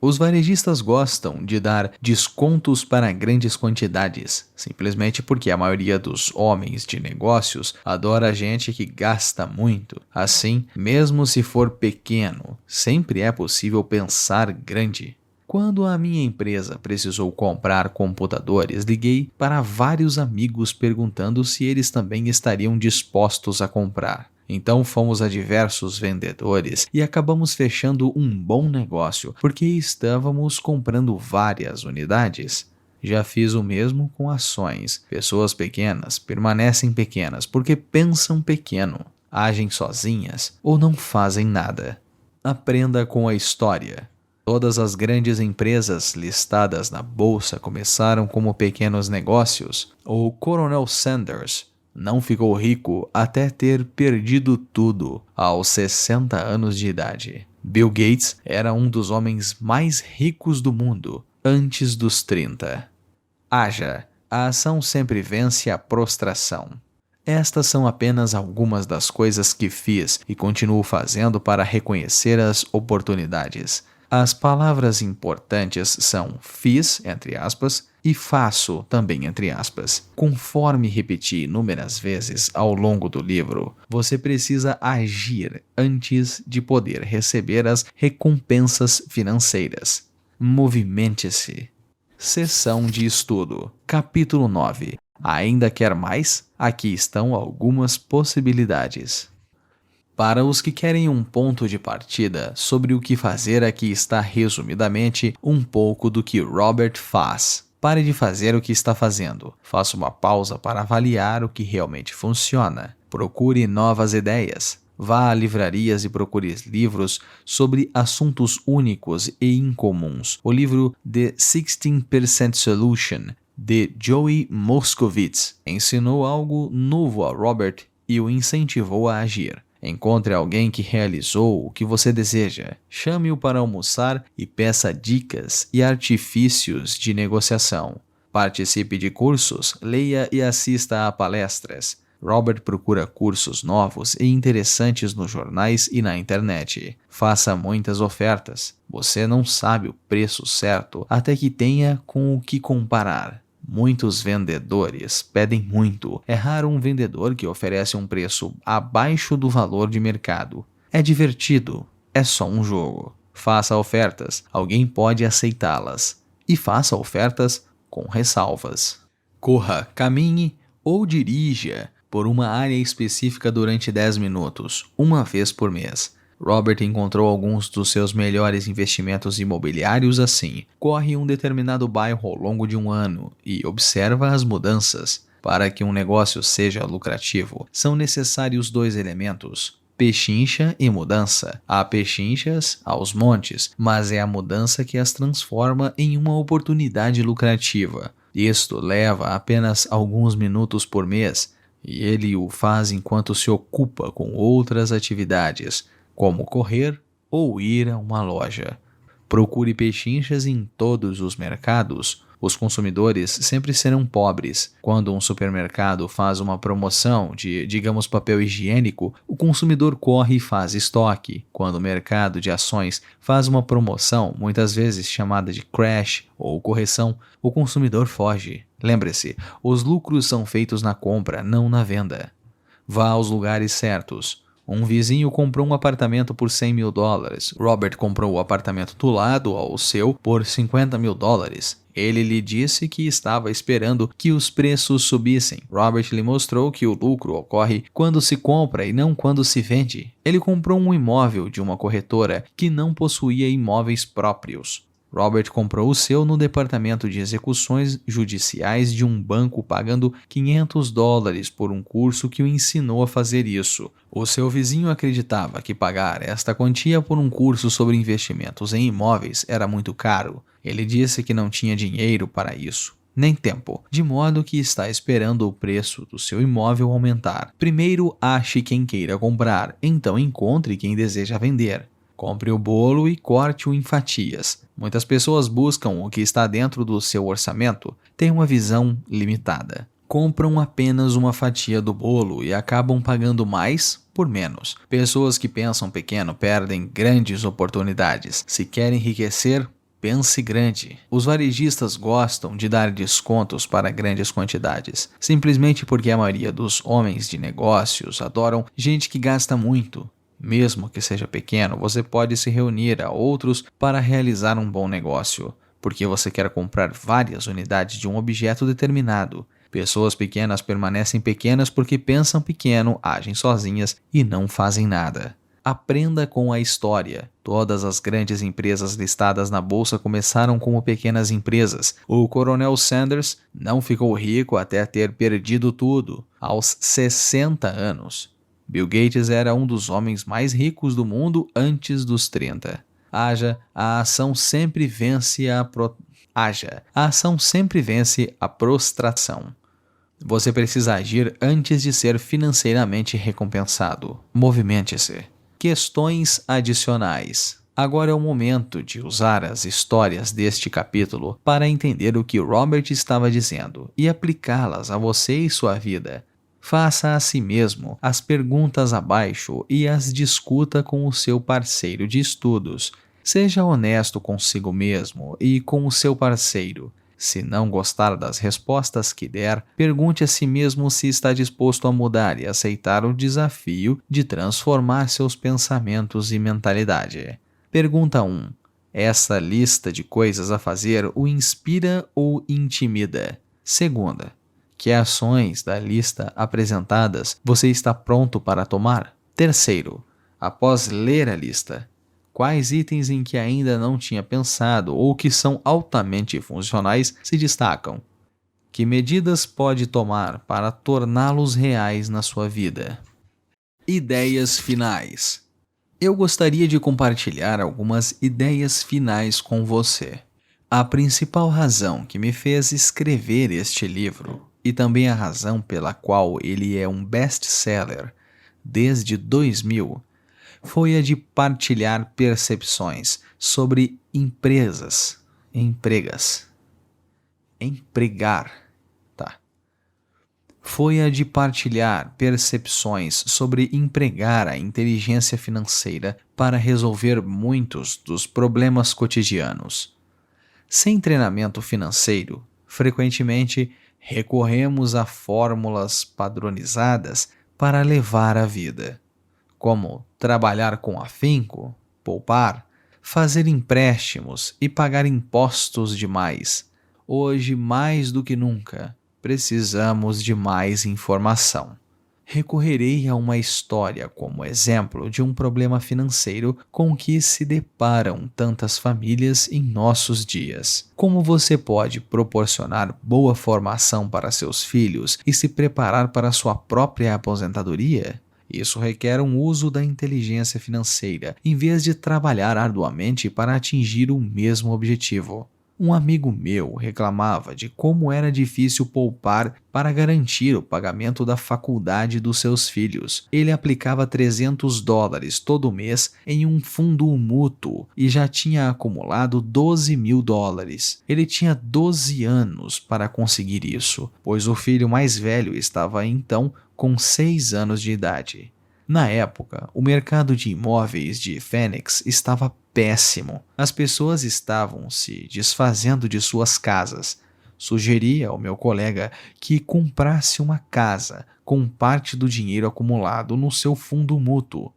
Speaker 2: Os varejistas gostam de dar descontos para grandes quantidades, simplesmente porque a maioria dos homens de negócios adora gente que gasta muito. Assim, mesmo se for pequeno, sempre é possível pensar grande. Quando a minha empresa precisou comprar computadores, liguei para vários amigos perguntando se eles também estariam dispostos a comprar. Então fomos a diversos vendedores e acabamos fechando um bom negócio, porque estávamos comprando várias unidades. Já fiz o mesmo com ações. Pessoas pequenas permanecem pequenas porque pensam pequeno, agem sozinhas ou não fazem nada. Aprenda com a história. Todas as grandes empresas listadas na bolsa começaram como pequenos negócios. O Coronel Sanders não ficou rico até ter perdido tudo aos 60 anos de idade. Bill Gates era um dos homens mais ricos do mundo antes dos 30. Haja, a ação sempre vence a prostração. Estas são apenas algumas das coisas que fiz e continuo fazendo para reconhecer as oportunidades. As palavras importantes são fiz, entre aspas, e faço, também entre aspas. Conforme repeti inúmeras vezes ao longo do livro, você precisa agir antes de poder receber as recompensas financeiras. Movimente-se. Seção de estudo. Capítulo 9. Ainda quer mais? Aqui estão algumas possibilidades. Para os que querem um ponto de partida sobre o que fazer, aqui está resumidamente um pouco do que Robert faz. Pare de fazer o que está fazendo. Faça uma pausa para avaliar o que realmente funciona. Procure novas ideias. Vá a livrarias e procure livros sobre assuntos únicos e incomuns. O livro The 16% Solution, de Joey Moscovitz, ensinou algo novo a Robert e o incentivou a agir. Encontre alguém que realizou o que você deseja. Chame-o para almoçar e peça dicas e artifícios de negociação. Participe de cursos, leia e assista a palestras. Robert procura cursos novos e interessantes nos jornais e na internet. Faça muitas ofertas. Você não sabe o preço certo até que tenha com o que comparar. Muitos vendedores pedem muito. É raro um vendedor que oferece um preço abaixo do valor de mercado. É divertido. É só um jogo. Faça ofertas. Alguém pode aceitá-las. E faça ofertas com ressalvas. Corra, caminhe ou dirija por uma área específica durante 10 minutos, uma vez por mês. Robert encontrou alguns dos seus melhores investimentos imobiliários assim. Corre um determinado bairro ao longo de um ano e observa as mudanças. Para que um negócio seja lucrativo, são necessários 2 elementos: pechincha e mudança. Há pechinchas aos montes, mas é a mudança que as transforma em uma oportunidade lucrativa. Isto leva apenas alguns minutos por mês, e ele o faz enquanto se ocupa com outras atividades, como correr ou ir a uma loja. Procure pechinchas em todos os mercados. Os consumidores sempre serão pobres. Quando um supermercado faz uma promoção de, digamos, papel higiênico, o consumidor corre e faz estoque. Quando o mercado de ações faz uma promoção, muitas vezes chamada de crash ou correção, o consumidor foge. Lembre-se, os lucros são feitos na compra, não na venda. Vá aos lugares certos. Um vizinho comprou um apartamento por $100 mil. Robert comprou o apartamento do lado ao seu por $50 mil. Ele lhe disse que estava esperando que os preços subissem. Robert lhe mostrou que o lucro ocorre quando se compra e não quando se vende. Ele comprou um imóvel de uma corretora que não possuía imóveis próprios. Robert comprou o seu no departamento de execuções judiciais de um banco, pagando $500 por um curso que o ensinou a fazer isso. O seu vizinho acreditava que pagar esta quantia por um curso sobre investimentos em imóveis era muito caro. Ele disse que não tinha dinheiro para isso, nem tempo, de modo que está esperando o preço do seu imóvel aumentar. Primeiro ache quem queira comprar, então encontre quem deseja vender. Compre o bolo e corte-o em fatias. Muitas pessoas buscam o que está dentro do seu orçamento, têm uma visão limitada. Compram apenas uma fatia do bolo e acabam pagando mais por menos. Pessoas que pensam pequeno perdem grandes oportunidades. Se quer enriquecer, pense grande. Os varejistas gostam de dar descontos para grandes quantidades, simplesmente porque a maioria dos homens de negócios adoram gente que gasta muito. Mesmo que seja pequeno, você pode se reunir a outros para realizar um bom negócio, porque você quer comprar várias unidades de um objeto determinado. Pessoas pequenas permanecem pequenas porque pensam pequeno, agem sozinhas e não fazem nada. Aprenda com a história. Todas as grandes empresas listadas na bolsa começaram como pequenas empresas. O Coronel Sanders não ficou rico até ter perdido tudo, aos 60 anos. Bill Gates era um dos homens mais ricos do mundo antes dos 30. A ação sempre vence a prostração. Você precisa agir antes de ser financeiramente recompensado. Movimente-se. Questões adicionais. Agora é o momento de usar as histórias deste capítulo para entender o que Robert estava dizendo e aplicá-las a você e sua vida. Faça a si mesmo as perguntas abaixo e as discuta com o seu parceiro de estudos. Seja honesto consigo mesmo e com o seu parceiro. Se não gostar das respostas que der, pergunte a si mesmo se está disposto a mudar e aceitar o desafio de transformar seus pensamentos e mentalidade. Pergunta 1. Essa lista de coisas a fazer o inspira ou intimida? Segunda. Que ações da lista apresentadas você está pronto para tomar? Terceiro, após ler a lista, quais itens em que ainda não tinha pensado ou que são altamente funcionais se destacam? Que medidas pode tomar para torná-los reais na sua vida? Ideias finais. Eu gostaria de compartilhar algumas ideias finais com você. A principal razão que me fez escrever este livro e também a razão pela qual ele é um best-seller desde 2000, foi a de partilhar percepções sobre Foi a de partilhar percepções sobre empregar a inteligência financeira para resolver muitos dos problemas cotidianos. Sem treinamento financeiro, frequentemente recorremos a fórmulas padronizadas para levar a vida, como trabalhar com afinco, poupar, fazer empréstimos e pagar impostos demais. Hoje, mais do que nunca, precisamos de mais informação. Recorrerei a uma história como exemplo de um problema financeiro com que se deparam tantas famílias em nossos dias. Como você pode proporcionar boa formação para seus filhos e se preparar para sua própria aposentadoria? Isso requer um uso da inteligência financeira, em vez de trabalhar arduamente para atingir o mesmo objetivo. Um amigo meu reclamava de como era difícil poupar para garantir o pagamento da faculdade dos seus filhos. Ele aplicava $300 todo mês em um fundo mútuo e já tinha acumulado $12 mil. Ele tinha 12 anos para conseguir isso, pois o filho mais velho estava então com 6 anos de idade. Na época, o mercado de imóveis de Phoenix estava péssimo. As pessoas estavam se desfazendo de suas casas. Sugeri ao meu colega que comprasse uma casa com parte do dinheiro acumulado no seu fundo mútuo.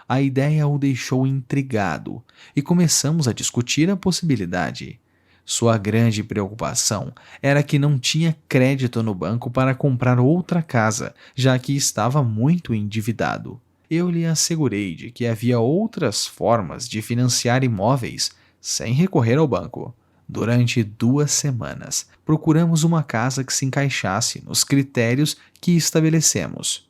Speaker 2: A ideia o deixou intrigado e começamos a discutir a possibilidade. Sua grande preocupação era que não tinha crédito no banco para comprar outra casa, já que estava muito endividado. Eu lhe assegurei de que havia outras formas de financiar imóveis sem recorrer ao banco. Durante 2 semanas, procuramos uma casa que se encaixasse nos critérios que estabelecemos.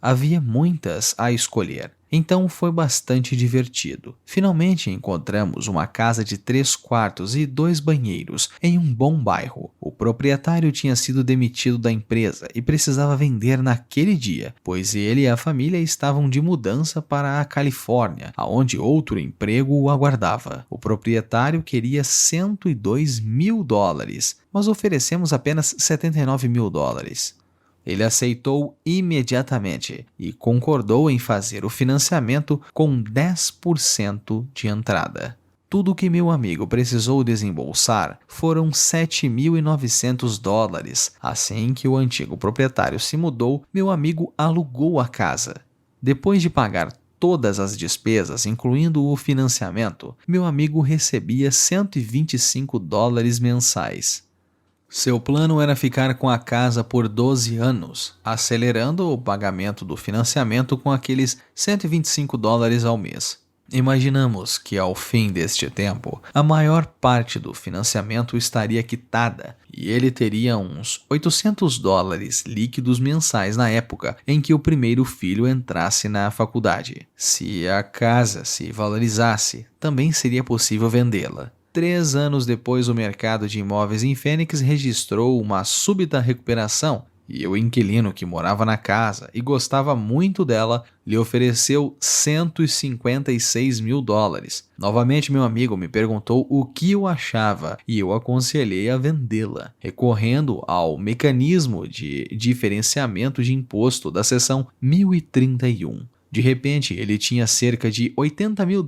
Speaker 2: Havia muitas a escolher, então foi bastante divertido. Finalmente encontramos uma casa de 3 quartos e 2 banheiros em um bom bairro. O proprietário tinha sido demitido da empresa e precisava vender naquele dia, pois ele e a família estavam de mudança para a Califórnia, aonde outro emprego o aguardava. O proprietário queria $102 mil, mas oferecemos apenas $79 mil. Ele aceitou imediatamente e concordou em fazer o financiamento com 10% de entrada. Tudo o que meu amigo precisou desembolsar foram $7.900. Assim que o antigo proprietário se mudou, meu amigo alugou a casa. Depois de pagar todas as despesas, incluindo o financiamento, meu amigo recebia $125 mensais. Seu plano era ficar com a casa por 12 anos, acelerando o pagamento do financiamento com aqueles $125 ao mês. Imaginamos que ao fim deste tempo, a maior parte do financiamento estaria quitada e ele teria uns $800 líquidos mensais na época em que o primeiro filho entrasse na faculdade. Se a casa se valorizasse, também seria possível vendê-la. 3 anos depois, o mercado de imóveis em Phoenix registrou uma súbita recuperação e o inquilino que morava na casa e gostava muito dela lhe ofereceu $156 mil. Novamente, meu amigo me perguntou o que eu achava e eu aconselhei a vendê-la, recorrendo ao mecanismo de diferenciamento de imposto da seção 1031. De repente, ele tinha cerca de $80 mil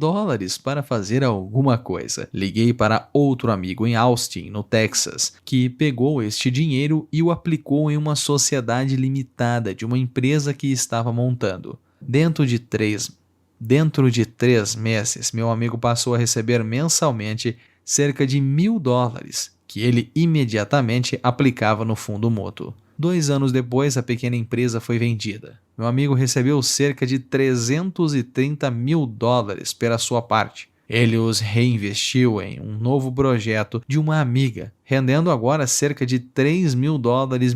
Speaker 2: para fazer alguma coisa. Liguei para outro amigo em Austin, no Texas, que pegou este dinheiro e o aplicou em uma sociedade limitada de uma empresa que estava montando. Dentro de 3 meses, meu amigo passou a receber mensalmente cerca de $1.000, que ele imediatamente aplicava no fundo mútuo. 2 anos depois, a pequena empresa foi vendida. Meu amigo recebeu cerca de $330 mil pela sua parte. Ele os reinvestiu em um novo projeto de uma amiga, rendendo agora cerca de $3 mil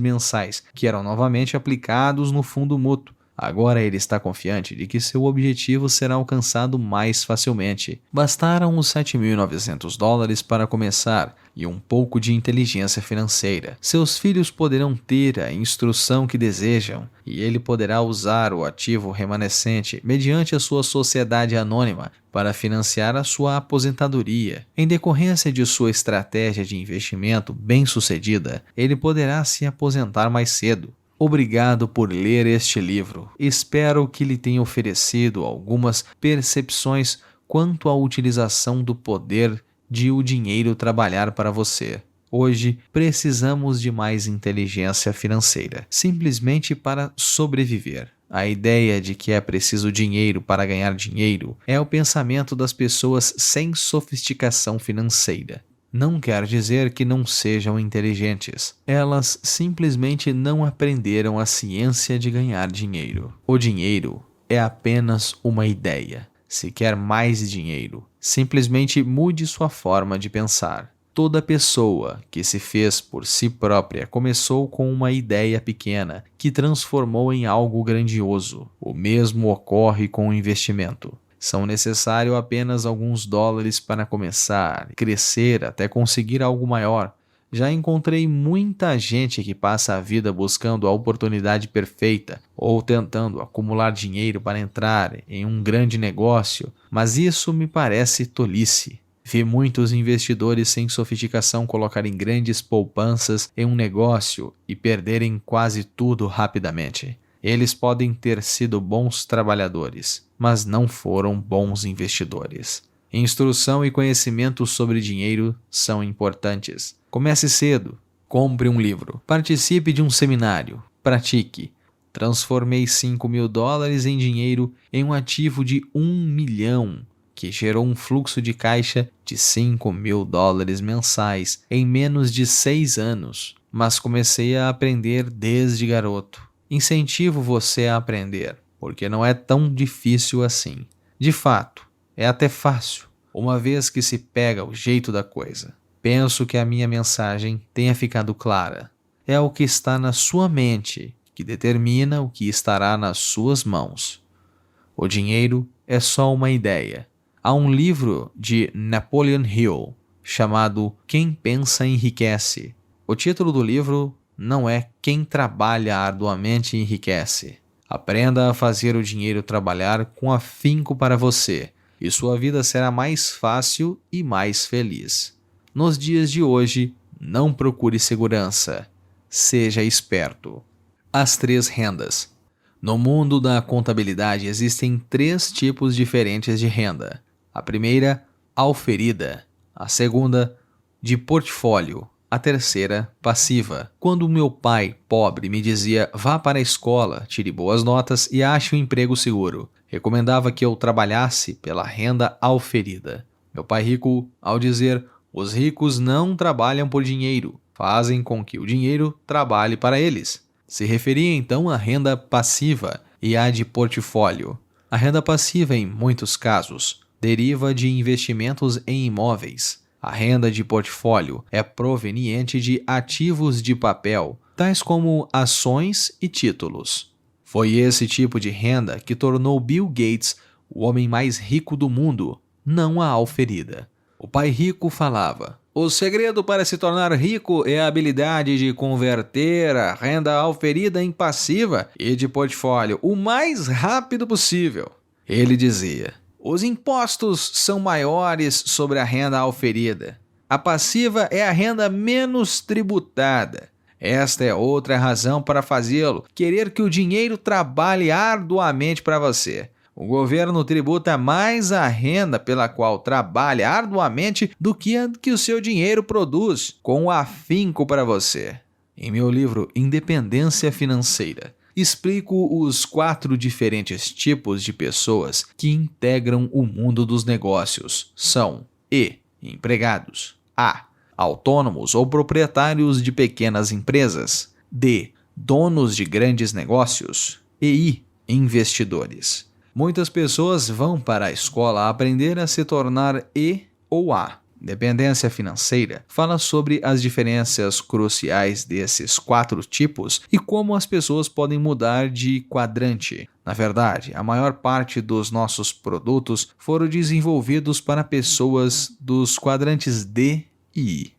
Speaker 2: mensais, que eram novamente aplicados no fundo mútuo. Agora ele está confiante de que seu objetivo será alcançado mais facilmente. Bastaram os $7.900 para começar e um pouco de inteligência financeira. Seus filhos poderão ter a instrução que desejam e ele poderá usar o ativo remanescente mediante a sua sociedade anônima para financiar a sua aposentadoria. Em decorrência de sua estratégia de investimento bem-sucedida, ele poderá se aposentar mais cedo. Obrigado por ler este livro. Espero que lhe tenha oferecido algumas percepções quanto à utilização do poder de o dinheiro trabalhar para você. Hoje, precisamos de mais inteligência financeira, simplesmente para sobreviver. A ideia de que é preciso dinheiro para ganhar dinheiro é o pensamento das pessoas sem sofisticação financeira. Não quer dizer que não sejam inteligentes. Elas simplesmente não aprenderam a ciência de ganhar dinheiro. O dinheiro é apenas uma ideia. Se quer mais dinheiro, simplesmente mude sua forma de pensar. Toda pessoa que se fez por si própria começou com uma ideia pequena que transformou em algo grandioso. O mesmo ocorre com o investimento. São necessários apenas alguns dólares para começar, crescer até conseguir algo maior. Já encontrei muita gente que passa a vida buscando a oportunidade perfeita ou tentando acumular dinheiro para entrar em um grande negócio, mas isso me parece tolice. Vi muitos investidores sem sofisticação colocarem grandes poupanças em um negócio e perderem quase tudo rapidamente. Eles podem ter sido bons trabalhadores,
Speaker 1: mas não foram bons investidores. Instrução e conhecimento sobre dinheiro são importantes. Comece cedo. Compre um livro. Participe de um seminário. Pratique. Transformei $5.000 em dinheiro em um ativo de 1 milhão, que gerou um fluxo de caixa de $5.000 mensais em menos de 6 anos. Mas comecei a aprender desde garoto. Incentivo você a aprender, porque não é tão difícil assim. De fato, é até fácil, uma vez que se pega o jeito da coisa. Penso que a minha mensagem tenha ficado clara. É o que está na sua mente que determina o que estará nas suas mãos. O dinheiro é só uma ideia. Há um livro de Napoleon Hill chamado Quem Pensa Enriquece. O título do livro não é Quem Trabalha Arduamente Enriquece. Aprenda a fazer o dinheiro trabalhar com afinco para você, e sua vida será mais fácil e mais feliz. Nos dias de hoje, não procure segurança. Seja esperto. As 3 rendas. No mundo da contabilidade existem 3 tipos diferentes de renda. A primeira, auferida. A segunda, de portfólio. A terceira, passiva. Quando meu pai, pobre, me dizia vá para a escola, tire boas notas e ache um emprego seguro, recomendava que eu trabalhasse pela renda auferida. Meu pai rico, ao dizer os ricos não trabalham por dinheiro, fazem com que o dinheiro trabalhe para eles, se referia então à renda passiva e à de portfólio. A renda passiva, em muitos casos, deriva de investimentos em imóveis. A renda de portfólio é proveniente de ativos de papel, tais como ações e títulos. Foi esse tipo de renda que tornou Bill Gates o homem mais rico do mundo, não a auferida. O pai rico falava: o segredo para se tornar rico é a habilidade de converter a renda auferida em passiva e de portfólio o mais rápido possível. Ele dizia: os impostos são maiores sobre a renda auferida. A passiva é a renda menos tributada. Esta é outra razão para fazê-lo, querer que o dinheiro trabalhe arduamente para você. O governo tributa mais a renda pela qual trabalha arduamente do que a que o seu dinheiro produz, com afinco para você. Em meu livro Independência Financeira, explico os 4 diferentes tipos de pessoas que integram o mundo dos negócios. São E. Empregados. A. Autônomos ou proprietários de pequenas empresas. D. Donos de grandes negócios. E I. Investidores. Muitas pessoas vão para a escola aprender a se tornar E ou A. Dependência financeira fala sobre as diferenças cruciais desses 4 tipos e como as pessoas podem mudar de quadrante. Na verdade, a maior parte dos nossos produtos foram desenvolvidos para pessoas dos quadrantes D e I.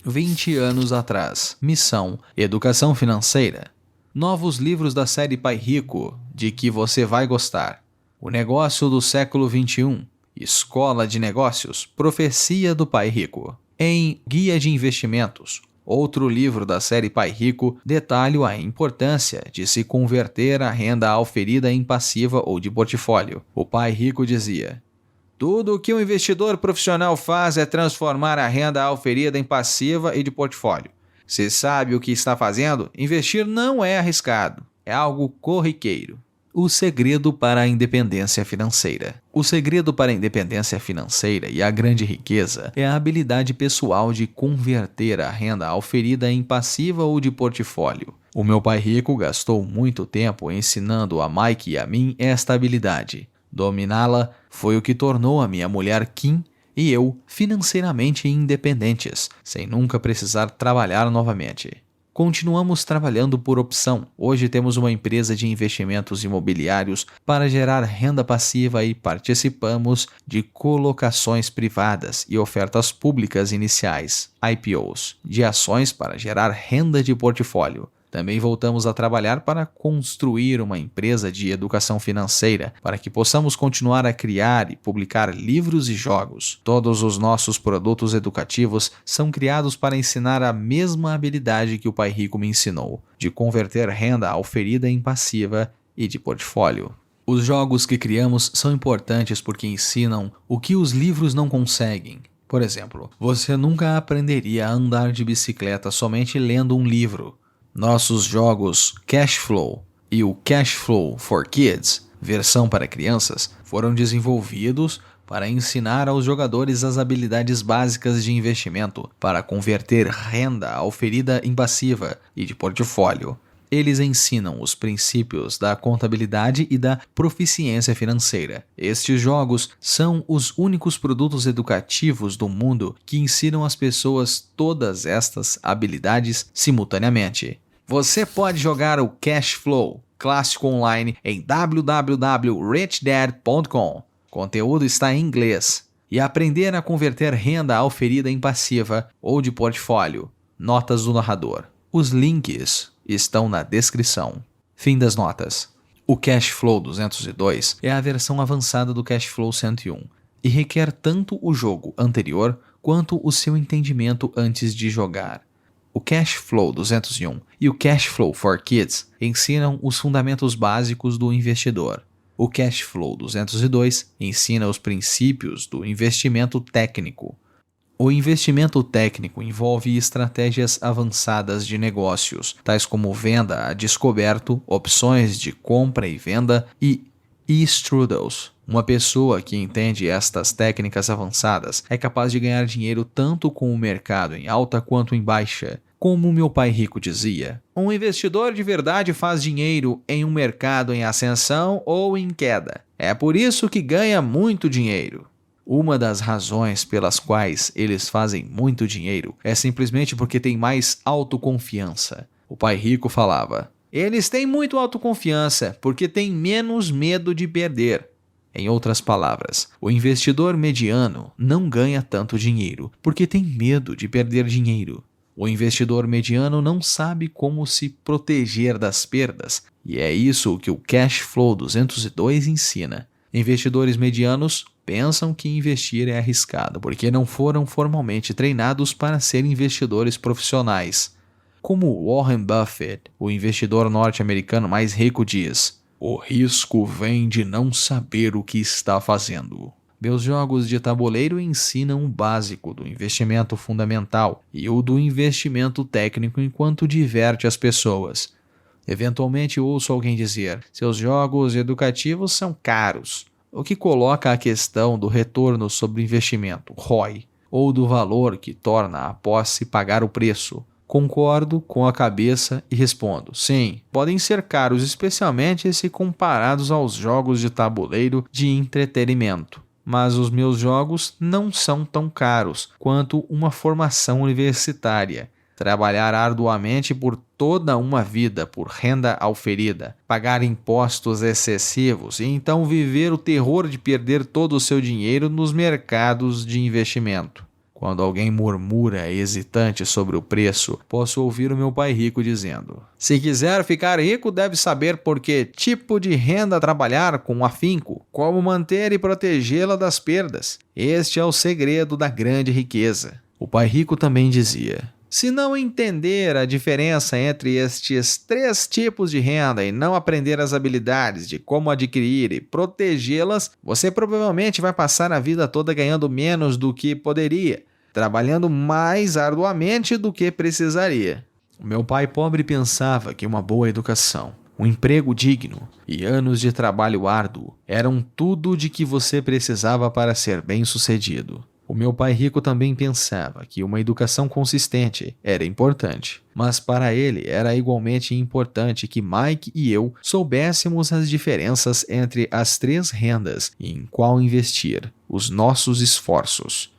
Speaker 1: 20 anos atrás. Missão: Educação Financeira. Novos livros da série Pai Rico, de que você vai gostar. O Negócio do Século XXI. Escola de Negócios, Profecia do Pai Rico. Em Guia de Investimentos, outro livro da série Pai Rico, detalha a importância de se converter a renda auferida em passiva ou de portfólio. O Pai Rico dizia: tudo o que um investidor profissional faz é transformar a renda auferida em passiva e de portfólio. Se sabe o que está fazendo, investir não é arriscado, é algo corriqueiro. O segredo para a independência financeira. O segredo para a independência financeira e a grande riqueza é a habilidade pessoal de converter a renda auferida em passiva ou de portfólio. O meu pai rico gastou muito tempo ensinando a Mike e a mim esta habilidade. Dominá-la foi o que tornou a minha mulher Kim e eu financeiramente independentes, sem nunca precisar trabalhar novamente. Continuamos trabalhando por opção. Hoje temos uma empresa de investimentos imobiliários para gerar renda passiva e participamos de colocações privadas e ofertas públicas iniciais, IPOs, de ações para gerar renda de portfólio. Também voltamos a trabalhar para construir uma empresa de educação financeira, para que possamos continuar a criar e publicar livros e jogos. Todos os nossos produtos educativos são criados para ensinar a mesma habilidade que o Pai Rico me ensinou, de converter renda auferida em passiva e de portfólio. Os jogos que criamos são importantes porque ensinam o que os livros não conseguem. Por exemplo, você nunca aprenderia a andar de bicicleta somente lendo um livro. Nossos jogos Cash Flow e o Cash Flow for Kids, versão para crianças, foram desenvolvidos para ensinar aos jogadores as habilidades básicas de investimento para converter renda auferida em passiva e de portfólio. Eles ensinam os princípios da contabilidade e da proficiência financeira. Estes jogos são os únicos produtos educativos do mundo que ensinam às pessoas todas estas habilidades simultaneamente. Você pode jogar o Cash Flow clássico online em www.richdad.com. O conteúdo está em inglês. E aprender a converter renda auferida em passiva ou de portfólio. Notas do narrador. Os links estão na descrição. Fim das notas. O Cash Flow 202 é a versão avançada do Cash Flow 101 e requer tanto o jogo anterior quanto o seu entendimento antes de jogar. O Cash Flow 201 e o Cash Flow for Kids ensinam os fundamentos básicos do investidor. O Cash Flow 202 ensina os princípios do investimento técnico. O investimento técnico envolve estratégias avançadas de negócios, tais como venda a descoberto, opções de compra e venda e strudels. Uma pessoa que entende estas técnicas avançadas é capaz de ganhar dinheiro tanto com o mercado em alta quanto em baixa. Como meu pai rico dizia, um investidor de verdade faz dinheiro em um mercado em ascensão ou em queda. É por isso que ganha muito dinheiro. Uma das razões pelas quais eles fazem muito dinheiro é simplesmente porque têm mais autoconfiança. O pai rico falava, eles têm muito autoconfiança porque têm menos medo de perder. Em outras palavras, o investidor mediano não ganha tanto dinheiro porque tem medo de perder dinheiro. O investidor mediano não sabe como se proteger das perdas, e é isso que o Cash Flow 202 ensina. Investidores medianos pensam que investir é arriscado porque não foram formalmente treinados para ser investidores profissionais. Como Warren Buffett, o investidor norte-americano mais rico, diz, o risco vem de não saber o que está fazendo. Meus jogos de tabuleiro ensinam o básico do investimento fundamental e o do investimento técnico enquanto diverte as pessoas. Eventualmente ouço alguém dizer, seus jogos educativos são caros, o que coloca a questão do retorno sobre o investimento, ROI, ou do valor que torna a posse pagar o preço. Concordo com a cabeça e respondo, sim, podem ser caros, especialmente se comparados aos jogos de tabuleiro de entretenimento. Mas os meus jogos não são tão caros quanto uma formação universitária. Trabalhar arduamente por toda uma vida por renda auferida, pagar impostos excessivos e então viver o terror de perder todo o seu dinheiro nos mercados de investimento. Quando alguém murmura hesitante sobre o preço, posso ouvir o meu pai rico dizendo, se quiser ficar rico, deve saber por que tipo de renda trabalhar com afinco, como manter e protegê-la das perdas. Este é o segredo da grande riqueza. O pai rico também dizia, se não entender a diferença entre estes 3 tipos de renda e não aprender as habilidades de como adquirir e protegê-las, você provavelmente vai passar a vida toda ganhando menos do que poderia, trabalhando mais arduamente do que precisaria. O meu pai pobre pensava que uma boa educação, um emprego digno e anos de trabalho árduo eram tudo de que você precisava para ser bem-sucedido. O meu pai rico também pensava que uma educação consistente era importante, mas para ele era igualmente importante que Mike e eu soubéssemos as diferenças entre as 3 rendas e em qual investir os nossos esforços.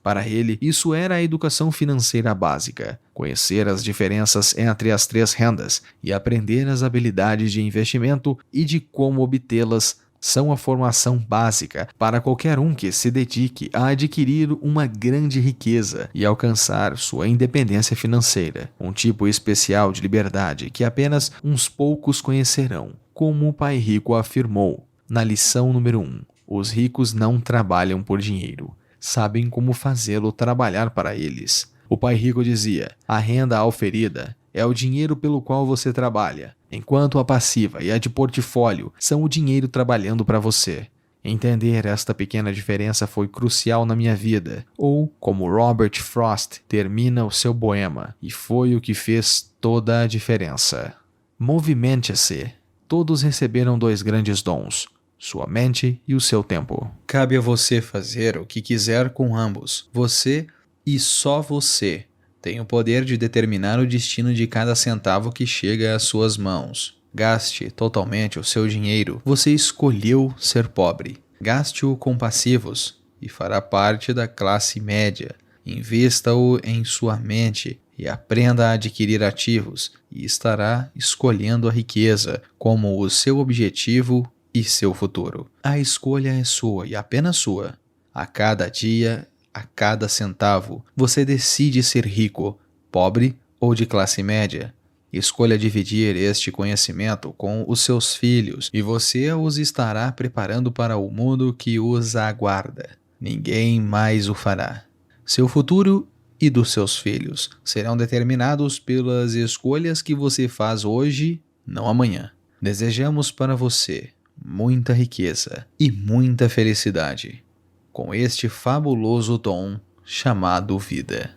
Speaker 1: Para ele, isso era a educação financeira básica, conhecer as diferenças entre as 3 rendas e aprender as habilidades de investimento e de como obtê-las são a formação básica para qualquer um que se dedique a adquirir uma grande riqueza e alcançar sua independência financeira, um tipo especial de liberdade que apenas uns poucos conhecerão, como o pai rico afirmou na lição número 1. Os ricos não trabalham por dinheiro, sabem como fazê-lo trabalhar para eles. O pai rico dizia, a renda auferida é o dinheiro pelo qual você trabalha. enquanto a passiva e a de portfólio são o dinheiro trabalhando para você. Entender esta pequena diferença foi crucial na minha vida, ou, como Robert Frost termina o seu poema, e foi o que fez toda a diferença. Movimente-se. Todos receberam 2 grandes dons, sua mente e o seu tempo.
Speaker 2: Cabe a você fazer o que quiser com ambos. Você e só você tem o poder de determinar o destino de cada centavo que chega às suas mãos. Gaste totalmente o seu dinheiro. Você escolheu ser pobre. Gaste-o com passivos e fará parte da classe média. Invista-o em sua mente e aprenda a adquirir ativos e estará escolhendo a riqueza como o seu objetivo e seu futuro. A escolha é sua e apenas sua. A cada dia, a cada centavo, você decide ser rico, pobre ou de classe média. Escolha dividir este conhecimento com os seus filhos e você os estará preparando para o mundo que os aguarda. Ninguém mais o fará. Seu futuro e dos seus filhos serão determinados pelas escolhas que você faz hoje, não amanhã. Desejamos para você muita riqueza e muita felicidade com este fabuloso dom chamado vida.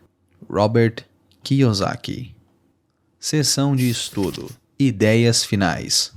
Speaker 2: Robert Kiyosaki. Seção de estudo. Ideias finais.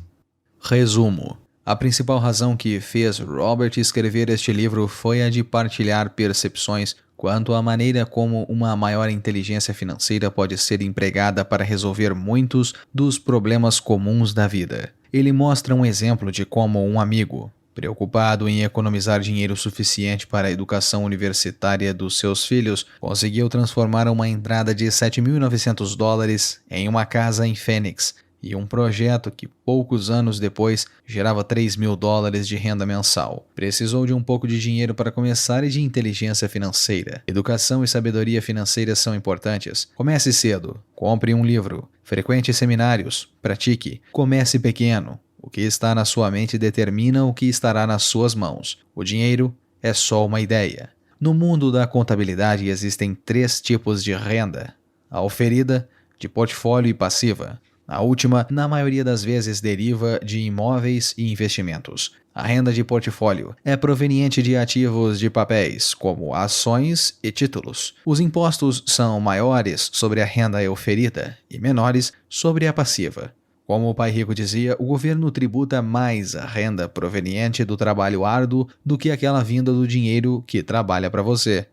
Speaker 2: Resumo. A principal razão que fez Robert escrever este livro foi a de partilhar percepções quanto à maneira como uma maior inteligência financeira pode ser empregada para resolver muitos dos problemas comuns da vida. Ele mostra um exemplo de como um amigo, preocupado em economizar dinheiro suficiente para a educação universitária dos seus filhos, conseguiu transformar uma entrada de $7.900 em uma casa em Phoenix e um projeto que poucos anos depois gerava $3.000 de renda mensal. Precisou de um pouco de dinheiro para começar e de inteligência financeira. Educação e sabedoria financeira são importantes. Comece cedo. Compre um livro. Frequente seminários. Pratique. Comece pequeno. O que está na sua mente determina o que estará nas suas mãos. O dinheiro é só uma ideia. No mundo da contabilidade existem 3 tipos de renda: a oferida, de portfólio e passiva. A última, na maioria das vezes, deriva de imóveis e investimentos. A renda de portfólio é proveniente de ativos de papéis, como ações e títulos. Os impostos são maiores sobre a renda oferida e menores sobre a passiva. Como o pai rico dizia, o governo tributa mais a renda proveniente do trabalho árduo do que aquela vinda do dinheiro que trabalha para você.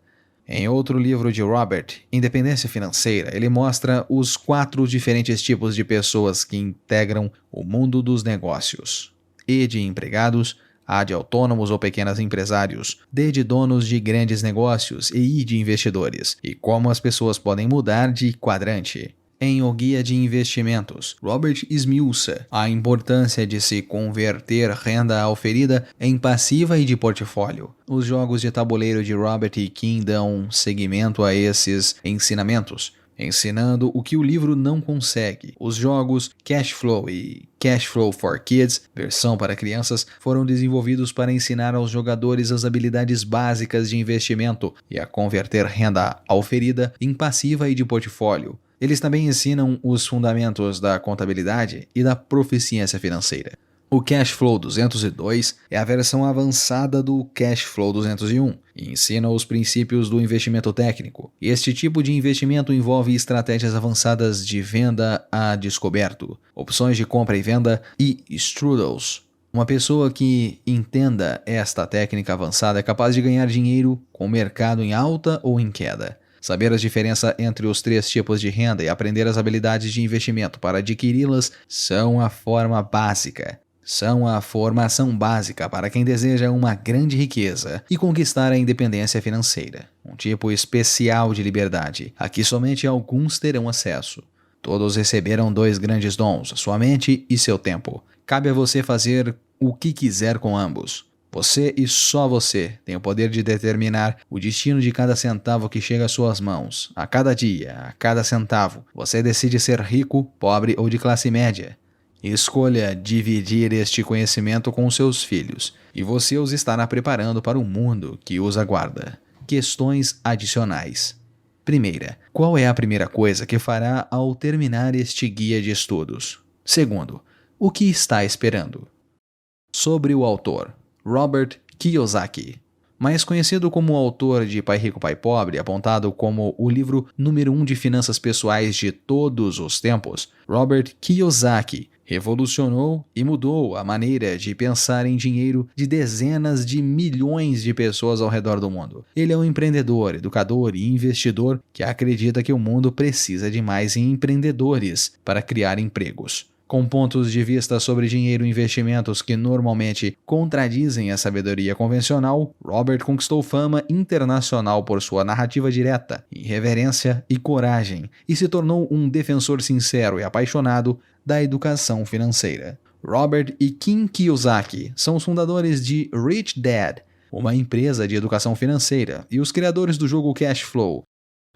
Speaker 2: Em outro livro de Robert, Independência Financeira, ele mostra os 4 diferentes tipos de pessoas que integram o mundo dos negócios: E de empregados, A de autônomos ou pequenos empresários, D de donos de grandes negócios e I de investidores, e como as pessoas podem mudar de quadrante. Em O Guia de Investimentos, Robert esmiuça a importância de se converter renda oferida em passiva e de portfólio. Os jogos de tabuleiro de Robert E. King dão seguimento a esses ensinamentos, ensinando o que o livro não consegue. Os jogos Cash Flow e Cash Flow for Kids, versão para crianças, foram desenvolvidos para ensinar aos jogadores as habilidades básicas de investimento e a converter renda oferida em passiva e de portfólio. Eles também ensinam os fundamentos da contabilidade e da proficiência financeira. O Cash Flow 202 é a versão avançada do Cash Flow 201 e ensina os princípios do investimento técnico. Este tipo de investimento envolve estratégias avançadas de venda a descoberto, opções de compra e venda e strudels. Uma pessoa que entenda esta técnica avançada é capaz de ganhar dinheiro com o mercado em alta ou em queda. Saber a diferença entre os 3 tipos de renda e aprender as habilidades de investimento para adquiri-las são a formação básica para quem deseja uma grande riqueza e conquistar a independência financeira, um tipo especial de liberdade, a que somente alguns terão acesso. Todos receberam 2 grandes dons, sua mente e seu tempo. Cabe a você fazer o que quiser com ambos. Você e só você tem o poder de determinar o destino de cada centavo que chega às suas mãos. A cada dia, a cada centavo, você decide ser rico, pobre ou de classe média. Escolha dividir este conhecimento com seus filhos, e você os estará preparando para o mundo que os aguarda. Questões adicionais. Primeira, qual é a primeira coisa que fará ao terminar este guia de estudos? Segundo, O que está esperando? Sobre o autor, Robert Kiyosaki. Mais conhecido como o autor de Pai Rico, Pai Pobre, apontado como o livro número 1 de finanças pessoais de todos os tempos, Robert Kiyosaki revolucionou e mudou a maneira de pensar em dinheiro de dezenas de milhões de pessoas ao redor do mundo. Ele é um empreendedor, educador e investidor que acredita que o mundo precisa de mais empreendedores para criar empregos. Com pontos de vista sobre dinheiro e investimentos que normalmente contradizem a sabedoria convencional, Robert conquistou fama internacional por sua narrativa direta, irreverência e coragem, e se tornou um defensor sincero e apaixonado da educação financeira. Robert e Kim Kiyosaki são os fundadores de Rich Dad, uma empresa de educação financeira, e os criadores do jogo Cash Flow.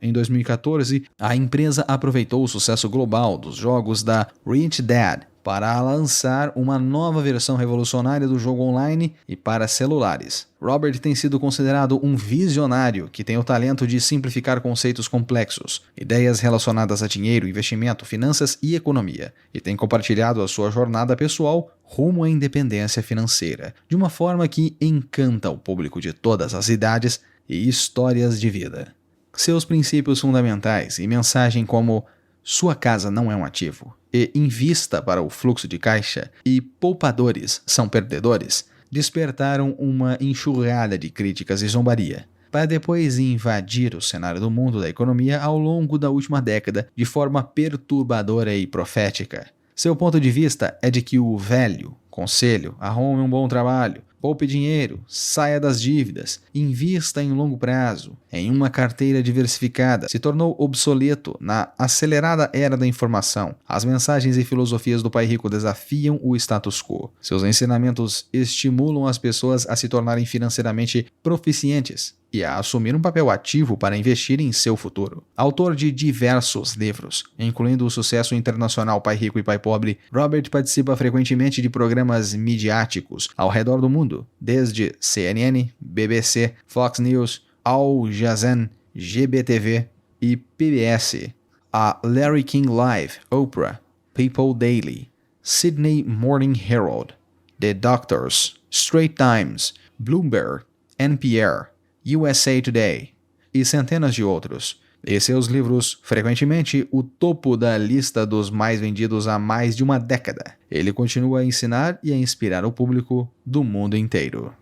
Speaker 2: Em 2014, a empresa aproveitou o sucesso global dos jogos da Rich Dad para lançar uma nova versão revolucionária do jogo online e para celulares. Robert tem sido considerado um visionário que tem o talento de simplificar conceitos complexos, ideias relacionadas a dinheiro, investimento, finanças e economia, e tem compartilhado a sua jornada pessoal rumo à independência financeira, de uma forma que encanta o público de todas as idades e histórias de vida. Seus princípios fundamentais e mensagem como "sua casa não é um ativo" e "invista para o fluxo de caixa" e "poupadores são perdedores" despertaram uma enxurrada de críticas e zombaria, para depois invadir o cenário do mundo da economia ao longo da última década de forma perturbadora e profética. Seu ponto de vista é de que o velho conselho "arrume um bom trabalho, poupe dinheiro, saia das dívidas, invista em longo prazo, em uma carteira diversificada", se tornou obsoleto na acelerada era da informação. As mensagens e filosofias do Pai Rico desafiam o status quo. Seus ensinamentos estimulam as pessoas a se tornarem financeiramente proficientes e a assumir um papel ativo para investir em seu futuro. Autor de diversos livros, incluindo o sucesso internacional Pai Rico e Pai Pobre, Robert participa frequentemente de programas midiáticos ao redor do mundo, desde CNN, BBC, Fox News, Al Jazeera, GBTV e PBS, a Larry King Live, Oprah, People Daily, Sydney Morning Herald, The Doctors, Straits Times, Bloomberg, NPR, USA Today e centenas de outros. E seus livros, frequentemente o topo da lista dos mais vendidos há mais de uma década. Ele continua a ensinar e a inspirar o público do mundo inteiro.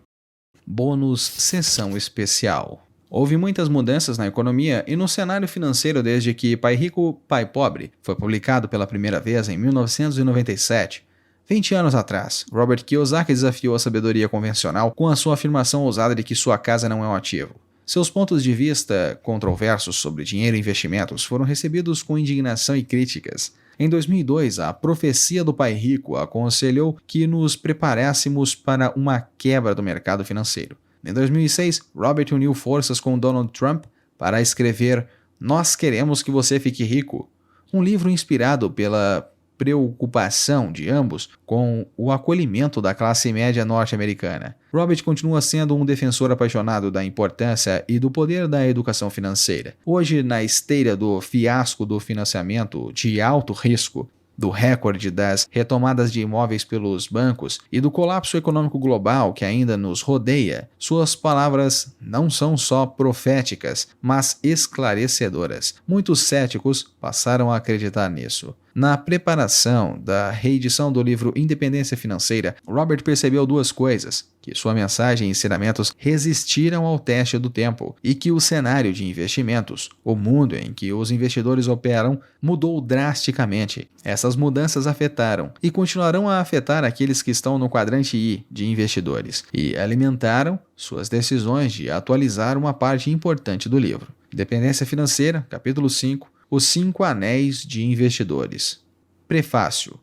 Speaker 2: Bônus Sessão Especial. Houve muitas mudanças na economia e no cenário financeiro desde que Pai Rico, Pai Pobre foi publicado pela primeira vez em 1997. 20 anos atrás, Robert Kiyosaki desafiou a sabedoria convencional com a sua afirmação ousada de que sua casa não é um ativo. Seus pontos de vista controversos sobre dinheiro e investimentos foram recebidos com indignação e críticas. Em 2002, a profecia do Pai Rico aconselhou que nos preparássemos para uma quebra do mercado financeiro. Em 2006, Robert uniu forças com Donald Trump para escrever "Nós Queremos que Você Fique Rico", um livro inspirado pela preocupação de ambos com o acolhimento da classe média norte-americana. Robert continua sendo um defensor apaixonado da importância e do poder da educação financeira. Hoje, na esteira do fiasco do financiamento de alto risco, do recorde das retomadas de imóveis pelos bancos e do colapso econômico global que ainda nos rodeia, suas palavras não são só proféticas, mas esclarecedoras. Muitos céticos passaram a acreditar nisso. Na preparação da reedição do livro Independência Financeira, Robert percebeu duas coisas: que sua mensagem e ensinamentos resistiram ao teste do tempo e que o cenário de investimentos, o mundo em que os investidores operam, mudou drasticamente. Essas mudanças afetaram e continuarão a afetar aqueles que estão no quadrante I de investidores e alimentaram suas decisões de atualizar uma parte importante do livro. Independência Financeira, capítulo 5, Os 5 Anéis de Investidores. Prefácio.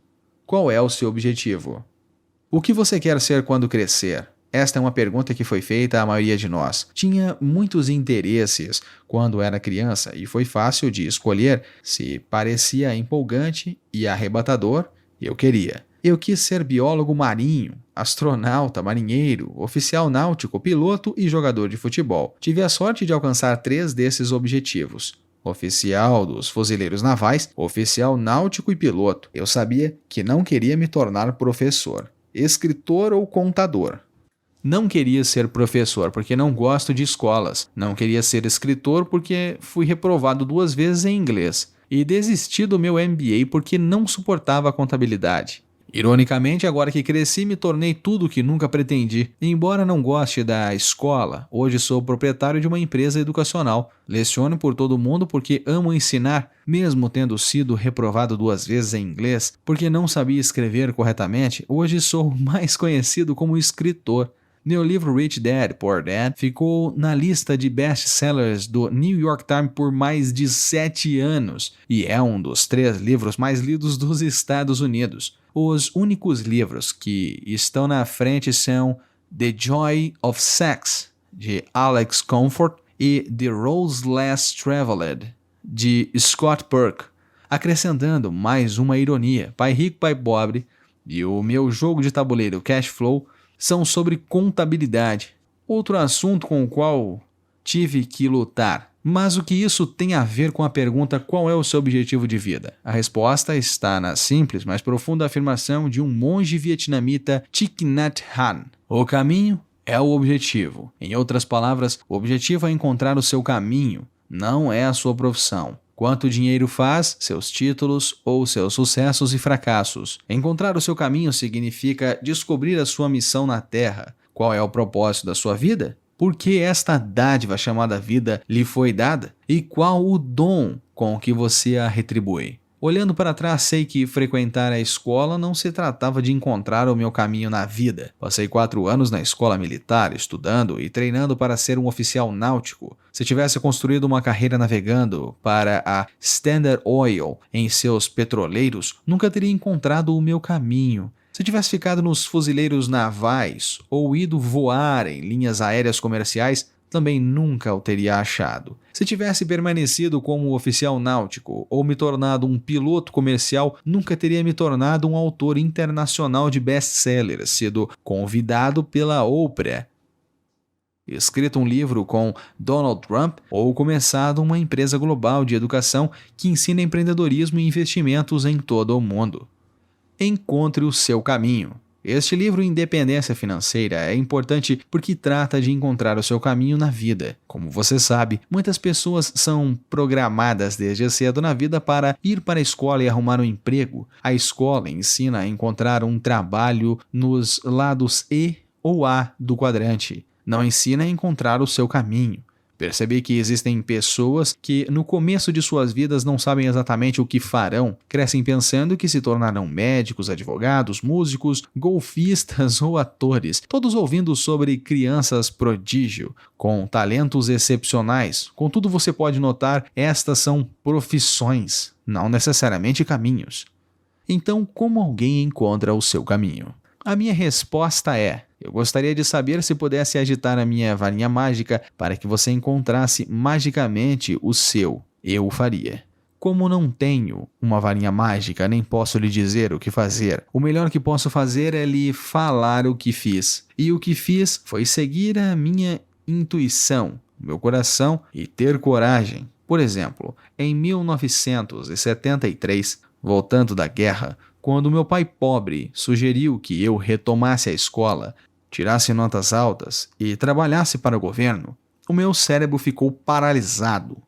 Speaker 2: Qual é o seu objetivo? O que você quer ser quando crescer? Esta é uma pergunta que foi feita à maioria de nós. Tinha muitos interesses quando era criança e foi fácil de escolher se parecia empolgante e arrebatador. Eu queria. Eu quis ser biólogo marinho, astronauta, marinheiro, oficial náutico, piloto e jogador de futebol. Tive a sorte de alcançar 3 desses objetivos. oficial dos fuzileiros navais, oficial náutico e piloto. Eu sabia que não queria me tornar professor, escritor ou contador. Não queria ser professor porque não gosto de escolas. Não queria ser escritor porque fui reprovado 2 vezes em inglês. E desisti do meu MBA porque não suportava a contabilidade. Ironicamente, agora que cresci, me tornei tudo o que nunca pretendi. Embora não goste da escola, hoje sou proprietário de uma empresa educacional. Leciono por todo o mundo porque amo ensinar, mesmo tendo sido reprovado 2 vezes em inglês porque não sabia escrever corretamente. Hoje sou mais conhecido como escritor. Meu livro Rich Dad, Poor Dad ficou na lista de best-sellers do New York Times por mais de 7 anos e é um dos 3 livros mais lidos dos Estados Unidos. Os únicos livros que estão na frente são The Joy of Sex, de Alex Comfort, e The Road Less Traveled, de Scott Burke, acrescentando mais uma ironia. Pai Rico, Pai Pobre e o meu jogo de tabuleiro Cash Flow são sobre contabilidade, outro assunto com o qual tive que lutar. Mas o que isso tem a ver com a pergunta qual é o seu objetivo de vida? A resposta está na simples, mas profunda afirmação de um monge vietnamita Thich Nhat Hanh. O caminho é o objetivo. Em outras palavras, o objetivo é encontrar o seu caminho, não é a sua profissão. Quanto dinheiro faz, seus títulos ou seus sucessos e fracassos. Encontrar o seu caminho significa descobrir a sua missão na Terra. Qual é o propósito da sua vida? Por que esta dádiva chamada vida lhe foi dada? E qual o dom com que você a retribui? Olhando para trás, sei que frequentar a escola não se tratava de encontrar o meu caminho na vida. Passei 4 anos na escola militar, estudando e treinando para ser um oficial náutico. Se tivesse construído uma carreira navegando para a Standard Oil em seus petroleiros, nunca teria encontrado o meu caminho. Se tivesse ficado nos fuzileiros navais ou ido voar em linhas aéreas comerciais, também nunca o teria achado. Se tivesse permanecido como oficial náutico ou me tornado um piloto comercial, nunca teria me tornado um autor internacional de best-sellers, sido convidado pela Oprah, escrito um livro com Donald Trump ou começado uma empresa global de educação que ensina empreendedorismo e investimentos em todo o mundo. Encontre o seu caminho. Este livro, Independência Financeira, é importante porque trata de encontrar o seu caminho na vida. Como você sabe, muitas pessoas são programadas desde cedo na vida para ir para a escola e arrumar um emprego. A escola ensina a encontrar um trabalho nos lados E ou A do quadrante. Não ensina a encontrar o seu caminho. Percebi que existem pessoas que no começo de suas vidas não sabem exatamente o que farão, crescem pensando que se tornarão médicos, advogados, músicos, golfistas ou atores, todos ouvindo sobre crianças prodígio, com talentos excepcionais. Contudo, você pode notar, estas são profissões, não necessariamente caminhos. Então, como alguém encontra o seu caminho? A minha resposta é: eu gostaria de saber se pudesse agitar a minha varinha mágica para que você encontrasse magicamente o seu. Eu o faria. Como não tenho uma varinha mágica, nem posso lhe dizer o que fazer, o melhor que posso fazer é lhe falar o que fiz. E o que fiz foi seguir a minha intuição, o meu coração e ter coragem. Por exemplo, em 1973, voltando da guerra, quando meu pai pobre sugeriu que eu retomasse a escola, tirasse notas altas e trabalhasse para o governo, o meu cérebro ficou paralisado.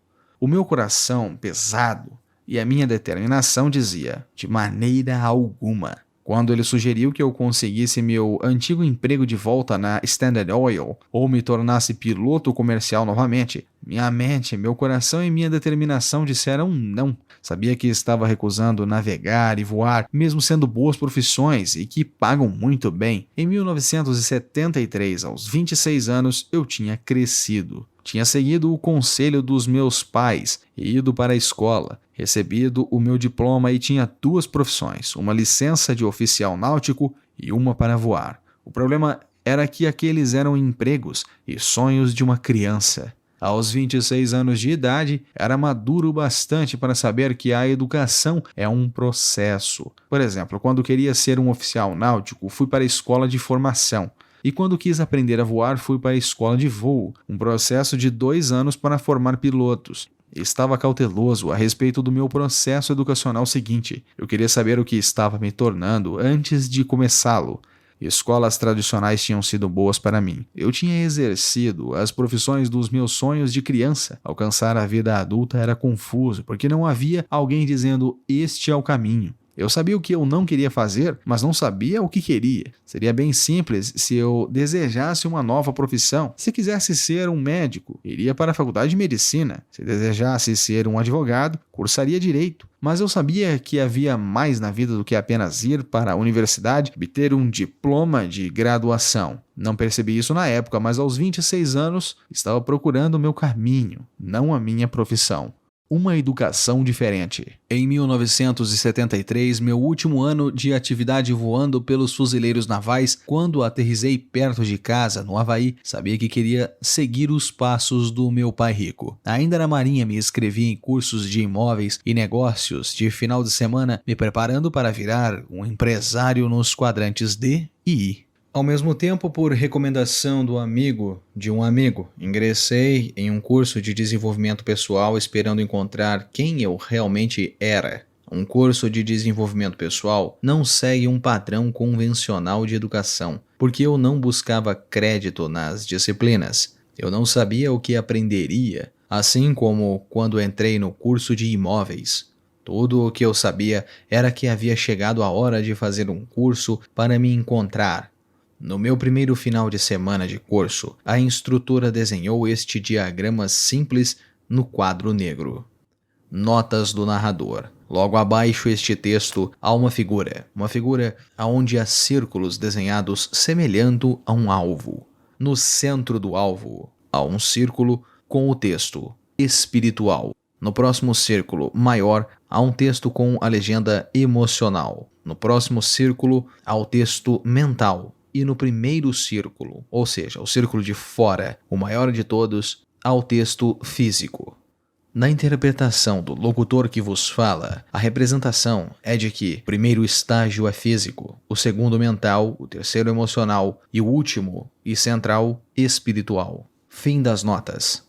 Speaker 2: O meu coração pesado e a minha determinação dizia, de maneira alguma. Quando ele sugeriu que eu conseguisse meu antigo emprego de volta na Standard Oil ou me tornasse piloto comercial novamente, minha mente, meu coração e minha determinação disseram não. Sabia que estava recusando navegar e voar, mesmo sendo boas profissões e que pagam muito bem. Em 1973, aos 26 anos, eu tinha crescido. Tinha seguido o conselho dos meus pais e ido para a escola, recebido o meu diploma e tinha 2 profissões, uma licença de oficial náutico e uma para voar. O problema era que aqueles eram empregos e sonhos de uma criança. Aos 26 anos de idade, era maduro bastante para saber que a educação é um processo. Por exemplo, quando queria ser um oficial náutico, fui para a escola de formação. E quando quis aprender a voar, fui para a escola de voo, um processo de 2 anos para formar pilotos.
Speaker 1: Estava cauteloso a respeito do meu processo educacional seguinte. Eu queria saber o que estava me tornando antes de começá-lo. Escolas tradicionais tinham sido boas para mim. Eu tinha exercido as profissões dos meus sonhos de criança. Alcançar a vida adulta era confuso, porque não havia alguém dizendo: este é o caminho. Eu sabia o que eu não queria fazer, mas não sabia o que queria. Seria bem simples se eu desejasse uma nova profissão. Se quisesse ser um médico, iria para a faculdade de medicina. Se desejasse ser um advogado, cursaria direito. Mas eu sabia que havia mais na vida do que apenas ir para a universidade e obter um diploma de graduação. Não percebi isso na época, mas aos 26 anos estava procurando o meu caminho, não a minha profissão. Uma educação diferente. Em 1973, meu último ano de atividade voando pelos fuzileiros navais, quando aterrissei perto de casa, no Havaí, sabia que queria seguir os passos do meu pai rico. Ainda na Marinha, me inscrevi em cursos de imóveis e negócios de final de semana, me preparando para virar um empresário nos quadrantes D e I. Ao mesmo tempo, por recomendação de um amigo, ingressei em um curso de desenvolvimento pessoal esperando encontrar quem eu realmente era. Um curso de desenvolvimento pessoal não segue um padrão convencional de educação, porque eu não buscava crédito nas disciplinas. Eu não sabia o que aprenderia, assim como quando entrei no curso de imóveis. Tudo o que eu sabia era que havia chegado a hora de fazer um curso para me encontrar. No meu primeiro final de semana de curso, a instrutora desenhou este diagrama simples no quadro negro. Notas do narrador. Logo abaixo este texto há uma figura onde há círculos desenhados semelhando a um alvo. No centro do alvo há um círculo com o texto espiritual. No próximo círculo maior há um texto com a legenda emocional. No próximo círculo há o texto mental. E no primeiro círculo, ou seja, o círculo de fora, o maior de todos, há o texto físico. Na interpretação do locutor que vos fala, a representação é de que o primeiro estágio é físico, o segundo mental, o terceiro emocional e o último e central espiritual. Fim das notas.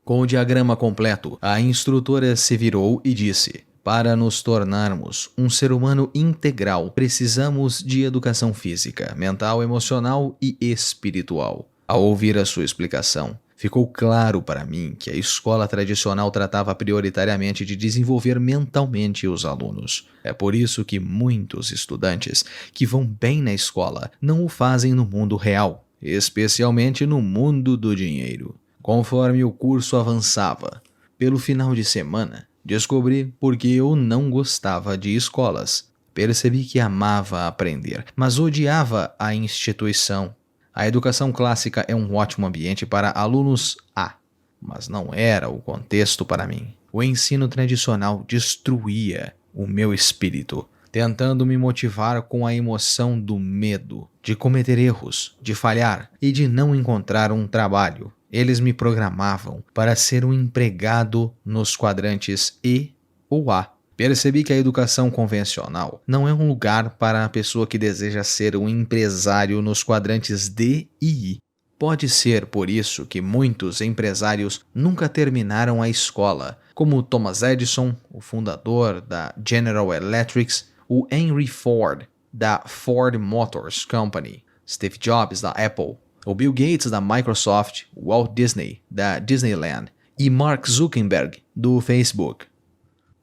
Speaker 1: Com o diagrama completo, a instrutora se virou e disse: para nos tornarmos um ser humano integral, precisamos de educação física, mental, emocional e espiritual. Ao ouvir a sua explicação, ficou claro para mim que a escola tradicional tratava prioritariamente de desenvolver mentalmente os alunos. É por isso que muitos estudantes que vão bem na escola não o fazem no mundo real, especialmente no mundo do dinheiro. Conforme o curso avançava, pelo final de semana, descobri porque eu não gostava de escolas. Percebi que amava aprender, mas odiava a instituição. A educação clássica é um ótimo ambiente para alunos A, mas não era o contexto para mim. O ensino tradicional destruía o meu espírito, tentando me motivar com a emoção do medo, de cometer erros, de falhar e de não encontrar um trabalho. Eles me programavam para ser um empregado nos quadrantes E ou A. Percebi que a educação convencional não é um lugar para a pessoa que deseja ser um empresário nos quadrantes D e I. Pode ser por isso que muitos empresários nunca terminaram a escola, como Thomas Edison, o fundador da General Electric, o Henry Ford, da Ford Motors Company, Steve Jobs, da Apple, o Bill Gates, da Microsoft, Walt Disney, da Disneyland e Mark Zuckerberg, do Facebook.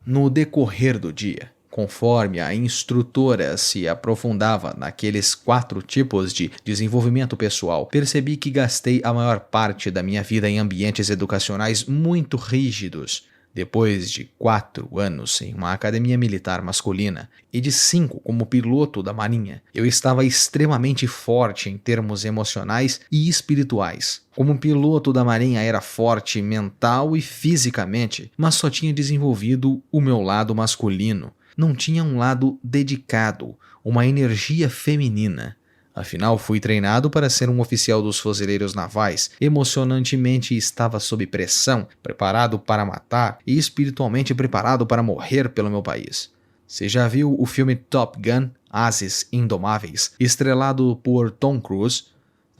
Speaker 1: No decorrer do dia, conforme a instrutora se aprofundava naqueles 4 tipos de desenvolvimento pessoal, percebi que gastei a maior parte da minha vida em ambientes educacionais muito rígidos. Depois de 4 anos em uma academia militar masculina e de 5 como piloto da Marinha, eu estava extremamente forte em termos emocionais e espirituais. Como piloto da Marinha era forte mental e fisicamente, mas só tinha desenvolvido o meu lado masculino. Não tinha um lado dedicado, uma energia feminina. Afinal, fui treinado para ser um oficial dos fuzileiros navais. Emocionantemente estava sob pressão, preparado para matar e espiritualmente preparado para morrer pelo meu país. Você já viu o filme Top Gun, Ases Indomáveis, estrelado por Tom Cruise?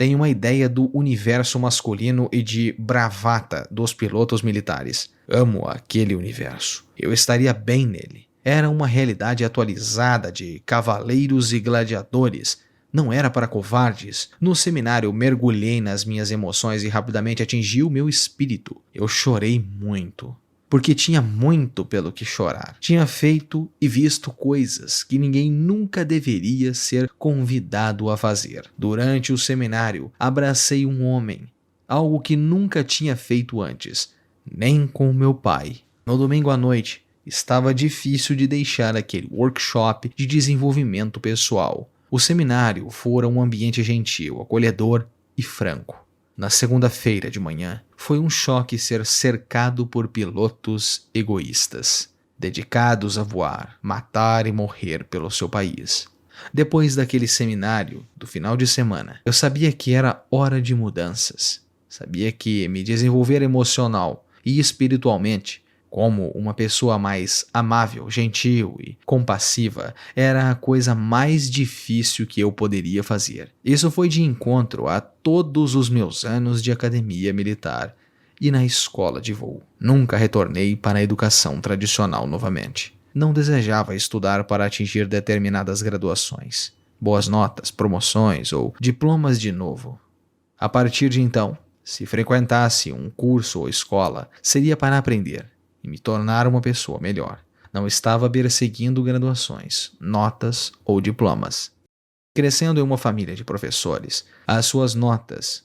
Speaker 2: Tenho uma ideia do universo masculino e de bravata dos pilotos militares. Amo aquele universo. Eu estaria bem nele. Era uma realidade atualizada de cavaleiros e gladiadores. Não era para covardes. No seminário mergulhei nas minhas emoções e rapidamente atingi o meu espírito. Eu chorei muito. Porque tinha muito pelo que chorar. Tinha feito e visto coisas que ninguém nunca deveria ser convidado a fazer. Durante o seminário, abracei um homem, algo que nunca tinha feito antes, nem com meu pai. No domingo à noite, estava difícil de deixar aquele workshop de desenvolvimento pessoal. O seminário fora um ambiente gentil, acolhedor e franco. Na segunda-feira de manhã, foi um choque ser cercado por pilotos egoístas, dedicados a voar, matar e morrer pelo seu país. Depois daquele seminário do final de semana, eu sabia que era hora de mudanças. Sabia que me desenvolver emocional e espiritualmente, como uma pessoa mais amável, gentil e compassiva, era a coisa mais difícil que eu poderia fazer. Isso foi de encontro a todos os meus anos de academia militar e na escola de voo. Nunca retornei para a educação tradicional novamente. Não desejava estudar para atingir determinadas graduações, boas notas, promoções ou diplomas de novo. A partir de então, se frequentasse um curso ou escola, seria para aprender e me tornar uma pessoa melhor. Não estava perseguindo graduações, notas ou diplomas. Crescendo em uma família de professores, as suas notas,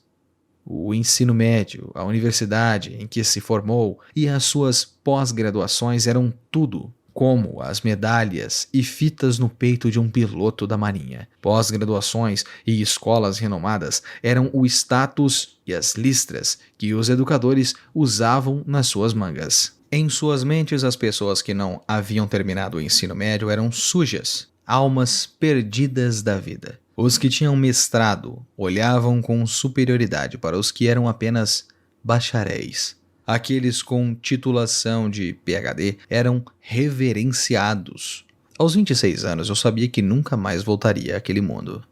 Speaker 2: o ensino médio, a universidade em que se formou e as suas pós-graduações eram tudo, como as medalhas e fitas no peito de um piloto da Marinha. Pós-graduações e escolas renomadas eram o status e as listras que os educadores usavam nas suas mangas. Em suas mentes, as pessoas que não haviam terminado o ensino médio eram sujas, almas perdidas da vida. Os que tinham mestrado olhavam com superioridade para os que eram apenas bacharéis. Aqueles com titulação de PhD eram reverenciados. Aos 26 anos, eu sabia que nunca mais voltaria àquele mundo.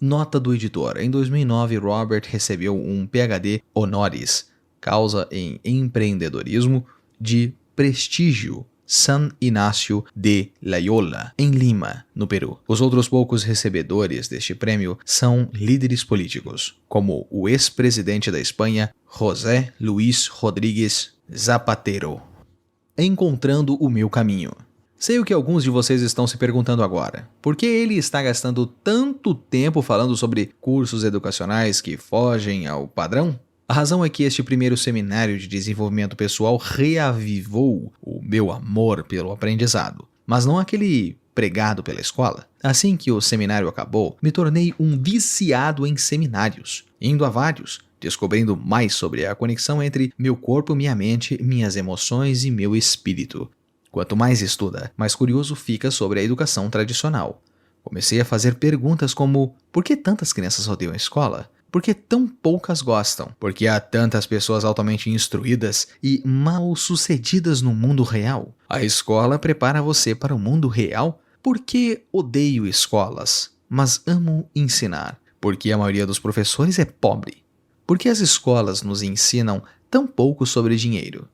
Speaker 2: Nota do editor. Em 2009, Robert recebeu um PhD honoris causa em empreendedorismo de prestígio San Ignacio de Loyola, em Lima, no Peru. Os outros poucos recebedores deste prêmio são líderes políticos, como o ex-presidente da Espanha, José Luis Rodríguez Zapatero. Encontrando o meu caminho. Sei o que alguns de vocês estão se perguntando agora. Por que ele está gastando tanto tempo falando sobre cursos educacionais que fogem ao padrão? A razão é que este primeiro seminário de desenvolvimento pessoal reavivou o meu amor pelo aprendizado, mas não aquele pregado pela escola. Assim que o seminário acabou, me tornei um viciado em seminários, indo a vários, descobrindo mais sobre a conexão entre meu corpo, minha mente, minhas emoções e meu espírito. Quanto mais estuda, mais curioso fica sobre a educação tradicional. Comecei a fazer perguntas como: por que tantas crianças odeiam a escola? Por que tão poucas gostam? Por que há tantas pessoas altamente instruídas e mal-sucedidas no mundo real? A escola prepara você para o mundo real? Por que odeio escolas, mas amo ensinar? Por que a maioria dos professores é pobre? Por que as escolas nos ensinam tão pouco sobre dinheiro?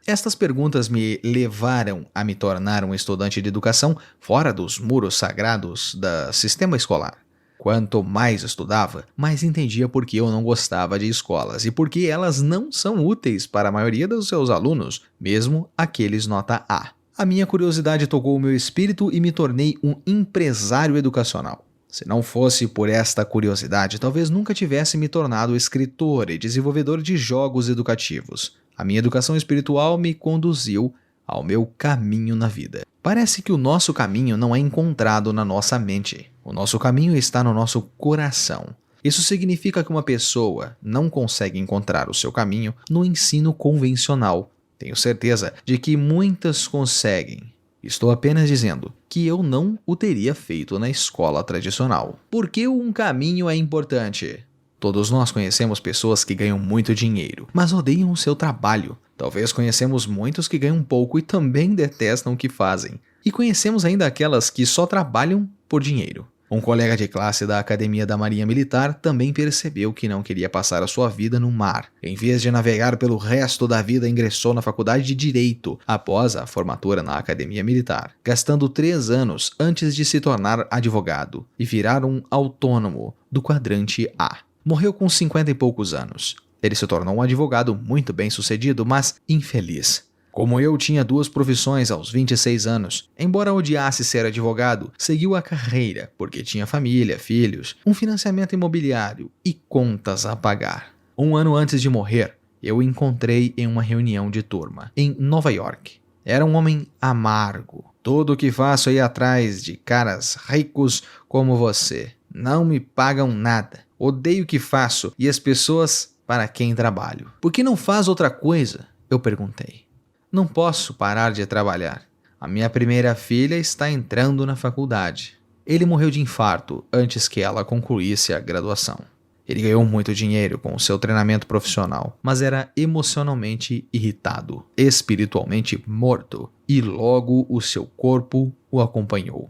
Speaker 2: Estas perguntas me levaram a me tornar um estudante de educação fora dos muros sagrados do sistema escolar. Quanto mais estudava, mais entendia por que eu não gostava de escolas e por que elas não são úteis para a maioria dos seus alunos, mesmo aqueles nota A. A minha curiosidade tocou o meu espírito e me tornei um empresário educacional. Se não fosse por esta curiosidade, talvez nunca tivesse me tornado escritor e desenvolvedor de jogos educativos. A minha educação espiritual me conduziu ao meu caminho na vida. Parece que o nosso caminho não é encontrado na nossa mente. O nosso caminho está no nosso coração. Isso significa que uma pessoa não consegue encontrar o seu caminho no ensino convencional. Tenho certeza de que muitas conseguem. Estou apenas dizendo que eu não o teria feito na escola tradicional. Por que um caminho é importante? Todos nós conhecemos pessoas que ganham muito dinheiro, mas odeiam o seu trabalho. Talvez conhecemos muitos que ganham pouco e também detestam o que fazem. E conhecemos ainda aquelas que só trabalham por dinheiro. Um colega de classe da Academia da Marinha Militar também percebeu que não queria passar a sua vida no mar. Em vez de navegar pelo resto da vida, ingressou na faculdade de Direito após a formatura na Academia Militar, gastando 3 anos antes de se tornar advogado e virar um autônomo do quadrante A. Morreu com 50 e poucos anos. Ele se tornou um advogado muito bem-sucedido, mas infeliz. Como eu, tinha 2 profissões aos 26 anos. Embora odiasse ser advogado, seguiu a carreira porque tinha família, filhos, um financiamento imobiliário e contas a pagar. 1 ano antes de morrer, eu o encontrei em uma reunião de turma, em Nova York. Era um homem amargo. Tudo o que faço é ir atrás de caras ricos como você. Não me pagam nada. Odeio o que faço e as pessoas para quem trabalho. Por que não faz outra coisa? Eu perguntei. Não posso parar de trabalhar. A minha primeira filha está entrando na faculdade. Ele morreu de infarto antes que ela concluísse a graduação. Ele ganhou muito dinheiro com o seu treinamento profissional, mas era emocionalmente irritado, espiritualmente morto, e logo o seu corpo o acompanhou.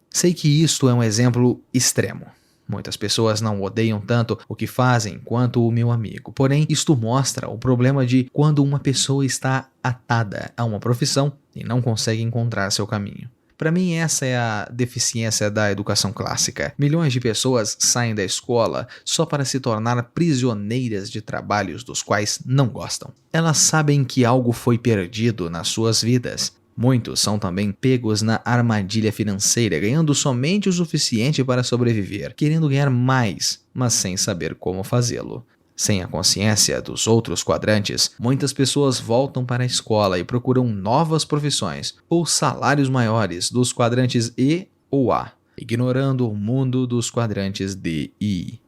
Speaker 2: Sei que isto é um exemplo extremo. Muitas pessoas não odeiam tanto o que fazem quanto o meu amigo. Porém, isto mostra o problema de quando uma pessoa está atada a uma profissão e não consegue encontrar seu caminho. Para mim, essa é a deficiência da educação clássica. Milhões de pessoas saem da escola só para se tornar prisioneiras de trabalhos dos quais não gostam. Elas sabem que algo foi perdido nas suas vidas. Muitos são também pegos na armadilha financeira, ganhando somente o suficiente para sobreviver, querendo ganhar mais, mas sem saber como fazê-lo. Sem a consciência dos outros quadrantes, muitas pessoas voltam para a escola e procuram novas profissões ou salários maiores dos quadrantes E ou A, ignorando o mundo dos quadrantes D e I.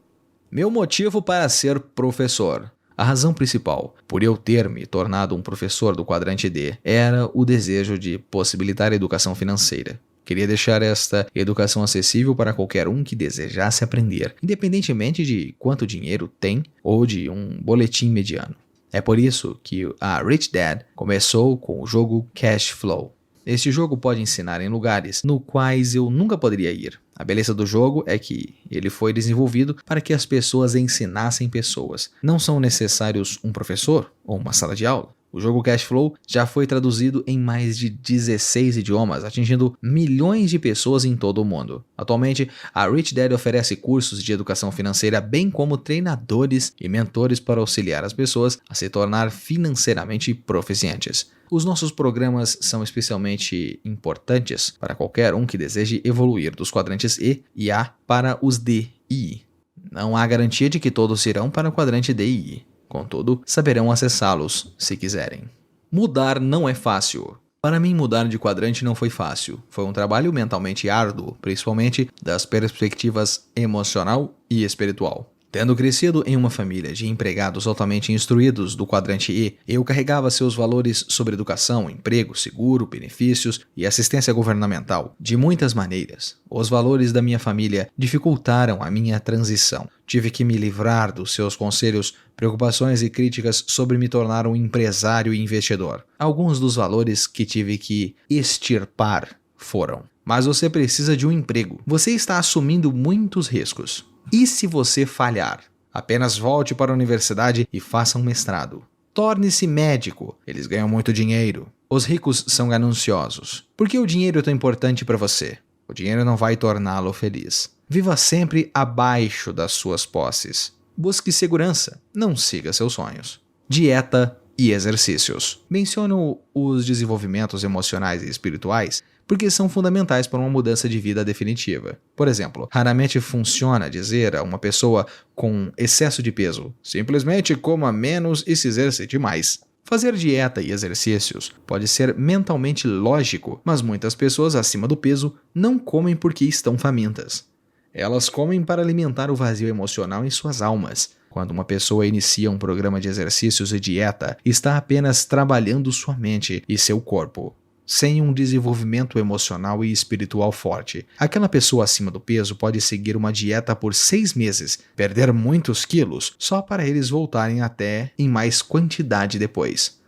Speaker 2: Meu motivo para ser professor. A razão principal, por eu ter me tornado um professor do quadrante D, era o desejo de possibilitar a educação financeira. Queria deixar esta educação acessível para qualquer um que desejasse aprender, independentemente de quanto dinheiro tem ou de um boletim mediano. É por isso que a Rich Dad começou com o jogo Cash Flow. Este jogo pode ensinar em lugares no quais eu nunca poderia ir. A beleza do jogo é que ele foi desenvolvido para que as pessoas ensinassem pessoas. Não são necessários um professor ou uma sala de aula. O jogo Cash Flow já foi traduzido em mais de 16 idiomas, atingindo milhões de pessoas em todo o mundo. Atualmente, a Rich Dad oferece cursos de educação financeira, bem como treinadores e mentores para auxiliar as pessoas a se tornar financeiramente proficientes. Os nossos programas são especialmente importantes para qualquer um que deseje evoluir dos quadrantes E e A para os D e I. Não há garantia de que todos irão para o quadrante D e I. Contudo, saberão acessá-los se quiserem. Mudar não é fácil. Para mim, mudar de quadrante não foi fácil. Foi um trabalho mentalmente árduo, principalmente das perspectivas emocional e espiritual. Tendo crescido em uma família de empregados altamente instruídos do quadrante E, eu carregava seus valores sobre educação, emprego, seguro, benefícios e assistência governamental de muitas maneiras. Os valores da minha família dificultaram a minha transição. Tive que me livrar dos seus conselhos, preocupações e críticas sobre me tornar um empresário e investidor. Alguns dos valores que tive que extirpar foram: mas você precisa de um emprego. Você está assumindo muitos riscos. E se você falhar? Apenas volte para a universidade e faça um mestrado. Torne-se médico. Eles ganham muito dinheiro. Os ricos são gananciosos. Por que o dinheiro é tão importante para você? O dinheiro não vai torná-lo feliz. Viva sempre abaixo das suas posses. Busque segurança. Não siga seus sonhos. Dieta e exercícios. Menciono os desenvolvimentos emocionais e espirituais porque são fundamentais para uma mudança de vida definitiva. Por exemplo, raramente funciona dizer a uma pessoa com excesso de peso: simplesmente coma menos e se exercite mais. Fazer dieta e exercícios pode ser mentalmente lógico, mas muitas pessoas acima do peso não comem porque estão famintas. Elas comem para alimentar o vazio emocional em suas almas. Quando uma pessoa inicia um programa de exercícios e dieta, está apenas trabalhando sua mente e seu corpo, sem um desenvolvimento emocional e espiritual forte. Aquela pessoa acima do peso pode seguir uma dieta por 6 meses, perder muitos quilos, só para eles voltarem até em mais quantidade depois.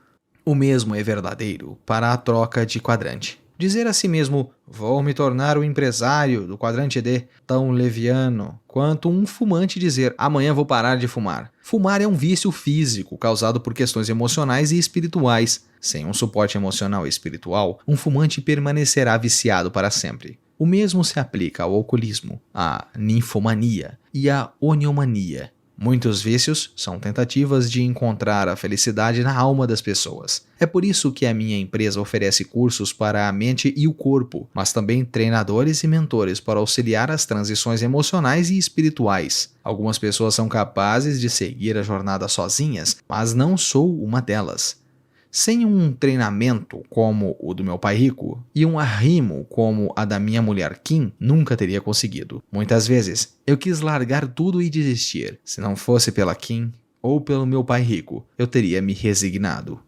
Speaker 2: O mesmo é verdadeiro para a troca de quadrante.
Speaker 3: Dizer a si mesmo, vou me tornar o empresário do quadrante D, tão leviano quanto um fumante dizer, amanhã vou parar de fumar. Fumar é um vício físico causado por questões emocionais e espirituais. Sem um suporte emocional e espiritual, um fumante permanecerá viciado para sempre. O mesmo se aplica ao alcoolismo, à ninfomania e à oniomania. Muitos vícios são tentativas de encontrar a felicidade na alma das pessoas. É por isso que a minha empresa oferece cursos para a mente e o corpo, mas também treinadores e mentores para auxiliar as transições emocionais e espirituais. Algumas pessoas são capazes de seguir a jornada sozinhas, mas não sou uma delas. Sem um treinamento como o do meu pai rico e um arrimo como a da minha mulher Kim, nunca teria conseguido. Muitas vezes, eu quis largar tudo e desistir. Se não fosse pela Kim ou pelo meu pai rico, eu teria me resignado.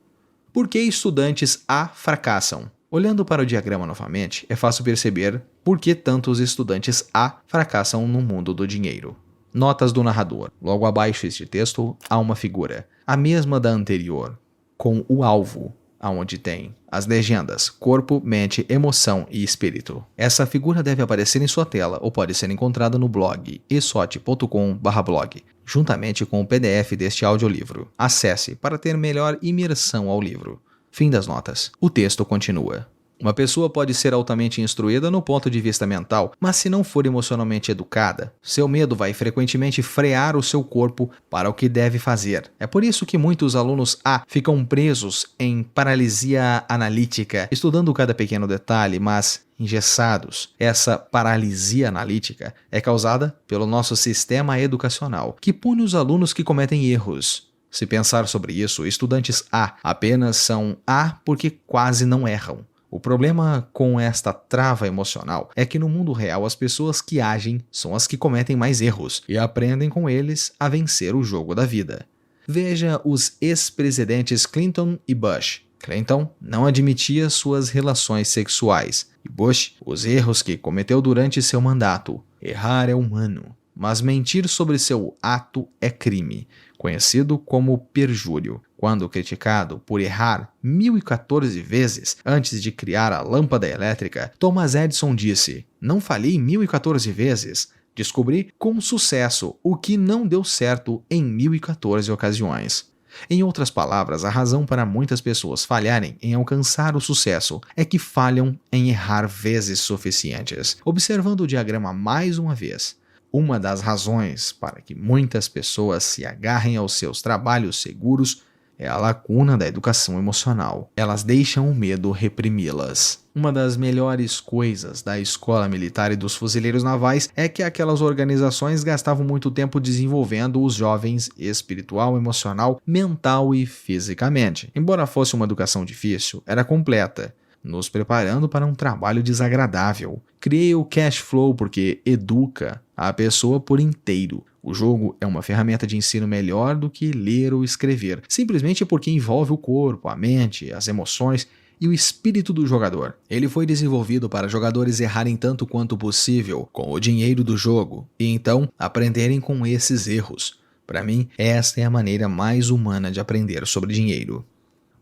Speaker 3: Por que estudantes A fracassam? Olhando para o diagrama novamente, é fácil perceber por que tantos estudantes A fracassam no mundo do dinheiro. Notas do narrador. Logo abaixo deste texto, há uma figura, a mesma da anterior, com o alvo, aonde tem as legendas corpo, mente, emoção e espírito. Essa figura deve aparecer em sua tela ou pode ser encontrada no blog esote.com/blog, juntamente com o PDF deste audiolivro. Acesse para ter melhor imersão ao livro. Fim das notas. O texto continua. Uma pessoa pode ser altamente instruída no ponto de vista mental, mas se não for emocionalmente educada, seu medo vai frequentemente frear o seu corpo para o que deve fazer. É por isso que muitos alunos A ficam presos em paralisia analítica, estudando cada pequeno detalhe, mas engessados. Essa paralisia analítica é causada pelo nosso sistema educacional, que pune os alunos que cometem erros. Se pensar sobre isso, estudantes A apenas são A porque quase não erram. O problema com esta trava emocional é que no mundo real as pessoas que agem são as que cometem mais erros e aprendem com eles a vencer o jogo da vida. Veja os ex-presidentes Clinton e Bush. Clinton não admitia suas relações sexuais e Bush os erros que cometeu durante seu mandato. Errar é humano, mas mentir sobre seu ato é crime, conhecido como perjúrio. Quando criticado por errar 1014 vezes antes de criar a lâmpada elétrica, Thomas Edison disse: "Não falhei 1014 vezes. Descobri com sucesso o que não deu certo em 1014 ocasiões." Em outras palavras, a razão para muitas pessoas falharem em alcançar o sucesso é que falham em errar vezes suficientes. Observando o diagrama mais uma vez, uma das razões para que muitas pessoas se agarrem aos seus trabalhos seguros é a lacuna da educação emocional. Elas deixam o medo reprimi-las. Uma das melhores coisas da escola militar e dos fuzileiros navais é que aquelas organizações gastavam muito tempo desenvolvendo os jovens espiritual, emocional, mental e fisicamente. Embora fosse uma educação difícil, era completa, nos preparando para um trabalho desagradável. Criei o Cash Flow porque educa a pessoa por inteiro. O jogo é uma ferramenta de ensino melhor do que ler ou escrever, simplesmente porque envolve o corpo, a mente, as emoções e o espírito do jogador. Ele foi desenvolvido para jogadores errarem tanto quanto possível com o dinheiro do jogo e então aprenderem com esses erros. Para mim, esta é a maneira mais humana de aprender sobre dinheiro.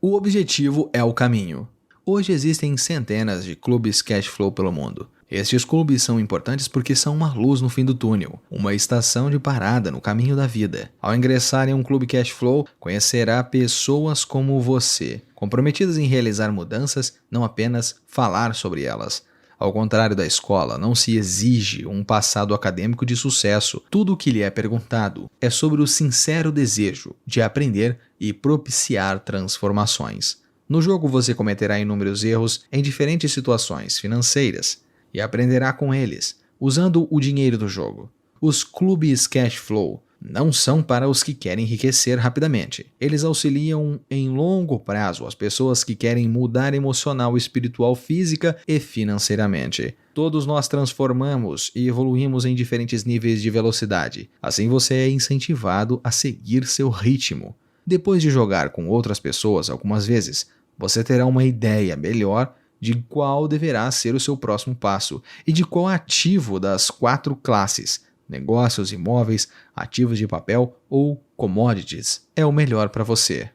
Speaker 3: O objetivo é o caminho. Hoje existem centenas de clubes cash flow pelo mundo. Estes clubes são importantes porque são uma luz no fim do túnel, uma estação de parada no caminho da vida. Ao ingressar em um clube cash flow, conhecerá pessoas como você, comprometidas em realizar mudanças, não apenas falar sobre elas. Ao contrário da escola, não se exige um passado acadêmico de sucesso. Tudo o que lhe é perguntado é sobre o sincero desejo de aprender e propiciar transformações. No jogo você cometerá inúmeros erros em diferentes situações financeiras e aprenderá com eles, usando o dinheiro do jogo. Os clubes cash flow não são para os que querem enriquecer rapidamente. Eles auxiliam em longo prazo as pessoas que querem mudar emocional, espiritual, física e financeiramente. Todos nós transformamos e evoluímos em diferentes níveis de velocidade. Assim você é incentivado a seguir seu ritmo. Depois de jogar com outras pessoas algumas vezes, você terá uma ideia melhor de qual deverá ser o seu próximo passo e de qual ativo das 4 classes, negócios, imóveis, ativos de papel ou commodities, é o melhor para você.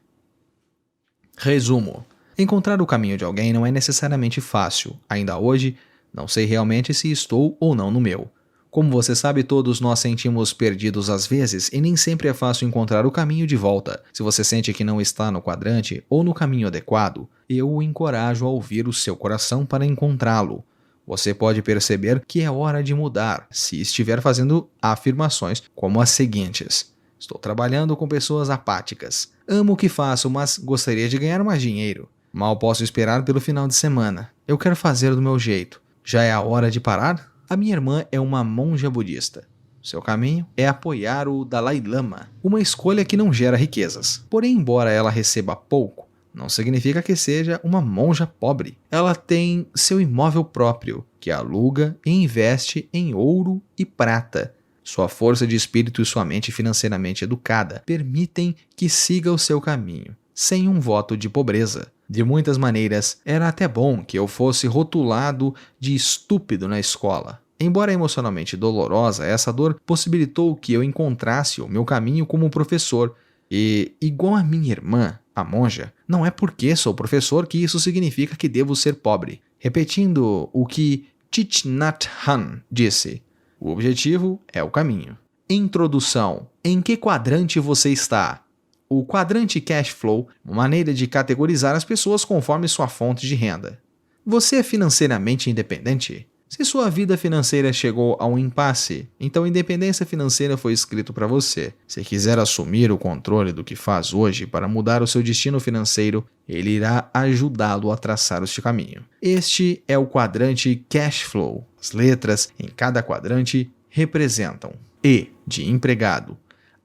Speaker 3: Resumo. Encontrar o caminho de alguém não é necessariamente fácil. Ainda hoje, não sei realmente se estou ou não no meu. Como você sabe, todos nós sentimos perdidos às vezes e nem sempre é fácil encontrar o caminho de volta. Se você sente que não está no quadrante ou no caminho adequado, eu o encorajo a ouvir o seu coração para encontrá-lo. Você pode perceber que é hora de mudar se estiver fazendo afirmações como as seguintes: estou trabalhando com pessoas apáticas. Amo o que faço, mas gostaria de ganhar mais dinheiro. Mal posso esperar pelo final de semana. Eu quero fazer do meu jeito. Já é a hora de parar? A minha irmã é uma monja budista. Seu caminho é apoiar o Dalai Lama, uma escolha que não gera riquezas. Porém, embora ela receba pouco, não significa que seja uma monja pobre. Ela tem seu imóvel próprio, que aluga e investe em ouro e prata. Sua força de espírito e sua mente financeiramente educada permitem que siga o seu caminho, sem um voto de pobreza. De muitas maneiras, era até bom que eu fosse rotulado de estúpido na escola. Embora emocionalmente dolorosa, essa dor possibilitou que eu encontrasse o meu caminho como professor. E, igual a minha irmã, a monja, não é porque sou professor que isso significa que devo ser pobre. Repetindo o que Thich Nhat Hanh disse, o objetivo é o caminho. Introdução. Em que quadrante você está? O quadrante cash flow é uma maneira de categorizar as pessoas conforme sua fonte de renda. Você é financeiramente independente? Se sua vida financeira chegou a um impasse, então independência financeira foi escrito para você. Se quiser assumir o controle do que faz hoje para mudar o seu destino financeiro, ele irá ajudá-lo a traçar este caminho. Este é o quadrante cash flow. As letras em cada quadrante representam: E de empregado,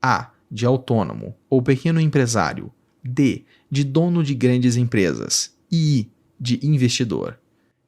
Speaker 3: A de autônomo ou pequeno empresário, D de dono de grandes empresas e I de investidor.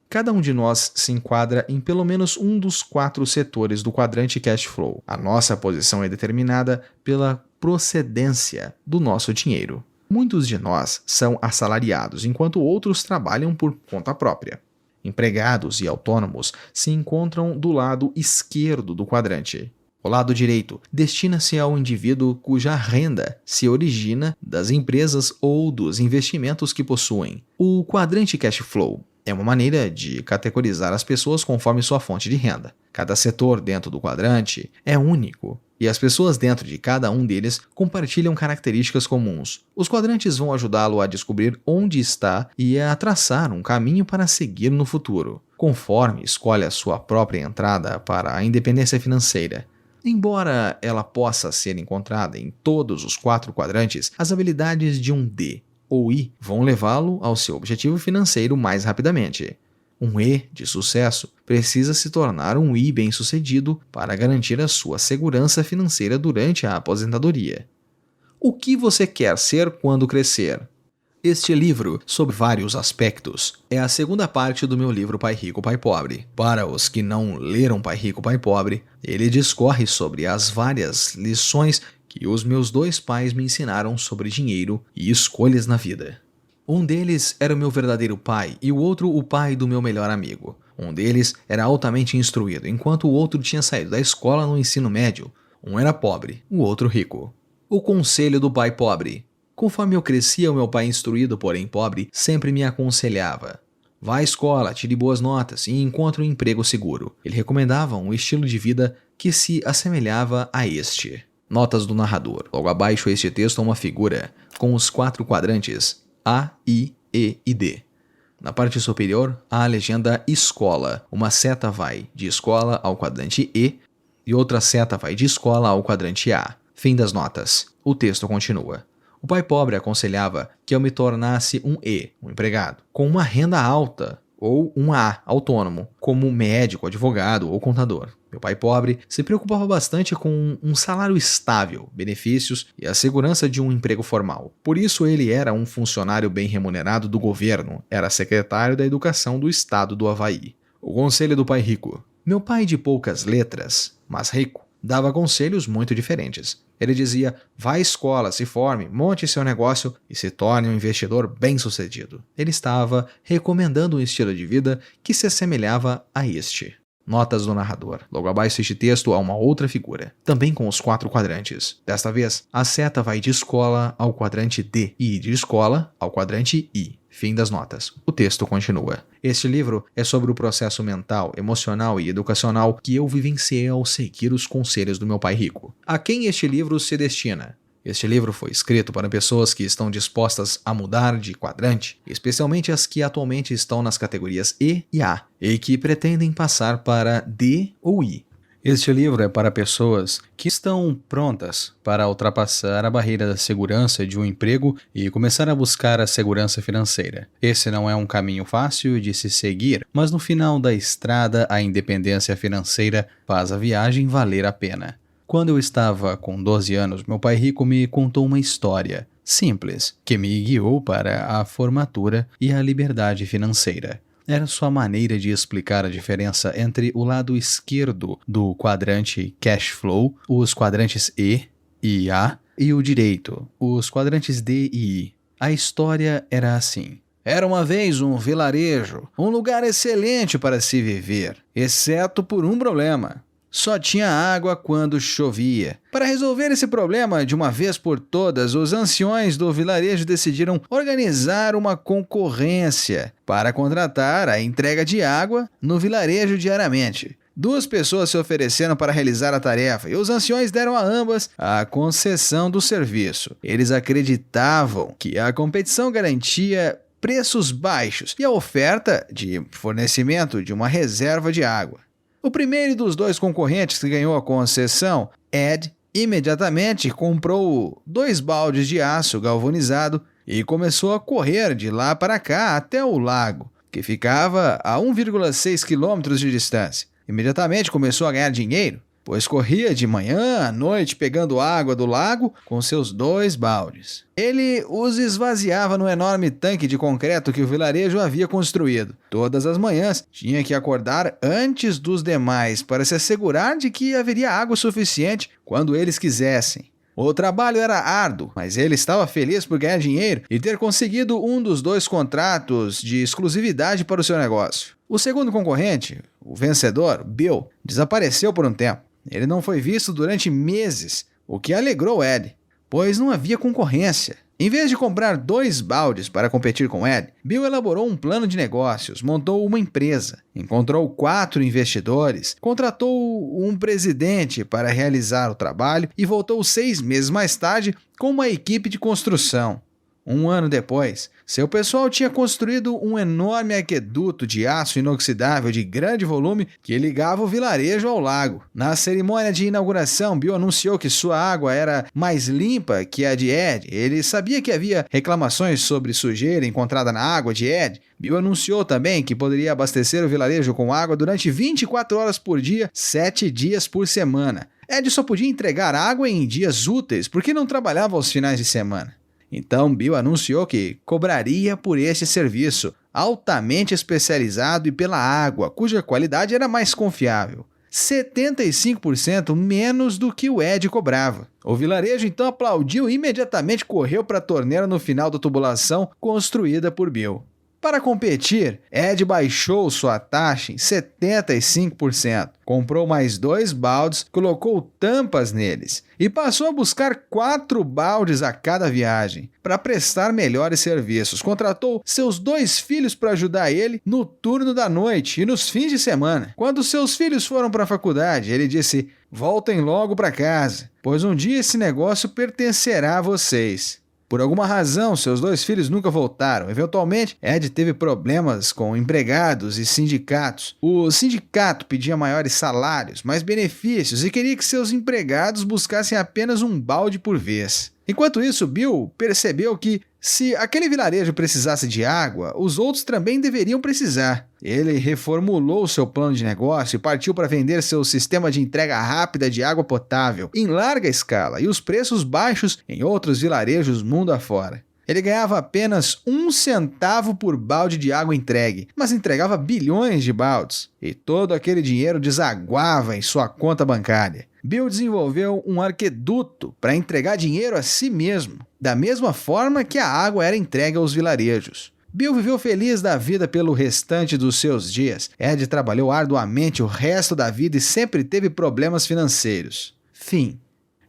Speaker 3: Cada um de nós se enquadra em pelo menos um dos 4 setores do quadrante cash flow. A nossa posição é determinada pela procedência do nosso dinheiro. Muitos de nós são assalariados, enquanto outros trabalham por conta própria. Empregados e autônomos se encontram do lado esquerdo do quadrante. O lado direito destina-se ao indivíduo cuja renda se origina das empresas ou dos investimentos que possuem. O quadrante cash flow é uma maneira de categorizar as pessoas conforme sua fonte de renda. Cada setor dentro do quadrante é único, e as pessoas dentro de cada um deles compartilham características comuns. Os quadrantes vão ajudá-lo a descobrir onde está e a traçar um caminho para seguir no futuro, conforme escolhe a sua própria entrada para a independência financeira. Embora ela possa ser encontrada em todos os 4 quadrantes, as habilidades de um D ou I vão levá-lo ao seu objetivo financeiro mais rapidamente. Um E de sucesso precisa se tornar um I bem-sucedido para garantir a sua segurança financeira durante a aposentadoria. O que você quer ser quando crescer? Este livro, sobre vários aspectos, é a segunda parte do meu livro Pai Rico, Pai Pobre. Para os que não leram Pai Rico, Pai Pobre, ele discorre sobre as várias lições que os meus 2 pais me ensinaram sobre dinheiro e escolhas na vida. Um deles era o meu verdadeiro pai e o outro o pai do meu melhor amigo. Um deles era altamente instruído, enquanto o outro tinha saído da escola no ensino médio. Um era pobre, o outro rico. O conselho do pai pobre. Conforme eu crescia, o meu pai instruído, porém pobre, sempre me aconselhava: vá à escola, tire boas notas e encontre um emprego seguro. Ele recomendava um estilo de vida que se assemelhava a este. Notas do narrador. Logo abaixo este texto há uma figura com os 4 quadrantes A, I, E e D. Na parte superior há a legenda escola. Uma seta vai de escola ao quadrante E e outra seta vai de escola ao quadrante A. Fim das notas. O texto continua. O pai pobre aconselhava que eu me tornasse um E, um empregado, com uma renda alta, ou um A, autônomo, como médico, advogado ou contador. Meu pai pobre se preocupava bastante com um salário estável, benefícios e a segurança de um emprego formal. Por isso ele era um funcionário bem remunerado do governo, era secretário da Educação do Estado do Havaí. O conselho do pai rico. Meu pai de poucas letras, mas rico, dava conselhos muito diferentes. Ele dizia: vá à escola, se forme, monte seu negócio e se torne um investidor bem-sucedido. Ele estava recomendando um estilo de vida que se assemelhava a este. Notas do narrador. Logo abaixo deste texto há uma outra figura, também com os 4 quadrantes. Desta vez, a seta vai de escola ao quadrante D e de escola ao quadrante I. Fim das notas. O texto continua. Este livro é sobre o processo mental, emocional e educacional que eu vivenciei ao seguir os conselhos do meu pai rico. A quem este livro se destina? Este livro foi escrito para pessoas que estão dispostas a mudar de quadrante, especialmente as que atualmente estão nas categorias E e A, e que pretendem passar para D ou I.
Speaker 2: Este livro é para pessoas que estão prontas para ultrapassar a barreira da segurança de um emprego e começar a buscar a segurança financeira. Esse não é um caminho fácil de se seguir, mas no final da estrada a independência financeira faz a viagem valer a pena. Quando eu estava com 12 anos, meu pai rico me contou uma história simples que me guiou para a formatura e a liberdade financeira. Era sua maneira de explicar a diferença entre o lado esquerdo do quadrante Cash Flow, os quadrantes E e A, e o direito, os quadrantes D e I. A história era assim. Era uma vez um vilarejo, um lugar excelente para se viver, exceto por um problema. Só tinha água quando chovia. Para resolver esse problema de uma vez por todas, os anciões do vilarejo decidiram organizar uma concorrência para contratar a entrega de água no vilarejo diariamente. 2 pessoas se ofereceram para realizar a tarefa e os anciões deram a ambas a concessão do serviço. Eles acreditavam que a competição garantia preços baixos e a oferta de fornecimento de uma reserva de água. O primeiro dos 2 concorrentes que ganhou a concessão, Ed, imediatamente comprou 2 baldes de aço galvanizado e começou a correr de lá para cá até o lago, que ficava a 1,6 quilômetros de distância. Imediatamente começou a ganhar dinheiro, pois corria de manhã à noite pegando água do lago com seus 2 baldes. Ele os esvaziava no enorme tanque de concreto que o vilarejo havia construído. Todas as manhãs tinha que acordar antes dos demais para se assegurar de que haveria água suficiente quando eles quisessem. O trabalho era árduo, mas ele estava feliz por ganhar dinheiro e ter conseguido um dos 2 contratos de exclusividade para o seu negócio. O segundo concorrente, o vencedor, Bill, desapareceu por um tempo. Ele não foi visto durante meses, o que alegrou Ed, pois não havia concorrência. Em vez de comprar 2 baldes para competir com Ed, Bill elaborou um plano de negócios, montou uma empresa, encontrou 4 investidores, contratou um presidente para realizar o trabalho e voltou 6 meses mais tarde com uma equipe de construção. 1 ano depois, seu pessoal tinha construído um enorme aqueduto de aço inoxidável de grande volume que ligava o vilarejo ao lago. Na cerimônia de inauguração, Bill anunciou que sua água era mais limpa que a de Ed. Ele sabia que havia reclamações sobre sujeira encontrada na água de Ed. Bill anunciou também que poderia abastecer o vilarejo com água durante 24 horas por dia, 7 dias por semana. Ed só podia entregar água em dias úteis porque não trabalhava aos finais de semana. Então Bill anunciou que cobraria por este serviço, altamente especializado e pela água, cuja qualidade era mais confiável. 75% menos do que o Ed cobrava. O vilarejo então aplaudiu e imediatamente correu para a torneira no final da tubulação construída por Bill. Para competir, Ed baixou sua taxa em 75%, comprou mais 2 baldes, colocou tampas neles e passou a buscar 4 baldes a cada viagem para prestar melhores serviços. Contratou seus 2 filhos para ajudar ele no turno da noite e nos fins de semana. Quando seus filhos foram para a faculdade, ele disse: "Voltem logo para casa, pois um dia esse negócio pertencerá a vocês." Por alguma razão, seus 2 filhos nunca voltaram. Eventualmente, Ed teve problemas com empregados e sindicatos. O sindicato pedia maiores salários, mais benefícios e queria que seus empregados buscassem apenas um balde por vez. Enquanto isso, Bill percebeu que, se aquele vilarejo precisasse de água, os outros também deveriam precisar. Ele reformulou seu plano de negócio e partiu para vender seu sistema de entrega rápida de água potável em larga escala e os preços baixos em outros vilarejos mundo afora. Ele ganhava apenas 1 centavo por balde de água entregue, mas entregava bilhões de baldes, e todo aquele dinheiro desaguava em sua conta bancária. Bill desenvolveu um aqueduto para entregar dinheiro a si mesmo, da mesma forma que a água era entregue aos vilarejos.
Speaker 1: Bill viveu feliz da vida pelo restante dos seus dias. Ed trabalhou arduamente o resto da vida e sempre teve problemas financeiros. Fim.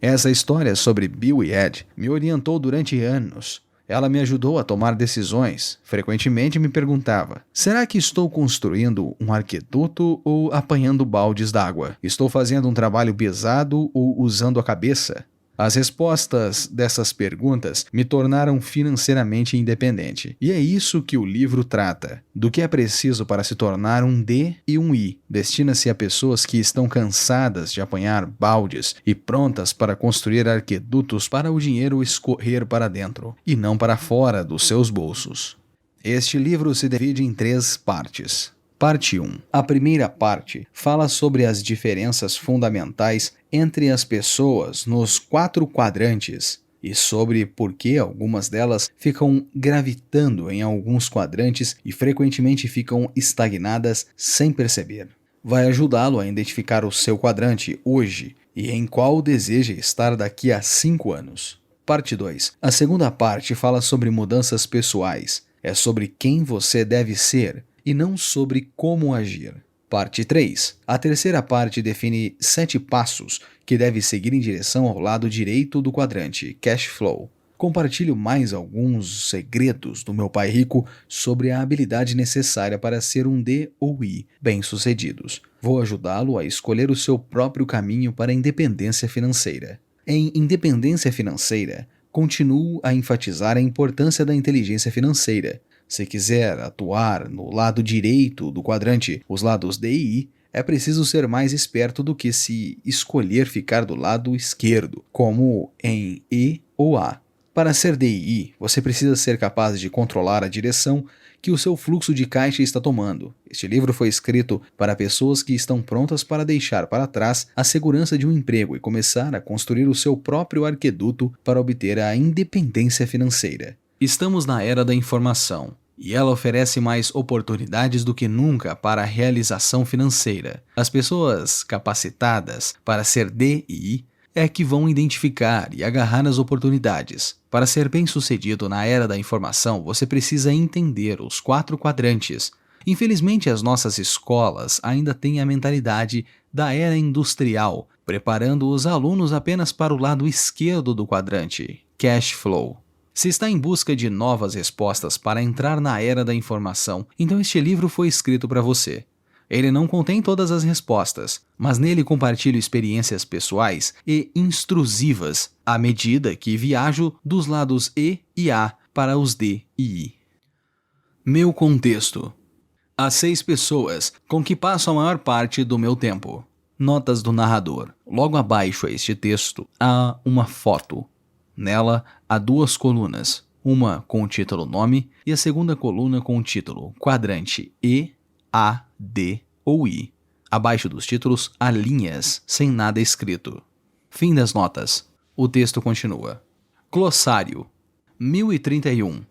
Speaker 1: Essa história sobre Bill e Ed me orientou durante anos. Ela me ajudou a tomar decisões. Frequentemente me perguntava: será que estou construindo um arqueduto ou apanhando baldes d'água? Estou fazendo um trabalho pesado ou usando a cabeça? As respostas dessas perguntas me tornaram financeiramente independente. E é isso que o livro trata. Do que é preciso para se tornar um D e um I. Destina-se a pessoas que estão cansadas de apanhar baldes e prontas para construir arquedutos para o dinheiro escorrer para dentro e não para fora dos seus bolsos. Este livro se divide em 3 partes. Parte 1. A primeira parte fala sobre as diferenças fundamentais entre as pessoas nos 4 quadrantes e sobre por que algumas delas ficam gravitando em alguns quadrantes e frequentemente ficam estagnadas sem perceber. Vai ajudá-lo a identificar o seu quadrante hoje e em qual deseja estar daqui a 5 anos. Parte 2. A segunda parte fala sobre mudanças pessoais. É sobre quem você deve ser e não sobre como agir. Parte 3. A terceira parte define 7 passos que deve seguir em direção ao lado direito do quadrante, Cash Flow. Compartilho mais alguns segredos do meu pai rico sobre a habilidade necessária para ser um D ou I bem-sucedidos. Vou ajudá-lo a escolher o seu próprio caminho para a independência financeira. Em Independência Financeira, continuo a enfatizar a importância da inteligência financeira. Se quiser atuar no lado direito do quadrante, os lados D e I, é preciso ser mais esperto do que se escolher ficar do lado esquerdo, como em E ou A. Para ser D e I, você precisa ser capaz de controlar a direção que o seu fluxo de caixa está tomando. Este livro foi escrito para pessoas que estão prontas para deixar para trás a segurança de um emprego e começar a construir o seu próprio arqueduto para obter a independência financeira. Estamos na era da informação, e ela oferece mais oportunidades do que nunca para a realização financeira. As pessoas capacitadas para ser D e I é que vão identificar e agarrar as oportunidades. Para ser bem-sucedido na era da informação, você precisa entender os 4 quadrantes. Infelizmente, as nossas escolas ainda têm a mentalidade da era industrial, preparando os alunos apenas para o lado esquerdo do quadrante, Cash Flow. Se está em busca de novas respostas para entrar na era da informação, então este livro foi escrito para você. Ele não contém todas as respostas, mas nele compartilho experiências pessoais e intrusivas à medida que viajo dos lados E e A para os D e I. Meu contexto. As 6 pessoas com que passo a maior parte do meu tempo. Notas do narrador. Logo abaixo a este texto há uma foto. Nela há 2 colunas, uma com o título Nome e a segunda coluna com o título Quadrante E, A, D ou I. Abaixo dos títulos há linhas sem nada escrito. Fim das notas. O texto continua. Glossário. 1031.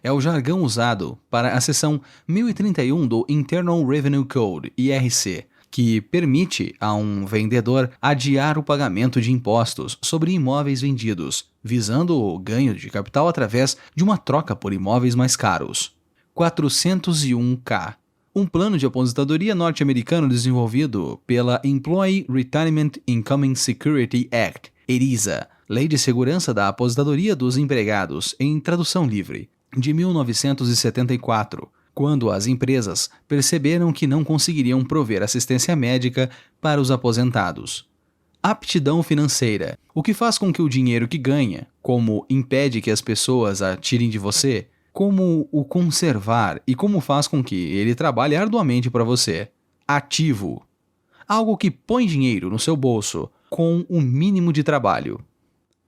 Speaker 1: É o jargão usado para a seção 1031 do Internal Revenue Code, IRC, que permite a um vendedor adiar o pagamento de impostos sobre imóveis vendidos, visando o ganho de capital através de uma troca por imóveis mais caros. 401K. Um plano de aposentadoria norte-americano desenvolvido pela Employee Retirement Income Security Act, ERISA, Lei de Segurança da Aposentadoria dos Empregados, em tradução livre, de 1974. Quando as empresas perceberam que não conseguiriam prover assistência médica para os aposentados. Aptidão financeira, o que faz com que o dinheiro que ganha, como impede que as pessoas a tirem de você, como o conservar e como faz com que ele trabalhe arduamente para você. Ativo, algo que põe dinheiro no seu bolso com o mínimo de trabalho.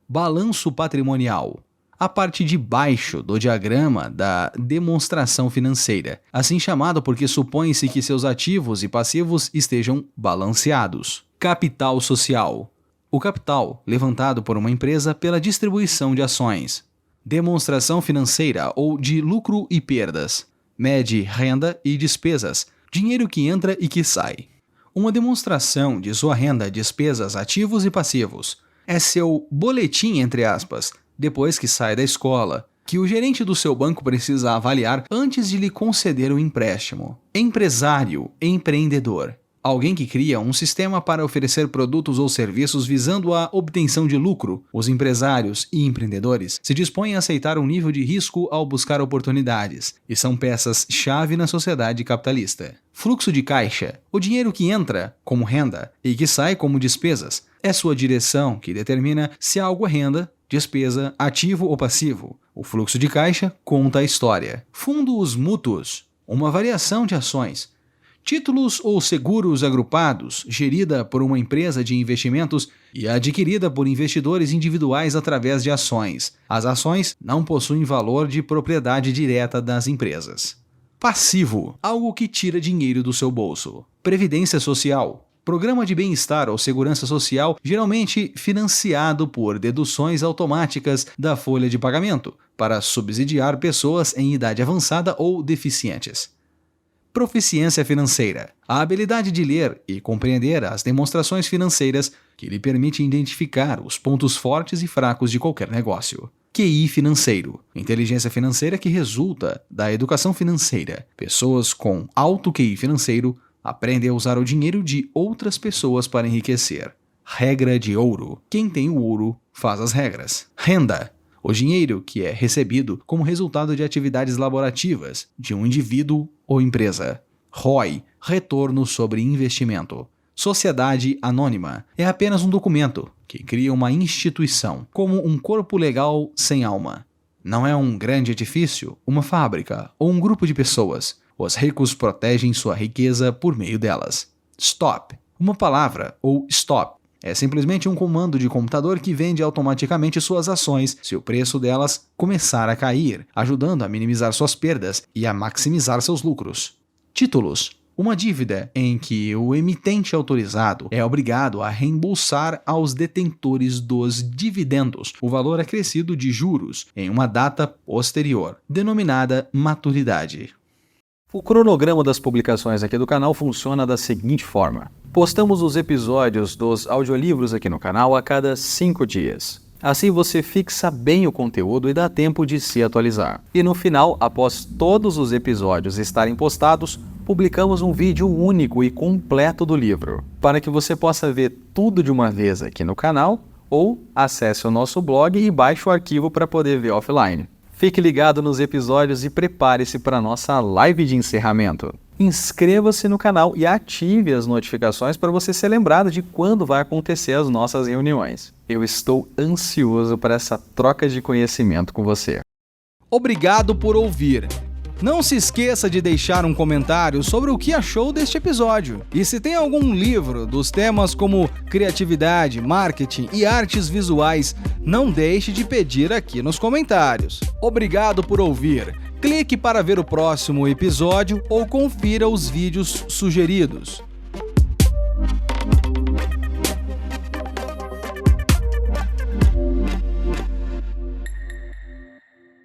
Speaker 1: Balanço patrimonial, a parte de baixo do diagrama da demonstração financeira, assim chamado porque supõe-se que seus ativos e passivos estejam balanceados. Capital social, o capital levantado por uma empresa pela distribuição de ações. Demonstração financeira ou de lucro e perdas, mede renda e despesas, dinheiro que entra e que sai. Uma demonstração de sua renda, despesas, ativos e passivos. É seu boletim, entre aspas, depois que sai da escola. que o gerente do seu banco precisa avaliar antes de lhe conceder o empréstimo. Empresário, empreendedor. Alguém que cria um sistema para oferecer produtos ou serviços visando a obtenção de lucro. Os empresários e empreendedores se dispõem a aceitar um nível de risco ao buscar oportunidades e são peças-chave na sociedade capitalista. Fluxo de caixa. O dinheiro que entra como renda e que sai como despesas. É sua direção que determina se algo é renda, despesa, ativo ou passivo. O fluxo de caixa conta a história. Fundos mútuos. Uma variação de ações. Títulos ou seguros agrupados, gerida por uma empresa de investimentos e adquirida por investidores individuais através de ações. As ações não possuem valor de propriedade direta das empresas. Passivo, algo que tira dinheiro do seu bolso. Previdência social, programa de bem-estar ou segurança social, geralmente financiado por deduções automáticas da folha de pagamento, para subsidiar pessoas em idade avançada ou deficientes. Proficiência financeira, a habilidade de ler e compreender as demonstrações financeiras que lhe permite identificar os pontos fortes e fracos de qualquer negócio. QI financeiro, inteligência financeira que resulta da educação financeira. Pessoas com alto QI financeiro aprendem a usar o dinheiro de outras pessoas para enriquecer. Regra de ouro, quem tem o ouro faz as regras. Renda, o dinheiro que é recebido como resultado de atividades laborativas de um indivíduo ou empresa. ROI, retorno sobre investimento. Sociedade anônima é apenas um documento que cria uma instituição, como um corpo legal sem alma. Não é um grande edifício, uma fábrica ou um grupo de pessoas. Os ricos protegem sua riqueza por meio delas. Stop, uma palavra ou stop. É simplesmente um comando de computador que vende automaticamente suas ações se o preço delas começar a cair, ajudando a minimizar suas perdas e a maximizar seus lucros. Títulos. Uma dívida em que o emitente autorizado é obrigado a reembolsar aos detentores dos dividendos o valor acrescido de juros em uma data posterior, denominada maturidade.
Speaker 2: O cronograma das publicações aqui do canal funciona da seguinte forma. Postamos os episódios dos audiolivros aqui no canal a cada 5 dias. Assim você fixa bem o conteúdo e dá tempo de se atualizar. E no final, após todos os episódios estarem postados, publicamos um vídeo único e completo do livro, para que você possa ver tudo de uma vez aqui no canal ou acesse o nosso blog e baixe o arquivo para poder ver offline. Fique ligado nos episódios e prepare-se para a nossa live de encerramento. Inscreva-se no canal e ative as notificações para você ser lembrado de quando vai acontecer as nossas reuniões. Eu estou ansioso para essa troca de conhecimento com você.
Speaker 1: Obrigado por ouvir. Não se esqueça de deixar um comentário sobre o que achou deste episódio. E se tem algum livro dos temas como criatividade, marketing e artes visuais, não deixe de pedir aqui nos comentários. Obrigado por ouvir. Clique para ver o próximo episódio ou confira os vídeos sugeridos.